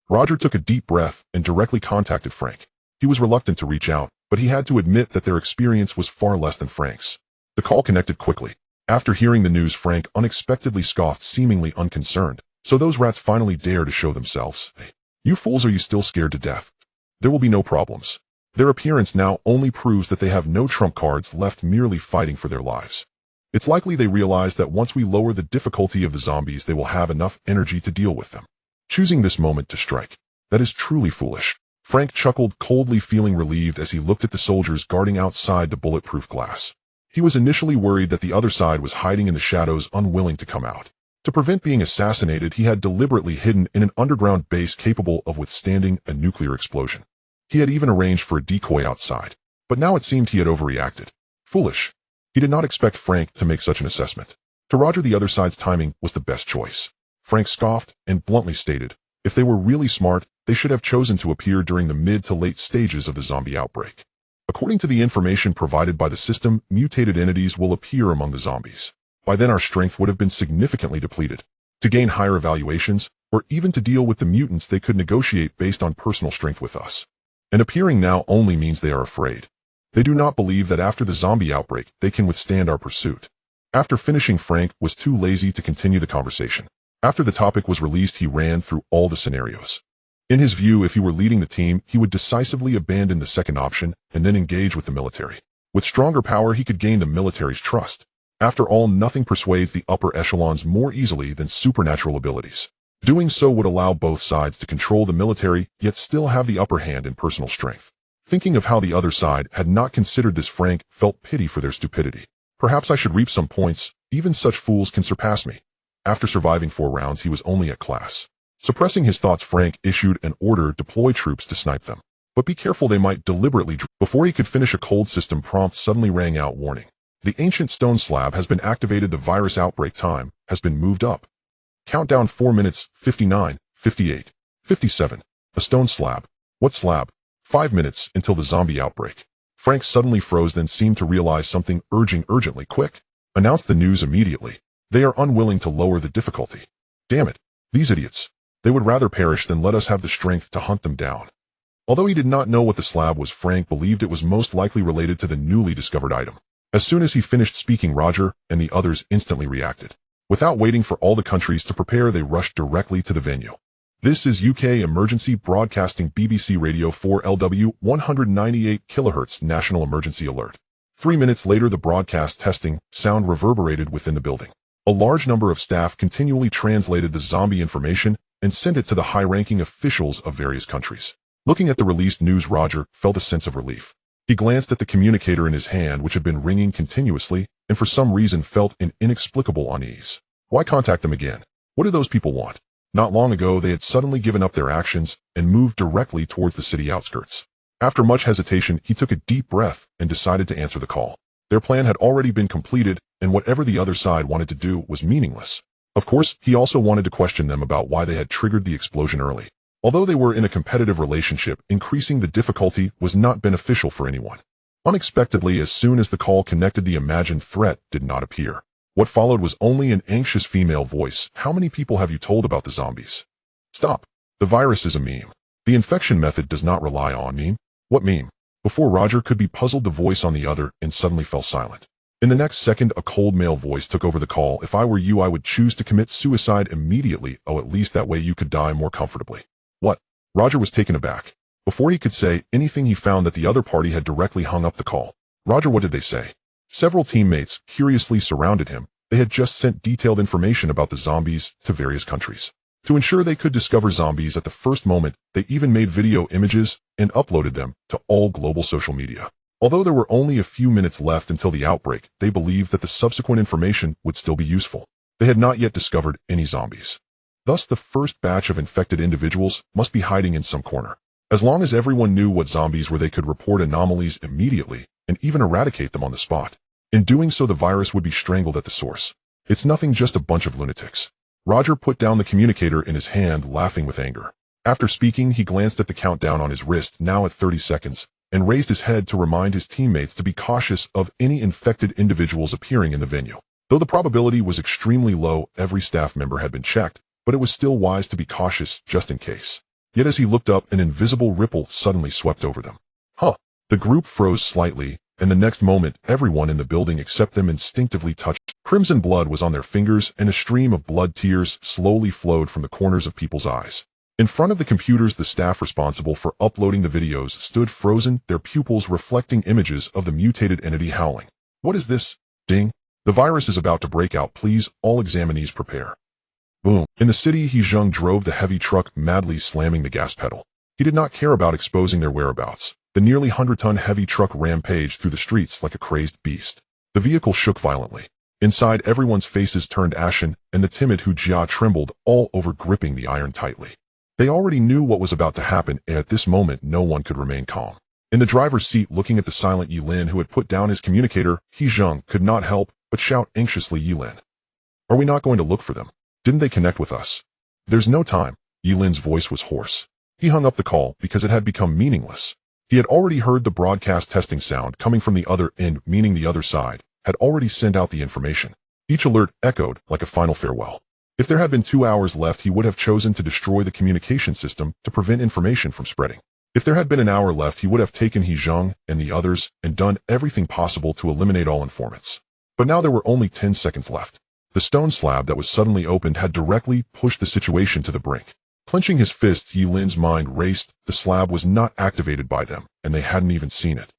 Roger took a deep breath and directly contacted Frank. He was reluctant to reach out, but he had to admit that their experience was far less than Frank's. The call connected quickly. After hearing the news, Frank unexpectedly scoffed, seemingly unconcerned. So those rats finally dare to show themselves. Hey, you fools, are you still scared to death? There will be no problems. Their appearance now only proves that they have no trump cards left, merely fighting for their lives. It's likely they realize that once we lower the difficulty of the zombies, they will have enough energy to deal with them. Choosing this moment to strike. That is truly foolish. Frank chuckled coldly, feeling relieved as he looked at the soldiers guarding outside the bulletproof glass. He was initially worried that the other side was hiding in the shadows, unwilling to come out. To prevent being assassinated, he had deliberately hidden in an underground base capable of withstanding a nuclear explosion. He had even arranged for a decoy outside. But now it seemed he had overreacted. Foolish. He did not expect Frank to make such an assessment. To Roger, the other side's timing was the best choice. Frank scoffed and bluntly stated, if they were really smart, they should have chosen to appear during the mid to late stages of the zombie outbreak. According to the information provided by the system, mutated entities will appear among the zombies. By then our strength would have been significantly depleted. To gain higher evaluations, or even to deal with the mutants, they could negotiate based on personal strength with us. And appearing now only means they are afraid. They do not believe that after the zombie outbreak, they can withstand our pursuit. After finishing, Frank was too lazy to continue the conversation. After the topic was released, he ran through all the scenarios. In his view, if he were leading the team, he would decisively abandon the second option and then engage with the military. With stronger power, he could gain the military's trust. After all, nothing persuades the upper echelons more easily than supernatural abilities. Doing so would allow both sides to control the military, yet still have the upper hand in personal strength. Thinking of how the other side had not considered this, Frank felt pity for their stupidity. Perhaps I should reap some points. Even such fools can surpass me. After surviving 4 rounds, he was only at class. Suppressing his thoughts, Frank issued an order: deploy troops to snipe them. But be careful, they might deliberately. Before he could finish, a cold system prompt suddenly rang out: warning. The ancient stone slab has been activated. The virus outbreak time has been moved up. Countdown: 4 minutes, 59, 58, 57. A stone slab. What slab? 5 minutes until the zombie outbreak. Frank suddenly froze, then seemed to realize something, urgently, quick. Announce the news immediately. They are unwilling to lower the difficulty. Damn it. These idiots. They would rather perish than let us have the strength to hunt them down. Although he did not know what the slab was, Frank believed it was most likely related to the newly discovered item. As soon as he finished speaking, Roger and the others instantly reacted. Without waiting for all the countries to prepare, they rushed directly to the venue. This is UK Emergency Broadcasting, BBC Radio 4LW 198 kHz National Emergency Alert. 3 minutes later, the broadcast testing sound reverberated within the building. A large number of staff continually translated the zombie information and sent it to the high-ranking officials of various countries. Looking at the released news, Roger felt a sense of relief. He glanced at the communicator in his hand, which had been ringing continuously, and for some reason felt an inexplicable unease. Why contact them again? What do those people want? Not long ago, they had suddenly given up their actions and moved directly towards the city outskirts. After much hesitation, he took a deep breath and decided to answer the call. Their plan had already been completed, and whatever the other side wanted to do was meaningless. Of course, he also wanted to question them about why they had triggered the explosion early. Although they were in a competitive relationship, increasing the difficulty was not beneficial for anyone. Unexpectedly, as soon as the call connected, the imagined threat did not appear. What followed was only an anxious female voice. How many people have you told about the zombies? Stop. The virus is a meme. The infection method does not rely on meme. What meme? Before Roger could be puzzled, the voice on the other end suddenly fell silent. In the next second, a cold male voice took over the call. If I were you, I would choose to commit suicide immediately. Oh, at least that way you could die more comfortably. What? Roger was taken aback. Before he could say anything, he found that the other party had directly hung up the call. Roger, what did they say? Several teammates curiously surrounded him. They had just sent detailed information about the zombies to various countries. To ensure they could discover zombies at the first moment, they even made video images and uploaded them to all global social media. Although there were only a few minutes left until the outbreak, they believed that the subsequent information would still be useful. They had not yet discovered any zombies. Thus, the first batch of infected individuals must be hiding in some corner. As long as everyone knew what zombies were, they could report anomalies immediately and even eradicate them on the spot. In doing so, the virus would be strangled at the source. It's nothing, just a bunch of lunatics. Roger put down the communicator in his hand, laughing with anger. After speaking, he glanced at the countdown on his wrist, now at 30 seconds, and raised his head to remind his teammates to be cautious of any infected individuals appearing in the venue. Though the probability was extremely low, every staff member had been checked, but it was still wise to be cautious just in case. Yet as he looked up, an invisible ripple suddenly swept over them. Huh! The group froze slightly, and the next moment, everyone in the building except them instinctively touched. Crimson blood was on their fingers, and a stream of blood tears slowly flowed from the corners of people's eyes. In front of the computers, the staff responsible for uploading the videos stood frozen, their pupils reflecting images of the mutated entity howling. What is this? Ding! The virus is about to break out. Please, all examinees prepare. Boom. In the city, He Zheng drove the heavy truck, madly slamming the gas pedal. He did not care about exposing their whereabouts. The nearly 100-ton heavy truck rampaged through the streets like a crazed beast. The vehicle shook violently. Inside, everyone's faces turned ashen, and the timid Hu Jia trembled all over, gripping the iron tightly. They already knew what was about to happen, and at this moment no one could remain calm. In the driver's seat, looking at the silent Ye Lin, who had put down his communicator, He Zheng could not help but shout anxiously, Ye Lin. Are we not going to look for them? Didn't they connect with us? There's no time. Ye Lin's voice was hoarse. He hung up the call because it had become meaningless. He had already heard the broadcast testing sound coming from the other end, meaning the other side had already sent out the information. Each alert echoed like a final farewell. If there had been 2 hours left, he would have chosen to destroy the communication system to prevent information from spreading. If there had been an hour left, he would have taken He Zheng and the others and done everything possible to eliminate all informants. But now there were only 10 seconds left. The stone slab that was suddenly opened had directly pushed the situation to the brink. Clenching his fists, Ye Lin's mind raced. The slab was not activated by them, and they hadn't even seen it.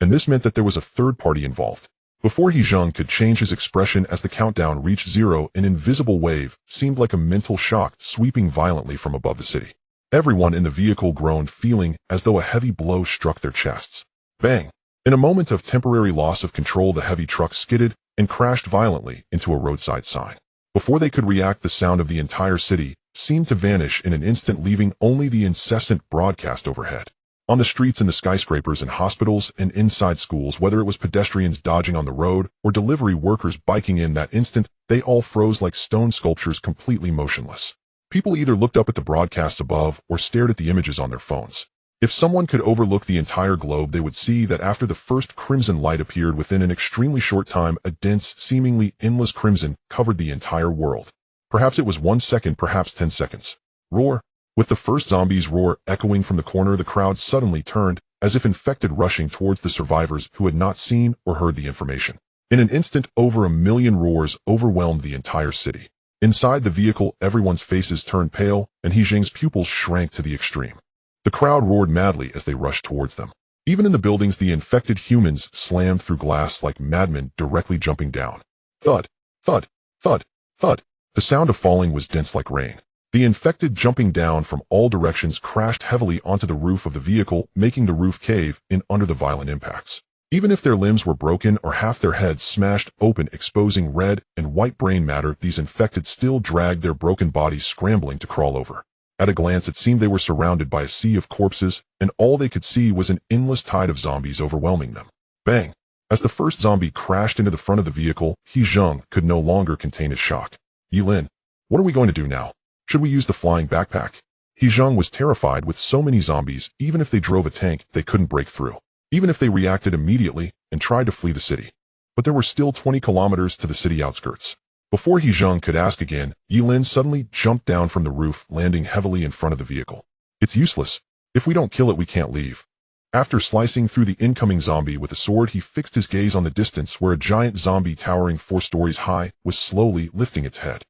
And this meant that there was a third party involved. Before He Zheng could change his expression as the countdown reached 0, an invisible wave seemed like a mental shock sweeping violently from above the city. Everyone in the vehicle groaned, feeling as though a heavy blow struck their chests. Bang! In a moment of temporary loss of control, the heavy truck skidded and crashed violently into a roadside sign. Before they could react, the sound of the entire city seemed to vanish in an instant, leaving only the incessant broadcast overhead. On the streets, in the skyscrapers and hospitals and inside schools, whether it was pedestrians dodging on the road or delivery workers biking in that instant, they all froze like stone sculptures, completely motionless. People either looked up at the broadcasts above or stared at the images on their phones. If someone could overlook the entire globe, they would see that after the first crimson light appeared, within an extremely short time, a dense, seemingly endless crimson covered the entire world. Perhaps it was 1 second, perhaps 10 seconds. Roar! With the first zombie's roar echoing from the corner, the crowd suddenly turned, as if infected, rushing towards the survivors who had not seen or heard the information. In an instant, over 1 million roars overwhelmed the entire city. Inside the vehicle, everyone's faces turned pale, and He Zheng's pupils shrank to the extreme. The crowd roared madly as they rushed towards them. Even in the buildings, the infected humans slammed through glass like madmen, directly jumping down. Thud! Thud! Thud! Thud! The sound of falling was dense like rain. The infected, jumping down from all directions, crashed heavily onto the roof of the vehicle, making the roof cave in under the violent impacts. Even if their limbs were broken or half their heads smashed open, exposing red and white brain matter, these infected still dragged their broken bodies, scrambling to crawl over. At a glance, it seemed they were surrounded by a sea of corpses, and all they could see was an endless tide of zombies overwhelming them. Bang! As the first zombie crashed into the front of the vehicle, He Zheng could no longer contain his shock. Ye Lin, what are we going to do now? Should we use the flying backpack? He Zheng was terrified. With so many zombies, even if they drove a tank, they couldn't break through. Even if they reacted immediately and tried to flee the city. But there were still 20 kilometers to the city outskirts. Before He Zheng could ask again, Ye Lin suddenly jumped down from the roof, landing heavily in front of the vehicle. It's useless. If we don't kill it, we can't leave. After slicing through the incoming zombie with a sword, he fixed his gaze on the distance, where a giant zombie towering 4 stories high was slowly lifting its head.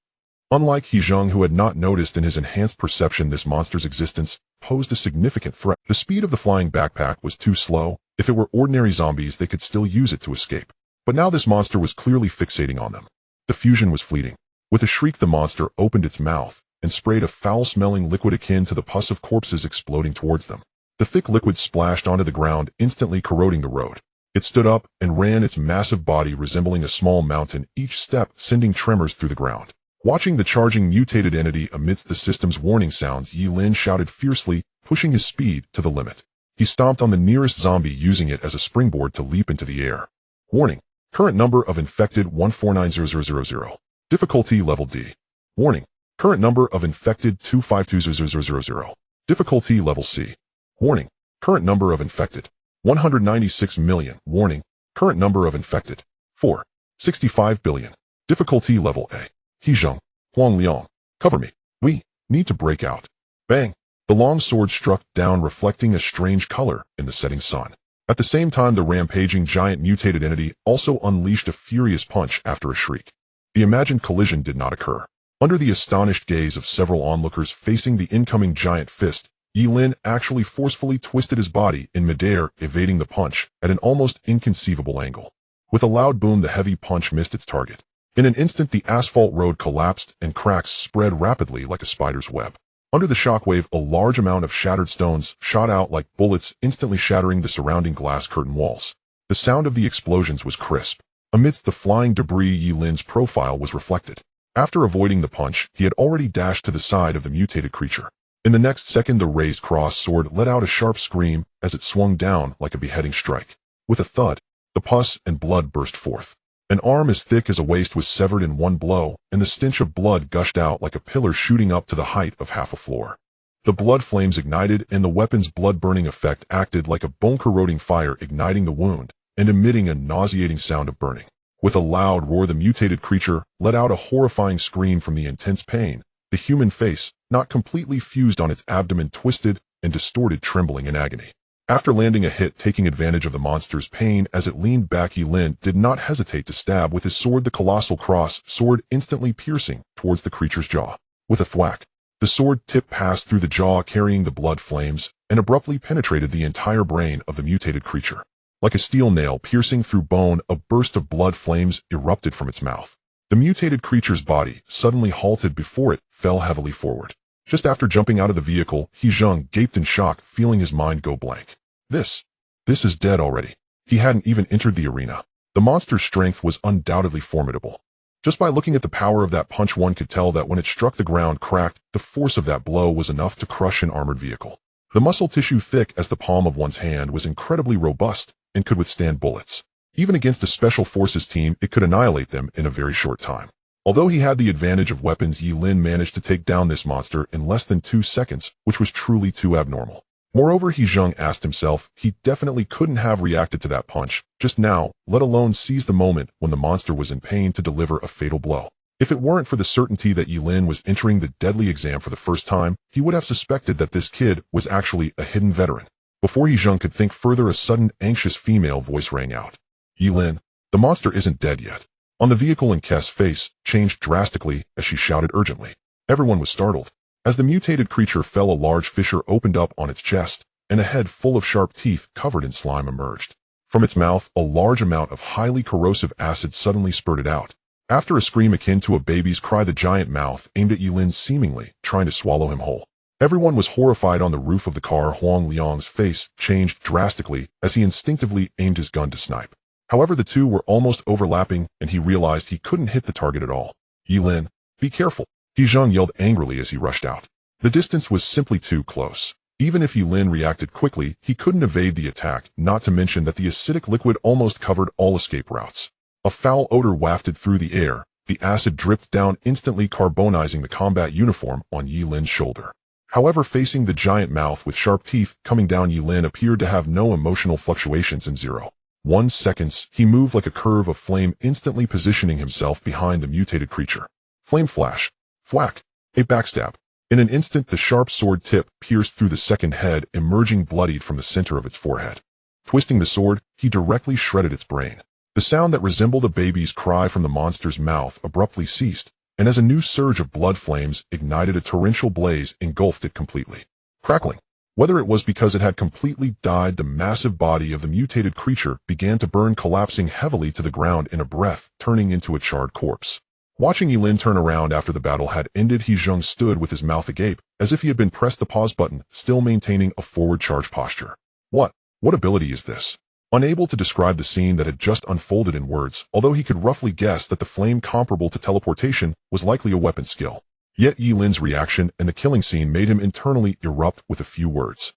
Unlike He Zheng, who had not noticed in his enhanced perception this monster's existence posed a significant threat, the speed of the flying backpack was too slow. If it were ordinary zombies, they could still use it to escape. But now this monster was clearly fixating on them. The fusion was fleeting. With a shriek, the monster opened its mouth and sprayed a foul-smelling liquid akin to the pus of corpses exploding towards them. The thick liquid splashed onto the ground, instantly corroding the road. It stood up and ran, its massive body resembling a small mountain, each step sending tremors through the ground. Watching the charging mutated entity amidst the system's warning sounds, Ye Lin shouted fiercely, pushing his speed to the limit. He stomped on the nearest zombie, using it as a springboard to leap into the air. Warning. Current number of infected 1490000. Difficulty level D. Warning. Current number of infected 2520000. Difficulty level C. Warning. Current number of infected 196 million. Warning. Current number of infected 465 billion. Difficulty level A. He Zheng, Huang Liang, cover me. We need to break out. Bang. The long sword struck down, reflecting a strange color in the setting sun. At the same time, the rampaging giant mutated entity also unleashed a furious punch after a shriek. The imagined collision did not occur. Under the astonished gaze of several onlookers facing the incoming giant fist, Ye Lin actually forcefully twisted his body in midair, evading the punch at an almost inconceivable angle. With a loud boom, the heavy punch missed its target. In an instant, the asphalt road collapsed and cracks spread rapidly like a spider's web. Under the shockwave, a large amount of shattered stones shot out like bullets, instantly shattering the surrounding glass curtain walls. The sound of the explosions was crisp. Amidst the flying debris, Ye Lin's profile was reflected. After avoiding the punch, he had already dashed to the side of the mutated creature. In the next second, the raised cross sword let out a sharp scream as it swung down like a beheading strike. With a thud, the pus and blood burst forth. An arm as thick as a waist was severed in one blow, and the stench of blood gushed out like a pillar shooting up to the height of half a floor. The blood flames ignited, and the weapon's blood-burning effect acted like a bone-corroding fire, igniting the wound and emitting a nauseating sound of burning. With a loud roar, the mutated creature let out a horrifying scream from the intense pain. The human face, not completely fused on its abdomen, twisted and distorted, trembling in agony. After landing a hit taking advantage of the monster's pain as it leaned back, Ye Lin did not hesitate to stab with his sword, the colossal cross sword instantly piercing towards the creature's jaw. With a thwack, the sword tip passed through the jaw, carrying the blood flames, and abruptly penetrated the entire brain of the mutated creature. Like a steel nail piercing through bone, a burst of blood flames erupted from its mouth. The mutated creature's body suddenly halted before it fell heavily forward. Just after jumping out of the vehicle, He Zheng gaped in shock, feeling his mind go blank. This is dead already. He hadn't even entered the arena. The monster's strength was undoubtedly formidable. Just by looking at the power of that punch, one could tell that when it struck the ground cracked, the force of that blow was enough to crush an armored vehicle. The muscle tissue, thick as the palm of one's hand, was incredibly robust and could withstand bullets. Even against a special forces team, it could annihilate them in a very short time. Although he had the advantage of weapons, Ye Lin managed to take down this monster in less than 2 seconds, which was truly too abnormal. Moreover, He Zheng asked himself, he definitely couldn't have reacted to that punch just now, let alone seize the moment when the monster was in pain to deliver a fatal blow. If it weren't for the certainty that Ye Lin was entering the deadly exam for the first time, he would have suspected that this kid was actually a hidden veteran. Before He Zheng could think further, a sudden, anxious female voice rang out. Ye Lin, the monster isn't dead yet. On the vehicle, and Kess's face changed drastically as she shouted urgently. Everyone was startled. As the mutated creature fell, a large fissure opened up on its chest, and a head full of sharp teeth covered in slime emerged. From its mouth, a large amount of highly corrosive acid suddenly spurted out. After a scream akin to a baby's cry, the giant mouth aimed at Ye Lin, seemingly trying to swallow him whole. Everyone was horrified. On the roof of the car, Huang Liang's face changed drastically as he instinctively aimed his gun to snipe. However, the two were almost overlapping, and he realized he couldn't hit the target at all. Ye Lin, be careful, He Zheng yelled angrily as he rushed out. The distance was simply too close. Even if Ye Lin reacted quickly, he couldn't evade the attack, not to mention that the acidic liquid almost covered all escape routes. A foul odor wafted through the air. The acid dripped down, instantly carbonizing the combat uniform on Ye Lin's shoulder. However, facing the giant mouth with sharp teeth coming down, Ye Lin appeared to have no emotional fluctuations. In 0.1 seconds, he moved like a curve of flame, instantly positioning himself behind the mutated creature. Flame flash. Thwack. A backstab. In an instant, the sharp sword tip pierced through the second head, emerging bloodied from the center of its forehead. Twisting the sword, he directly shredded its brain. The sound that resembled a baby's cry from the monster's mouth abruptly ceased, and as a new surge of blood flames ignited, a torrential blaze engulfed it completely. Crackling. Whether it was because it had completely died, the massive body of the mutated creature began to burn, collapsing heavily to the ground in a breath, turning into a charred corpse. Watching Ye Lin turn around after the battle had ended, He Zheng stood with his mouth agape, as if he had been pressed the pause button, still maintaining a forward charge posture. What ability is this? Unable to describe the scene that had just unfolded in words, although he could roughly guess that the flame comparable to teleportation was likely a weapon skill. Yet Ye Lin's reaction and the killing scene made him internally erupt with a few words.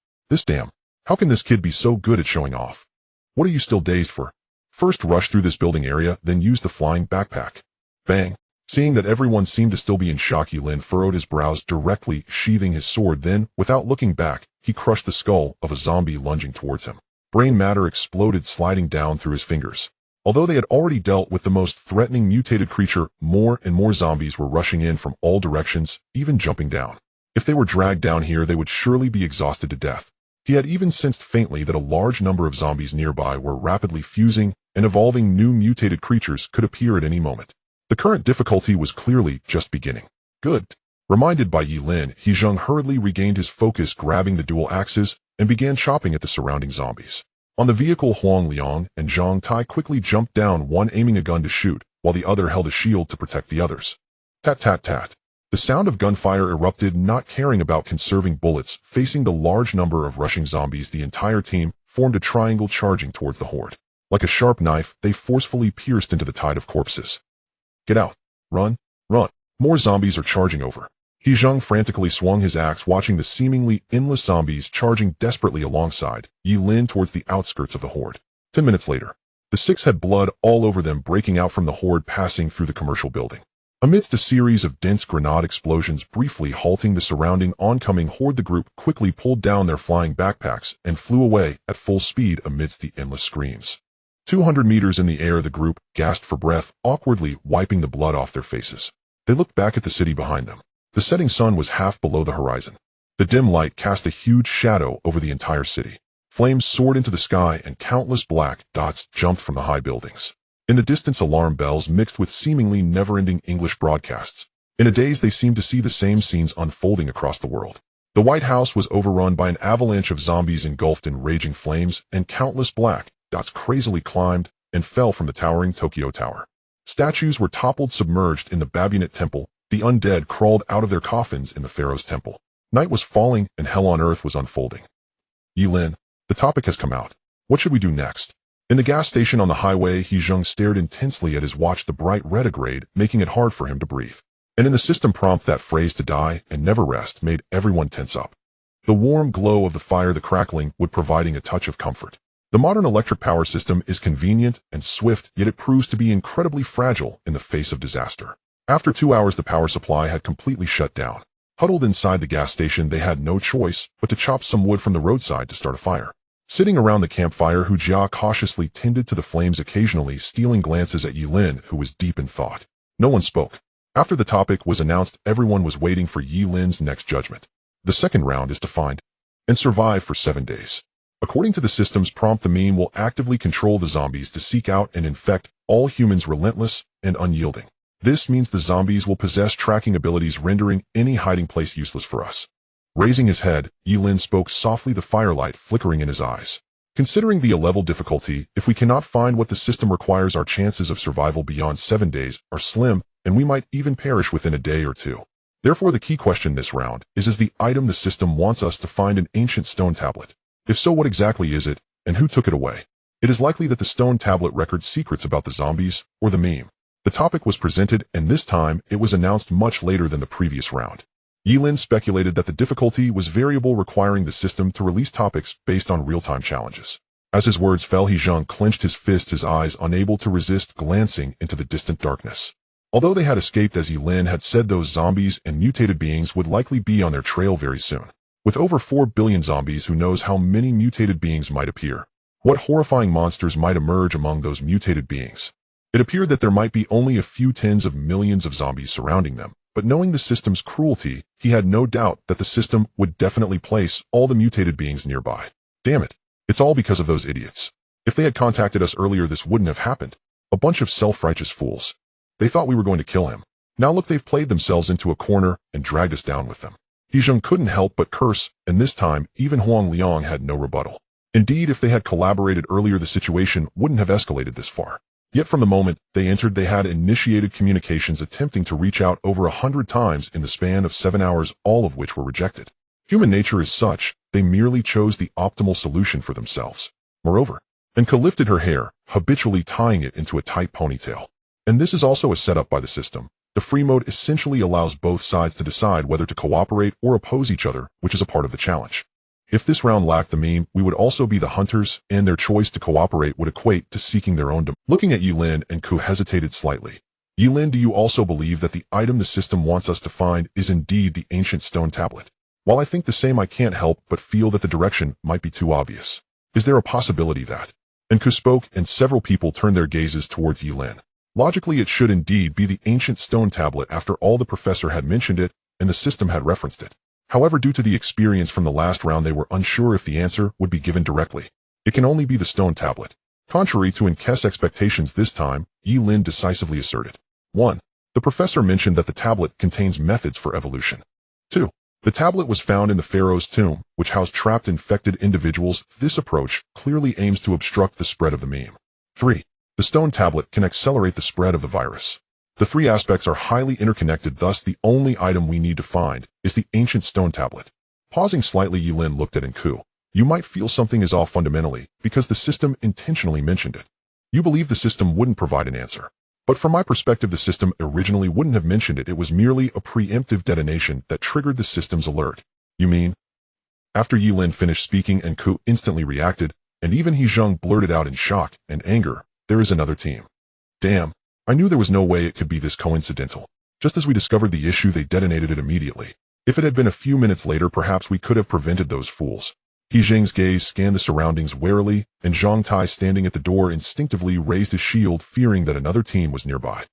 How can this kid be so good at showing off? What are you still dazed for? First rush through this building area, then use the flying backpack. Bang. Seeing that everyone seemed to still be in shock, Ye Lin furrowed his brows, directly sheathing his sword. Then, without looking back, he crushed the skull of a zombie lunging towards him. Brain matter exploded, sliding down through his fingers. Although they had already dealt with the most threatening mutated creature, more and more zombies were rushing in from all directions, even jumping down. If they were dragged down here, they would surely be exhausted to death. He had even sensed faintly that a large number of zombies nearby were rapidly fusing, and evolving new mutated creatures could appear at any moment. The current difficulty was clearly just beginning. Good. Reminded by Ye Lin, He Zheng hurriedly regained his focus, grabbing the dual axes, and began chopping at the surrounding zombies. On the vehicle, Huang Liang and Zhang Tai quickly jumped down, one aiming a gun to shoot, while the other held a shield to protect the others. Tat tat tat. The sound of gunfire erupted, not caring about conserving bullets. Facing the large number of rushing zombies, the entire team formed a triangle, charging towards the horde. Like a sharp knife, they forcefully pierced into the tide of corpses. Get out. Run. Run. More zombies are charging over. He Zheng frantically swung his axe, watching the seemingly endless zombies charging desperately alongside Ye Lin towards the outskirts of the horde. 10 minutes later, the six had blood all over them, breaking out from the horde, passing through the commercial building. Amidst a series of dense grenade explosions briefly halting the surrounding oncoming horde, the group quickly pulled down their flying backpacks and flew away at full speed amidst the endless screams. 200 meters in the air, the group gasped for breath, awkwardly wiping the blood off their faces. They looked back at the city behind them. The setting sun was half below the horizon. The dim light cast a huge shadow over the entire city. Flames soared into the sky and countless black dots jumped from the high buildings. In the distance, alarm bells mixed with seemingly never-ending English broadcasts. In a daze, they seemed to see the same scenes unfolding across the world. The White House was overrun by an avalanche of zombies engulfed in raging flames, and countless black dots crazily climbed and fell from the towering Tokyo Tower. Statues were toppled, submerged in the Babinate Temple. The undead crawled out of their coffins in the Pharaoh's temple. Night was falling and hell on earth was unfolding. Ye Lin, the topic has come out. What should we do next? In the gas station on the highway, He Zheng stared intensely at his watch, the bright retrograde, making it hard for him to breathe. And in the system prompt, that phrase "to die and never rest" made everyone tense up. The warm glow of the fire, the crackling, would providing a touch of comfort. The modern electric power system is convenient and swift, yet it proves to be incredibly fragile in the face of disaster. After 2 hours, the power supply had completely shut down. Huddled inside the gas station, they had no choice but to chop some wood from the roadside to start a fire. Sitting around the campfire, Hu Jia cautiously tended to the flames, occasionally stealing glances at Ye Lin, who was deep in thought. No one spoke. After the topic was announced, everyone was waiting for Ye Lin's next judgment. The second round is to find and survive for 7 days. According to the system's prompt, the meme will actively control the zombies to seek out and infect all humans, relentless and unyielding. This means the zombies will possess tracking abilities, rendering any hiding place useless for us. Raising his head, Ye Lin spoke softly, the firelight flickering in his eyes. Considering the level difficulty, if we cannot find what the system requires, our chances of survival beyond 7 days are slim, and we might even perish within a day or two. Therefore, the key question this round is the item the system wants us to find an ancient stone tablet? If so, what exactly is it, and who took it away? It is likely that the stone tablet records secrets about the zombies or the meme. The topic was presented, and this time it was announced much later than the previous round. Ye Lin speculated that the difficulty was variable, requiring the system to release topics based on real-time challenges. As his words fell, He Zheng clenched his fist, his eyes unable to resist glancing into the distant darkness. Although they had escaped, as Ye Lin had said, those zombies and mutated beings would likely be on their trail very soon. With over 4 billion zombies, who knows how many mutated beings might appear? What horrifying monsters might emerge among those mutated beings? It appeared that there might be only a few tens of millions of zombies surrounding them. But knowing the system's cruelty, he had no doubt that the system would definitely place all the mutated beings nearby. Damn it. It's all because of those idiots. If they had contacted us earlier, this wouldn't have happened. A bunch of self-righteous fools. They thought we were going to kill him. Now look, they've played themselves into a corner and dragged us down with them. He Zheng couldn't help but curse, and this time even Huang Liang had no rebuttal. Indeed, if they had collaborated earlier, the situation wouldn't have escalated this far. Yet from the moment they entered, they had initiated communications, attempting to reach out over 100 times in the span of 7 hours, all of which were rejected. Human nature is such, they merely chose the optimal solution for themselves. Moreover, Enka lifted her hair, habitually tying it into a tight ponytail. And this is also a setup by the system. The free mode essentially allows both sides to decide whether to cooperate or oppose each other, which is a part of the challenge. If this round lacked the meme, we would also be the hunters, and their choice to cooperate would equate to seeking their own. Looking at Ye Lin, and Ku hesitated slightly. Ye Lin, do you also believe that the item the system wants us to find is indeed the ancient stone tablet? While I think the same, I can't help but feel that the direction might be too obvious. Is there a possibility that? And Ku spoke, and several people turned their gazes towards Ye Lin. Logically, it should indeed be the ancient stone tablet. After all, the professor had mentioned it, and the system had referenced it. However, due to the experience from the last round, they were unsure if the answer would be given directly. It can only be the stone tablet. Contrary to Enke's expectations this time, Ye Lin decisively asserted. 1. The professor mentioned that the tablet contains methods for evolution. 2. The tablet was found in the Pharaoh's tomb, which housed trapped infected individuals. This approach clearly aims to obstruct the spread of the meme. 3. The stone tablet can accelerate the spread of the virus. The 3 aspects are highly interconnected, thus the only item we need to find is the ancient stone tablet. Pausing slightly, Ye Lin looked at Enku. You might feel something is off fundamentally, because the system intentionally mentioned it. You believe the system wouldn't provide an answer. But from my perspective, the system originally wouldn't have mentioned it. It was merely a preemptive detonation that triggered the system's alert. You mean? After Ye Lin finished speaking, Enku instantly reacted, and even He Zheng blurted out in shock and anger, there is another team. Damn. I knew there was no way it could be this coincidental. Just as we discovered the issue, they detonated it immediately. If it had been a few minutes later, perhaps we could have prevented those fools. He Zheng's gaze scanned the surroundings warily, and Zhang Tai, standing at the door, instinctively raised his shield, fearing that another team was nearby.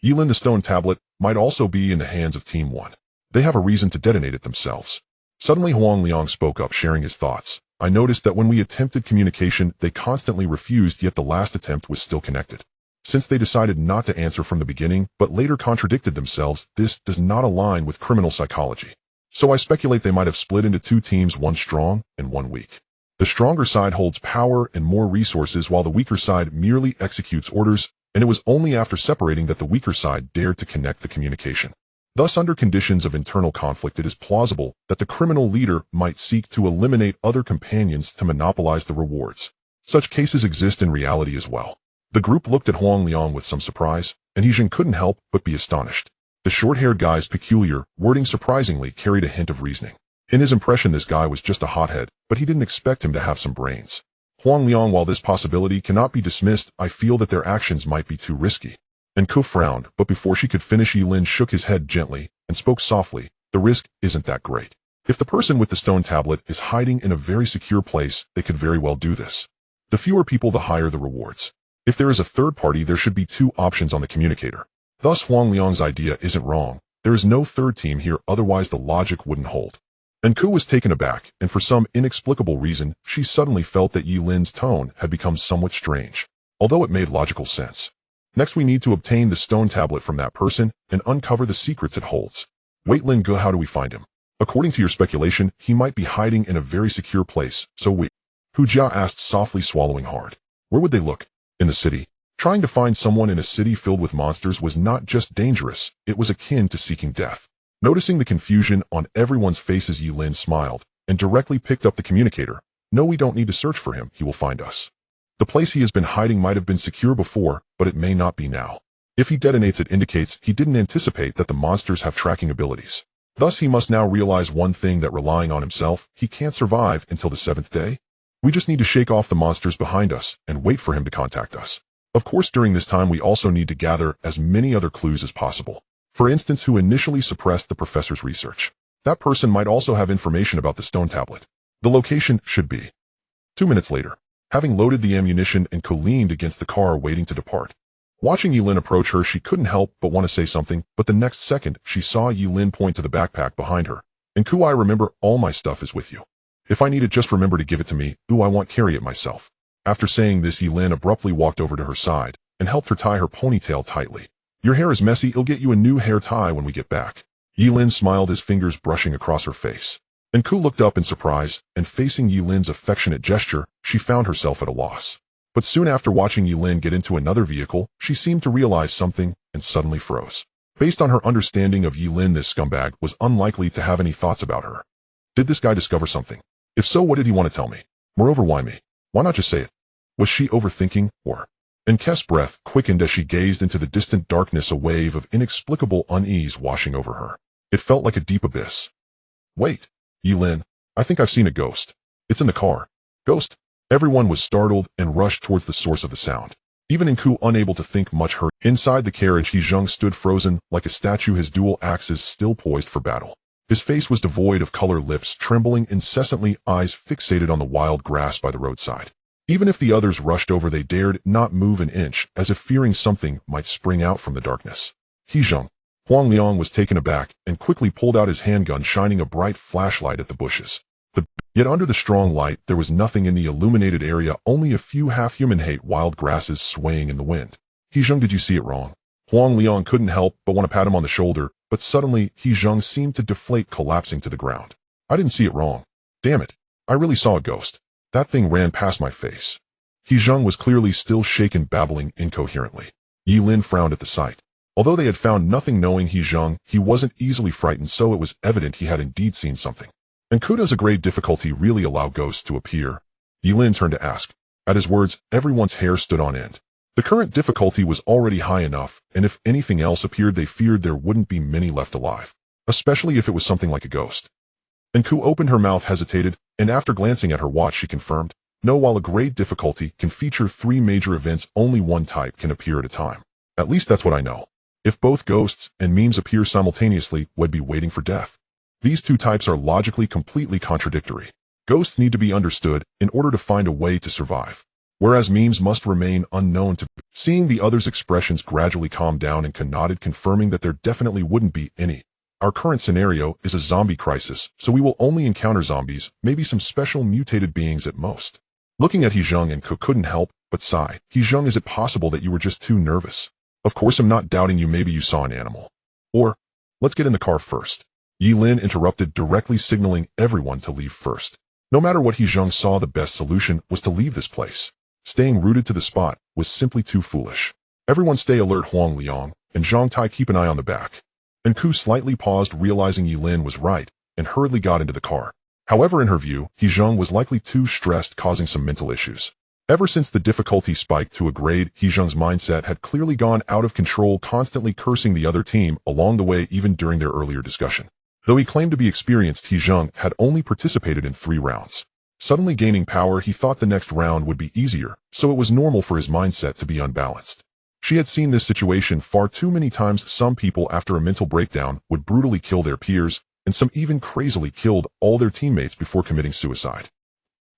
Ye Lin, the stone tablet might also be in the hands of Team 1. They have a reason to detonate it themselves. Suddenly Huang Liang spoke up, sharing his thoughts. I noticed that when we attempted communication, they constantly refused, yet the last attempt was still connected. Since they decided not to answer from the beginning, but later contradicted themselves, this does not align with criminal psychology. So I speculate they might have split into two teams, one strong and one weak. The stronger side holds power and more resources, while the weaker side merely executes orders, and it was only after separating that the weaker side dared to connect the communication. Thus, under conditions of internal conflict, it is plausible that the criminal leader might seek to eliminate other companions to monopolize the rewards. Such cases exist in reality as well. The group looked at Huang Liang with some surprise, and He Jing couldn't help but be astonished. The short-haired guy's peculiar wording surprisingly carried a hint of reasoning. In his impression, this guy was just a hothead, but he didn't expect him to have some brains. Huang Liang, while this possibility cannot be dismissed, I feel that their actions might be too risky. And Ku frowned, but before she could finish, Ye Lin shook his head gently and spoke softly. The risk isn't that great. If the person with the stone tablet is hiding in a very secure place, they could very well do this. The fewer people, the higher the rewards. If there is a third party, there should be two options on the communicator. Thus, Huang Liang's idea isn't wrong. There is no third team here, otherwise the logic wouldn't hold. And Ku was taken aback, and for some inexplicable reason, she suddenly felt that Ye Lin's tone had become somewhat strange, although it made logical sense. Next, we need to obtain the stone tablet from that person and uncover the secrets it holds. Wait, Lin Ge, how do we find him? According to your speculation, he might be hiding in a very secure place, so Hu Jia asked softly, swallowing hard. Where would they look? In the city. Trying to find someone in a city filled with monsters was not just dangerous, it was akin to seeking death. Noticing the confusion on everyone's faces, Ye Lin smiled and directly picked up the communicator. No, we don't need to search for him, he will find us. The place he has been hiding might have been secure before, but it may not be now. If he detonates, it indicates he didn't anticipate that the monsters have tracking abilities. Thus, he must now realize one thing, that relying on himself, he can't survive until the 7th day. We just need to shake off the monsters behind us and wait for him to contact us. Of course, during this time, we also need to gather as many other clues as possible. For instance, who initially suppressed the professor's research? That person might also have information about the stone tablet. The location should be 2 minutes later. Having loaded the ammunition, and Ku leaned against the car waiting to depart. Watching Ye Lin approach her, she couldn't help but want to say something, but the next second she saw Ye Lin point to the backpack behind her. And Ku, I remember, all my stuff is with you. If I need it, just remember to give it to me. I won't carry it myself. After saying this, Ye Lin abruptly walked over to her side and helped her tie her ponytail tightly. Your hair is messy, I'll get you a new hair tie when we get back. Ye Lin smiled, his fingers brushing across her face. And Ku looked up in surprise, and facing Ye Lin's affectionate gesture, she found herself at a loss. But soon after watching Ye Lin get into another vehicle, she seemed to realize something and suddenly froze. Based on her understanding of Ye Lin, this scumbag was unlikely to have any thoughts about her. Did this guy discover something? If so, what did he want to tell me? Moreover, why me? Why not just say it? Was she overthinking, or? And K's breath quickened as she gazed into the distant darkness, a wave of inexplicable unease washing over her. It felt like a deep abyss. Wait, Ye Lin, I think I've seen a ghost. It's in the car. Ghost? Everyone was startled and rushed towards the source of the sound. Even Ku, unable to think much, heard. Inside the carriage, He Jing stood frozen like a statue, his dual axes still poised for battle. His face was devoid of color, lips trembling incessantly, eyes fixated on the wild grass by the roadside. Even if the others rushed over, they dared not move an inch, as if fearing something might spring out from the darkness. He Jing. Huang Liang was taken aback and quickly pulled out his handgun, shining a bright flashlight at the bushes. Yet under the strong light, there was nothing in the illuminated area, only a few half-human wild grasses swaying in the wind. He Jing, did you see it wrong? Huang Liang couldn't help but want to pat him on the shoulder, but suddenly He Jing seemed to deflate, collapsing to the ground. I didn't see it wrong. Damn it. I really saw a ghost. That thing ran past my face. He Jing was clearly still shaken, babbling incoherently. Ye Lin frowned at the sight. Although they had found nothing knowing He Jing, he wasn't easily frightened, so it was evident he had indeed seen something. And does a great difficulty really allow ghosts to appear? Ye Lin turned to ask. At his words, everyone's hair stood on end. The current difficulty was already high enough, and if anything else appeared, they feared there wouldn't be many left alive, especially if it was something like a ghost. And Ku opened her mouth, hesitated, and after glancing at her watch, she confirmed, no, while a great difficulty can feature 3 major events, only one type can appear at a time. At least that's what I know. If both ghosts and memes appear simultaneously, we'd be waiting for death. These 2 types are logically completely contradictory. Ghosts need to be understood in order to find a way to survive, whereas memes must remain unknown to. Seeing the others' expressions gradually calm down, and Ku nodded, confirming that there definitely wouldn't be any. Our current scenario is a zombie crisis, so we will only encounter zombies, maybe some special mutated beings at most. Looking at Hezheng and Ko couldn't help but sigh. Hezheng, is it possible that you were just too nervous? Of course I'm not doubting you, maybe you saw an animal. Or, let's get in the car first. Ye Lin interrupted, directly signaling everyone to leave first. No matter what Hezheng saw, the best solution was to leave this place. Staying rooted to the spot was simply too foolish. Everyone stay alert. Huang Liang and Zhang Tai, keep an eye on the back. And Ku slightly paused, realizing Ye Lin was right, and hurriedly got into the car. However, in her view, Hezheng was likely too stressed, causing some mental issues. Ever since the difficulty spiked to a grade, Hezheng's mindset had clearly gone out of control, constantly cursing the other team along the way, even during their earlier discussion. Though he claimed to be experienced, Hezheng had only participated in 3 rounds. Suddenly gaining power, he thought the next round would be easier, so it was normal for his mindset to be unbalanced. She had seen this situation far too many times. Some people, after a mental breakdown, would brutally kill their peers, and some even crazily killed all their teammates before committing suicide.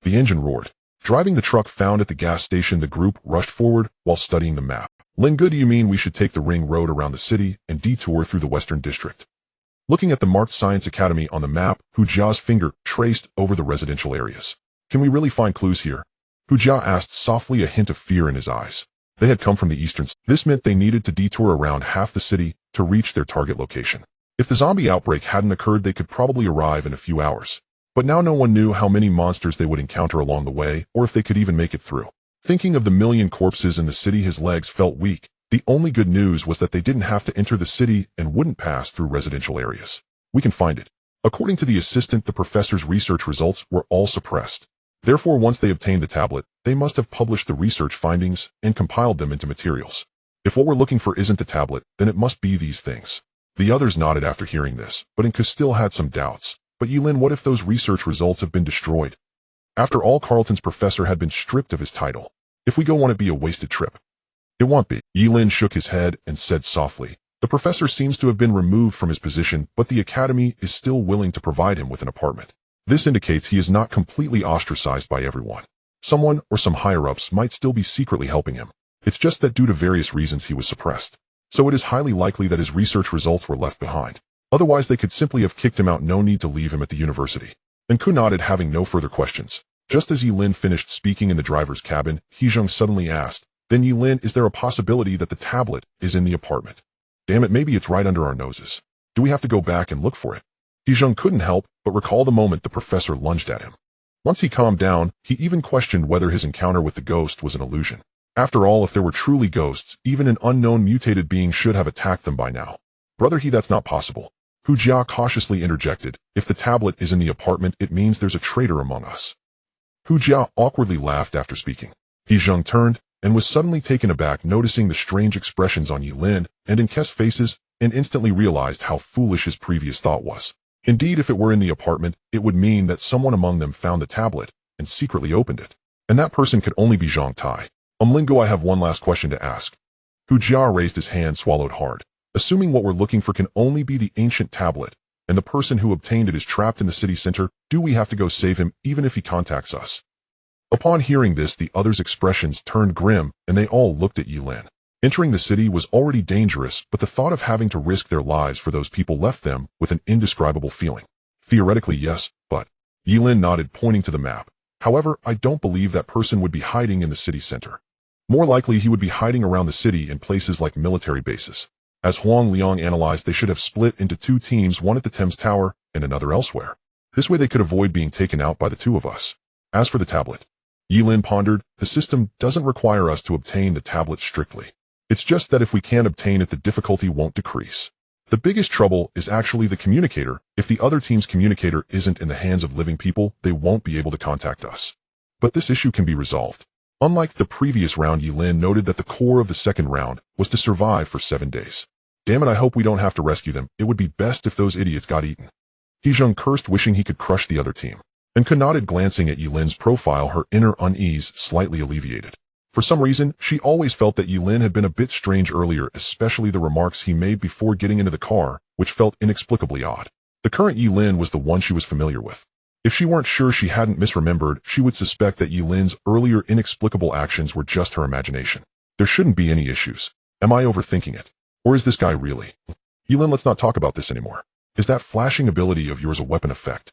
The engine roared. Driving the truck found at the gas station, the group rushed forward while studying the map. Lin, good, do you mean we should take the ring road around the city and detour through the western district? Looking at the marked Science Academy on the map, Hu Jia's finger traced over the residential areas. Can we really find clues here? Hu Jia asked softly, a hint of fear in his eyes. They had come from the eastern. This meant they needed to detour around half the city to reach their target location. If the zombie outbreak hadn't occurred, they could probably arrive in a few hours. But now no one knew how many monsters they would encounter along the way, or if they could even make it through. Thinking of the million corpses in the city, his legs felt weak. The only good news was that they didn't have to enter the city and wouldn't pass through residential areas. We can find it. According to the assistant, the professor's research results were all suppressed. Therefore, once they obtained the tablet, they must have published the research findings and compiled them into materials. If what we're looking for isn't the tablet, then it must be these things. The others nodded after hearing this, but Inka still had some doubts. But Ye Lin, what if those research results have been destroyed? After all, Carlton's professor had been stripped of his title. If we go, won't it be a wasted trip? It won't be. Ye Lin shook his head and said softly, the professor seems to have been removed from his position, but the academy is still willing to provide him with an apartment. This indicates he is not completely ostracized by everyone. Someone or some higher-ups might still be secretly helping him. It's just that due to various reasons he was suppressed. So it is highly likely that his research results were left behind. Otherwise they could simply have kicked him out. No need to leave him at the university. And Ku nodded, having no further questions. Just as Ye Lin finished speaking in the driver's cabin, Hezheng suddenly asked, then Ye Lin, is there a possibility that the tablet is in the apartment? Damn it, maybe it's right under our noses. Do we have to go back and look for it? Hezheng couldn't help but recall the moment the professor lunged at him. Once he calmed down, he even questioned whether his encounter with the ghost was an illusion. After all, if there were truly ghosts, even an unknown mutated being should have attacked them by now. Brother, that's not possible. Hu Jia cautiously interjected, if the tablet is in the apartment, it means there's a traitor among us. Hu Jia awkwardly laughed after speaking. Hezheng turned and was suddenly taken aback, noticing the strange expressions on Ye Lin and Inke's faces, and instantly realized how foolish his previous thought was. Indeed, if it were in the apartment, it would mean that someone among them found the tablet and secretly opened it. And that person could only be Zhang Tai. Lingo, I have one last question to ask. Hu Jia raised his hand, swallowed hard. Assuming what we're looking for can only be the ancient tablet, and the person who obtained it is trapped in the city center, do we have to go save him even if he contacts us? Upon hearing this, the others' expressions turned grim, and they all looked at Ye Lin. Entering the city was already dangerous, but the thought of having to risk their lives for those people left them with an indescribable feeling. Theoretically, yes, but... Ye Lin nodded, pointing to the map. However, I don't believe that person would be hiding in the city center. More likely, he would be hiding around the city in places like military bases. As Huang Liang analyzed, they should have split into 2 teams, one at the Thames Tower and another elsewhere. This way they could avoid being taken out by the 2 of us. As for the tablet, Ye Lin pondered, the system doesn't require us to obtain the tablet strictly. It's just that if we can't obtain it, the difficulty won't decrease. The biggest trouble is actually the communicator. If the other team's communicator isn't in the hands of living people, they won't be able to contact us. But this issue can be resolved. Unlike the previous round, Ye Lin noted that the core of the second round was to survive for 7 days. Damn it, I hope we don't have to rescue them. It would be best if those idiots got eaten. Hezheng cursed, wishing he could crush the other team. And Ka nodded, glancing at Ye Lin's profile, her inner unease slightly alleviated. For some reason, she always felt that Ye Lin had been a bit strange earlier, especially the remarks he made before getting into the car, which felt inexplicably odd. The current Ye Lin was the one she was familiar with. If she weren't sure she hadn't misremembered, she would suspect that Ye Lin's earlier inexplicable actions were just her imagination. There shouldn't be any issues. Am I overthinking it? Or is this guy really? Ye Lin, let's not talk about this anymore. Is that flashing ability of yours a weapon effect?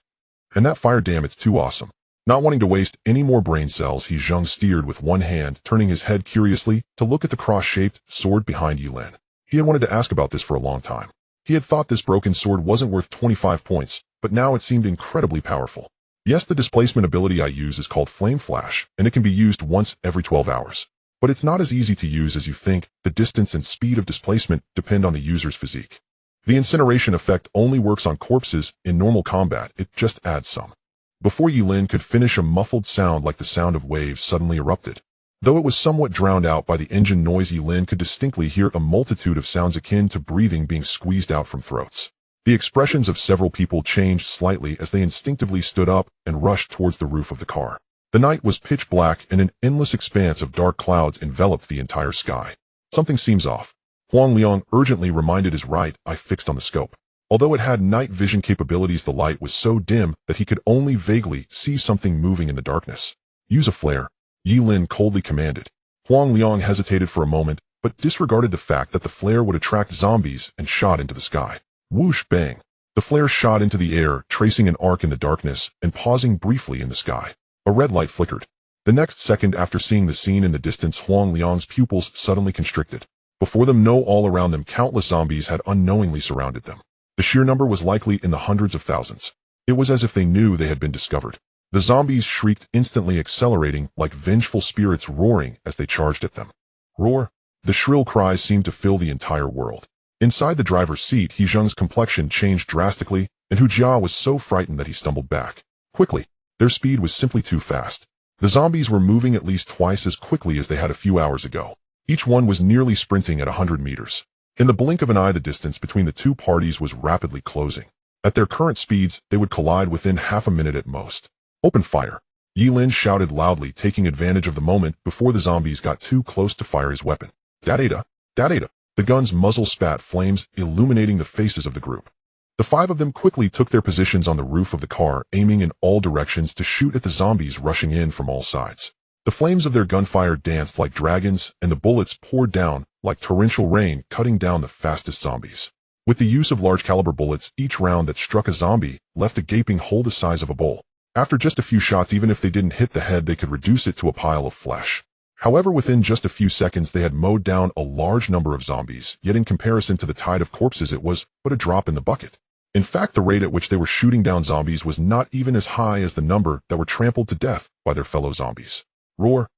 And that fire, damn, it's too awesome. Not wanting to waste any more brain cells, He Zheng steered with one hand, turning his head curiously to look at the cross-shaped sword behind Ye Lin. He had wanted to ask about this for a long time. He had thought this broken sword wasn't worth 25 points, but now it seemed incredibly powerful. Yes, the displacement ability I use is called Flame Flash, and it can be used once every 12 hours. But it's not as easy to use as you think. The distance and speed of displacement depend on the user's physique. The incineration effect only works on corpses. In normal combat, it just adds some. Before Ye Lin could finish, a muffled sound like the sound of waves suddenly erupted. Though it was somewhat drowned out by the engine noise, Ye Lin could distinctly hear a multitude of sounds akin to breathing being squeezed out from throats. The expressions of several people changed slightly as they instinctively stood up and rushed towards the roof of the car. The night was pitch black, and an endless expanse of dark clouds enveloped the entire sky. Something seems off. Huang Liang urgently reminded his right eye fixed on the scope. Although it had night vision capabilities, the light was so dim that he could only vaguely see something moving in the darkness. Use a flare, Ye Lin coldly commanded. Huang Liang hesitated for a moment, but disregarded the fact that the flare would attract zombies and shot into the sky. Whoosh bang. The flare shot into the air, tracing an arc in the darkness and pausing briefly in the sky. A red light flickered. The next second, after seeing the scene in the distance, Huang Liang's pupils suddenly constricted. Before them, all around them, countless zombies had unknowingly surrounded them. The sheer number was likely in the hundreds of thousands. It was as if they knew they had been discovered. The zombies shrieked, instantly accelerating like vengeful spirits roaring as they charged at them. Roar! The shrill cries seemed to fill the entire world. Inside the driver's seat, He Zheng's complexion changed drastically, and Hu Jia was so frightened that he stumbled back. Quickly. Their speed was simply too fast. The zombies were moving at least twice as quickly as they had a few hours ago. Each one was nearly sprinting at 100 meters. In the blink of an eye, the distance between the two parties was rapidly closing. At their current speeds, they would collide within half a minute at most. Open fire! Ye Lin shouted loudly, taking advantage of the moment before the zombies got too close to fire his weapon. Data! Data! The gun's muzzle spat flames, illuminating the faces of the group. The five of them quickly took their positions on the roof of the car, aiming in all directions to shoot at the zombies rushing in from all sides. The flames of their gunfire danced like dragons, and the bullets poured down like torrential rain, cutting down the fastest zombies. With the use of large-caliber bullets, each round that struck a zombie left a gaping hole the size of a bowl. After just a few shots, even if they didn't hit the head, they could reduce it to a pile of flesh. However, within just a few seconds, they had mowed down a large number of zombies, yet in comparison to the tide of corpses, it was but a drop in the bucket. In fact, the rate at which they were shooting down zombies was not even as high as the number that were trampled to death by their fellow zombies. Roar!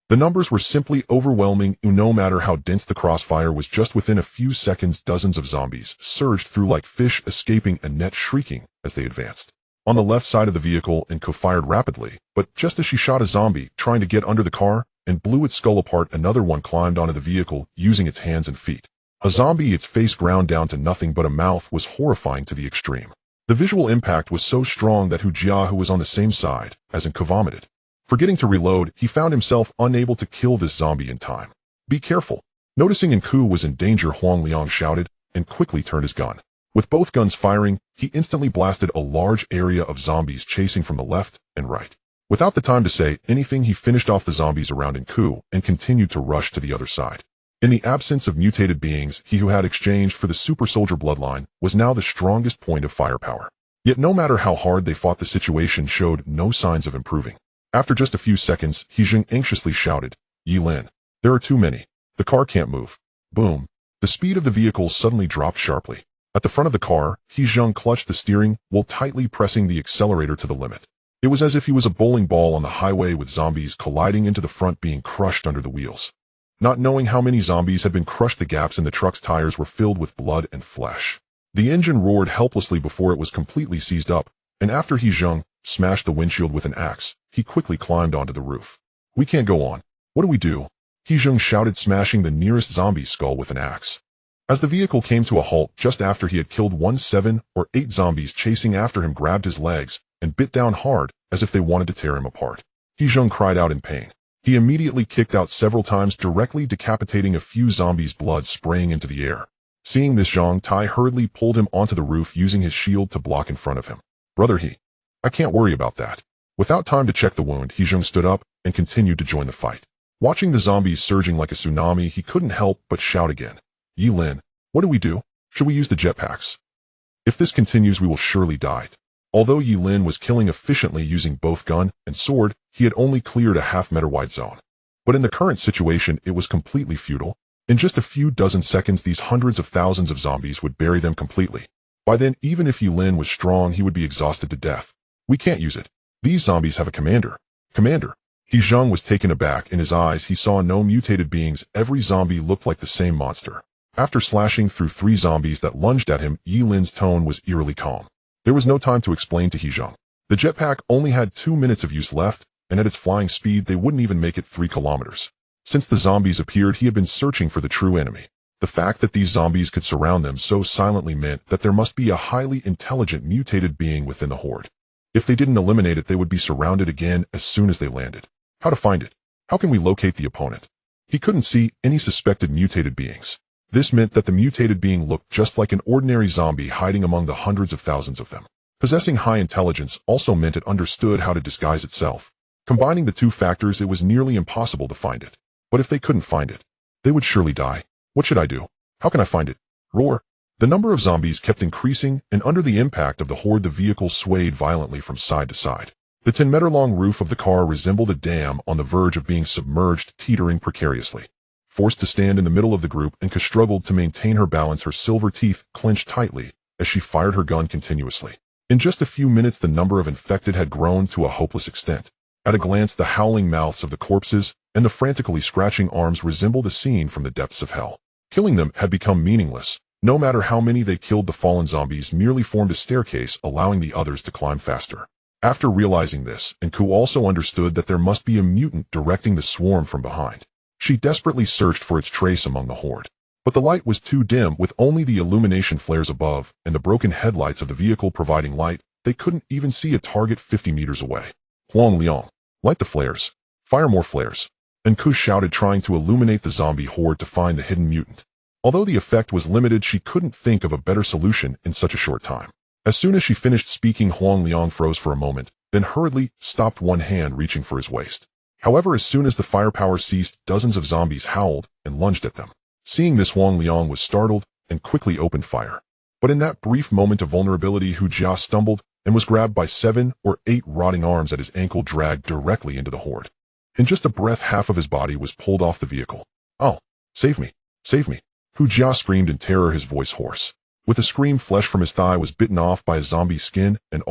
The numbers were simply overwhelming. No matter how dense the crossfire was, just within a few seconds, dozens of zombies surged through like fish escaping a net, shrieking as they advanced. On the left side of the vehicle, Enko fired rapidly, but just as she shot a zombie trying to get under the car and blew its skull apart, another one climbed onto the vehicle using its hands and feet. A zombie, its face ground down to nothing but a mouth, was horrifying to the extreme. The visual impact was so strong that Hu Jia, who was on the same side as Enko, vomited. Forgetting to reload, he found himself unable to kill this zombie in time. Be careful! Noticing Enku was in danger, Huang Liang shouted and quickly turned his gun. With both guns firing, he instantly blasted a large area of zombies chasing from the left and right. Without the time to say anything, he finished off the zombies around Enku and continued to rush to the other side. In the absence of mutated beings, he who had exchanged for the super soldier bloodline was now the strongest point of firepower. Yet no matter how hard they fought, the situation showed no signs of improving. After just a few seconds, He Zheng anxiously shouted, Ye Lin, there are too many. The car can't move. Boom. The speed of the vehicle suddenly dropped sharply. At the front of the car, He Zheng clutched the steering while tightly pressing the accelerator to the limit. It was as if he was a bowling ball on the highway, with zombies colliding into the front, being crushed under the wheels. Not knowing how many zombies had been crushed, the gaps in the truck's tires were filled with blood and flesh. The engine roared helplessly before it was completely seized up, and after He Zheng smashed the windshield with an axe, he quickly climbed onto the roof. We can't go on. What do we do? He Zheng shouted, smashing the nearest zombie's skull with an axe. As the vehicle came to a halt just after he had killed 7 or 8 zombies chasing after him, grabbed his legs and bit down hard as if they wanted to tear him apart. He Zheng cried out in pain. He immediately kicked out several times, directly decapitating a few zombies, blood spraying into the air. Seeing this, Zhang Tai hurriedly pulled him onto the roof, using his shield to block in front of him. Brother, I can't worry about that. Without time to check the wound, He Zheng stood up and continued to join the fight. Watching the zombies surging like a tsunami, he couldn't help but shout again. Ye Lin, what do we do? Should we use the jetpacks? If this continues, we will surely die. Although Ye Lin was killing efficiently using both gun and sword, he had only cleared a half-meter wide zone. But in the current situation, it was completely futile. In just a few dozen seconds, these hundreds of thousands of zombies would bury them completely. By then, even if Ye Lin was strong, he would be exhausted to death. We can't use it. These zombies have a commander. Commander. He Zheng was taken aback. In his eyes, he saw no mutated beings. Every zombie looked like the same monster. After slashing through 3 zombies that lunged at him, Ye Lin's tone was eerily calm. There was no time to explain to He Zheng. The jetpack only had 2 minutes of use left, and at its flying speed, they wouldn't even make it 3 kilometers. Since the zombies appeared, he had been searching for the true enemy. The fact that these zombies could surround them so silently meant that there must be a highly intelligent mutated being within the horde. If they didn't eliminate it, they would be surrounded again as soon as they landed. How to find it? How can we locate the opponent? He couldn't see any suspected mutated beings. This meant that the mutated being looked just like an ordinary zombie hiding among the hundreds of thousands of them. Possessing high intelligence also meant it understood how to disguise itself. Combining the 2 factors, it was nearly impossible to find it. But if they couldn't find it, they would surely die. What should I do? How can I find it? Roar. The number of zombies kept increasing, and under the impact of the horde, the vehicle swayed violently from side to side. The 10-meter-long roof of the car resembled a dam on the verge of being submerged, teetering precariously. Forced to stand in the middle of the group, Enka struggled to maintain her balance, her silver teeth clenched tightly as she fired her gun continuously. In just a few minutes, the number of infected had grown to a hopeless extent. At a glance, the howling mouths of the corpses and the frantically scratching arms resembled a scene from the depths of hell. Killing them had become meaningless. No matter how many they killed, the fallen zombies merely formed a staircase, allowing the others to climb faster. After realizing this, Enku also understood that there must be a mutant directing the swarm from behind. She desperately searched for its trace among the horde. But the light was too dim. With only the illumination flares above and the broken headlights of the vehicle providing light, they couldn't even see a target 50 meters away. Huang Liang, light the flares. Fire more flares. Enku shouted, trying to illuminate the zombie horde to find the hidden mutant. Although the effect was limited, she couldn't think of a better solution in such a short time. As soon as she finished speaking, Huang Liang froze for a moment, then hurriedly stopped, one hand reaching for his waist. However, as soon as the firepower ceased, dozens of zombies howled and lunged at them. Seeing this, Huang Liang was startled and quickly opened fire. But in that brief moment of vulnerability, Hu Jia stumbled and was grabbed by 7 or 8 rotting arms at his ankle, dragged directly into the horde. In just a breath, half of his body was pulled off the vehicle. "Oh, save me, save me." Hu Jia screamed in terror, his voice hoarse. With a scream, flesh from his thigh was bitten off by a zombie's skin and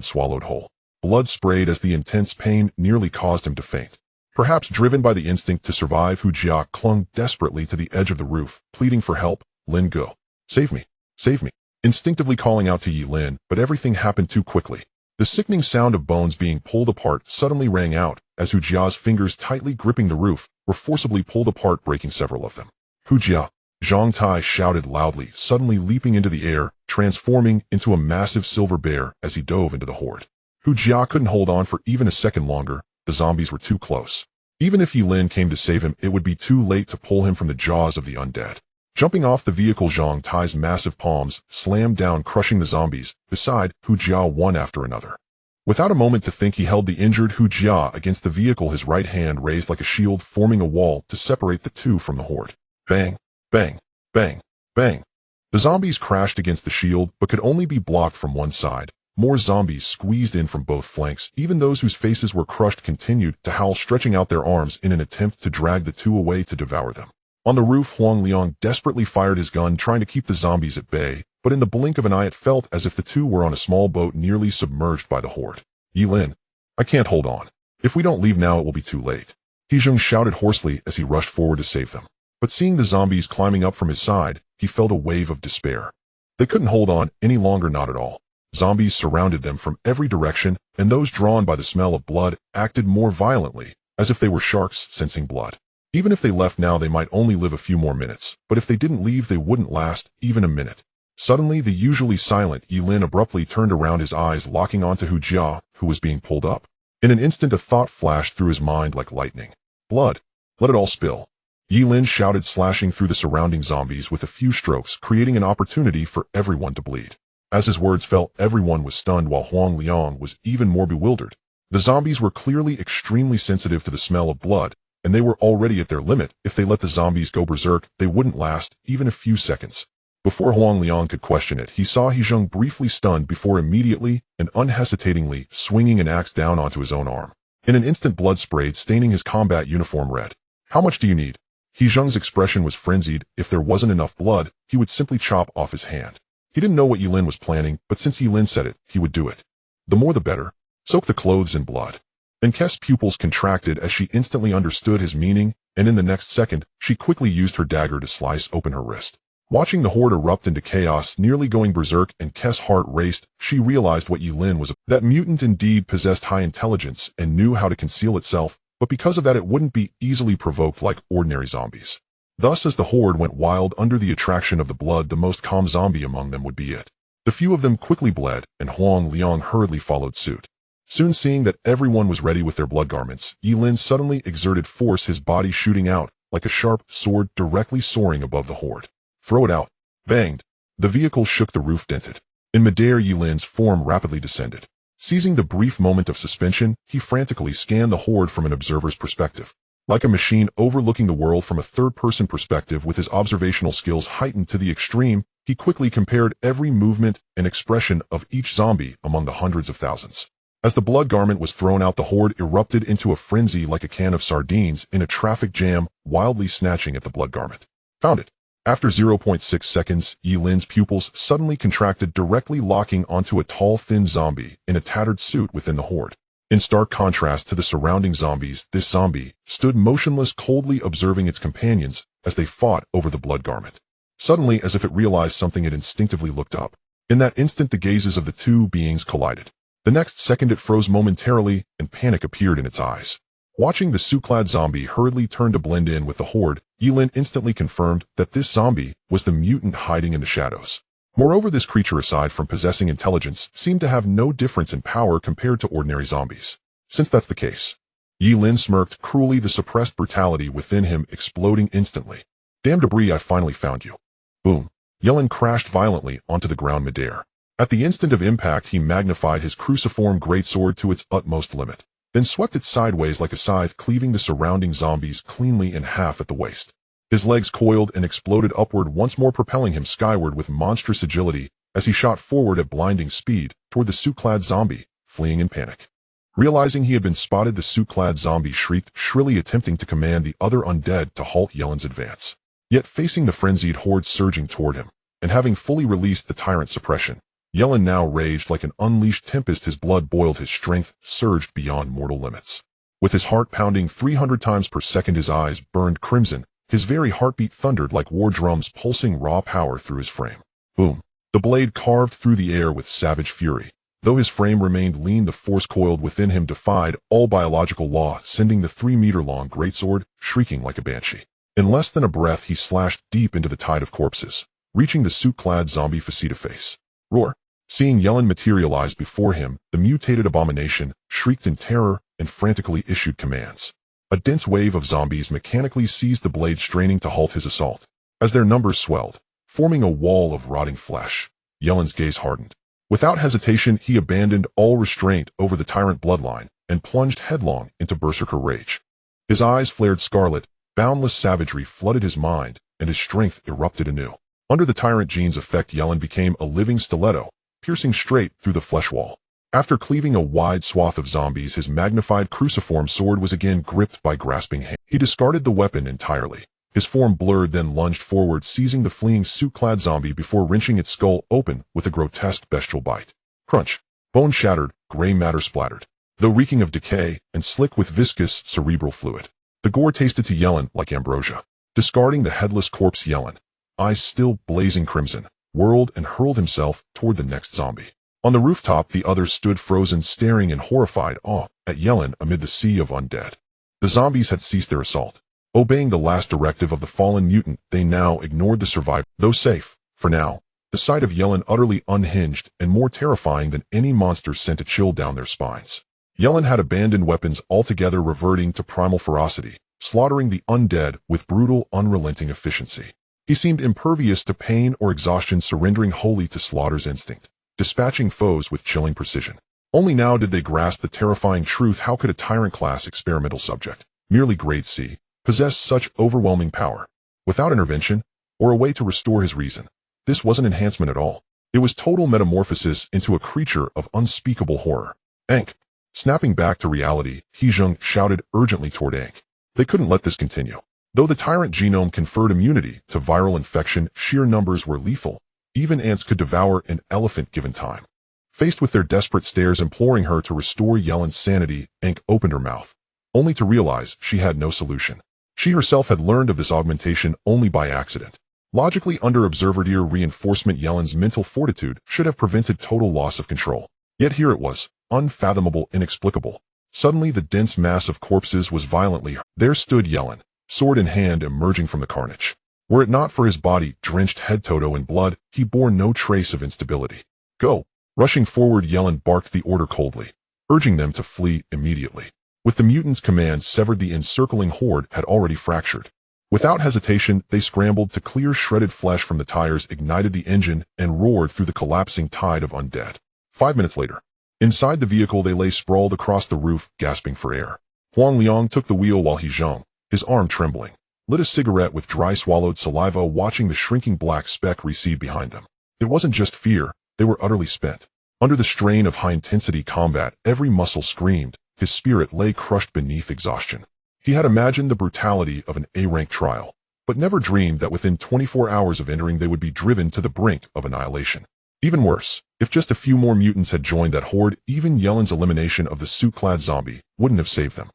swallowed whole. Blood sprayed as the intense pain nearly caused him to faint. Perhaps driven by the instinct to survive, Hu Jia clung desperately to the edge of the roof, pleading for help. "Lin Go, save me, save me." Instinctively calling out to Ye Lin, but everything happened too quickly. The sickening sound of bones being pulled apart suddenly rang out as Hu Jia's fingers, tightly gripping the roof, were forcibly pulled apart, breaking several of them. "Hu Jia!" Zhang Tai shouted loudly, suddenly leaping into the air, transforming into a massive silver bear as he dove into the horde. Hu Jia couldn't hold on for even a second longer. The zombies were too close. Even if Ye Lin came to save him, it would be too late to pull him from the jaws of the undead. Jumping off the vehicle, Zhang Tai's massive palms slammed down, crushing the zombies beside Hu Jia one after another. Without a moment to think, he held the injured Hu Jia against the vehicle, his right hand raised like a shield, forming a wall to separate the two from the horde. Bang, bang, bang, bang. The zombies crashed against the shield, but could only be blocked from one side. More zombies squeezed in from both flanks. Even those whose faces were crushed continued to howl, stretching out their arms in an attempt to drag the two away to devour them. On the roof, Huang Liang desperately fired his gun, trying to keep the zombies at bay, but in the blink of an eye it felt as if the two were on a small boat nearly submerged by the horde. "Ye Lin, I can't hold on. If we don't leave now, it will be too late." He Zheng shouted hoarsely as he rushed forward to save them. But seeing the zombies climbing up from his side, he felt a wave of despair. They couldn't hold on any longer, not at all. Zombies surrounded them from every direction, and those drawn by the smell of blood acted more violently, as if they were sharks sensing blood. Even if they left now, they might only live a few more minutes, but if they didn't leave, they wouldn't last even a minute. Suddenly, the usually silent Ye Lin abruptly turned around, his eyes locking onto Hu Jia, who was being pulled up. In an instant, a thought flashed through his mind like lightning. "Blood. Let it all spill." Ye Lin shouted, slashing through the surrounding zombies with a few strokes, creating an opportunity for everyone to bleed. As his words fell, everyone was stunned, while Huang Liang was even more bewildered. The zombies were clearly extremely sensitive to the smell of blood, and they were already at their limit. If they let the zombies go berserk, they wouldn't last even a few seconds. Before Huang Liang could question it, he saw He Zheng briefly stunned before immediately and unhesitatingly swinging an axe down onto his own arm. In an instant, blood sprayed, staining his combat uniform red. How much do you need? He Zheng's expression was frenzied. If there wasn't enough blood, he would simply chop off his hand. He didn't know what Ye Lin was planning, but since Ye Lin said it, he would do it. The more the better. Soak the clothes in blood. Enke's pupils contracted as she instantly understood his meaning, and in the next second, she quickly used her dagger to slice open her wrist. Watching the horde erupt into chaos, nearly going berserk, and Enke's heart raced, she realized what Ye Lin was. That mutant indeed possessed high intelligence and knew how to conceal itself, but because of that it wouldn't be easily provoked like ordinary zombies. Thus, as the horde went wild under the attraction of the blood, the most calm zombie among them would be it. The few of them quickly bled, and Huang Liang hurriedly followed suit. Soon seeing that everyone was ready with their blood garments, Ye Lin suddenly exerted force, his body shooting out like a sharp sword directly soaring above the horde. Throw it out. Banged. The vehicle shook, the roof dented. In midair, Ye Lin's form rapidly descended. Seizing the brief moment of suspension, he frantically scanned the horde from an observer's perspective. Like a machine overlooking the world from a third-person perspective, with his observational skills heightened to the extreme, he quickly compared every movement and expression of each zombie among the hundreds of thousands. As the blood garment was thrown out, the horde erupted into a frenzy like a can of sardines in a traffic jam, wildly snatching at the blood garment. Found it. After 0.6 seconds, Ye Lin's pupils suddenly contracted, directly locking onto a tall, thin zombie in a tattered suit within the horde. In stark contrast to the surrounding zombies, this zombie stood motionless, coldly observing its companions as they fought over the blood garment. Suddenly, as if it realized something, it instinctively looked up. In that instant, the gazes of the two beings collided. The next second, it froze momentarily, and panic appeared in its eyes. Watching the suit-clad zombie hurriedly turn to blend in with the horde, Ye Lin instantly confirmed that this zombie was the mutant hiding in the shadows. Moreover, this creature, aside from possessing intelligence, seemed to have no difference in power compared to ordinary zombies. Since that's the case, Ye Lin smirked cruelly, the suppressed brutality within him exploding instantly. Damn debris, I finally found you. Boom. Ye Lin crashed violently onto the ground midair. At the instant of impact, he magnified his cruciform greatsword to its utmost limit, then swept it sideways like a scythe, cleaving the surrounding zombies cleanly in half at the waist. His legs coiled and exploded upward, once more propelling him skyward with monstrous agility as he shot forward at blinding speed toward the suit-clad zombie, fleeing in panic. Realizing he had been spotted, the suit-clad zombie shrieked shrilly, attempting to command the other undead to halt Ye Lin's advance. Yet facing the frenzied horde surging toward him, and having fully released the tyrant suppression, Ye Lin now raged like an unleashed tempest. His blood boiled, his strength surged beyond mortal limits. With his heart pounding 300 times per second, his eyes burned crimson, his very heartbeat thundered like war drums, pulsing raw power through his frame. Boom. The blade carved through the air with savage fury. Though his frame remained lean, the force coiled within him defied all biological law, sending the 3-meter-long greatsword shrieking like a banshee. In less than a breath, he slashed deep into the tide of corpses, reaching the suit-clad zombie face-to-face. Roar. Seeing Ye Lin materialize before him, the mutated abomination shrieked in terror and frantically issued commands. A dense wave of zombies mechanically seized the blade, straining to halt his assault. As their numbers swelled, forming a wall of rotting flesh, Ye Lin's gaze hardened. Without hesitation, he abandoned all restraint over the tyrant bloodline and plunged headlong into berserker rage. His eyes flared scarlet, boundless savagery flooded his mind, and his strength erupted anew. Under the tyrant gene's effect, Ye Lin became a living stiletto, piercing straight through the flesh wall. After cleaving a wide swath of zombies, his magnified cruciform sword was again gripped by grasping hands. He discarded the weapon entirely. His form blurred, then lunged forward, seizing the fleeing suit-clad zombie before wrenching its skull open with a grotesque bestial bite. Crunch. Bone shattered, gray matter splattered, though reeking of decay and slick with viscous cerebral fluid. The gore tasted to Ye Lin like ambrosia. Discarding the headless corpse, Ye Lin, eyes still blazing crimson, whirled and hurled himself toward the next zombie. On the rooftop, the others stood frozen, staring in horrified awe at Ye Lin amid the sea of undead. The zombies had ceased their assault. Obeying the last directive of the fallen mutant, they now ignored the survivor. Though safe, for now, the sight of Ye Lin utterly unhinged and more terrifying than any monster sent a chill down their spines. Ye Lin had abandoned weapons altogether, reverting to primal ferocity, slaughtering the undead with brutal, unrelenting efficiency. He seemed impervious to pain or exhaustion, surrendering wholly to slaughter's instinct, dispatching foes with chilling precision. Only now did they grasp the terrifying truth: how could a tyrant-class experimental subject, merely grade C, possess such overwhelming power, without intervention or a way to restore his reason? This wasn't enhancement at all. It was total metamorphosis into a creature of unspeakable horror. Ankh. Snapping back to reality, Hezheng shouted urgently toward Ankh. They couldn't let this continue. Though the tyrant genome conferred immunity to viral infection, sheer numbers were lethal. Even ants could devour an elephant given time. Faced with their desperate stares imploring her to restore Ye Lin's sanity, Ankh opened her mouth, only to realize she had no solution. She herself had learned of this augmentation only by accident. Logically, under observer reinforcement, Ye Lin's mental fortitude should have prevented total loss of control. Yet here it was, unfathomable, inexplicable. Suddenly the dense mass of corpses was violently. There stood Ye Lin, sword in hand, emerging from the carnage. Were it not for his body drenched head-to-toe in blood, he bore no trace of instability. Go! Rushing forward, Ye Lin barked the order coldly, urging them to flee immediately. With the mutant's command severed, the encircling horde had already fractured. Without hesitation, they scrambled to clear shredded flesh from the tires, ignited the engine, and roared through the collapsing tide of undead. 5 minutes later, inside the vehicle they lay sprawled across the roof, gasping for air. Huang Liang took the wheel while Hezheng, his arm trembling, lit a cigarette with dry swallowed saliva, watching the shrinking black speck recede behind them. It wasn't just fear, they were utterly spent. Under the strain of high-intensity combat, every muscle screamed, his spirit lay crushed beneath exhaustion. He had imagined the brutality of an A-rank trial, but never dreamed that within 24 hours of entering they would be driven to the brink of annihilation. Even worse, if just a few more mutants had joined that horde, even Ye Lin's elimination of the suit-clad zombie wouldn't have saved them.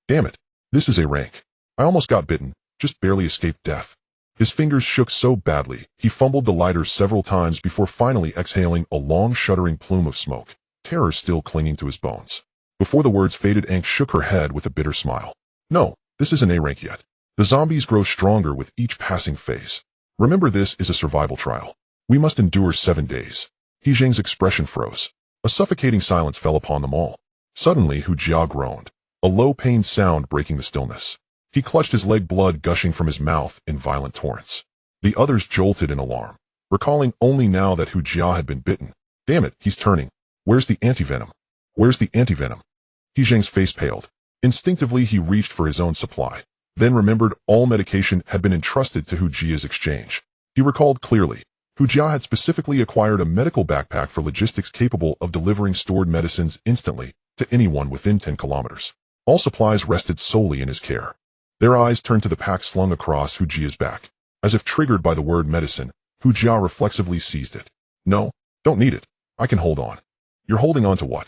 Damn it, this is A-rank. I almost got bitten, just barely escaped death. His fingers shook so badly, he fumbled the lighter several times before finally exhaling a long shuddering plume of smoke, terror still clinging to his bones. Before the words faded, Ankh shook her head with a bitter smile. No, this isn't A-rank yet. The zombies grow stronger with each passing phase. Remember, this is a survival trial. We must endure 7 days. Hezheng's expression froze. A suffocating silence fell upon them all. Suddenly, Hu Jia groaned, a low pained sound breaking the stillness. He clutched his leg, blood gushing from his mouth in violent torrents. The others jolted in alarm, recalling only now that Hu Jia had been bitten. Damn it, he's turning. Where's the antivenom? Where's the antivenom? Hezheng's face paled. Instinctively, he reached for his own supply, then remembered all medication had been entrusted to Hu Jia's exchange. He recalled clearly, Hu Jia had specifically acquired a medical backpack for logistics capable of delivering stored medicines instantly to anyone within 10 kilometers. All supplies rested solely in his care. Their eyes turned to the pack slung across Hu Jia's back. As if triggered by the word medicine, Hu Jia reflexively seized it. No, don't need it. I can hold on. You're holding on to what?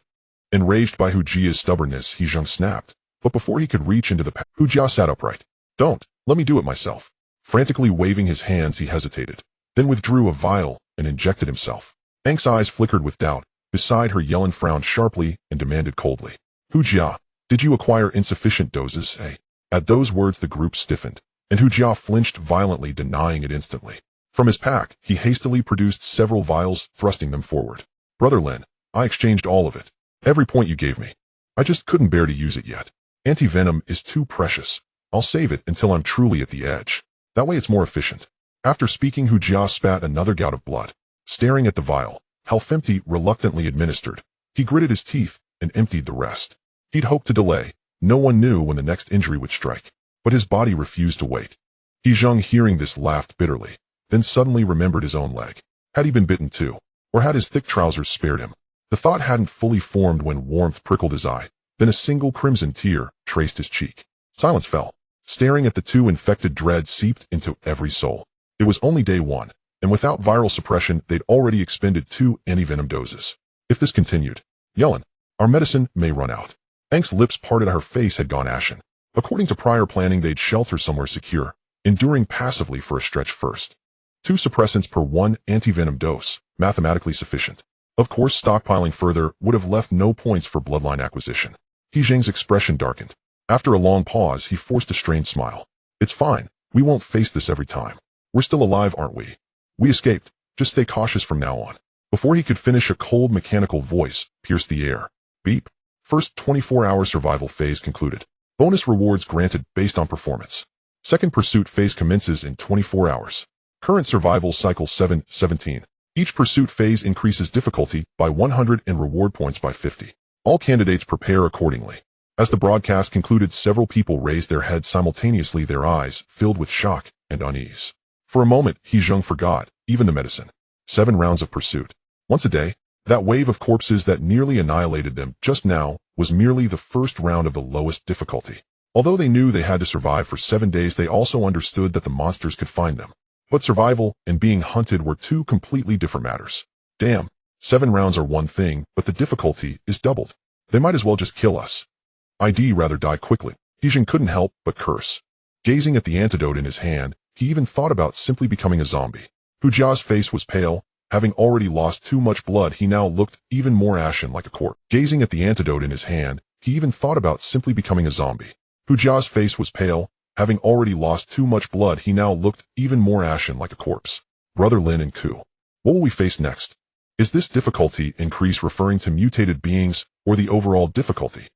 Enraged by Hu Jia's stubbornness, Hezheng snapped. But before he could reach into the pack, Hu Jia sat upright. Don't, let me do it myself. Frantically waving his hands, he hesitated, then withdrew a vial and injected himself. Ankh's eyes flickered with doubt. Beside her, Ye Lin frowned sharply and demanded coldly. Hu Jia, did you acquire insufficient doses, eh? At those words the group stiffened, and Hu Jia flinched violently, denying it instantly. From his pack, he hastily produced several vials, thrusting them forward. Brother Lin, I exchanged all of it. Every point you gave me. I just couldn't bear to use it yet. Anti-venom is too precious. I'll save it until I'm truly at the edge. That way it's more efficient. After speaking, Hu Jia spat another gout of blood. Staring at the vial, half empty, reluctantly administered, he gritted his teeth and emptied the rest. He'd hoped to delay. No one knew when the next injury would strike, but his body refused to wait. Hezheng, hearing this, laughed bitterly, then suddenly remembered his own leg. Had he been bitten too? Or had his thick trousers spared him? The thought hadn't fully formed when warmth prickled his eye. Then a single crimson tear traced his cheek. Silence fell. Staring at the two, infected dread seeped into every soul. It was only day 1, and without viral suppression, they'd already expended 2 antivenom doses. If this continued, Ye Lin, our medicine may run out. Ankh's lips parted, her face had gone ashen. According to prior planning, they'd shelter somewhere secure, enduring passively for a stretch first. 2 suppressants per 1 antivenom dose, mathematically sufficient. Of course, stockpiling further would have left no points for bloodline acquisition. Hezheng's expression darkened. After a long pause, he forced a strained smile. It's fine. We won't face this every time. We're still alive, aren't we? We escaped. Just stay cautious from now on. Before he could finish, a cold mechanical voice pierced the air. Beep. First 24-hour survival phase concluded. Bonus rewards granted based on performance. Second pursuit phase commences in 24 hours. Current survival cycle 7-17. Each pursuit phase increases difficulty by 100 and reward points by 50. All candidates prepare accordingly. As the broadcast concluded, several people raised their heads simultaneously, their eyes filled with shock and unease. For a moment, He Zheng forgot, even the medicine. 7 rounds of pursuit. Once a day, that wave of corpses that nearly annihilated them just now was merely the first round of the lowest difficulty. Although they knew they had to survive for 7 days, they also understood that the monsters could find them. But survival and being hunted were 2 completely different matters. Damn, 7 rounds are one thing, but the difficulty is doubled. They might as well just kill us. I'd rather die quickly. He Zheng couldn't help but curse. Gazing at the antidote in his hand, he even thought about simply becoming a zombie. Hu Jia's face was pale. Having already lost too much blood, he now looked even more ashen like a corpse. Gazing at the antidote in his hand, he even thought about simply becoming a zombie. Hu Jia's face was pale. Having already lost too much blood, he now looked even more ashen like a corpse. Brother Lin and Ku. What will we face next? Is this difficulty increase referring to mutated beings, or the overall difficulty?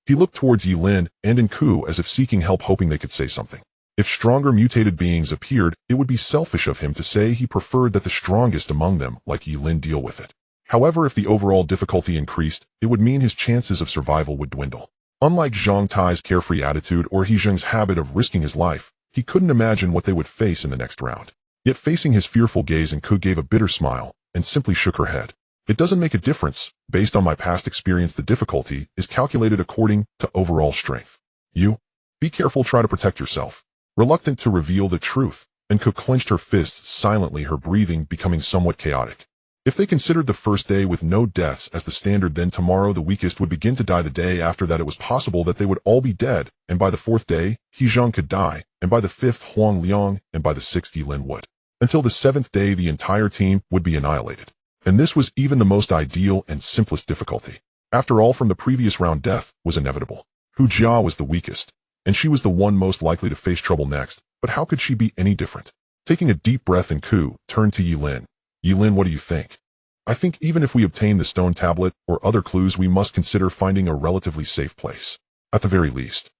He looked towards Ye Lin and Ku as if seeking help, hoping they could say something. If stronger mutated beings appeared, it would be selfish of him to say he preferred that the strongest among them, like Ye Lin, deal with it. However, if the overall difficulty increased, it would mean his chances of survival would dwindle. Unlike Zhang Tai's carefree attitude or He Zheng's habit of risking his life, he couldn't imagine what they would face in the next round. Yet facing his fearful gaze, Ku gave a bitter smile and simply shook her head. It doesn't make a difference. Based on my past experience, the difficulty is calculated according to overall strength. You, be careful, try to protect yourself. Reluctant to reveal the truth, Ku clenched her fists silently, her breathing becoming somewhat chaotic. If they considered the first day with no deaths as the standard, then tomorrow the weakest would begin to die. The day after that, it was possible that they would all be dead, and by the 4th day, He Zheng could die, and by the 5th, Huang Liang, and by the 6th, Ye Lin would. Until the 7th day, the entire team would be annihilated. And this was even the most ideal and simplest difficulty. After all, from the previous round, death was inevitable. Hu Jia was the weakest, and she was the one most likely to face trouble next, but how could she be any different? Taking a deep breath, Ku turned to Ye Lin. Ye Lin, what do you think? I think even if we obtain the stone tablet or other clues, we must consider finding a relatively safe place. At the very least.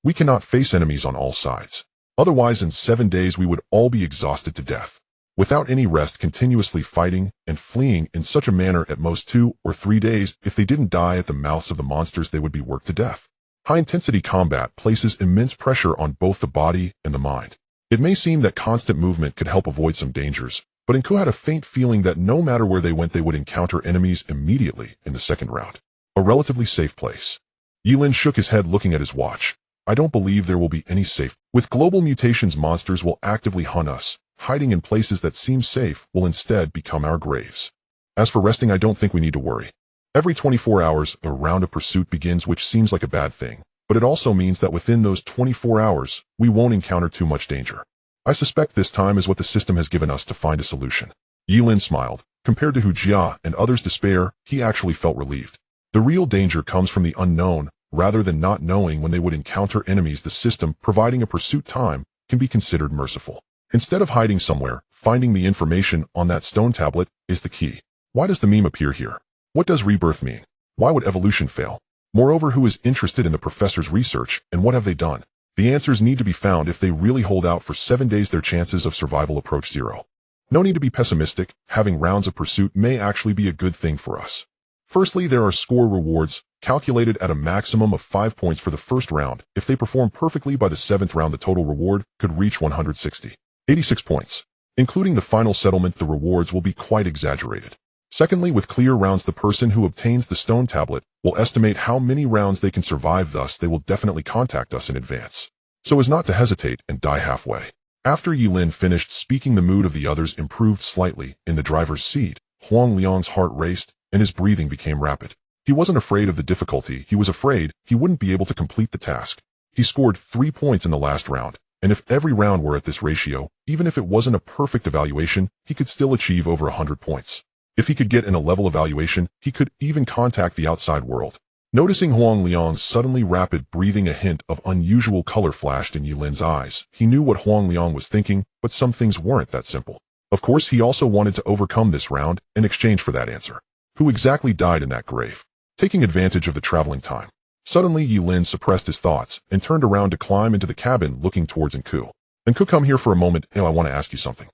We cannot face enemies on all sides. Otherwise, in 7 days we would all be exhausted to death. Without any rest, continuously fighting and fleeing in such a manner, at most 2 or 3 days, if they didn't die at the mouths of the monsters, they would be worked to death. High-intensity combat places immense pressure on both the body and the mind. It may seem that constant movement could help avoid some dangers, but Ku had a faint feeling that no matter where they went, they would encounter enemies immediately in the second round. A relatively safe place. Ye Lin shook his head, looking at his watch. I don't believe there will be any safe. With global mutations, monsters will actively hunt us. Hiding in places that seem safe will instead become our graves. As for resting, I don't think we need to worry. Every 24 hours, a round of pursuit begins, which seems like a bad thing, but it also means that within those 24 hours, we won't encounter too much danger. I suspect this time is what the system has given us to find a solution. Ye Lin smiled. Compared to Hu Jia and others' despair, he actually felt relieved. The real danger comes from the unknown, rather than not knowing when they would encounter enemies. The system providing a pursuit time can be considered merciful. Instead of hiding somewhere, finding the information on that stone tablet is the key. Why does the meme appear here? What does rebirth mean? Why would evolution fail? Moreover, who is interested in the professor's research, and what have they done? The answers need to be found. If they really hold out for 7 days, their chances of survival approach 0. No need to be pessimistic. Having rounds of pursuit may actually be a good thing for us. Firstly, there are score rewards, calculated at a maximum of 5 points for the first round. If they perform perfectly by the 7th round, the total reward could reach 186 points. Including the final settlement, the rewards will be quite exaggerated. Secondly, with clear rounds, the person who obtains the stone tablet will estimate how many rounds they can survive. Thus, they will definitely contact us in advance, so as not to hesitate and die halfway. After Ye Lin finished speaking, the mood of the others improved slightly. In the driver's seat, Huang Liang's heart raced and his breathing became rapid. He wasn't afraid of the difficulty. He was afraid he wouldn't be able to complete the task. He scored 3 points in the last round, and if every round were at this ratio, even if it wasn't a perfect evaluation, he could still achieve over 100 points. If he could get in a level evaluation, he could even contact the outside world. Noticing Huang Liang's suddenly rapid breathing, a hint of unusual color flashed in Ye Lin's eyes. He knew what Huang Liang was thinking, but some things weren't that simple. Of course, he also wanted to overcome this round in exchange for that answer. Who exactly died in that grave? Taking advantage of the traveling time. Suddenly, Ye Lin suppressed his thoughts and turned around to climb into the cabin, looking towards Ku. Ku, come here for a moment. I want to ask you something.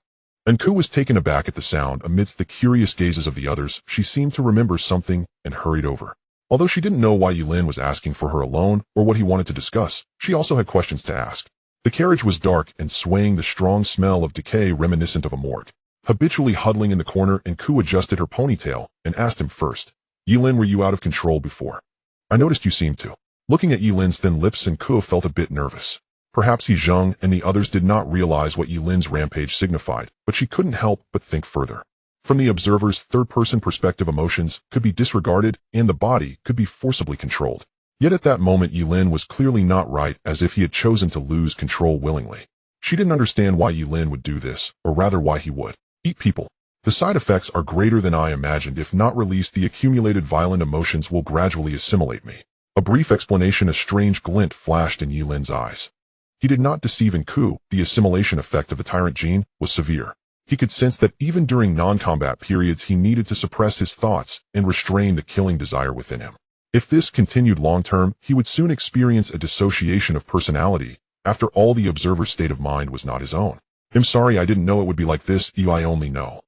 Ku was taken aback at the sound. Amidst the curious gazes of the others, she seemed to remember something and hurried over. Although she didn't know why Ye Lin was asking for her alone or what he wanted to discuss, she also had questions to ask. The carriage was dark and swaying, the strong smell of decay reminiscent of a morgue. Habitually huddling in the corner, Ku adjusted her ponytail and asked him first, "Ye Lin, were you out of control before?" "I noticed you seemed to." Looking at Ye Lin's thin lips, Ku felt a bit nervous. Perhaps He Zheng and the others did not realize what Ye Lin's rampage signified, but she couldn't help but think further. From the observer's third-person perspective, emotions could be disregarded and the body could be forcibly controlled. Yet at that moment Ye Lin was clearly not right, as if he had chosen to lose control willingly. She didn't understand why Ye Lin would do this, or rather why he would eat people. The side effects are greater than I imagined. If not released, the accumulated violent emotions will gradually assimilate me. A brief explanation, a strange glint flashed in Ye Lin's eyes. He did not deceive Ku. The assimilation effect of the tyrant gene was severe. He could sense that even during non-combat periods he needed to suppress his thoughts and restrain the killing desire within him. If this continued long-term, he would soon experience a dissociation of personality. After all, the observer's state of mind was not his own. "I'm sorry, I didn't know it would be like this. I only know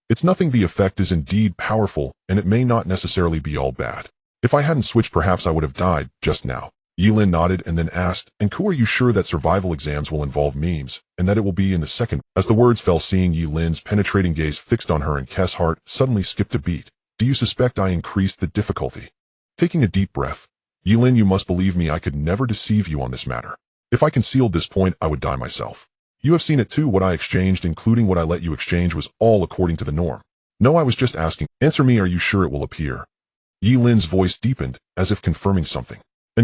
it's nothing. The effect is indeed powerful, and it may not necessarily be all bad. If I hadn't switched, perhaps I would have died just now." Ye Lin nodded and then asked, "Ku, are you sure that survival exams will involve memes, and that it will be in the second?" As the words fell, seeing Ye Lin's penetrating gaze fixed on her, K's heart suddenly skipped a beat. "Do you suspect I increased the difficulty?" Taking a deep breath, "Ye Lin, you must believe me, I could never deceive you on this matter. If I concealed this point, I would die myself. You have seen it too. What I exchanged, including what I let you exchange, was all according to the norm. No, I was just asking. Answer me, are you sure it will appear?" Ye Lin's voice deepened, as if confirming something.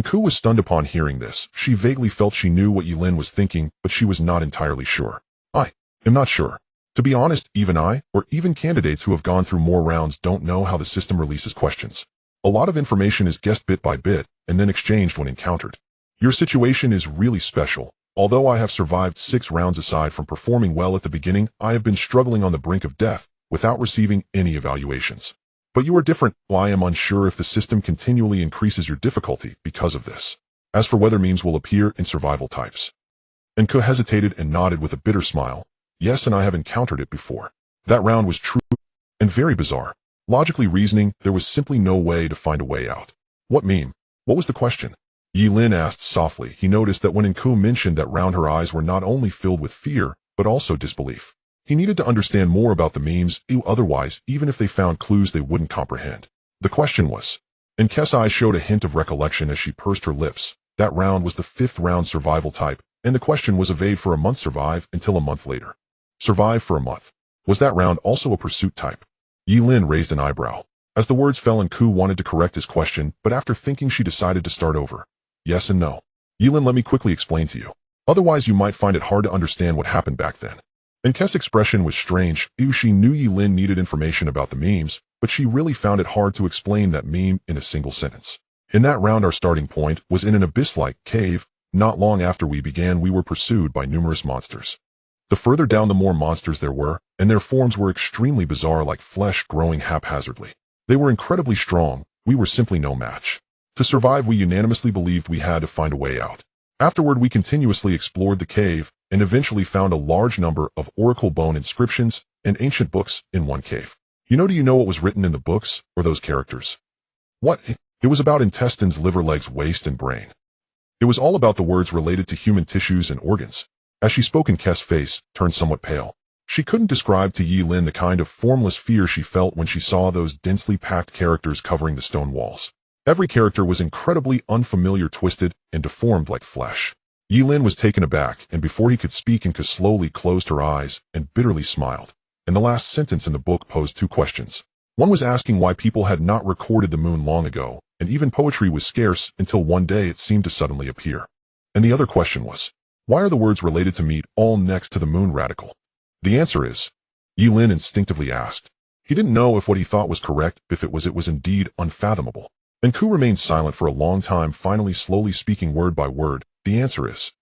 Ku was stunned upon hearing this. She vaguely felt she knew what Ye Lin was thinking, but she was not entirely sure. "I am not sure. To be honest, even I, or even candidates who have gone through more rounds, don't know how the system releases questions. A lot of information is guessed bit by bit, and then exchanged when encountered. Your situation is really special. Although I have survived 6 rounds, aside from performing well at the beginning, I have been struggling on the brink of death, without receiving any evaluations. But you are different. Well, I am unsure if the system continually increases your difficulty because of this. As for whether memes will appear in survival types." Ku hesitated and nodded with a bitter smile. "Yes, and I have encountered it before. That round was true and very bizarre. Logically reasoning, there was simply no way to find a way out." "What meme? What was the question?" Ye Lin asked softly. He noticed that when Ku mentioned that round, her eyes were not only filled with fear, but also disbelief. He needed to understand more about the memes, otherwise, even if they found clues, they wouldn't comprehend. The question was, and K's eyes showed a hint of recollection as she pursed her lips. That round was the 5th round survival type, and the question was evade for a month, survive until a month later. Survive for a month. Was that round also a pursuit type? Ye Lin raised an eyebrow. As the words fell, Ku wanted to correct his question, but after thinking she decided to start over. "Yes and no. Ye Lin, let me quickly explain to you. Otherwise you might find it hard to understand what happened back then." K's expression was strange. She knew Ye Lin needed information about the memes, but she really found it hard to explain that meme in a single sentence. "In that round, our starting point was in an abyss-like cave. Not long after we began, we were pursued by numerous monsters. The further down, the more monsters there were, and their forms were extremely bizarre, like flesh growing haphazardly. They were incredibly strong. We were simply no match. To survive, we unanimously believed we had to find a way out. Afterward, we continuously explored the cave, and eventually found a large number of oracle bone inscriptions and ancient books in one cave. Do you know what was written in the books, or those characters?" "What?" "It was about intestines, liver, legs, waist, and brain. It was all about the words related to human tissues and organs." As she spoke, K's face turned somewhat pale. She couldn't describe to Ye Lin the kind of formless fear she felt when she saw those densely packed characters covering the stone walls. Every character was incredibly unfamiliar, twisted, and deformed like flesh. Ye Lin was taken aback, and before he could speak, Ku slowly closed her eyes and bitterly smiled. And the last sentence in the book posed 2 questions. One was asking why people had not recorded the moon long ago, and even poetry was scarce until one day it seemed to suddenly appear. And the other question was, why are the words related to meat all next to the moon radical? "The answer is," Ye Lin instinctively asked. He didn't know if what he thought was correct, if it was indeed unfathomable. Ku remained silent for a long time, finally slowly speaking word by word. "The answer is,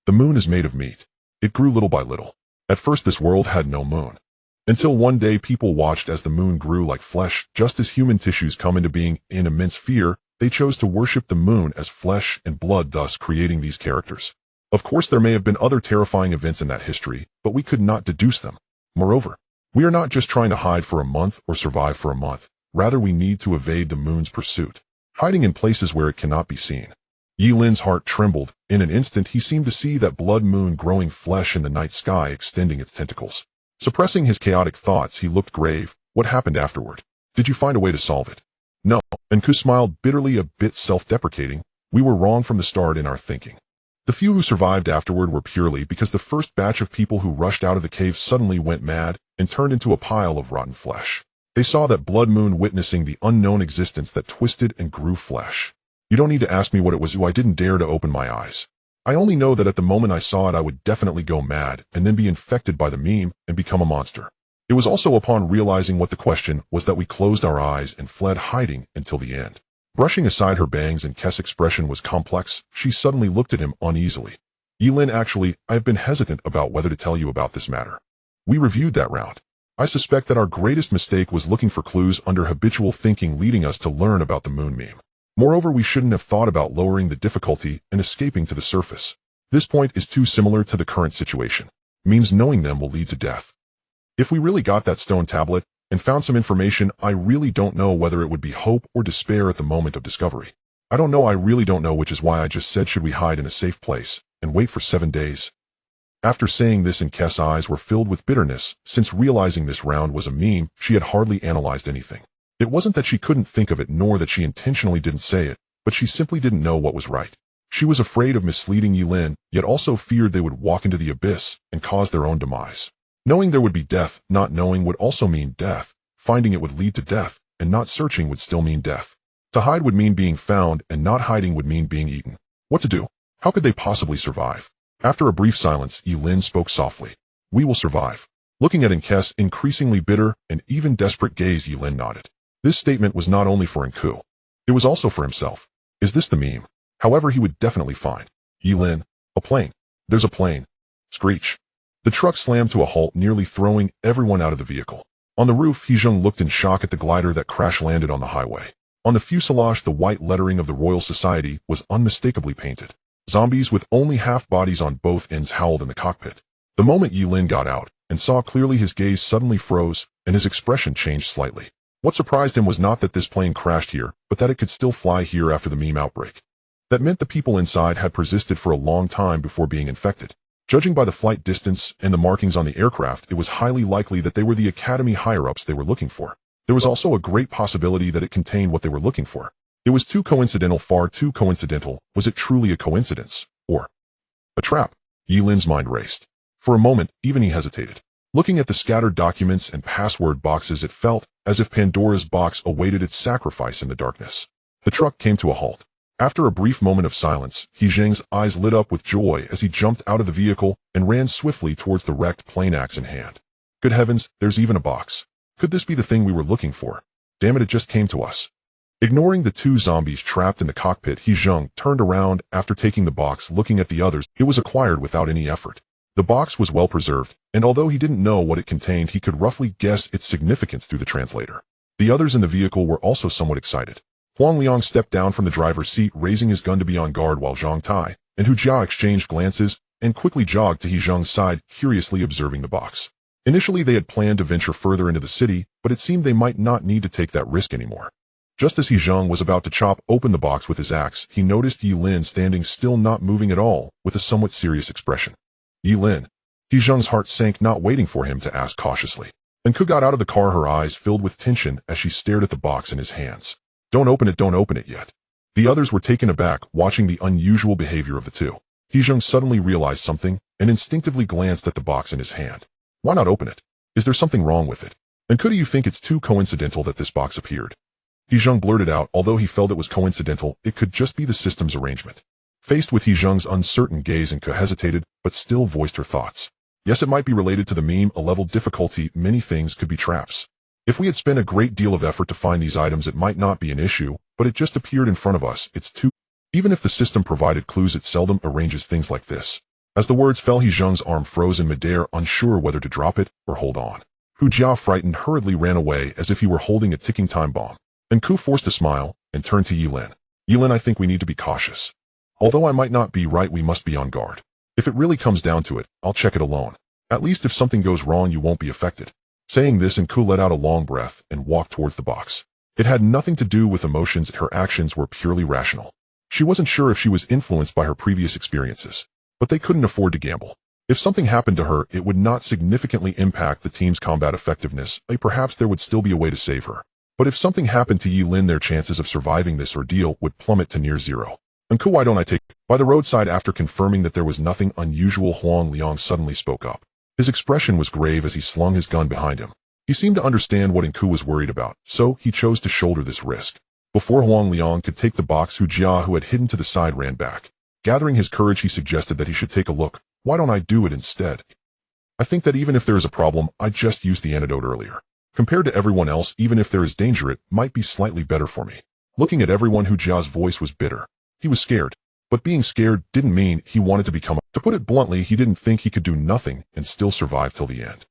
the moon is made of meat. It grew little by little. At first this world had no moon. Until one day people watched as the moon grew like flesh. Just as human tissues come into being in immense fear, they chose to worship the moon as flesh and blood, thus creating these characters. Of course, there may have been other terrifying events in that history, but we could not deduce them. Moreover, we are not just trying to hide for a month or survive for a month. Rather, we need to evade the moon's pursuit, hiding in places where it cannot be seen. Ye Lin's heart trembled. In an instant he seemed to see that blood moon growing flesh in the night sky extending its tentacles. Suppressing his chaotic thoughts, he looked grave. What happened afterward? Did you find a way to solve it? No. And Ku smiled bitterly, a bit self-deprecating. We were wrong from the start in our thinking. The few who survived afterward were purely because the first batch of people who rushed out of the cave suddenly went mad and turned into a pile of rotten flesh. They saw that blood moon, witnessing the unknown existence that twisted and grew flesh. You don't need to ask me what it was. I didn't dare to open my eyes. I only know that at the moment I saw it, I would definitely go mad and then be infected by the meme and become a monster. It was also upon realizing what the question was that we closed our eyes and fled, hiding until the end. Brushing aside her bangs, and Kess' expression was complex. She suddenly looked at him uneasily. Ye Lin, actually, I have been hesitant about whether to tell you about this matter. We reviewed that round. I suspect that our greatest mistake was looking for clues under habitual thinking, leading us to learn about the moon meme. Moreover, we shouldn't have thought about lowering the difficulty and escaping to the surface. This point is too similar to the current situation. Memes, knowing them will lead to death. If we really got that stone tablet and found some information, I really don't know whether it would be hope or despair at the moment of discovery. I don't know, I really don't know, which is why I just said, should we hide in a safe place and wait for 7 days? After saying this, and Kess' eyes were filled with bitterness, since realizing this round was a meme, she had hardly analyzed anything. It wasn't that she couldn't think of it, nor that she intentionally didn't say it, but she simply didn't know what was right. She was afraid of misleading Ye Lin, yet also feared they would walk into the abyss and cause their own demise. Knowing there would be death, not knowing would also mean death. Finding it would lead to death, and not searching would still mean death. To hide would mean being found, and not hiding would mean being eaten. What to do? How could they possibly survive? After a brief silence, Ye Lin spoke softly. We will survive. Looking at Kess' increasingly bitter and even desperate gaze, Ye Lin nodded. This statement was not only for Ku. It was also for himself. Is this the meme? However, he would definitely find. Ye Lin, a plane. There's a plane. Screech. The truck slammed to a halt, nearly throwing everyone out of the vehicle. On the roof, Hezheng looked in shock at the glider that crash-landed on the highway. On the fuselage, the white lettering of the Royal Society was unmistakably painted. Zombies with only half bodies on both ends howled in the cockpit. The moment Ye Lin got out and saw clearly, his gaze suddenly froze, and his expression changed slightly. What surprised him was not that this plane crashed here, but that it could still fly here after the meme outbreak. That meant the people inside had persisted for a long time before being infected. Judging by the flight distance and the markings on the aircraft, it was highly likely that they were the Academy higher-ups they were looking for. There was also a great possibility that it contained what they were looking for. It was too coincidental, far too coincidental. Was it truly a coincidence? Or a trap? Ye Lin's mind raced. For a moment, even he hesitated. Looking at the scattered documents and password boxes, it felt as if Pandora's box awaited its sacrifice in the darkness. The truck came to a halt. After a brief moment of silence, Hezheng's eyes lit up with joy as he jumped out of the vehicle and ran swiftly towards the wrecked plane, axe in hand. Good heavens, there's even a box. Could this be the thing we were looking for? Damn it, it just came to us. Ignoring the two zombies trapped in the cockpit, Hezheng turned around after taking the box. Looking at the others, it was acquired without any effort. The box was well preserved, and although he didn't know what it contained, he could roughly guess its significance through the translator. The others in the vehicle were also somewhat excited. Huang Liang stepped down from the driver's seat, raising his gun to be on guard, while Zhang Tai and Hu Jia exchanged glances and quickly jogged to Hezheng's side, curiously observing the box. Initially, they had planned to venture further into the city, but it seemed they might not need to take that risk anymore. Just as Hezheng was about to chop open the box with his axe, he noticed Ye Lin standing still, not moving at all, with a somewhat serious expression. Ye Lin. Hezheng's heart sank, not waiting for him to ask cautiously. Ku got out of the car, her eyes filled with tension as she stared at the box in his hands. Don't open it yet. The others were taken aback, watching the unusual behavior of the two. Hezheng suddenly realized something and instinctively glanced at the box in his hand. Why not open it? Is there something wrong with it? And do you think it's too coincidental that this box appeared? Hezheng blurted out. Although he felt it was coincidental, it could just be the system's arrangement. Faced with Hezheng's uncertain gaze, Ku hesitated, but still voiced her thoughts. Yes, it might be related to the meme, a level difficulty. Many things could be traps. If we had spent a great deal of effort to find these items, it might not be an issue, but it just appeared in front of us. It's too... Even if the system provided clues, it seldom arranges things like this. As the words fell, Hezheng's arm froze in midair, unsure whether to drop it or hold on. Hu Jia, frightened, hurriedly ran away as if he were holding a ticking time bomb. Ku forced a smile and turned to Ye Lin. Ye Lin, I think we need to be cautious. Although I might not be right, we must be on guard. If it really comes down to it, I'll check it alone. At least if something goes wrong, you won't be affected. Saying this, Ku let out a long breath and walked towards the box. It had nothing to do with emotions. Her actions were purely rational. She wasn't sure if she was influenced by her previous experiences, but they couldn't afford to gamble. If something happened to her, it would not significantly impact the team's combat effectiveness, perhaps there would still be a way to save her. But if something happened to Ye Lin, their chances of surviving this ordeal would plummet to near zero. "Uncle, why don't I take it?" By the roadside, after confirming that there was nothing unusual, Huang Liang suddenly spoke up. His expression was grave as he slung his gun behind him. He seemed to understand what Nku was worried about, so he chose to shoulder this risk. Before Huang Liang could take the box, Hu Jia, who had hidden to the side, ran back. Gathering his courage, he suggested that he should take a look. "Why don't I do it instead? I think that even if there is a problem, I just used the antidote earlier. Compared to everyone else, even if there is danger, it might be slightly better for me." Looking at everyone, Hu Jia's voice was bitter. He was scared. But being scared didn't mean he wanted to become To put it bluntly, he didn't think he could do nothing and still survive till the end.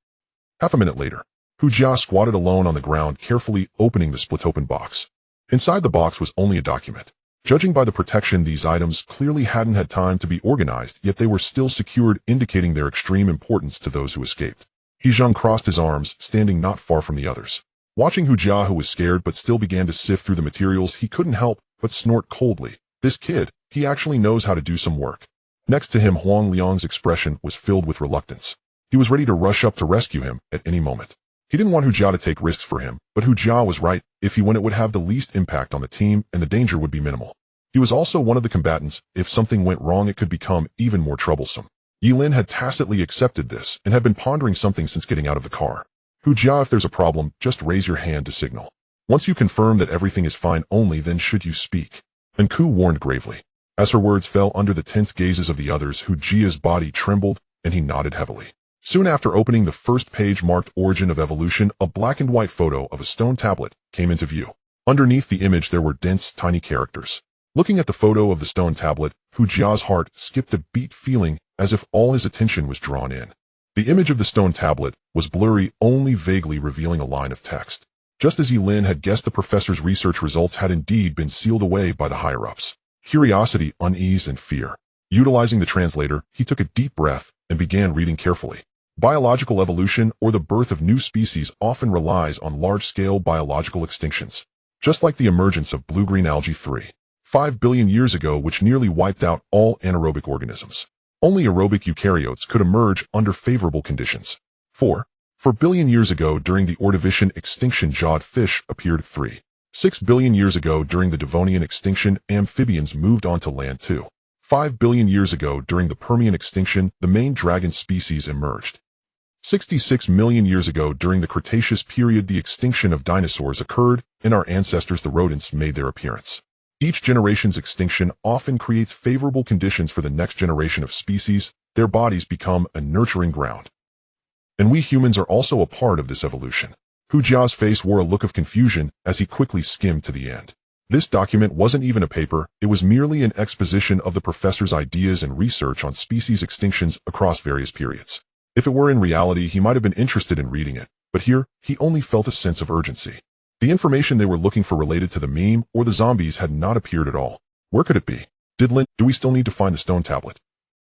Half a minute later, Hu Jia squatted alone on the ground, carefully opening the split-open box. Inside the box was only a document. Judging by the protection, these items clearly hadn't had time to be organized, yet they were still secured, indicating their extreme importance to those who escaped. He Zheng crossed his arms, standing not far from the others. Watching Hu Jia, who was scared but still began to sift through the materials, he couldn't help but snort coldly. This kid, he actually knows how to do some work. Next to him, Huang Liang's expression was filled with reluctance. He was ready to rush up to rescue him at any moment. He didn't want Hu Jia to take risks for him, but Hu Jia was right. If he went, it would have the least impact on the team, and the danger would be minimal. He was also one of the combatants. If something went wrong, it could become even more troublesome. Ye Lin had tacitly accepted this and had been pondering something since getting out of the car. "Hu Jia, if there's a problem, just raise your hand to signal. Once you confirm that everything is fine, only then should you speak," Nku warned gravely. As her words fell under the tense gazes of the others, Hu Jia's body trembled, and he nodded heavily. Soon after opening the first page marked Origin of Evolution, a black and white photo of a stone tablet came into view. Underneath the image there were dense, tiny characters. Looking at the photo of the stone tablet, Hu Jia's heart skipped a beat, feeling as if all his attention was drawn in. The image of the stone tablet was blurry, only vaguely revealing a line of text. Just as Ye Lin had guessed, the professor's research results had indeed been sealed away by the higher-ups. Curiosity, unease, and fear. Utilizing the translator, he took a deep breath and began reading carefully. Biological evolution, or the birth of new species, often relies on large-scale biological extinctions. Just like the emergence of blue-green algae 3.5 billion years ago, which nearly wiped out all anaerobic organisms. Only aerobic eukaryotes could emerge under favorable conditions. 4 billion years ago, during the Ordovician extinction, jawed fish appeared. 6 billion years ago, during the Devonian extinction, amphibians moved onto land. 5 billion years ago, during the Permian extinction, the main dragon species emerged. 66 million years ago, during the Cretaceous period, the extinction of dinosaurs occurred, and our ancestors, the rodents, made their appearance. Each generation's extinction often creates favorable conditions for the next generation of species. Their bodies become a nurturing ground. And we humans are also a part of this evolution. Hu Jia's face wore a look of confusion as he quickly skimmed to the end. This document wasn't even a paper, it was merely an exposition of the professor's ideas and research on species extinctions across various periods. If it were in reality, he might have been interested in reading it, but here, he only felt a sense of urgency. The information they were looking for related to the meme or the zombies had not appeared at all. Where could it be? Do we still need to find the stone tablet?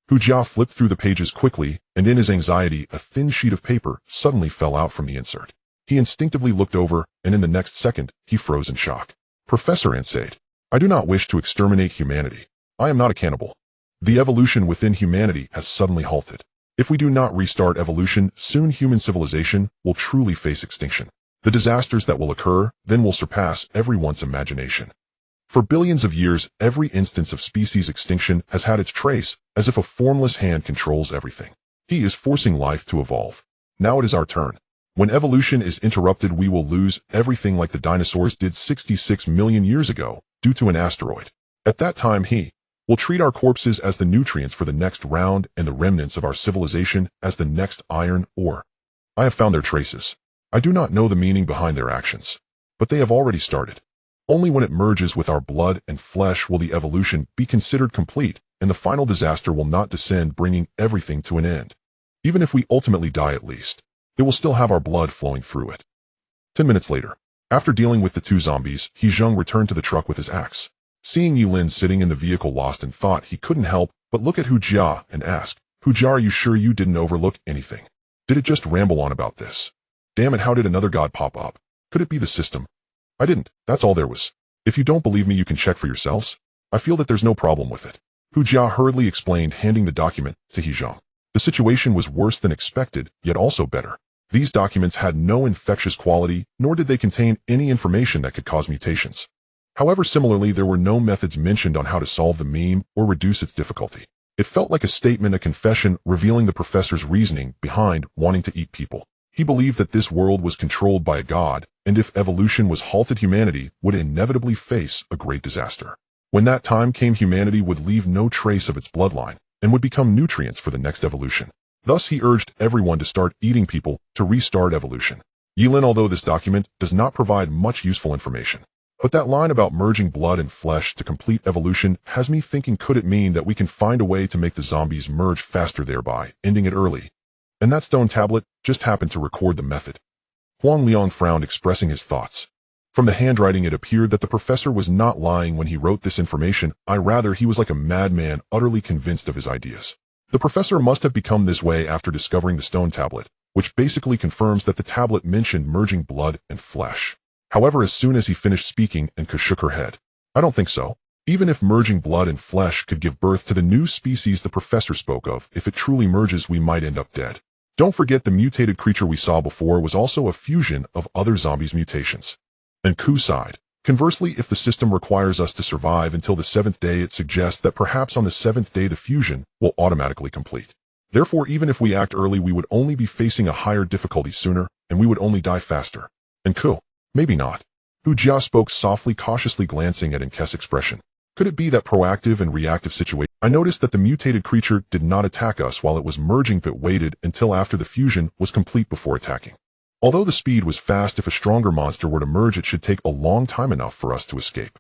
Hu Jia flipped through the pages quickly, and in his anxiety, a thin sheet of paper suddenly fell out from the insert. He instinctively looked over, and in the next second, he froze in shock. "Professor Ansade, I do not wish to exterminate humanity. I am not a cannibal. The evolution within humanity has suddenly halted. If we do not restart evolution, soon human civilization will truly face extinction. The disasters that will occur then will surpass everyone's imagination. For billions of years, every instance of species extinction has had its trace, as if a formless hand controls everything. He is forcing life to evolve. Now it is our turn. When evolution is interrupted, we will lose everything like the dinosaurs did 66 million years ago, due to an asteroid. At that time, he will treat our corpses as the nutrients for the next round and the remnants of our civilization as the next iron ore. I have found their traces. I do not know the meaning behind their actions, but they have already started. Only when it merges with our blood and flesh will the evolution be considered complete, and the final disaster will not descend, bringing everything to an end. Even if we ultimately die, at least, it will still have our blood flowing through it." 10 minutes later, after dealing with the two zombies, He Zheng returned to the truck with his axe. Seeing Ye Lin sitting in the vehicle lost in thought, he couldn't help but look at Hu Jia and ask, "Hu Jia, are you sure you didn't overlook anything? Did it just ramble on about this? Damn it, how did another god pop up? Could it be the system?" "I didn't, that's all there was. If you don't believe me, you can check for yourselves. I feel that there's no problem with it. Hu Jia hurriedly explained, handing the document to He Zhang. The situation was worse than expected, yet also better. These documents had no infectious quality, nor did they contain any information that could cause mutations. However, similarly, there were no methods mentioned on how to solve the meme or reduce its difficulty. It felt like a statement, a confession, revealing the professor's reasoning behind wanting to eat people. He believed that this world was controlled by a god, and if evolution was halted, humanity would inevitably face a great disaster. When that time came, humanity would leave no trace of its bloodline, and would become nutrients for the next evolution. Thus, he urged everyone to start eating people to restart evolution. Ye Lin, although this document does not provide much useful information, but that line about merging blood and flesh to complete evolution has me thinking, could it mean that we can find a way to make the zombies merge faster, thereby ending it early? And that stone tablet just happened to record the method. Huang Liang frowned, expressing his thoughts. From the handwriting, it appeared that the professor was not lying when he wrote this information. Rather, he was like a madman, utterly convinced of his ideas. The professor must have become this way after discovering the stone tablet, which basically confirms that the tablet mentioned merging blood and flesh. However, as soon as he finished speaking, Enka shook her head. I don't think so. Even if merging blood and flesh could give birth to the new species the professor spoke of, if it truly merges, we might end up dead. Don't forget, the mutated creature we saw before was also a fusion of other zombies' mutations. And Ku sighed. Conversely, if the system requires us to survive until the 7th day, it suggests that perhaps on the 7th day the fusion will automatically complete. Therefore, even if we act early, we would only be facing a higher difficulty sooner, and we would only die faster. And Ku, maybe not. Hu Jia spoke softly, cautiously glancing at Enke's expression. Could it be that proactive and reactive situation? I noticed that the mutated creature did not attack us while it was merging, but waited until after the fusion was complete before attacking. Although the speed was fast, if a stronger monster were to merge, it should take a long time enough for us to escape.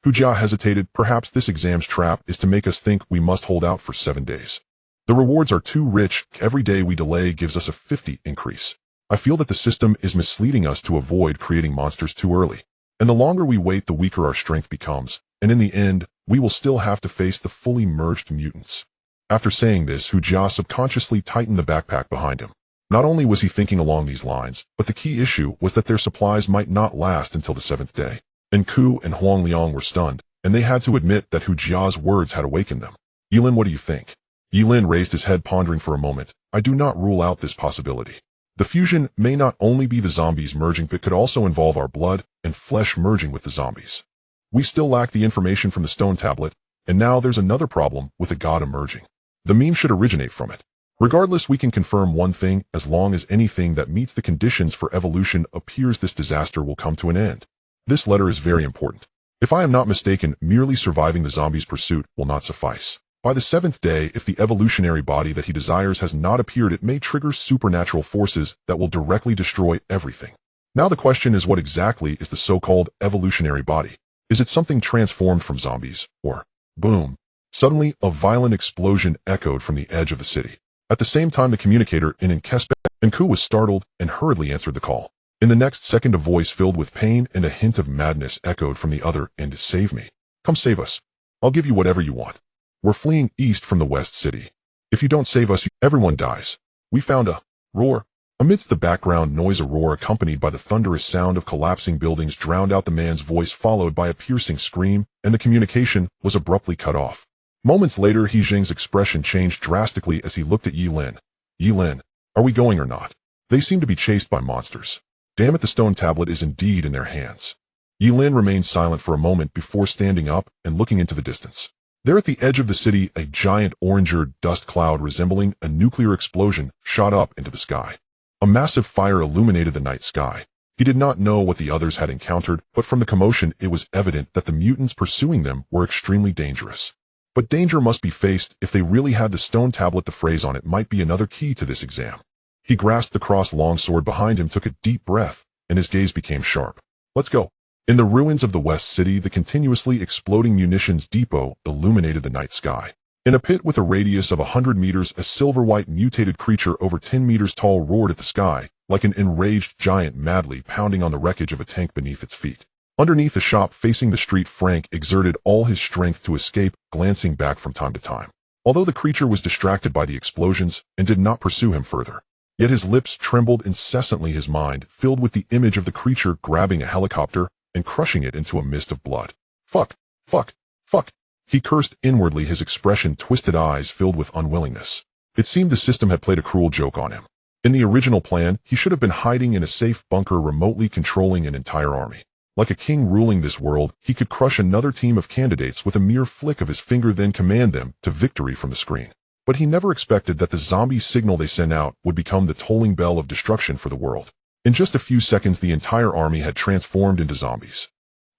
Hu Jia hesitated. Perhaps this exam's trap is to make us think we must hold out for 7 days. The rewards are too rich. Every day we delay gives us a 50 increase. I feel that the system is misleading us to avoid creating monsters too early. And the longer we wait, the weaker our strength becomes. And in the end, we will still have to face the fully merged mutants. After saying this, Hu Jia subconsciously tightened the backpack behind him. Not only was he thinking along these lines, but the key issue was that their supplies might not last until the 7th day. And Ku and Huang Liang were stunned, and they had to admit that Hu Jia's words had awakened them. Ye Lin, what do you think? Ye Lin raised his head, pondering for a moment. I do not rule out this possibility. The fusion may not only be the zombies merging, but could also involve our blood and flesh merging with the zombies. We still lack the information from the stone tablet, and now there's another problem with a god emerging. The meme should originate from it. Regardless, we can confirm one thing: as long as anything that meets the conditions for evolution appears, this disaster will come to an end. This letter is very important. If I am not mistaken, merely surviving the zombies' pursuit will not suffice. By the 7th day, if the evolutionary body that he desires has not appeared, it may trigger supernatural forces that will directly destroy everything. Now the question is, what exactly is the so-called evolutionary body? Is it something transformed from zombies, or... Boom! Suddenly, a violent explosion echoed from the edge of the city. At the same time, the communicator in Enke's Ku was startled and hurriedly answered the call. In the next second, a voice filled with pain and a hint of madness echoed from the other end. Save me. Come save us. I'll give you whatever you want. We're fleeing east from the West City. If you don't save us, everyone dies. We found a roar. Amidst the background noise, a roar accompanied by the thunderous sound of collapsing buildings drowned out the man's voice, followed by a piercing scream, and the communication was abruptly cut off. Moments later, He Zhang's expression changed drastically as he looked at Ye Lin. Ye Lin, are we going or not? They seem to be chased by monsters. Damn it, the stone tablet is indeed in their hands. Ye Lin remained silent for a moment before standing up and looking into the distance. There at the edge of the city, a giant oranger dust cloud resembling a nuclear explosion shot up into the sky. A massive fire illuminated the night sky. He did not know what the others had encountered, but from the commotion it was evident that the mutants pursuing them were extremely dangerous. But danger must be faced. If they really had the stone tablet, the phrase on it might be another key to this exam. He grasped the crossed longsword behind him, took a deep breath, and his gaze became sharp. Let's go. In the ruins of the West City, the continuously exploding munitions depot illuminated the night sky. In a pit with a radius of 100 meters, a silver-white mutated creature over 10 meters tall roared at the sky, like an enraged giant madly pounding on the wreckage of a tank beneath its feet. Underneath the shop facing the street, Frank exerted all his strength to escape, glancing back from time to time. Although the creature was distracted by the explosions and did not pursue him further, yet his lips trembled incessantly, his mind filled with the image of the creature grabbing a helicopter and crushing it into a mist of blood. Fuck! Fuck! Fuck! He cursed inwardly, his expression twisted, eyes filled with unwillingness. It seemed the system had played a cruel joke on him. In the original plan, he should have been hiding in a safe bunker remotely controlling an entire army. Like a king ruling this world, he could crush another team of candidates with a mere flick of his finger, then command them to victory from the screen. But he never expected that the zombie signal they sent out would become the tolling bell of destruction for the world. In just a few seconds, the entire army had transformed into zombies.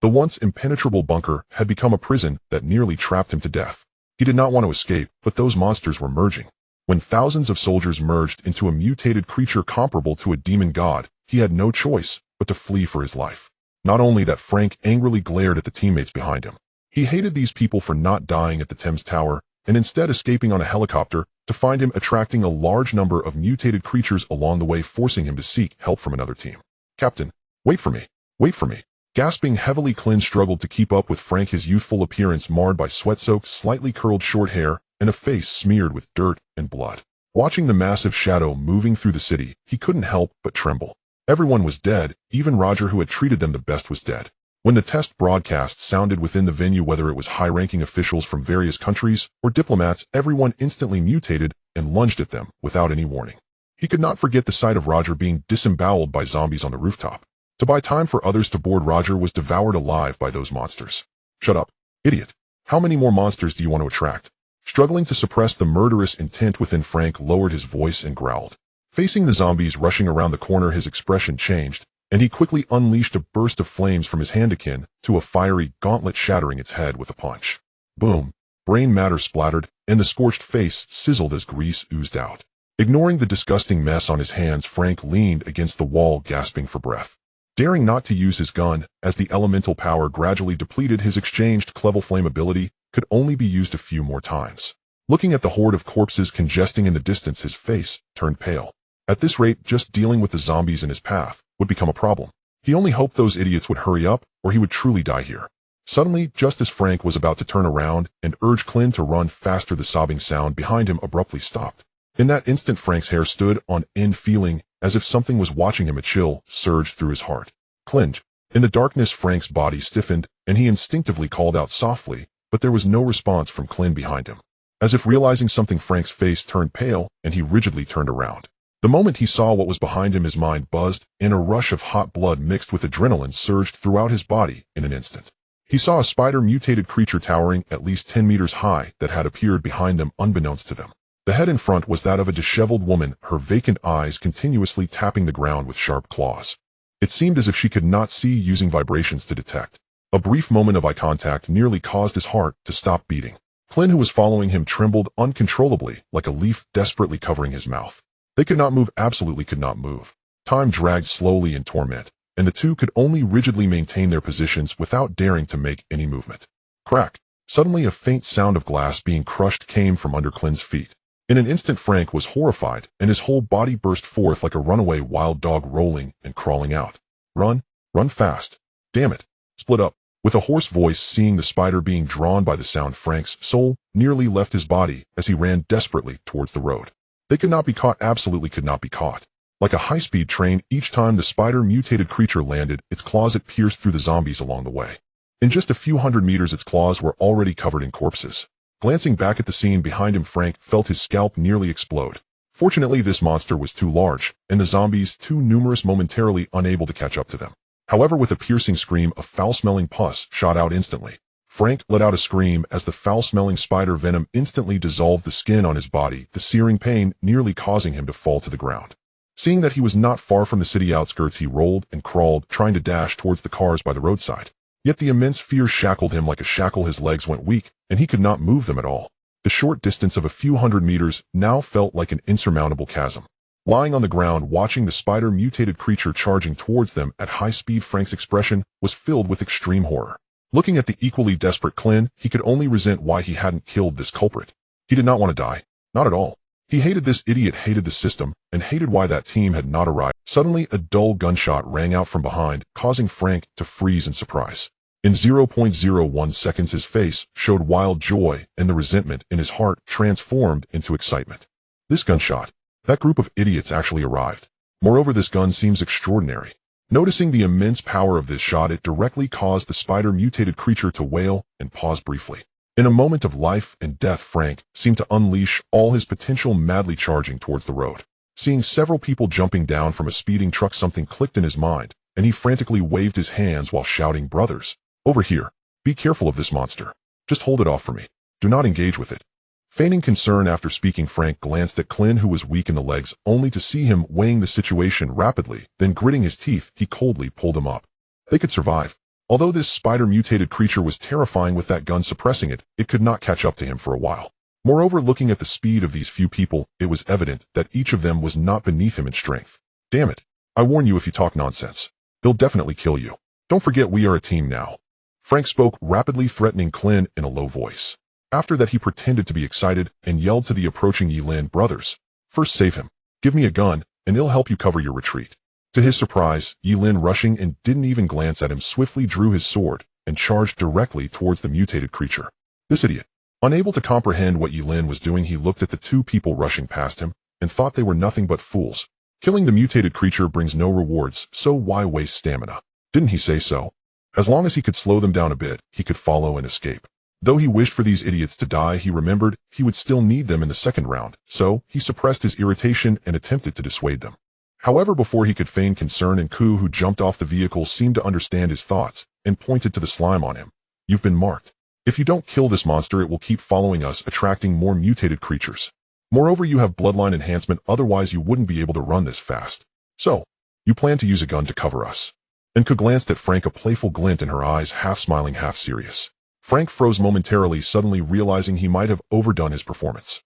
The once impenetrable bunker had become a prison that nearly trapped him to death. He did not want to escape, but those monsters were merging. When thousands of soldiers merged into a mutated creature comparable to a demon god, he had no choice but to flee for his life. Not only that, Frank angrily glared at the teammates behind him. He hated these people for not dying at the Thames Tower and instead escaping on a helicopter, to find him attracting a large number of mutated creatures along the way, forcing him to seek help from another team. "Captain, wait for me, wait for me." Gasping heavily, Clint struggled to keep up with Frank, his youthful appearance marred by sweat-soaked, slightly curled short hair and a face smeared with dirt and blood. Watching the massive shadow moving through the city, he couldn't help but tremble. Everyone was dead, even Roger, who had treated them the best, was dead. When the test broadcast sounded within the venue, whether it was high-ranking officials from various countries or diplomats, everyone instantly mutated and lunged at them without any warning. He could not forget the sight of Roger being disemboweled by zombies on the rooftop. To buy time for others to board, Roger was devoured alive by those monsters. "Shut up, idiot. How many more monsters do you want to attract?" Struggling to suppress the murderous intent within, Frank lowered his voice and growled. Facing the zombies rushing around the corner, his expression changed, and he quickly unleashed a burst of flames from his hand akin to a fiery gauntlet, shattering its head with a punch. Boom! Brain matter splattered, and the scorched face sizzled as grease oozed out. Ignoring the disgusting mess on his hands, Frank leaned against the wall, gasping for breath. Daring not to use his gun, as the elemental power gradually depleted, his exchanged clever flame ability could only be used a few more times. Looking at the horde of corpses congesting in the distance, his face turned pale. At this rate, just dealing with the zombies in his path would become a problem. He only hoped those idiots would hurry up, or he would truly die here. Suddenly, just as Frank was about to turn around and urge Clint to run faster, the sobbing sound behind him abruptly stopped. In that instant, Frank's hair stood on end, feeling as if something was watching him. A chill surged through his heart. "Clint." In the darkness, Frank's body stiffened, and he instinctively called out softly, but there was no response from Clint behind him. As if realizing something, Frank's face turned pale, and he rigidly turned around. The moment he saw what was behind him, his mind buzzed, and a rush of hot blood mixed with adrenaline surged throughout his body in an instant. He saw a spider-mutated creature towering at least 10 meters high that had appeared behind them unbeknownst to them. The head in front was that of a disheveled woman, her vacant eyes continuously tapping the ground with sharp claws. It seemed as if she could not see, using vibrations to detect. A brief moment of eye contact nearly caused his heart to stop beating. Clint, who was following him, trembled uncontrollably, like a leaf desperately covering his mouth. They could not move, absolutely could not move. Time dragged slowly in torment, and the two could only rigidly maintain their positions without daring to make any movement. Crack! Suddenly a faint sound of glass being crushed came from under Clint's feet. In an instant, Frank was horrified, and his whole body burst forth like a runaway wild dog, rolling and crawling out. "Run! Run fast! Damn it! Split up!" With a hoarse voice, seeing the spider being drawn by the sound, Frank's soul nearly left his body as he ran desperately towards the road. They could not be caught, absolutely could not be caught. Like a high-speed train, each time the spider-mutated creature landed, its claws it pierced through the zombies along the way. In just a few hundred meters, its claws were already covered in corpses. Glancing back at the scene behind him, Frank felt his scalp nearly explode. Fortunately, this monster was too large, and the zombies too numerous, momentarily unable to catch up to them. However, with a piercing scream, a foul-smelling pus shot out instantly. Frank let out a scream as the foul-smelling spider venom instantly dissolved the skin on his body, the searing pain nearly causing him to fall to the ground. Seeing that he was not far from the city outskirts, he rolled and crawled, trying to dash towards the cars by the roadside. Yet the immense fear shackled him like a shackle. His legs went weak, and he could not move them at all. The short distance of a few hundred meters now felt like an insurmountable chasm. Lying on the ground, watching the spider-mutated creature charging towards them at high speed, Frank's expression was filled with extreme horror. Looking at the equally desperate Clint, he could only resent why he hadn't killed this culprit. He did not want to die. Not at all. He hated this idiot, hated the system, and hated why that team had not arrived. Suddenly, a dull gunshot rang out from behind, causing Frank to freeze in surprise. In 0.01 seconds, his face showed wild joy, and the resentment in his heart transformed into excitement. This gunshot. That group of idiots actually arrived. Moreover, this gun seems extraordinary. Noticing the immense power of this shot, it directly caused the spider-mutated creature to wail and pause briefly. In a moment of life and death, Frank seemed to unleash all his potential, madly charging towards the road. Seeing several people jumping down from a speeding truck, something clicked in his mind, and he frantically waved his hands while shouting, "Brothers, over here. Be careful of this monster. Just hold it off for me. Do not engage with it." Feigning concern after speaking, Frank glanced at Clint, who was weak in the legs, only to see him weighing the situation rapidly. Then, gritting his teeth, he coldly pulled him up. They could survive. Although this spider-mutated creature was terrifying with that gun suppressing it, it could not catch up to him for a while. Moreover, looking at the speed of these few people, it was evident that each of them was not beneath him in strength. "Damn it. I warn you, if you talk nonsense, they'll definitely kill you. Don't forget we are a team now." Frank spoke rapidly, threatening Clint in a low voice. After that, he pretended to be excited and yelled to the approaching Ye Lin, "Brothers, first save him. Give me a gun, and it'll help you cover your retreat." To his surprise, Ye Lin, rushing and didn't even glance at him, swiftly drew his sword and charged directly towards the mutated creature. This idiot. Unable to comprehend what Ye Lin was doing, he looked at the two people rushing past him and thought they were nothing but fools. Killing the mutated creature brings no rewards, so why waste stamina? Didn't he say so? As long as he could slow them down a bit, he could follow and escape. Though he wished for these idiots to die, he remembered he would still need them in the second round, so he suppressed his irritation and attempted to dissuade them. However, before he could feign concern, and Ku, who jumped off the vehicle, seemed to understand his thoughts and pointed to the slime on him. "You've been marked. If you don't kill this monster, it will keep following us, attracting more mutated creatures. Moreover, you have bloodline enhancement, otherwise you wouldn't be able to run this fast. So, you plan to use a gun to cover us." And Ku glanced at Frank, a playful glint in her eyes, half smiling, half serious. Frank froze momentarily, suddenly realizing he might have overdone his performance.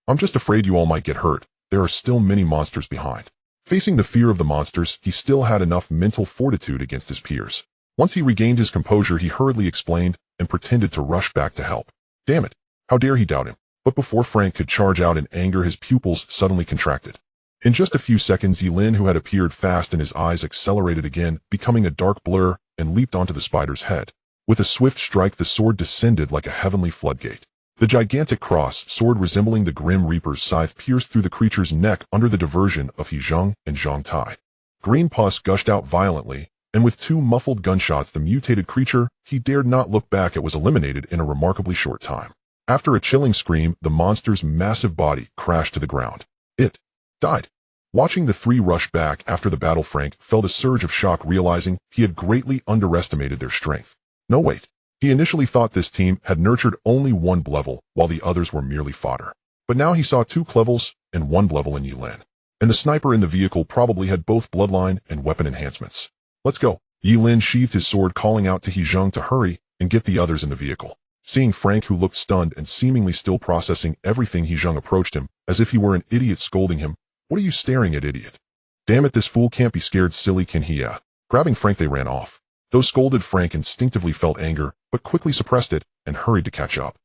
I'm just afraid you all might get hurt. There are still many monsters behind." Facing the fear of the monsters, he still had enough mental fortitude against his peers. Once he regained his composure, he hurriedly explained and pretended to rush back to help. Damn it, how dare he doubt him? But before Frank could charge out in anger, his pupils suddenly contracted. In just a few seconds, Ye Lin, who had appeared fast, and his eyes accelerated again, becoming a dark blur, and leaped onto the spider's head. With a swift strike, the sword descended like a heavenly floodgate. The gigantic cross sword, resembling the Grim Reaper's scythe, pierced through the creature's neck under the diversion of Hezhong and Zhang Tai. Green pus gushed out violently, and with two muffled gunshots, the mutated creature, he dared not look back, it was eliminated in a remarkably short time. After a chilling scream, the monster's massive body crashed to the ground. It died. Watching the three rush back after the battle, Frank felt a surge of shock, realizing he had greatly underestimated their strength. No, wait. He initially thought this team had nurtured only one level, while the others were merely fodder. But now he saw two levels and one level in Ye Lin. And the sniper in the vehicle probably had both bloodline and weapon enhancements. "Let's go." Ye Lin sheathed his sword, calling out to Hezhong to hurry and get the others in the vehicle. Seeing Frank, who looked stunned and seemingly still processing everything, Hezhong approached him, as if he were an idiot, scolding him. "What are you staring at, idiot? Damn it, this fool can't be scared, silly, can he?" Grabbing Frank, they ran off. Though scolded, Frank instinctively felt anger, but quickly suppressed it and hurried to catch up.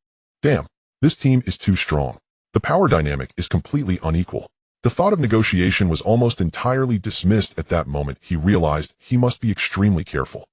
Damn, this team is too strong. The power dynamic is completely unequal. The thought of negotiation was almost entirely dismissed at that moment. He realized he must be extremely careful.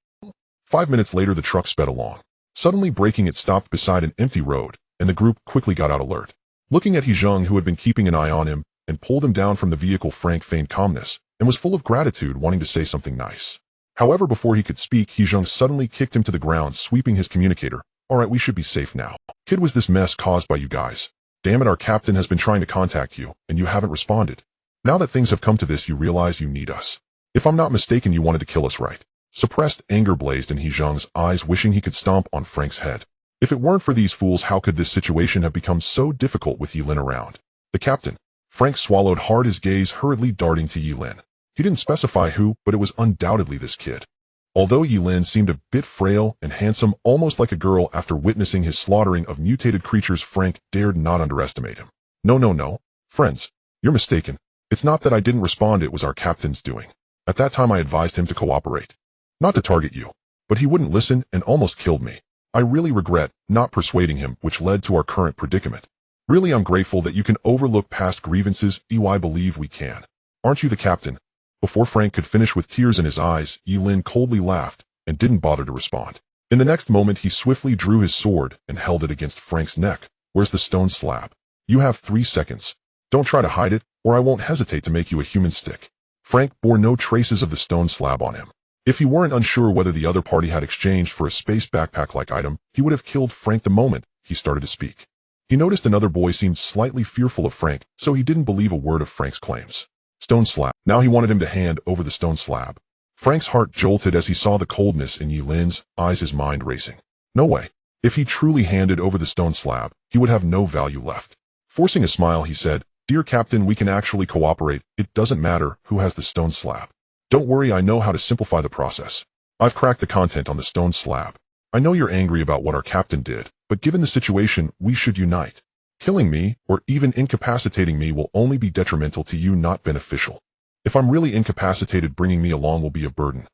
5 minutes later, the truck sped along. Suddenly braking, it stopped beside an empty road, and the group quickly got out alert. Looking at Hezhong, who had been keeping an eye on him and pulled him down from the vehicle, Frank feigned calmness and was full of gratitude, wanting to say something nice. However, before he could speak, Hezhong suddenly kicked him to the ground, sweeping his communicator. "All right, we should be safe now. Kid, was this mess caused by you guys? Damn it, our captain has been trying to contact you, and you haven't responded. Now that things have come to this, you realize you need us. If I'm not mistaken, you wanted to kill us, right?" Suppressed anger blazed in Hezhong's eyes, wishing he could stomp on Frank's head. If it weren't for these fools, how could this situation have become so difficult with Ye Lin around? The captain. Frank swallowed hard, his gaze hurriedly darting to Ye Lin. He didn't specify who, but it was undoubtedly this kid. Although Ye Lin seemed a bit frail and handsome, almost like a girl, after witnessing his slaughtering of mutated creatures, Frank dared not underestimate him. No. Friends, you're mistaken. It's not that I didn't respond, it was our captain's doing. At that time I advised him to cooperate. Not to target you. But he wouldn't listen and almost killed me. I really regret not persuading him, which led to our current predicament. Really, I'm grateful that you can overlook past grievances. I believe we can. Aren't you the captain? Before Frank could finish, with tears in his eyes, Ye Lin coldly laughed and didn't bother to respond. In the next moment, he swiftly drew his sword and held it against Frank's neck. "Where's the stone slab? You have 3 seconds. Don't try to hide it, or I won't hesitate to make you a human stick." Frank bore no traces of the stone slab on him. If he weren't unsure whether the other party had exchanged for a space backpack-like item, he would have killed Frank the moment he started to speak. He noticed another boy seemed slightly fearful of Frank, so he didn't believe a word of Frank's claims. Stone slab. Now he wanted him to hand over the stone slab. Frank's heart jolted as he saw the coldness in Ye Lin's eyes, his mind racing. No way. If he truly handed over the stone slab, he would have no value left. Forcing a smile, he said, "Dear Captain, we can actually cooperate. It doesn't matter who has the stone slab. Don't worry, I know how to simplify the process. I've cracked the content on the stone slab. I know you're angry about what our captain did, but given the situation, we should unite. Killing me, or even incapacitating me, will only be detrimental to you, not beneficial. If I'm really incapacitated, bringing me along will be a burden."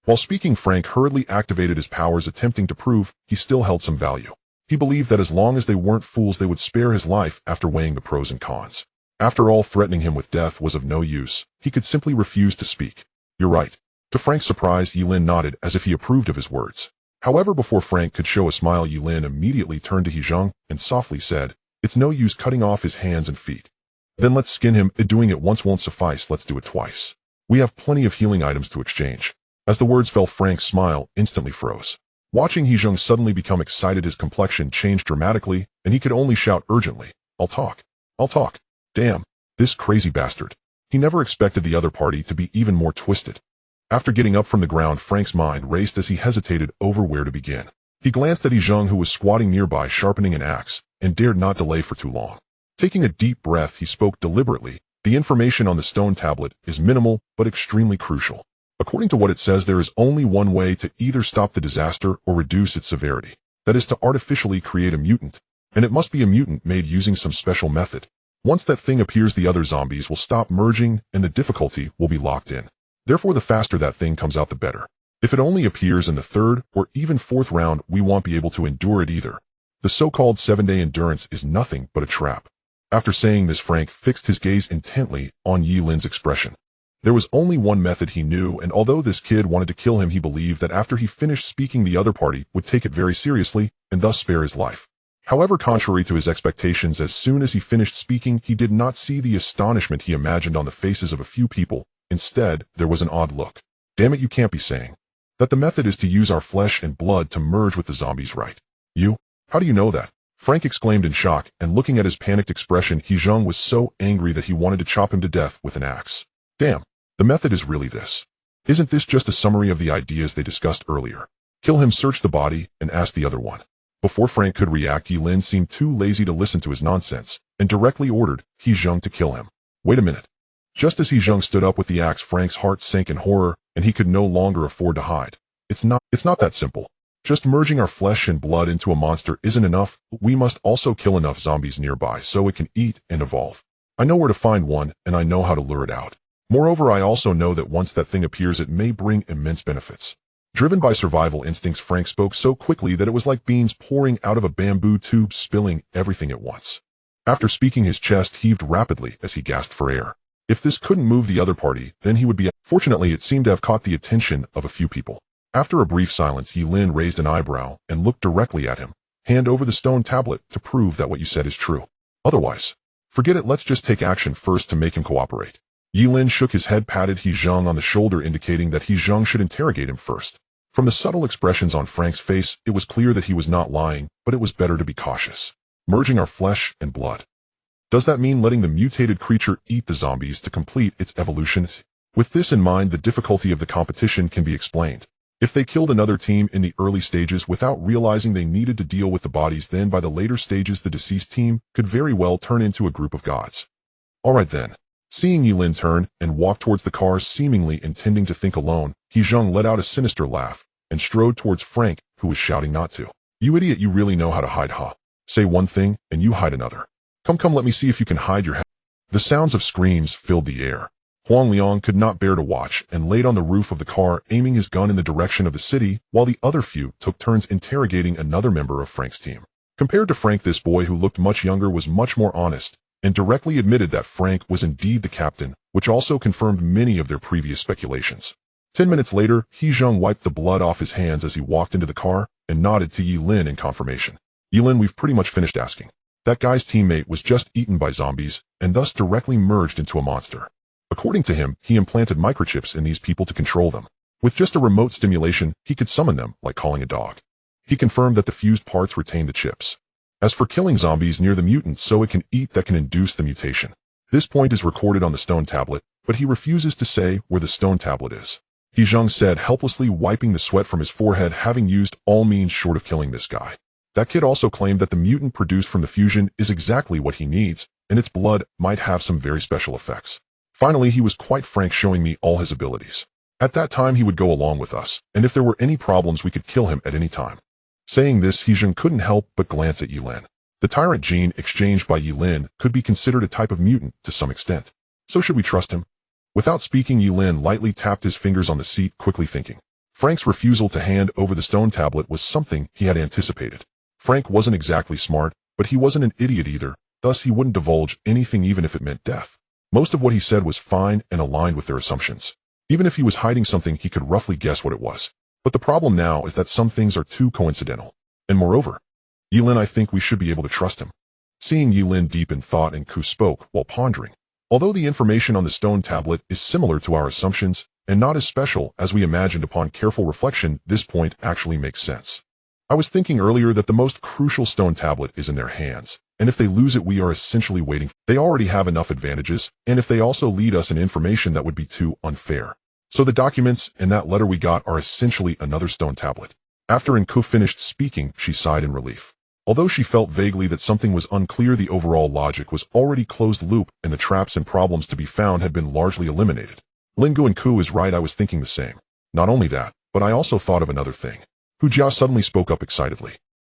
While speaking, Frank hurriedly activated his powers, attempting to prove he still held some value. He believed that as long as they weren't fools, they would spare his life after weighing the pros and cons. After all, threatening him with death was of no use. He could simply refuse to speak. "You're right." To Frank's surprise, Ye Lin nodded as if he approved of his words. However, before Frank could show a smile, Ye Lin immediately turned to He Zheng and softly said, "It's no use cutting off his hands and feet. Then let's skin him. Doing it once won't suffice, let's do it twice. We have plenty of healing items to exchange." As the words fell, Frank's smile instantly froze. Watching He Zheng suddenly become excited, his complexion changed dramatically, and he could only shout urgently, I'll talk. I'll talk. Damn, this crazy bastard. He never expected the other party to be even more twisted. After getting up from the ground, Frank's mind raced as he hesitated over where to begin. He glanced at He Zheng, who was squatting nearby sharpening an axe, and dared not delay for too long. Taking a deep breath, he spoke deliberately. "The information on the stone tablet is minimal, but extremely crucial. According to what it says, there is only one way to either stop the disaster or reduce its severity. That is to artificially create a mutant. And it must be a mutant made using some special method. Once that thing appears, the other zombies will stop merging and the difficulty will be locked in. Therefore, the faster that thing comes out, the better. If it only appears in the third or even fourth round, we won't be able to endure it either. The so-called 7-day endurance is nothing but a trap." After saying this, Frank fixed his gaze intently on Ye Lin's expression. There was only one method he knew, and although this kid wanted to kill him, he believed that after he finished speaking, the other party would take it very seriously and thus spare his life. However, contrary to his expectations, as soon as he finished speaking, he did not see the astonishment he imagined on the faces of a few people. Instead, there was an odd look. "Damn it, you can't be saying that the method is to use our flesh and blood to merge with the zombies, right? You? How do you know that?" Frank exclaimed in shock, and looking at his panicked expression, He Zheng was so angry that he wanted to chop him to death with an axe. "Damn. The method is really this. Isn't this just a summary of the ideas they discussed earlier? Kill him, search the body, and ask the other one." Before Frank could react, Ye Lin seemed too lazy to listen to his nonsense, and directly ordered He Zheng to kill him. Wait a minute. Just as He Zheng stood up with the axe, Frank's heart sank in horror, and he could no longer afford to hide. It's not that simple. Just merging our flesh and blood into a monster isn't enough. We must also kill enough zombies nearby so it can eat and evolve. I know where to find one, and I know how to lure it out. Moreover, I also know that once that thing appears, it may bring immense benefits. Driven by survival instincts, Frank spoke so quickly that it was like beans pouring out of a bamboo tube, spilling everything at once. After speaking, his chest heaved rapidly as he gasped for air. If this couldn't move the other party, then he would be... Fortunately, it seemed to have caught the attention of a few people. After a brief silence, Ye Lin raised an eyebrow and looked directly at him. "Hand over the stone tablet to prove that what you said is true. Otherwise, forget it. Let's just take action first to make him cooperate." Ye Lin shook his head, patted He Zheng on the shoulder, indicating that He Zheng should interrogate him first. From the subtle expressions on Frank's face, it was clear that he was not lying, but it was better to be cautious. "Merging our flesh and blood. Does that mean letting the mutated creature eat the zombies to complete its evolution?" With this in mind, the difficulty of the competition can be explained. If they killed another team in the early stages without realizing they needed to deal with the bodies, then by the later stages the deceased team could very well turn into a group of gods. Alright then. Seeing Ye Lin turn and walk towards the car, seemingly intending to think alone, He Zheng let out a sinister laugh and strode towards Frank, who was shouting not to. "You idiot, you really know how to hide, huh? Say one thing and you hide another. Come, let me see if you can hide your head." The sounds of screams filled the air. Huang Liang could not bear to watch and laid on the roof of the car, aiming his gun in the direction of the city, while the other few took turns interrogating another member of Frank's team. Compared to Frank, this boy, who looked much younger, was much more honest, and directly admitted that Frank was indeed the captain, which also confirmed many of their previous speculations. 10 minutes later, He Zheng wiped the blood off his hands as he walked into the car and nodded to Ye Lin in confirmation. "Ye Lin, we've pretty much finished asking. That guy's teammate was just eaten by zombies and thus directly merged into a monster. According to him, he implanted microchips in these people to control them. With just a remote stimulation, he could summon them like calling a dog. He confirmed that the fused parts retain the chips. As for killing zombies near the mutant so it can eat that can induce the mutation. This point is recorded on the stone tablet, but he refuses to say where the stone tablet is. He Zheng said, helplessly wiping the sweat from his forehead, having used all means short of killing this guy. That kid also claimed that the mutant produced from the fusion is exactly what he needs, and its blood might have some very special effects. Finally, he was quite frank, showing me all his abilities. At that time, he would go along with us, and if there were any problems, we could kill him at any time. Saying this, He Zheng couldn't help but glance at Ye Lin. The tyrant gene exchanged by Ye Lin could be considered a type of mutant to some extent. So should we trust him? Without speaking, Ye Lin lightly tapped his fingers on the seat, quickly thinking. Frank's refusal to hand over the stone tablet was something he had anticipated. Frank wasn't exactly smart, but he wasn't an idiot either, thus he wouldn't divulge anything even if it meant death. Most of what he said was fine and aligned with their assumptions. Even if he was hiding something, he could roughly guess what it was. But the problem now is that some things are too coincidental. And moreover, Ye Lin, I think we should be able to trust him. Seeing Ye Lin deep in thought, and Ku spoke while pondering. Although the information on the stone tablet is similar to our assumptions, and not as special as we imagined upon careful reflection, this point actually makes sense. I was thinking earlier that the most crucial stone tablet is in their hands, and if they lose it, we are essentially waiting. They already have enough advantages, and if they also lead us in information, that would be too unfair. So the documents and that letter we got are essentially another stone tablet. After Nku finished speaking, she sighed in relief. Although she felt vaguely that something was unclear, the overall logic was already closed loop, and the traps and problems to be found had been largely eliminated. Lingu Nku is right, I was thinking the same. Not only that, but I also thought of another thing. Hu Jia suddenly spoke up excitedly.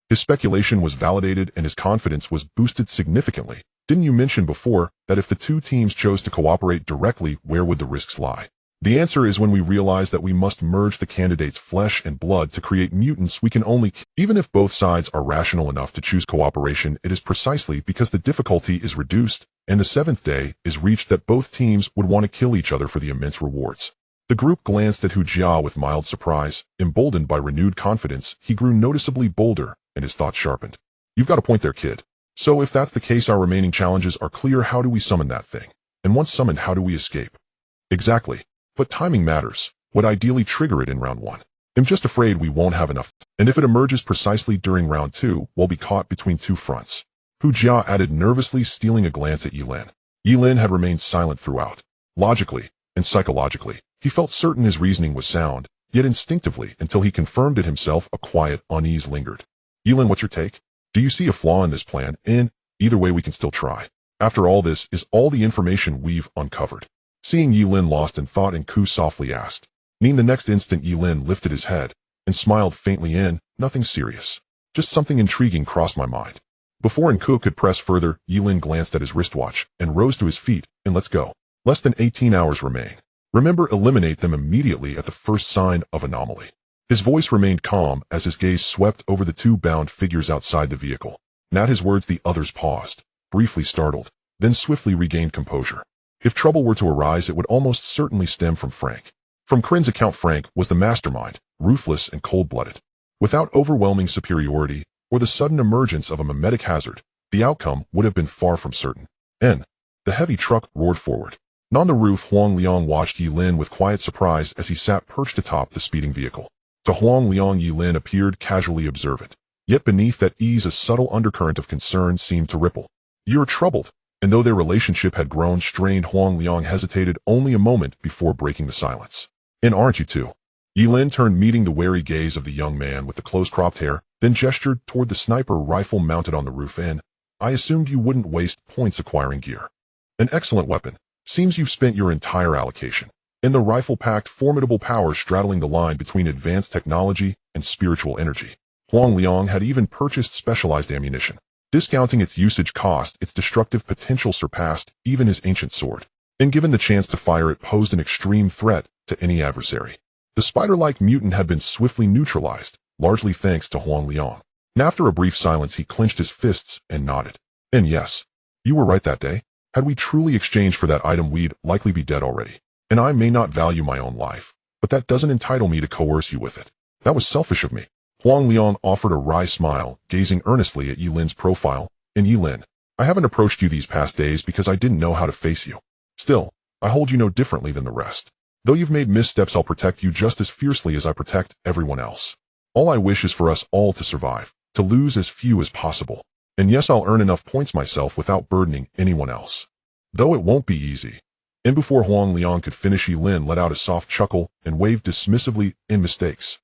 His speculation was validated and his confidence was boosted significantly. Didn't you mention before that if the two teams chose to cooperate directly, where would the risks lie? The answer is when we realize that we must merge the candidate's flesh and blood to create mutants we can only even if both sides are rational enough to choose cooperation, it is precisely because the difficulty is reduced and the seventh day is reached that both teams would want to kill each other for the immense rewards. The group glanced at Hu Jia with mild surprise. Emboldened by renewed confidence, he grew noticeably bolder, and his thoughts sharpened. You've got a point there, kid. So if that's the case, our remaining challenges are clear. How do we summon that thing? And once summoned, how do we escape? Exactly. But timing matters. Would ideally trigger it in round 1. I'm just afraid we won't have enough. And if it emerges precisely during round 2, we'll be caught between two fronts. Hu Jia added nervously, stealing a glance at Ye Lin. Ye Lin had remained silent throughout. Logically and psychologically, he felt certain his reasoning was sound, yet instinctively, until he confirmed it himself, a quiet unease lingered. Ye Lin, what's your take? Do you see a flaw in this plan? Either way, we can still try. After all, this is all the information we've uncovered. Seeing Ye Lin lost in thought, Nku softly asked. The next instant, Ye Lin lifted his head and smiled faintly. Nothing serious. Just something intriguing crossed my mind. Before Nku could press further, Ye Lin glanced at his wristwatch and rose to his feet. And let's go. Less than 18 hours remain. Remember, eliminate them immediately at the first sign of anomaly. His voice remained calm as his gaze swept over the two bound figures outside the vehicle. And at his words, the others paused, briefly startled, then swiftly regained composure. If trouble were to arise, it would almost certainly stem from Frank. From Krin's account, Frank was the mastermind, ruthless and cold-blooded. Without overwhelming superiority or the sudden emergence of a mimetic hazard, the outcome would have been far from certain. The heavy truck roared forward. On the roof, Huang Liang watched Ye Lin with quiet surprise as he sat perched atop the speeding vehicle. To Huang Liang, Ye Lin appeared casually observant. Yet beneath that ease, a subtle undercurrent of concern seemed to ripple. You're troubled. And though their relationship had grown strained, Huang Liang hesitated only a moment before breaking the silence. Aren't you too? Ye Lin turned, meeting the wary gaze of the young man with the close-cropped hair, then gestured toward the sniper rifle mounted on the roof. I assumed you wouldn't waste points acquiring gear. An excellent weapon. Seems you've spent your entire allocation. The rifle packed formidable power, straddling the line between advanced technology and spiritual energy. Huang Liang had even purchased specialized ammunition. Discounting its usage cost, its destructive potential surpassed even his ancient sword. Given the chance to fire, it posed an extreme threat to any adversary. The spider-like mutant had been swiftly neutralized, largely thanks to Huang Liang. After a brief silence, he clenched his fists and nodded. Yes, you were right that day. Had we truly exchanged for that item, we'd likely be dead already. I may not value my own life, but that doesn't entitle me to coerce you with it. That was selfish of me. Huang Liang offered a wry smile, gazing earnestly at Ye Lin's profile. Ye Lin, I haven't approached you these past days because I didn't know how to face you. Still, I hold you no differently than the rest. Though you've made missteps, I'll protect you just as fiercely as I protect everyone else. All I wish is for us all to survive, to lose as few as possible. And yes, I'll earn enough points myself without burdening anyone else. Though it won't be easy. And before Huang Liang could finish, Ye Lin let out a soft chuckle and waved dismissively in mistakes.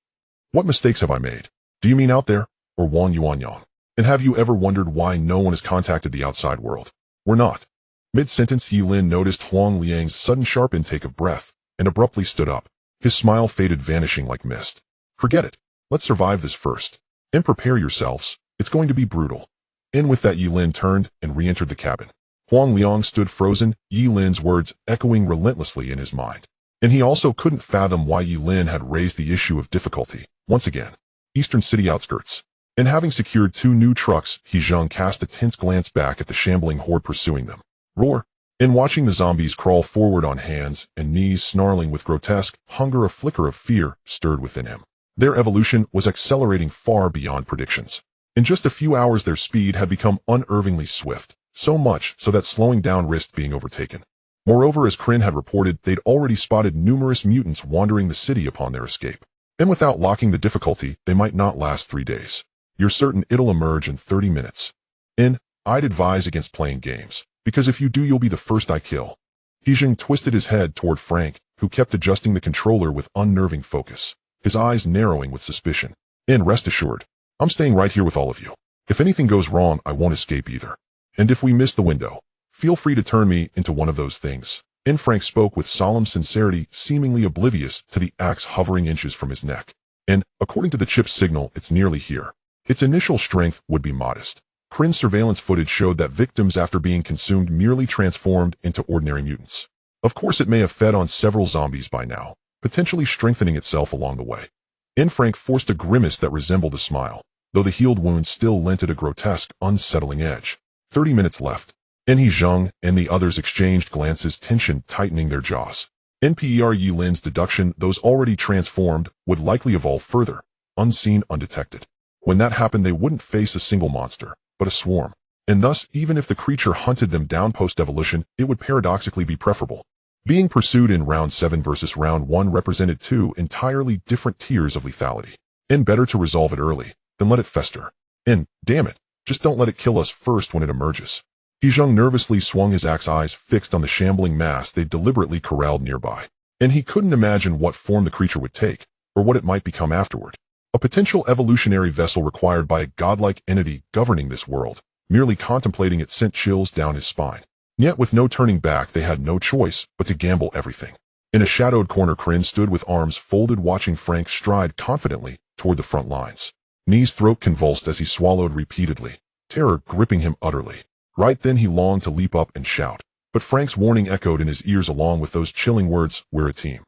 What mistakes have I made? Do you mean out there? Or Wang Yuanyang? And have you ever wondered why no one has contacted the outside world? We're not. Mid-sentence, Ye Lin noticed Huang Liang's sudden sharp intake of breath and abruptly stood up. His smile faded, vanishing like mist. Forget it. Let's survive this first. And prepare yourselves. It's going to be brutal. And with that, Ye Lin turned and re-entered the cabin. Huang Liang stood frozen, Ye Lin's words echoing relentlessly in his mind. And he also couldn't fathom why Ye Lin had raised the issue of difficulty. Once again, Eastern City outskirts. And having secured 2 new trucks, He Zheng cast a tense glance back at the shambling horde pursuing them. Roar! And watching the zombies crawl forward on hands and knees, snarling with grotesque hunger, a flicker of fear stirred within him. Their evolution was accelerating far beyond predictions. In just a few hours, their speed had become unervingly swift, so much so that slowing down risked being overtaken. Moreover, as Kryn had reported, they'd already spotted numerous mutants wandering the city upon their escape. And without locking the difficulty, they might not last 3 days. You're certain it'll emerge in 30 minutes. And I'd advise against playing games, because if you do, you'll be the first I kill. He Zheng twisted his head toward Frank, who kept adjusting the controller with unnerving focus, his eyes narrowing with suspicion. And rest assured, I'm staying right here with all of you. If anything goes wrong, I won't escape either. And if we miss the window, feel free to turn me into one of those things. And Frank spoke with solemn sincerity, seemingly oblivious to the axe hovering inches from his neck. And, according to the chip's signal, it's nearly here. Its initial strength would be modest. Kryn's surveillance footage showed that victims, after being consumed, merely transformed into ordinary mutants. Of course, it may have fed on several zombies by now, potentially strengthening itself along the way. And Frank forced a grimace that resembled a smile, though the healed wound still lent it a grotesque, unsettling edge. 30 minutes left. He Zheng and the others exchanged glances, tension tightening their jaws. NPER Ye Lin's deduction, those already transformed would likely evolve further, unseen, undetected. When that happened, they wouldn't face a single monster, but a swarm. And thus, even if the creature hunted them down post-evolution, it would paradoxically be preferable. Being pursued in round 7 versus round 1 represented 2 entirely different tiers of lethality. And better to resolve it early than let it fester. And, damn it, just don't let it kill us first when it emerges. He Zheng nervously swung his axe, eyes fixed on the shambling mass they'd deliberately corralled nearby. And he couldn't imagine what form the creature would take, or what it might become afterward. A potential evolutionary vessel required by a godlike entity governing this world. Merely contemplating it sent chills down his spine. Yet with no turning back, they had no choice but to gamble everything. In a shadowed corner, Kryn stood with arms folded, watching Frank stride confidently toward the front lines. Knee's throat convulsed as he swallowed repeatedly, terror gripping him utterly. Right then he longed to leap up and shout, but Frank's warning echoed in his ears along with those chilling words, "We're a team."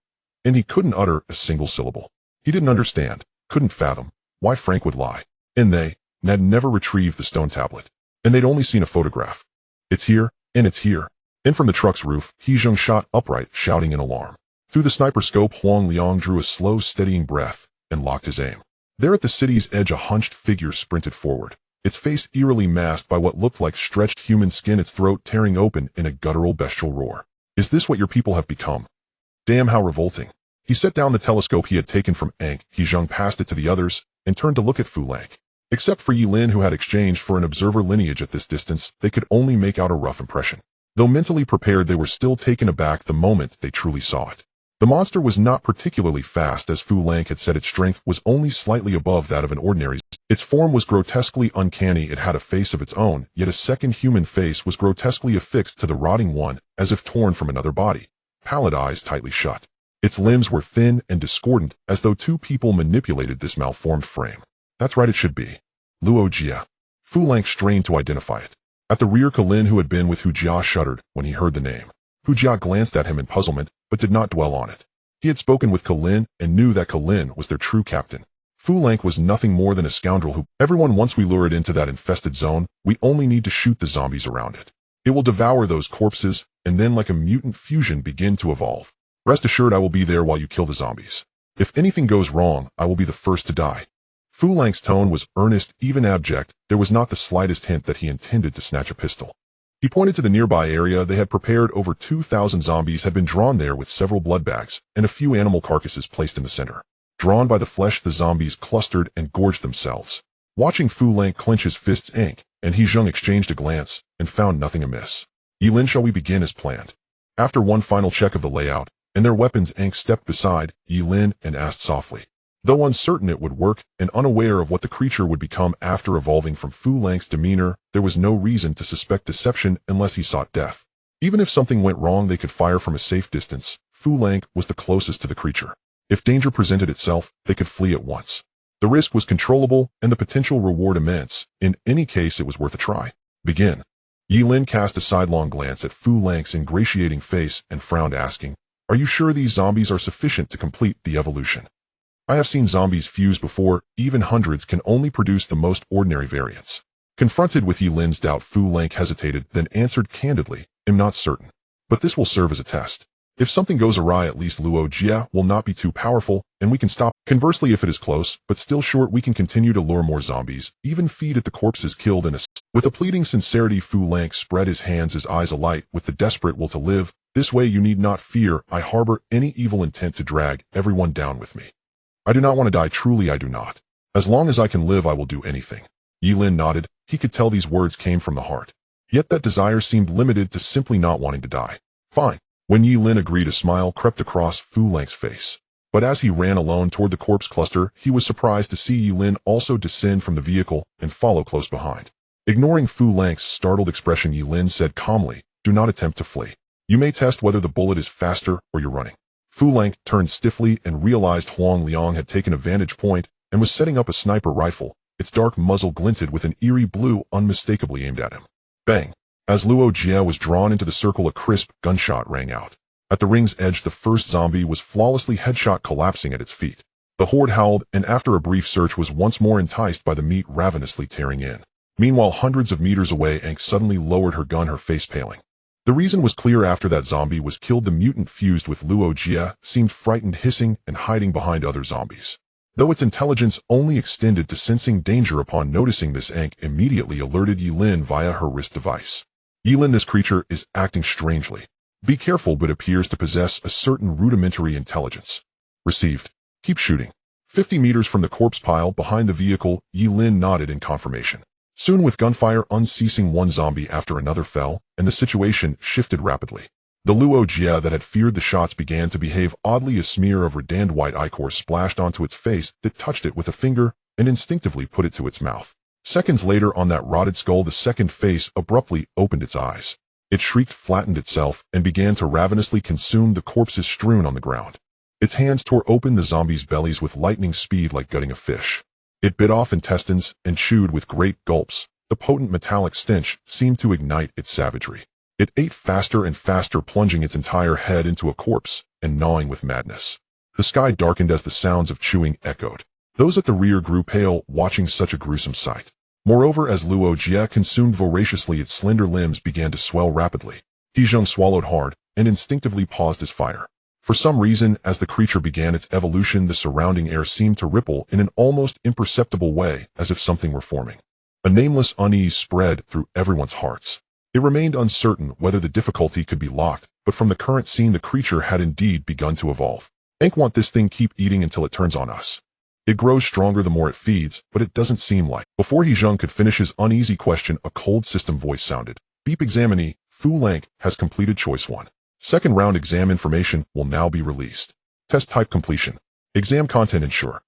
And he couldn't utter a single syllable. He didn't understand, couldn't fathom, why Frank would lie. And they had never retrieved the stone tablet. And they'd only seen a photograph. It's here, and it's here. And from the truck's roof, He Zheng shot upright, shouting in alarm. Through the sniper scope, Huang Liang drew a slow, steadying breath and locked his aim. There at the city's edge, a hunched figure sprinted forward, its face eerily masked by what looked like stretched human skin, its throat tearing open in a guttural, bestial roar. Is this what your people have become? Damn, how revolting. He set down the telescope he had taken from Ankh. He Zheng passed it to the others and turned to look at Fu Lang. Except for Ye Lin, who had exchanged for an observer lineage at this distance, they could only make out a rough impression. Though mentally prepared, they were still taken aback the moment they truly saw it. The monster was not particularly fast, as Fu Lang had said. Its strength was only slightly above that of an ordinary. Its form was grotesquely uncanny. It had a face of its own, yet a second human face was grotesquely affixed to the rotting one, as if torn from another body. Pallid eyes tightly shut. Its limbs were thin and discordant, as though 2 people manipulated this malformed frame. That's right, it should be Luo Jia. Fu Lang strained to identify it. At the rear, Kalin, who had been with Hu Jia, shuddered when he heard the name. Hu Jia glanced at him in puzzlement, but did not dwell on it. He had spoken with Kalin and knew that Kalin was their true captain. Fu Lang was nothing more than a scoundrel who, everyone, once we lure it into that infested zone, we only need to shoot the zombies around it. It will devour those corpses, and then like a mutant fusion begin to evolve. Rest assured, I will be there while you kill the zombies. If anything goes wrong, I will be the first to die. Fu Lang's tone was earnest, even abject. There was not the slightest hint that he intended to snatch a pistol. He pointed to the nearby area they had prepared. Over 2,000 zombies had been drawn there, with several blood bags and a few animal carcasses placed in the center. Drawn by the flesh, the zombies clustered and gorged themselves. Watching Fu Lang clench his fists, Ankh and He Zheng exchanged a glance and found nothing amiss. Ye Lin, shall we begin as planned? After one final check of the layout and their weapons, Aang stepped beside Ye Lin and asked softly. Though uncertain it would work and unaware of what the creature would become after evolving from Fu Lang's demeanor, there was no reason to suspect deception unless he sought death. Even if something went wrong, they could fire from a safe distance. Fu Lang was the closest to the creature. If danger presented itself, they could flee at once. The risk was controllable and the potential reward immense. In any case, it was worth a try. Begin. Ye Lin cast a sidelong glance at Fu Lang's ingratiating face and frowned, asking, "Are you sure these zombies are sufficient to complete the evolution? I have seen zombies fuse before. Even hundreds can only produce the most ordinary variants." Confronted with Ye Lin's doubt, Fu Lang hesitated, then answered candidly, "I'm not certain. But this will serve as a test. If something goes awry, at least Luo Jia will not be too powerful, and we can stop. Conversely, if it is close, but still short, we can continue to lure more zombies, even feed at the corpses killed in a..." With a pleading sincerity, Fu Lang spread his hands, his eyes alight with the desperate will to live. "This way you need not fear I harbor any evil intent to drag everyone down with me. I do not want to die, truly I do not. As long as I can live, I will do anything." Ye Lin nodded. He could tell these words came from the heart. Yet that desire seemed limited to simply not wanting to die. "Fine." When Ye Lin agreed, a smile crept across Fu Lang's face. But as he ran alone toward the corpse cluster, he was surprised to see Ye Lin also descend from the vehicle and follow close behind. Ignoring Fu Lang's startled expression, Ye Lin said calmly, "Do not attempt to flee. You may test whether the bullet is faster or you're running." Fu Lang turned stiffly and realized Huang Liang had taken a vantage point and was setting up a sniper rifle. Its dark muzzle glinted with an eerie blue, unmistakably aimed at him. Bang! As Luo Jia was drawn into the circle, a crisp gunshot rang out. At the ring's edge, the first zombie was flawlessly headshot, collapsing at its feet. The horde howled, and after a brief search was once more enticed by the meat ravenously tearing in. Meanwhile, hundreds of meters away, Aang suddenly lowered her gun, her face paling. The reason was clear. After that zombie was killed, the mutant fused with Luo Jia seemed frightened, hissing and hiding behind other zombies. Though its intelligence only extended to sensing danger. Upon noticing this, Aang immediately alerted Ye Lin via her wrist device. "Ye Lin, this creature is acting strangely. Be careful, but appears to possess a certain rudimentary intelligence." Received. "Keep shooting." 50 meters from the corpse pile behind the vehicle, Ye Lin nodded in confirmation. Soon, with gunfire unceasing, one zombie after another fell, and the situation shifted rapidly. The Luo Jia that had feared the shots began to behave oddly. A smear of reddened white ichor splashed onto its face. It touched it with a finger and instinctively put it to its mouth. Seconds later, on that rotted skull, the second face abruptly opened its eyes. It shrieked, flattened itself, and began to ravenously consume the corpses strewn on the ground. Its hands tore open the zombies' bellies with lightning speed, like gutting a fish. It bit off intestines and chewed with great gulps. The potent metallic stench seemed to ignite its savagery. It ate faster and faster, plunging its entire head into a corpse and gnawing with madness. The sky darkened as the sounds of chewing echoed. Those at the rear grew pale, watching such a gruesome sight. Moreover, as Luo Jia consumed voraciously, its slender limbs began to swell rapidly. He Zheng swallowed hard and instinctively paused his fire. For some reason, as the creature began its evolution, the surrounding air seemed to ripple in an almost imperceptible way, as if something were forming. A nameless unease spread through everyone's hearts. It remained uncertain whether the difficulty could be locked, but from the current scene, the creature had indeed begun to evolve. "Aang, want this thing keep eating until it turns on us. It grows stronger the more it feeds, but it doesn't seem like..." Before He Zheng could finish his uneasy question, a cold system voice sounded. "Beep, examinee, Fu Lang has completed choice 1. Second round exam information will now be released. Test type completion. Exam content ensure.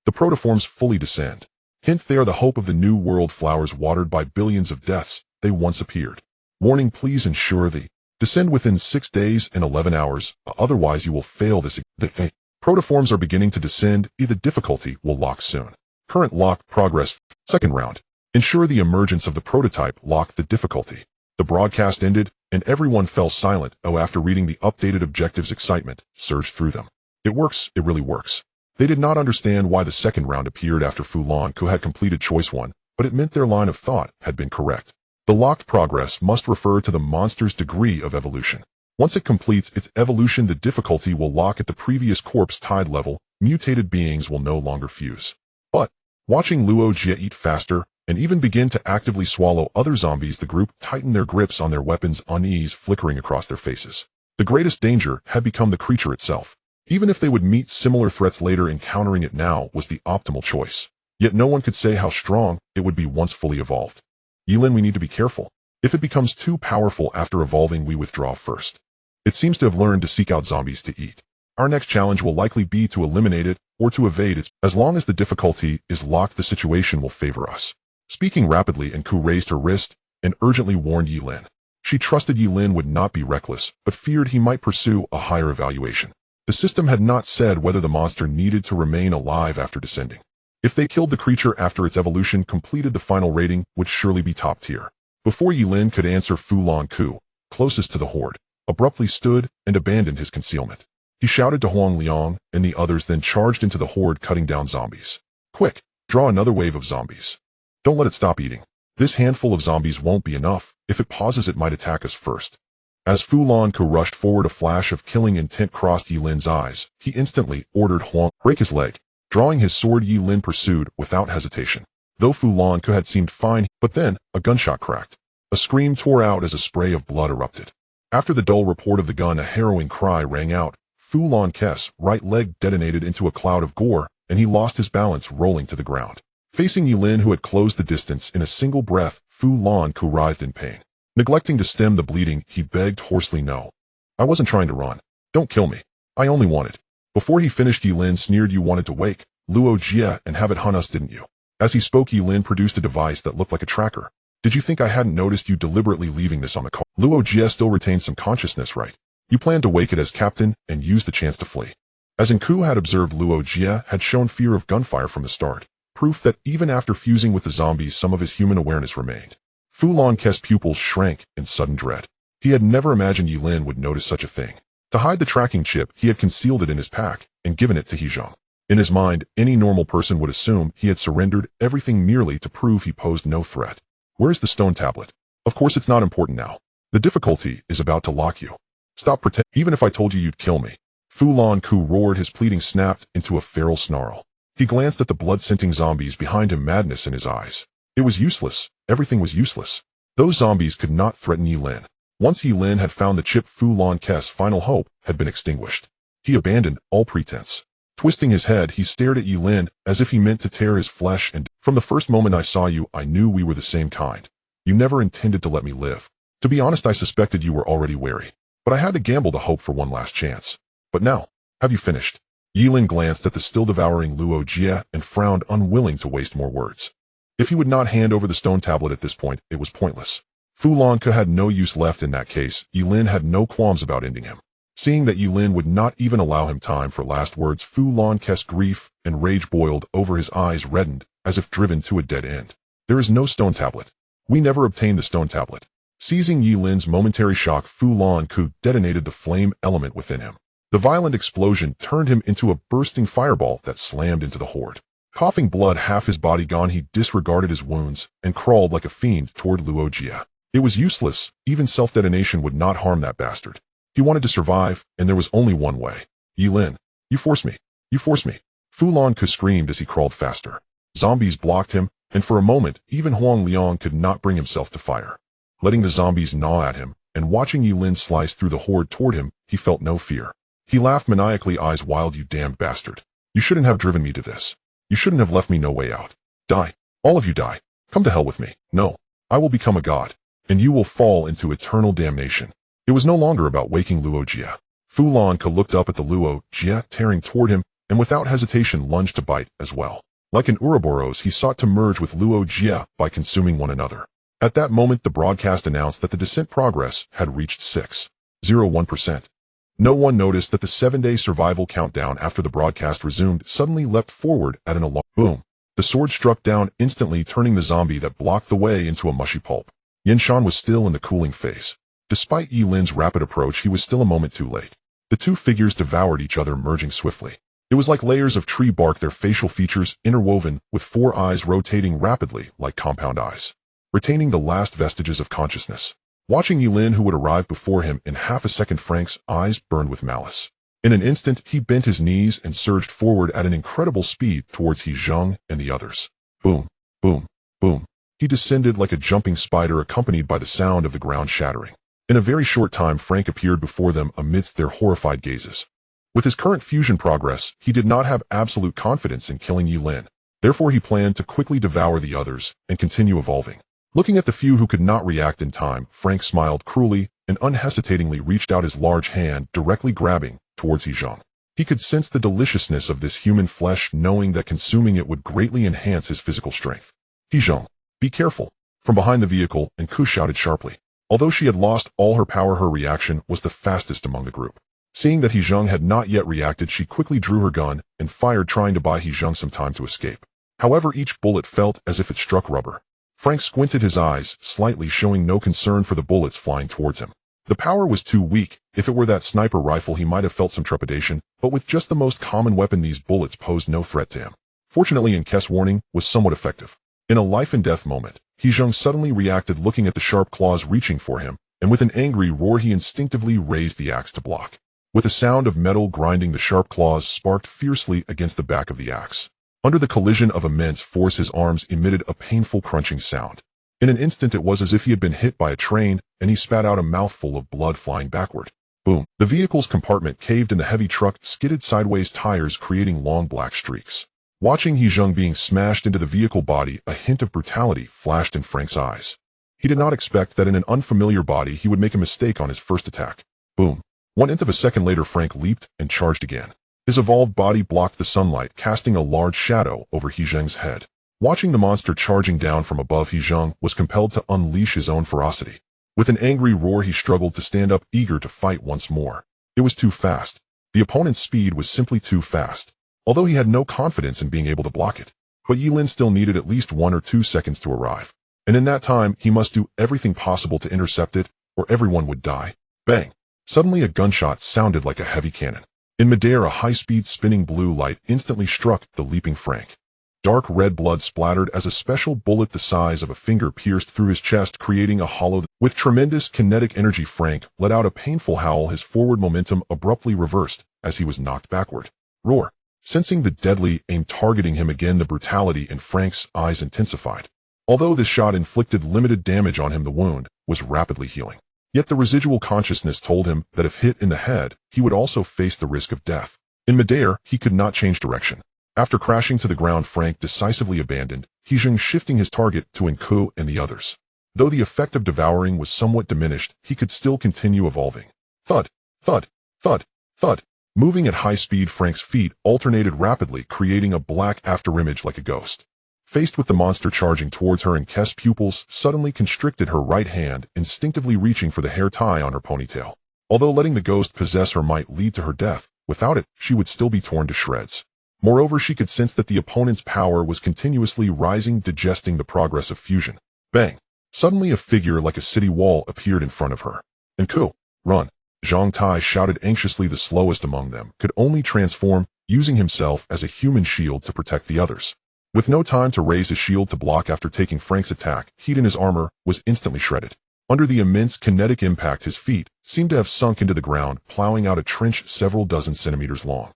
The protoforms fully descend. Hint, they are the hope of the new world, flowers watered by billions of deaths they once appeared. Warning, please ensure the descend within 6 days and 11 hours, otherwise you will fail this. The protoforms are beginning to descend. The difficulty will lock soon. Current lock progress. Second round. Ensure the emergence of the prototype. Lock the difficulty." The broadcast ended, and everyone fell silent. After reading the updated objectives, excitement surged through them. It works, it really works. They did not understand why the second round appeared after Fu Lang had completed choice 1, but it meant their line of thought had been correct. The locked progress must refer to the monster's degree of evolution. Once it completes its evolution, the difficulty will lock at the previous corpse tide level. Mutated beings will no longer fuse. But, watching Luo Jia eat faster, and even begin to actively swallow other zombies, the group tightened their grips on their weapons, unease flickering across their faces. The greatest danger had become the creature itself. Even if they would meet similar threats later, encountering it now was the optimal choice. Yet no one could say how strong it would be once fully evolved. Ye Lin, we need to be careful. If it becomes too powerful after evolving, we withdraw first. It seems to have learned to seek out zombies to eat. Our next challenge will likely be to eliminate it or to evade it. As long as the difficulty is locked, the situation will favor us. Speaking rapidly, and Ku raised her wrist and urgently warned Ye Lin. She trusted Ye Lin would not be reckless, but feared he might pursue a higher evaluation. The system had not said whether the monster needed to remain alive after descending. If they killed the creature after its evolution completed, the final rating would surely be top tier. Before Ye Lin could answer, Fu Lon Ku, closest to the horde, abruptly stood and abandoned his concealment. He shouted to Huang Liang and the others, then charged into the horde, cutting down zombies. Quick, draw another wave of zombies. Don't let it stop eating. This handful of zombies won't be enough. If it pauses, it might attack us first. As Fu Lon Ku rushed forward, a flash of killing intent crossed Ye Lin's eyes. He instantly ordered Huang break his leg. Drawing his sword, Ye Lin pursued without hesitation. Though Fu Lon Ku had seemed fine, but then a gunshot cracked. A scream tore out as a spray of blood erupted. After the dull report of the gun, a harrowing cry rang out. Fu Lon Ku's right leg detonated into a cloud of gore, and he lost his balance, rolling to the ground. Facing Ye Lin, who had closed the distance in a single breath, Fu Lon Ku writhed in pain. Neglecting to stem the bleeding, he begged hoarsely, "No. I wasn't trying to run. Don't kill me. I only wanted." Before he finished, Ye Lin sneered, "You wanted to wake Luo Jie and have it hunt us, didn't you?" As he spoke, Ye Lin produced a device that looked like a tracker. "Did you think I hadn't noticed you deliberately leaving this on the car?" Luo Jie still retained some consciousness, right? You planned to wake it as captain and use the chance to flee. As Ku had observed, Luo Jie had shown fear of gunfire from the start, proof that even after fusing with the zombies, some of his human awareness remained. Fu Lon Ku's pupils shrank in sudden dread. He had never imagined Ye Lin would notice such a thing. To hide the tracking chip, he had concealed it in his pack and given it to Hezhong. In his mind, any normal person would assume he had surrendered everything merely to prove he posed no threat. Where's the stone tablet? Of course it's not important now. The difficulty is about to lock you. Stop pretending. Even if I told you you'd kill me. Fu Lon Ku roared, his pleading snapped into a feral snarl. He glanced at the blood-scenting zombies behind him, madness in his eyes. It was useless. Everything was useless. Those zombies could not threaten Ye Lin. Once Ye Lin had found the chip, Fu Lon Ku's final hope had been extinguished. He abandoned all pretense. Twisting his head, he stared at Ye Lin as if he meant to tear his flesh, and "From the first moment I saw you, I knew we were the same kind. You never intended to let me live. To be honest, I suspected you were already wary. But I had to gamble to hope for one last chance. But now, have you finished?" Ye Lin glanced at the still devouring Luo Jie and frowned, unwilling to waste more words. If he would not hand over the stone tablet at this point, it was pointless. Fu Lon Ku had no use left in that case. Ye Lin had no qualms about ending him. Seeing that Ye Lin would not even allow him time for last words, Fu Lon Ku's grief and rage boiled over, his eyes reddened as if driven to a dead end. "There is no stone tablet. We never obtained the stone tablet." Seizing Ye Lin's momentary shock, Fu Lon Ku detonated the flame element within him. The violent explosion turned him into a bursting fireball that slammed into the horde. Coughing blood half his body gone, he disregarded his wounds and crawled like a fiend toward Luo Jie. It was useless. Even self-detonation would not harm that bastard. He wanted to survive, and there was only one way. "Ye Lin, you force me. You force me." Fu Lon Ku screamed as he crawled faster. Zombies blocked him, and for a moment, even Huang Liang could not bring himself to fire. Letting the zombies gnaw at him, and watching Ye Lin slice through the horde toward him, he felt no fear. He laughed maniacally, eyes wild. "You damned bastard. You shouldn't have driven me to this. You shouldn't have left me no way out. Die. All of you die. Come to hell with me. No. I will become a god, and you will fall into eternal damnation." It was no longer about waking Luo Jie. Fu Lon Ku looked up at the Luo Jie tearing toward him, and without hesitation lunged to bite as well. Like an Ouroboros, he sought to merge with Luo Jie by consuming one another. At that moment, the broadcast announced that the descent progress had reached 6.01%. No one noticed that the 7-day survival countdown after the broadcast resumed suddenly leapt forward at an alarm. Boom. The sword struck down instantly, turning the zombie that blocked the way into a mushy pulp. Yen Shan was still in the cooling phase. Despite Ye Lin's rapid approach, he was still a moment too late. The two figures devoured each other, merging swiftly. It was like layers of tree bark, their facial features interwoven, with four eyes rotating rapidly like compound eyes, retaining the last vestiges of consciousness. Watching Ye Lin, who would arrive before him in half a second, Frank's eyes burned with malice. In an instant, he bent his knees and surged forward at an incredible speed towards Hezhong and the others. Boom, boom, boom. He descended like a jumping spider, accompanied by the sound of the ground shattering. In a very short time, Frank appeared before them amidst their horrified gazes. With his current fusion progress, he did not have absolute confidence in killing Ye Lin. Therefore, he planned to quickly devour the others and continue evolving. Looking at the few who could not react in time, Frank smiled cruelly and unhesitatingly reached out his large hand, directly grabbing towards Ye Lin. He could sense the deliciousness of this human flesh, knowing that consuming it would greatly enhance his physical strength. Ye Lin, be careful. From behind the vehicle, Ku shouted sharply. Although she had lost all her power, her reaction was the fastest among the group. Seeing that Ye Lin had not yet reacted, she quickly drew her gun and fired, trying to buy Ye Lin some time to escape. However, each bullet felt as if it struck rubber. Frank squinted his eyes slightly, showing no concern for the bullets flying towards him. The power was too weak. If it were that sniper rifle, he might have felt some trepidation, but with just the most common weapon, these bullets posed no threat to him. Fortunately, Ku's warning was somewhat effective. In a life-and-death moment, Ye Lin suddenly reacted, looking at the sharp claws reaching for him, and with an angry roar he instinctively raised the axe to block. With a sound of metal grinding, the sharp claws sparked fiercely against the back of the axe. Under the collision of immense force, his arms emitted a painful crunching sound. In an instant, it was as if he had been hit by a train, and he spat out a mouthful of blood, flying backward. Boom! The vehicle's compartment caved and the heavy truck skidded sideways, tires creating long black streaks. Watching Ye Lin being smashed into the vehicle body, a hint of brutality flashed in Frank's eyes. He did not expect that in an unfamiliar body he would make a mistake on his first attack. Boom! 1/10 of a second later, Frank leaped and charged again. His evolved body blocked the sunlight, casting a large shadow over Ye Lin's head. Watching the monster charging down from above, Ye Lin was compelled to unleash his own ferocity. With an angry roar, he struggled to stand up, eager to fight once more. It was too fast. The opponent's speed was simply too fast, although he had no confidence in being able to block it. But Ye Lin still needed at least 1 or 2 seconds to arrive. And in that time, he must do everything possible to intercept it, or everyone would die. Bang! Suddenly, a gunshot sounded like a heavy cannon. In midair, a high-speed spinning blue light instantly struck the leaping Frank. Dark red blood splattered as a special bullet the size of a finger pierced through his chest, creating a hollow. With tremendous kinetic energy, Frank let out a painful howl. His forward momentum abruptly reversed as he was knocked backward. Roar! Sensing the deadly aim targeting him again, the brutality in Frank's eyes intensified. Although this shot inflicted limited damage on him, the wound was rapidly healing. Yet the residual consciousness told him that if hit in the head, he would also face the risk of death. In midair, he could not change direction. After crashing to the ground, Frank decisively abandoned, Ye Lin shifting his target to Ku and the others. Though the effect of devouring was somewhat diminished, he could still continue evolving. Thud, thud, thud, thud. Moving at high speed, Frank's feet alternated rapidly, creating a black afterimage like a ghost. Faced with the monster charging towards her, Ku's pupils suddenly constricted, her right hand instinctively reaching for the hair tie on her ponytail. Although letting the ghost possess her might lead to her death, without it, she would still be torn to shreds. Moreover, she could sense that the opponent's power was continuously rising, digesting the progress of fusion. Bang! Suddenly, a figure like a city wall appeared in front of her. Ku, run! Zhang Tai shouted anxiously. The slowest among them could only transform, using himself as a human shield to protect the others. With no time to raise his shield to block after taking Frank's attack, heat in his armor was instantly shredded. Under the immense kinetic impact, his feet seemed to have sunk into the ground, plowing out a trench several dozen centimeters long.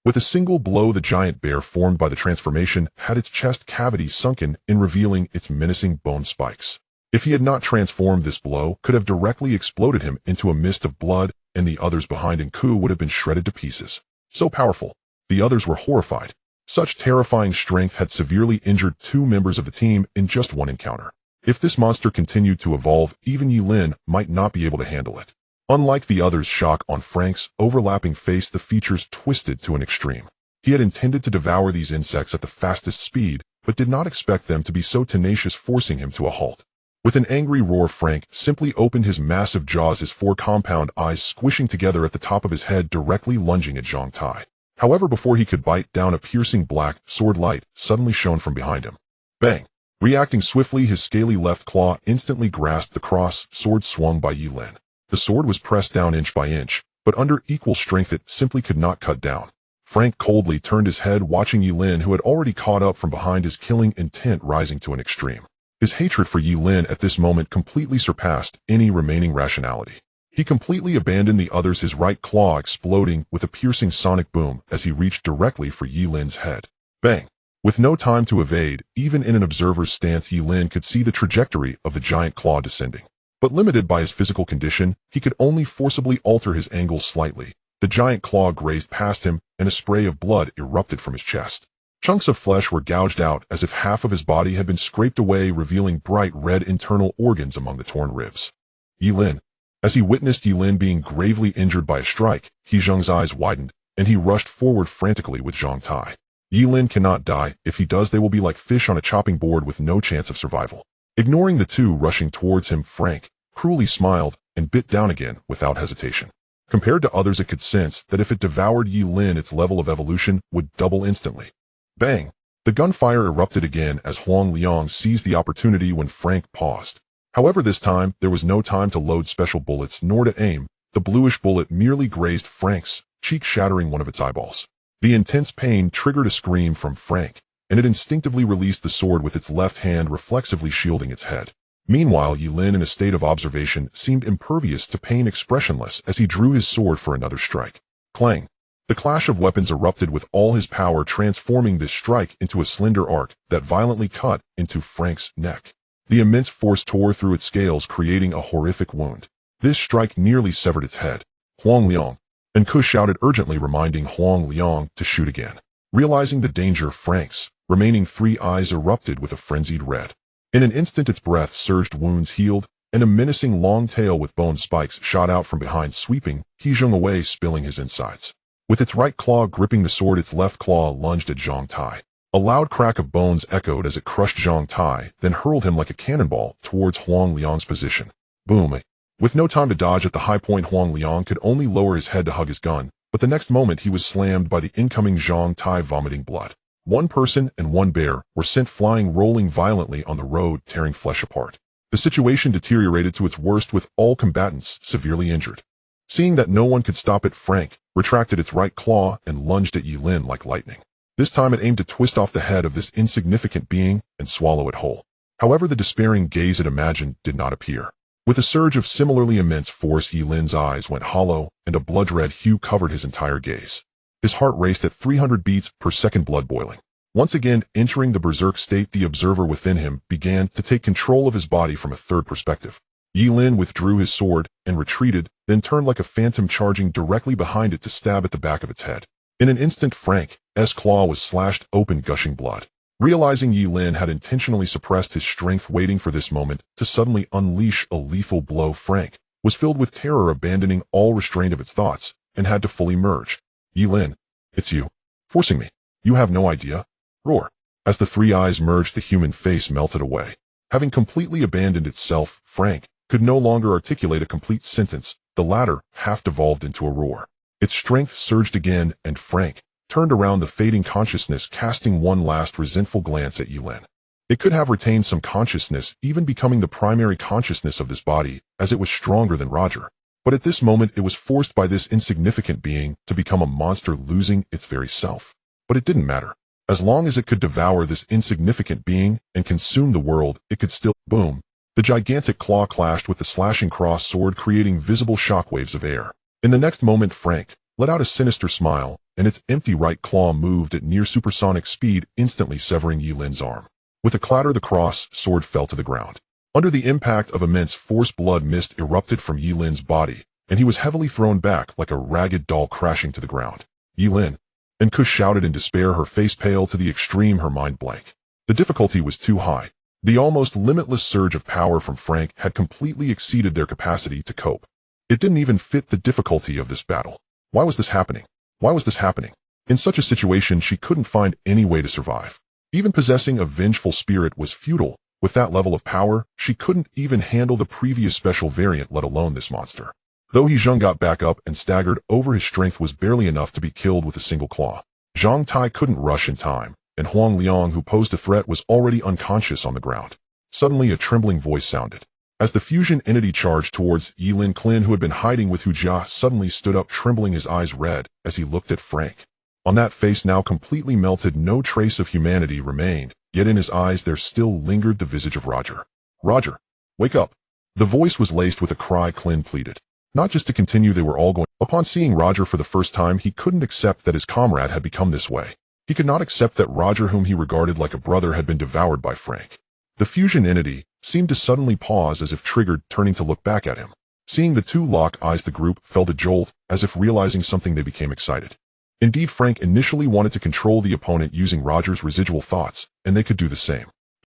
With a single blow, the giant bear formed by the transformation had its chest cavity sunken in, revealing its menacing bone spikes. If he had not transformed, this blow could have directly exploded him into a mist of blood, and the others behind Ku would have been shredded to pieces. So powerful. The others were horrified. Such terrifying strength had severely injured 2 members of the team in just one encounter. If this monster continued to evolve, even Ye Lin might not be able to handle it. Unlike the others' shock on Frank's overlapping face, the features twisted to an extreme. He had intended to devour these insects at the fastest speed, but did not expect them to be so tenacious, forcing him to a halt. With an angry roar, Frank simply opened his massive jaws, his 4 compound eyes squishing together at the top of his head, directly lunging at Zhang Tai. However, before he could bite down, a piercing black sword light suddenly shone from behind him. Bang! Reacting swiftly, his scaly left claw instantly grasped the cross sword swung by Ye Lin. The sword was pressed down inch by inch, but under equal strength it simply could not cut down. Frank coldly turned his head, watching Ye Lin, who had already caught up from behind, his killing intent rising to an extreme. His hatred for Ye Lin at this moment completely surpassed any remaining rationality. He completely abandoned the others, his right claw exploding with a piercing sonic boom as he reached directly for Ye Lin's head. Bang! With no time to evade, even in an observer's stance, Ye Lin could see the trajectory of the giant claw descending. But limited by his physical condition, he could only forcibly alter his angle slightly. The giant claw grazed past him, and a spray of blood erupted from his chest. Chunks of flesh were gouged out as if half of his body had been scraped away, revealing bright red internal organs among the torn ribs. Ye Lin. As he witnessed Ye Lin being gravely injured by a strike, He Zheng's eyes widened, and he rushed forward frantically with Zhang Tai. Ye Lin cannot die. If he does, they will be like fish on a chopping board with no chance of survival. Ignoring the two rushing towards him, Frank cruelly smiled and bit down again without hesitation. Compared to others, it could sense that if it devoured Ye Lin, its level of evolution would double instantly. Bang! The gunfire erupted again as Huang Liang seized the opportunity when Frank paused. However, this time, there was no time to load special bullets nor to aim. The bluish bullet merely grazed Frank's cheek, shattering one of its eyeballs. The intense pain triggered a scream from Frank, and it instinctively released the sword with its left hand, reflexively shielding its head. Meanwhile, Ye Lin, in a state of observation, seemed impervious to pain, expressionless as he drew his sword for another strike. Clang! The clash of weapons erupted with all his power, transforming this strike into a slender arc that violently cut into Frank's neck. The immense force tore through its scales, creating a horrific wound. This strike nearly severed its head. Huang Liang. And Ku shouted urgently, reminding Huang Liang to shoot again. Realizing the danger, Frank's remaining three eyes erupted with a frenzied red. In an instant, its breath surged, wounds healed, and a menacing long tail with bone spikes shot out from behind, sweeping He Zheng away, spilling his insides. With its right claw gripping the sword, its left claw lunged at Zhang Tai. A loud crack of bones echoed as it crushed Zhang Tai, then hurled him like a cannonball towards Huang Liang's position. Boom! With no time to dodge at the high point, Huang Liang could only lower his head to hug his gun, but the next moment he was slammed by the incoming Zhang Tai, vomiting blood. One person and one bear were sent flying, rolling violently on the road, tearing flesh apart. The situation deteriorated to its worst, with all combatants severely injured. Seeing that no one could stop it, Frank retracted its right claw and lunged at Ye Lin like lightning. This time it aimed to twist off the head of this insignificant being and swallow it whole. However, the despairing gaze it imagined did not appear. With a surge of similarly immense force, Ye Lin's eyes went hollow, and a blood-red hue covered his entire gaze. His heart raced at 300 beats per second, blood boiling. Once again entering the berserk state, the observer within him began to take control of his body from a third perspective. Ye Lin withdrew his sword and retreated, then turned like a phantom, charging directly behind it to stab at the back of its head. In an instant, Frank's claw was slashed open, gushing blood. Realizing Ye Lin had intentionally suppressed his strength, waiting for this moment to suddenly unleash a lethal blow, Frank was filled with terror, abandoning all restraint of its thoughts, and had to fully merge. Ye Lin, it's you. Forcing me. You have no idea. Roar. As the three eyes merged, the human face melted away. Having completely abandoned itself, Frank could no longer articulate a complete sentence. The latter half devolved into a roar. Its strength surged again, and Frank turned around, the fading consciousness, casting one last resentful glance at Ye Lin. It could have retained some consciousness, even becoming the primary consciousness of this body, as it was stronger than Roger. But at this moment, it was forced by this insignificant being to become a monster, losing its very self. But it didn't matter. As long as it could devour this insignificant being and consume the world, it could still— boom. The gigantic claw clashed with the slashing cross sword, creating visible shockwaves of air. In the next moment, Frank let out a sinister smile, and its empty right claw moved at near supersonic speed, instantly severing Ye Lin's arm. With a clatter, the cross sword fell to the ground. Under the impact of immense force, blood mist erupted from Ye Lin's body, and he was heavily thrown back like a ragged doll, crashing to the ground. Ye Lin. And Kush shouted in despair, her face pale to the extreme, her mind blank. The difficulty was too high. The almost limitless surge of power from Frank had completely exceeded their capacity to cope. It didn't even fit the difficulty of this battle. Why was this happening? Why was this happening? In such a situation, she couldn't find any way to survive. Even possessing a vengeful spirit was futile. With that level of power, she couldn't even handle the previous special variant, let alone this monster. Though He Zheng got back up and staggered over, his strength was barely enough to be killed with a single claw. Zhang Tai couldn't rush in time, and Huang Liang, who posed a threat, was already unconscious on the ground. Suddenly, a trembling voice sounded. As the fusion entity charged towards Ye Lin, Clin, who had been hiding with Hu Jia, suddenly stood up, trembling, his eyes red, as he looked at Frank. On that face, now completely melted, no trace of humanity remained, yet in his eyes there still lingered the visage of Roger. Roger, wake up. The voice was laced with a cry. Clin pleaded. Not just to continue, they were all going. Upon seeing Roger for the first time, he couldn't accept that his comrade had become this way. He could not accept that Roger, whom he regarded like a brother, had been devoured by Frank. The fusion entity seemed to suddenly pause, as if triggered, turning to look back at him. Seeing the two lock eyes, the group felt a jolt, as if realizing something. They became excited. Indeed, Frank initially wanted to control the opponent using Roger's residual thoughts, and they could do the same.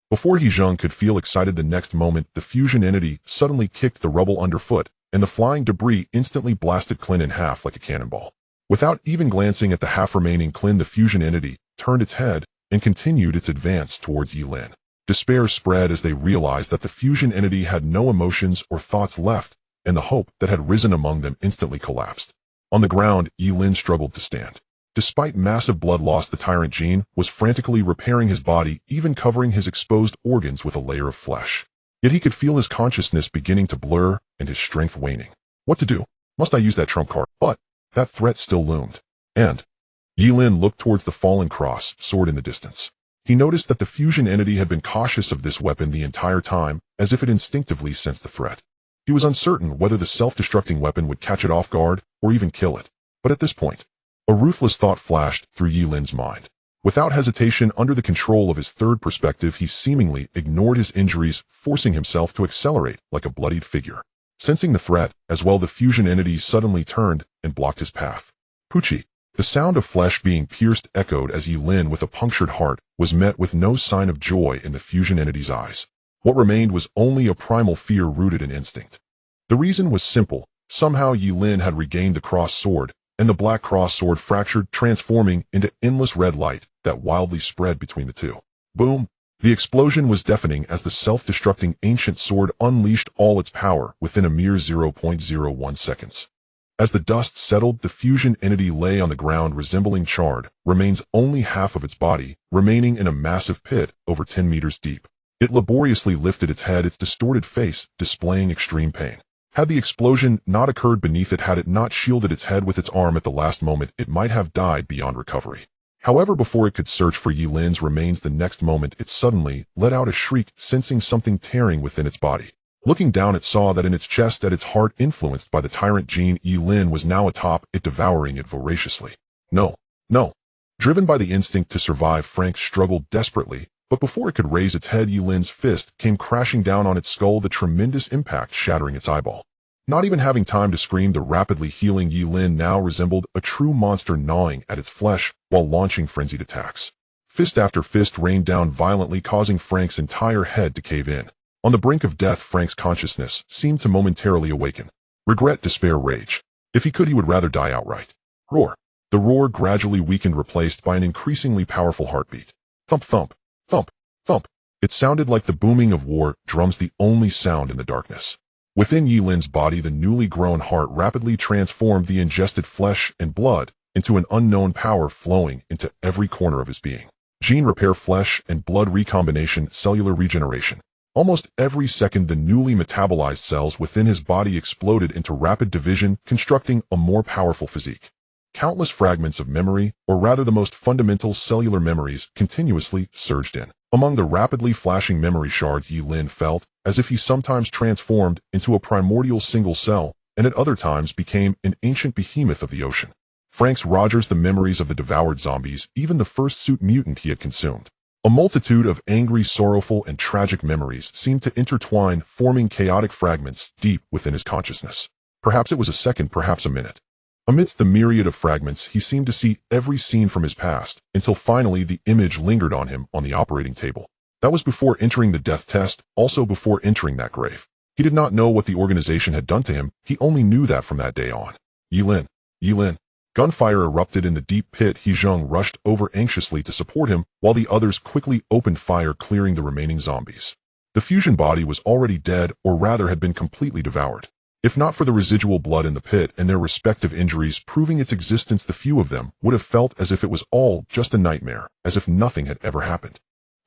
Before He Zheng could feel excited the next moment, the fusion entity suddenly kicked the rubble underfoot, and the flying debris instantly blasted Clin in half like a cannonball. Without even glancing at the half-remaining Clin, the fusion entity turned its head and continued its advance towards Ye Lin. Despair spread as they realized that the fusion entity had no emotions or thoughts left, and the hope that had risen among them instantly collapsed. On the ground, Ye Lin struggled to stand. Despite massive blood loss, the tyrant gene was frantically repairing his body, even covering his exposed organs with a layer of flesh. Yet he could feel his consciousness beginning to blur and his strength waning. What to do? Must I use that trump card? But that threat still loomed. And Ye Lin looked towards the fallen cross sword in the distance. He noticed that the fusion entity had been cautious of this weapon the entire time, as if it instinctively sensed the threat. He was uncertain whether the self-destructing weapon would catch it off guard or even kill it. But at this point, a ruthless thought flashed through Ye Lin's mind. Without hesitation, under the control of his third perspective, he seemingly ignored his injuries, forcing himself to accelerate like a bloodied figure. Sensing the threat, as well, the fusion entity suddenly turned and blocked his path. Pucci. The sound of flesh being pierced echoed as Ye Lin, with a punctured heart, was met with no sign of joy in the fusion entity's eyes. What remained was only a primal fear rooted in instinct. The reason was simple. Somehow Ye Lin had regained the cross sword, and the black cross sword fractured, transforming into endless red light that wildly spread between the two. Boom! The explosion was deafening as the self-destructing ancient sword unleashed all its power within a mere 0.01 seconds. As the dust settled, the fusion entity lay on the ground resembling charred, remains only half of its body, remaining in a massive pit over 10 meters deep. It laboriously lifted its head, its distorted face displaying extreme pain. Had the explosion not occurred beneath it, had it not shielded its head with its arm at the last moment, it might have died beyond recovery. However, before it could search for Ye Lin's remains the next moment, it suddenly let out a shriek, sensing something tearing within its body. Looking down, it saw that in its chest, at its heart, influenced by the tyrant gene, Ye Lin was now atop it, devouring it voraciously. No, no. Driven by the instinct to survive, Frank struggled desperately, but before it could raise its head, Ye Lin's fist came crashing down on its skull, the tremendous impact shattering its eyeball. Not even having time to scream, the rapidly healing Ye Lin now resembled a true monster, gnawing at its flesh while launching frenzied attacks. Fist after fist rained down violently, causing Frank's entire head to cave in. On the brink of death, Frank's consciousness seemed to momentarily awaken. Regret, despair, rage. If he could, he would rather die outright. Roar. The roar gradually weakened, replaced by an increasingly powerful heartbeat. Thump, thump, thump, thump. It sounded like the booming of war drums, the only sound in the darkness. Within Ye Lin's body, the newly grown heart rapidly transformed the ingested flesh and blood into an unknown power flowing into every corner of his being. Gene repair, flesh and blood recombination, cellular regeneration. Almost every second, the newly metabolized cells within his body exploded into rapid division, constructing a more powerful physique. Countless fragments of memory, or rather the most fundamental cellular memories, continuously surged in. Among the rapidly flashing memory shards, Ye Lin felt as if he sometimes transformed into a primordial single cell, and at other times became an ancient behemoth of the ocean. Frank's Rogers, the memories of the devoured zombies, even the first suit mutant he had consumed. A multitude of angry, sorrowful, and tragic memories seemed to intertwine, forming chaotic fragments deep within his consciousness. Perhaps it was a second, perhaps a minute. Amidst the myriad of fragments, he seemed to see every scene from his past, until finally the image lingered on him on the operating table. That was before entering the death test, also before entering that grave. He did not know what the organization had done to him, he only knew that from that day on. Ye Lin, Ye Lin. Gunfire erupted in the deep pit. He Zheng rushed over anxiously to support him, while the others quickly opened fire, clearing the remaining zombies. The fusion body was already dead, or rather had been completely devoured. If not for the residual blood in the pit and their respective injuries proving its existence, the few of them would have felt as if it was all just a nightmare, as if nothing had ever happened.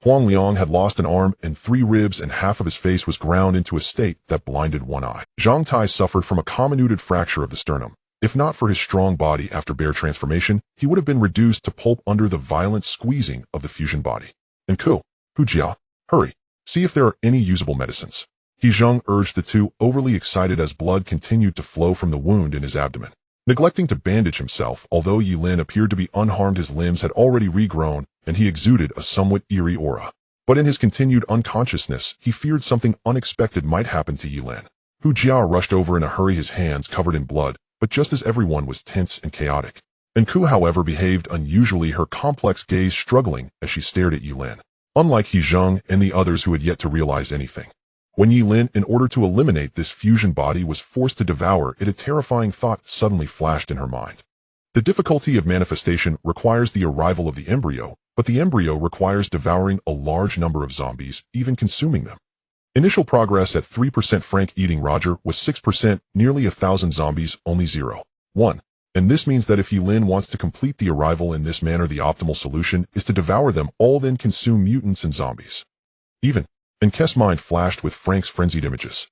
Huang Liang had lost an arm and 3 ribs, and half of his face was ground into a state that blinded one eye. Zhang Tai suffered from a comminuted fracture of the sternum. If not for his strong body after bear transformation, he would have been reduced to pulp under the violent squeezing of the fusion body. And Hu Jia, hurry, see if there are any usable medicines. He Zheng urged the two, overly excited as blood continued to flow from the wound in his abdomen. Neglecting to bandage himself, although Ye Lin appeared to be unharmed, his limbs had already regrown, and he exuded a somewhat eerie aura. But in his continued unconsciousness, he feared something unexpected might happen to Ye Lin. Hu Jia rushed over in a hurry, his hands covered in blood, but just as everyone was tense and chaotic. And Ku, however, behaved unusually, her complex gaze struggling as she stared at Ye Lin, unlike He Zheng and the others who had yet to realize anything. When Ye Lin, in order to eliminate this fusion body, was forced to devour it, a terrifying thought suddenly flashed in her mind. The difficulty of manifestation requires the arrival of the embryo, but the embryo requires devouring a large number of zombies, even consuming them. Initial progress at 3% Frank eating Roger was 6%, nearly 1,000 zombies, only 0.1. And this means that if Ye Lin wants to complete the arrival in this manner, the optimal solution is to devour them all, then consume mutants and zombies. Even. And Kess' mind flashed with Frank's frenzied images.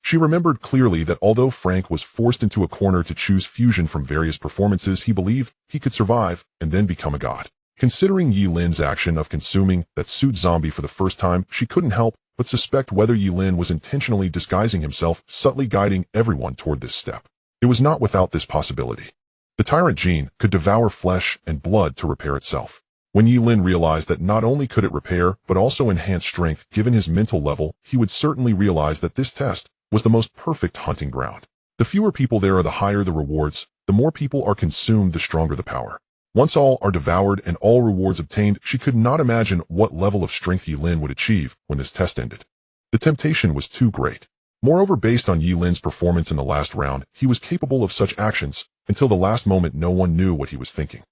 She remembered clearly that although Frank was forced into a corner to choose fusion from various performances, he believed he could survive and then become a god. Considering Ye Lin's action of consuming that suit zombie for the first time, she couldn't help but suspect whether Ye Lin was intentionally disguising himself, subtly guiding everyone toward this step. It was not without this possibility. The tyrant gene could devour flesh and blood to repair itself. When Ye Lin realized that not only could it repair, but also enhance strength, given his mental level, he would certainly realize that this test was the most perfect hunting ground. The fewer people there are, the higher the rewards. The more people are consumed, the stronger the power. Once all are devoured and all rewards obtained, she could not imagine what level of strength Ye Lin would achieve when this test ended. The temptation was too great. Moreover, based on Ye Lin's performance in the last round, he was capable of such actions. Until the last moment, no one knew what he was thinking.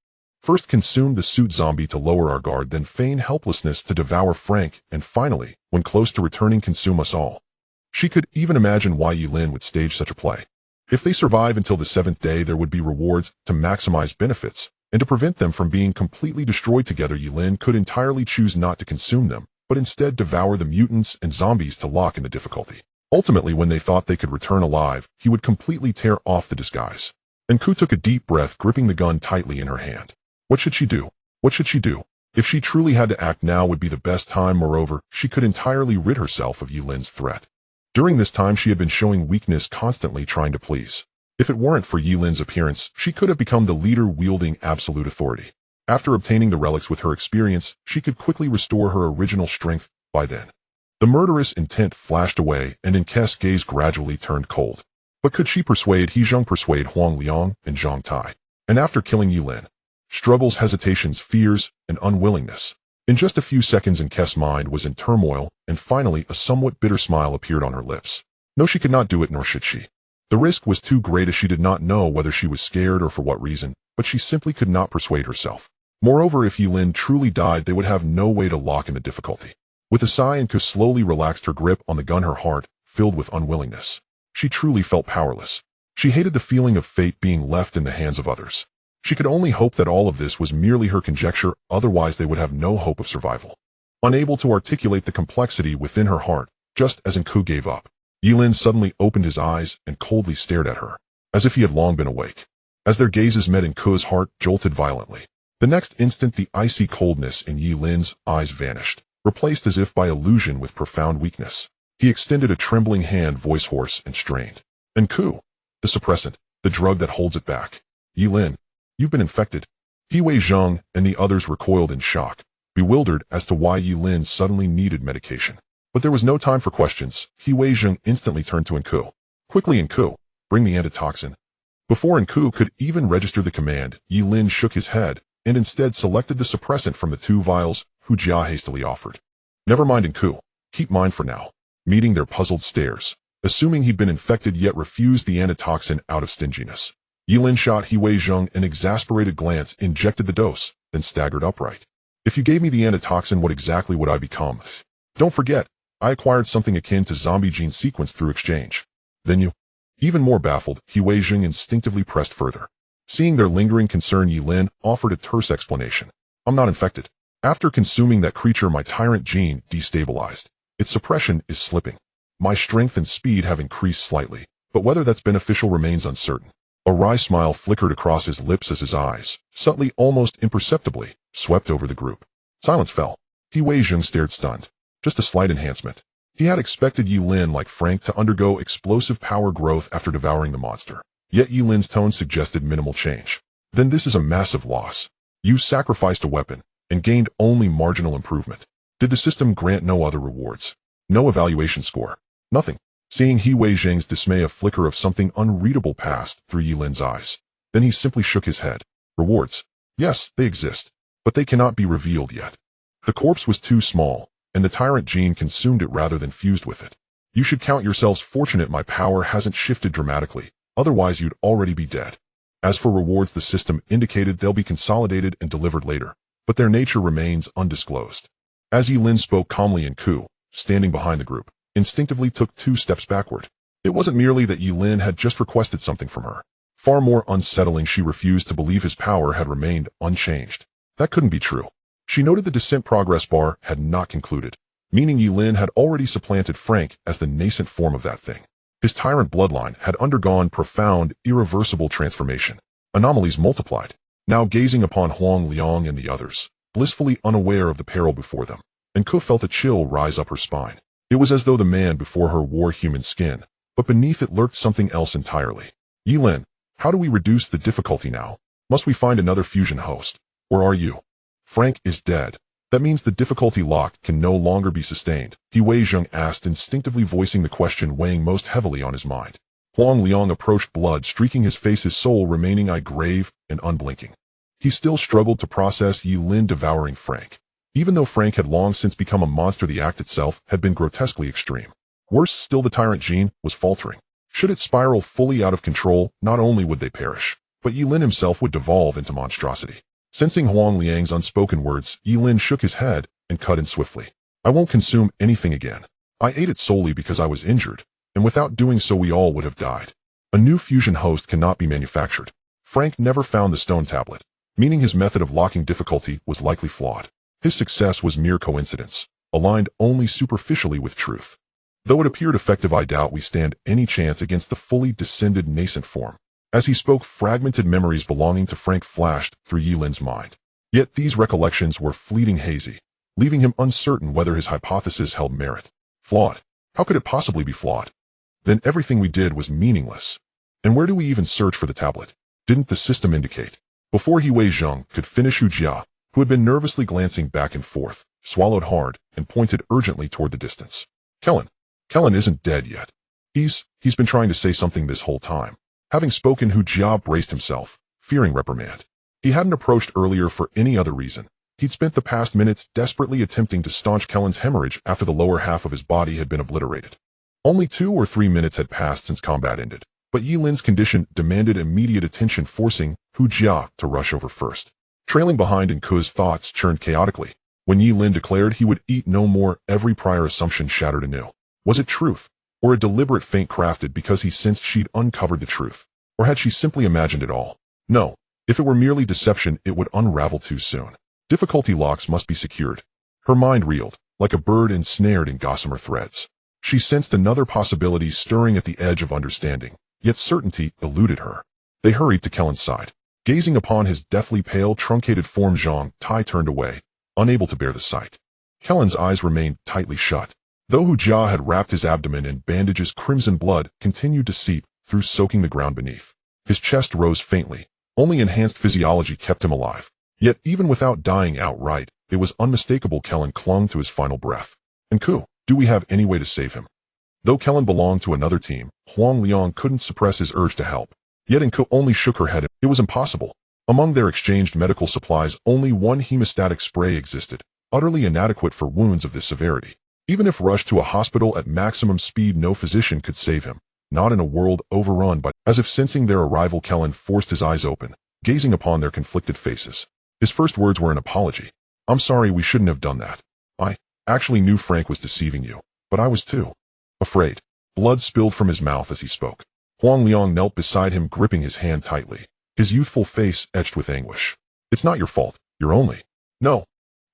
First consume the suit zombie to lower our guard, then feign helplessness to devour Frank, and finally, when close to returning, consume us all. She could even imagine why Ye Lin would stage such a play. If they survive until the 7th day, there would be rewards to maximize benefits, and to prevent them from being completely destroyed together, Ye Lin could entirely choose not to consume them, but instead devour the mutants and zombies to lock in the difficulty. Ultimately, when they thought they could return alive, he would completely tear off the disguise. And Ku took a deep breath, gripping the gun tightly in her hand. What should she do? What should she do? If she truly had to act, now would be the best time. Moreover, she could entirely rid herself of Ye Lin's threat. During this time, she had been showing weakness, constantly trying to please. If it weren't for Ye Lin's appearance, she could have become the leader, wielding absolute authority. After obtaining the relics with her experience, she could quickly restore her original strength by then. The murderous intent flashed away, and Kess' gaze gradually turned cold. But could she persuade He Zheng, persuade Huang Liang and Zhang Tai? And after killing Ye Lin, struggles, hesitations, fears, and unwillingness. In just a few seconds, Kess' mind was in turmoil, and finally a somewhat bitter smile appeared on her lips. No, she could not do it, nor should she. The risk was too great, as she did not know whether she was scared or for what reason, but she simply could not persuade herself. Moreover, if Ye Lin truly died, they would have no way to lock in the difficulty. With a sigh, Ku slowly relaxed her grip on the gun, her heart filled with unwillingness. She truly felt powerless. She hated the feeling of fate being left in the hands of others. She could only hope that all of this was merely her conjecture, otherwise they would have no hope of survival. Unable to articulate the complexity within her heart, just as Ku gave up, Ye Lin suddenly opened his eyes and coldly stared at her, as if he had long been awake. As their gazes met, Ku's heart jolted violently. The next instant, the icy coldness in Ye Lin's eyes vanished, replaced as if by illusion with profound weakness. He extended a trembling hand, voice hoarse and strained. And Ku, the suppressant, the drug that holds it back. Ye Lin, you've been infected. He Zheng and the others recoiled in shock, bewildered as to why Ye Lin suddenly needed medication. But there was no time for questions. He Zheng instantly turned to Ku. Quickly, Ku, bring the antitoxin. Before Ku could even register the command, Ye Lin shook his head, and instead selected the suppressant from the 2 vials Hu Jia hastily offered. Never mind, Ku, keep mine for now. Meeting their puzzled stares, assuming he'd been infected yet refused the antitoxin out of stinginess. Ye Lin shot He Zheng an exasperated glance, injected the dose, then staggered upright. If you gave me the antitoxin, what exactly would I become? Don't forget, I acquired something akin to zombie gene sequence through exchange. Then you? Even more baffled, He Zheng instinctively pressed further. Seeing their lingering concern, Ye Lin offered a terse explanation. I'm not infected. After consuming that creature, my tyrant gene destabilized. Its suppression is slipping. My strength and speed have increased slightly, but whether that's beneficial remains uncertain. A wry smile flickered across his lips as his eyes, subtly, almost imperceptibly, swept over the group. Silence fell. He Zheng stared stunned. Just a slight enhancement. He had expected Ye Lin, like Frank, to undergo explosive power growth after devouring the monster. Yet Ye Lin's tone suggested minimal change. Then this is a massive loss. You sacrificed a weapon, and gained only marginal improvement. Did the system grant no other rewards? No evaluation score? Nothing. Seeing He Zheng's dismay, a flicker of something unreadable passed through Ye Lin's eyes. Then he simply shook his head. Rewards. Yes, they exist, but they cannot be revealed yet. The corpse was too small, and the tyrant gene consumed it rather than fused with it. You should count yourselves fortunate my power hasn't shifted dramatically, otherwise you'd already be dead. As for rewards, the system indicated they'll be consolidated and delivered later, but their nature remains undisclosed. As Ye Lin spoke calmly, and Ku, standing behind the group, instinctively took 2 steps backward. It wasn't merely that Ye Lin had just requested something from her. Far more unsettling, she refused to believe his power had remained unchanged. That couldn't be true. She noted the descent progress bar had not concluded, meaning Ye Lin had already supplanted Frank as the nascent form of that thing. His tyrant bloodline had undergone profound, irreversible transformation. Anomalies multiplied. Now gazing upon Huang Liang and the others, blissfully unaware of the peril before them, and Ku felt a chill rise up her spine. It was as though the man before her wore human skin, but beneath it lurked something else entirely. Ye Lin, how do we reduce the difficulty now? Must we find another fusion host? Or are you? Frank is dead. That means the difficulty lock can no longer be sustained, He Weizheng asked, instinctively voicing the question weighing most heavily on his mind. Huang Liang approached, blood streaking his face, his soul remaining eye grave and unblinking. He still struggled to process Ye Lin devouring Frank. Even though Frank had long since become a monster, the act itself had been grotesquely extreme. Worse still, the tyrant gene was faltering. Should it spiral fully out of control, not only would they perish, but Ye Lin himself would devolve into monstrosity. Sensing Huang Liang's unspoken words, Ye Lin shook his head and cut in swiftly. I won't consume anything again. I ate it solely because I was injured, and without doing so we all would have died. A new fusion host cannot be manufactured. Frank never found the stone tablet, meaning his method of locking difficulty was likely flawed. His success was mere coincidence, aligned only superficially with truth. Though it appeared effective, I doubt we stand any chance against the fully descended nascent form. As he spoke, fragmented memories belonging to Frank flashed through Ye Lin's mind. Yet these recollections were fleeting, hazy, leaving him uncertain whether his hypothesis held merit. Flawed? How could it possibly be flawed? Then everything we did was meaningless. And where do we even search for the tablet? Didn't the system indicate? Before He Weizheng could finish, Hu Jia, who had been nervously glancing back and forth, swallowed hard and pointed urgently toward the distance. Kellen isn't dead yet. He's been trying to say something this whole time. Having spoken, Hu Jia braced himself, fearing reprimand. He hadn't approached earlier for any other reason. He'd spent the past minutes desperately attempting to staunch Kellen's hemorrhage after the lower half of his body had been obliterated. Only 2 or 3 minutes had passed since combat ended, but Ye Lin's condition demanded immediate attention, forcing Hu Jia to rush over first. Trailing behind, and Ku's thoughts churned chaotically. When Ye Lin declared he would eat no more, every prior assumption shattered anew. Was it truth? Or a deliberate feint crafted because he sensed she'd uncovered the truth? Or had she simply imagined it all? No. If it were merely deception, it would unravel too soon. Difficulty locks must be secured. Her mind reeled, like a bird ensnared in gossamer threads. She sensed another possibility stirring at the edge of understanding, yet certainty eluded her. They hurried to Kellen's side. Gazing upon his deathly pale, truncated form, Zhang Tai turned away, unable to bear the sight. Kellen's eyes remained tightly shut. Though Hu Jia had wrapped his abdomen in bandages, crimson blood continued to seep through, soaking the ground beneath. His chest rose faintly. Only enhanced physiology kept him alive. Yet even without dying outright, it was unmistakable Kellen clung to his final breath. And Ku, do we have any way to save him? Though Kellen belonged to another team, Huang Liang couldn't suppress his urge to help. Yet Ku only shook her head. It was impossible. Among their exchanged medical supplies, only one hemostatic spray existed, utterly inadequate for wounds of this severity. Even if rushed to a hospital at maximum speed, no physician could save him, not in a world overrun by... As if sensing their arrival, Kellen forced his eyes open, gazing upon their conflicted faces. His first words were an apology. I'm sorry, we shouldn't have done that. I actually knew Frank was deceiving you, but I was too afraid. Blood spilled from his mouth as he spoke. Huang Liang knelt beside him, gripping his hand tightly, his youthful face etched with anguish. It's not your fault, you're only... No.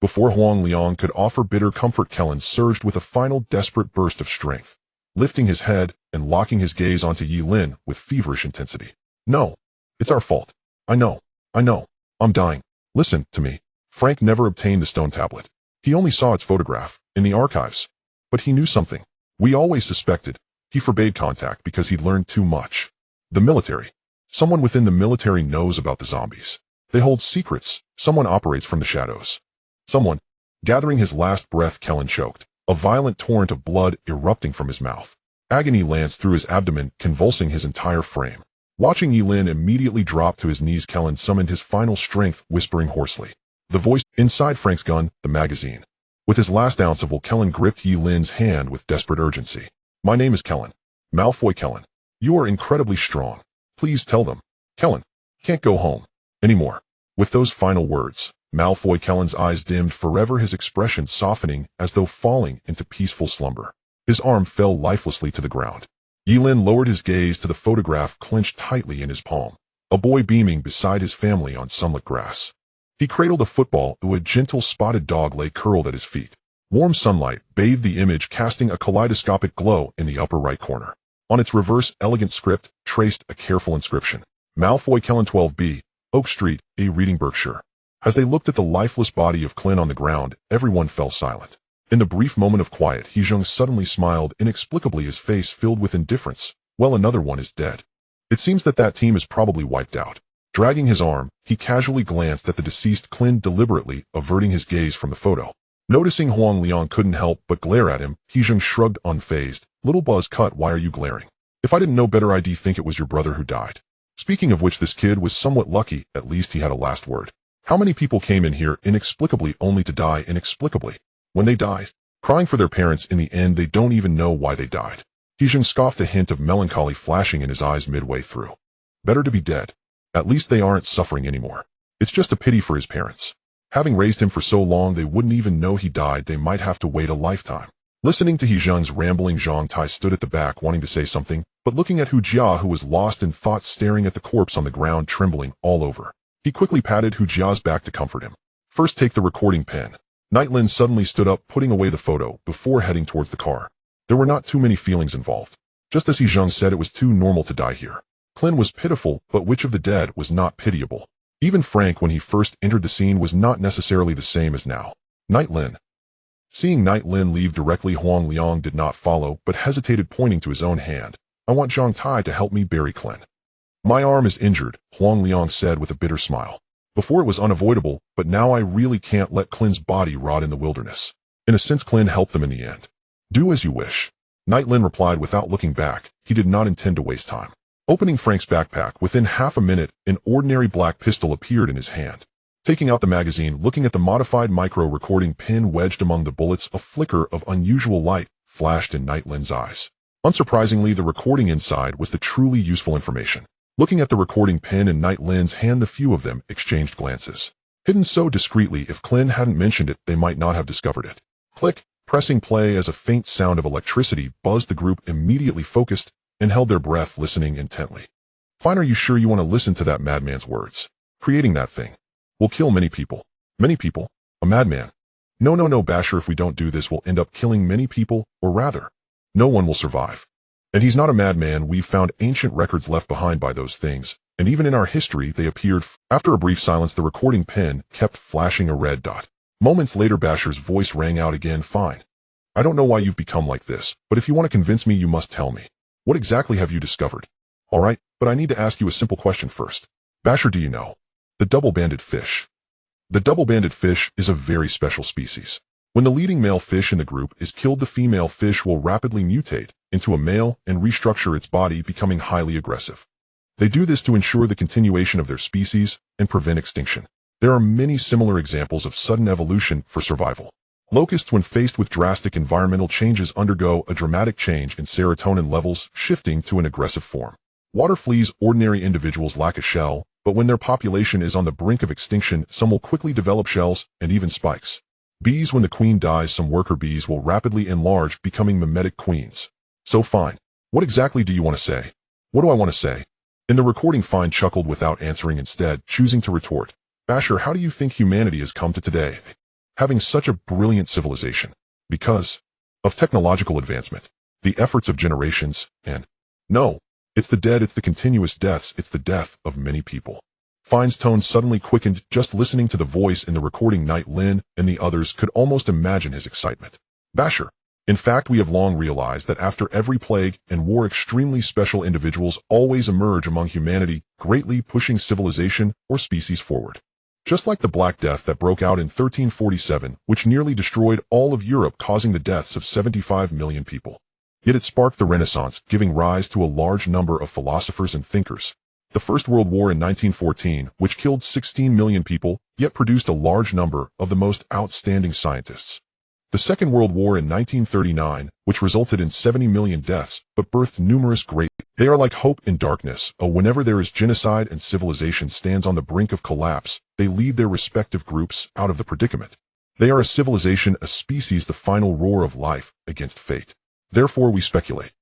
Before Huang Liang could offer bitter comfort, Kellen surged with a final desperate burst of strength, lifting his head and locking his gaze onto Ye Lin with feverish intensity. No. It's our fault. I know. I'm dying. Listen to me. Frank never obtained the stone tablet. He only saw its photograph in the archives. But he knew something. We always suspected. He forbade contact because he'd learned too much. The military. Someone within the military knows about the zombies. They hold secrets. Someone operates from the shadows. Someone. Gathering his last breath, Kellen choked, a violent torrent of blood erupting from his mouth. Agony lanced through his abdomen, convulsing his entire frame. Watching Ye Lin immediately drop to his knees, Kellen summoned his final strength, whispering hoarsely. The voice inside Frank's gun, the magazine. With his last ounce of will, Kellen gripped Ye Lin's hand with desperate urgency. My name is Kellen. Malfoy Kellen. You are incredibly strong. Please tell them. Kellen. Can't go home. Anymore. With those final words, Malfoy Kellen's eyes dimmed forever, his expression softening as though falling into peaceful slumber. His arm fell lifelessly to the ground. Ye Lin lowered his gaze to the photograph clenched tightly in his palm. A boy beaming beside his family on sunlit grass. He cradled a football, though a gentle spotted dog lay curled at his feet. Warm sunlight bathed the image, casting a kaleidoscopic glow in the upper right corner. On its reverse, elegant script traced a careful inscription. Malfoy Kellen 12B, Oak Street, A Reading, Berkshire. As they looked at the lifeless body of Clint on the ground, everyone fell silent. In the brief moment of quiet, Hee-jung suddenly smiled inexplicably, his face filled with indifference. Well, another one is dead. It seems that team is probably wiped out. Dragging his arm, he casually glanced at the deceased Clint, deliberately averting his gaze from the photo. Noticing Huang Liang couldn't help but glare at him, Hee-jung shrugged, unfazed. Little buzz cut, why are you glaring? If I didn't know better, I'd think it was your brother who died. Speaking of which, this kid was somewhat lucky, at least he had a last word. How many people came in here inexplicably only to die inexplicably? When they die, crying for their parents, in the end they don't even know why they died. Hee-jung scoffed, a hint of melancholy flashing in his eyes midway through. Better to be dead. At least they aren't suffering anymore. It's just a pity for his parents. Having raised him for so long, they wouldn't even know he died. They might have to wait a lifetime. Listening to Hee-jung's rambling, Zhang Tai stood at the back wanting to say something, but looking at Hu Jia, who was lost in thought, staring at the corpse on the ground, trembling all over. He quickly patted Hu Jia's back to comfort him. First, take the recording pen. Ye Lin suddenly stood up, putting away the photo, before heading towards the car. There were not too many feelings involved. Just as Hee-jung said, it was too normal to die here. Clint was pitiful, but which of the dead was not pitiable? Even Frank, when he first entered the scene, was not necessarily the same as now. Ye Lin. Seeing Ye Lin leave directly, Huang Liang did not follow, but hesitated, pointing to his own hand. I want Zhang Tai to help me bury Clint. My arm is injured, Huang Liang said with a bitter smile. Before it was unavoidable, but now I really can't let Clint's body rot in the wilderness. In a sense, Clint helped them in the end. Do as you wish. Ye Lin replied without looking back. He did not intend to waste time. Opening Frank's backpack, within half a minute, an ordinary black pistol appeared in his hand. Taking out the magazine, looking at the modified micro-recording pin wedged among the bullets, a flicker of unusual light flashed in Ye Lin's eyes. Unsurprisingly, the recording inside was the truly useful information. Looking at the recording pin in Ye Lin's hand, the few of them exchanged glances. Hidden so discreetly, if Clint hadn't mentioned it, they might not have discovered it. Click, pressing play as a faint sound of electricity buzzed. The group immediately focused and held their breath, listening intently. Fine, are you sure you want to listen to that madman's words? Creating that thing will kill many people. Many people? A madman? No, Basher, if we don't do this, we'll end up killing many people, or rather, no one will survive. And he's not a madman. We've found ancient records left behind by those things, and even in our history they appeared. After a brief silence, the recording pen kept flashing a red dot. Moments later, Basher's voice rang out again. Fine. I don't know why you've become like this, but if you want to convince me, you must tell me. What exactly have you discovered? All right, but I need to ask you a simple question first. Basher, do you know the double-banded fish? The double-banded fish is a very special species. When the leading male fish in the group is killed, the female fish will rapidly mutate into a male and restructure its body, becoming highly aggressive. They do this to ensure the continuation of their species and prevent extinction. There are many similar examples of sudden evolution for survival. Locusts, when faced with drastic environmental changes, undergo a dramatic change in serotonin levels, shifting to an aggressive form. Water fleas, ordinary individuals, lack a shell, but when their population is on the brink of extinction, some will quickly develop shells and even spikes. Bees, when the queen dies, some worker bees will rapidly enlarge, becoming mimetic queens. So fine. What exactly do you want to say? What do I want to say? In the recording, Fine chuckled without answering, instead choosing to retort. Basher, how do you think humanity has come to today? Having such a brilliant civilization. Because of technological advancement, the efforts of generations, and no, it's the dead, it's the continuous deaths, it's the death of many people. Fine's tone suddenly quickened. Just listening to the voice in the recording, Ye Lin and the others could almost imagine his excitement. Basher, in fact, we have long realized that after every plague and war, extremely special individuals always emerge among humanity, greatly pushing civilization or species forward. Just like the Black Death that broke out in 1347, which nearly destroyed all of Europe, causing the deaths of 75 million people. Yet it sparked the Renaissance, giving rise to a large number of philosophers and thinkers. The First World War in 1914, which killed 16 million people, yet produced a large number of the most outstanding scientists. The Second World War in 1939, which resulted in 70 million deaths, but birthed numerous great. They are like hope in darkness. Oh, whenever there is genocide and civilization stands on the brink of collapse, they lead their respective groups out of the predicament. They are a civilization, a species, the final roar of life against fate. Therefore we speculate.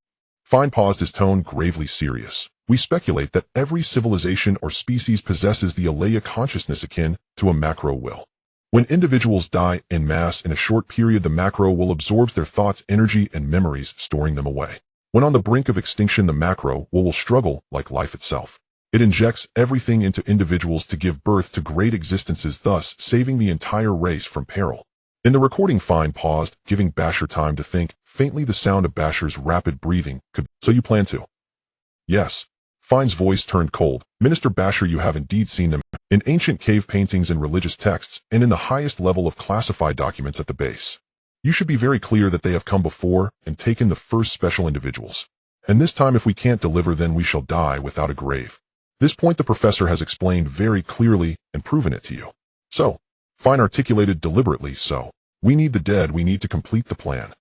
Fine paused, his tone gravely serious. We speculate that every civilization or species possesses the alaya consciousness akin to a macro will. When individuals die en masse in a short period, the macro will absorbs their thoughts, energy, and memories, storing them away. When on the brink of extinction, the macro will struggle like life itself. It injects everything into individuals to give birth to great existences, thus saving the entire race from peril. In the recording, Fine paused, giving Basher time to think. Faintly the sound of Basher's rapid breathing could. So you plan to? Yes. Fine's voice turned cold. Minister Basher, you have indeed seen them in ancient cave paintings and religious texts, and in the highest level of classified documents at the base. You should be very clear that they have come before and taken the first special individuals. And this time, if we can't deliver, then we shall die without a grave. This point the professor has explained very clearly and proven it to you. So, Fine articulated deliberately, so, we need the dead, we need to complete the plan.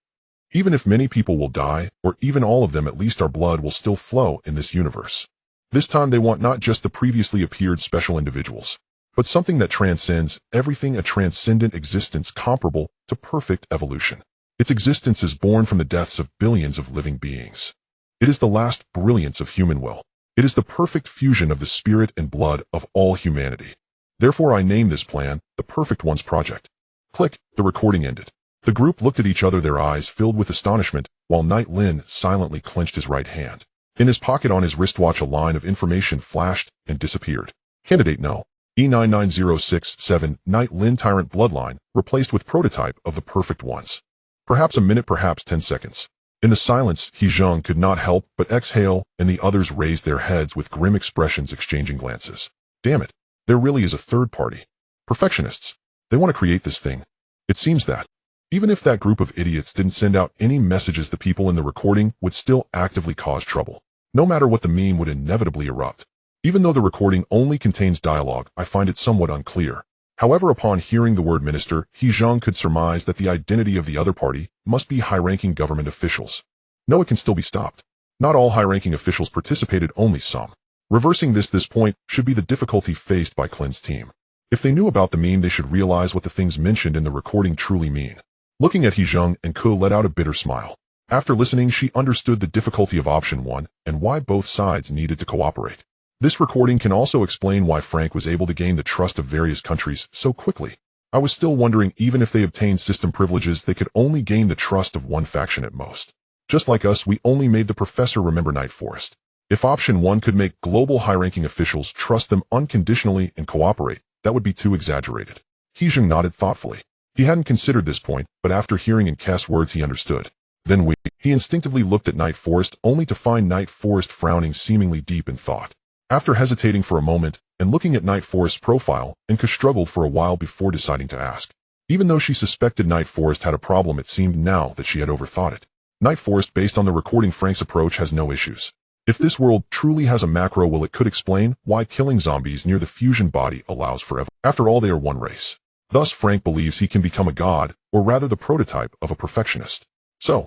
Even if many people will die, or even all of them, at least our blood will still flow in this universe. This time they want not just the previously appeared special individuals, but something that transcends everything, a transcendent existence comparable to perfect evolution. Its existence is born from the deaths of billions of living beings. It is the last brilliance of human will. It is the perfect fusion of the spirit and blood of all humanity. Therefore I name this plan the Perfect Ones Project. Click, the recording ended. The group looked at each other, their eyes filled with astonishment, while Ye Lin silently clenched his right hand. In his pocket on his wristwatch, a line of information flashed and disappeared. Candidate No. E99067, Ye Lin Tyrant Bloodline, replaced with prototype of the Perfect Ones. Perhaps a minute, perhaps 10 seconds. In the silence, He Zheng could not help but exhale, and the others raised their heads with grim expressions, exchanging glances. Damn it. There really is a third party. Perfectionists. They want to create this thing. It seems that. Even if that group of idiots didn't send out any messages, the people in the recording would still actively cause trouble. No matter what, the meme would inevitably erupt. Even though the recording only contains dialogue, I find it somewhat unclear. However, upon hearing the word minister, He Zheng could surmise that the identity of the other party must be high-ranking government officials. No, it can still be stopped. Not all high-ranking officials participated, only some. Reversing this point should be the difficulty faced by Klin's team. If they knew about the meme, they should realize what the things mentioned in the recording truly mean. Looking at He Zheng, and Ko let out a bitter smile. After listening, she understood the difficulty of option 1 and why both sides needed to cooperate. This recording can also explain why Frank was able to gain the trust of various countries so quickly. I was still wondering, even if they obtained system privileges, they could only gain the trust of one faction at most. Just like us, we only made the professor remember Night Forest. If option 1 could make global high-ranking officials trust them unconditionally and cooperate, that would be too exaggerated. He Zheng nodded thoughtfully. He hadn't considered this point, but after hearing in Kess's words, he understood. Then he instinctively looked at Night Forest, only to find Night Forest frowning, seemingly deep in thought. After hesitating for a moment, and looking at Night Forest's profile, Enka struggled for a while before deciding to ask. Even though she suspected Night Forest had a problem, it seemed now that she had overthought it. Night Forest, based on the recording, Frank's approach has no issues. If this world truly has a macro will, it could explain why killing zombies near the fusion body allows forever. After all, they are one race. Thus, Frank believes he can become a god, or rather the prototype of a perfectionist. So,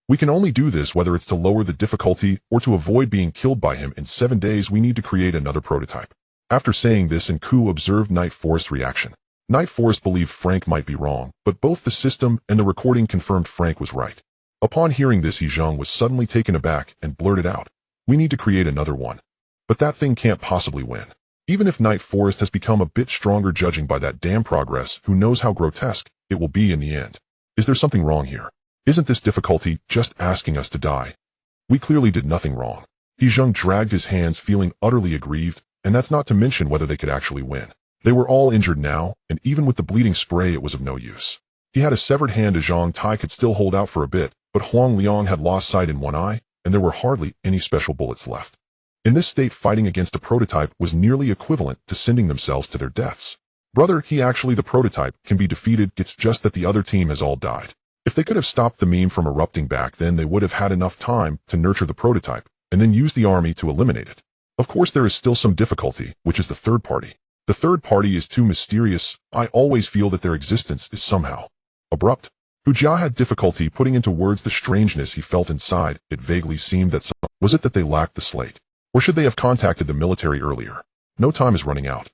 we can only do this whether it's to lower the difficulty or to avoid being killed by him. In 7 days, we need to create another prototype. After saying this, and Ku observed Night Forest's reaction. Night Forest believed Frank might be wrong, but both the system and the recording confirmed Frank was right. Upon hearing this, He Zheng was suddenly taken aback and blurted out, "We need to create another one. But that thing can't possibly win. Even if Night Forest has become a bit stronger, judging by that damn progress, who knows how grotesque it will be in the end. Is there something wrong here? Isn't this difficulty just asking us to die? We clearly did nothing wrong." He Zheng dragged his hands, feeling utterly aggrieved, and that's not to mention whether they could actually win. They were all injured now, and even with the bleeding spray it was of no use. He had a severed hand. Zhang Tai could still hold out for a bit, but Huang Liang had lost sight in one eye, and there were hardly any special bullets left. In this state, fighting against a prototype was nearly equivalent to sending themselves to their deaths. Brother, the prototype can be defeated, it's just that the other team has all died. If they could have stopped the meme from erupting back then, they would have had enough time to nurture the prototype, and then use the army to eliminate it. Of course there is still some difficulty, which is the third party. The third party is too mysterious. I always feel that their existence is somehow abrupt. Hu Jia had difficulty putting into words the strangeness he felt inside. It vaguely seemed that was it that they lacked the slate? Or should they have contacted the military earlier? No time is running out.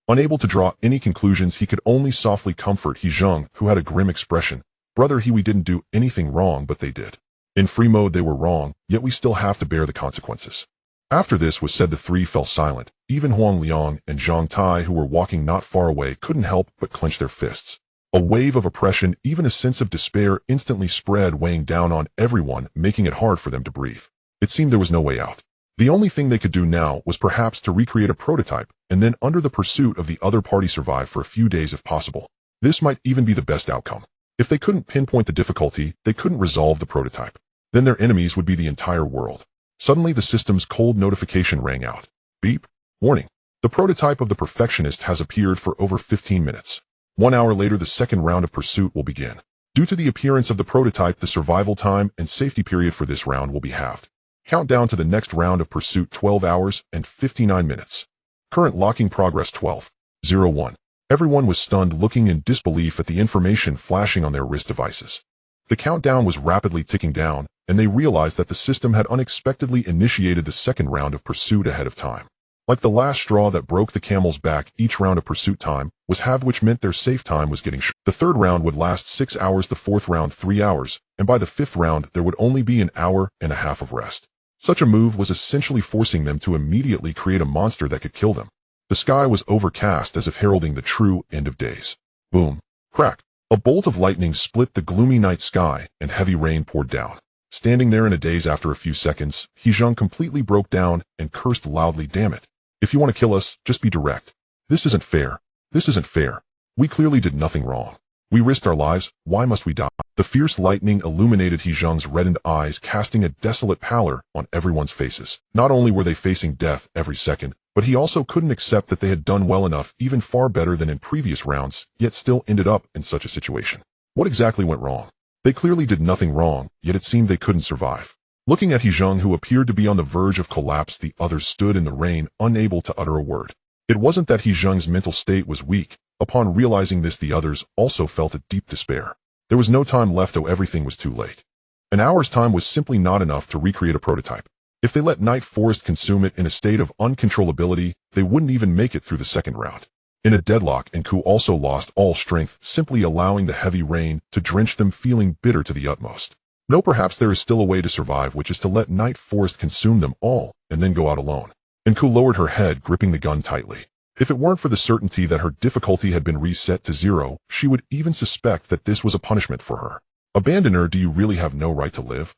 Unable to draw any conclusions, he could only softly comfort He Zheng, who had a grim expression. Brother He, we didn't do anything wrong, but they did. In free mode they were wrong, yet we still have to bear the consequences. After this was said, the three fell silent. Even Huang Liang and Zhang Tai, who were walking not far away, couldn't help but clench their fists. A wave of oppression, even a sense of despair, instantly spread, weighing down on everyone, making it hard for them to breathe. It seemed there was no way out. The only thing they could do now was perhaps to recreate a prototype, and then under the pursuit of the other party survive for a few days if possible. This might even be the best outcome. If they couldn't pinpoint the difficulty, they couldn't resolve the prototype. Then their enemies would be the entire world. Suddenly the system's cold notification rang out. Beep. Warning. The prototype of the perfectionist has appeared for over 15 minutes. 1 hour later the second round of pursuit will begin. Due to the appearance of the prototype, the survival time and safety period for this round will be halved. Countdown to the next round of pursuit: 12 hours and 59 minutes. Current locking progress 12:01. Everyone was stunned, looking in disbelief at the information flashing on their wrist devices. The countdown was rapidly ticking down, and they realized that the system had unexpectedly initiated the second round of pursuit ahead of time. Like the last straw that broke the camel's back, each round of pursuit time was halved, which meant their safe time was getting short. The third round would last 6 hours, the fourth round 3 hours, and by the fifth round there would only be an hour and a half of rest. Such a move was essentially forcing them to immediately create a monster that could kill them. The sky was overcast, as if heralding the true end of days. Boom. Crack. A bolt of lightning split the gloomy night sky, and heavy rain poured down. Standing there in a daze after a few seconds, He Zheng completely broke down and cursed loudly. Damn it. If you want to kill us, just be direct. This isn't fair. This isn't fair. We clearly did nothing wrong. We risked our lives. Why must we die? The fierce lightning illuminated He Zheng's reddened eyes, casting a desolate pallor on everyone's faces. Not only were they facing death every second, but he also couldn't accept that they had done well enough, even far better than in previous rounds, yet still ended up in such a situation. What exactly went wrong? They clearly did nothing wrong, yet it seemed they couldn't survive. Looking at He Zheng, who appeared to be on the verge of collapse, the others stood in the rain, unable to utter a word. It wasn't that He Zheng's mental state was weak. Upon realizing this, the others also felt a deep despair. There was no time left, though everything was too late. An hour's time was simply not enough to recreate a prototype. If they let Night Forest consume it in a state of uncontrollability, they wouldn't even make it through the second round. In a deadlock, and Ku also lost all strength, simply allowing the heavy rain to drench them, feeling bitter to the utmost. No, perhaps there is still a way to survive, which is to let Night Forest consume them all, and then go out alone. And Ku lowered her head, gripping the gun tightly. If it weren't for the certainty that her difficulty had been reset to 0, she would even suspect that this was a punishment for her. Abandon her? Do you really have no right to live?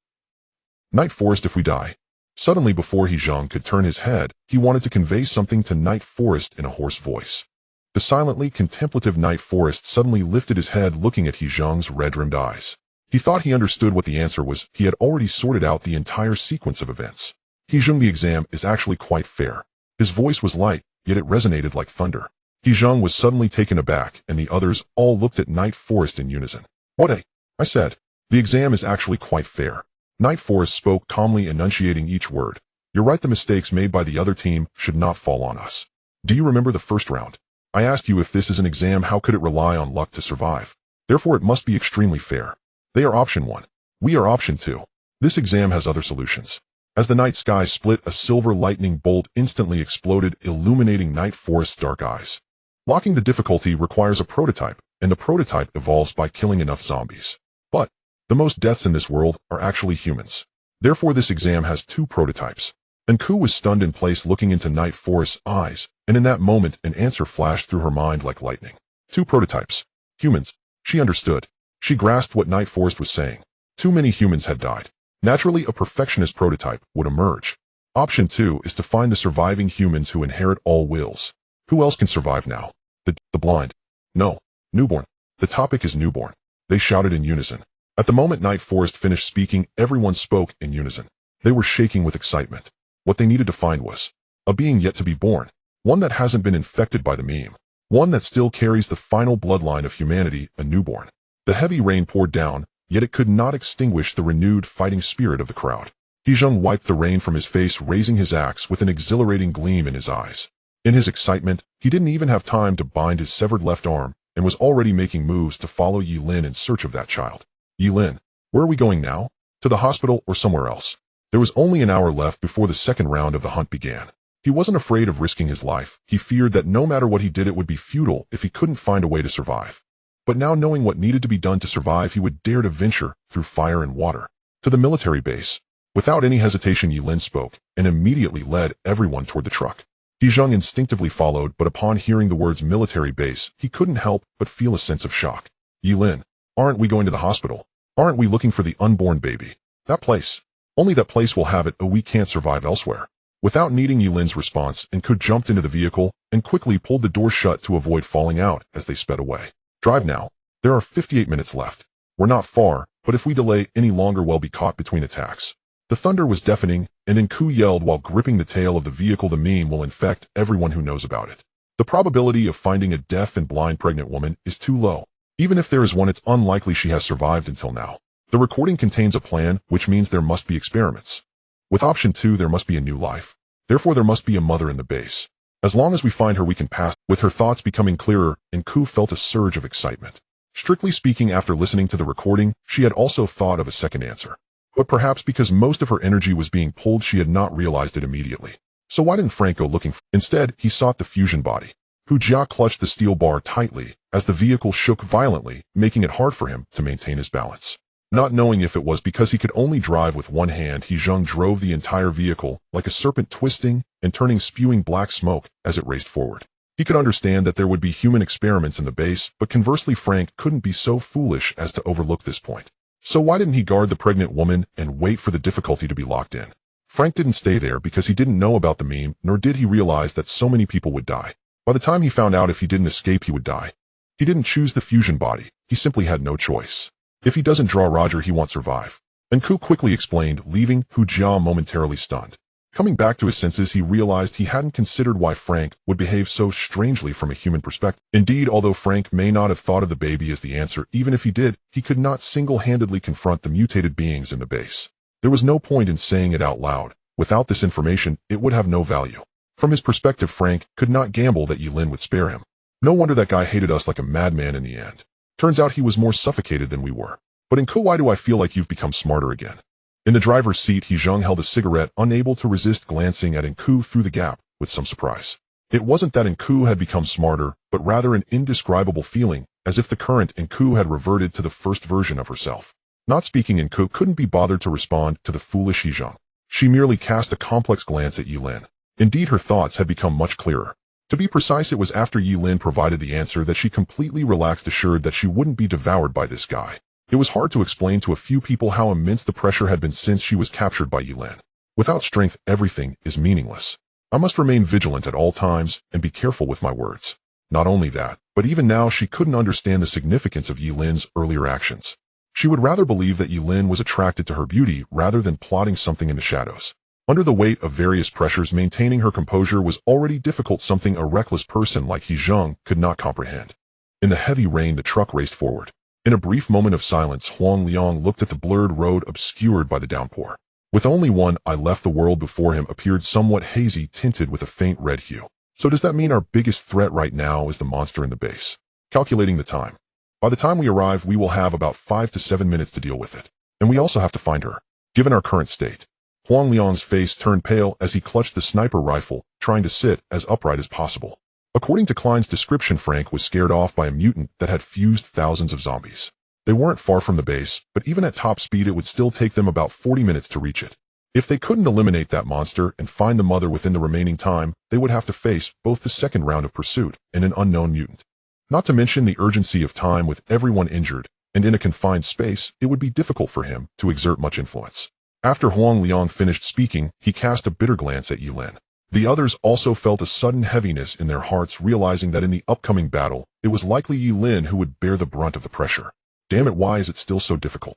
Night Forest, if we die. Suddenly, before He Zheng could turn his head, he wanted to convey something to Night Forest in a hoarse voice. The silently contemplative Night Forest suddenly lifted his head, looking at He Zheng's red-rimmed eyes. He thought he understood what the answer was. He had already sorted out the entire sequence of events. He Zheng, the exam is actually quite fair. His voice was light, yet it resonated like thunder. He Zheng was suddenly taken aback, and the others all looked at Night Forest in unison. What I said. The exam is actually quite fair. Night Forest spoke calmly, enunciating each word. You're right, the mistakes made by the other team should not fall on us. Do you remember the first round? I asked you, if this is an exam, how could it rely on luck to survive? Therefore it must be extremely fair. They are option 1. We are option 2. This exam has other solutions. As the night sky split, a silver lightning bolt instantly exploded, illuminating Night Forest's dark eyes. Locking the difficulty requires a prototype, and the prototype evolves by killing enough zombies. But the most deaths in this world are actually humans. Therefore this exam has 2 prototypes. And Ku was stunned in place, looking into Night Forest's eyes, and in that moment an answer flashed through her mind like lightning. 2 prototypes. Humans. She understood. She grasped what Night Forest was saying. Too many humans had died. Naturally, a perfectionist prototype would emerge. Option 2 is to find the surviving humans who inherit all wills. Who else can survive now? The blind. No. Newborn. The topic is newborn. They shouted in unison. At the moment Night Forest finished speaking, everyone spoke in unison. They were shaking with excitement. What they needed to find was a being yet to be born. One that hasn't been infected by the meme. One that still carries the final bloodline of humanity, a newborn. The heavy rain poured down, yet it could not extinguish the renewed fighting spirit of the crowd. Zhang wiped the rain from his face, raising his axe with an exhilarating gleam in his eyes. In his excitement, he didn't even have time to bind his severed left arm and was already making moves to follow Ye Lin in search of that child. Ye Lin, where are we going now? To the hospital or somewhere else? There was only an hour left before the second round of the hunt began. He wasn't afraid of risking his life. He feared that no matter what he did, it would be futile if he couldn't find a way to survive. But now, knowing what needed to be done to survive, he would dare to venture through fire and water to the military base. Without any hesitation, Ye Lin spoke and immediately led everyone toward the truck. Zhang instinctively followed, but upon hearing the words military base, he couldn't help but feel a sense of shock. Ye Lin, aren't we going to the hospital? Aren't we looking for the unborn baby? That place. Only that place will have it. Oh, we can't survive elsewhere. Without needing Ye Lin's response, Enku jumped into the vehicle and quickly pulled the door shut to avoid falling out as they sped away. Drive now. There are 58 minutes left. We're not far, but if we delay any longer, we'll be caught between attacks. The thunder was deafening, and Enku yelled while gripping the tail of the vehicle. The meme will infect everyone who knows about it. The probability of finding a deaf and blind pregnant woman is too low. Even if there is one, it's unlikely she has survived until now. The recording contains a plan, which means there must be experiments. With option 2, there must be a new life. Therefore, there must be a mother in the base. As long as we find her, we can pass. With her thoughts becoming clearer, Enku felt a surge of excitement. Strictly speaking, after listening to the recording, she had also thought of a second answer. But perhaps because most of her energy was being pulled, she had not realized it immediately. So why didn't Frank go looking for it? Instead, he sought the fusion body. Jia clutched the steel bar tightly as the vehicle shook violently, making it hard for him to maintain his balance. Not knowing if it was because he could only drive with one hand, Zhang drove the entire vehicle like a serpent, twisting and turning, spewing black smoke as it raced forward. He could understand that there would be human experiments in the base, but conversely, Frank couldn't be so foolish as to overlook this point. So why didn't he guard the pregnant woman and wait for the difficulty to be locked in? Frank didn't stay there because he didn't know about the meme, nor did he realize that so many people would die. By the time he found out if he didn't escape, he would die. He didn't choose the fusion body. He simply had no choice. If he doesn't draw Roger, he won't survive. Enku quickly explained, leaving Jia momentarily stunned. Coming back to his senses, he realized he hadn't considered why Frank would behave so strangely from a human perspective. Indeed, although Frank may not have thought of the baby as the answer, even if he did, he could not single-handedly confront the mutated beings in the base. There was no point in saying it out loud. Without this information, it would have no value. From his perspective, Frank could not gamble that Ye Lin would spare him. No wonder that guy hated us like a madman in the end. Turns out he was more suffocated than we were. But Enku, why do I feel like you've become smarter again? In the driver's seat, Zhang held a cigarette, unable to resist glancing at Enku through the gap with some surprise. It wasn't that Enku had become smarter, but rather an indescribable feeling, as if the current Enku had reverted to the first version of herself. Not speaking, Enku couldn't be bothered to respond to the foolish Zhang. She merely cast a complex glance at Ye Lin. Indeed, her thoughts had become much clearer. To be precise, it was after Ye Lin provided the answer that she completely relaxed, assured that she wouldn't be devoured by this guy. It was hard to explain to a few people how immense the pressure had been since she was captured by Ye Lin. Without strength, everything is meaningless. I must remain vigilant at all times and be careful with my words. Not only that, but even now she couldn't understand the significance of Ye Lin's earlier actions. She would rather believe that Ye Lin was attracted to her beauty rather than plotting something in the shadows. Under the weight of various pressures, maintaining her composure was already difficult, something a reckless person like Zhang could not comprehend. In the heavy rain, the truck raced forward. In a brief moment of silence, Huang Liang looked at the blurred road obscured by the downpour. With only one eye left, the world before him appeared somewhat hazy, tinted with a faint red hue. So does that mean our biggest threat right now is the monster in the base? Calculating the time. By the time we arrive, we will have about 5 to 7 minutes to deal with it. And we also have to find her. Given our current state. Huang Liang's face turned pale as he clutched the sniper rifle, trying to sit as upright as possible. According to Klein's description, Frank was scared off by a mutant that had fused thousands of zombies. They weren't far from the base, but even at top speed, it would still take them about 40 minutes to reach it. If they couldn't eliminate that monster and find the mother within the remaining time, they would have to face both the second round of pursuit and an unknown mutant. Not to mention the urgency of time with everyone injured, and in a confined space, it would be difficult for him to exert much influence. After Huang Liang finished speaking, he cast a bitter glance at Ye Lin. The others also felt a sudden heaviness in their hearts, realizing that in the upcoming battle, it was likely Ye Lin who would bear the brunt of the pressure. Damn it, why is it still so difficult?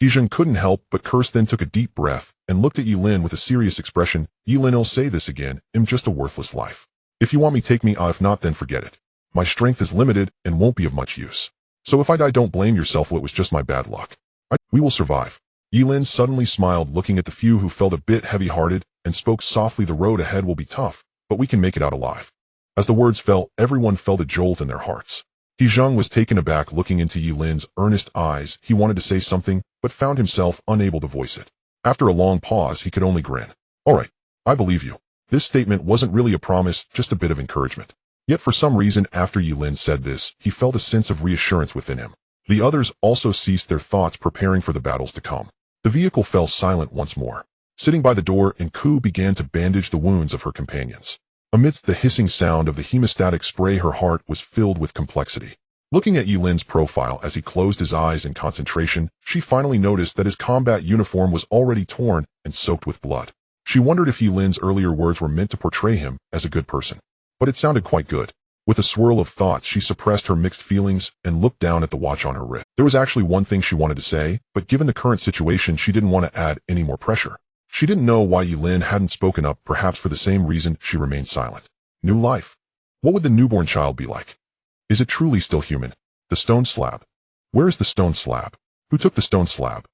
Zhang couldn't help but curse, then took a deep breath and looked at Ye Lin with a serious expression. Ye Lin, I'll say this again, I'm just a worthless life. If you want me, take me, if not, then forget it. My strength is limited and won't be of much use. So if I die, don't blame yourself, it was just my bad luck. We will survive. Ye Lin suddenly smiled, looking at the few who felt a bit heavy-hearted, and spoke softly. The road ahead will be tough, but we can make it out alive. As the words fell, everyone felt a jolt in their hearts. He Zheng was taken aback, looking into Ye Lin's earnest eyes. He wanted to say something, but found himself unable to voice it. After a long pause, he could only grin. All right, I believe you. This statement wasn't really a promise, just a bit of encouragement. Yet for some reason, after Ye Lin said this, he felt a sense of reassurance within him. The others also ceased their thoughts, preparing for the battles to come. The vehicle fell silent once more. Sitting by the door, Enku began to bandage the wounds of her companions. Amidst the hissing sound of the hemostatic spray, her heart was filled with complexity. Looking at Ye Lin's profile as he closed his eyes in concentration, she finally noticed that his combat uniform was already torn and soaked with blood. She wondered if Ye Lin's earlier words were meant to portray him as a good person. But it sounded quite good. With a swirl of thoughts, she suppressed her mixed feelings and looked down at the watch on her wrist. There was actually one thing she wanted to say, but given the current situation, she didn't want to add any more pressure. She didn't know why Ye Lin hadn't spoken up, perhaps for the same reason she remained silent. New life. What would the newborn child be like? Is it truly still human? The stone slab. Where is the stone slab? Who took the stone slab?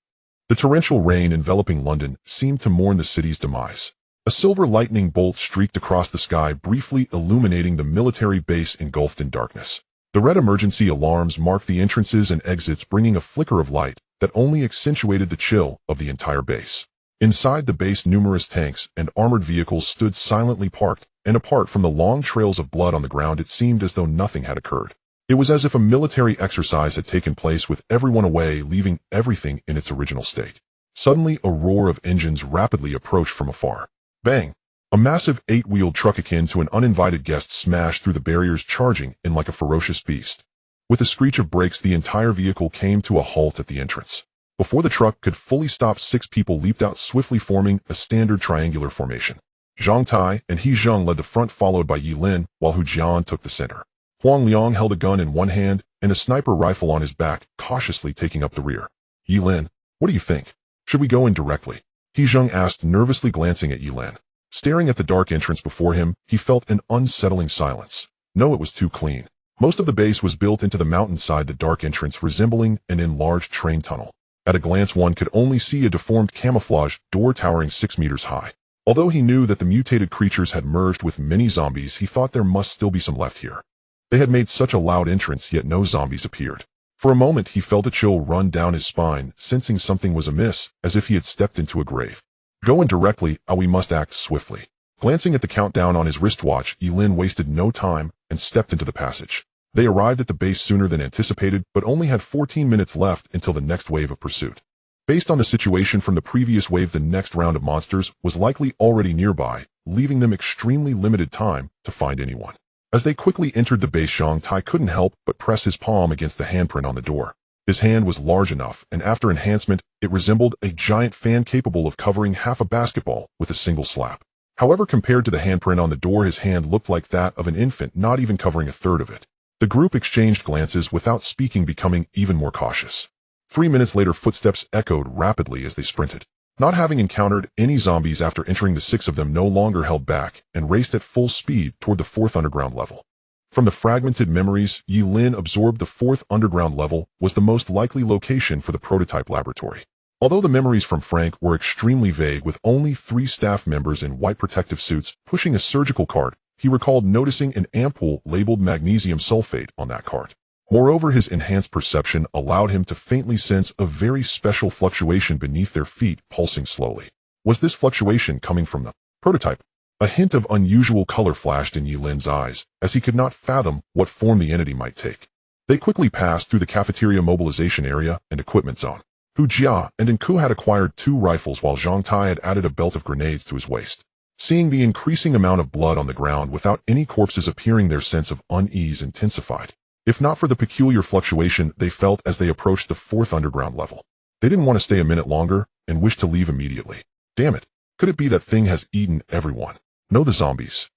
The torrential rain enveloping London seemed to mourn the city's demise. A silver lightning bolt streaked across the sky, briefly illuminating the military base engulfed in darkness. The red emergency alarms marked the entrances and exits, bringing a flicker of light that only accentuated the chill of the entire base. Inside the base, numerous tanks and armored vehicles stood silently parked, and apart from the long trails of blood on the ground, it seemed as though nothing had occurred. It was as if a military exercise had taken place, with everyone away, leaving everything in its original state. Suddenly, a roar of engines rapidly approached from afar. Bang! A massive 8-wheeled truck akin to an uninvited guest smashed through the barriers, charging in like a ferocious beast. With a screech of brakes, the entire vehicle came to a halt at the entrance. Before the truck could fully stop, 6 people leaped out swiftly, forming a standard triangular formation. Zhang Tai and He Zheng led the front, followed by Ye Lin, while Hu Jian took the center. Huang Liang held a gun in one hand and a sniper rifle on his back, cautiously taking up the rear. Ye Lin, what do you think? Should we go in directly? He Zheng asked, nervously glancing at Ye Lin. Staring at the dark entrance before him, he felt an unsettling silence. No, it was too clean. Most of the base was built into the mountainside, the dark entrance resembling an enlarged train tunnel. At a glance, one could only see a deformed camouflage door towering 6 meters high. Although he knew that the mutated creatures had merged with many zombies, he thought there must still be some left here. They had made such a loud entrance, yet no zombies appeared. For a moment, he felt a chill run down his spine, sensing something was amiss, as if he had stepped into a grave. Go in directly, we must act swiftly. Glancing at the countdown on his wristwatch, Ye Lin wasted no time and stepped into the passage. They arrived at the base sooner than anticipated, but only had 14 minutes left until the next wave of pursuit. Based on the situation from the previous wave, the next round of monsters was likely already nearby, leaving them extremely limited time to find anyone. As they quickly entered the base, Zhang Tai couldn't help but press his palm against the handprint on the door. His hand was large enough, and after enhancement, it resembled a giant fan capable of covering half a basketball with a single slap. However, compared to the handprint on the door, his hand looked like that of an infant, not even covering a third of it. The group exchanged glances without speaking, becoming even more cautious. 3 minutes later, footsteps echoed rapidly as they sprinted. Not having encountered any zombies after entering, the 6 of them no longer held back and raced at full speed toward the 4th underground level. From the fragmented memories, Ye Lin absorbed the 4th underground level was the most likely location for the prototype laboratory. Although the memories from Frank were extremely vague, with only 3 staff members in white protective suits pushing a surgical cart, he recalled noticing an ampoule labeled magnesium sulfate on that cart. Moreover, his enhanced perception allowed him to faintly sense a very special fluctuation beneath their feet, pulsing slowly. Was this fluctuation coming from the prototype? A hint of unusual color flashed in Ye Lin's eyes, as he could not fathom what form the entity might take. They quickly passed through the cafeteria, mobilization area, and equipment zone. Hu Jia and Enku had acquired 2 rifles, while Zhang Tai had added a belt of grenades to his waist. Seeing the increasing amount of blood on the ground without any corpses appearing, their sense of unease intensified. If not for the peculiar fluctuation they felt as they approached the 4th underground level. They didn't want to stay a minute longer and wished to leave immediately. Damn it. Could it be that thing has eaten everyone? No, the zombies.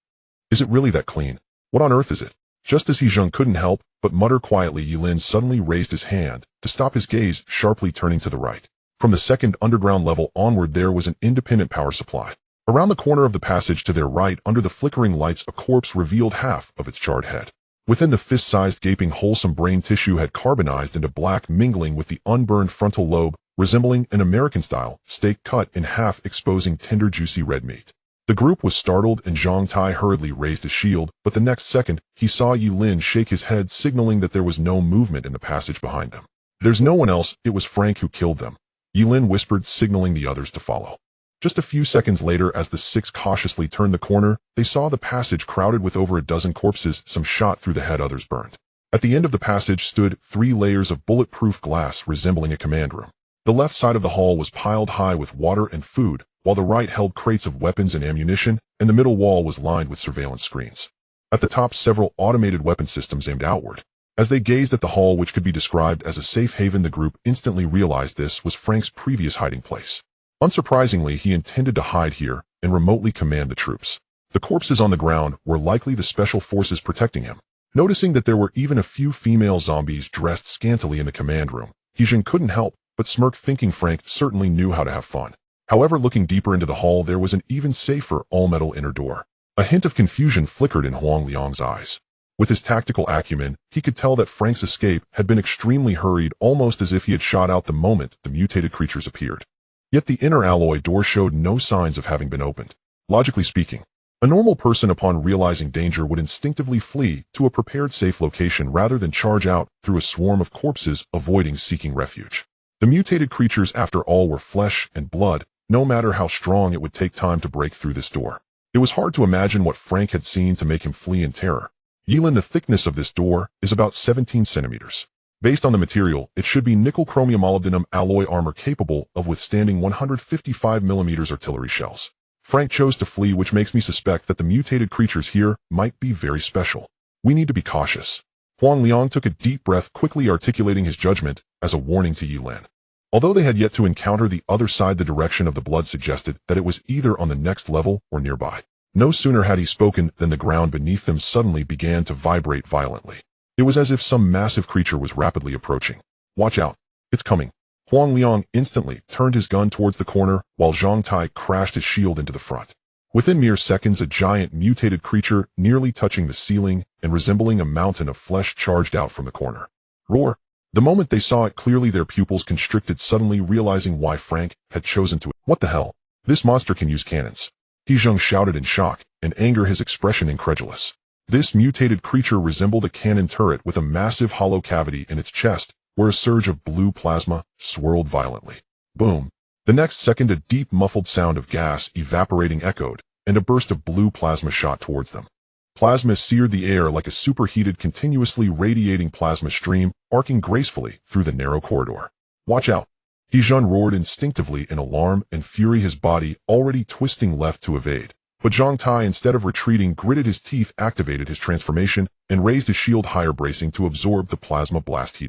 Is it really that clean? What on earth is it? Just as He Zheng couldn't help but mutter quietly, Ye Lin suddenly raised his hand to stop his gaze, sharply turning to the right. From the 2nd underground level onward, there was an independent power supply. Around the corner of the passage to their right, under the flickering lights, a corpse revealed half of its charred head. Within the fist-sized gaping hole, some brain tissue had carbonized into black, mingling with the unburned frontal lobe, resembling an American-style steak cut in half, exposing tender, juicy red meat. The group was startled and Zhang Tai hurriedly raised his shield, but the next second, he saw Ye Lin shake his head, signaling that there was no movement in the passage behind them. There's no one else, it was Frank who killed them. Ye Lin whispered, signaling the others to follow. Just a few seconds later, as the six cautiously turned the corner, they saw the passage crowded with over a dozen corpses, some shot through the head, others burned. At the end of the passage stood 3 layers of bulletproof glass resembling a command room. The left side of the hall was piled high with water and food, while the right held crates of weapons and ammunition, and the middle wall was lined with surveillance screens. At the top, several automated weapon systems aimed outward. As they gazed at the hall, which could be described as a safe haven, the group instantly realized this was Frank's previous hiding place. Unsurprisingly, he intended to hide here and remotely command the troops. The corpses on the ground were likely the special forces protecting him. Noticing that there were even a few female zombies dressed scantily in the command room, He-jin couldn't help but smirk, thinking Frank certainly knew how to have fun. However, looking deeper into the hall, there was an even safer all-metal inner door. A hint of confusion flickered in Huang Liang's eyes. With his tactical acumen, he could tell that Frank's escape had been extremely hurried, almost as if he had shot out the moment the mutated creatures appeared. Yet the inner alloy door showed no signs of having been opened. Logically speaking, a normal person upon realizing danger would instinctively flee to a prepared safe location rather than charge out through a swarm of corpses, avoiding seeking refuge. The mutated creatures, after all, were flesh and blood. No matter how strong, it would take time to break through this door. It was hard to imagine what Frank had seen to make him flee in terror. Ye Lin, the thickness of this door is about 17 centimeters. Based on the material, it should be nickel chromium molybdenum alloy armor capable of withstanding 155mm artillery shells. Frank chose to flee, which makes me suspect that the mutated creatures here might be very special. We need to be cautious. Huang Liang took a deep breath, quickly articulating his judgment as a warning to Ye Lin. Although they had yet to encounter the other side, the direction of the blood suggested that it was either on the next level or nearby. No sooner had he spoken than the ground beneath them suddenly began to vibrate violently. It was as if some massive creature was rapidly approaching. Watch out, it's coming. Huang Liang instantly turned his gun towards the corner, while Zhang Tai crashed his shield into the front. Within mere seconds, a giant mutated creature, nearly touching the ceiling and resembling a mountain of flesh, charged out from the corner. Roar! The moment they saw it clearly, their pupils constricted, suddenly realizing why Frank had chosen to. What the hell? This monster can use cannons. He-jin shouted in shock and anger, his expression incredulous. This mutated creature resembled a cannon turret with a massive hollow cavity in its chest, where a surge of blue plasma swirled violently. Boom! The next second, a deep muffled sound of gas evaporating echoed, and a burst of blue plasma shot towards them. Plasma seared the air like a superheated, continuously radiating plasma stream, arcing gracefully through the narrow corridor. Watch out! He-jin roared instinctively in alarm and fury, his body already twisting left to evade. But Zhang Tai, instead of retreating, gritted his teeth, activated his transformation, and raised his shield higher, bracing to absorb the plasma blast.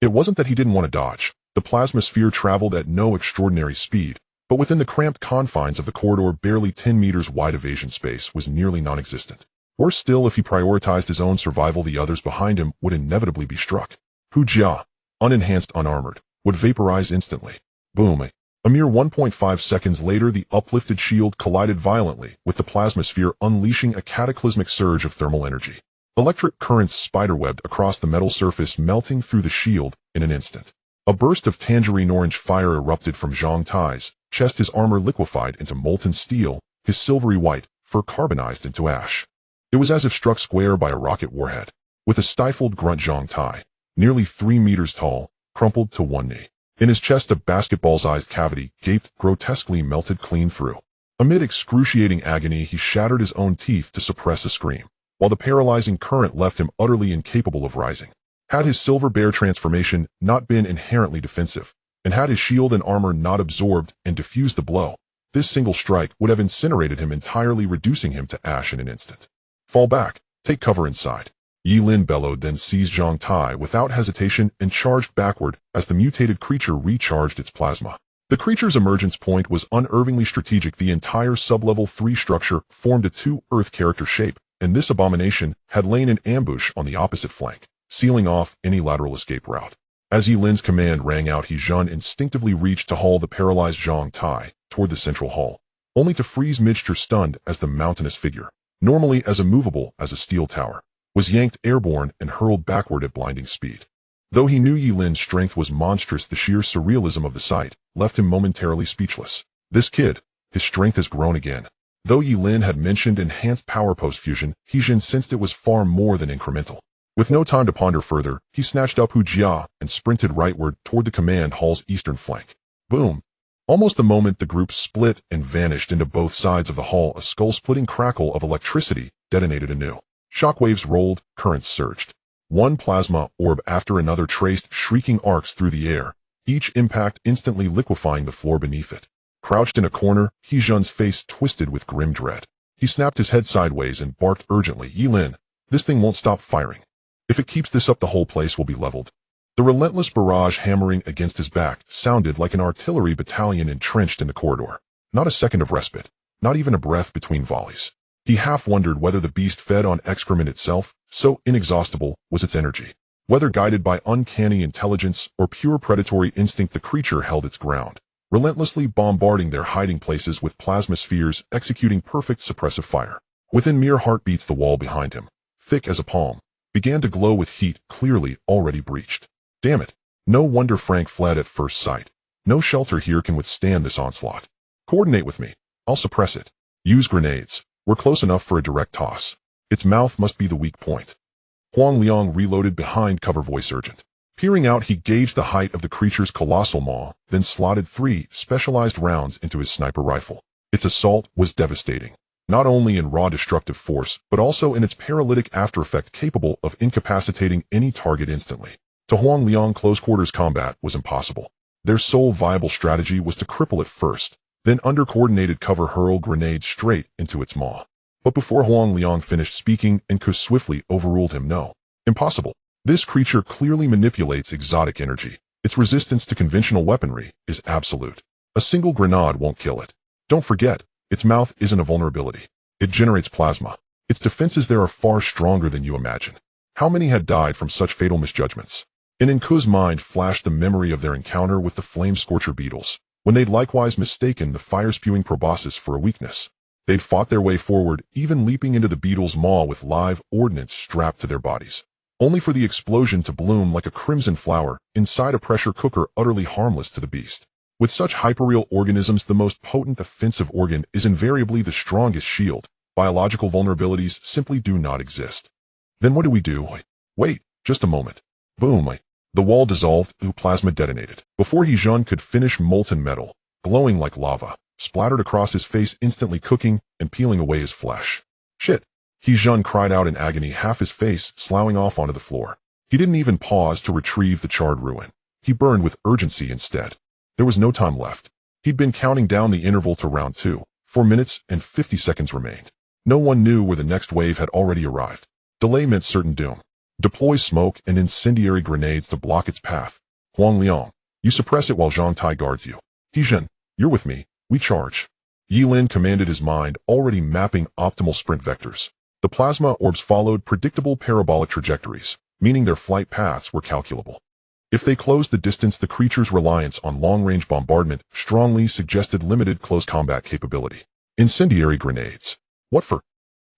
It wasn't that he didn't want to dodge. The plasma sphere traveled at no extraordinary speed, but within the cramped confines of the corridor, barely 10 meters wide, evasion space was nearly non-existent. Worse still, if he prioritized his own survival, the others behind him would inevitably be struck. Hu Jia, unenhanced, unarmored, would vaporize instantly. Boom! A mere 1.5 seconds later, the uplifted shield collided violently with the plasma sphere, unleashing a cataclysmic surge of thermal energy. Electric currents spiderwebbed across the metal surface, melting through the shield in an instant. A burst of tangerine orange fire erupted from Zhang Tai's chest, his armor liquefied into molten steel, his silvery white fur carbonized into ash. It was as if struck square by a rocket warhead. With a stifled grunt, Zhang Tai, nearly 3 meters tall, crumpled to one knee. In his chest, a basketball-sized cavity gaped, grotesquely melted clean through. Amid excruciating agony, he shattered his own teeth to suppress a scream, while the paralyzing current left him utterly incapable of rising. Had his silver bear transformation not been inherently defensive, and had his shield and armor not absorbed and diffused the blow, this single strike would have incinerated him entirely, reducing him to ash in an instant. Fall back, take cover inside. Ye Lin bellowed, then seized Zhang Tai without hesitation and charged backward as the mutated creature recharged its plasma. The creature's emergence point was unerringly strategic. The entire sub-level 3 structure formed a 2-Earth character shape, and this abomination had lain in ambush on the opposite flank, sealing off any lateral escape route. As Ye Lin's command rang out, He-jin instinctively reached to haul the paralyzed Zhang Tai toward the central hall, only to freeze mid-air, stunned as the mountainous figure, normally as immovable as a steel tower, was yanked airborne and hurled backward at blinding speed. Though he knew Ye Lin's strength was monstrous, the sheer surrealism of the sight left him momentarily speechless. This kid, his strength has grown again. Though Ye Lin had mentioned enhanced power post-fusion, He Jin sensed it was far more than incremental. With no time to ponder further, he snatched up Hu Jia and sprinted rightward toward the command hall's eastern flank. Boom! Almost the moment the group split and vanished into both sides of the hall, a skull-splitting crackle of electricity detonated anew. Shockwaves rolled, currents surged. One plasma orb after another traced shrieking arcs through the air, each impact instantly liquefying the floor beneath it. Crouched in a corner, He Jun's face twisted with grim dread. He snapped his head sideways and barked urgently, "Ye Lin, this thing won't stop firing. If it keeps this up, the whole place will be leveled." The relentless barrage hammering against his back sounded like an artillery battalion entrenched in the corridor. Not a second of respite, not even a breath between volleys. He half wondered whether the beast fed on excrement itself, so inexhaustible was its energy. Whether guided by uncanny intelligence or pure predatory instinct, the creature held its ground, relentlessly bombarding their hiding places with plasma spheres, executing perfect suppressive fire. Within mere heartbeats, the wall behind him, thick as a palm, began to glow with heat, clearly already breached. Damn it. No wonder Frank fled at first sight. No shelter here can withstand this onslaught. Coordinate with me. I'll suppress it. Use grenades. We're close enough for a direct toss. Its mouth must be the weak point. Huang Liang reloaded behind cover, voice urgent. Peering out, he gauged the height of the creature's colossal maw, then slotted 3 specialized rounds into his sniper rifle. Its assault was devastating, not only in raw destructive force, but also in its paralytic aftereffect capable of incapacitating any target instantly. To Huang Liang, close quarters combat was impossible. Their sole viable strategy was to cripple it first, then under coordinated cover hurl grenades straight into its maw. But before Huang Liang finished speaking, Enku swiftly overruled him. No. Impossible. This creature clearly manipulates exotic energy. Its resistance to conventional weaponry is absolute. A single grenade won't kill it. Don't forget, its mouth isn't a vulnerability. It generates plasma. Its defenses there are far stronger than you imagine. How many had died from such fatal misjudgments? In Enku's mind flashed the memory of their encounter with the flame scorcher beetles, when they'd likewise mistaken the fire-spewing proboscis for a weakness. They'd fought their way forward, even leaping into the beetle's maw with live ordnance strapped to their bodies, only for the explosion to bloom like a crimson flower inside a pressure cooker, utterly harmless to the beast. With such hyperreal organisms, the most potent offensive organ is invariably the strongest shield. Biological vulnerabilities simply do not exist. Then what do we do? Wait, just a moment. Boom. The wall dissolved, plasma detonated. Before He Jun could finish, molten metal, glowing like lava, splattered across his face, instantly cooking and peeling away his flesh. Shit! He Jun cried out in agony, half his face sloughing off onto the floor. He didn't even pause to retrieve the charred ruin. He burned with urgency instead. There was no time left. He'd been counting down the interval to round 2. 4 minutes and 50 seconds remained. No one knew where the next wave had already arrived. Delay meant certain doom. Deploy smoke and incendiary grenades to block its path. Huang Liang, you suppress it while Zhang Tai guards you. He Jun, you're with me. We charge. Ye Lin commanded, his mind already mapping optimal sprint vectors. The plasma orbs followed predictable parabolic trajectories, meaning their flight paths were calculable. If they closed the distance, the creature's reliance on long-range bombardment strongly suggested limited close combat capability. Incendiary grenades. What for?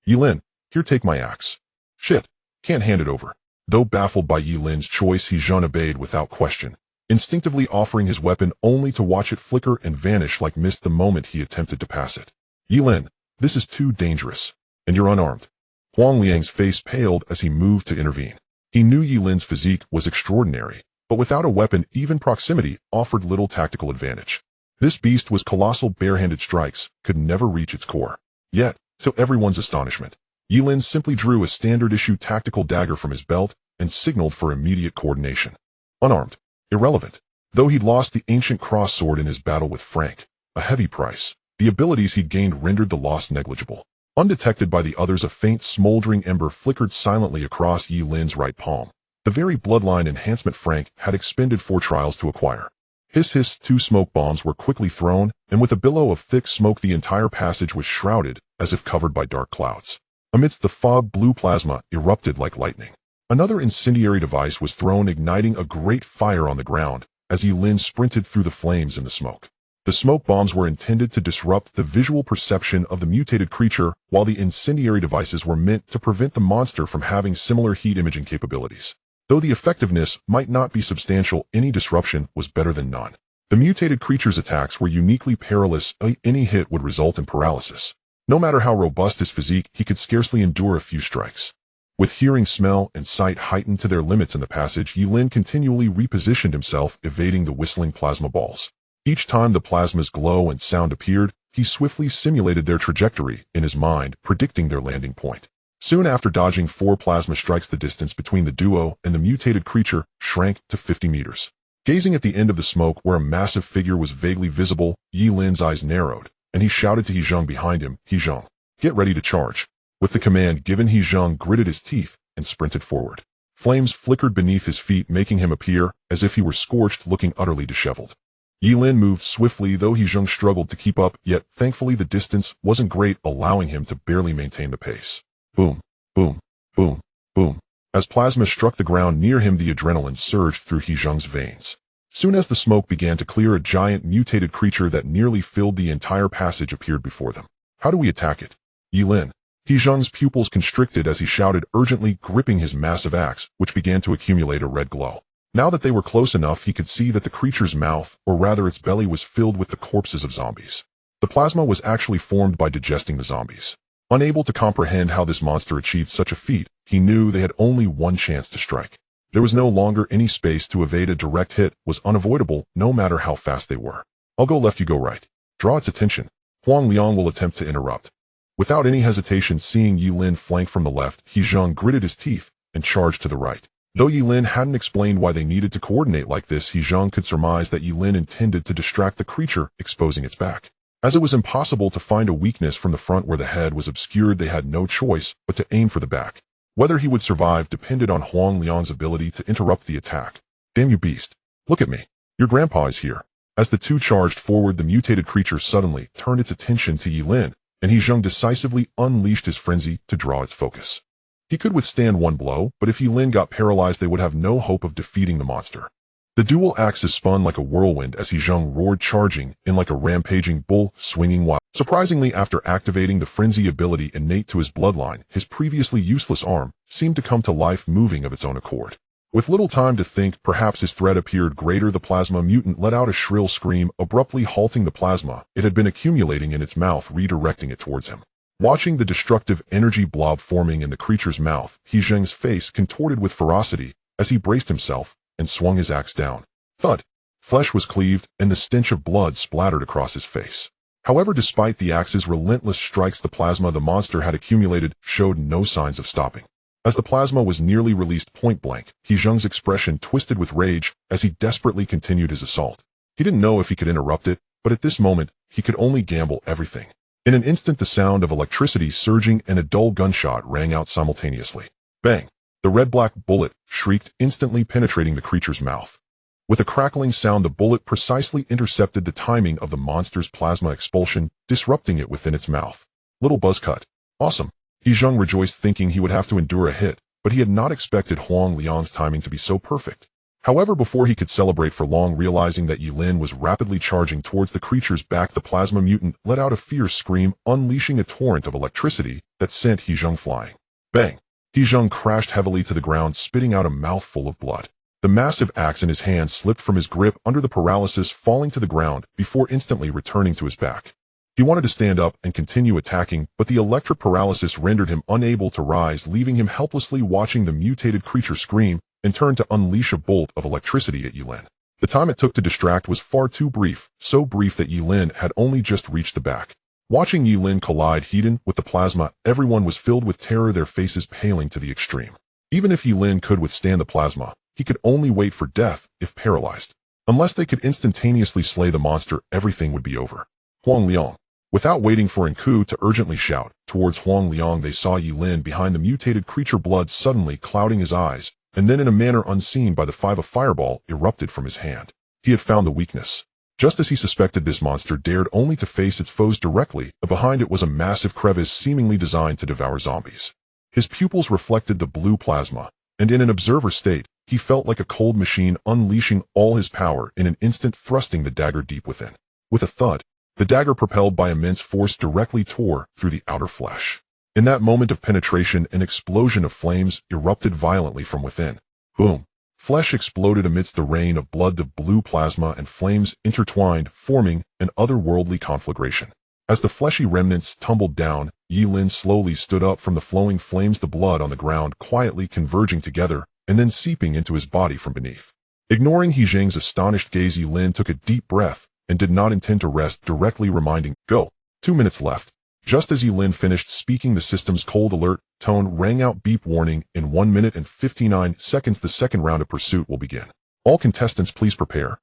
Ye Lin, here, take my axe. Shit. Can't hand it over. Though baffled by Ye Lin's choice, He Jun obeyed without question, instinctively offering his weapon only to watch it flicker and vanish like mist the moment he attempted to pass it. Ye Lin, this is too dangerous. And you're unarmed. Huang Liang's face paled as he moved to intervene. He knew Ye Lin's physique was extraordinary, but without a weapon, even proximity offered little tactical advantage. This beast was colossal. Barehanded strikes could never reach its core. Yet, to everyone's astonishment, Ye Lin simply drew a standard-issue tactical dagger from his belt and signaled for immediate coordination. Unarmed. Irrelevant. Though he'd lost the ancient cross sword in his battle with Frank, a heavy price, the abilities he'd gained rendered the loss negligible. Undetected by the others, a faint smoldering ember flickered silently across Ye Lin's right palm, the very bloodline enhancement Frank had expended 4 trials to acquire. Hiss hiss, 2 smoke bombs were quickly thrown, and with a billow of thick smoke the entire passage was shrouded as if covered by dark clouds. Amidst the fog, blue plasma erupted like lightning. Another incendiary device was thrown, igniting a great fire on the ground as Ye Lin sprinted through the flames and the smoke. The smoke bombs were intended to disrupt the visual perception of the mutated creature, while the incendiary devices were meant to prevent the monster from having similar heat imaging capabilities. Though the effectiveness might not be substantial, any disruption was better than none. The mutated creature's attacks were uniquely perilous. Any hit would result in paralysis. No matter how robust his physique, he could scarcely endure a few strikes. With hearing, smell, and sight heightened to their limits in the passage, Ye Lin continually repositioned himself, evading the whistling plasma balls. Each time the plasma's glow and sound appeared, he swiftly simulated their trajectory in his mind, predicting their landing point. Soon after dodging 4 plasma strikes, the distance between the duo and the mutated creature shrank to 50 meters. Gazing at the end of the smoke where a massive figure was vaguely visible, Ye Lin's eyes narrowed, and he shouted to He Zheng behind him, "He Zheng, get ready to charge." With the command given, He Zheng gritted his teeth and sprinted forward. Flames flickered beneath his feet, making him appear as if he were scorched, looking utterly disheveled. Ye Lin moved swiftly, though He Zheng struggled to keep up, yet thankfully the distance wasn't great, allowing him to barely maintain the pace. Boom, boom, boom, boom. As plasma struck the ground near him, the adrenaline surged through He Zheng's veins. Soon as the smoke began to clear, a giant mutated creature that nearly filled the entire passage appeared before them. How do we attack it? Ye Lin. He Zheng's pupils constricted as he shouted urgently, gripping his massive axe, which began to accumulate a red glow. Now that they were close enough, he could see that the creature's mouth, or rather its belly, was filled with the corpses of zombies. The plasma was actually formed by digesting the zombies. Unable to comprehend how this monster achieved such a feat, he knew they had only one chance to strike. There was no longer any space to evade. A direct hit was unavoidable, no matter how fast they were. "I'll go left, you go right. Draw its attention." Huang Liang will attempt to interrupt. Without any hesitation, seeing Ye Lin flank from the left, He Zheng gritted his teeth and charged to the right. Though Ye Lin hadn't explained why they needed to coordinate like this, He Zheng could surmise that Ye Lin intended to distract the creature, exposing its back. As it was impossible to find a weakness from the front where the head was obscured, they had no choice but to aim for the back. Whether he would survive depended on Huang Liang's ability to interrupt the attack. "Damn you beast. Look at me. Your grandpa is here." As the two charged forward, the mutated creature suddenly turned its attention to Ye Lin, and He Zheng decisively unleashed his frenzy to draw its focus. He could withstand one blow, but if Ye Lin got paralyzed, they would have no hope of defeating the monster. The dual axes spun like a whirlwind as He Zheng roared, charging in like a rampaging bull, swinging wild. Surprisingly, after activating the frenzy ability innate to his bloodline, his previously useless arm seemed to come to life, moving of its own accord. With little time to think, perhaps his threat appeared greater. The plasma mutant let out a shrill scream, abruptly halting the plasma it had been accumulating in its mouth, redirecting it towards him. Watching the destructive energy blob forming in the creature's mouth, He Zheng's face contorted with ferocity as he braced himself and swung his axe down. Thud! Flesh was cleaved, and the stench of blood splattered across his face. However, despite the axe's relentless strikes, the plasma the monster had accumulated showed no signs of stopping. As the plasma was nearly released point blank, He Zheng's expression twisted with rage as he desperately continued his assault. He didn't know if he could interrupt it, but at this moment, he could only gamble everything. In an instant, the sound of electricity surging and a dull gunshot rang out simultaneously. Bang! The red-black bullet shrieked, instantly penetrating the creature's mouth. With a crackling sound, the bullet precisely intercepted the timing of the monster's plasma expulsion, disrupting it within its mouth. Little buzz cut. Awesome. He Zheng rejoiced, thinking he would have to endure a hit, but he had not expected Huang Liang's timing to be so perfect. However, before he could celebrate for long, realizing that Ye Lin was rapidly charging towards the creature's back, the plasma mutant let out a fierce scream, unleashing a torrent of electricity that sent He Zheng flying. Bang! He Zheng crashed heavily to the ground, spitting out a mouthful of blood. The massive axe in his hand slipped from his grip under the paralysis, falling to the ground before instantly returning to his back. He wanted to stand up and continue attacking, but the electric paralysis rendered him unable to rise, leaving him helplessly watching the mutated creature scream and turn to unleash a bolt of electricity at Ye Lin. The time it took to distract was far too brief, so brief that Ye Lin had only just reached the back. Watching Ye Lin collide head-on with the plasma, everyone was filled with terror, their faces paling to the extreme. Even if Ye Lin could withstand the plasma, he could only wait for death if paralyzed. Unless they could instantaneously slay the monster, everything would be over. Huang Liang. Without waiting for Enku to urgently shout towards Huang Liang, they saw Ye Lin behind the mutated creature, blood suddenly clouding his eyes, and then in a manner unseen by the five, a fireball erupted from his hand. He had found the weakness. Just as he suspected, this monster dared only to face its foes directly, but behind it was a massive crevice seemingly designed to devour zombies. His pupils reflected the blue plasma, and in an observer state, he felt like a cold machine, unleashing all his power in an instant, thrusting the dagger deep within. With a thud, the dagger, propelled by immense force, directly tore through the outer flesh. In that moment of penetration, an explosion of flames erupted violently from within. Boom. Flesh exploded amidst the rain of blood. The blue plasma and flames intertwined, forming an otherworldly conflagration. As the fleshy remnants tumbled down, Ye Lin slowly stood up from the flowing flames, the blood on the ground quietly converging together and then seeping into his body from beneath. Ignoring He Zhang's astonished gaze, Ye Lin took a deep breath and did not intend to rest, directly reminding, "Go." 2 minutes left. Just as Ye Lin finished speaking, the system's cold alert tone rang out. Beep warning, in 1 minute and 59 seconds the second round of pursuit will begin. All contestants please prepare.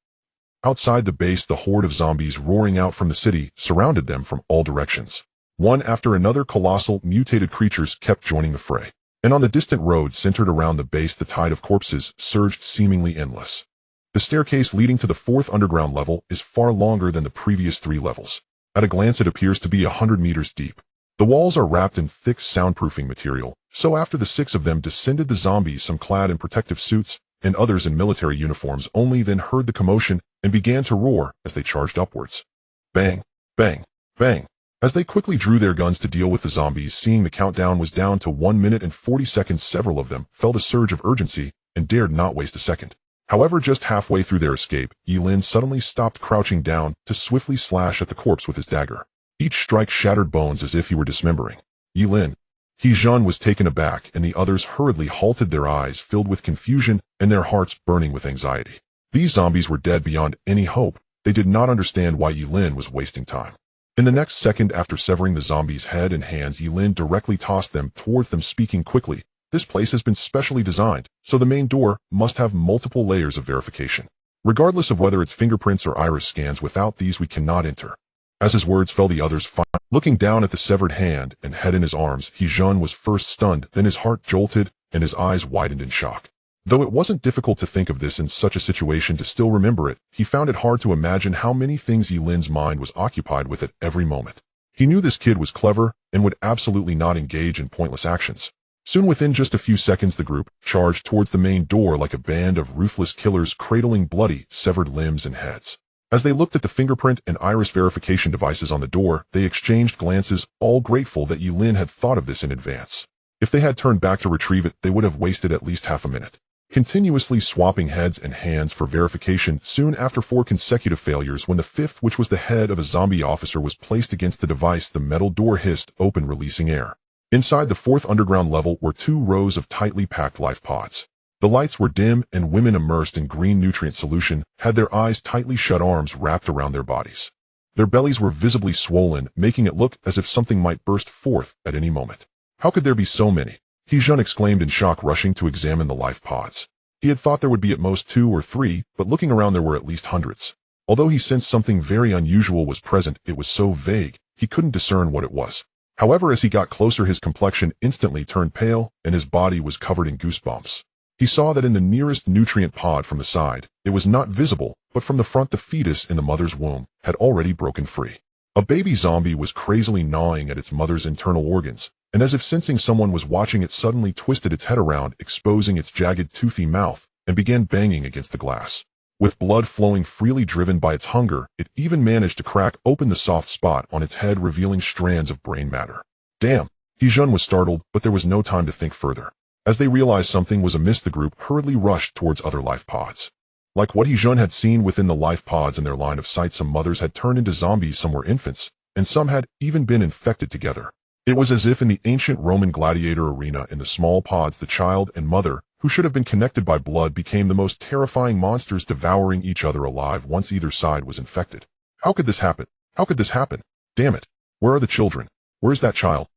Outside the base, the horde of zombies roaring out from the city surrounded them from all directions. One after another, colossal, mutated creatures kept joining the fray. And on the distant road centered around the base, the tide of corpses surged, seemingly endless. The staircase leading to the 4th underground level is far longer than the previous 3 levels. At a glance, it appears to be 100 meters deep. The walls are wrapped in thick soundproofing material, so after the 6 of them descended, the zombies, some clad in protective suits and others in military uniforms, only then heard the commotion and began to roar as they charged upwards. Bang, bang, bang. As they quickly drew their guns to deal with the zombies, seeing the countdown was down to 1 minute and 40 seconds, several of them felt a surge of urgency and dared not waste a second. However, just halfway through their escape, Ye Lin suddenly stopped, crouching down to swiftly slash at the corpse with his dagger. Each strike shattered bones as if he were dismembering. Ye Lin. He Zhan was taken aback, and the others hurriedly halted, their eyes filled with confusion and their hearts burning with anxiety. These zombies were dead beyond any hope. They did not understand why Ye Lin was wasting time. In the next second, after severing the zombie's head and hands, Ye Lin directly tossed them towards them, speaking quickly, "This place has been specially designed, so the main door must have multiple layers of verification. Regardless of whether it's fingerprints or iris scans, without these we cannot enter." As his words fell, the others fired. Looking down at the severed hand and head in his arms, He Zhan was first stunned, then his heart jolted and his eyes widened in shock. Though it wasn't difficult to think of this in such a situation, to still remember it, he found it hard to imagine how many things Ye Lin's mind was occupied with at every moment. He knew this kid was clever and would absolutely not engage in pointless actions. Soon, within just a few seconds, the group charged towards the main door like a band of ruthless killers, cradling bloody, severed limbs and heads. As they looked at the fingerprint and iris verification devices on the door, they exchanged glances, all grateful that Ye Lin had thought of this in advance. If they had turned back to retrieve it, they would have wasted at least half a minute, continuously swapping heads and hands for verification. Soon after 4 consecutive failures, when the 5th, which was the head of a zombie officer, was placed against the device, the metal door hissed open, releasing air. Inside the 4th underground level were 2 rows of tightly packed life pods. The lights were dim, and women immersed in green nutrient solution had their eyes tightly shut, arms wrapped around their bodies. Their bellies were visibly swollen, making it look as if something might burst forth at any moment. How could there be so many? He Zhan exclaimed in shock, rushing to examine the life pods. He had thought there would be at most 2 or 3, but looking around there were at least hundreds. Although he sensed something very unusual was present, it was so vague, he couldn't discern what it was. However, as he got closer, his complexion instantly turned pale, and his body was covered in goosebumps. He saw that in the nearest nutrient pod from the side, it was not visible, but from the front, the fetus in the mother's womb had already broken free. A baby zombie was crazily gnawing at its mother's internal organs, and as if sensing someone was watching, it suddenly twisted its head around, exposing its jagged, toothy mouth, and began banging against the glass. With blood flowing freely, driven by its hunger, it even managed to crack open the soft spot on its head, revealing strands of brain matter. Damn! He Zhan was startled, but there was no time to think further. As they realized something was amiss, the group hurriedly rushed towards other life pods. Like what He Zhan had seen within the life pods in their line of sight, some mothers had turned into zombies, some were infants, and some had even been infected together. It was as if in the ancient Roman gladiator arena, in the small pods, the child and mother, who should have been connected by blood, became the most terrifying monsters, devouring each other alive once either side was infected. How could this happen? How could this happen? Damn it! Where are the children? Where's that child?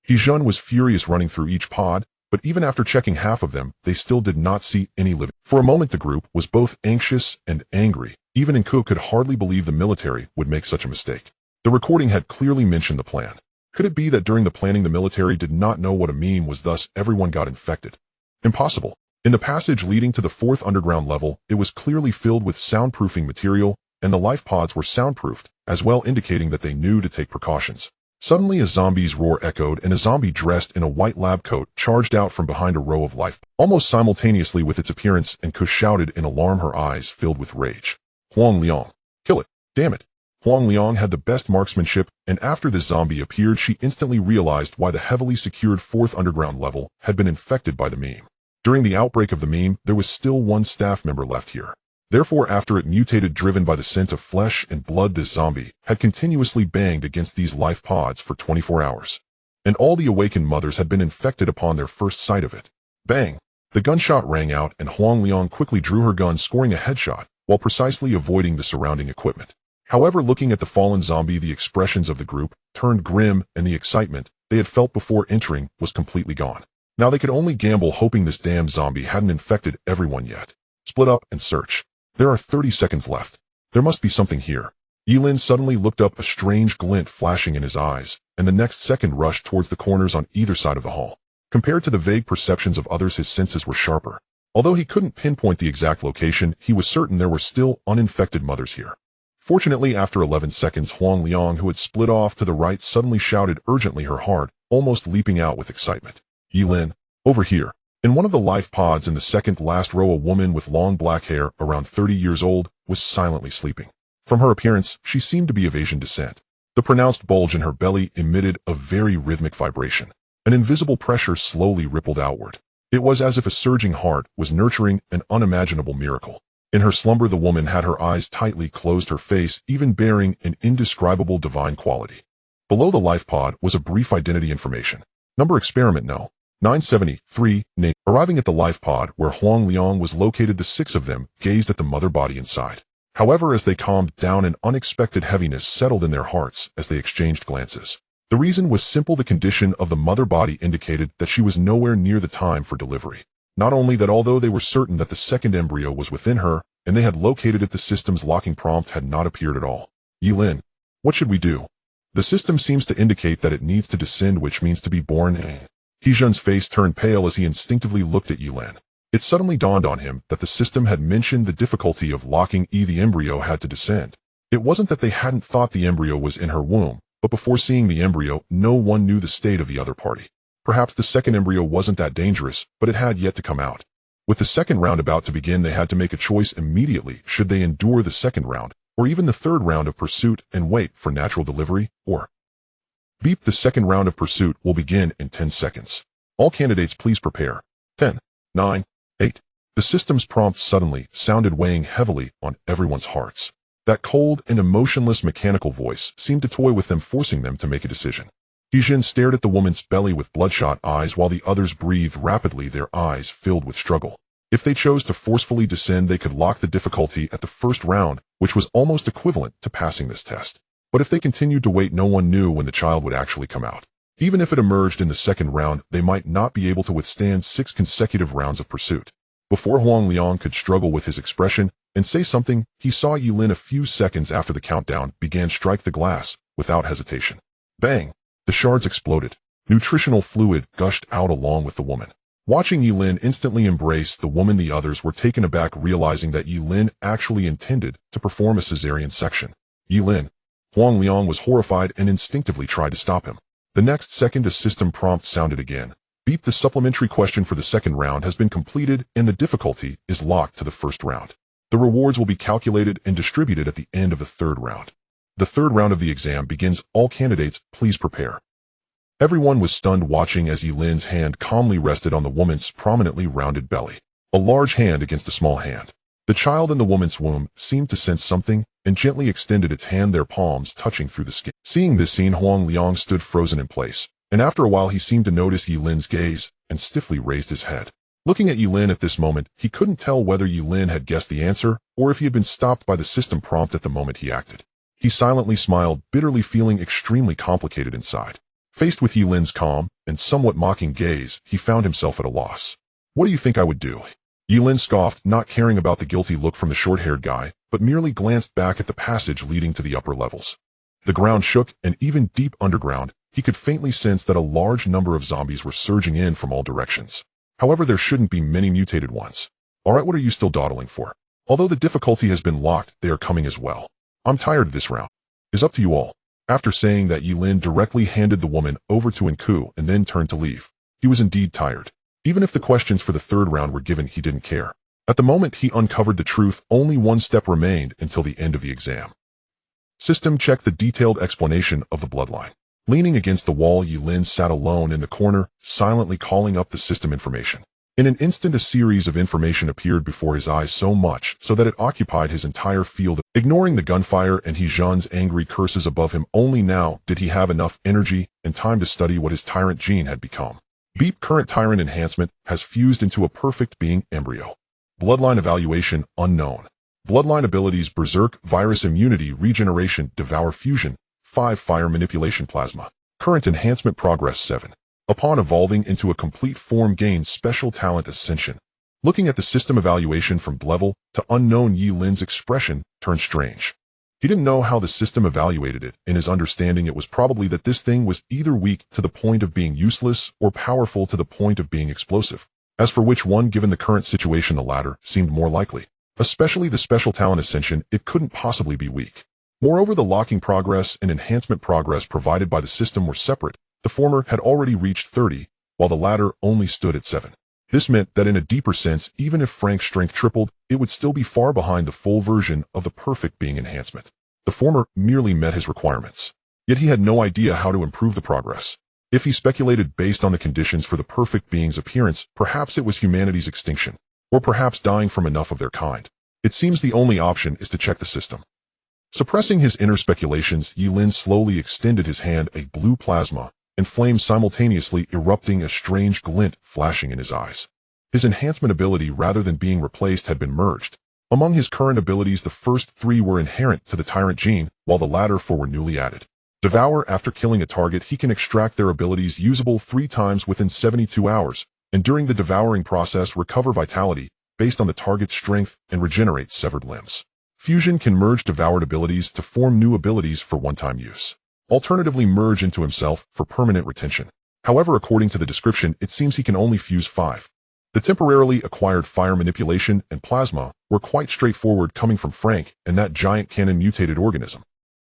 He Zhan was furious, running through each pod, but even after checking half of them, they still did not see any living. For a moment, the group was both anxious and angry. Even Nku could hardly believe the military would make such a mistake. The recording had clearly mentioned the plan. Could it be that during the planning the military did not know what a meme was, thus everyone got infected? Impossible. In the passage leading to the 4th underground level, it was clearly filled with soundproofing material, and the life pods were soundproofed, as well, indicating that they knew to take precautions. Suddenly, a zombie's roar echoed, and a zombie dressed in a white lab coat charged out from behind a row of life. Almost simultaneously with its appearance, Nku shouted in alarm, her eyes filled with rage. Huang Liang. Kill it. Damn it. Huang Liang had the best marksmanship, and after this zombie appeared, she instantly realized why the heavily secured 4th underground level had been infected by the meme. During the outbreak of the meme, there was still one staff member left here. Therefore, after it mutated driven by the scent of flesh and blood, this zombie had continuously banged against these life pods for 24 hours. And all the awakened mothers had been infected upon their first sight of it. Bang! The gunshot rang out and Huang Liang quickly drew her gun, scoring a headshot, while precisely avoiding the surrounding equipment. However, looking at the fallen zombie, the expressions of the group turned grim, and the excitement they had felt before entering was completely gone. Now they could only gamble, hoping this damn zombie hadn't infected everyone yet. Split up and search. There are 30 seconds left. There must be something here. Ye Lin suddenly looked up, a strange glint flashing in his eyes, and the next second rushed towards the corners on either side of the hall. Compared to the vague perceptions of others, his senses were sharper. Although he couldn't pinpoint the exact location, he was certain there were still uninfected mothers here. Fortunately, after 11 seconds, Huang Liang, who had split off to the right, suddenly shouted urgently, her heart almost leaping out with excitement. Ye Lin, over here. In one of the life pods in the second last row, a woman with long black hair, around 30 years old, was silently sleeping. From her appearance, she seemed to be of Asian descent. The pronounced bulge in her belly emitted a very rhythmic vibration. An invisible pressure slowly rippled outward. It was as if a surging heart was nurturing an unimaginable miracle. In her slumber, the woman had her eyes tightly closed, her face even bearing an indescribable divine quality. Below the life pod was a brief identity information. Number experiment no. 973, name. Arriving at the life pod where Huang Liang was located, the six of them gazed at the mother body inside. However, as they calmed down, an unexpected heaviness settled in their hearts as they exchanged glances. The reason was simple: the condition of the mother body indicated that she was nowhere near the time for delivery. Not only that, although they were certain that the second embryo was within her, and they had located it, the system's locking prompt had not appeared at all. Ye Lin, what should we do? The system seems to indicate that it needs to descend, which means to be born. He Jun's face turned pale as he instinctively looked at Ye Lin. It suddenly dawned on him that the system had mentioned the difficulty of locking the embryo had to descend. It wasn't that they hadn't thought the embryo was in her womb, but before seeing the embryo, no one knew the state of the other party. Perhaps the second embryo wasn't that dangerous, but it had yet to come out. With the second round about to begin, they had to make a choice immediately: should they endure the second round, or even the third round of pursuit and wait for natural delivery, or... Beep, the second round of pursuit will begin in 10 seconds. All candidates please prepare. 10, 9, 8. The system's prompt suddenly sounded, weighing heavily on everyone's hearts. That cold and emotionless mechanical voice seemed to toy with them, forcing them to make a decision. Ye Lin stared at the woman's belly with bloodshot eyes while the others breathed rapidly, their eyes filled with struggle. If they chose to forcefully descend, they could lock the difficulty at the first round, which was almost equivalent to passing this test. But if they continued to wait, no one knew when the child would actually come out. Even if it emerged in the second round, they might not be able to withstand 6 consecutive rounds of pursuit. Before Huang Liang could struggle with his expression and say something, he saw Ye Lin a few seconds after the countdown began strike the glass without hesitation. Bang! The shards exploded. Nutritional fluid gushed out along with the woman. Watching Ye Lin instantly embrace the woman, the others were taken aback, realizing that Ye Lin actually intended to perform a cesarean section. Ye Lin. Huang Liang was horrified and instinctively tried to stop him. The next second, a system prompt sounded again. Beep, the supplementary question for the second round has been completed and the difficulty is locked to the first round. The rewards will be calculated and distributed at the end of the third round. The third round of the exam begins. All candidates, please prepare. Everyone was stunned, watching as Ye Lin's hand calmly rested on the woman's prominently rounded belly. A large hand against a small hand. The child in the woman's womb seemed to sense something and gently extended its hand, their palms touching through the skin. Seeing this scene, Huang Liang stood frozen in place, and after a while he seemed to notice Ye Lin's gaze and stiffly raised his head. Looking at Ye Lin at this moment, he couldn't tell whether Ye Lin had guessed the answer or if he had been stopped by the system prompt at the moment he acted. He silently smiled, bitterly feeling extremely complicated inside. Faced with Ye Lin's calm and somewhat mocking gaze, he found himself at a loss. What do you think I would do? Ye Lin scoffed, not caring about the guilty look from the short-haired guy, but merely glanced back at the passage leading to the upper levels. The ground shook, and even deep underground, he could faintly sense that a large number of zombies were surging in from all directions. However, there shouldn't be many mutated ones. Alright, what are you still dawdling for? Although the difficulty has been locked, they are coming as well. I'm tired of this round. It's up to you all. After saying that, Ye Lin directly handed the woman over to Enku and then turned to leave. He was indeed tired. Even if the questions for the third round were given, he didn't care. At the moment he uncovered the truth, only one step remained until the end of the exam. System check the detailed explanation of the bloodline. Leaning against the wall, Ye Lin sat alone in the corner, silently calling up the system information. In an instant, a series of information appeared before his eyes, so much so that it occupied his entire field. Ignoring the gunfire and He Zhan's angry curses above him, only now did he have enough energy and time to study what his tyrant gene had become. Beep. Current tyrant enhancement has fused into a perfect being embryo. Bloodline evaluation unknown. Bloodline abilities: Berserk, Virus Immunity, Regeneration, Devour, Fusion, 5 Fire Manipulation, Plasma. Current enhancement progress 7. Upon evolving into a complete form, gains Special Talent Ascension. Looking at the system evaluation from level to unknown, Ye Lin's expression turned strange. He didn't know how the system evaluated it. In his understanding, it was probably that this thing was either weak to the point of being useless or powerful to the point of being explosive. As for which one, given the current situation, the latter seemed more likely. Especially the Special Talent Ascension, it couldn't possibly be weak. Moreover, the locking progress and enhancement progress provided by the system were separate. The former had already reached 30, while the latter only stood at 7. This meant that in a deeper sense, even if Frank's strength tripled, it would still be far behind the full version of the perfect being enhancement. The former merely met his requirements. Yet he had no idea how to improve the progress. If he speculated based on the conditions for the perfect being's appearance, perhaps it was humanity's extinction. Or perhaps dying from enough of their kind. It seems the only option is to check the system. Suppressing his inner speculations, Ye Lin slowly extended his hand, a blue plasma and flame simultaneously erupting, a strange glint flashing in his eyes. His enhancement ability, rather than being replaced, had been merged. Among his current abilities, the first 3 were inherent to the tyrant gene, while the latter 4 were newly added. Devour: after killing a target, he can extract their abilities usable 3 times within 72 hours. And during the devouring process, recover vitality based on the target's strength and regenerate severed limbs. Fusion can merge devoured abilities to form new abilities for one-time use. Alternatively, merge into himself for permanent retention. However, according to the description, it seems he can only fuse 5. The temporarily acquired fire manipulation and plasma were quite straightforward, coming from Frank and that giant cannon mutated organism.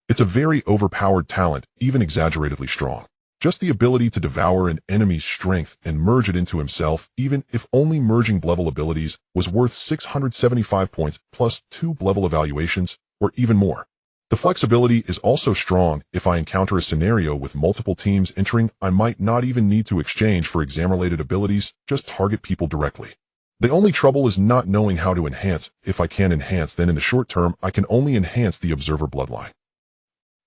It's a very overpowered talent, even exaggeratedly strong. Just the ability to devour an enemy's strength and merge it into himself, even if only merging level abilities, was worth 675 points plus 2 level evaluations, or even more. The flexibility is also strong. If I encounter a scenario with multiple teams entering, I might not even need to exchange for exam-related abilities, just target people directly. The only trouble is not knowing how to enhance. If I can enhance, then in the short term, I can only enhance the observer bloodline.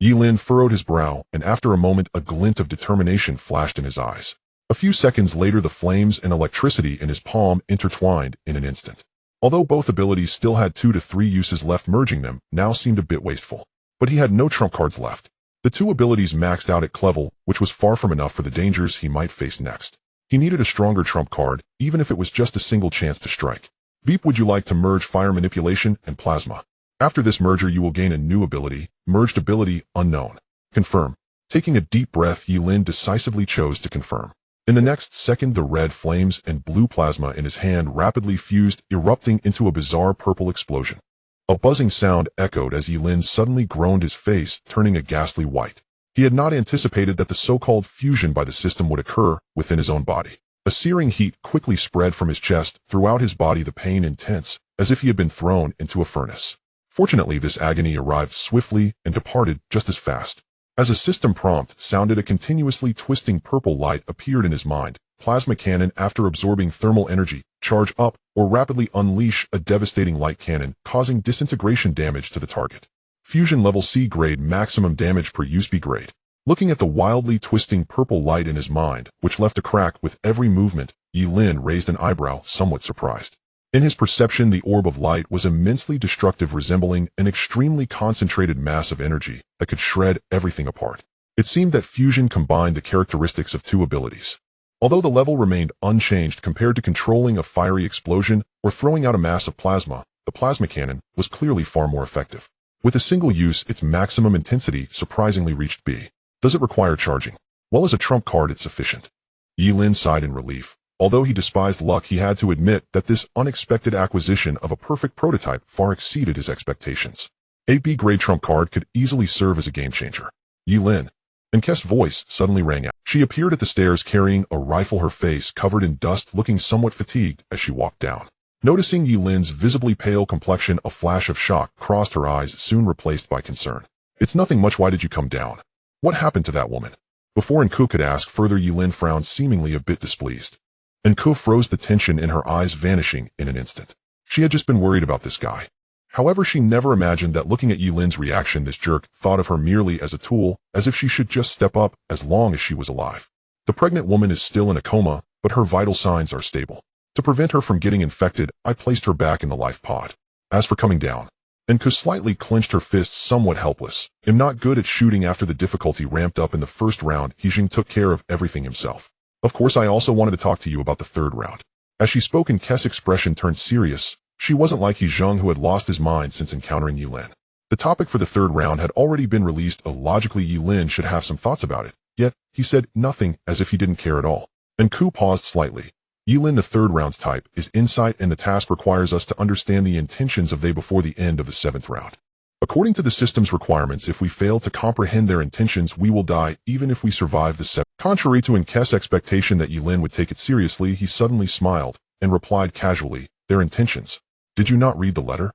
Ye Lin furrowed his brow, and after a moment a glint of determination flashed in his eyes. A few seconds later, the flames and electricity in his palm intertwined in an instant. Although both abilities still had 2 to 3 uses left, merging them now seemed a bit wasteful. But he had no trump cards left. The 2 abilities maxed out at level, which was far from enough for the dangers he might face next. He needed a stronger trump card, even if it was just a single chance to strike. Beep, would you like to merge fire manipulation and plasma? After this merger, you will gain a new ability, merged ability unknown. Confirm. Taking a deep breath, Ye Lin decisively chose to confirm. In the next second, the red flames and blue plasma in his hand rapidly fused, erupting into a bizarre purple explosion. A buzzing sound echoed as Ye Lin suddenly groaned, his face turning a ghastly white. He had not anticipated that the so-called fusion by the system would occur within his own body. A searing heat quickly spread from his chest throughout his body, the pain intense, as if he had been thrown into a furnace. Fortunately, this agony arrived swiftly and departed just as fast. As a system prompt sounded, a continuously twisting purple light appeared in his mind. Plasma cannon: after absorbing thermal energy, charge up or rapidly unleash a devastating light cannon, causing disintegration damage to the target. Fusion level C grade, maximum damage per use B grade. Looking at the wildly twisting purple light in his mind, which left a crack with every movement, Ye Lin raised an eyebrow, somewhat surprised. In his perception, the orb of light was immensely destructive, resembling an extremely concentrated mass of energy that could shred everything apart. It seemed that fusion combined the characteristics of 2 abilities. Although the level remained unchanged compared to controlling a fiery explosion or throwing out a mass of plasma, the plasma cannon was clearly far more effective. With a single use, its maximum intensity surprisingly reached B. Does it require charging? Well, as a trump card, it's sufficient. Ye Lin sighed in relief. Although he despised luck, he had to admit that this unexpected acquisition of a perfect prototype far exceeded his expectations. A B-grade trump card could easily serve as a game-changer. Ye Lin. Enkes's voice suddenly rang out. She appeared at the stairs carrying a rifle, her face covered in dust, looking somewhat fatigued as she walked down. Noticing Ye Lin's visibly pale complexion, a flash of shock crossed her eyes, soon replaced by concern. It's nothing much. Why did you come down? What happened to that woman? Before Enku could ask further, Ye Lin frowned, seemingly a bit displeased. and Ku froze, the tension in her eyes vanishing in an instant. She had just been worried about this guy. However, she never imagined that looking at Ye Lin's reaction, this jerk thought of her merely as a tool, as if she should just step up as long as she was alive. The pregnant woman is still in a coma, but her vital signs are stable. To prevent her from getting infected, I placed her back in the life pod. As for coming down, and Ku slightly clenched her fists, somewhat helpless. I'm not good at shooting. After the difficulty ramped up in the first round, Hijing took care of everything himself. Of course, I also wanted to talk to you about the third round. As she spoke, and Kes' expression turned serious. She wasn't like Hijing, who had lost his mind since encountering Ye Lin. The topic for the third round had already been released. Logically, Ye Lin should have some thoughts about it. Yet, he said nothing, as if he didn't care at all. And Ku paused slightly. Ye Lin, the third round's type is insight, and the task requires us to understand the intentions of they before the end of the seventh round. According to the system's requirements, if we fail to comprehend their intentions, we will die, even if we survive the seventh. Contrary to Nkes' expectation that Ye Lin would take it seriously, he suddenly smiled and replied casually, "Their intentions. Did you not read the letter?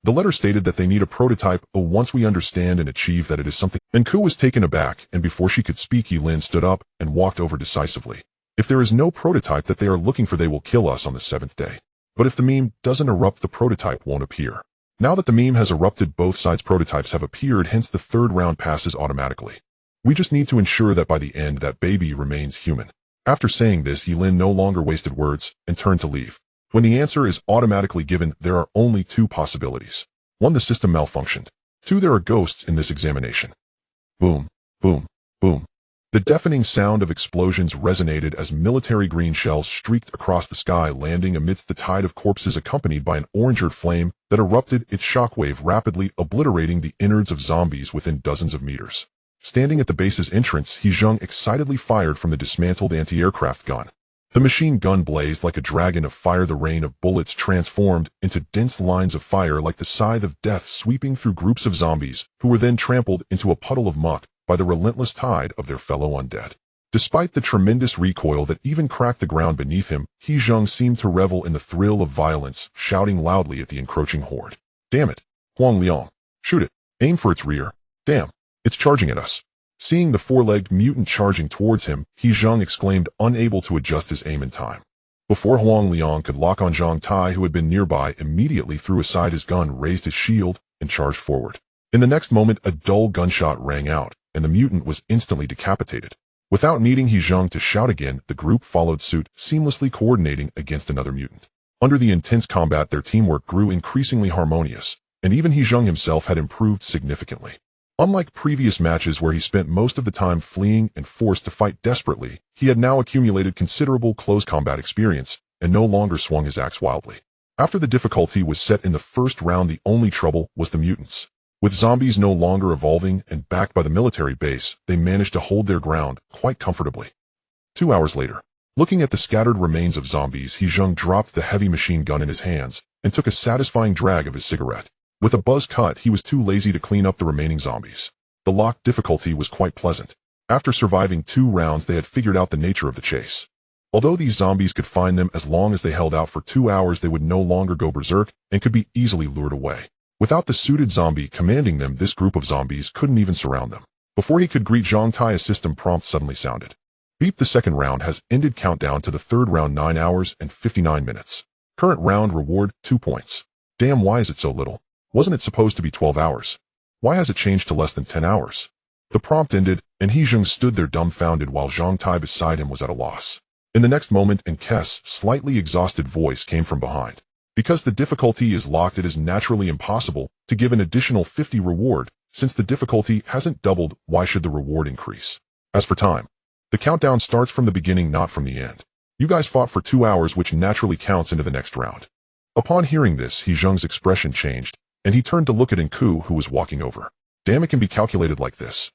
The letter stated that they need a prototype. Oh, once we understand and achieve that it is something." And Ku was taken aback, and before she could speak, Ye Lin stood up and walked over decisively. "If there is no prototype that they are looking for, they will kill us on the seventh day. But if the meme doesn't erupt, the prototype won't appear. Now that the meme has erupted, both sides' prototypes have appeared, hence the third round passes automatically. We just need to ensure that by the end that baby remains human." After saying this, Ye Lin no longer wasted words and turned to leave. When the answer is automatically given, there are only two possibilities. 1. The system malfunctioned. 2. There are ghosts in this examination. Boom, boom, boom. The deafening sound of explosions resonated as military green shells streaked across the sky, landing amidst the tide of corpses, accompanied by an orange-red flame that erupted, its shockwave rapidly obliterating the innards of zombies within dozens of meters. Standing at the base's entrance, Hijing excitedly fired from the dismantled anti-aircraft gun. The machine gun blazed like a dragon of fire. The rain of bullets transformed into dense lines of fire, like the scythe of death sweeping through groups of zombies, who were then trampled into a puddle of muck by the relentless tide of their fellow undead. Despite the tremendous recoil that even cracked the ground beneath him, Hijing seemed to revel in the thrill of violence, shouting loudly at the encroaching horde. "Damn it! Huang Liang! Shoot it! Aim for its rear! Damn! It's charging at us!" Seeing the four-legged mutant charging towards him, Hijing exclaimed, unable to adjust his aim in time. Before Huang Liang could lock on, Zhang Tai, who had been nearby, immediately threw aside his gun, raised his shield, and charged forward. In the next moment, a dull gunshot rang out, and the mutant was instantly decapitated. Without needing Hijing to shout again, the group followed suit, seamlessly coordinating against another mutant. Under the intense combat, their teamwork grew increasingly harmonious, and even Hijing himself had improved significantly. Unlike previous matches where he spent most of the time fleeing and forced to fight desperately, he had now accumulated considerable close combat experience and no longer swung his axe wildly. After the difficulty was set in the first round, the only trouble was the mutants. With zombies no longer evolving and backed by the military base, they managed to hold their ground quite comfortably. 2 hours later, looking at the scattered remains of zombies, Hijing dropped the heavy machine gun in his hands and took a satisfying drag of his cigarette. With a buzz cut, he was too lazy to clean up the remaining zombies. The locked difficulty was quite pleasant. After surviving 2 rounds, they had figured out the nature of the chase. Although these zombies could find them, as long as they held out for 2 hours, they would no longer go berserk and could be easily lured away. Without the suited zombie commanding them, this group of zombies couldn't even surround them. Before he could greet Zhang Tai, a system prompt suddenly sounded. Beep, the second round has ended. Countdown to the third round, 9 hours and 59 minutes. Current round reward, 2 points. Damn, why is it so little? Wasn't it supposed to be 12 hours? Why has it changed to less than 10 hours? The prompt ended, and Hijing stood there dumbfounded while Zhang Tai beside him was at a loss. In the next moment, Nkes' slightly exhausted voice came from behind. Because the difficulty is locked, it is naturally impossible to give an additional 50 reward. Since the difficulty hasn't doubled, why should the reward increase? As for time, the countdown starts from the beginning, not from the end. You guys fought for 2 hours, which naturally counts into the next round. Upon hearing this, Hijing's expression changed, and he turned to look at Nku, who was walking over. Damn, it can be calculated like this.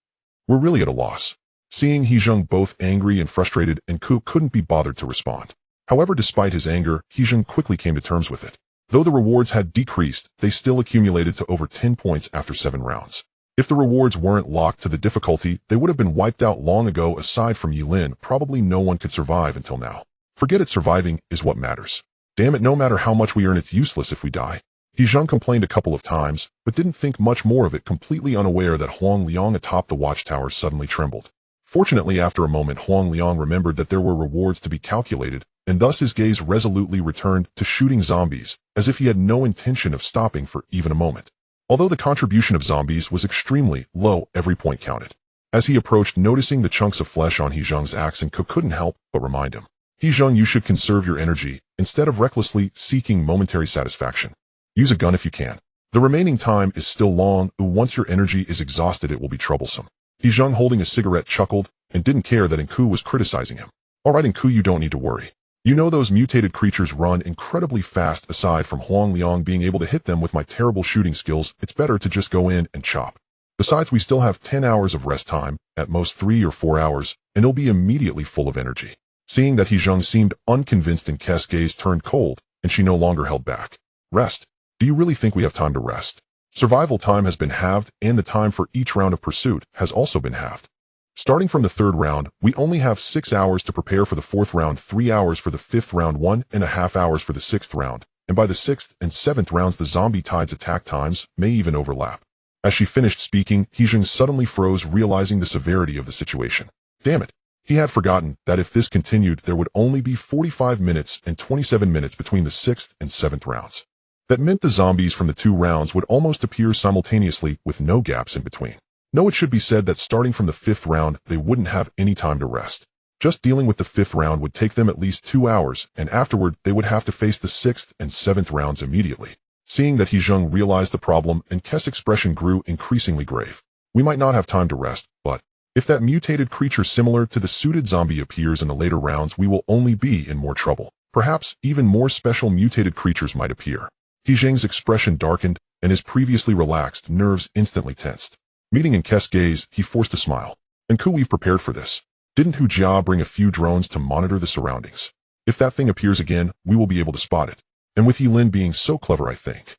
We're really at a loss. Seeing Hijing both angry and frustrated, Nku couldn't be bothered to respond. However, despite his anger, Hijing quickly came to terms with it. Though the rewards had decreased, they still accumulated to over 10 points after 7 rounds. If the rewards weren't locked to the difficulty, they would have been wiped out long ago. Aside from Ye Lin, probably no one could survive until now. Forget it, surviving is what matters. Damn it, no matter how much we earn, it's useless if we die. Hijing complained a couple of times, but didn't think much more of it, completely unaware that Huang Liang atop the watchtower suddenly trembled. Fortunately, after a moment, Huang Liang remembered that there were rewards to be calculated, and thus his gaze resolutely returned to shooting zombies, as if he had no intention of stopping for even a moment. Although the contribution of zombies was extremely low, every point counted. As he approached, noticing the chunks of flesh on He Zheng's axe, and couldn't help but remind him, He Zheng, you should conserve your energy, instead of recklessly seeking momentary satisfaction. Use a gun if you can. The remaining time is still long, once your energy is exhausted it will be troublesome. He Zheng, holding a cigarette, chuckled, and didn't care that Enku was criticizing him. Alright Enku, you don't need to worry. You know those mutated creatures run incredibly fast. Aside from Huang Liang being able to hit them with my terrible shooting skills, it's better to just go in and chop. Besides, we still have 10 hours of rest time, at most 3 or 4 hours, and he'll be immediately full of energy. Seeing that He Zheng seemed unconvinced, and Kess' gaze turned cold, and she no longer held back. Rest? Do you really think we have time to rest? Survival time has been halved, and the time for each round of pursuit has also been halved. Starting from the third round, we only have 6 hours to prepare for the fourth round, 3 hours for the fifth round, 1.5 hours for the sixth round, and by the sixth and seventh rounds the zombie tide's attack times may even overlap. As she finished speaking, He Zheng suddenly froze, realizing the severity of the situation. Damn it. He had forgotten that if this continued there would only be 45 minutes and 27 minutes between the sixth and seventh rounds. That meant the zombies from the 2 rounds would almost appear simultaneously with no gaps in between. No, it should be said that starting from the 5th round, they wouldn't have any time to rest. Just dealing with the 5th round would take them at least 2 hours, and afterward they would have to face the 6th and 7th rounds immediately. Seeing that He Zheng realized the problem, and Kess' expression grew increasingly grave. We might not have time to rest, but if that mutated creature similar to the suited zombie appears in the later rounds, we will only be in more trouble. Perhaps even more special mutated creatures might appear. He Zheng's expression darkened, and his previously relaxed nerves instantly tensed. Meeting in Kess' gaze, he forced a smile. Enku, we've prepared for this. Didn't Hu Jia bring a few drones to monitor the surroundings? If that thing appears again, we will be able to spot it. And with Ye Lin being so clever, I think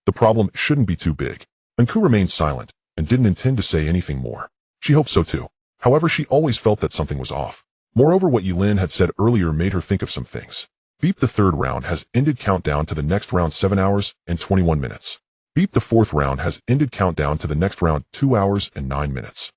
the problem shouldn't be too big. Enku remained silent, and didn't intend to say anything more. She hoped so too. However, she always felt that something was off. Moreover, what Ye Lin had said earlier made her think of some things. Beep, the third round has ended. Countdown to the next round 7 hours and 21 minutes. Beep, the fourth round has ended. Countdown to the next round 2 hours and 9 minutes.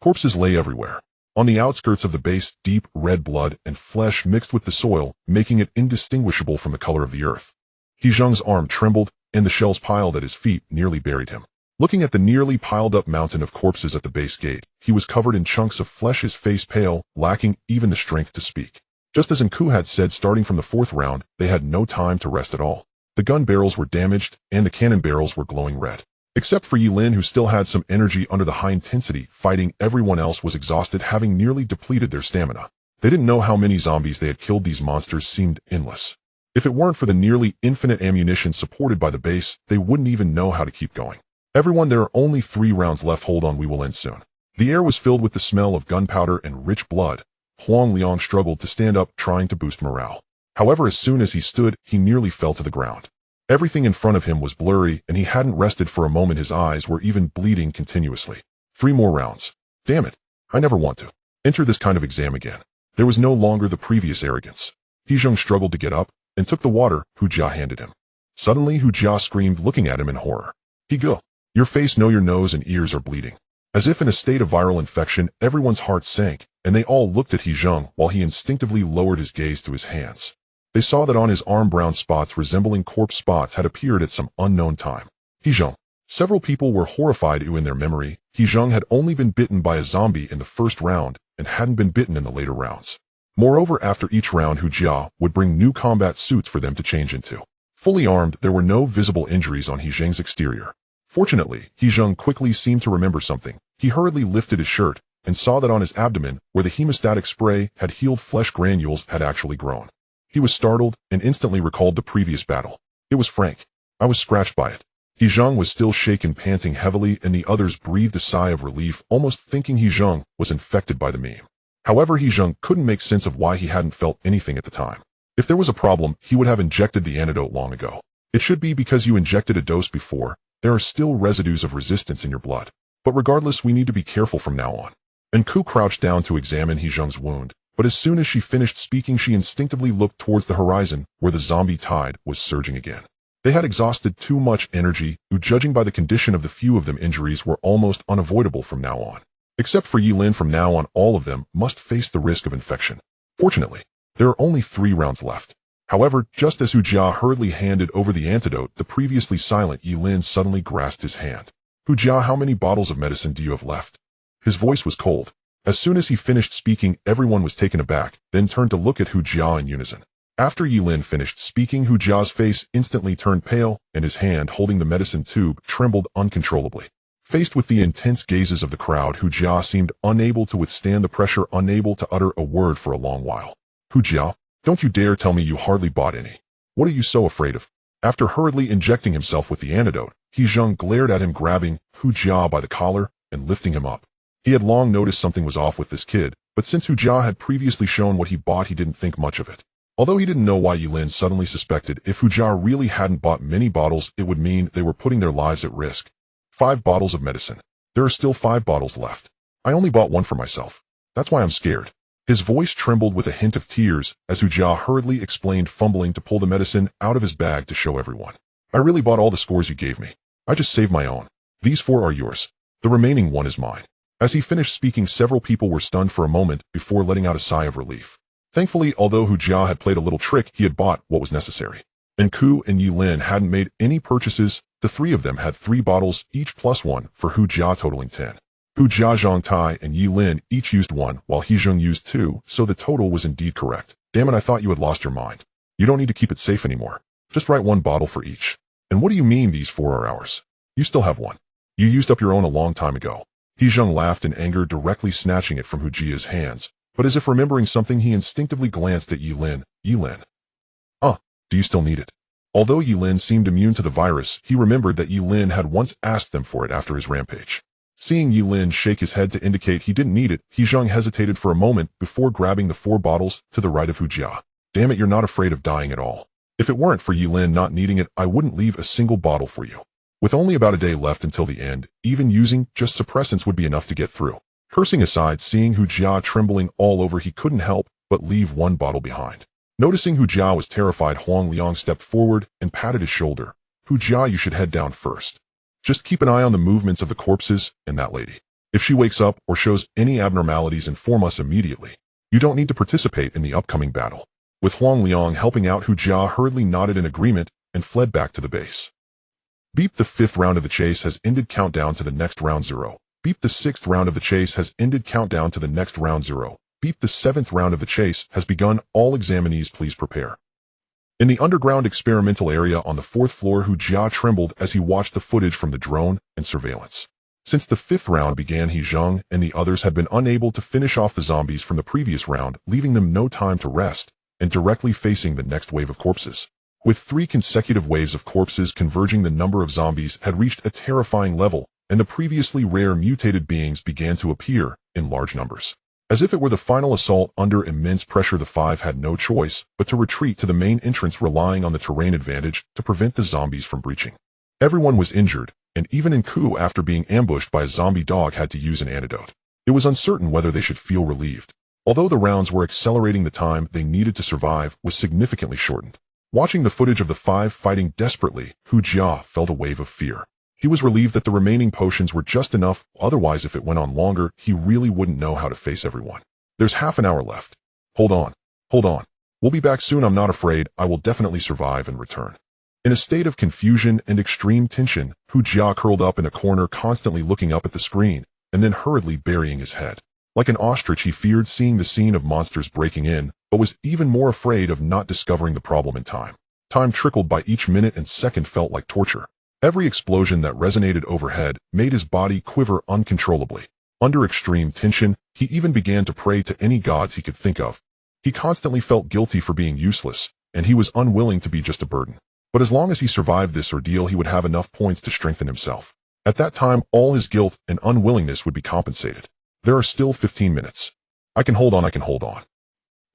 Corpses lay everywhere. On the outskirts of the base, deep red blood and flesh mixed with the soil, making it indistinguishable from the color of the earth. He Zheng's arm trembled, and the shells piled at his feet nearly buried him. Looking at the nearly piled up mountain of corpses at the base gate, he was covered in chunks of flesh, his face pale, lacking even the strength to speak. Just as Enku had said, starting from the 4th round, they had no time to rest at all. The gun barrels were damaged, and the cannon barrels were glowing red. Except for Ye Lin, who still had some energy under the high-intensity fighting, everyone else was exhausted, having nearly depleted their stamina. They didn't know how many zombies they had killed. These monsters seemed endless. If it weren't for the nearly infinite ammunition supported by the base, they wouldn't even know how to keep going. Everyone, there are only 3 rounds left. Hold on, we will end soon. The air was filled with the smell of gunpowder and rich blood. Huang Liang struggled to stand up, trying to boost morale. However, as soon as he stood, he nearly fell to the ground. Everything in front of him was blurry, and he hadn't rested for a moment. His eyes were even bleeding continuously. 3 more rounds. Damn it. I never want to enter this kind of exam again. There was no longer the previous arrogance. He Zheng struggled to get up, and took the water Hu Jia handed him. Suddenly, Hu Jia screamed, looking at him in horror. He go. Your face, no, your nose and ears are bleeding. As if in a state of viral infection, everyone's heart sank, and they all looked at He Zheng while he instinctively lowered his gaze to his hands. They saw that on his arm brown spots resembling corpse spots had appeared at some unknown time. He Zheng. Several people were horrified. In their memory, He Zheng had only been bitten by a zombie in the 1st round and hadn't been bitten in the later rounds. Moreover, after each round, Hu Jia would bring new combat suits for them to change into. Fully armed, there were no visible injuries on He Zheng's exterior. Fortunately, He Zheng quickly seemed to remember something. He hurriedly lifted his shirt and saw that on his abdomen, where the hemostatic spray had healed, flesh granules had actually grown. He was startled and instantly recalled the previous battle. It was Frank. I was scratched by it. He Zheng was still shaken, panting heavily, and the others breathed a sigh of relief, almost thinking He Zheng was infected by the meme. However, He Zheng couldn't make sense of why he hadn't felt anything at the time. If there was a problem, he would have injected the antidote long ago. It should be because you injected a dose before. There are still residues of resistance in your blood. But regardless, we need to be careful from now on. Enku crouched down to examine He Zheng's wound, but as soon as she finished speaking, she instinctively looked towards the horizon, where the zombie tide was surging again. They had exhausted too much energy, judging by the condition of the few of them, injuries were almost unavoidable from now on. Except for Ye Lin, from now on all of them must face the risk of infection. Fortunately, There are only 3 rounds left. However, just as Hu Jia hurriedly handed over the antidote, the previously silent Ye Lin suddenly grasped his hand. Hu Jia, how many bottles of medicine do you have left? His voice was cold. As soon as he finished speaking, everyone was taken aback, then turned to look at Hu Jia in unison. After Ye Lin finished speaking, Hu Jia's face instantly turned pale, and his hand holding the medicine tube trembled uncontrollably. Faced with the intense gazes of the crowd, Hu Jia seemed unable to withstand the pressure, unable to utter a word for a long while. Hu Jia, don't you dare tell me you hardly bought any. What are you so afraid of? After hurriedly injecting himself with the antidote, He Zheng glared at him, grabbing Hu Jia by the collar and lifting him up. He had long noticed something was off with this kid, but since Hu Jia had previously shown what he bought, he didn't think much of it. Although he didn't know why Ye Lin suddenly suspected if Hu Jia really hadn't bought many bottles, it would mean they were putting their lives at risk. 5 bottles of medicine. There are still 5 bottles left. I only bought 1 for myself. That's why I'm scared. His voice trembled with a hint of tears as Hu Jia hurriedly explained, fumbling to pull the medicine out of his bag to show everyone. I really bought all the scores you gave me. I just saved my own. These 4 are yours. The remaining 1 is mine. As he finished speaking, several people were stunned for a moment before letting out a sigh of relief. Thankfully, although Hu Jia had played a little trick, he had bought what was necessary. And Ku and Ye Lin hadn't made any purchases. The 3 of them had 3 bottles each plus 1 for Hu Jia, totaling 10. Hu Jia, Zhang Tai, and Ye Lin each used 1, while He Zheng used 2, so the total was indeed correct. Damn it, I thought you had lost your mind. You don't need to keep it safe anymore. Just write 1 bottle for each. And what do you mean these 4 are ours? You still have 1. You used up your own a long time ago. He Zheng laughed in anger, directly snatching it from Hu Jia's hands, but as if remembering something, he instinctively glanced at Ye Lin. Ye Lin. Do you still need it? Although Ye Lin seemed immune to the virus, he remembered that Ye Lin had once asked them for it after his rampage. Seeing Ye Lin shake his head to indicate he didn't need it, He Zheng hesitated for a moment before grabbing the 4 bottles to the right of Hu Jia. Damn it, you're not afraid of dying at all. If it weren't for Ye Lin not needing it, I wouldn't leave a single bottle for you. With only about a day left until the end, even using just suppressants would be enough to get through. Cursing aside, seeing Hu Jia trembling all over, he couldn't help but leave 1 bottle behind. Noticing Hu Jia was terrified, Huang Liang stepped forward and patted his shoulder. Hu Jia, you should head down first. Just keep an eye on the movements of the corpses and that lady. If she wakes up or shows any abnormalities, inform us immediately. You don't need to participate in the upcoming battle. With Huang Liang helping out, Hu Jia hurriedly nodded in agreement and fled back to the base. Beep, the 5th round of the chase has ended. Countdown to the next round 0. Beep, the 6th round of the chase has ended. Countdown to the next round 0. Beep, the 7th round of the chase has begun. All examinees please prepare. In the underground experimental area on the 4th floor, Hu Jia trembled as he watched the footage from the drone and surveillance. Since the 5th round began, He Zheng and the others had been unable to finish off the zombies from the previous round, leaving them no time to rest, and directly facing the next wave of corpses. With 3 consecutive waves of corpses converging, the number of zombies had reached a terrifying level, and the previously rare mutated beings began to appear in large numbers. As if it were the final assault under immense pressure, the 5 had no choice but to retreat to the main entrance, relying on the terrain advantage to prevent the zombies from breaching. Everyone was injured, and even Nku, after being ambushed by a zombie dog, had to use an antidote. It was uncertain whether they should feel relieved. Although the rounds were accelerating, the time they needed to survive was significantly shortened. Watching the footage of the 5 fighting desperately, Hu Jia felt a wave of fear. He was relieved that the remaining potions were just enough, otherwise if it went on longer, he really wouldn't know how to face everyone. There's half an hour left. Hold on. We'll be back soon. I'm not afraid. I will definitely survive and return. In a state of confusion and extreme tension, Hu Jia curled up in a corner, constantly looking up at the screen, and then hurriedly burying his head. Like an ostrich, he feared seeing the scene of monsters breaking in, but was even more afraid of not discovering the problem in time. Time trickled by. Each minute and second felt like torture. Every explosion that resonated overhead made his body quiver uncontrollably. Under extreme tension, he even began to pray to any gods he could think of. He constantly felt guilty for being useless, and he was unwilling to be just a burden. But as long as he survived this ordeal, he would have enough points to strengthen himself. At that time, all his guilt and unwillingness would be compensated. There are still 15 minutes. I can hold on.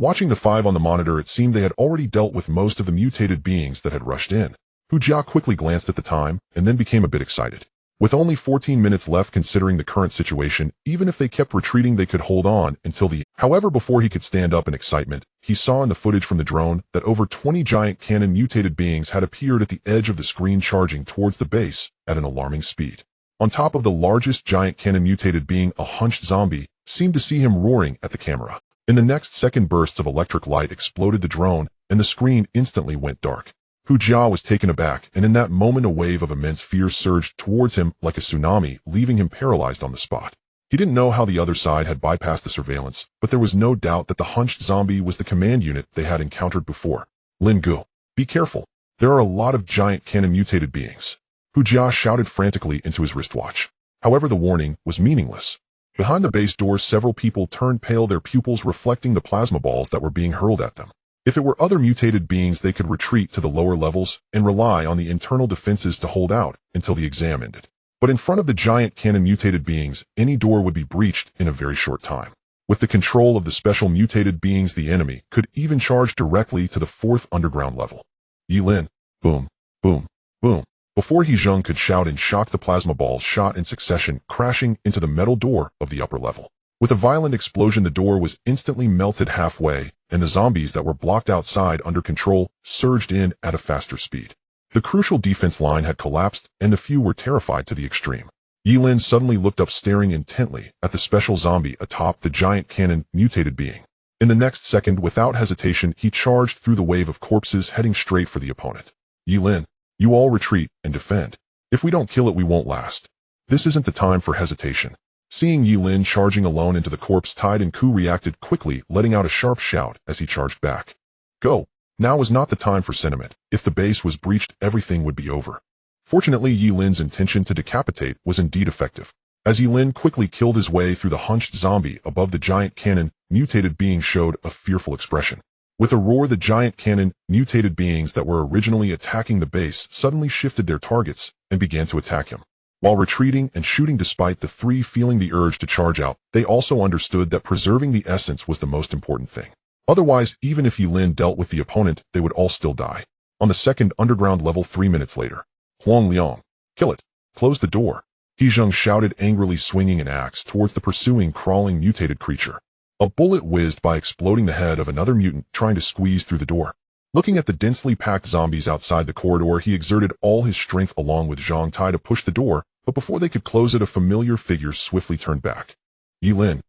Watching the 5 on the monitor, it seemed they had already dealt with most of the mutated beings that had rushed in. Hu Jia quickly glanced at the time, and then became a bit excited. With only 14 minutes left, considering the current situation, even if they kept retreating, they could hold on until the... However, before he could stand up in excitement, he saw in the footage from the drone that over 20 giant cannon mutated beings had appeared at the edge of the screen, charging towards the base at an alarming speed. On top of the largest giant cannon mutated being, a hunched zombie seemed to see him roaring at the camera. In the next second, bursts of electric light exploded the drone, and the screen instantly went dark. Hu Jia was taken aback, and in that moment a wave of immense fear surged towards him like a tsunami, leaving him paralyzed on the spot. He didn't know how the other side had bypassed the surveillance, but there was no doubt that the hunched zombie was the command unit they had encountered before. Lin Gu, be careful. There are a lot of giant cannon mutated beings. Hu Jia shouted frantically into his wristwatch. However, the warning was meaningless. Behind the base doors, several people turned pale, their pupils reflecting the plasma balls that were being hurled at them. If it were other mutated beings, they could retreat to the lower levels and rely on the internal defenses to hold out until the exam ended. But in front of the giant cannon mutated beings, any door would be breached in a very short time. With the control of the special mutated beings, the enemy could even charge directly to the 4th underground level. Ye Lin, boom, boom, boom. Before He Zheng could shout in shock, the plasma balls shot in succession, crashing into the metal door of the upper level. With a violent explosion, the door was instantly melted halfway, and the zombies that were blocked outside under control surged in at a faster speed. The crucial defense line had collapsed, and the few were terrified to the extreme. Ye Lin suddenly looked up, staring intently at the special zombie atop the giant cannon mutated being. In the next second, without hesitation, he charged through the wave of corpses, heading straight for the opponent. Ye Lin, you all retreat and defend. If we don't kill it, we won't last. This isn't the time for hesitation. Seeing Ye Lin charging alone into the corpse tide, and Ku reacted quickly, letting out a sharp shout as he charged back. Go! Now was not the time for sentiment. If the base was breached, everything would be over. Fortunately, Ye Lin's intention to decapitate was indeed effective. As Ye Lin quickly killed his way through the hunched zombie above the giant cannon, mutated being showed a fearful expression. With a roar, the giant cannon mutated beings that were originally attacking the base suddenly shifted their targets and began to attack him. While retreating and shooting, despite the three feeling the urge to charge out, they also understood that preserving the essence was the most important thing. Otherwise, even if Ye Lin dealt with the opponent, they would all still die. On the 2nd underground level, 3 minutes later. Huang Liang, kill it. Close the door. He Zheng shouted angrily, swinging an axe towards the pursuing, crawling mutated creature. A bullet whizzed by, exploding the head of another mutant trying to squeeze through the door. Looking at the densely packed zombies outside the corridor, he exerted all his strength along with Zhang Tai to push the door, but before they could close it, a familiar figure swiftly turned back. Ye Lin.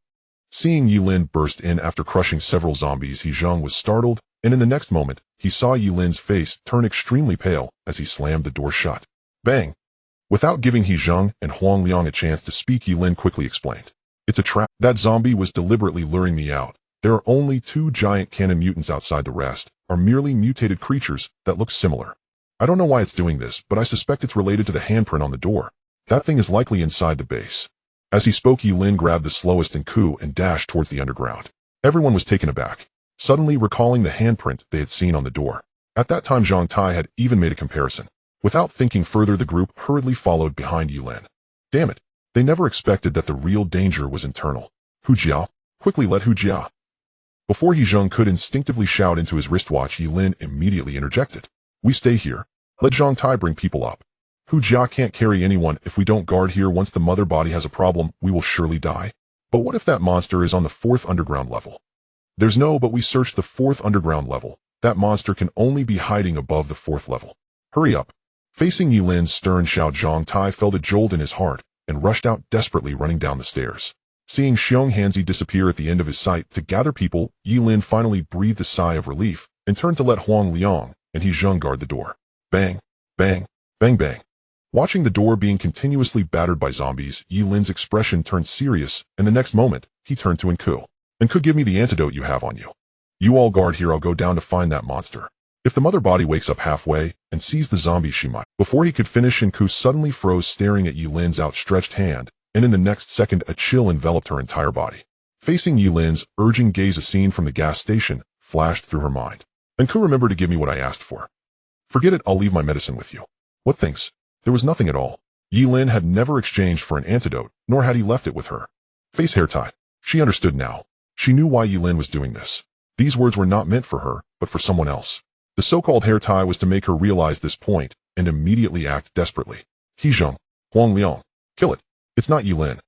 Seeing Ye Lin burst in after crushing several zombies, He Zheng was startled, and in the next moment, he saw Ye Lin's face turn extremely pale as he slammed the door shut. Bang! Without giving He Zheng and Huang Liang a chance to speak, Ye Lin quickly explained. It's a trap. That zombie was deliberately luring me out. There are only 2 giant cannon mutants outside, the rest are merely mutated creatures that look similar. I don't know why it's doing this, but I suspect it's related to the handprint on the door. That thing is likely inside the base. As he spoke, Ye Lin grabbed the slowest in Ku and dashed towards the underground. Everyone was taken aback, suddenly recalling the handprint they had seen on the door. At that time, Zhang Tai had even made a comparison. Without thinking further, the group hurriedly followed behind Ye Lin. Damn it, they never expected that the real danger was internal. Hu Jia, quickly let Hu Jia. Before He Zheng could instinctively shout into his wristwatch, Ye Lin immediately interjected. We stay here. Let Zhang Tai bring people up. Hu Jia can't carry anyone. If we don't guard here, once the mother body has a problem, we will surely die. But what if that monster is on the 4th underground level? There's no but. We searched the 4th underground level. That monster can only be hiding above the 4th level. Hurry up. Facing Ye Lin's stern shout, Zhang Tai felt a jolt in his heart and rushed out, desperately running down the stairs. Seeing Xiong Hanzi disappear at the end of his sight to gather people, Ye Lin finally breathed a sigh of relief and turned to let Huang Liang and He Zheng guard the door. Bang, bang, bang, bang. Watching the door being continuously battered by zombies, Ye Lin's expression turned serious, and the next moment, he turned to Enku. Enku, give me the antidote you have on you. You all guard here, I'll go down to find that monster. If the mother body wakes up halfway and sees the zombie, she might. Before he could finish, Enku suddenly froze, staring at Ye Lin's outstretched hand, and in the next second, a chill enveloped her entire body. Facing Ye Lin's urging gaze, a scene from the gas station flashed through her mind. Enku, remember to give me what I asked for. Forget it, I'll leave my medicine with you. What things? There was nothing at all. Ye Lin had never exchanged for an antidote, nor had he left it with her. Face hair tie. She understood now. She knew why Ye Lin was doing this. These words were not meant for her, but for someone else. The so-called hair tie was to make her realize this point and immediately act desperately. He Zheng, Huang Liang, kill it. It's not Ye Lin.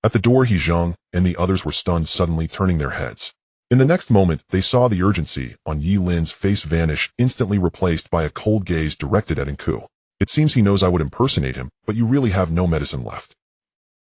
At the door, He Zheng and the others were stunned, suddenly turning their heads. In the next moment, they saw the urgency on Ye Lin's face vanish, instantly replaced by a cold gaze directed at Enku. It seems he knows I would impersonate him, but you really have no medicine left.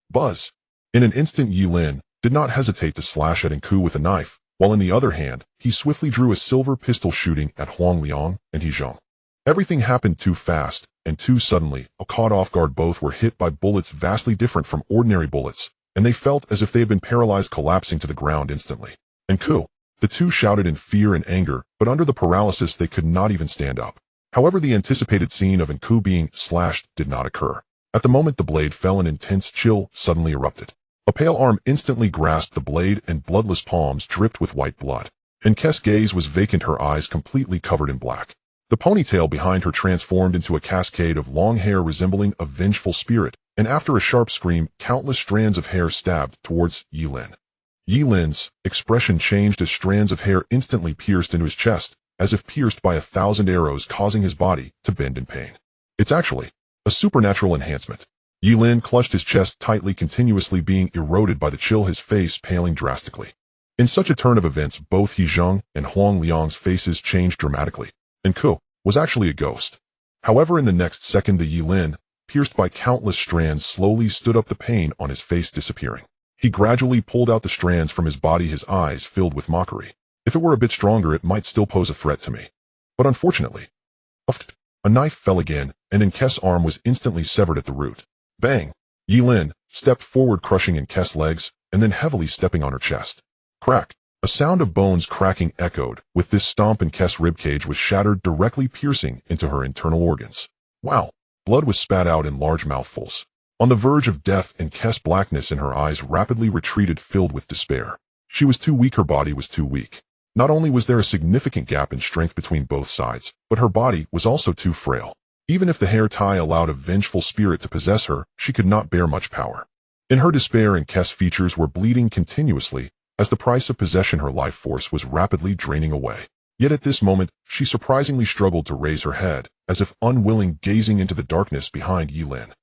Buzz. In an instant, Ye Lin did not hesitate to slash at Enku with a knife, while in the other hand, he swiftly drew a silver pistol shooting at Huang Liang and He Zheng. Everything happened too fast and too suddenly. Caught off guard, both were hit by bullets vastly different from ordinary bullets, and they felt as if they had been paralyzed, collapsing to the ground instantly. And Ku. The two shouted in fear and anger, but under the paralysis they could not even stand up. However, the anticipated scene of Ku being slashed did not occur. At the moment the blade fell, an intense chill suddenly erupted. A pale arm instantly grasped the blade and bloodless palms dripped with white blood. Nk's gaze was vacant, her eyes completely covered in black. The ponytail behind her transformed into a cascade of long hair resembling a vengeful spirit, and after a sharp scream, countless strands of hair stabbed towards Ye Lin. Ye Lin's expression changed as strands of hair instantly pierced into his chest, as if pierced by 1,000 arrows, causing his body to bend in pain. It's actually a supernatural enhancement. Ye Lin clutched his chest tightly, continuously being eroded by the chill, his face paling drastically. In such a turn of events, both He Zheng and Huang Liang's faces changed dramatically. Ku was actually a ghost. However, in the next second, the Ye Lin, pierced by countless strands, slowly stood up, the pain on his face disappearing. He gradually pulled out the strands from his body, his eyes filled with mockery. If it were a bit stronger, it might still pose a threat to me. But unfortunately, a knife fell again, and Nk's arm was instantly severed at the root. Bang! Ye Lin stepped forward, crushing Nk's legs, and then heavily stepping on her chest. Crack! A sound of bones cracking echoed. With this stomp, Nk's ribcage was shattered, directly piercing into her internal organs. Wow! Blood was spat out in large mouthfuls. On the verge of death, Nk's blackness in her eyes rapidly retreated, filled with despair. She was too weak, her body was too weak. Not only was there a significant gap in strength between both sides, but her body was also too frail. Even if the hair tie allowed a vengeful spirit to possess her, she could not bear much power. In her despair, Nk's features were bleeding continuously. As the price of possession, her life force was rapidly draining away. Yet at this moment, she surprisingly struggled to raise her head, as if unwilling, gazing into the darkness behind Ye Lin.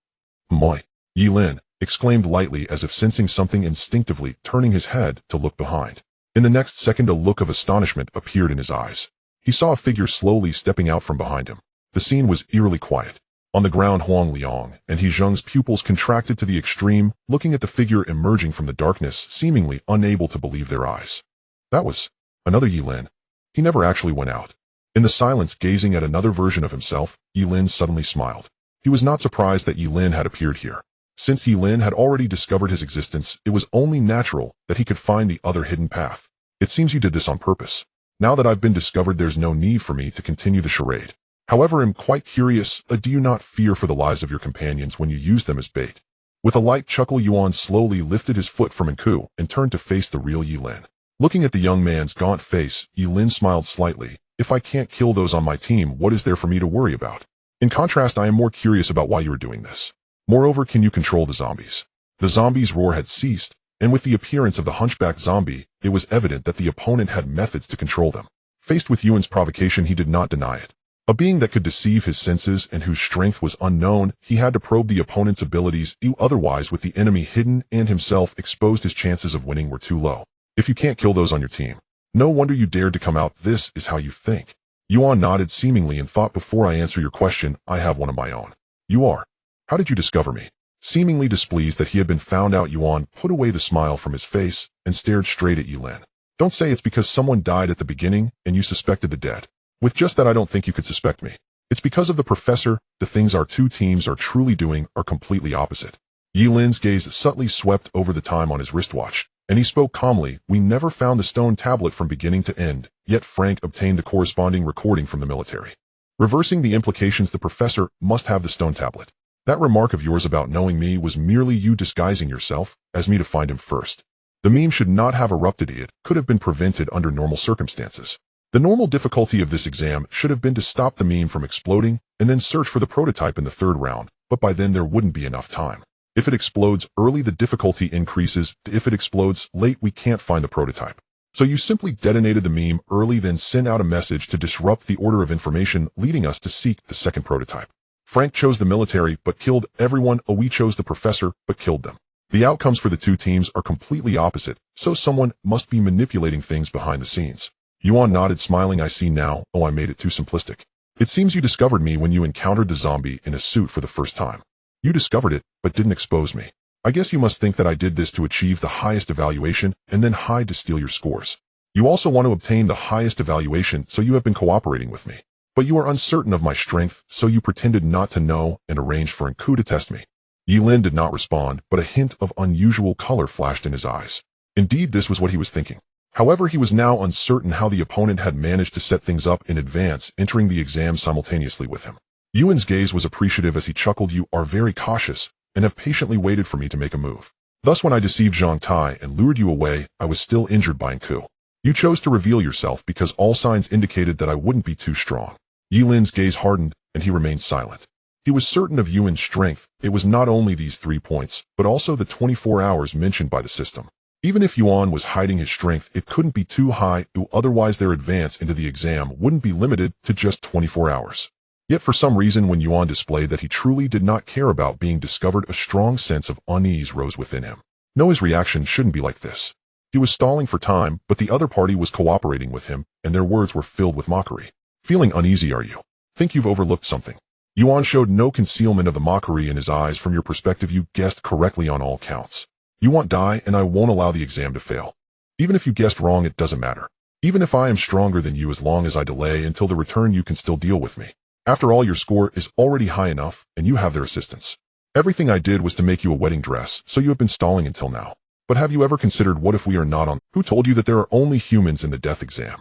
Moi! Ye Lin exclaimed lightly, as if sensing something, instinctively turning his head to look behind. In the next second, a look of astonishment appeared in his eyes. He saw a figure slowly stepping out from behind him. The scene was eerily quiet. On the ground, Huang Liang and He Zheng's pupils contracted to the extreme, looking at the figure emerging from the darkness, seemingly unable to believe their eyes. That was another Ye Lin. He never actually went out. In the silence, gazing at another version of himself, Ye Lin suddenly smiled. He was not surprised that Ye Lin had appeared here. Since Ye Lin had already discovered his existence, it was only natural that he could find the other hidden path. It seems you did this on purpose. Now that I've been discovered, there's no need for me to continue the charade. However, I'm quite curious, do you not fear for the lives of your companions when you use them as bait? With a light chuckle, Yuan slowly lifted his foot from Ku and turned to face the real Ye Lin. Looking at the young man's gaunt face, Ye Lin smiled slightly. If I can't kill those on my team, what is there for me to worry about? In contrast, I am more curious about why you are doing this. Moreover, can you control the zombies? The zombies' roar had ceased, and with the appearance of the hunchback zombie, it was evident that the opponent had methods to control them. Faced with Yuan's provocation, he did not deny it. A being that could deceive his senses and whose strength was unknown, he had to probe the opponent's abilities. Otherwise, with the enemy hidden and himself exposed, his chances of winning were too low. If you can't kill those on your team, no wonder you dared to come out. This is how you think. Yuan nodded seemingly and thought, before I answer your question, I have one of my own. You are. How did you discover me? Seemingly displeased that he had been found out, Yuan put away the smile from his face and stared straight at Ye Lin. Don't say it's because someone died at the beginning and you suspected the dead. With just that, I don't think you could suspect me. It's because of the professor. The things our two teams are truly doing are completely opposite. Ye Lin's gaze subtly swept over the time on his wristwatch, and he spoke calmly. We never found the stone tablet from beginning to end, yet Frank obtained the corresponding recording from the military. Reversing the implications, the professor must have the stone tablet. That remark of yours about knowing me was merely you disguising yourself as me to find him first. The meme should not have erupted. It could have been prevented under normal circumstances. The normal difficulty of this exam should have been to stop the meme from exploding and then search for the prototype in the third round, but by then there wouldn't be enough time. If it explodes early, the difficulty increases. If it explodes late, we can't find the prototype. So you simply detonated the meme early, then sent out a message to disrupt the order of information, leading us to seek the second prototype. Frank chose the military but killed everyone. We chose the professor but killed them. The outcomes for the two teams are completely opposite, so someone must be manipulating things behind the scenes. Yuan nodded, smiling. I see now. I made it too simplistic. It seems you discovered me when you encountered the zombie in a suit for the first time. You discovered it, but didn't expose me. I guess you must think that I did this to achieve the highest evaluation and then hide to steal your scores. You also want to obtain the highest evaluation, so you have been cooperating with me. But you are uncertain of my strength, so you pretended not to know and arranged for an coup to test me. Ye Lin did not respond, but a hint of unusual color flashed in his eyes. Indeed, this was what he was thinking. However, he was now uncertain how the opponent had managed to set things up in advance, entering the exam simultaneously with him. Yuan's gaze was appreciative as he chuckled. You are very cautious, and have patiently waited for me to make a move. Thus, when I deceived Zhang Tai and lured you away, I was still injured by an coup. You chose to reveal yourself because all signs indicated that I wouldn't be too strong. Ye Lin's gaze hardened, and he remained silent. He was certain of Yuan's strength. It was not only these 3 points, but also the 24 hours mentioned by the system. Even if Yuan was hiding his strength, it couldn't be too high, otherwise their advance into the exam wouldn't be limited to just 24 hours. Yet for some reason, when Yuan displayed that he truly did not care about being discovered, a strong sense of unease rose within him. No, his reaction shouldn't be like this. He was stalling for time, but the other party was cooperating with him, and their words were filled with mockery. Feeling uneasy, are you? Think you've overlooked something? Yuan showed no concealment of the mockery in his eyes. From your perspective, you guessed correctly on all counts. You want die, and I won't allow the exam to fail. Even if you guessed wrong, it doesn't matter. Even if I am stronger than you, as long as I delay until the return, you can still deal with me. After all, your score is already high enough, and you have their assistance. Everything I did was to make you a wedding dress, so you have been stalling until now. But have you ever considered, what if we are not on? Who told you that there are only humans in the death exam?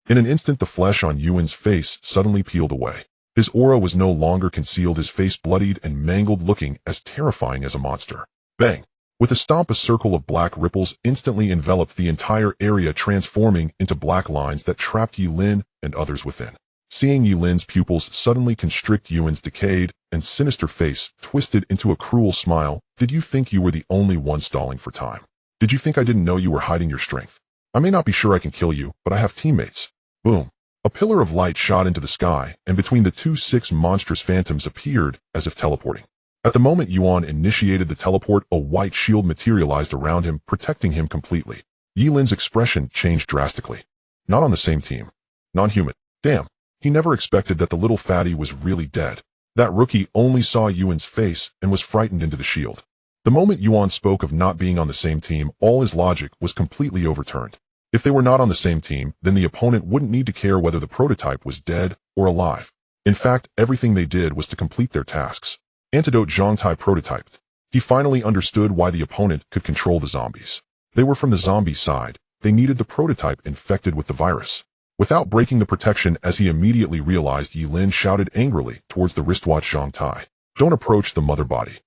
In an instant, the flesh on Yuan's face suddenly peeled away. His aura was no longer concealed, his face bloodied and mangled, looking as terrifying as a monster. Bang! With a stomp, a circle of black ripples instantly enveloped the entire area, transforming into black lines that trapped Ye Lin and others within. Seeing Ye Lin's pupils suddenly constrict, Yuan's decayed and sinister face twisted into a cruel smile. Did you think you were the only one stalling for time? Did you think I didn't know you were hiding your strength? I may not be sure I can kill you, but I have teammates. Boom. A pillar of light shot into the sky, and between the two, 6 monstrous phantoms appeared, as if teleporting. At the moment Yuan initiated the teleport, a white shield materialized around him, protecting him completely. Ye Lin's expression changed drastically. Not on the same team. Non-human. Damn. He never expected that the little fatty was really dead. That rookie only saw Yuan's face and was frightened into the shield. The moment Yuan spoke of not being on the same team, all his logic was completely overturned. If they were not on the same team, then the opponent wouldn't need to care whether the prototype was dead or alive. In fact, everything they did was to complete their tasks. Antidote. Zhang Tai prototyped. He finally understood why the opponent could control the zombies. They were from the zombie side. They needed the prototype infected with the virus. Without breaking the protection, as he immediately realized, Ye Lin shouted angrily towards the wristwatch. Zhang Tai, don't approach the mother body.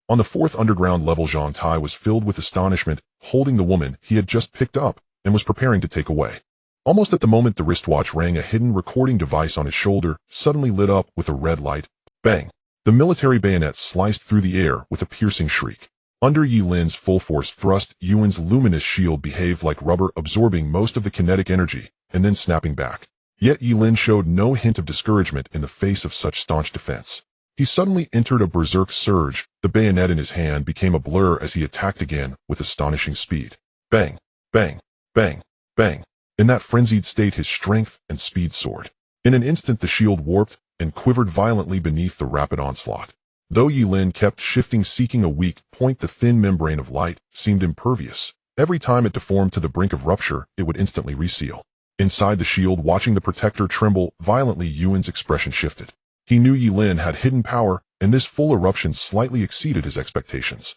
On the 4th underground level, Zhang Tai was filled with astonishment, holding the woman he had just picked up and was preparing to take away. Almost at the moment the wristwatch rang, a hidden recording device on his shoulder suddenly lit up with a red light. Bang! The military bayonet sliced through the air with a piercing shriek. Under Ye Lin's full force thrust, Yuan's luminous shield behaved like rubber, absorbing most of the kinetic energy and then snapping back. Yet Ye Lin showed no hint of discouragement in the face of such staunch defense. He suddenly entered a berserk surge. The bayonet in his hand became a blur as he attacked again with astonishing speed. Bang! Bang! Bang! Bang! In that frenzied state, his strength and speed soared. In an instant the shield warped and quivered violently beneath the rapid onslaught. Though Ye Lin kept shifting, seeking a weak point, the thin membrane of light seemed impervious. Every time it deformed to the brink of rupture, it would instantly reseal. Inside the shield, watching the protector tremble violently, Yuan's expression shifted. He knew Ye Lin had hidden power, and this full eruption slightly exceeded his expectations.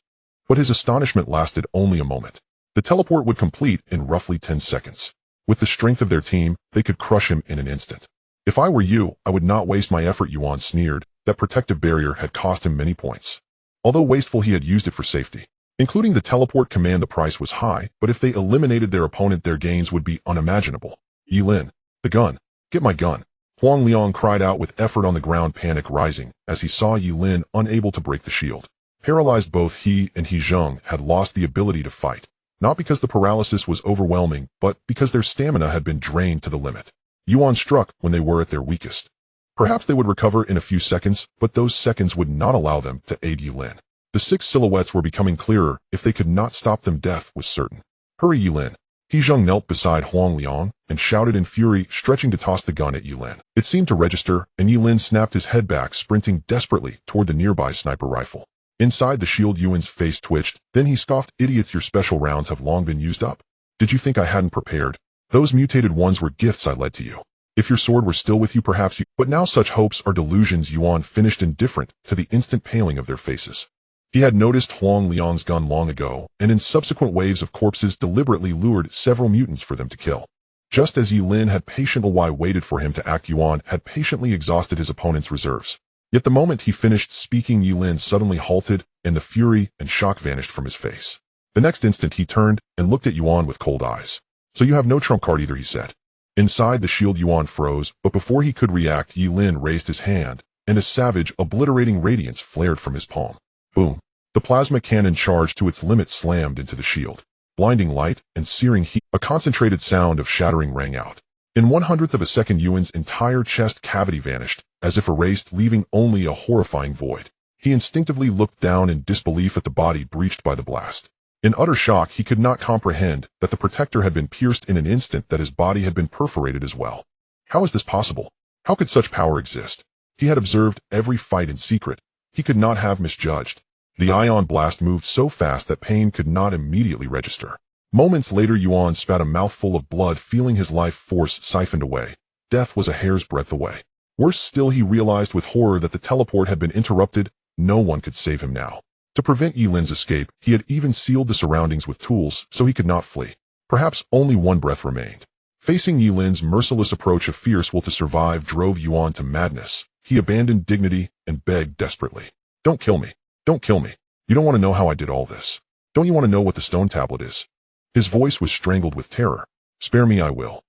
But his astonishment lasted only a moment. The teleport would complete in roughly 10 seconds. With the strength of their team, they could crush him in an instant. If I were you, I would not waste my effort, Yuan sneered. That protective barrier had cost him many points. Although wasteful, he had used it for safety. Including the teleport command, the price was high, but if they eliminated their opponent, their gains would be unimaginable. Ye Lin, the gun. Get my gun. Huang Liang cried out with effort on the ground, panic rising as he saw Ye Lin unable to break the shield. Paralyzed, both he and He Zheng had lost the ability to fight. Not because the paralysis was overwhelming, but because their stamina had been drained to the limit. Yuan struck when they were at their weakest. Perhaps they would recover in a few seconds, but those seconds would not allow them to aid Ye Lin. The 6 silhouettes were becoming clearer. If they could not stop them, death was certain. Hurry, Ye Lin. He Zheng knelt beside Huang Liang and shouted in fury, stretching to toss the gun at Ye Lin. It seemed to register, and Ye Lin snapped his head back, sprinting desperately toward the nearby sniper rifle. Inside the shield, Yuan's face twitched. Then he scoffed, idiots, your special rounds have long been used up. Did you think I hadn't prepared? Those mutated ones were gifts I led to you. If your sword were still with you, perhaps you— But now such hopes are delusions, Yuan finished, indifferent to the instant paling of their faces. He had noticed Huang Liang's gun long ago, and in subsequent waves of corpses deliberately lured several mutants for them to kill. Just as Ye Lin had patiently waited for him to act, Yuan had patiently exhausted his opponent's reserves. Yet the moment he finished speaking, Ye Lin suddenly halted, and the fury and shock vanished from his face. The next instant he turned and looked at Yuan with cold eyes. "So you have no trump card either," he said. Inside the shield, Yuan froze, but before he could react, Ye Lin raised his hand, and a savage, obliterating radiance flared from his palm. Boom! The plasma cannon charged to its limit slammed into the shield. Blinding light and searing heat, a concentrated sound of shattering rang out. In 1/100th of a second, Yuan's entire chest cavity vanished, as if erased, leaving only a horrifying void. He instinctively looked down in disbelief at the body breached by the blast. In utter shock, he could not comprehend that the protector had been pierced in an instant, that his body had been perforated as well. How is this possible? How could such power exist? He had observed every fight in secret. He could not have misjudged. The ion blast moved so fast that pain could not immediately register. Moments later, Yuan spat a mouthful of blood, feeling his life force siphoned away. Death was a hair's breadth away. Worse still, he realized with horror that the teleport had been interrupted. No one could save him now. To prevent Ye Lin's escape, he had even sealed the surroundings with tools so he could not flee. Perhaps only one breath remained. Facing Ye Lin's merciless approach, a fierce will to survive drove Yuan to madness. He abandoned dignity and begged desperately. "Don't kill me. Don't kill me. You don't want to know how I did all this. Don't you want to know what the stone tablet is?" His voice was strangled with terror. "Spare me, I will."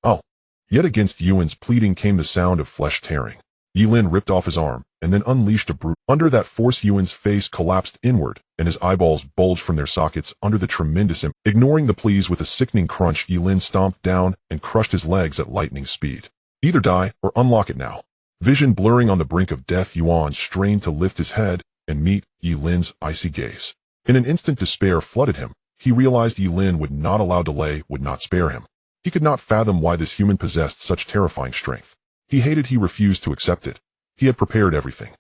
Oh. Yet against Yuan's pleading came the sound of flesh tearing. Ye Lin ripped off his arm, and then unleashed a brute. Under that force, Yuan's face collapsed inward, and his eyeballs bulged from their sockets under the tremendous impact. Ignoring the pleas with a sickening crunch, Ye Lin stomped down and crushed his legs at lightning speed. Either die or unlock it now. Vision blurring on the brink of death, Yuan strained to lift his head and meet Ye Lin's icy gaze. In an instant, despair flooded him. He realized Ye Lin would not allow delay, would not spare him. He could not fathom why this human possessed such terrifying strength. He hated, he refused to accept it. He had prepared everything.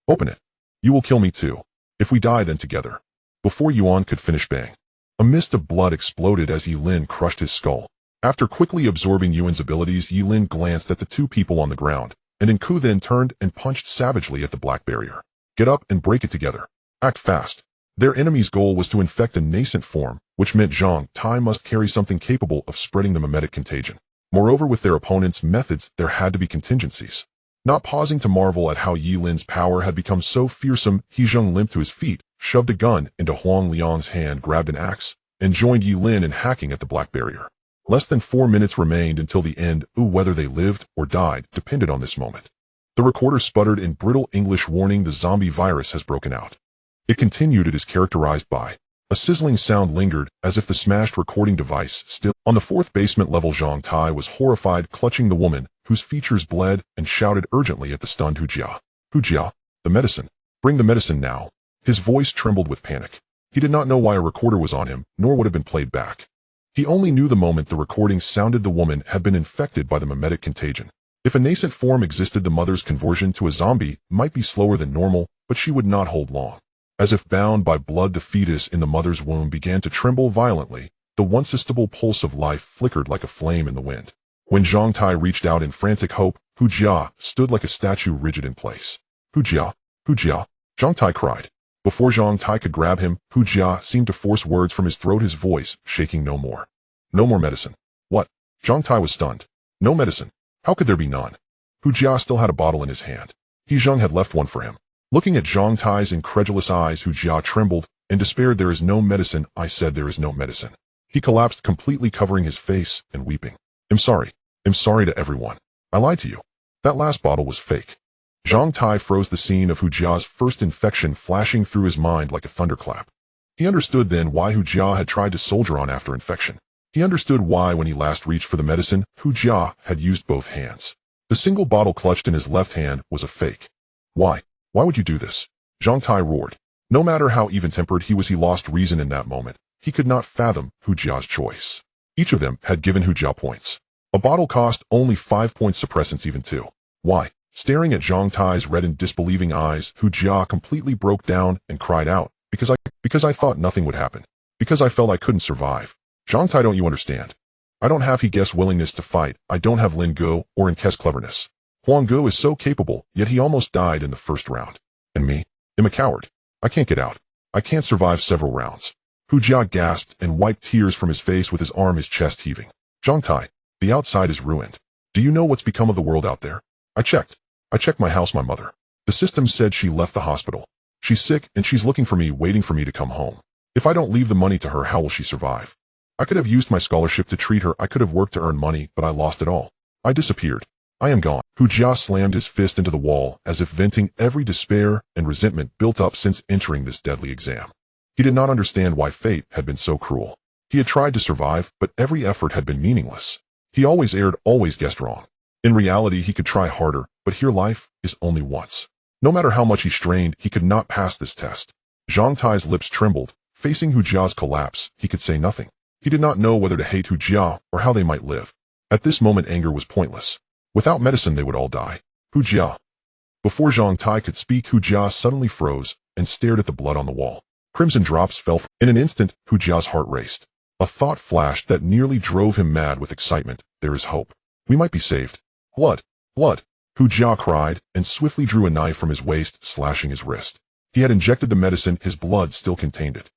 "Open it. You will kill me too. If we die, then together." Before Yuan could finish, bang. A mist of blood exploded as Ye Lin crushed his skull. After quickly absorbing Yuan's abilities, Ye Lin glanced at the two people on the ground, and in coup then turned and punched savagely at the black barrier. "Get up and break it together. Act fast." Their enemy's goal was to infect a nascent form, which meant Zhang Tai must carry something capable of spreading the mimetic contagion. Moreover, with their opponent's methods, there had to be contingencies. Not pausing to marvel at how Ye Lin's power had become so fearsome, He Zheng limped to his feet, shoved a gun into Huang Liang's hand, grabbed an axe, and joined Ye Lin in hacking at the black barrier. Less than 4 minutes remained until the end. Whether they lived or died depended on this moment. The recorder sputtered in brittle English, warning the zombie virus has broken out. It continued. It is characterized by a sizzling sound lingered, as if the smashed recording device still. On the 4th basement level, Zhang Tai was horrified, clutching the woman, whose features bled, and shouted urgently at the stunned Hu Jia. "Hu Jia, the medicine. Bring the medicine now." His voice trembled with panic. He did not know why a recorder was on him, nor would have been played back. He only knew the moment the recording sounded the woman had been infected by the mimetic contagion. If a nascent form existed, the mother's conversion to a zombie might be slower than normal, but she would not hold long. As if bound by blood, the fetus in the mother's womb began to tremble violently. The once stable pulse of life flickered like a flame in the wind. When Zhang Tai reached out in frantic hope, Hu Jia stood like a statue, rigid in place. "Hu Jia, Hu Jia," Zhang Tai cried. Before Zhang Tai could grab him, Hu Jia seemed to force words from his throat, his voice shaking. "No more. No more medicine." "What?" Zhang Tai was stunned. "No medicine? How could there be none?" Hu Jia still had a bottle in his hand. He Zheng had left one for him. Looking at Zhang Tai's incredulous eyes, Hu Jia trembled and despaired. "There is no medicine. I said there is no medicine." He collapsed completely, covering his face and weeping. I'm sorry to everyone. I lied to you. That last bottle was fake." Zhang Tai froze, the scene of Hu Jia's first infection flashing through his mind like a thunderclap. He understood then why Hu Jia had tried to soldier on after infection. He understood why, when he last reached for the medicine, Hu Jia had used both hands. The single bottle clutched in his left hand was a fake. Why? Why would you do this?" Zhang Tai roared. No matter how even-tempered he was, he lost reason in that moment. He could not fathom Hu Jia's choice. Each of them had given Hu Jia points. A bottle cost only 5 points, suppressants even 2. Why? Staring at Zhang Tai's reddened, disbelieving eyes, Hu Jia completely broke down and cried out, because I thought nothing would happen. Because I felt I couldn't survive. "Zhang Tai, don't you understand? I don't have He-Guess willingness to fight. I don't have Lin Go or Inke's cleverness. Huang Go is so capable, yet he almost died in the first round. And me? I'm a coward. I can't get out. I can't survive several rounds. Hu Jia gasped and wiped tears from his face with his chest heaving. Zhang Tai, the outside is ruined. Do you know what's become of the world out there? I checked my house, my mother. The system said she left the hospital. She's sick and she's looking for me, waiting for me to come home. If I don't leave the money to her, how will she survive? I could have used my scholarship to treat her. I could have worked to earn money, but I lost it all. I disappeared. I am gone. Hu Jia slammed his fist into the wall as if venting every despair and resentment built up since entering this deadly exam. He did not understand why fate had been so cruel. He had tried to survive, but every effort had been meaningless. He always erred, always guessed wrong. In reality, he could try harder, but here life is only once. No matter how much he strained, he could not pass this test. Zhang Tai's lips trembled. Facing Hu Jia's collapse, he could say nothing. He did not know whether to hate Hu Jia or how they might live. At this moment, anger was pointless. Without medicine, they would all die. Hu Jia. Before Zhang Tai could speak, Hu Jia suddenly froze and stared at the blood on the wall. Crimson drops fell. In an instant, Hu Jia's heart raced. A thought flashed that nearly drove him mad with excitement. There is hope. We might be saved. Blood. Blood. Hu Jia cried and swiftly drew a knife from his waist, slashing his wrist. He had injected the medicine, his blood still contained it.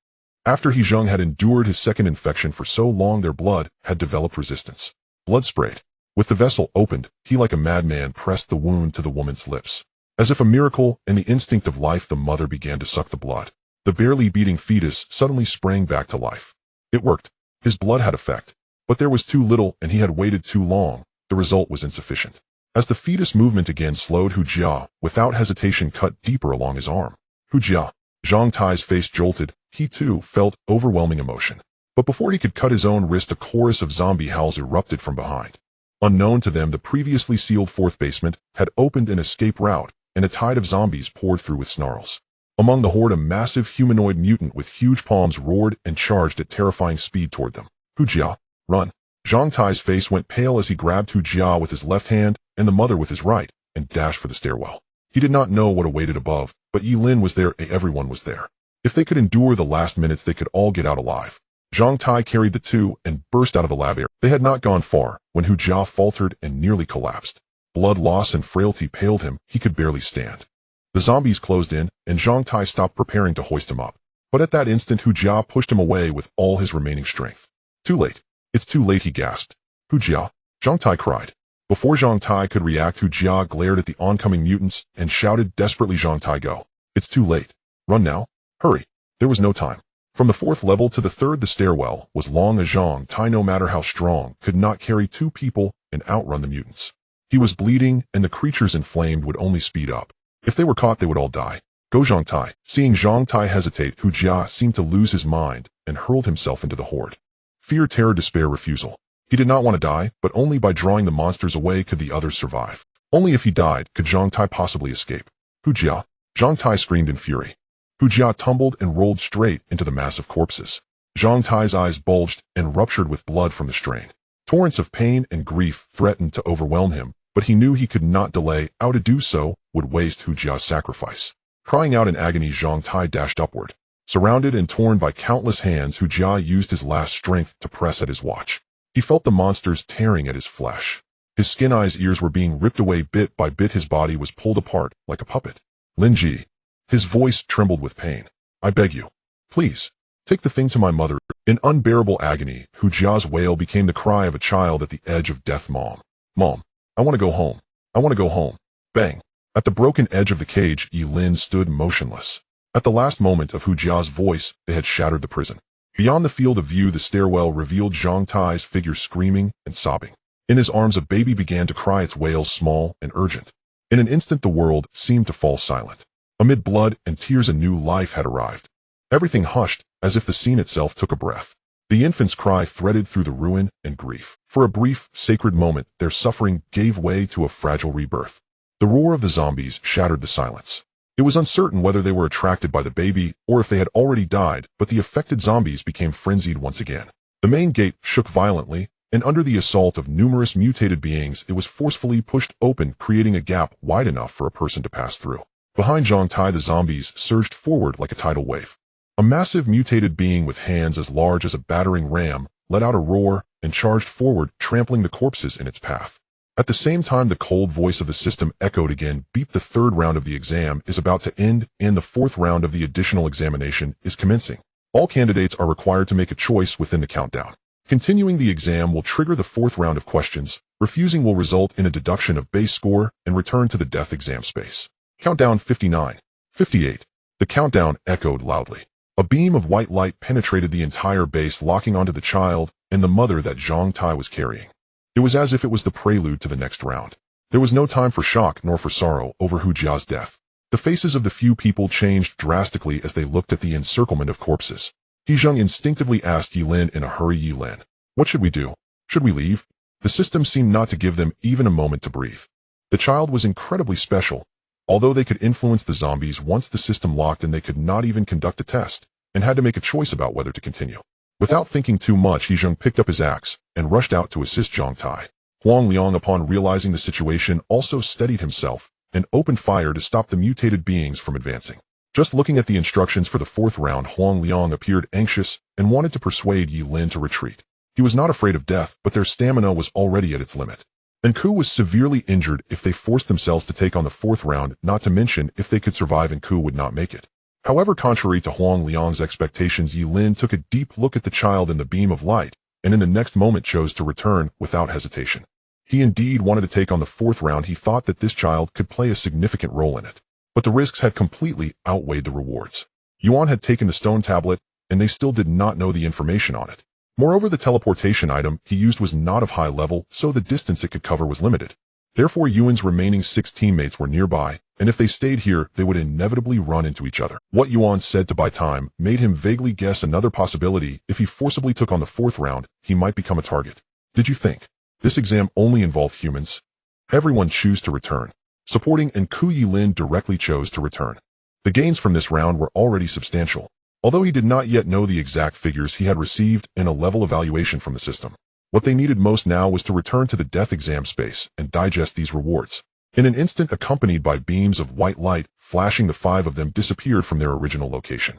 After He Zheng had endured his second infection for so long, their blood had developed resistance. Blood sprayed. With the vessel opened, he like a madman pressed the wound to the woman's lips. As if a miracle and the instinct of life, the mother began to suck the blood. The barely beating fetus suddenly sprang back to life. It worked. His blood had effect. But there was too little and he had waited too long. The result was insufficient. As the fetus movement again slowed, Hu Jia, without hesitation, cut deeper along his arm. Hu Jia. Zhang Tai's face jolted. He too felt overwhelming emotion. But before he could cut his own wrist, a chorus of zombie howls erupted from behind. Unknown to them, the previously sealed fourth basement had opened an escape route, and a tide of zombies poured through with snarls. Among the horde, a massive humanoid mutant with huge palms roared and charged at terrifying speed toward them. Hu Jia, run. Zhang Tai's face went pale as he grabbed Hu Jia with his left hand and the mother with his right, and dashed for the stairwell. He did not know what awaited above, but Ye Lin was there, everyone was there. If they could endure the last minutes, they could all get out alive. Zhang Tai carried the two and burst out of the lab area. They had not gone far when Hu Jia faltered and nearly collapsed. Blood loss and frailty paled him. He could barely stand. The zombies closed in, and Zhang Tai stopped preparing to hoist him up. But at that instant, Hu Jia pushed him away with all his remaining strength. Too late. It's too late, he gasped. Hu Jia. Zhang Tai cried. Before Zhang Tai could react, Hu Jia glared at the oncoming mutants and shouted desperately, Zhang Tai, go. It's too late. Run now. Hurry. There was no time. From the fourth level to the third, the stairwell was long as Zhang Tai, no matter how strong, could not carry two people and outrun the mutants. He was bleeding, and the creatures inflamed would only speed up. If they were caught, they would all die. Go, Zhang Tai. Seeing Zhang Tai hesitate, Hu Jia seemed to lose his mind and hurled himself into the horde. Fear, terror, despair, refusal. He did not want to die, but only by drawing the monsters away could the others survive. Only if he died could Zhang Tai possibly escape. Hu Jia. Zhang Tai screamed in fury. Hu Jia tumbled and rolled straight into the mass of corpses. Zhang Tai's eyes bulged and ruptured with blood from the strain. Torrents of pain and grief threatened to overwhelm him, but he knew he could not delay. To do so would waste Hu Jia's sacrifice. Crying out in agony, Zhang Tai dashed upward. Surrounded and torn by countless hands, Hu Jia used his last strength to press at his watch. He felt the monsters tearing at his flesh. His skin, eyes, ears were being ripped away bit by bit. His body was pulled apart like a puppet. Lin Ji. His voice trembled with pain. I beg you. Please. Take the thing to my mother. In unbearable agony, Hu Jia's wail became the cry of a child at the edge of death. Mom. Mom. I want to go home. I want to go home. Bang. At the broken edge of the cage, Ye Lin stood motionless. At the last moment of Hu Jia's voice, they had shattered the prison. Beyond the field of view, the stairwell revealed Zhang Tai's figure screaming and sobbing. In his arms, a baby began to cry, its wails small and urgent. In an instant, the world seemed to fall silent. Amid blood and tears, a new life had arrived. Everything hushed, as if the scene itself took a breath. The infant's cry threaded through the ruin and grief. For a brief, sacred moment, their suffering gave way to a fragile rebirth. The roar of the zombies shattered the silence. It was uncertain whether they were attracted by the baby or if they had already died, but the affected zombies became frenzied once again. The main gate shook violently, and under the assault of numerous mutated beings, it was forcefully pushed open, creating a gap wide enough for a person to pass through. Behind Zhang Tai, the zombies surged forward like a tidal wave. A massive mutated being with hands as large as a battering ram let out a roar and charged forward, trampling the corpses in its path. At the same time, the cold voice of the system echoed again, beep. The third round of the exam is about to end, and the fourth round of the additional examination is commencing. All candidates are required to make a choice within the countdown. Continuing the exam will trigger the fourth round of questions. Refusing will result in a deduction of base score and return to the death exam space. Countdown 59. 58. The countdown echoed loudly. A beam of white light penetrated the entire base, locking onto the child and the mother that Zhang Tai was carrying. It was as if it was the prelude to the next round. There was no time for shock nor for sorrow over Hu Jia's death. The faces of the few people changed drastically as they looked at the encirclement of corpses. He Zheng instinctively asked Ye Lin in a hurry, Ye Lin, what should we do? Should we leave? The system seemed not to give them even a moment to breathe. The child was incredibly special. Although they could influence the zombies once the system locked, and they could not even conduct a test, and had to make a choice about whether to continue. Without thinking too much, He Zheng picked up his axe and rushed out to assist Zhang Tai. Huang Liang, upon realizing the situation, also steadied himself and opened fire to stop the mutated beings from advancing. Just looking at the instructions for the fourth round, Huang Liang appeared anxious and wanted to persuade Ye Lin to retreat. He was not afraid of death, but their stamina was already at its limit. And Ku was severely injured if they forced themselves to take on the fourth round, not to mention if they could survive and Ku would not make it. However, contrary to Huang Liang's expectations, Ye Lin took a deep look at the child in the beam of light, and in the next moment chose to return without hesitation. He indeed wanted to take on the fourth round. He thought that this child could play a significant role in it. But the risks had completely outweighed the rewards. Yuan had taken the stone tablet, and they still did not know the information on it. Moreover, the teleportation item he used was not of high level, so the distance it could cover was limited. Therefore, Yuan's remaining 6 teammates were nearby, and if they stayed here, they would inevitably run into each other. What Yuan said to buy time made him vaguely guess another possibility. If he forcibly took on the fourth round, he might become a target. Did you think this exam only involved humans? Everyone chose to return. Supporting and Ku Ye Lin directly chose to return. The gains from this round were already substantial. Although he did not yet know the exact figures he had received and a level evaluation from the system. What they needed most now was to return to the death exam space and digest these rewards. In an instant, accompanied by beams of white light, flashing, the 5 of them disappeared from their original location.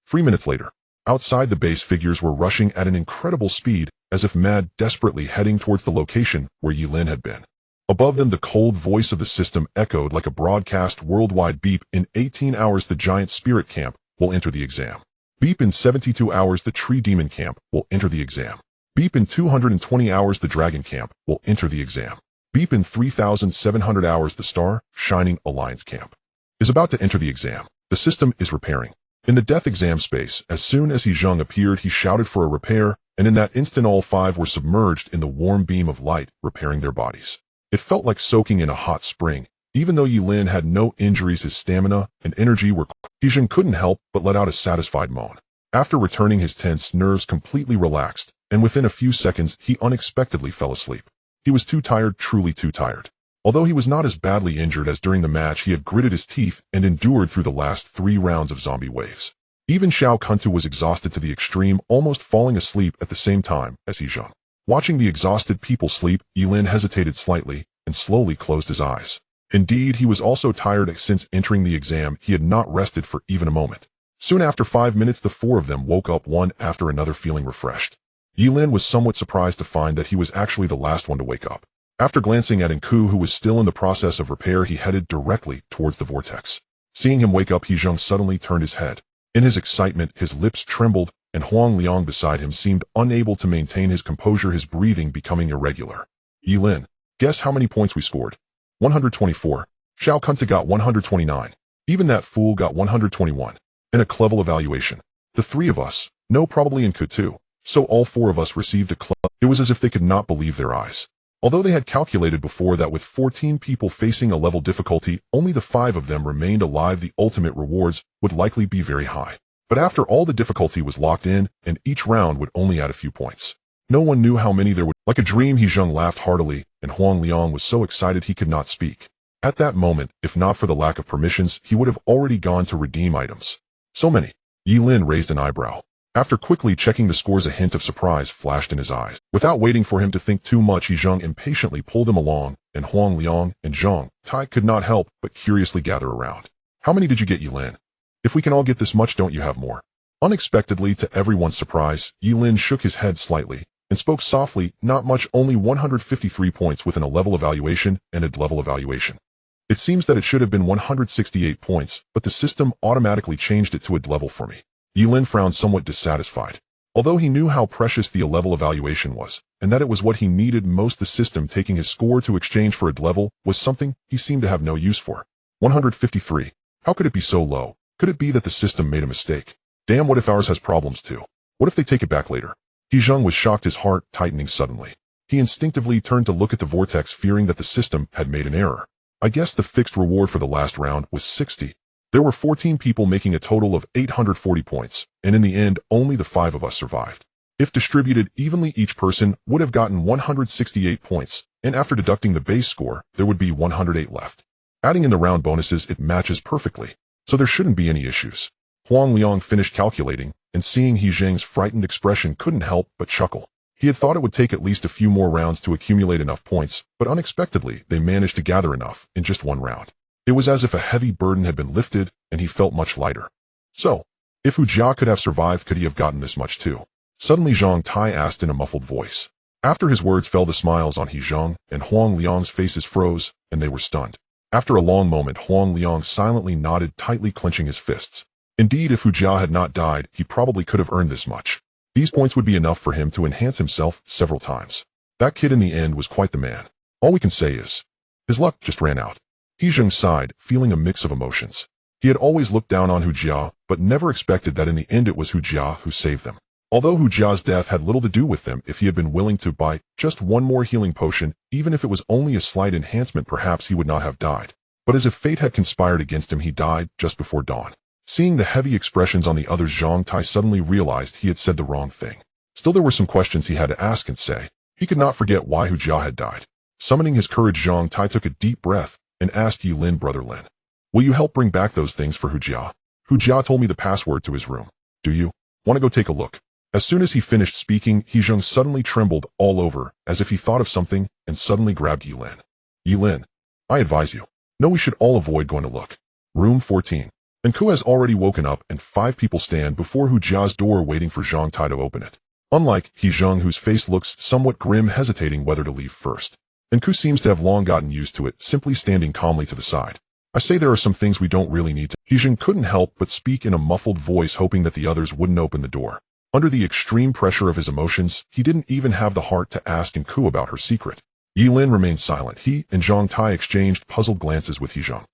3 minutes later, outside the base, figures were rushing at an incredible speed, as if mad, desperately heading towards the location where Ye Lin had been. Above them, the cold voice of the system echoed like a broadcast worldwide beep. In 18 hours, the giant spirit camp will enter the exam. Beep. In 72 hours, the tree demon camp will enter the exam. Beep. In 220 hours, the dragon camp will enter the exam. Beep. In 3,700 hours, the star shining alliance camp is about to enter the exam. The system is repairing. In the death exam space, as soon as He Zheng appeared, he shouted for a repair, and in that instant all 5 were submerged in the warm beam of light, repairing their bodies. It felt like soaking in a hot spring. Even though Ye Lin had no injuries, his stamina and energy were. He Zheng couldn't help but let out a satisfied moan. After returning, his tense nerves completely relaxed, and within a few seconds he unexpectedly fell asleep. He was too tired, truly too tired. Although he was not as badly injured as during the match, he had gritted his teeth and endured through the last 3 rounds of zombie waves. Even Xiao Kuntu was exhausted to the extreme, almost falling asleep at the same time as He Zheng. Watching the exhausted people sleep, Ye Lin hesitated slightly and slowly closed his eyes. Indeed, he was also tired. Since entering the exam, he had not rested for even a moment. Soon after 5 minutes, the 4 of them woke up one after another, feeling refreshed. Ye Lin was somewhat surprised to find that he was actually the last one to wake up. After glancing at Nku, who was still in the process of repair, he headed directly towards the vortex. Seeing him wake up, He Zheng suddenly turned his head. In his excitement, his lips trembled, and Huang Liang beside him seemed unable to maintain his composure, his breathing becoming irregular. Ye Lin, guess how many points we scored? 124. Xiao Kunta got 129. Even that fool got 121. And a clever evaluation. The 3 of us, no, probably in Kutu. So all 4 of us received a club. It was as if they could not believe their eyes. Although they had calculated before that with 14 people facing a level difficulty, only the 5 of them remained alive, the ultimate rewards would likely be very high. But after all, the difficulty was locked in, and each round would only add a few points. No one knew how many there would. Like a dream, He Zheng laughed heartily, and Huang Liang was so excited he could not speak. At that moment, if not for the lack of permissions, he would have already gone to redeem items. So many. Ye Lin raised an eyebrow. After quickly checking the scores, a hint of surprise flashed in his eyes. Without waiting for him to think too much, He Zheng impatiently pulled him along, and Huang Liang and Zhang Tai could not help but curiously gather around. How many did you get, Ye Lin? If we can all get this much, don't you have more? Unexpectedly, to everyone's surprise, Ye Lin shook his head slightly, and spoke softly, not much, only 153 points within a level evaluation and a level evaluation. It seems that it should have been 168 points, but the system automatically changed it to a level for me. Ye Lin frowned, somewhat dissatisfied. Although he knew how precious the level evaluation was, and that it was what he needed most, the system taking his score to exchange for a level was something he seemed to have no use for. 153. How could it be so low? Could it be that the system made a mistake? Damn, what if ours has problems too? What if they take it back later? He Zheng was shocked, his heart tightening suddenly. He instinctively turned to look at the vortex, fearing that the system had made an error. I guess the fixed reward for the last round was 60. There were 14 people making a total of 840 points, and in the end, only the 5 of us survived. If distributed evenly, each person would have gotten 168 points, and after deducting the base score, there would be 108 left. Adding in the round bonuses, it matches perfectly, so there shouldn't be any issues. Huang Liang finished calculating, and seeing He Zheng's frightened expression, couldn't help but chuckle. He had thought it would take at least a few more rounds to accumulate enough points, but unexpectedly, they managed to gather enough in just one round. It was as if a heavy burden had been lifted, and he felt much lighter. So, if Hu Jia could have survived, could he have gotten this much too? Suddenly Zhang Tai asked in a muffled voice. After his words fell, the smiles on He Zheng and Huang Liang's faces froze, and they were stunned. After a long moment, Huang Liang silently nodded, tightly clenching his fists. Indeed, if Hu Jia had not died, he probably could have earned this much. These points would be enough for him to enhance himself several times. That kid in the end was quite the man. All we can say is, his luck just ran out. He Zheng sighed, feeling a mix of emotions. He had always looked down on Hu Jia, but never expected that in the end it was Hu Jia who saved them. Although Hu Jia's death had little to do with them, if he had been willing to buy just one more healing potion, even if it was only a slight enhancement, perhaps he would not have died. But as if fate had conspired against him, he died just before dawn. Seeing the heavy expressions on the others, Zhang Tai suddenly realized he had said the wrong thing. Still, there were some questions he had to ask and say. He could not forget why Hu Jia had died. Summoning his courage, Zhang Tai took a deep breath and asked Ye Lin, "Brother Lin, will you help bring back those things for Hu Jia? Hu Jia told me the password to his room. Do you want to go take a look?" As soon as he finished speaking, He Zheng suddenly trembled all over, as if he thought of something, and suddenly grabbed Ye Lin. "Ye Lin, I advise you. No, we should all avoid going to look. Room 14. Ku has already woken up, and 5 people stand before Hu Jia's door waiting for Zhang Tai to open it. Unlike He Zheng, whose face looks somewhat grim, hesitating whether to leave first. Ku seems to have long gotten used to it, simply standing calmly to the side. "I say there are some things we don't really need to." He Zheng couldn't help but speak in a muffled voice, hoping that the others wouldn't open the door. Under the extreme pressure of his emotions, he didn't even have the heart to ask Ku about her secret. Ye Lin remained silent. He and Zhang Tai exchanged puzzled glances with He Zheng.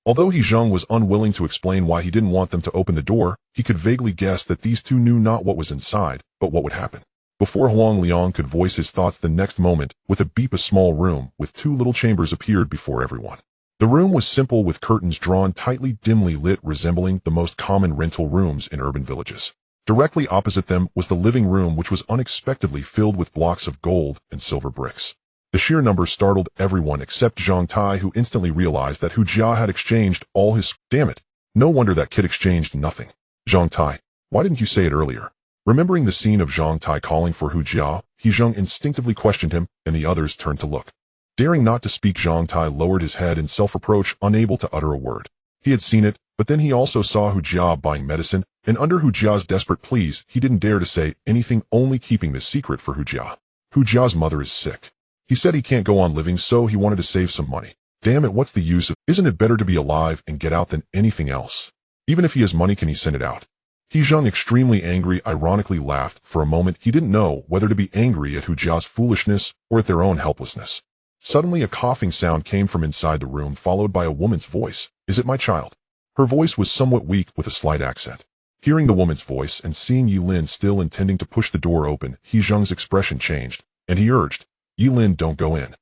Although He Zheng was unwilling to explain why he didn't want them to open the door, he could vaguely guess that these two knew not what was inside, but what would happen. Before Huang Liang could voice his thoughts, the next moment, with a beep, a small room with 2 little chambers appeared before everyone. The room was simple, with curtains drawn tightly, dimly lit, resembling the most common rental rooms in urban villages. Directly opposite them was the living room, which was unexpectedly filled with blocks of gold and silver bricks. The sheer number startled everyone except Zhang Tai, who instantly realized that Hu Jia had exchanged all his... Damn it! No wonder that kid exchanged nothing. "Zhang Tai, why didn't you say it earlier?" Remembering the scene of Zhang Tai calling for Hu Jia, He Zheng instinctively questioned him, and the others turned to look. Daring not to speak, Zhang Tai lowered his head in self-reproach, unable to utter a word. He had seen it, but then he also saw Hu Jia buying medicine, and under Hu Jia's desperate pleas, he didn't dare to say anything, only keeping this secret for Hu Jia. Hu Jia's mother is sick. He said he can't go on living, so he wanted to save some money. Damn it, what's the use of... Isn't it better to be alive and get out than anything else? Even if he has money, can he send it out? He Zheng, extremely angry, ironically laughed. For a moment, he didn't know whether to be angry at Hu Jia's foolishness or at their own helplessness. Suddenly, a coughing sound came from inside the room, followed by a woman's voice. "Is it my child?" Her voice was somewhat weak, with a slight accent. Hearing the woman's voice and seeing Ye Lin still intending to push the door open, He Zheng's expression changed, and he urged, "Ye Lin, don't go in.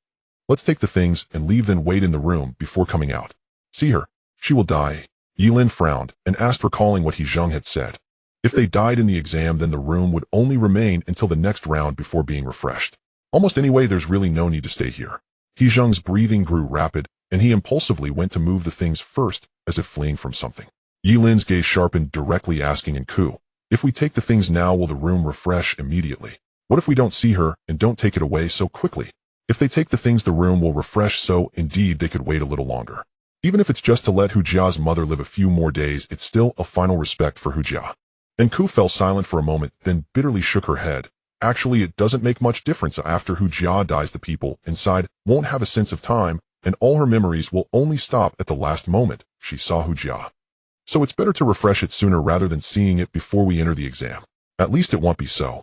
Let's take the things and leave, then wait in the room before coming out. See her. She will die." Ye Lin frowned and asked, recalling what He Zheng had said. If they died in the exam, then the room would only remain until the next round before being refreshed. Almost anyway, there's really no need to stay here. He Zheng's breathing grew rapid, and he impulsively went to move the things first, as if fleeing from something. Ye Lin's gaze sharpened, directly asking Ku, "If we take the things now, will the room refresh immediately? What if we don't see her and don't take it away so quickly? If they take the things, the room will refresh, so indeed they could wait a little longer. Even if it's just to let Hu Jia's mother live a few more days, it's still a final respect for Hu Jia." And Ku fell silent for a moment, then bitterly shook her head. Actually, it doesn't make much difference. After Hu Jia dies, the people inside won't have a sense of time, and all her memories will only stop at the last moment she saw Hu Jia. So it's better to refresh it sooner rather than seeing it before we enter the exam. At least it won't be so.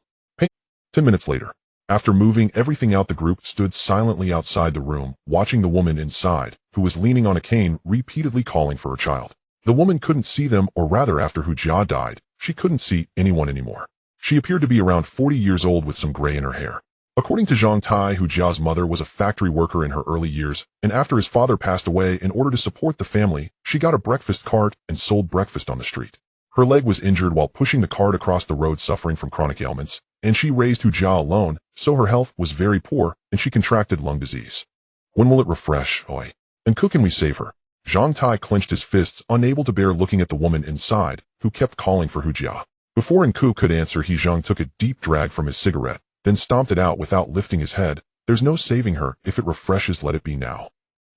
10 minutes later. After moving everything out, the group stood silently outside the room, watching the woman inside, who was leaning on a cane, repeatedly calling for her child. The woman couldn't see them, or rather, after Hu Jia died, she couldn't see anyone anymore. She appeared to be around 40 years old with some gray in her hair. According to Zhang Tai, Hu Jia's mother was a factory worker in her early years, and after his father passed away, in order to support the family, she got a breakfast cart and sold breakfast on the street. Her leg was injured while pushing the cart across the road, suffering from chronic ailments, and she raised Hu Jia alone, so her health was very poor, and she contracted lung disease. When will it refresh, oi? And who can we save her? Zhang Tai clenched his fists, unable to bear looking at the woman inside, who kept calling for Hu Jia. Before Nku could answer, He Zhang took a deep drag from his cigarette, then stomped it out without lifting his head. There's no saving her. If it refreshes, let it be now.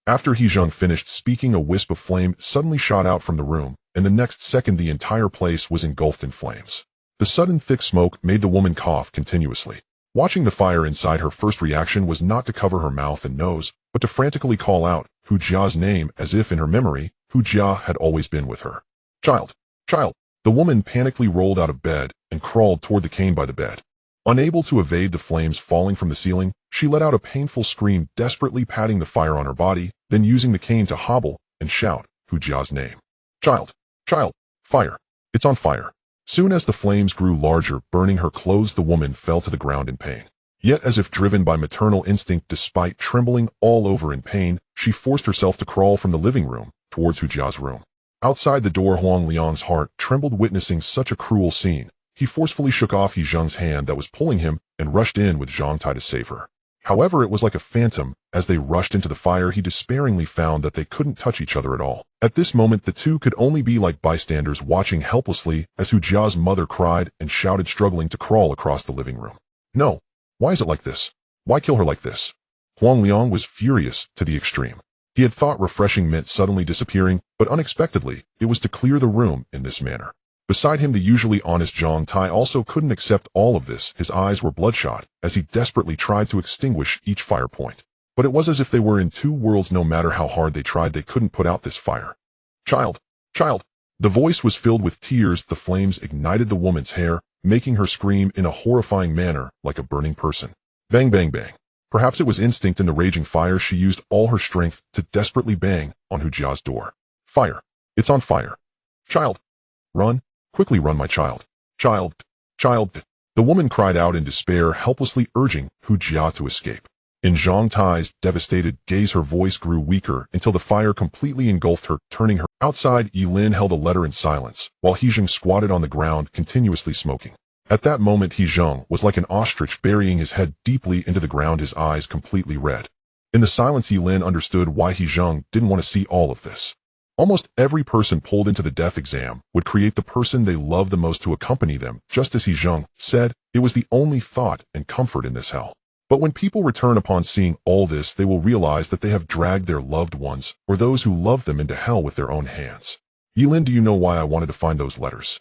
After He Zhang finished speaking, a wisp of flame suddenly shot out from the room, and the next second the entire place was engulfed in flames. The sudden thick smoke made the woman cough continuously. Watching the fire inside, her first reaction was not to cover her mouth and nose, but to frantically call out Hu Jia's name, as if in her memory, Hu Jia had always been with her. Child! Child! The woman panically rolled out of bed and crawled toward the cane by the bed. Unable to evade the flames falling from the ceiling, she let out a painful scream, desperately patting the fire on her body, then using the cane to hobble and shout Hu Jia's name. Child! Child! Fire! It's on fire! Soon as the flames grew larger, burning her clothes, the woman fell to the ground in pain. Yet, as if driven by maternal instinct, despite trembling all over in pain, she forced herself to crawl from the living room towards Hu Jia's room. Outside the door, Huang Liang's heart trembled witnessing such a cruel scene. He forcefully shook off He Zhang's hand that was pulling him and rushed in with Zhang Tai to save her. However, it was like a phantom. As they rushed into the fire, he despairingly found that they couldn't touch each other at all. At this moment, the two could only be like bystanders, watching helplessly as Hu Jia's mother cried and shouted, struggling to crawl across the living room. No! Why is it like this? Why kill her like this? Huang Liang was furious to the extreme. He had thought refreshing meant suddenly disappearing, but unexpectedly, it was to clear the room in this manner. Beside him, the usually honest Zhang Tai also couldn't accept all of this. His eyes were bloodshot as he desperately tried to extinguish each fire point. But it was as if they were in two worlds. No matter how hard they tried, they couldn't put out this fire. Child! Child! The voice was filled with tears. The flames ignited the woman's hair, making her scream in a horrifying manner like a burning person. Bang, bang, bang. Perhaps it was instinct. In the raging fire, she used all her strength to desperately bang on Hu Jia's door. Fire! It's on fire! Child! Run! Quickly run, my child! Child! Child! The woman cried out in despair, helplessly urging Hu Jia to escape. In Zhang Tai's devastated gaze, her voice grew weaker until the fire completely engulfed her, turning her. Outside, Ye Lin held a letter in silence, while He Zhang squatted on the ground, continuously smoking. At that moment, He Zhang was like an ostrich, burying his head deeply into the ground, his eyes completely red. In the silence, Ye Lin understood why He Zhang didn't want to see all of this. Almost every person pulled into the death exam would create the person they loved the most to accompany them. Just as He Zhang said, it was the only thought and comfort in this hell. But when people return upon seeing all this, they will realize that they have dragged their loved ones, or those who love them, into hell with their own hands. Ye Lin, do you know why I wanted to find those letters?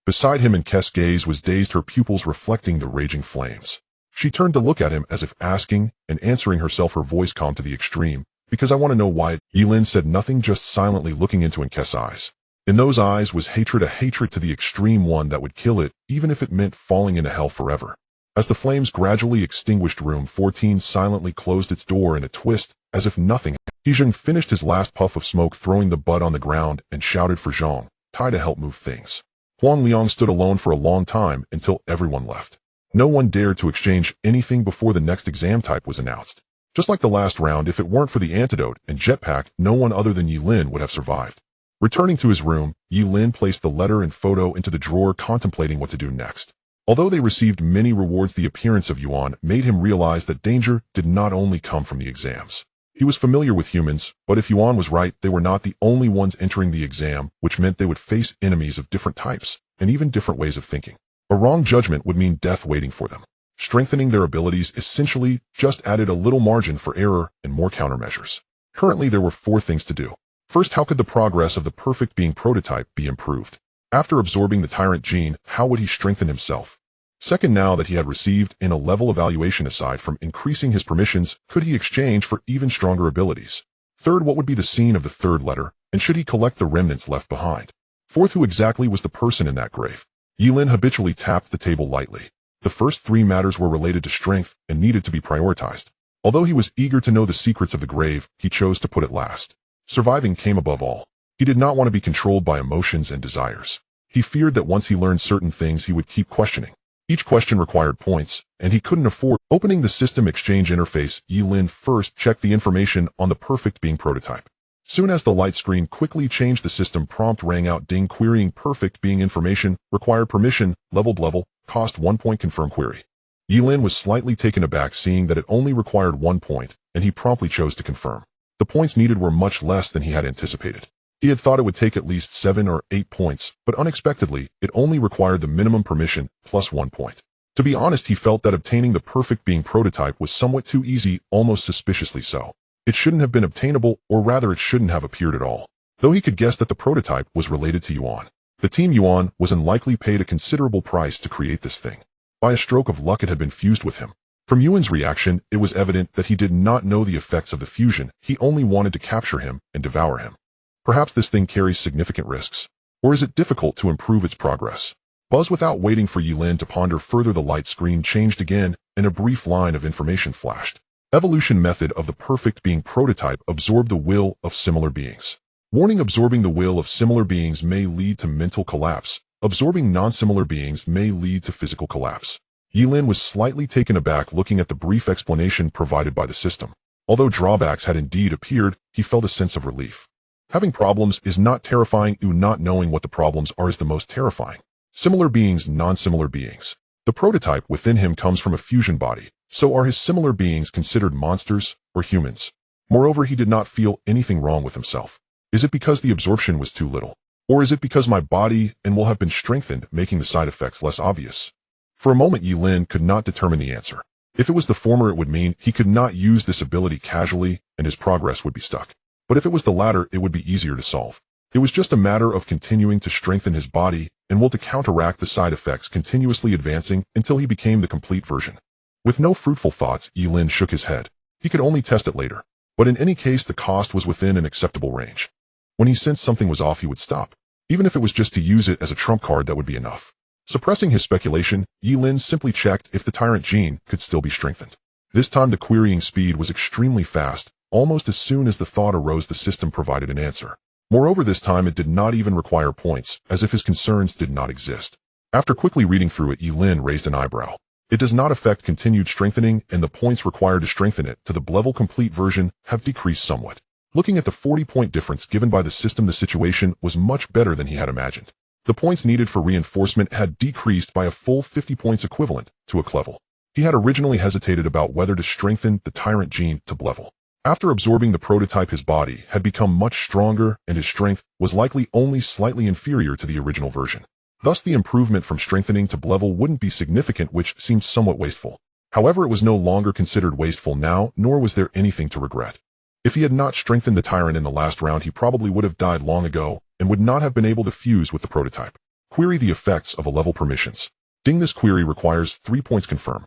Beside him, Nk's gaze was dazed, her pupils reflecting the raging flames. She turned to look at him as if asking and answering herself, her voice calm to the extreme. Because I want to know why. Ye Lin said nothing, just silently looking into Nk's eyes. In those eyes was hatred, a hatred to the extreme, one that would kill it, even if it meant falling into hell forever. As the flames gradually extinguished, room 14 silently closed its door in a twist, as if nothing. He Zhang finished his last puff of smoke, throwing the butt on the ground, and shouted for Zhang Tai to help move things. Huang Liang stood alone for a long time until everyone left. No one dared to exchange anything before the next exam type was announced. Just like the last round, if it weren't for the antidote and jetpack, no one other than Ye Lin would have survived. Returning to his room, Ye Lin placed the letter and photo into the drawer, contemplating what to do next. Although they received many rewards, the appearance of Yuan made him realize that danger did not only come from the exams. He was familiar with humans, but if Yuan was right, they were not the only ones entering the exam, which meant they would face enemies of different types, and even different ways of thinking. A wrong judgment would mean death waiting for them. Strengthening their abilities essentially just added a little margin for error and more countermeasures. Currently, there were 4 things to do. First, how could the progress of the perfect being prototype be improved? After absorbing the tyrant gene, how would he strengthen himself? Second, now that he had received in a level evaluation aside from increasing his permissions, could he exchange for even stronger abilities? Third, what would be the scene of the third letter, and should he collect the remnants left behind? Fourth, who exactly was the person in that grave? Ye Lin habitually tapped the table lightly. The first three matters were related to strength and needed to be prioritized. Although he was eager to know the secrets of the grave, he chose to put it last. Surviving came above all. He did not want to be controlled by emotions and desires. He feared that once he learned certain things he would keep questioning. Each question required points, and he couldn't afford. Opening the system exchange interface, Ye Lin first checked the information on the perfect being prototype. Soon as the light screen quickly changed, the system prompt rang out: ding, querying perfect being information, required permission, level, cost 1 point, confirm query. Ye Lin was slightly taken aback seeing that it only required 1 point, and he promptly chose to confirm. The points needed were much less than he had anticipated. He had thought it would take at least 7 or 8 points, but unexpectedly, it only required the minimum permission, plus 1 point. To be honest, he felt that obtaining the perfect being prototype was somewhat too easy, almost suspiciously so. It shouldn't have been obtainable, or rather it shouldn't have appeared at all. Though he could guess that the prototype was related to Yuan. The team Yuan was unlikely paid a considerable price to create this thing. By a stroke of luck it had been fused with him. From Yuan's reaction, it was evident that he did not know the effects of the fusion, he only wanted to capture him and devour him. Perhaps this thing carries significant risks. Or is it difficult to improve its progress? Buzz, without waiting for Ye Lin to ponder further, the light screen changed again, and a brief line of information flashed. Evolution method of the perfect being prototype: absorb the will of similar beings. Warning: absorbing the will of similar beings may lead to mental collapse. Absorbing non-similar beings may lead to physical collapse. Ye Lin was slightly taken aback looking at the brief explanation provided by the system. Although drawbacks had indeed appeared, he felt a sense of relief. Having problems is not terrifying, not knowing what the problems are is the most terrifying. Similar beings, non-similar beings. The prototype within him comes from a fusion body, so are his similar beings considered monsters or humans? Moreover, he did not feel anything wrong with himself. Is it because the absorption was too little? Or is it because my body and will have been strengthened, making the side effects less obvious? For a moment, Ye Lin could not determine the answer. If it was the former, it would mean he could not use this ability casually and his progress would be stuck. But if it was the latter, it would be easier to solve. It was just a matter of continuing to strengthen his body and will to counteract the side effects, continuously advancing until he became the complete version. With no fruitful thoughts, Ye Lin shook his head. He could only test it later. But in any case, the cost was within an acceptable range. When he sensed something was off, he would stop. Even if it was just to use it as a trump card, that would be enough. Suppressing his speculation, Ye Lin simply checked if the tyrant gene could still be strengthened. This time the querying speed was extremely fast. Almost as soon as the thought arose, the system provided an answer. Moreover, this time it did not even require points, as if his concerns did not exist. After quickly reading through it, Ye Lin raised an eyebrow. It does not affect continued strengthening, and the points required to strengthen it to the level complete version have decreased somewhat. Looking at the 40-point difference given by the system, the situation was much better than he had imagined. The points needed for reinforcement had decreased by a full 50 points, equivalent to a level. He had originally hesitated about whether to strengthen the tyrant gene to level. After absorbing the prototype, his body had become much stronger and his strength was likely only slightly inferior to the original version. Thus the improvement from strengthening to level wouldn't be significant, which seemed somewhat wasteful. However, it was no longer considered wasteful now, nor was there anything to regret. If he had not strengthened the tyrant in the last round, he probably would have died long ago and would not have been able to fuse with the prototype. Query the effects of a level permissions. Ding, this query requires 3 points, confirm.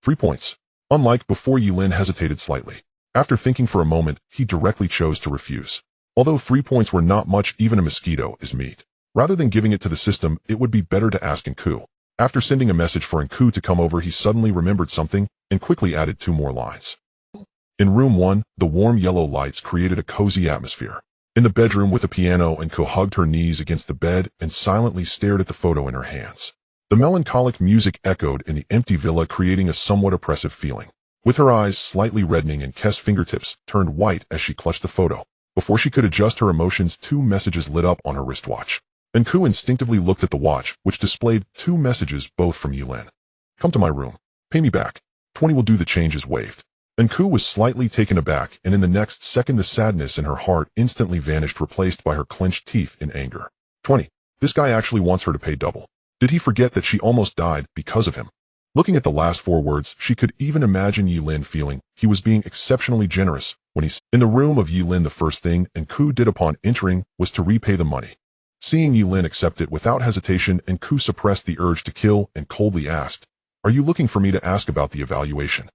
3 points. Unlike before, Ye Lin hesitated slightly. After thinking for a moment, he directly chose to refuse. Although 3 points were not much, even a mosquito is meat. Rather than giving it to the system, it would be better to ask Nku. After sending a message for Nku to come over, he suddenly remembered something and quickly added 2 more lines. In room 1, the warm yellow lights created a cozy atmosphere. In the bedroom with a piano, Nku hugged her knees against the bed and silently stared at the photo in her hands. The melancholic music echoed in the empty villa, creating a somewhat oppressive feeling. With her eyes slightly reddening and K's fingertips turned white as she clutched the photo. Before she could adjust her emotions, 2 messages lit up on her wristwatch. Nku instinctively looked at the watch, which displayed 2 messages, both from Ye Lin. Come to my room. Pay me back. 20 will do. The changes waved. Nku was slightly taken aback, and in the next second the sadness in her heart instantly vanished, replaced by her clenched teeth in anger. 20. This guy actually wants her to pay double. Did he forget that she almost died because of him? Looking at the last 4 words, she could even imagine Ye Lin feeling he was being exceptionally generous when in the room of Ye Lin. The first thing Nku did upon entering was to repay the money. Seeing Ye Lin accept it without hesitation, Enku suppressed the urge to kill and coldly asked, "Are you looking for me to ask about the evaluation?"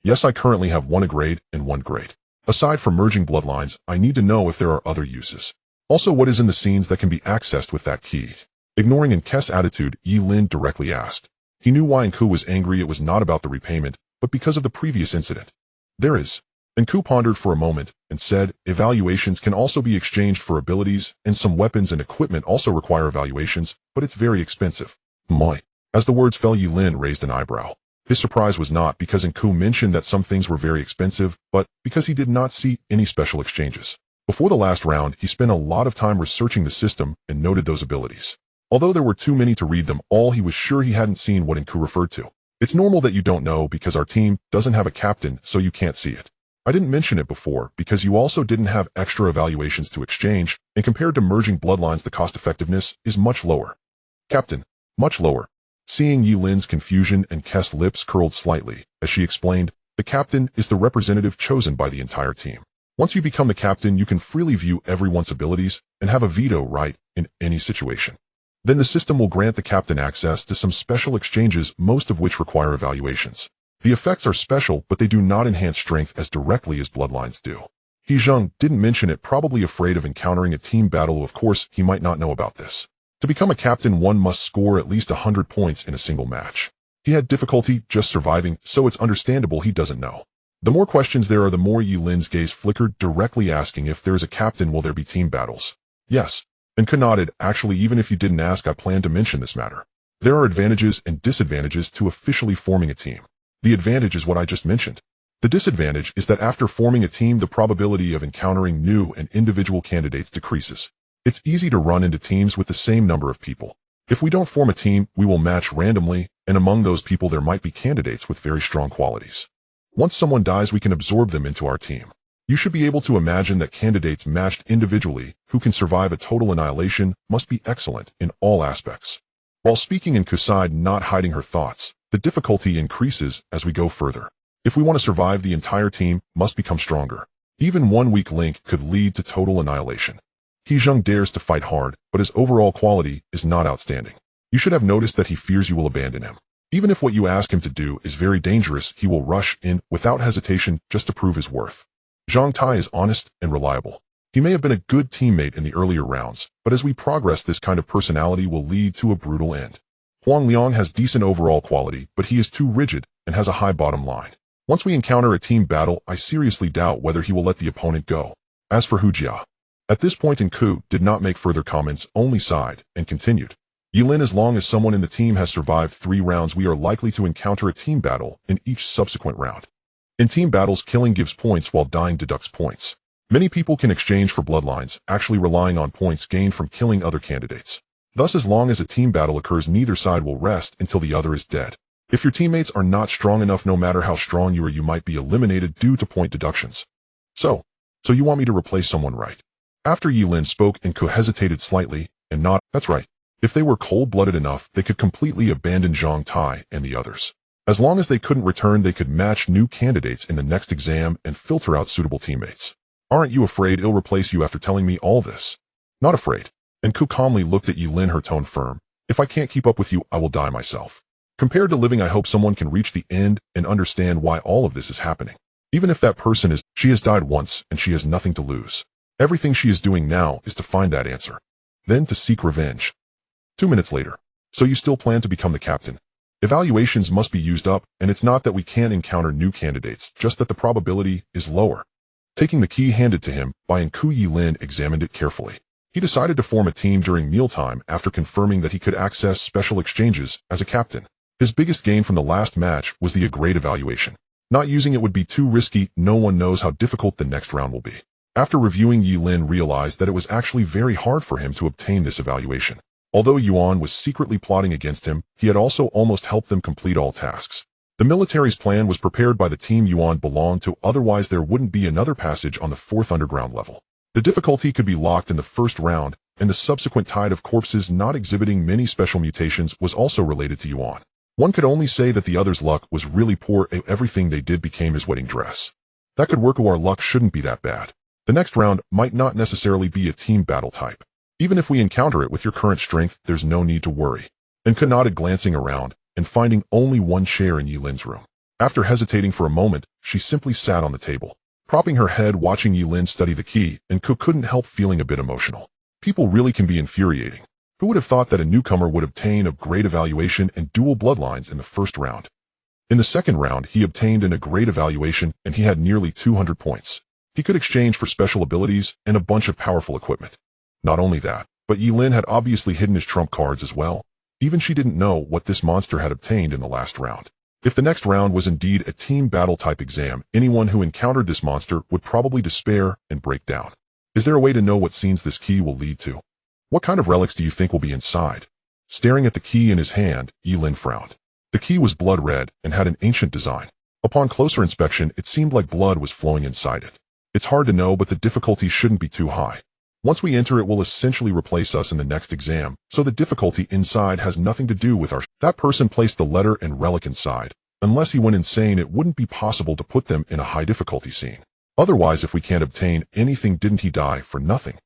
"Yes, I currently have 1 grade and 1 grade. Aside from merging bloodlines, I need to know if there are other uses. Also, what is in the scenes that can be accessed with that key?" Ignoring Enku's attitude, Ye Lin directly asked. He knew why Enku was angry. It was not about the repayment, but because of the previous incident. "There is." Enku pondered for a moment and said, "Evaluations can also be exchanged for abilities, and some weapons and equipment also require evaluations, but it's very expensive." "Moi." As the words fell, Ye Lin raised an eyebrow. His surprise was not because Enku mentioned that some things were very expensive, but because he did not see any special exchanges. Before the last round, he spent a lot of time researching the system and noted those abilities. Although there were too many to read them all, he was sure he hadn't seen what Enku referred to. "It's normal that you don't know because our team doesn't have a captain, so you can't see it. I didn't mention it before because you also didn't have extra evaluations to exchange, and compared to merging bloodlines, the cost effectiveness is much lower." "Captain, much lower." Seeing Ye Lin's confusion, Enku's lips curled slightly as she explained, "The captain is the representative chosen by the entire team. Once you become the captain, you can freely view everyone's abilities and have a veto right in any situation. Then the system will grant the captain access to some special exchanges, most of which require evaluations. The effects are special, but they do not enhance strength as directly as bloodlines do." He Zheng didn't mention it, probably afraid of encountering a team battle. Of course, he might not know about this. To become a captain, one must score at least 100 points in a single match. He had difficulty just surviving, so it's understandable he doesn't know. The more questions there are, the more Ye Lin's gaze flickered, directly asking, "If there is a captain, will there be team battles?" "Yes." Enku nodded. "Actually, even if you didn't ask, I plan to mention this matter. There are advantages and disadvantages to officially forming a team. The advantage is what I just mentioned. The disadvantage is that after forming a team, the probability of encountering new and individual candidates decreases. It's easy to run into teams with the same number of people. If we don't form a team, we will match randomly, and among those people there might be candidates with very strong qualities. Once someone dies, we can absorb them into our team. You should be able to imagine that candidates matched individually who can survive a total annihilation must be excellent in all aspects." While speaking, Enku sighed, not hiding her thoughts. "The difficulty increases as we go further. If we want to survive, the entire team must become stronger. Even one weak link could lead to total annihilation. He Zheng dares to fight hard, but his overall quality is not outstanding. You should have noticed that he fears you will abandon him. Even if what you ask him to do is very dangerous, he will rush in without hesitation just to prove his worth. Zhang Tai is honest and reliable. He may have been a good teammate in the earlier rounds, but as we progress, this kind of personality will lead to a brutal end. Huang Liang has decent overall quality, but he is too rigid and has a high bottom line. Once we encounter a team battle, I seriously doubt whether he will let the opponent go." As for Hu Jia, at this point, Enku did not make further comments, only sighed and continued. "Ye Lin, as long as someone in the team has survived 3 rounds, we are likely to encounter a team battle in each subsequent round. In team battles, killing gives points while dying deducts points. Many people can exchange for bloodlines, actually relying on points gained from killing other candidates. Thus, as long as a team battle occurs, neither side will rest until the other is dead. If your teammates are not strong enough, no matter how strong you are, you might be eliminated due to point deductions." So you want me to replace someone, right?" After Ye Lin spoke, Enku hesitated slightly and nodded. "That's right. If they were cold-blooded enough, they could completely abandon Zhang Tai and the others. As long as they couldn't return, they could match new candidates in the next exam and filter out suitable teammates. Aren't you afraid he'll replace you after telling me all this?" "Not afraid." Enku calmly looked at Ye Lin, her tone firm. "If I can't keep up with you, I will die myself. Compared to living, I hope someone can reach the end and understand why all of this is happening. Even if that person is, she has died once and she has nothing to lose. Everything she is doing now is to find that answer, then to seek revenge." 2 minutes later. "So you still plan to become the captain?" "Evaluations must be used up, and it's not that we can't encounter new candidates, just that the probability is lower." Taking the key handed to him by Enku, Ye Lin examined it carefully. He decided to form a team during mealtime after confirming that he could access special exchanges as a captain. His biggest gain from the last match was the A-grade evaluation. Not using it would be too risky. No one knows how difficult the next round will be. After reviewing, Ye Lin realized that it was actually very hard for him to obtain this evaluation. Although Yuan was secretly plotting against him, he had also almost helped them complete all tasks. The military's plan was prepared by the team Yuan belonged to, otherwise there wouldn't be another passage on the 4th underground level. The difficulty could be locked in the first round, and the subsequent tide of corpses not exhibiting many special mutations was also related to Yuan. One could only say that the other's luck was really poor. Everything they did became his wedding dress. That could work, or our luck shouldn't be that bad. The next round might not necessarily be a team battle type. Even if we encounter it with your current strength, there's no need to worry. Enku nodded, glancing around and finding only one chair in Ye Lin's room. After hesitating for a moment, she simply sat on the table, propping her head, watching Ye Lin study the key. Enku couldn't help feeling a bit emotional. People really can be infuriating. Who would have thought that a newcomer would obtain a great evaluation and dual bloodlines in the first round? In the second round, he obtained a great evaluation and he had nearly 200 points. He could exchange for special abilities and a bunch of powerful equipment. Not only that, but Ye Lin had obviously hidden his trump cards as well. Even she didn't know what this monster had obtained in the last round. If the next round was indeed a team battle type exam, anyone who encountered this monster would probably despair and break down. Is there a way to know what scenes this key will lead to? What kind of relics do you think will be inside? Staring at the key in his hand, Ye Lin frowned. The key was blood red and had an ancient design. Upon closer inspection, it seemed like blood was flowing inside it. It's hard to know, but the difficulty shouldn't be too high. Once we enter, it will essentially replace us in the next exam, so the difficulty inside has nothing to do with our... That person placed the letter and relic inside. Unless he went insane, it wouldn't be possible to put them in a high difficulty scene. Otherwise, if we can't obtain anything, didn't he die for nothing?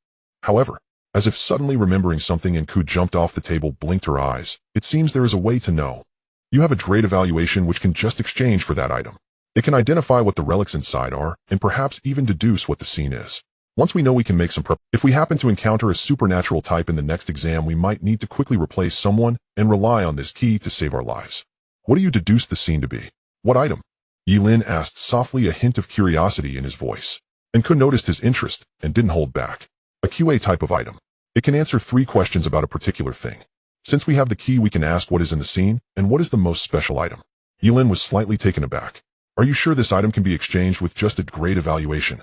However, as if suddenly remembering something, Enku jumped off the table, blinked her eyes. It seems there is a way to know. You have a great evaluation which can just exchange for that item. It can identify what the relics inside are, and perhaps even deduce what the scene is. Once we know, we can make some prep. If we happen to encounter a supernatural type in the next exam, we might need to quickly replace someone and rely on this key to save our lives. What do you deduce the scene to be? What item? Ye Lin asked softly, a hint of curiosity in his voice. Enku noticed his interest and didn't hold back. A QA type of item. It can answer 3 questions about a particular thing. Since we have the key, we can ask what is in the scene and what is the most special item. Ye Lin was slightly taken aback. Are you sure this item can be exchanged with just a great evaluation?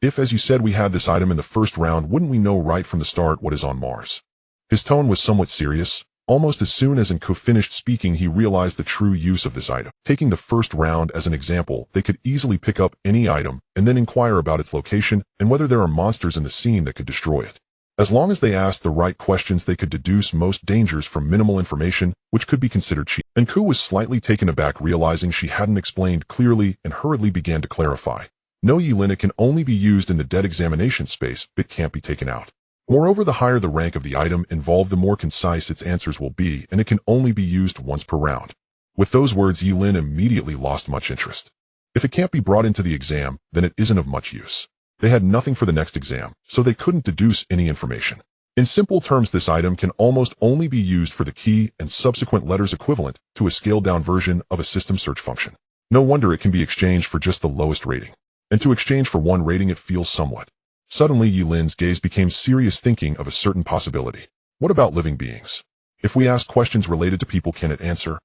If, as you said, we had this item in the first round, wouldn't we know right from the start what is on Mars? His tone was somewhat serious. Almost as soon as Enku finished speaking, he realized the true use of this item. Taking the first round as an example, they could easily pick up any item and then inquire about its location and whether there are monsters in the scene that could destroy it. As long as they asked the right questions, they could deduce most dangers from minimal information, which could be considered cheap. Enku was slightly taken aback, realizing she hadn't explained clearly, and hurriedly began to clarify. No, Ye Lin, it can only be used in the dead examination space, but can't be taken out. Moreover, the higher the rank of the item involved, the more concise its answers will be, and it can only be used once per round. With those words, Ye Lin immediately lost much interest. If it can't be brought into the exam, then it isn't of much use. They had nothing for the next exam, so they couldn't deduce any information. In simple terms, this item can almost only be used for the key and subsequent letters, equivalent to a scaled-down version of a system search function. No wonder it can be exchanged for just the lowest rating. And to exchange for 1 rating, it feels somewhat. Suddenly, Ye Lin's gaze became serious, thinking of a certain possibility. What about living beings? If we ask questions related to people, can it answer?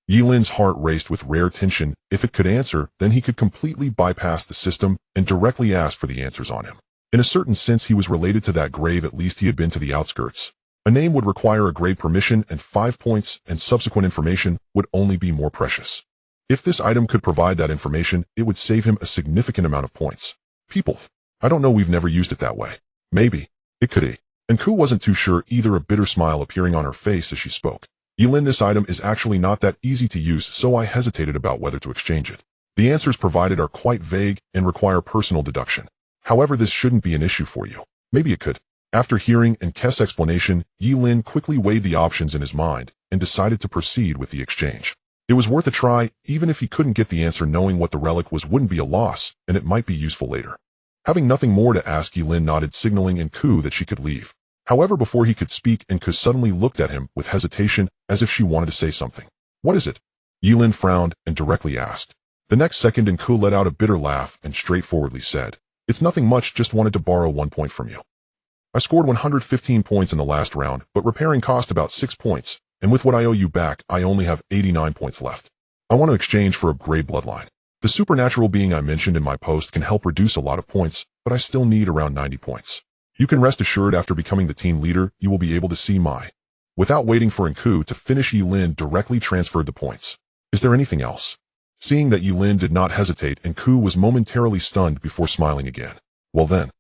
Ye Lin's heart raced with rare tension. If it could answer, then he could completely bypass the system and directly ask for the answers on him. In a certain sense, he was related to that grave. At least he had been to the outskirts. A name would require a grade permission and 5 points, and subsequent information would only be more precious. If this item could provide that information, it would save him a significant amount of points. People. I don't know, we've never used it that way. Maybe. It could be. Enku wasn't too sure either, a bitter smile appearing on her face as she spoke. Ye Lin, this item is actually not that easy to use, so I hesitated about whether to exchange it. The answers provided are quite vague and require personal deduction. However, this shouldn't be an issue for you. Maybe it could. After hearing Enku's explanation, Ye Lin quickly weighed the options in his mind and decided to proceed with the exchange. It was worth a try, even if he couldn't get the answer. Knowing what the relic was wouldn't be a loss, and it might be useful later. Having nothing more to ask, Ye Lin nodded, signaling Enku that she could leave. However, before he could speak, Enku suddenly looked at him with hesitation, as if she wanted to say something. What is it? Ye Lin frowned and directly asked. The next second, Enku let out a bitter laugh and straightforwardly said, It's nothing much, just wanted to borrow 1 point from you. I scored 115 points in the last round, but repairing cost about 6 points, and with what I owe you back, I only have 89 points left. I want to exchange for a gray bloodline. The supernatural being I mentioned in my post can help reduce a lot of points, but I still need around 90 points. You can rest assured, after becoming the team leader, you will be able to see my... Without waiting for Enku to finish, Ye Lin directly transferred the points. Is there anything else? Seeing that Ye Lin did not hesitate, Enku was momentarily stunned before smiling again. Well then.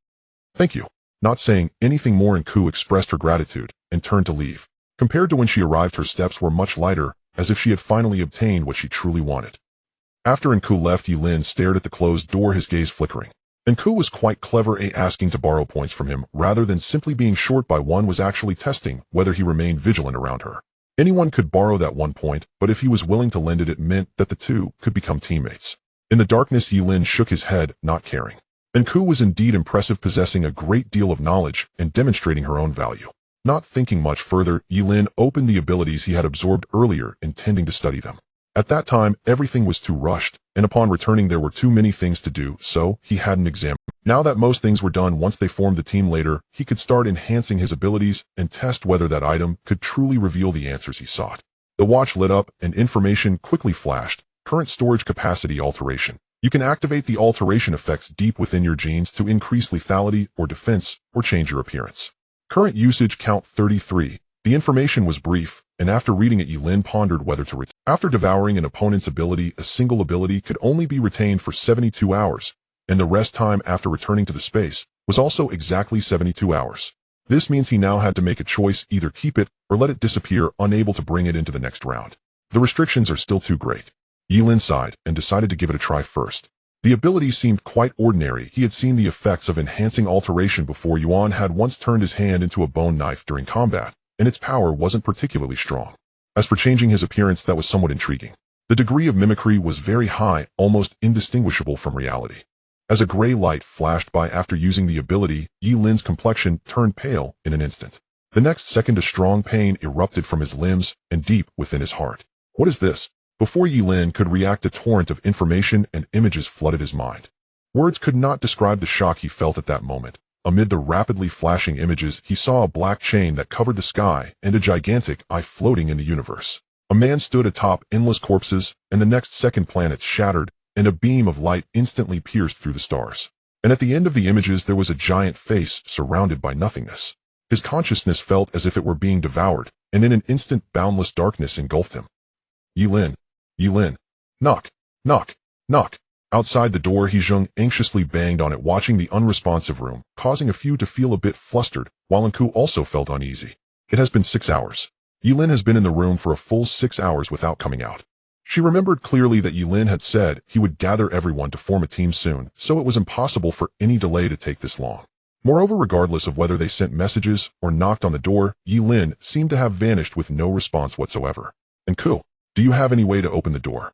Thank you. Not saying anything more, Enku expressed her gratitude and turned to leave. Compared to when she arrived, her steps were much lighter, as if she had finally obtained what she truly wanted. After Enku left, Ye Lin stared at the closed door, his gaze flickering. And Ku was quite clever at asking to borrow points from him rather than simply being short by one was actually testing whether he remained vigilant around her. Anyone could borrow that 1 point, but if he was willing to lend it, it meant that the two could become teammates. In the darkness, Ye Lin shook his head, not caring. And Ku was indeed impressive, possessing a great deal of knowledge and demonstrating her own value. Not thinking much further, Ye Lin opened the abilities he had absorbed earlier, intending to study them. At that time, everything was too rushed, and upon returning there were too many things to do, so he had an exam. Now that most things were done, once they formed the team later, he could start enhancing his abilities and test whether that item could truly reveal the answers he sought. The watch lit up, and information quickly flashed. Current storage capacity alteration. You can activate the alteration effects deep within your genes to increase lethality or defense, or change your appearance. Current usage count 33. The information was brief, and after reading it, Ye Lin pondered whether to retain. After devouring an opponent's ability, a single ability could only be retained for 72 hours, and the rest time after returning to the space was also exactly 72 hours. This means he now had to make a choice, either keep it or let it disappear, unable to bring it into the next round. The restrictions are still too great. Ye Lin sighed and decided to give it a try first. The ability seemed quite ordinary. He had seen the effects of enhancing alteration before. Yuan had once turned his hand into a bone knife during combat, and its power wasn't particularly strong. As for changing his appearance, that was somewhat intriguing. The degree of mimicry was very high, almost indistinguishable from reality. As a gray light flashed by after using the ability, Ye Lin's complexion turned pale in an instant. The next second, a strong pain erupted from his limbs and deep within his heart. What is this? Before Ye Lin could react, a torrent of information and images flooded his mind. Words could not describe the shock he felt at that moment. Amid the rapidly flashing images, he saw a black chain that covered the sky and a gigantic eye floating in the universe. A man stood atop endless corpses, and the next second planets shattered, and a beam of light instantly pierced through the stars. And at the end of the images there was a giant face surrounded by nothingness. His consciousness felt as if it were being devoured, and in an instant boundless darkness engulfed him. Ye Lin. Ye Lin. Knock. Knock. Knock. Outside the door, He Zheng anxiously banged on it, watching the unresponsive room, causing a few to feel a bit flustered, while Enku also felt uneasy. It has been 6 hours. Ye Lin has been in the room for a full 6 hours without coming out. She remembered clearly that Ye Lin had said he would gather everyone to form a team soon, so it was impossible for any delay to take this long. Moreover, regardless of whether they sent messages or knocked on the door, Ye Lin seemed to have vanished with no response whatsoever. Enku, do you have any way to open the door?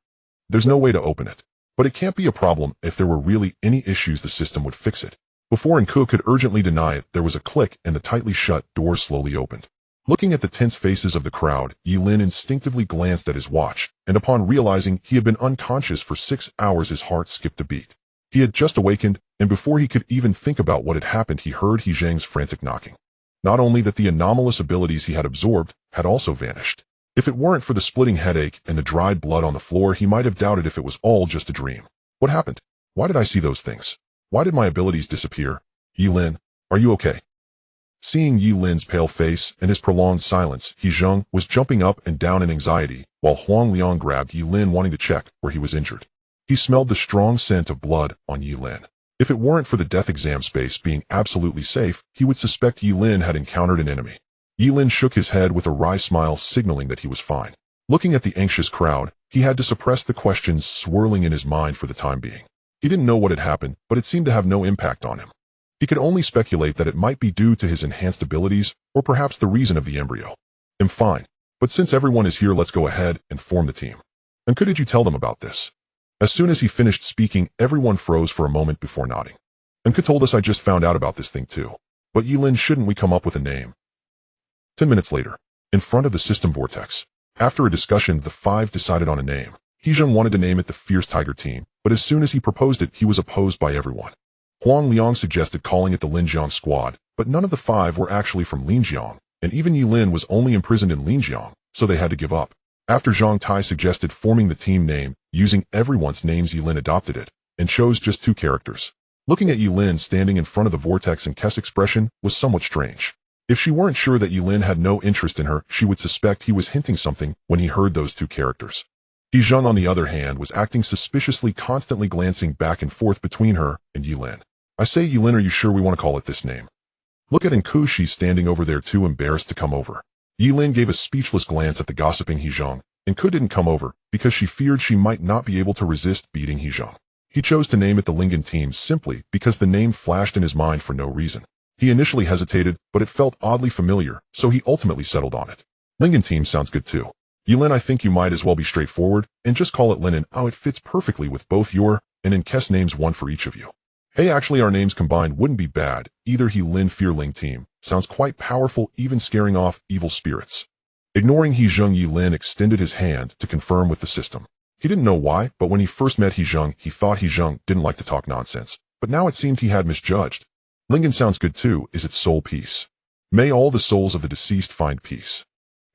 There's no way to open it. But it can't be a problem. If there were really any issues, the system would fix it. Before Enku could urgently deny it, there was a click and the tightly shut door slowly opened. Looking at the tense faces of the crowd, Ye Lin instinctively glanced at his watch, and upon realizing he had been unconscious for 6 hours, his heart skipped a beat. He had just awakened, and before he could even think about what had happened, he heard He Zheng's frantic knocking. Not only that, the anomalous abilities he had absorbed had also vanished. If it weren't for the splitting headache and the dried blood on the floor, he might have doubted if it was all just a dream. What happened? Why did I see those things? Why did my abilities disappear? Ye Lin, are you okay? Seeing Ye Lin's pale face and his prolonged silence, He Zheng was jumping up and down in anxiety, while Huang Liang grabbed Ye Lin, wanting to check where he was injured. He smelled the strong scent of blood on Ye Lin. If it weren't for the death exam space being absolutely safe, he would suspect Ye Lin had encountered an enemy. Ye Lin shook his head with a wry smile, signaling that he was fine. Looking at the anxious crowd, he had to suppress the questions swirling in his mind for the time being. He didn't know what had happened, but it seemed to have no impact on him. He could only speculate that it might be due to his enhanced abilities, or perhaps the reason of the embryo. I'm fine, but since everyone is here, let's go ahead and form the team. And did you tell them about this? As soon as he finished speaking, everyone froze for a moment before nodding. And told us I just found out about this thing too. But Ye Lin, shouldn't we come up with a name? 10 minutes later, in front of the system vortex. After a discussion, the 5 decided on a name. He Zheng wanted to name it the Fierce Tiger Team, but as soon as he proposed it, he was opposed by everyone. Huang Liang suggested calling it the Linjiang Squad, but none of the 5 were actually from Linjiang, and even Ye Lin was only imprisoned in Linjiang, so they had to give up. After Zhang Tai suggested forming the team name, using everyone's names, Ye Lin adopted it, and chose just 2 characters. Looking at Ye Lin standing in front of the vortex, and Kes' expression was somewhat strange. If she weren't sure that Ye Lin had no interest in her, she would suspect he was hinting something when he heard those 2 characters. He Zheng, on the other hand, was acting suspiciously, constantly glancing back and forth between her and Ye Lin. I say, Ye Lin, are you sure we want to call it this name? Look at Enku, she's standing over there too embarrassed to come over. Ye Lin gave a speechless glance at the gossiping He Zheng. Enku didn't come over because she feared she might not be able to resist beating He Zheng. He chose to name it the Lingen team simply because the name flashed in his mind for no reason. He initially hesitated, but it felt oddly familiar, so he ultimately settled on it. Lingen team sounds good too. Ye Lin, I think you might as well be straightforward and just call it Linen. Oh, it fits perfectly with both your and Kes names, one for each of you. Hey, actually our names combined wouldn't be bad. Either He Lin Fearling team sounds quite powerful, even scaring off evil spirits. Ignoring He Zheng, Ye Lin extended his hand to confirm with the system. He didn't know why, but when he first met He Zheng, he thought He Zheng didn't like to talk nonsense. But now it seemed he had misjudged. Lingen sounds good too, is its soul peace. May all the souls of the deceased find peace.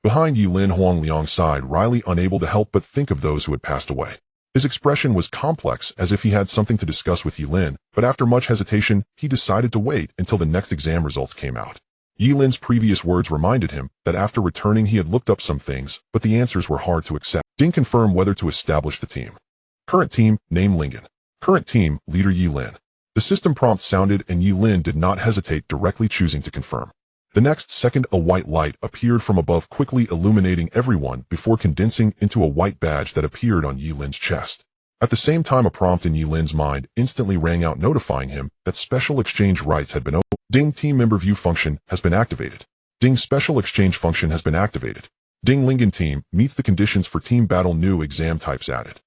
Behind Ye Lin, Huang Liang's side, Riley unable to help but think of those who had passed away. His expression was complex, as if he had something to discuss with Ye Lin, but after much hesitation, he decided to wait until the next exam results came out. Ye Lin's previous words reminded him that after returning he had looked up some things, but the answers were hard to accept. Ding confirmed whether to establish the team. Current team, name Lingen. Current team, leader Ye Lin. The system prompt sounded and Ye Lin did not hesitate, directly choosing to confirm. The next second, a white light appeared from above, quickly illuminating everyone before condensing into a white badge that appeared on Ye Lin's chest. At the same time, a prompt in Ye Lin's mind instantly rang out, notifying him that special exchange rights had been opened. Ding, team member view function has been activated. Ding, special exchange function has been activated. Ding, Lingen team meets the conditions for team battle, new exam types added.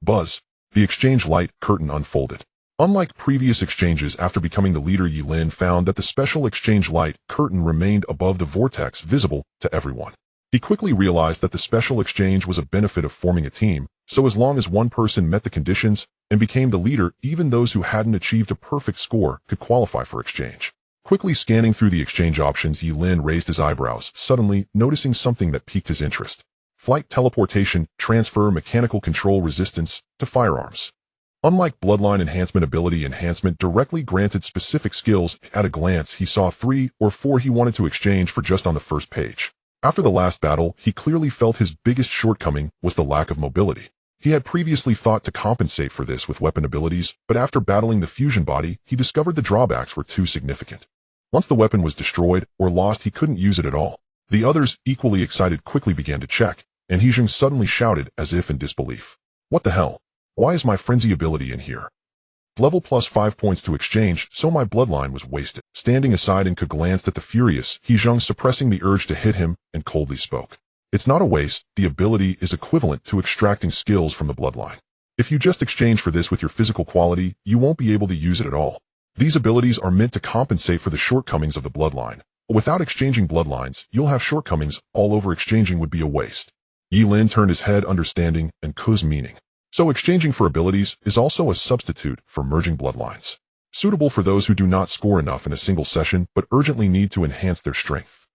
Buzz. The exchange light curtain unfolded. Unlike previous exchanges, after becoming the leader, Ye Lin found that the special exchange light curtain remained above the vortex, visible to everyone. He quickly realized that the special exchange was a benefit of forming a team, so as long as one person met the conditions and became the leader, even those who hadn't achieved a perfect score could qualify for exchange. Quickly scanning through the exchange options, Ye Lin raised his eyebrows, suddenly noticing something that piqued his interest. Flight, teleportation, transfer, mechanical control, resistance to firearms. Unlike bloodline enhancement, ability enhancement directly granted specific skills. At a glance, he saw 3 or 4 he wanted to exchange for just on the first page. After the last battle, he clearly felt his biggest shortcoming was the lack of mobility. He had previously thought to compensate for this with weapon abilities, but after battling the fusion body, he discovered the drawbacks were too significant. Once the weapon was destroyed or lost, he couldn't use it at all. The others, equally excited, quickly began to check, and He Zheng suddenly shouted as if in disbelief. What the hell? Why is my frenzy ability in here? Level plus 5 points to exchange, so my bloodline was wasted. Standing aside, and could glanced at the furious He Zheng, suppressing the urge to hit him, and coldly spoke. It's not a waste, the ability is equivalent to extracting skills from the bloodline. If you just exchange for this with your physical quality, you won't be able to use it at all. These abilities are meant to compensate for the shortcomings of the bloodline. Without exchanging bloodlines, you'll have shortcomings. All over exchanging would be a waste. Ye Lin turned his head, understanding and Ku's meaning. So exchanging for abilities is also a substitute for merging bloodlines. Suitable for those who do not score enough in a single session but urgently need to enhance their strength.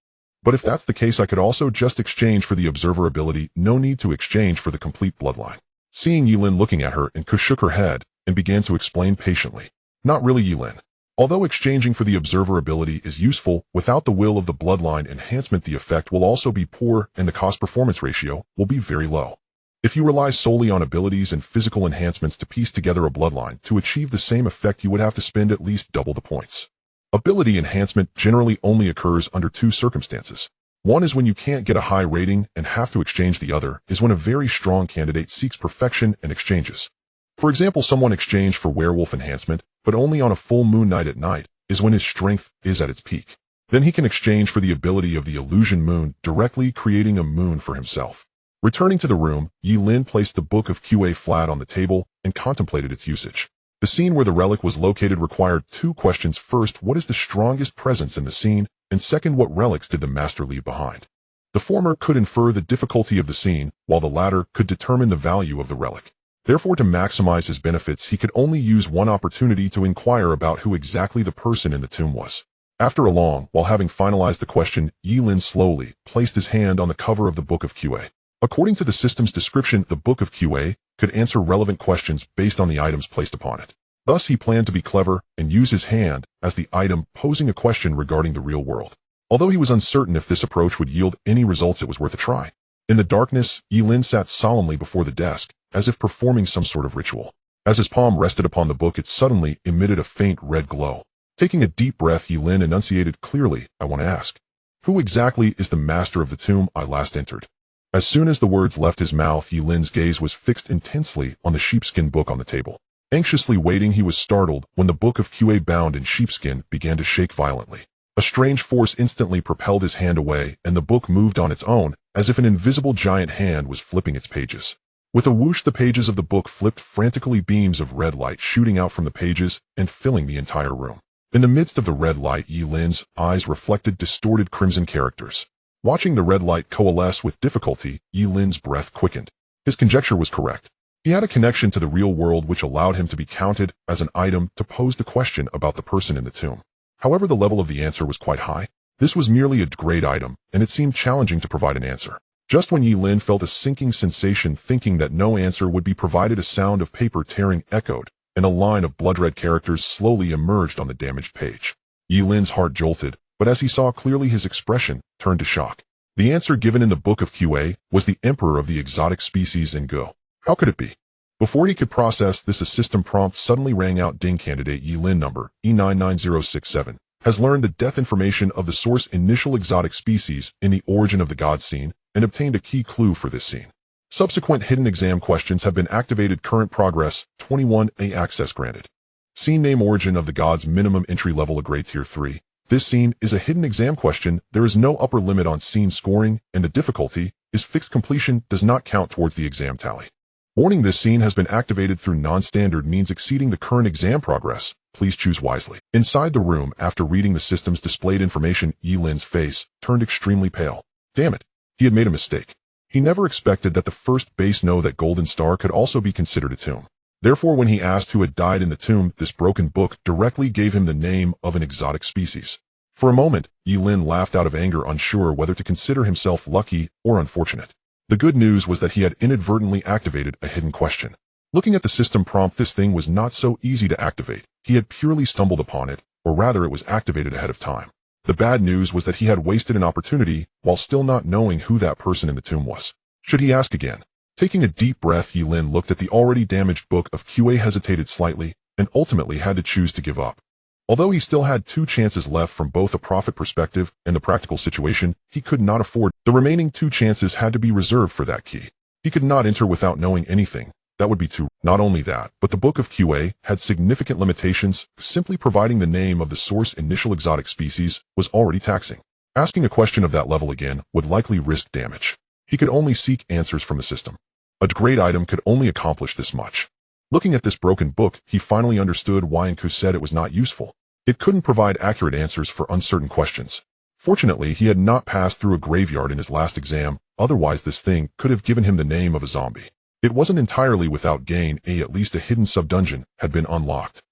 But if that's the case, I could also just exchange for the observer ability, no need to exchange for the complete bloodline. Seeing Ye Lin looking at her, and Ku shook her head and began to explain patiently. Not really, Ye Lin. Although exchanging for the observer ability is useful, without the will of the bloodline enhancement the effect will also be poor and the cost-performance ratio will be very low. If you rely solely on abilities and physical enhancements to piece together a bloodline, to achieve the same effect you would have to spend at least double the points. Ability enhancement generally only occurs under 2 circumstances. One is when you can't get a high rating and have to exchange. The other is when a very strong candidate seeks perfection and exchanges. For example, someone exchanged for werewolf enhancement, but only on a full moon night at night is when his strength is at its peak. Then he can exchange for the ability of the illusion moon, directly creating a moon for himself. Returning to the room, Ye Lin placed the book of QA flat on the table and contemplated its usage. The scene where the relic was located required 2 questions. First, what is the strongest presence in the scene? And second, what relics did the master leave behind? The former could infer the difficulty of the scene, while the latter could determine the value of the relic. Therefore, to maximize his benefits, he could only use one opportunity to inquire about who exactly the person in the tomb was. After a long while, having finalized the question, Ye Lin slowly placed his hand on the cover of the book of QA. According to the system's description, the book of QA could answer relevant questions based on the items placed upon it. Thus, he planned to be clever and use his hand as the item, posing a question regarding the real world. Although he was uncertain if this approach would yield any results, it was worth a try. In the darkness, Ye Lin sat solemnly before the desk, as if performing some sort of ritual. As his palm rested upon the book, it suddenly emitted a faint red glow. Taking a deep breath, Ye Lin enunciated clearly, I want to ask, who exactly is the master of the tomb I last entered? As soon as the words left his mouth, Ye Lin's gaze was fixed intensely on the sheepskin book on the table. Anxiously waiting, he was startled when the book of QA bound in sheepskin began to shake violently. A strange force instantly propelled his hand away, and the book moved on its own, as if an invisible giant hand was flipping its pages. With a whoosh, the pages of the book flipped frantically, beams of red light shooting out from the pages and filling the entire room. In the midst of the red light, Ye Lin's eyes reflected distorted crimson characters. Watching the red light coalesce with difficulty, Ye Lin's breath quickened. His conjecture was correct. He had a connection to the real world which allowed him to be counted as an item to pose the question about the person in the tomb. However, the level of the answer was quite high. This was merely a grade item, and it seemed challenging to provide an answer. Just when Ye Lin felt a sinking sensation, thinking that no answer would be provided, a sound of paper tearing echoed, and a line of blood-red characters slowly emerged on the damaged page. Ye Lin's heart jolted, but as he saw clearly, his expression turned to shock. The answer given in the book of QA was the emperor of the exotic species in Go. How could it be? Before he could process this, a system prompt suddenly rang out. Ding, candidate Ye Lin number E99067 has learned the death information of the source initial exotic species in the origin of the god scene and obtained a key clue for this scene. Subsequent hidden exam questions have been activated. Current progress 21A, access granted. Scene name: origin of the gods, minimum entry level, a grade tier 3. This scene is a hidden exam question. There is no upper limit on scene scoring, and the difficulty is fixed. Completion does not count towards the exam tally. Warning: this scene has been activated through non-standard means exceeding the current exam progress. Please choose wisely. Inside the room, after reading the system's displayed information, Ye Lin's face turned extremely pale. Damn it. He had made a mistake. He never expected that the first base know that Golden Star could also be considered a tomb. Therefore, when he asked who had died in the tomb, this broken book directly gave him the name of an exotic species. For a moment, Ye Lin laughed out of anger, unsure whether to consider himself lucky or unfortunate. The good news was that he had inadvertently activated a hidden question. Looking at the system prompt, this thing was not so easy to activate. He had purely stumbled upon it, or rather it was activated ahead of time. The bad news was that he had wasted an opportunity while still not knowing who that person in the tomb was. Should he ask again? Taking a deep breath, Ye Lin looked at the already damaged book of QA, hesitated slightly, and ultimately had to choose to give up. Although he still had 2 chances left from both a profit perspective and the practical situation, he could not afford. The remaining 2 chances had to be reserved for that key. He could not enter without knowing anything. That would be too. Not only that, but the book of QA had significant limitations. Simply providing the name of the source initial exotic species was already taxing. Asking a question of that level again would likely risk damage. He could only seek answers from the system. A grade item could only accomplish this much. Looking at this broken book, he finally understood why Nku said it was not useful. It couldn't provide accurate answers for uncertain questions. Fortunately, he had not passed through a graveyard in his last exam, otherwise this thing could have given him the name of a zombie. It wasn't entirely without gain. At least a hidden sub-dungeon had been unlocked.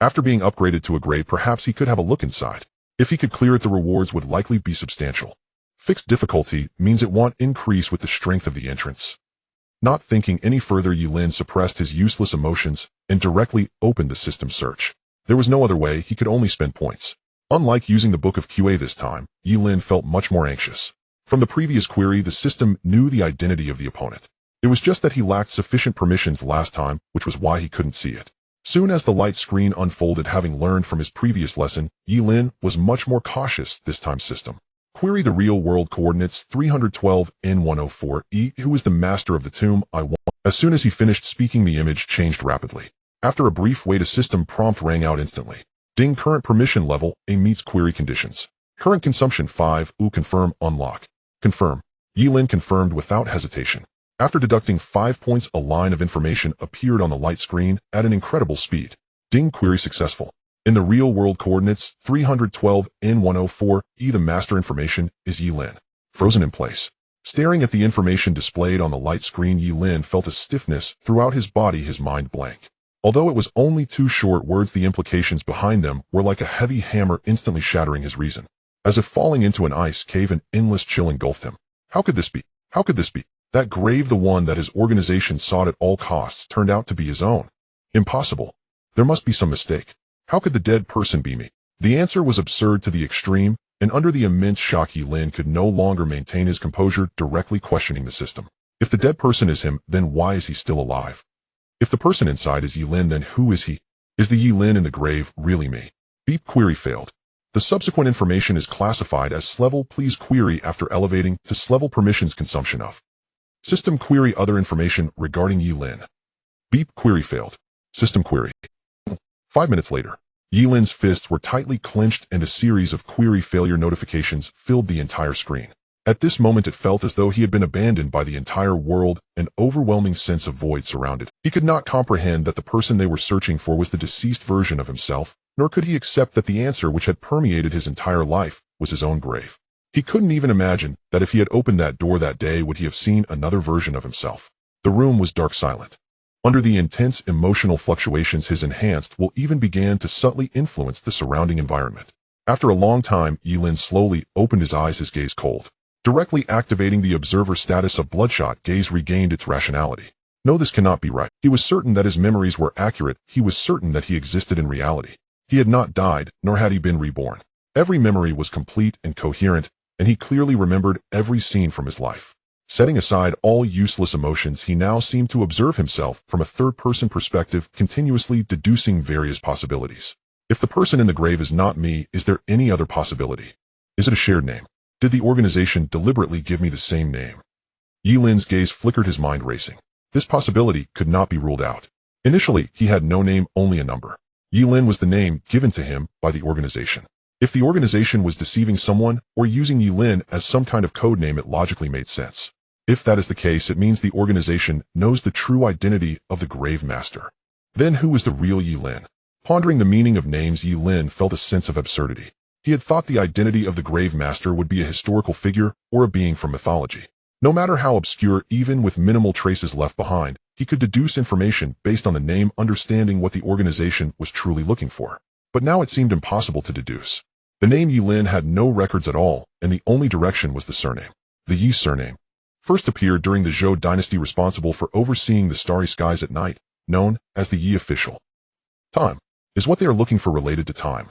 After being upgraded to a grade, perhaps he could have a look inside. If he could clear it, the rewards would likely be substantial. Fixed difficulty means it won't increase with the strength of the entrance. Not thinking any further, Ye Lin suppressed his useless emotions and directly opened the system search. There was no other way. He could only spend points. Unlike using the book of QA this time, Ye Lin felt much more anxious. From the previous query, the system knew the identity of the opponent. It was just that he lacked sufficient permissions last time, which was why he couldn't see it. Soon as the light screen unfolded, having learned from his previous lesson, Ye Lin was much more cautious this time. System. Query: the real world coordinates 312 N104E. Who is the master of the tomb? I want. As soon as he finished speaking, the image changed rapidly. After a brief wait, a system prompt rang out instantly. Ding, current permission level A meets query conditions. Current consumption 5. Confirm, unlock. Confirm. Ye Lin confirmed without hesitation. After deducting 5 points, a line of information appeared on the light screen at an incredible speed. Ding, query successful. In the real-world coordinates 312 N104E, the master information is Ye Lin. Frozen in place. Staring at the information displayed on the light screen, Ye Lin felt a stiffness throughout his body, his mind blank. Although it was only 2 short words, the implications behind them were like a heavy hammer instantly shattering his reason. As if falling into an ice cave, an endless chill engulfed him. How could this be? How could this be? That grave, the one that his organization sought at all costs, turned out to be his own. Impossible. There must be some mistake. How could the dead person be me? The answer was absurd to the extreme, and under the immense shock, Ye Lin could no longer maintain his composure, directly questioning the system. If the dead person is him, then why is he still alive? If the person inside is Ye Lin, then who is he? Is the Ye Lin in the grave really me? Beep, query failed. The subsequent information is classified as S-level. Please query after elevating to S-level. Permissions consumption of. System query: other information regarding Ye Lin. Beep, query failed. System query. 5 minutes later, Ye Lin's fists were tightly clenched and a series of query failure notifications filled the entire screen. At this moment it felt as though he had been abandoned by the entire world, an overwhelming sense of void surrounded. He could not comprehend that the person they were searching for was the deceased version of himself, nor could he accept that the answer which had permeated his entire life was his own grave. He couldn't even imagine that if he had opened that door that day would he have seen another version of himself. The room was dark silent. Under the intense emotional fluctuations his enhanced will even began to subtly influence the surrounding environment. After a long time, Ye Lin slowly opened his eyes, his gaze cold. Directly activating the observer status of bloodshot gaze regained its rationality. No, this cannot be right. He was certain that his memories were accurate. He was certain that he existed in reality. He had not died, nor had he been reborn. Every memory was complete and coherent, and he clearly remembered every scene from his life. Setting aside all useless emotions, he now seemed to observe himself from a third-person perspective, continuously deducing various possibilities. If the person in the grave is not me, is there any other possibility? Is it a shared name? Did the organization deliberately give me the same name? Ye Lin's gaze flickered, his mind racing. This possibility could not be ruled out. Initially, he had no name, only a number. Ye Lin was the name given to him by the organization. If the organization was deceiving someone or using Ye Lin as some kind of code name, it logically made sense. If that is the case, it means the organization knows the true identity of the Grave Master. Then who was the real Ye Lin? Pondering the meaning of names, Ye Lin felt a sense of absurdity. He had thought the identity of the Grave Master would be a historical figure or a being from mythology. No matter how obscure, even with minimal traces left behind, he could deduce information based on the name, understanding what the organization was truly looking for. But now it seemed impossible to deduce. The name Ye Lin had no records at all, and the only direction was the surname. The Ye surname first appeared during the Zhou dynasty, responsible for overseeing the starry skies at night, known as the Ye official. Time is what they are looking for related to time.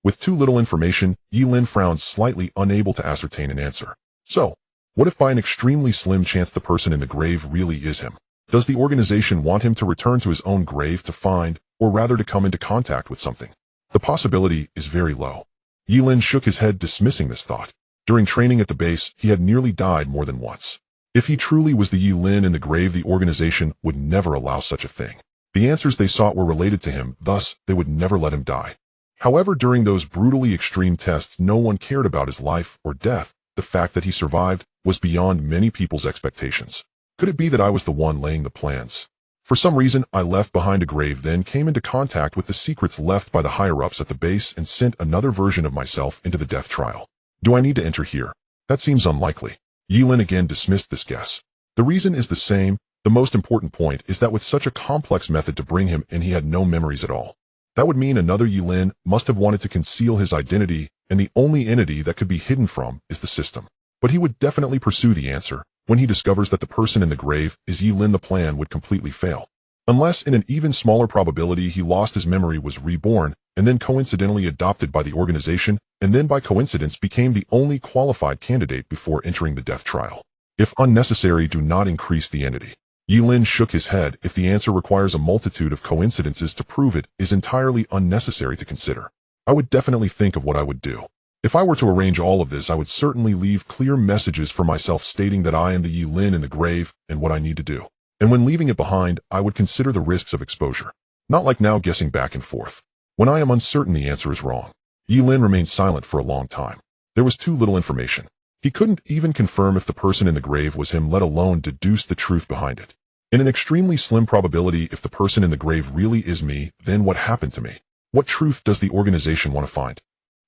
With too little information, Ye Lin frowned slightly, unable to ascertain an answer. So, what if by an extremely slim chance the person in the grave really is him? Does the organization want him to return to his own grave to find, or rather to come into contact with something? The possibility is very low. Ye Lin shook his head, dismissing this thought. During training at the base, he had nearly died more than once. If he truly was the Ye Lin in the grave, the organization would never allow such a thing. The answers they sought were related to him, thus they would never let him die. However, during those brutally extreme tests, no one cared about his life or death. The fact that he survived was beyond many people's expectations. Could it be that I was the one laying the plans? For some reason, I left behind a grave, then came into contact with the secrets left by the higher-ups at the base and sent another version of myself into the death trial. Do I need to enter here? That seems unlikely. Ye Lin again dismissed this guess. The reason is the same. The most important point is that with such a complex method to bring him in, he had no memories at all. That would mean another Ye Lin must have wanted to conceal his identity, and the only entity that could be hidden from is the system. But he would definitely pursue the answer. When he discovers that the person in the grave is Ye Lin, the plan would completely fail. Unless in an even smaller probability he lost his memory, was reborn, and then coincidentally adopted by the organization, and then by coincidence became the only qualified candidate before entering the death trial. If unnecessary, do not increase the entity. Ye Lin shook his head. If the answer requires a multitude of coincidences to prove it, is entirely unnecessary to consider. I would definitely think of what I would do. If I were to arrange all of this, I would certainly leave clear messages for myself stating that I am the Ye Lin in the grave and what I need to do. And when leaving it behind, I would consider the risks of exposure. Not like now, guessing back and forth. When I am uncertain the answer is wrong. Ye Lin remained silent for a long time. There was too little information. He couldn't even confirm if the person in the grave was him, let alone deduce the truth behind it. In an extremely slim probability, if the person in the grave really is me, then what happened to me? What truth does the organization want to find?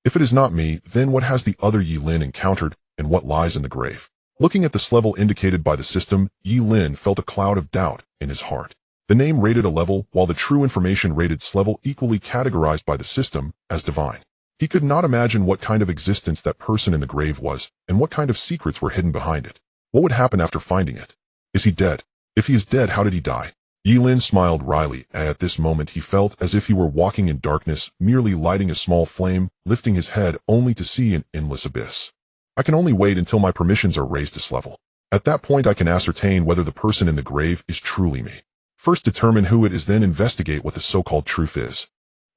If it is not me, then what has the other Ye Lin encountered, and what lies in the grave? Looking at this level indicated by the system, Ye Lin felt a cloud of doubt in his heart. The name rated a level, while the true information rated level, equally categorized by the system as divine. He could not imagine what kind of existence that person in the grave was, and what kind of secrets were hidden behind it. What would happen after finding it? Is he dead? If he is dead, how did he die? Ye Lin smiled wryly. At this moment he felt as if he were walking in darkness, merely lighting a small flame, lifting his head only to see an endless abyss. I can only wait until my permissions are raised this level. At that point I can ascertain whether the person in the grave is truly me. First determine who it is, then investigate what the so-called truth is.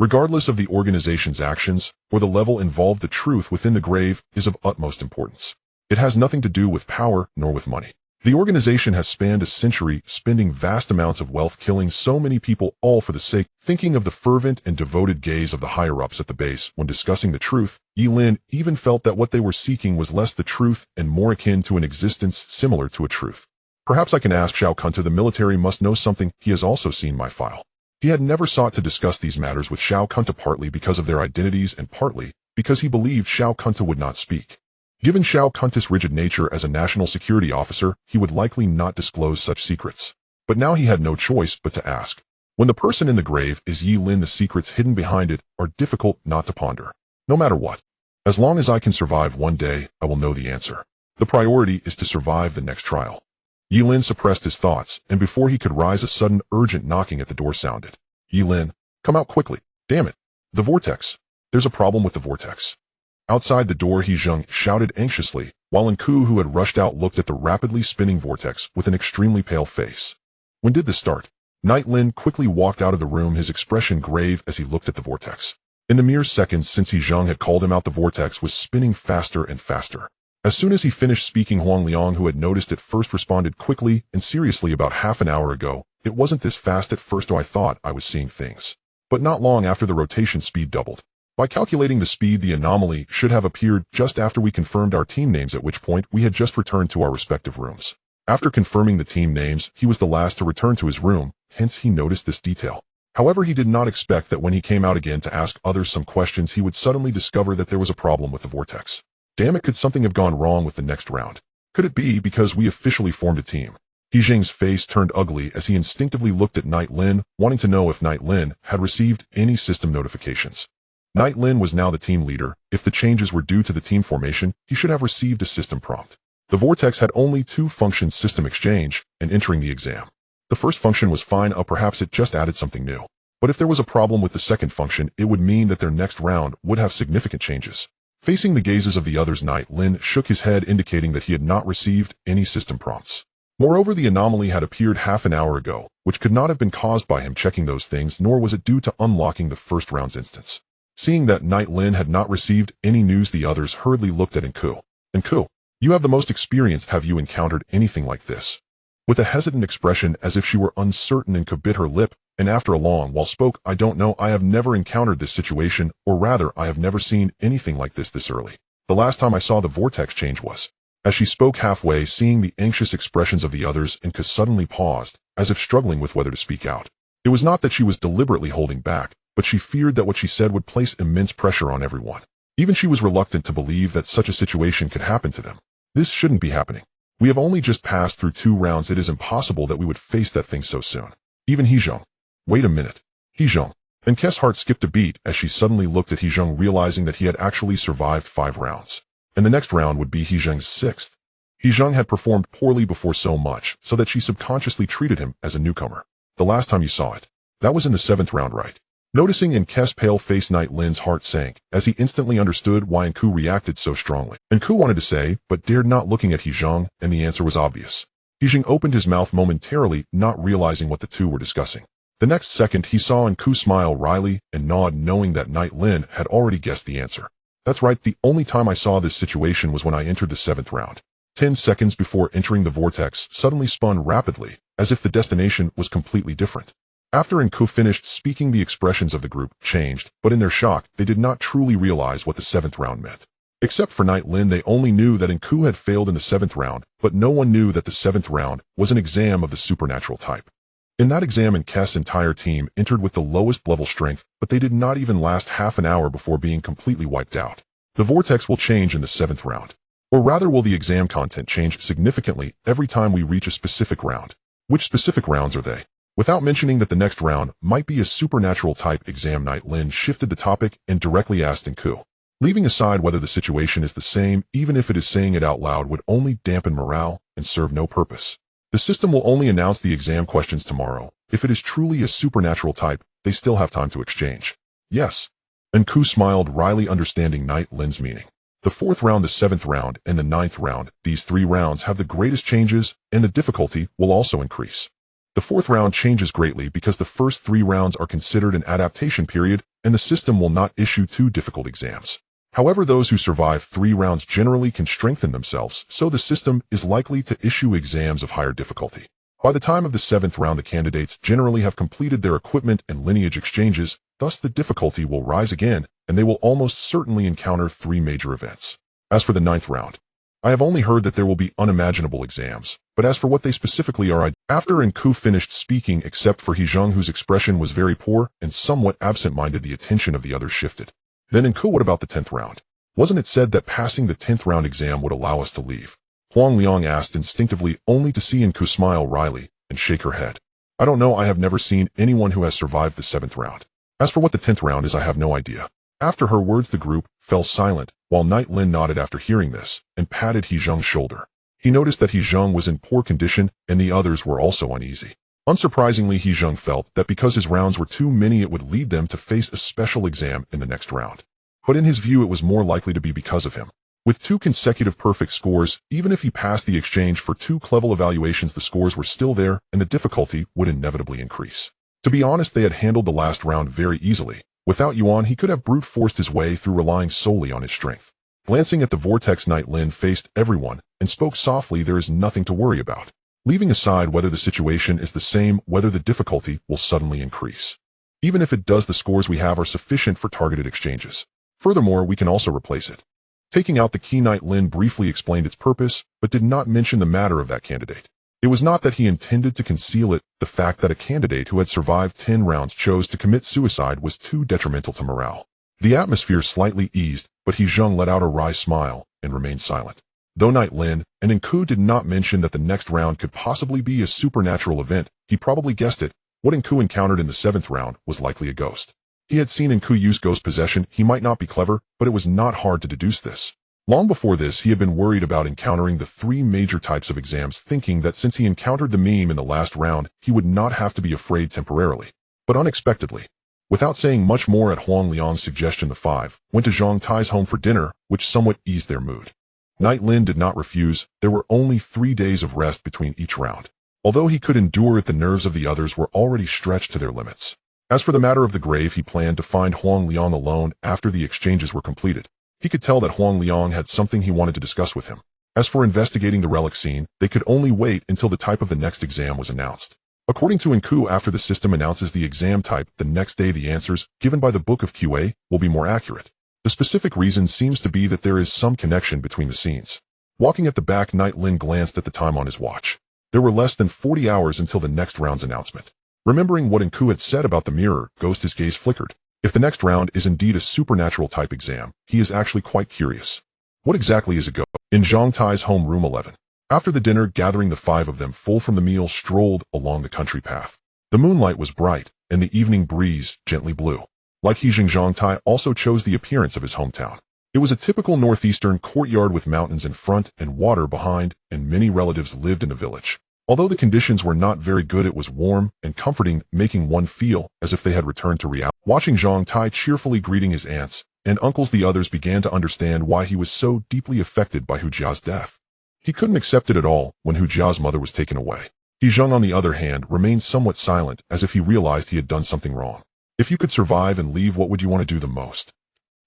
Regardless of the organization's actions or the level involved, the truth within the grave is of utmost importance. It has nothing to do with power nor with money. The organization has spanned a century, spending vast amounts of wealth killing so many people, all for the sake, thinking of the fervent and devoted gaze of the higher-ups at the base. When discussing the truth, Ye Lin even felt that what they were seeking was less the truth and more akin to an existence similar to a truth. Perhaps I can ask Xiao Kunta. The military must know something. He has also seen my file. He had never sought to discuss these matters with Xiao Kunta, partly because of their identities and partly because he believed Xiao Kunta would not speak. Given Xiao Kunta's rigid nature as a national security officer, he would likely not disclose such secrets. But now he had no choice but to ask. When the person in the grave is Ye Lin, the secrets hidden behind it are difficult not to ponder. No matter what. As long as I can survive one day, I will know the answer. The priority is to survive the next trial. Ye Lin suppressed his thoughts, and before he could rise, a sudden, urgent knocking at the door sounded. Ye Lin, come out quickly. Damn it. The vortex. There's a problem with the vortex. Outside the door, He Zheng shouted anxiously, while Nku, who had rushed out, looked at the rapidly spinning vortex with an extremely pale face. When did this start? Ye Lin quickly walked out of the room, his expression grave as he looked at the vortex. In the mere seconds since He Zheng had called him out, the vortex was spinning faster and faster. As soon as he finished speaking, Huang Liang, who had noticed it first, responded quickly and seriously. About half an hour ago, it wasn't this fast at first. I thought I was seeing things. But not long after, the rotation speed doubled. By calculating the speed, the anomaly should have appeared just after we confirmed our team names, at which point we had just returned to our respective rooms. After confirming the team names, he was the last to return to his room, hence he noticed this detail. However, he did not expect that when he came out again to ask others some questions, he would suddenly discover that there was a problem with the vortex. Damn it, could something have gone wrong with the next round? Could it be because we officially formed a team? He Zheng's face turned ugly as he instinctively looked at Ye Lin, wanting to know if Ye Lin had received any system notifications. Ye Lin was now the team leader. If the changes were due to the team formation, he should have received a system prompt. The vortex had only two functions: system exchange and entering the exam. The first function was fine, perhaps it just added something new. But if there was a problem with the second function, it would mean that their next round would have significant changes. Facing the gazes of the others, Ye Lin shook his head, indicating that he had not received any system prompts. Moreover, the anomaly had appeared half an hour ago, which could not have been caused by him checking those things, nor was it due to unlocking the first round's instance. Seeing that Ye Lin had not received any news, the others hurriedly looked at Nku. Nku, you have the most experience. Have you encountered anything like this? With a hesitant expression, as if she were uncertain, Nku bit her lip, and after a long while spoke. I don't know. I have never encountered this situation, or rather, I have never seen anything like this early. The last time I saw the vortex change was. As she spoke halfway, seeing the anxious expressions of the others, Nku suddenly paused, as if struggling with whether to speak out. It was not that she was deliberately holding back, but she feared that what she said would place immense pressure on everyone. Even she was reluctant to believe that such a situation could happen to them. This shouldn't be happening. We have only just passed through 2 rounds. It is impossible that we would face that thing so soon. Even He Zheng. Wait a minute. He Zheng. Nku's heart skipped a beat as she suddenly looked at He Zheng, realizing that he had actually survived 5 rounds. And the next round would be He Zheng's 6th. He Zheng had performed poorly before, so much so that she subconsciously treated him as a newcomer. The last time you saw it. That was in the 7th round, right? Noticing Nku's pale face, Ye Lin's heart sank, as he instantly understood why Nku reacted so strongly. Nku wanted to say, but dared not, looking at He Zheng, and the answer was obvious. He Zheng opened his mouth momentarily, not realizing what the two were discussing. The next second, he saw Nku smile wryly and nod, knowing that Ye Lin had already guessed the answer. That's right, the only time I saw this situation was when I entered the 7th round. 10 seconds before entering, the vortex suddenly spun rapidly, as if the destination was completely different. After Nku finished speaking, the expressions of the group changed, but in their shock, they did not truly realize what the 7th round meant. Except for Ye Lin, they only knew that Nku had failed in the 7th round, but no one knew that the 7th round was an exam of the supernatural type. In that exam, Nku's entire team entered with the lowest level strength, but they did not even last half an hour before being completely wiped out. The vortex will change in the 7th round. Or rather, will the exam content change significantly every time we reach a specific round? Which specific rounds are they? Without mentioning that the next round might be a supernatural type exam, Ye Lin shifted the topic and directly asked Nku. Leaving aside whether the situation is the same, even if it is, saying it out loud would only dampen morale and serve no purpose. The system will only announce the exam questions tomorrow. If it is truly a supernatural type, they still have time to exchange. Yes. Nku smiled wryly, understanding Ye Lin's meaning. The 4th round, the 7th round, and the 9th round, these 3 rounds have the greatest changes, and the difficulty will also increase. The 4th round changes greatly because the first 3 rounds are considered an adaptation period, and the system will not issue 2 difficult exams. However, those who survive 3 rounds generally can strengthen themselves, so the system is likely to issue exams of higher difficulty. By the time of the 7th round, the candidates generally have completed their equipment and lineage exchanges, thus the difficulty will rise again, and they will almost certainly encounter 3 major events. As for the 9th round, I have only heard that there will be unimaginable exams, but as for what they specifically are, after Nku finished speaking, except for Hezheng, whose expression was very poor and somewhat absent-minded, the attention of the others shifted. Then Nku, what about the 10th round? Wasn't it said that passing the 10th round exam would allow us to leave? Huang Liang asked instinctively, only to see Nku smile wryly and shake her head. I don't know, I have never seen anyone who has survived the 7th round. As for what the 10th round is, I have no idea. After her words, the group fell silent, while Ye Lin nodded after hearing this, and patted Hezheng's shoulder. He noticed that Hezheng was in poor condition, and the others were also uneasy. Unsurprisingly, Hezheng felt that because his rounds were too many, it would lead them to face a special exam in the next round. But in his view, it was more likely to be because of him. With 2 consecutive perfect scores, even if he passed the exchange for 2 clever evaluations, the scores were still there, and the difficulty would inevitably increase. To be honest, they had handled the last round very easily. Without Yuan, he could have brute forced his way through, relying solely on his strength. Glancing at the vortex, Ye Lin faced everyone and spoke softly, there is nothing to worry about. Leaving aside whether the situation is the same, whether the difficulty will suddenly increase. Even if it does, the scores we have are sufficient for targeted exchanges. Furthermore, we can also replace it. Taking out the key, Ye Lin briefly explained its purpose, but did not mention the matter of that candidate. It was not that he intended to conceal it, the fact that a candidate who had survived 10 rounds chose to commit suicide was too detrimental to morale. The atmosphere slightly eased, but Hezheng let out a wry smile and remained silent. Though Ye Lin and Nku did not mention that the next round could possibly be a supernatural event, he probably guessed it. What Nku encountered in the 7th round was likely a ghost. He had seen Nku use ghost possession. He might not be clever, but it was not hard to deduce this. Long before this, he had been worried about encountering the 3 major types of exams, thinking that since he encountered the meme in the last round, he would not have to be afraid temporarily. But unexpectedly, without saying much more at Huang Liang's suggestion, the 5 went to Zhang Tai's home for dinner, which somewhat eased their mood. Ye Lin did not refuse. There were only 3 days of rest between each round. Although he could endure it, the nerves of the others were already stretched to their limits. As for the matter of the grave, he planned to find Huang Liang alone after the exchanges were completed. He could tell that Huang Liang had something he wanted to discuss with him. As for investigating the relic scene, they could only wait until the type of the next exam was announced. According to Nku, after the system announces the exam type, the next day the answers, given by the Book of QA, will be more accurate. The specific reason seems to be that there is some connection between the scenes. Walking at the back, Ye Lin glanced at the time on his watch. There were less than 40 hours until the next round's announcement. Remembering what Nku had said about the mirror ghost, his gaze flickered. If the next round is indeed a supernatural type exam, he is actually quite curious. What exactly is a ghost? In Zhang Tai's home, room 11. After the dinner gathering, the 5 of them, full from the meal, strolled along the country path. The moonlight was bright, and the evening breeze gently blew. Like Hezheng, Zhang Tai also chose the appearance of his hometown. It was a typical northeastern courtyard with mountains in front and water behind, and many relatives lived in the village. Although the conditions were not very good, it was warm and comforting, making one feel as if they had returned to reality. Watching Zhang Tai cheerfully greeting his aunts and uncles, the others began to understand why he was so deeply affected by Hu Jia's death. He couldn't accept it at all when Hu Jia's mother was taken away. Hezheng, on the other hand, remained somewhat silent, as if he realized he had done something wrong. If you could survive and leave, what would you want to do the most?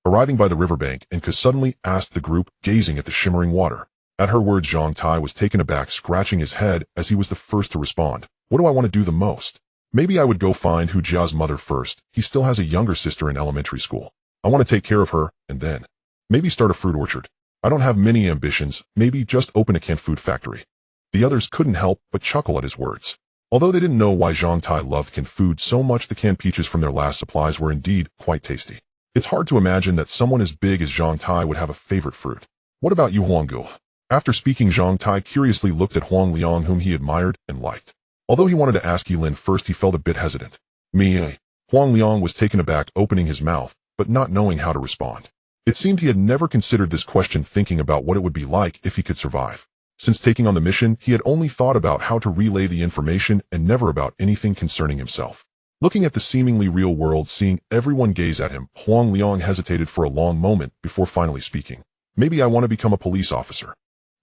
Arriving by the riverbank, Nku suddenly asked the group, gazing at the shimmering water. At her words, Zhang Tai was taken aback, scratching his head as he was the first to respond. What do I want to do the most? Maybe I would go find Hu Jia's mother first. He still has a younger sister in elementary school. I want to take care of her, and then maybe start a fruit orchard. I don't have many ambitions, maybe just open a canned food factory. The others couldn't help but chuckle at his words. Although they didn't know why Zhang Tai loved canned food so much, the canned peaches from their last supplies were indeed quite tasty. It's hard to imagine that someone as big as Zhang Tai would have a favorite fruit. What about you, Huanggu? After speaking, Zhang Tai curiously looked at Huang Liang, whom he admired and liked. Although he wanted to ask Ye Lin first, he felt a bit hesitant. Me? Huang Liang was taken aback, opening his mouth, but not knowing how to respond. It seemed he had never considered this question, thinking about what it would be like if he could survive. Since taking on the mission, he had only thought about how to relay the information and never about anything concerning himself. Looking at the seemingly real world, seeing everyone gaze at him, Huang Liang hesitated for a long moment before finally speaking. Maybe I want to become a police officer.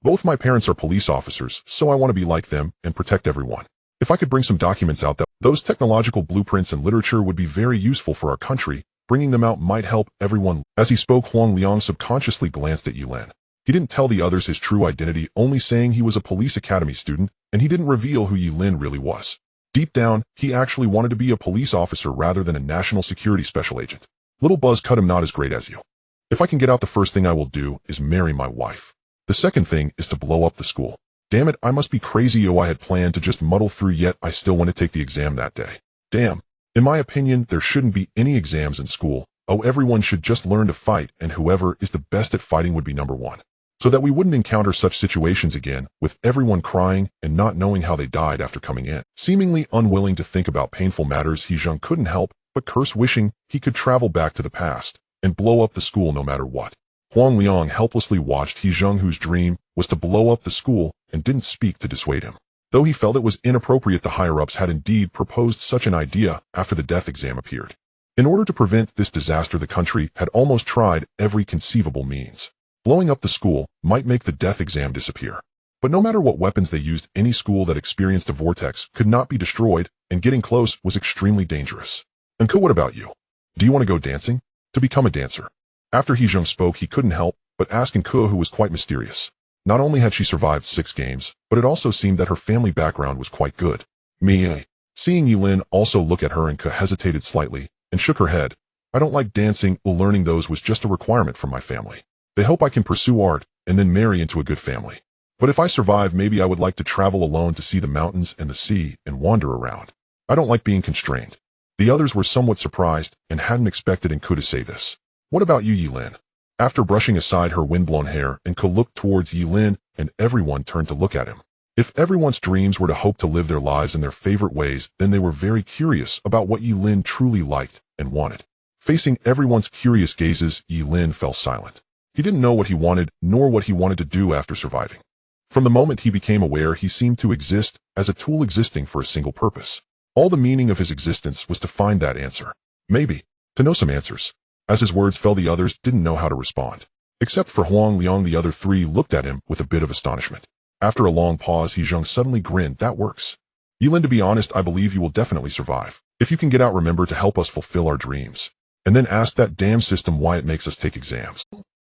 Both my parents are police officers, so I want to be like them and protect everyone. If I could bring some documents out, those technological blueprints and literature would be very useful for our country, Bringing them out might help everyone. As he spoke, Huang Liang subconsciously glanced at Ye Lin. He didn't tell the others his true identity, only saying he was a police academy student, and he didn't reveal who Ye Lin really was. Deep down, he actually wanted to be a police officer rather than a national security special agent. Little Buzz cut him not as great as you. If I can get out, the first thing I will do is marry my wife. The second thing is to blow up the school. Damn it, I must be crazy. I had planned to just muddle through, yet I still want to take the exam that day. Damn. In my opinion, there shouldn't be any exams in school. Everyone should just learn to fight, and whoever is the best at fighting would be number one. So that we wouldn't encounter such situations again, with everyone crying and not knowing how they died after coming in. Seemingly unwilling to think about painful matters, He Zheng couldn't help but curse, wishing he could travel back to the past and blow up the school no matter what. Huang Liang helplessly watched He Zheng, whose dream was to blow up the school, and didn't speak to dissuade him. Though he felt it was inappropriate, the higher-ups had indeed proposed such an idea after the death exam appeared. In order to prevent this disaster, the country had almost tried every conceivable means. Blowing up the school might make the death exam disappear. But no matter what weapons they used, any school that experienced a vortex could not be destroyed, and getting close was extremely dangerous. And Ko, what about you? Do you want to go dancing? To become a dancer? After He Zheng spoke, he couldn't help but ask Ko, who was quite mysterious. Not only had she survived 6 games, but it also seemed that her family background was quite good. Me. Seeing Ye Lin also look at her, and Ko hesitated slightly and shook her head. I don't like dancing. Learning those was just a requirement from my family. They hope I can pursue art and then marry into a good family. But if I survive, maybe I would like to travel alone to see the mountains and the sea and wander around. I don't like being constrained. The others were somewhat surprised and hadn't expected Ko to say this. What about you, Ye Lin? After brushing aside her windblown hair, Ko looked towards Ye Lin, and everyone turned to look at him. If everyone's dreams were to hope to live their lives in their favorite ways, then they were very curious about what Ye Lin truly liked and wanted. Facing everyone's curious gazes, Ye Lin fell silent. He didn't know what he wanted, nor what he wanted to do after surviving. From the moment he became aware, he seemed to exist as a tool existing for a single purpose. All the meaning of his existence was to find that answer. Maybe to know some answers. As his words fell, the others didn't know how to respond. Except for Huang Liang, the other 3 looked at him with a bit of astonishment. After a long pause, He Zheng suddenly grinned. That works. Ye Lin, to be honest, I believe you will definitely survive. If you can get out, remember to help us fulfill our dreams. And then ask that damn system why it makes us take exams.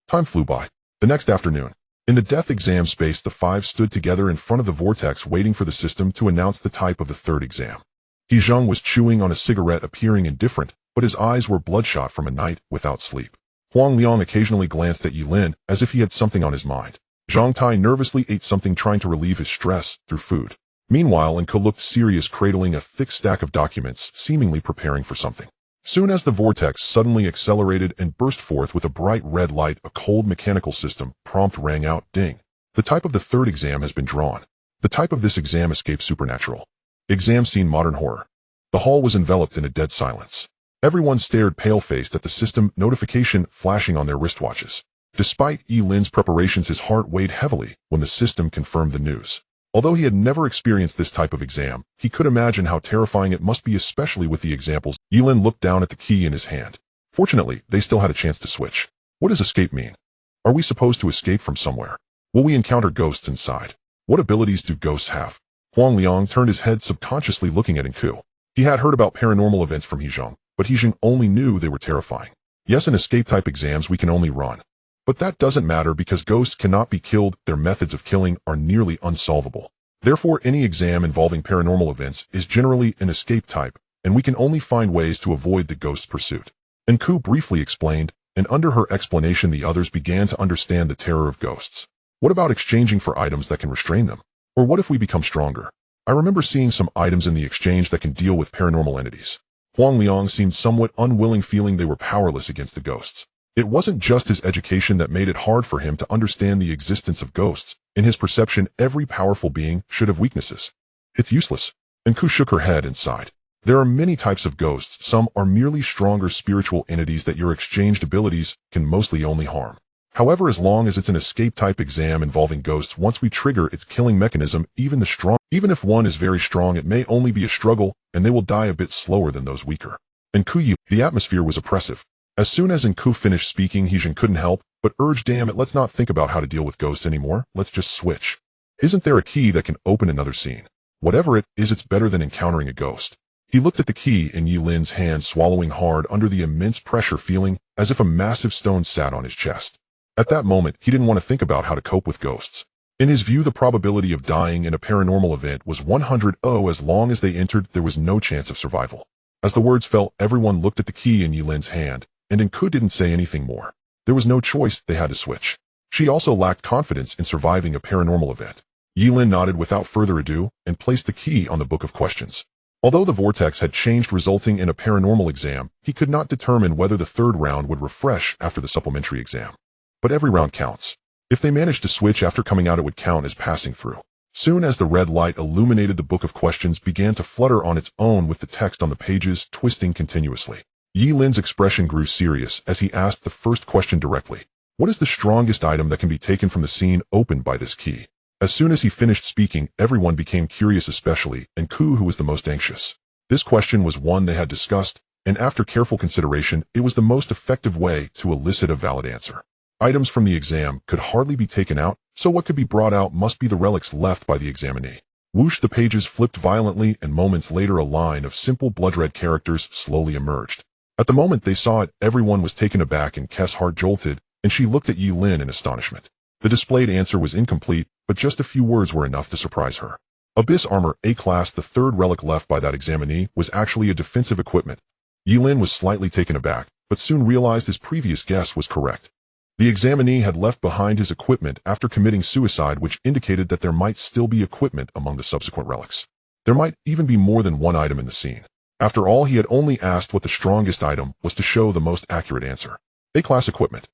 Time flew by. The next afternoon, in the death exam space, the 5 stood together in front of the vortex, waiting for the system to announce the type of the 3rd exam. He Zheng was chewing on a cigarette, appearing indifferent, but his eyes were bloodshot from a night without sleep. Huang Liang occasionally glanced at Ye Lin as if he had something on his mind. Zhang Tai nervously ate something, trying to relieve his stress through food. Meanwhile, Ko looked serious, cradling a thick stack of documents, seemingly preparing for something. Soon as the vortex suddenly accelerated and burst forth with a bright red light, a cold mechanical system prompt rang out. Ding. The type of the 3rd exam has been drawn. The type of this exam: escape supernatural. Exam scene: modern horror. The hall was enveloped in a dead silence. Everyone stared pale-faced at the system notification flashing on their wristwatches. Despite Ye Lin's preparations, his heart weighed heavily when the system confirmed the news. Although he had never experienced this type of exam, he could imagine how terrifying it must be, especially with the examples. Ye Lin looked down at the key in his hand. Fortunately, they still had a chance to switch. What does escape mean? Are we supposed to escape from somewhere? Will we encounter ghosts inside? What abilities do ghosts have? Huang Liang turned his head, subconsciously looking at Ku. He had heard about paranormal events from He Zheng, but He Zheng only knew they were terrifying. Yes, in escape-type exams we can only run. But that doesn't matter because ghosts cannot be killed. Their methods of killing are nearly unsolvable. Therefore, any exam involving paranormal events is generally an escape type, and we can only find ways to avoid the ghost's pursuit. Ku briefly explained, and under her explanation the others began to understand the terror of ghosts. What about exchanging for items that can restrain them? Or what if we become stronger? I remember seeing some items in the exchange that can deal with paranormal entities. Huang Liang seemed somewhat unwilling, feeling they were powerless against the ghosts. It wasn't just his education that made it hard for him to understand the existence of ghosts. In his perception, every powerful being should have weaknesses. It's useless. Ku shook her head and sighed. There are many types of ghosts. Some are merely stronger spiritual entities that your exchanged abilities can mostly only harm. However, as long as it's an escape-type exam involving ghosts, once we trigger its killing mechanism, even if one is very strong, it may only be a struggle, and they will die a bit slower than those weaker. The atmosphere was oppressive. As soon as Ku finished speaking, He Zheng couldn't help but urge, damn it, let's not think about how to deal with ghosts anymore, let's just switch. Isn't there a key that can open another scene? Whatever it is, it's better than encountering a ghost. He looked at the key in Ye Lin's hand, swallowing hard under the immense pressure, feeling as if a massive stone sat on his chest. At that moment, he didn't want to think about how to cope with ghosts. In his view, the probability of dying in a paranormal event was 100. As long as they entered, there was no chance of survival. As the words fell, everyone looked at the key in Ye Lin's hand, and Enku didn't say anything more. There was no choice, they had to switch. She also lacked confidence in surviving a paranormal event. Ye Lin nodded without further ado and placed the key on the book of questions. Although the vortex had changed, resulting in a paranormal exam, he could not determine whether the third round would refresh after the supplementary exam. But every round counts. If they managed to switch after coming out, it would count as passing through. Soon as the red light illuminated, the book of questions began to flutter on its own with the text on the pages twisting continuously. Ye Lin's expression grew serious as he asked the first question directly. What is the strongest item that can be taken from the scene opened by this key? As soon as he finished speaking, everyone became curious, especially Enku, who was the most anxious. This question was one they had discussed, and after careful consideration, it was the most effective way to elicit a valid answer. Items from the exam could hardly be taken out, so what could be brought out must be the relics left by the examinee. Whoosh, the pages flipped violently, and moments later a line of simple blood-red characters slowly emerged. At the moment they saw it, everyone was taken aback and Kess' heart jolted, and she looked at Ye Lin in astonishment. The displayed answer was incomplete, but just a few words were enough to surprise her. Abyss Armor A-Class. The third relic left by that examinee was actually a defensive equipment. Ye Lin was slightly taken aback, but soon realized his previous guess was correct. The examinee had left behind his equipment after committing suicide, which indicated that there might still be equipment among the subsequent relics. There might even be more than one item in the scene. After all, he had only asked what the strongest item was to show the most accurate answer. A-Class equipment.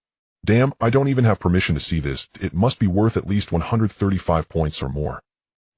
Damn, I don't even have permission to see this. It must be worth at least 135 points or more.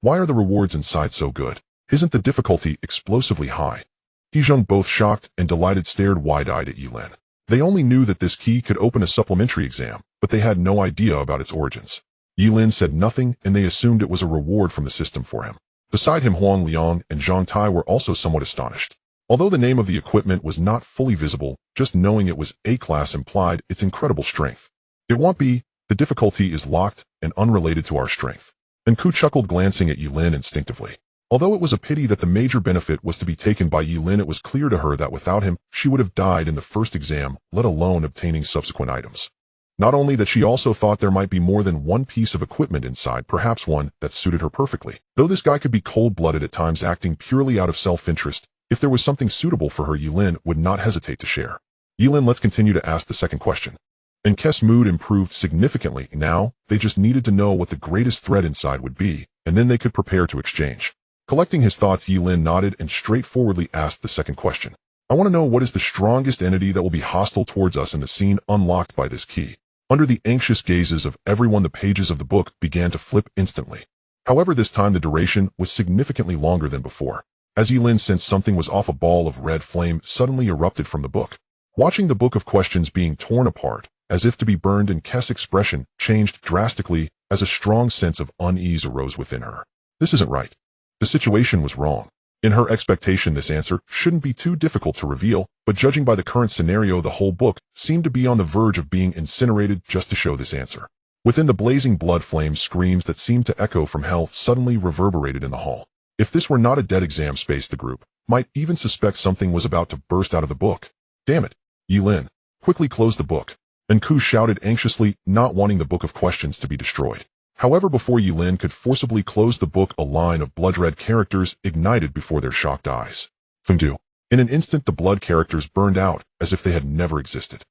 Why are the rewards inside so good? Isn't the difficulty explosively high? Hijung, both shocked and delighted, stared wide-eyed at Ye Lin. They only knew that this key could open a supplementary exam, but they had no idea about its origins. Ye Lin said nothing, and they assumed it was a reward from the system for him. Beside him, Huang Liang and Zhang Tai were also somewhat astonished. Although the name of the equipment was not fully visible, just knowing it was A-Class implied its incredible strength. It won't be. The difficulty is locked and unrelated to our strength. Enku chuckled, glancing at Ye Lin instinctively. Although it was a pity that the major benefit was to be taken by Ye Lin, it was clear to her that without him, she would have died in the first exam, let alone obtaining subsequent items. Not only that, she also thought there might be more than one piece of equipment inside, perhaps one that suited her perfectly. Though this guy could be cold-blooded at times, acting purely out of self-interest, if there was something suitable for her, Ye Lin would not hesitate to share. Ye Lin, let's continue to ask the second question. And Kess' mood improved significantly. Now, they just needed to know what the greatest threat inside would be, and then they could prepare to exchange. Collecting his thoughts, Ye Lin nodded and straightforwardly asked the second question. I want to know what is the strongest entity that will be hostile towards us in the scene unlocked by this key. Under the anxious gazes of everyone, the pages of the book began to flip instantly. However, this time the duration was significantly longer than before. As Ye Lin sensed something was off, a ball of red flame suddenly erupted from the book. Watching the book of questions being torn apart, as if to be burned, and Kess' expression changed drastically as a strong sense of unease arose within her. This isn't right. The situation was wrong. In her expectation, this answer shouldn't be too difficult to reveal, but judging by the current scenario, the whole book seemed to be on the verge of being incinerated just to show this answer. Within the blazing blood flames, screams that seemed to echo from hell suddenly reverberated in the hall. If this were not a dead exam space, the group might even suspect something was about to burst out of the book. Damn it. Ye Lin, quickly close the book. Enku shouted anxiously, not wanting the book of questions to be destroyed. However, before Ye Lin could forcibly close the book, a line of blood-red characters ignited before their shocked eyes. Fengdu. In an instant, the blood characters burned out as if they had never existed.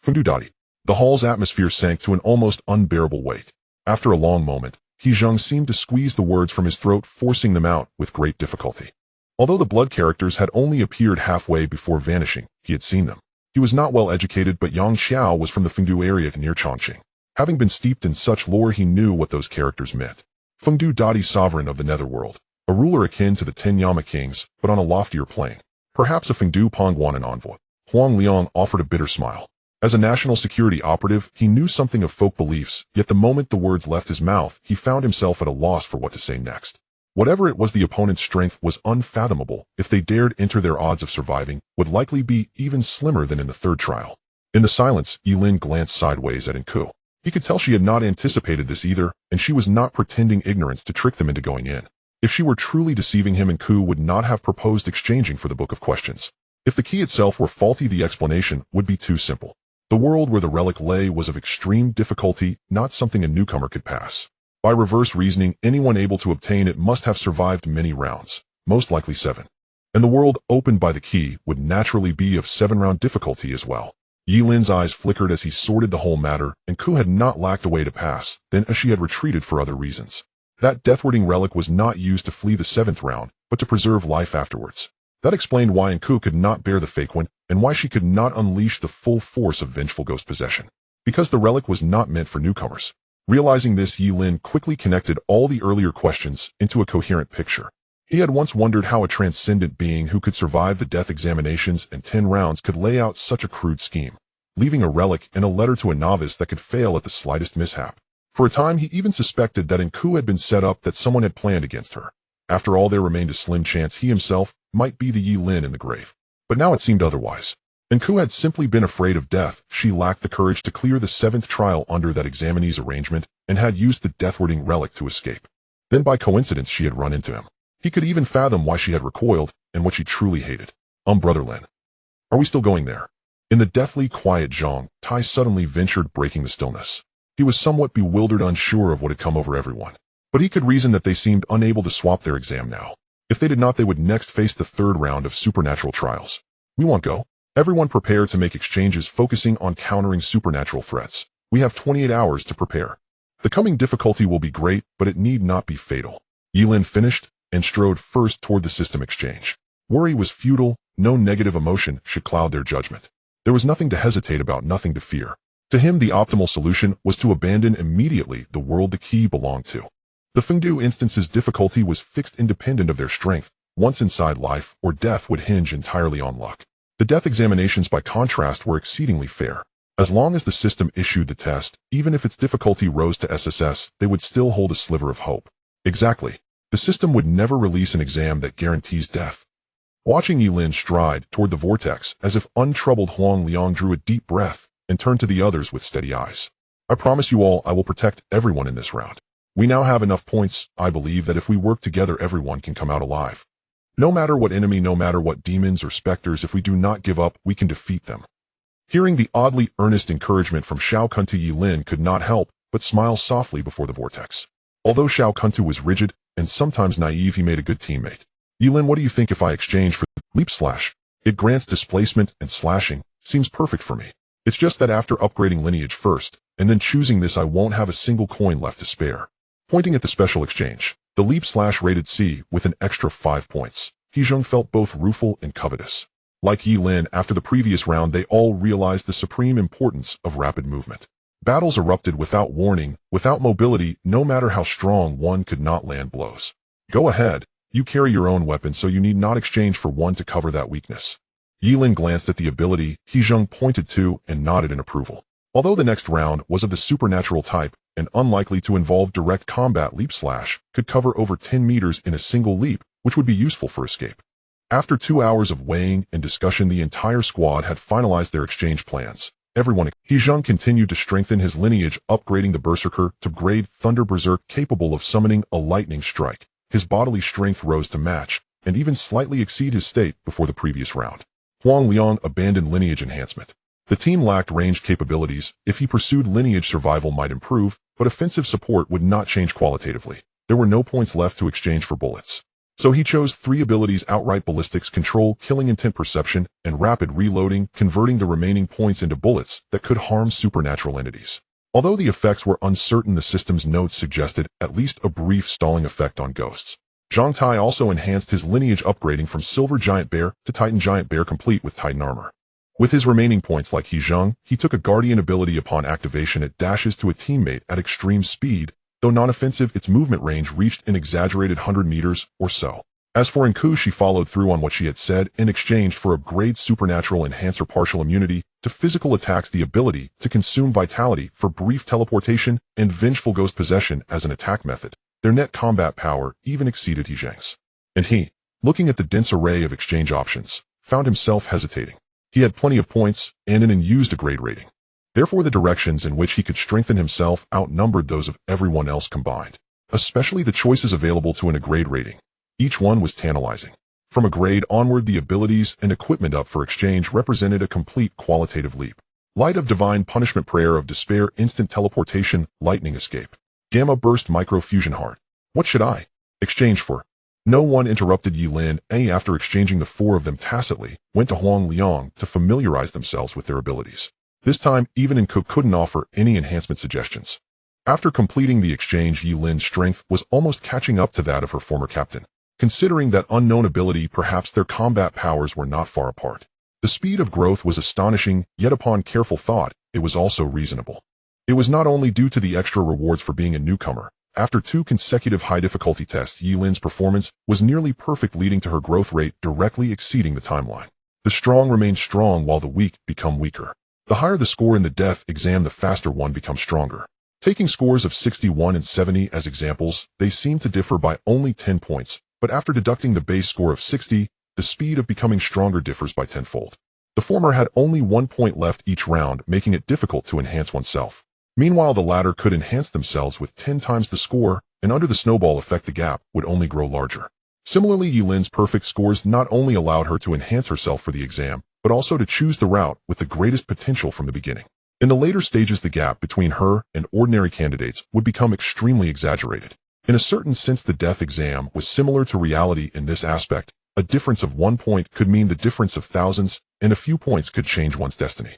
Fengdu Dadi. The hall's atmosphere sank to an almost unbearable weight. After a long moment, Hijung seemed to squeeze the words from his throat, forcing them out with great difficulty. Although the blood characters had only appeared halfway before vanishing, he had seen them. He was not well educated, but Yang Xiao was from the Fengdu area near Chongqing. Having been steeped in such lore, he knew what those characters meant. Fengdu Dadi, sovereign of the Netherworld, a ruler akin to the 10 Yama kings, but on a loftier plane. Perhaps a Fengdu Pongguan, an envoy. Huang Liang offered a bitter smile. As a national security operative, he knew something of folk beliefs, yet the moment the words left his mouth, he found himself at a loss for what to say next. Whatever it was, the opponent's strength was unfathomable. If they dared enter, their odds of surviving would likely be even slimmer than in the third trial. In the silence, Ye Lin glanced sideways at Enku. He could tell she had not anticipated this either, and she was not pretending ignorance to trick them into going in. If she were truly deceiving him, Ku would not have proposed exchanging for the book of questions. If the key itself were faulty, the explanation would be too simple. The world where the relic lay was of extreme difficulty, not something a newcomer could pass. By reverse reasoning, anyone able to obtain it must have survived many rounds, most likely 7. And the world opened by the key would naturally be of 7-round difficulty as well. Ye Lin's eyes flickered as he sorted the whole matter, and Ku had not lacked a way to pass, then as she had retreated for other reasons. That death-warding relic was not used to flee the 7th round, but to preserve life afterwards. That explained why Ku could not bear the fake one, and why she could not unleash the full force of vengeful ghost possession. Because the relic was not meant for newcomers. Realizing this, Ye Lin quickly connected all the earlier questions into a coherent picture. He had once wondered how a transcendent being who could survive the death examinations and 10 rounds could lay out such a crude scheme, leaving a relic and a letter to a novice that could fail at the slightest mishap. For a time, he even suspected that Ku had been set up, that someone had planned against her. After all, there remained a slim chance he himself might be the Ye Lin in the grave. But now it seemed otherwise. Ku had simply been afraid of death. She lacked the courage to clear the 7th trial under that examinee's arrangement, and had used the death-warding relic to escape. Then by coincidence she had run into him. He could even fathom why she had recoiled, and what she truly hated. Brother Lin. Are we still going there? In the deathly quiet Zhang, Tai suddenly ventured, breaking the stillness. He was somewhat bewildered, unsure of what had come over everyone. But he could reason that they seemed unable to swap their exam now. If they did not, they would next face the 3rd round of supernatural trials. We won't go. Everyone prepare to make exchanges focusing on countering supernatural threats. We have 28 hours to prepare. The coming difficulty will be great, but it need not be fatal. Ye Lin finished and strode first toward the system exchange. Worry was futile. No negative emotion should cloud their judgment. There was nothing to hesitate about, nothing to fear. To him, the optimal solution was to abandon immediately the world the key belonged to. The Fengdu instance's difficulty was fixed independent of their strength. Once inside, life or death would hinge entirely on luck. The death examinations, by contrast, were exceedingly fair. As long as the system issued the test, even if its difficulty rose to SSS, they would still hold a sliver of hope. Exactly. The system would never release an exam that guarantees death. Watching Ye Lin stride toward the vortex, as if untroubled, Huang Liang drew a deep breath and turned to the others with steady eyes. I promise you all I will protect everyone in this round. We now have enough points. I believe that if we work together, everyone can come out alive. No matter what enemy, no matter what demons or specters, if we do not give up, we can defeat them. Hearing the oddly earnest encouragement from Xiao Kuntu, Ye Lin could not help but smile softly before the vortex. Although Xiao Kuntu was rigid and sometimes naive, he made a good teammate. Ye Lin, what do you think if I exchange for leap slash? It grants displacement and slashing. Seems perfect for me. It's just that after upgrading lineage first, and then choosing this, I won't have a single coin left to spare. Pointing at the special exchange, the leap slash rated C with an extra 5 points. Hezhong felt both rueful and covetous. Like Ye Lin, after the previous round, they all realized the supreme importance of rapid movement. Battles erupted without warning, without mobility. No matter how strong, one could not land blows. Go ahead. You carry your own weapon, so you need not exchange for one to cover that weakness. Ye Lin glanced at the ability Hezhong pointed to and nodded in approval. Although the next round was of the supernatural type and unlikely to involve direct combat, leap slash could cover over 10 meters in a single leap, which would be useful for escape. After 2 hours of weighing and discussion, the entire squad had finalized their exchange plans. Hezhong continued to strengthen his lineage, upgrading the Berserker to grade Thunder Berserk, capable of summoning a lightning strike. His bodily strength rose to match, and even slightly exceed his state before the previous round. Huang Liang abandoned lineage enhancement. The team lacked ranged capabilities. If he pursued lineage, survival might improve, but offensive support would not change qualitatively. There were no points left to exchange for bullets. So he chose 3 abilities outright: ballistics, control, killing intent, perception, and rapid reloading, converting the remaining points into bullets that could harm supernatural entities. Although the effects were uncertain, the system's notes suggested at least a brief stalling effect on ghosts. Zhang Tai also enhanced his lineage, upgrading from Silver Giant Bear to Titan Giant Bear, complete with Titan armor. With his remaining points, like Hezhong, he took a Guardian ability. Upon activation, it dashes to a teammate at extreme speed. Though non-offensive, its movement range reached an exaggerated 100 meters or so. As for Ku, she followed through on what she had said in exchange for a grade supernatural enhancer, partial immunity to physical attacks, the ability to consume vitality for brief teleportation, and vengeful ghost possession as an attack method. Their net combat power even exceeded Hezhong's. And he, looking at the dense array of exchange options, found himself hesitating. He had plenty of points and an unused grade rating. Therefore, the directions in which he could strengthen himself outnumbered those of everyone else combined. especially the choices available to a grade rating. Each one was tantalizing. From a grade onward, the abilities and equipment up for exchange represented a complete qualitative leap. Light of Divine Punishment, Prayer of Despair, Instant Teleportation, Lightning Escape. Gamma Burst, Microfusion Heart. What should I exchange for? No one interrupted Ye Lin. After exchanging, the four of them tacitly went to Huang Liang to familiarize themselves with their abilities. This time, even Enku couldn't offer any enhancement suggestions. After completing the exchange, Ye Lin's strength was almost catching up to that of her former captain. Considering that unknown ability, perhaps their combat powers were not far apart. The speed of growth was astonishing, yet upon careful thought, it was also reasonable. It was not only due to the extra rewards for being a newcomer. After 2 consecutive high-difficulty tests, Ye Lin's performance was nearly perfect, leading to her growth rate directly exceeding the timeline. The strong remain strong while the weak become weaker. The higher the score in the death exam, the faster one becomes stronger. Taking scores of 61 and 70 as examples, they seem to differ by only 10 points, but after deducting the base score of 60, the speed of becoming stronger differs by tenfold. The former had only 1 point left each round, making it difficult to enhance oneself. Meanwhile, the latter could enhance themselves with 10 times the score, and under the snowball effect, the gap would only grow larger. Similarly, Ye Lin's perfect scores not only allowed her to enhance herself for the exam, but also to choose the route with the greatest potential from the beginning. In the later stages, the gap between her and ordinary candidates would become extremely exaggerated. In a certain sense, the death exam was similar to reality in this aspect. A difference of 1 point could mean the difference of thousands, and a few points could change one's destiny.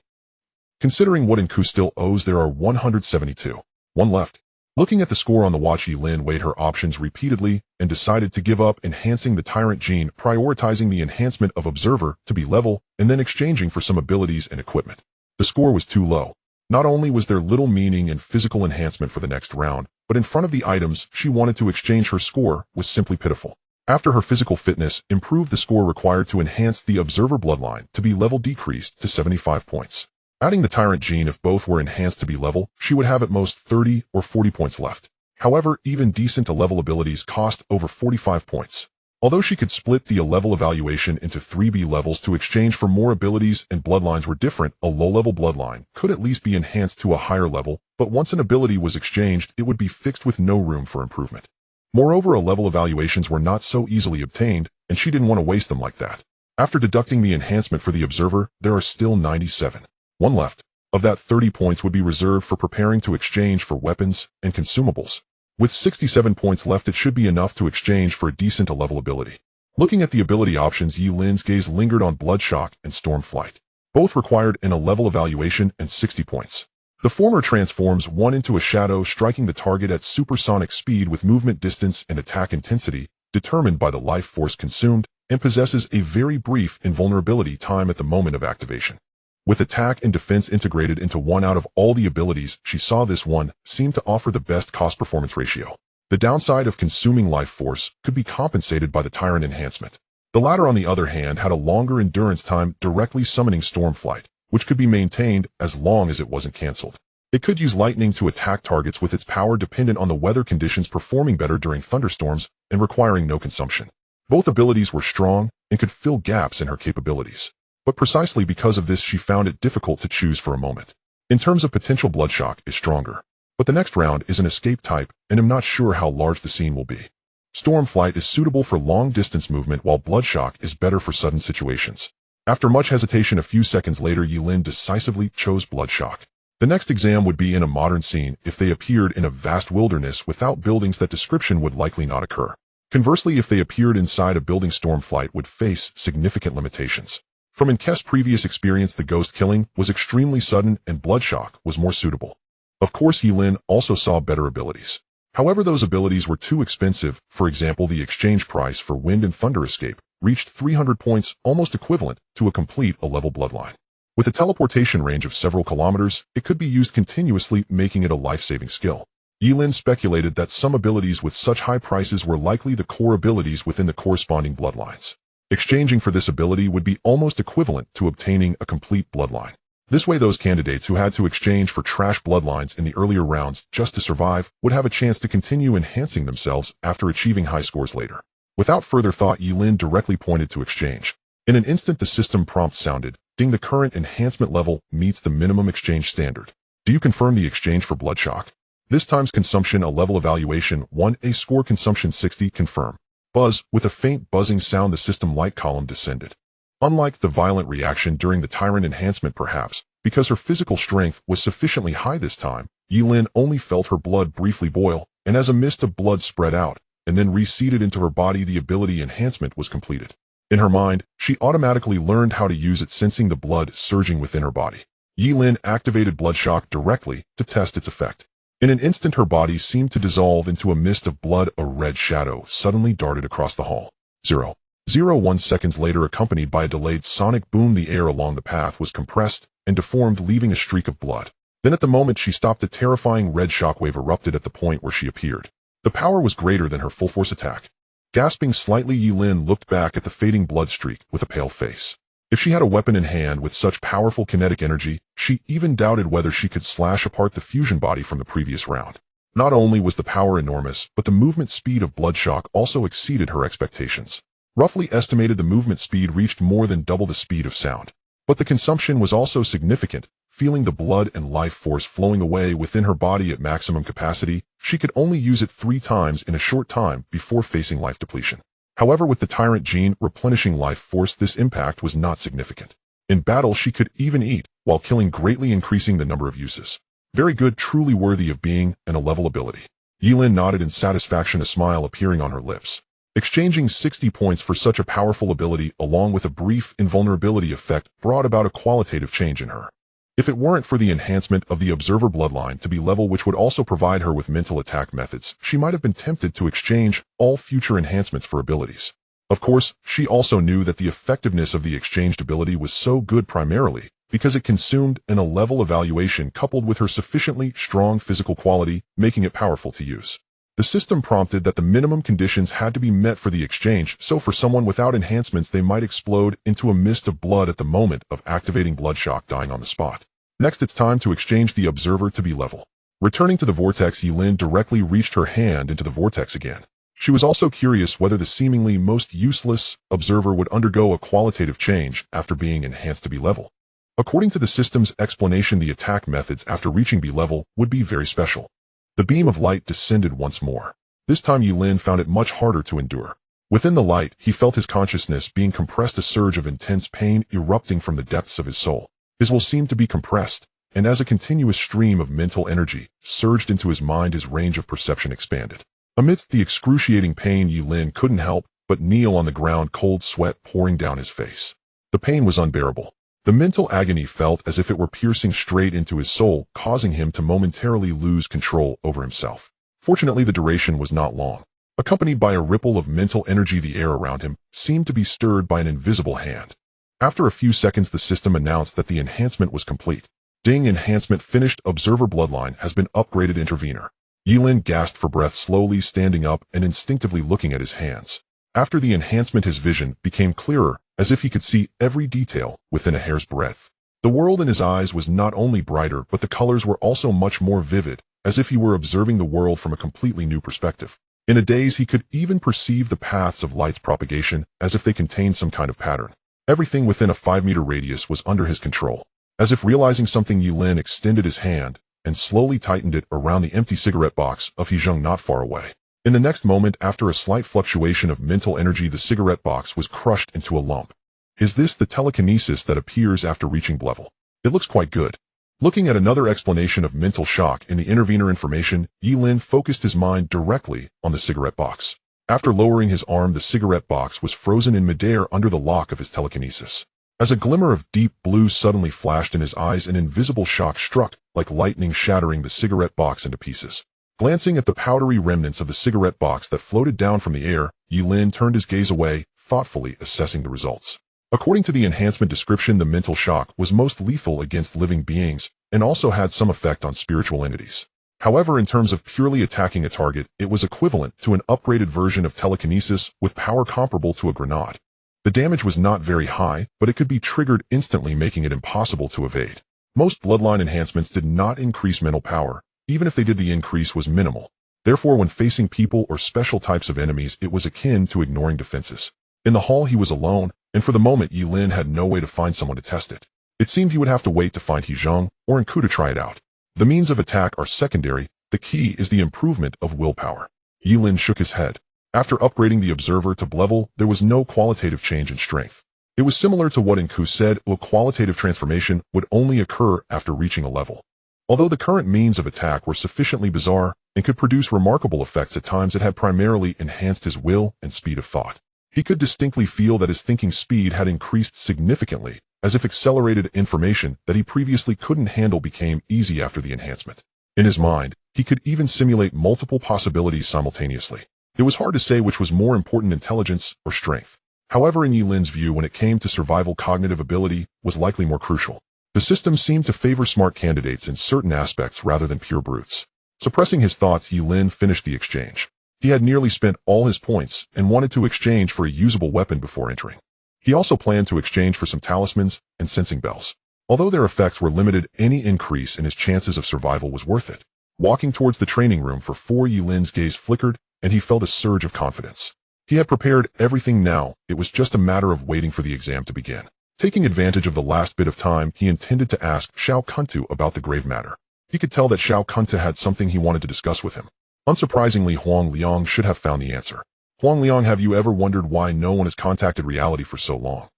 Considering what Enku still owes, there are 172. One left. Looking at the score on the watch, Ye Lin weighed her options repeatedly and decided to give up enhancing the tyrant gene, prioritizing the enhancement of observer to be level, and then exchanging for some abilities and equipment. The score was too low. Not only was there little meaning in physical enhancement for the next round, but in front of the items she wanted to exchange, her score was simply pitiful. After her physical fitness improved, the score required to enhance the observer bloodline to be level decreased to 75 points. Adding the tyrant gene, if both were enhanced to be level, she would have at most 30 or 40 points left. However, even decent level abilities cost over 45 points. Although she could split the level evaluation into 3B levels to exchange for more abilities, and bloodlines were different, a low-level bloodline could at least be enhanced to a higher level, but once an ability was exchanged, it would be fixed with no room for improvement. Moreover, level evaluations were not so easily obtained, and she didn't want to waste them like that. After deducting the enhancement for the observer, there are still 97. One left. Of that, 30 points would be reserved for preparing to exchange for weapons and consumables. With 67 points left, it should be enough to exchange for a decent level ability. Looking at the ability options, Ye Lin's gaze lingered on Bloodshock and Stormflight. Both required an level evaluation and 60 points. The former transforms one into a shadow, striking the target at supersonic speed with movement distance and attack intensity determined by the life force consumed, and possesses a very brief invulnerability time at the moment of activation. With attack and defense integrated into one out of all the abilities, she saw this one seemed to offer the best cost-performance ratio. The downside of consuming life force could be compensated by the tyrant enhancement. The latter, on the other hand, had a longer endurance time, directly summoning Stormflight, which could be maintained as long as it wasn't cancelled. It could use lightning to attack targets with its power dependent on the weather conditions, performing better during thunderstorms and requiring no consumption. Both abilities were strong and could fill gaps in her capabilities. But precisely because of this, she found it difficult to choose for a moment. In terms of potential, Bloodshock is stronger. But the next round is an escape type, and I'm not sure how large the scene will be. Stormflight is suitable for long-distance movement, while Bloodshock is better for sudden situations. After much hesitation, a few seconds later, Ye Lin decisively chose Bloodshock. The next exam would be in a modern scene. If they appeared in a vast wilderness without buildings, that description would likely not occur. Conversely, if they appeared inside a building, Stormflight would face significant limitations. From Enke's previous experience, the ghost killing was extremely sudden, and Bloodshock was more suitable. Of course, Ye Lin also saw better abilities. However, those abilities were too expensive. For example, the exchange price for Wind and Thunder Escape reached 300 points, almost equivalent to a complete level bloodline. With a teleportation range of several kilometers, it could be used continuously, making it a life-saving skill. Ye Lin speculated that some abilities with such high prices were likely the core abilities within the corresponding bloodlines. Exchanging for this ability would be almost equivalent to obtaining a complete bloodline. This way, those candidates who had to exchange for trash bloodlines in the earlier rounds just to survive would have a chance to continue enhancing themselves after achieving high scores later. Without further thought, Ye Lin directly pointed to exchange. In an instant, the system prompt sounded, "Ding, the current enhancement level meets the minimum exchange standard. Do you confirm the exchange for Bloodshock?" This time's consumption a level evaluation 1 a score consumption 60 confirm. Buzz, with a faint buzzing sound the system light column descended. Unlike the violent reaction during the tyrant enhancement perhaps, because her physical strength was sufficiently high this time, Ye Lin only felt her blood briefly boil, and as a mist of blood spread out, and then receded into her body the ability enhancement was completed. In her mind, she automatically learned how to use it sensing the blood surging within her body. Ye Lin activated blood shock directly to test its effect. In an instant her body seemed to dissolve into a mist of blood. A red shadow suddenly darted across the hall. 0.01 seconds later, accompanied by a delayed sonic boom, the air along the path was compressed and deformed, leaving a streak of blood. Then at the moment she stopped, a terrifying red shockwave erupted at the point where she appeared. The power was greater than her full force attack. Gasping slightly, Ye Lin looked back at the fading blood streak with a pale face. If she had a weapon in hand with such powerful kinetic energy, she even doubted whether she could slash apart the fusion body from the previous round. Not only was the power enormous, but the movement speed of Bloodshock also exceeded her expectations. Roughly estimated, the movement speed reached more than double the speed of sound. But the consumption was also significant. Feeling the blood and life force flowing away within her body at maximum capacity, she could only use it 3 times in a short time before facing life depletion. However, with the Tyrant gene replenishing life force, this impact was not significant. In battle, she could even eat, while killing, greatly increasing the number of uses. Very good, truly worthy of being an A-level ability. Ye Lin nodded in satisfaction, a smile appearing on her lips. Exchanging 60 points for such a powerful ability along with a brief invulnerability effect brought about a qualitative change in her. If it weren't for the enhancement of the Observer bloodline to be level, which would also provide her with mental attack methods, she might have been tempted to exchange all future enhancements for abilities. Of course, she also knew that the effectiveness of the exchanged ability was so good primarily because it consumed an A-level evaluation coupled with her sufficiently strong physical quality, making it powerful to use. The system prompted that the minimum conditions had to be met for the exchange, so for someone without enhancements they might explode into a mist of blood at the moment of activating blood shock, dying on the spot. Next, it's time to exchange the Observer to be level. Returning to the vortex, Ye Lin directly reached her hand into the vortex again. She was also curious whether the seemingly most useless Observer would undergo a qualitative change after being enhanced to be level. According to the system's explanation, the attack methods after reaching B level would be very special. The beam of light descended once more. This time Ye Lin found it much harder to endure. Within the light, he felt his consciousness being compressed, a surge of intense pain erupting from the depths of his soul. His will seemed to be compressed, and as a continuous stream of mental energy surged into his mind, his range of perception expanded. Amidst the excruciating pain, Ye Lin couldn't help but kneel on the ground, cold sweat pouring down his face. The pain was unbearable. The mental agony felt as if it were piercing straight into his soul, causing him to momentarily lose control over himself. Fortunately, the duration was not long. Accompanied by a ripple of mental energy, the air around him seemed to be stirred by an invisible hand. After a few seconds, the system announced that the enhancement was complete. Ding, enhancement finished. Observer bloodline has been upgraded. Intervener. Ye Lin gasped for breath, slowly standing up and instinctively looking at his hands. After the enhancement, his vision became clearer, as if he could see every detail within a hair's breadth. The world in his eyes was not only brighter, but the colors were also much more vivid, as if he were observing the world from a completely new perspective. In a daze, he could even perceive the paths of light's propagation, as if they contained some kind of pattern. Everything within a 5-meter radius was under his control. As if realizing something, Ye Lin extended his hand and slowly tightened it around the empty cigarette box of Hezheng not far away. In the next moment, after a slight fluctuation of mental energy, the cigarette box was crushed into a lump. Is this the telekinesis that appears after reaching level? It looks quite good. Looking at another explanation of mental shock in the intervener information, Ye Lin focused his mind directly on the cigarette box. After lowering his arm, the cigarette box was frozen in midair under the lock of his telekinesis. As a glimmer of deep blue suddenly flashed in his eyes, an invisible shock struck, like lightning, shattering the cigarette box into pieces. Glancing at the powdery remnants of the cigarette box that floated down from the air, Ye Lin turned his gaze away, thoughtfully assessing the results. According to the enhancement description, the mental shock was most lethal against living beings and also had some effect on spiritual entities. However, in terms of purely attacking a target, it was equivalent to an upgraded version of telekinesis with power comparable to a grenade. The damage was not very high, but it could be triggered instantly, making it impossible to evade. Most bloodline enhancements did not increase mental power. Even if they did, the increase was minimal. Therefore, when facing people or special types of enemies, it was akin to ignoring defenses. In the hall, he was alone, and for the moment, Ye Lin had no way to find someone to test it. It seemed he would have to wait to find Hezheng or Enku to try it out. The means of attack are secondary. The key is the improvement of willpower. Ye Lin shook his head. After upgrading the observer to level, there was no qualitative change in strength. It was similar to what Nku said, a qualitative transformation would only occur after reaching a level. Although the current means of attack were sufficiently bizarre and could produce remarkable effects at times, it had primarily enhanced his will and speed of thought. He could distinctly feel that his thinking speed had increased significantly, as if accelerated information that he previously couldn't handle became easy after the enhancement. In his mind, he could even simulate multiple possibilities simultaneously. It was hard to say which was more important, intelligence or strength. However, in Ye Lin's view, when it came to survival, cognitive ability was likely more crucial. The system seemed to favor smart candidates in certain aspects rather than pure brutes. Suppressing his thoughts, Ye Lin finished the exchange. He had nearly spent all his points and wanted to exchange for a usable weapon before entering. He also planned to exchange for some talismans and sensing bells. Although their effects were limited, any increase in his chances of survival was worth it. Walking towards the training room for 4, Ye Lin's gaze flickered, and he felt a surge of confidence. He had prepared everything now, it was just a matter of waiting for the exam to begin. Taking advantage of the last bit of time, he intended to ask Xiao Kuntu about the grave matter. He could tell that Xiao Kuntu had something he wanted to discuss with him. Unsurprisingly, Huang Liang should have found the answer. Huang Liang, have you ever wondered why no one has contacted reality for so long?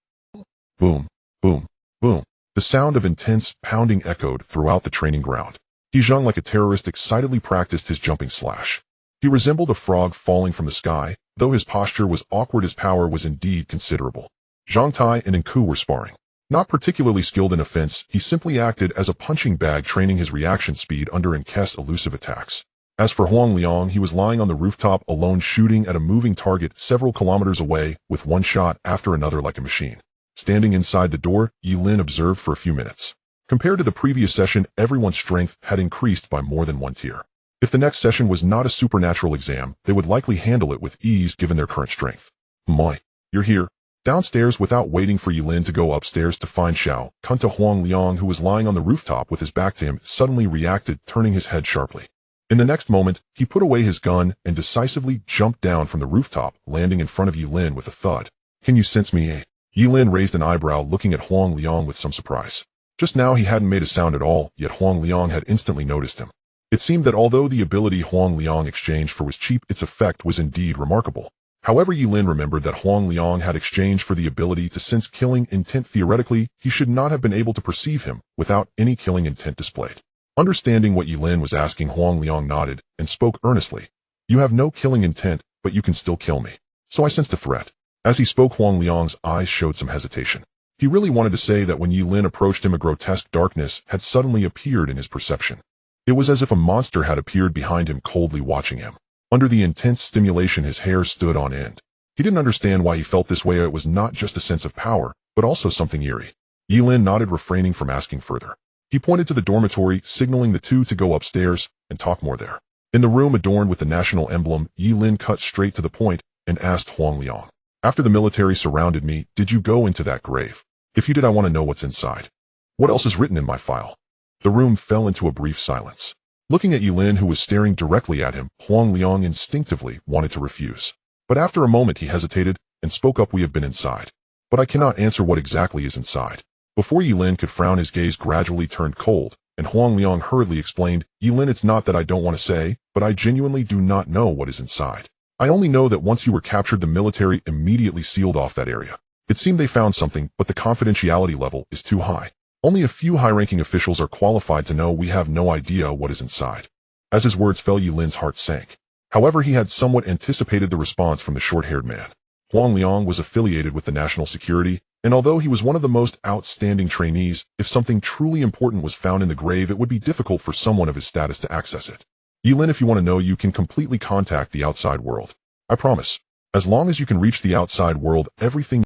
Boom, boom, boom. The sound of intense pounding echoed throughout the training ground. He Zhang, like a terrorist, excitedly practiced his jumping slash. He resembled a frog falling from the sky. Though his posture was awkward, his power was indeed considerable. Zhang Tai and Nku were sparring. Not particularly skilled in offense, he simply acted as a punching bag, training his reaction speed under Nku's elusive attacks. As for Huang Liang, he was lying on the rooftop alone, shooting at a moving target several kilometers away with one shot after another like a machine. Standing inside the door, Ye Lin observed for a few minutes. Compared to the previous session, everyone's strength had increased by more than one tier. If the next session was not a supernatural exam, they would likely handle it with ease given their current strength. Moi, you're here. Downstairs, without waiting for Ye Lin to go upstairs to find Xiao Kuntu, Huang Liang, who was lying on the rooftop with his back to him, suddenly reacted, turning his head sharply. In the next moment, he put away his gun and decisively jumped down from the rooftop, landing in front of Ye Lin with a thud. Can you sense me? Ye Lin raised an eyebrow, looking at Huang Liang with some surprise. Just now he hadn't made a sound at all, yet Huang Liang had instantly noticed him. It seemed that although the ability Huang Liang exchanged for was cheap, its effect was indeed remarkable. However, Ye Lin remembered that Huang Liang had exchanged for the ability to sense killing intent. Theoretically, he should not have been able to perceive him without any killing intent displayed. Understanding what Ye Lin was asking, Huang Liang nodded and spoke earnestly. You have no killing intent, but you can still kill me. So I sensed a threat. As he spoke, Huang Liang's eyes showed some hesitation. He really wanted to say that when Ye Lin approached him, a grotesque darkness had suddenly appeared in his perception. It was as if a monster had appeared behind him, coldly watching him. Under the intense stimulation, his hair stood on end. He didn't understand why he felt this way. It was not just a sense of power, but also something eerie. Ye Lin nodded, refraining from asking further. He pointed to the dormitory, signaling the two to go upstairs and talk more there. In the room adorned with the national emblem, Ye Lin cut straight to the point and asked Huang Liang. After the military surrounded me, did you go into that grave? If you did, I want to know what's inside. What else is written in my file? The room fell into a brief silence. Looking at Ye Lin, who was staring directly at him, Huang Liang instinctively wanted to refuse. But after a moment he hesitated and spoke up. We have been inside. But I cannot answer what exactly is inside. Before Ye Lin could frown, his gaze gradually turned cold, and Huang Liang hurriedly explained, Ye Lin, it's not that I don't want to say, but I genuinely do not know what is inside. I only know that once you were captured, the military immediately sealed off that area. It seemed they found something, but the confidentiality level is too high. Only a few high-ranking officials are qualified to know. We have no idea what is inside. As his words fell, Ye Lin's heart sank. However, he had somewhat anticipated the response from the short-haired man. Huang Liang was affiliated with the national security, and although he was one of the most outstanding trainees, if something truly important was found in the grave, it would be difficult for someone of his status to access it. Ye Lin, if you want to know, you can completely contact the outside world. I promise. As long as you can reach the outside world, everything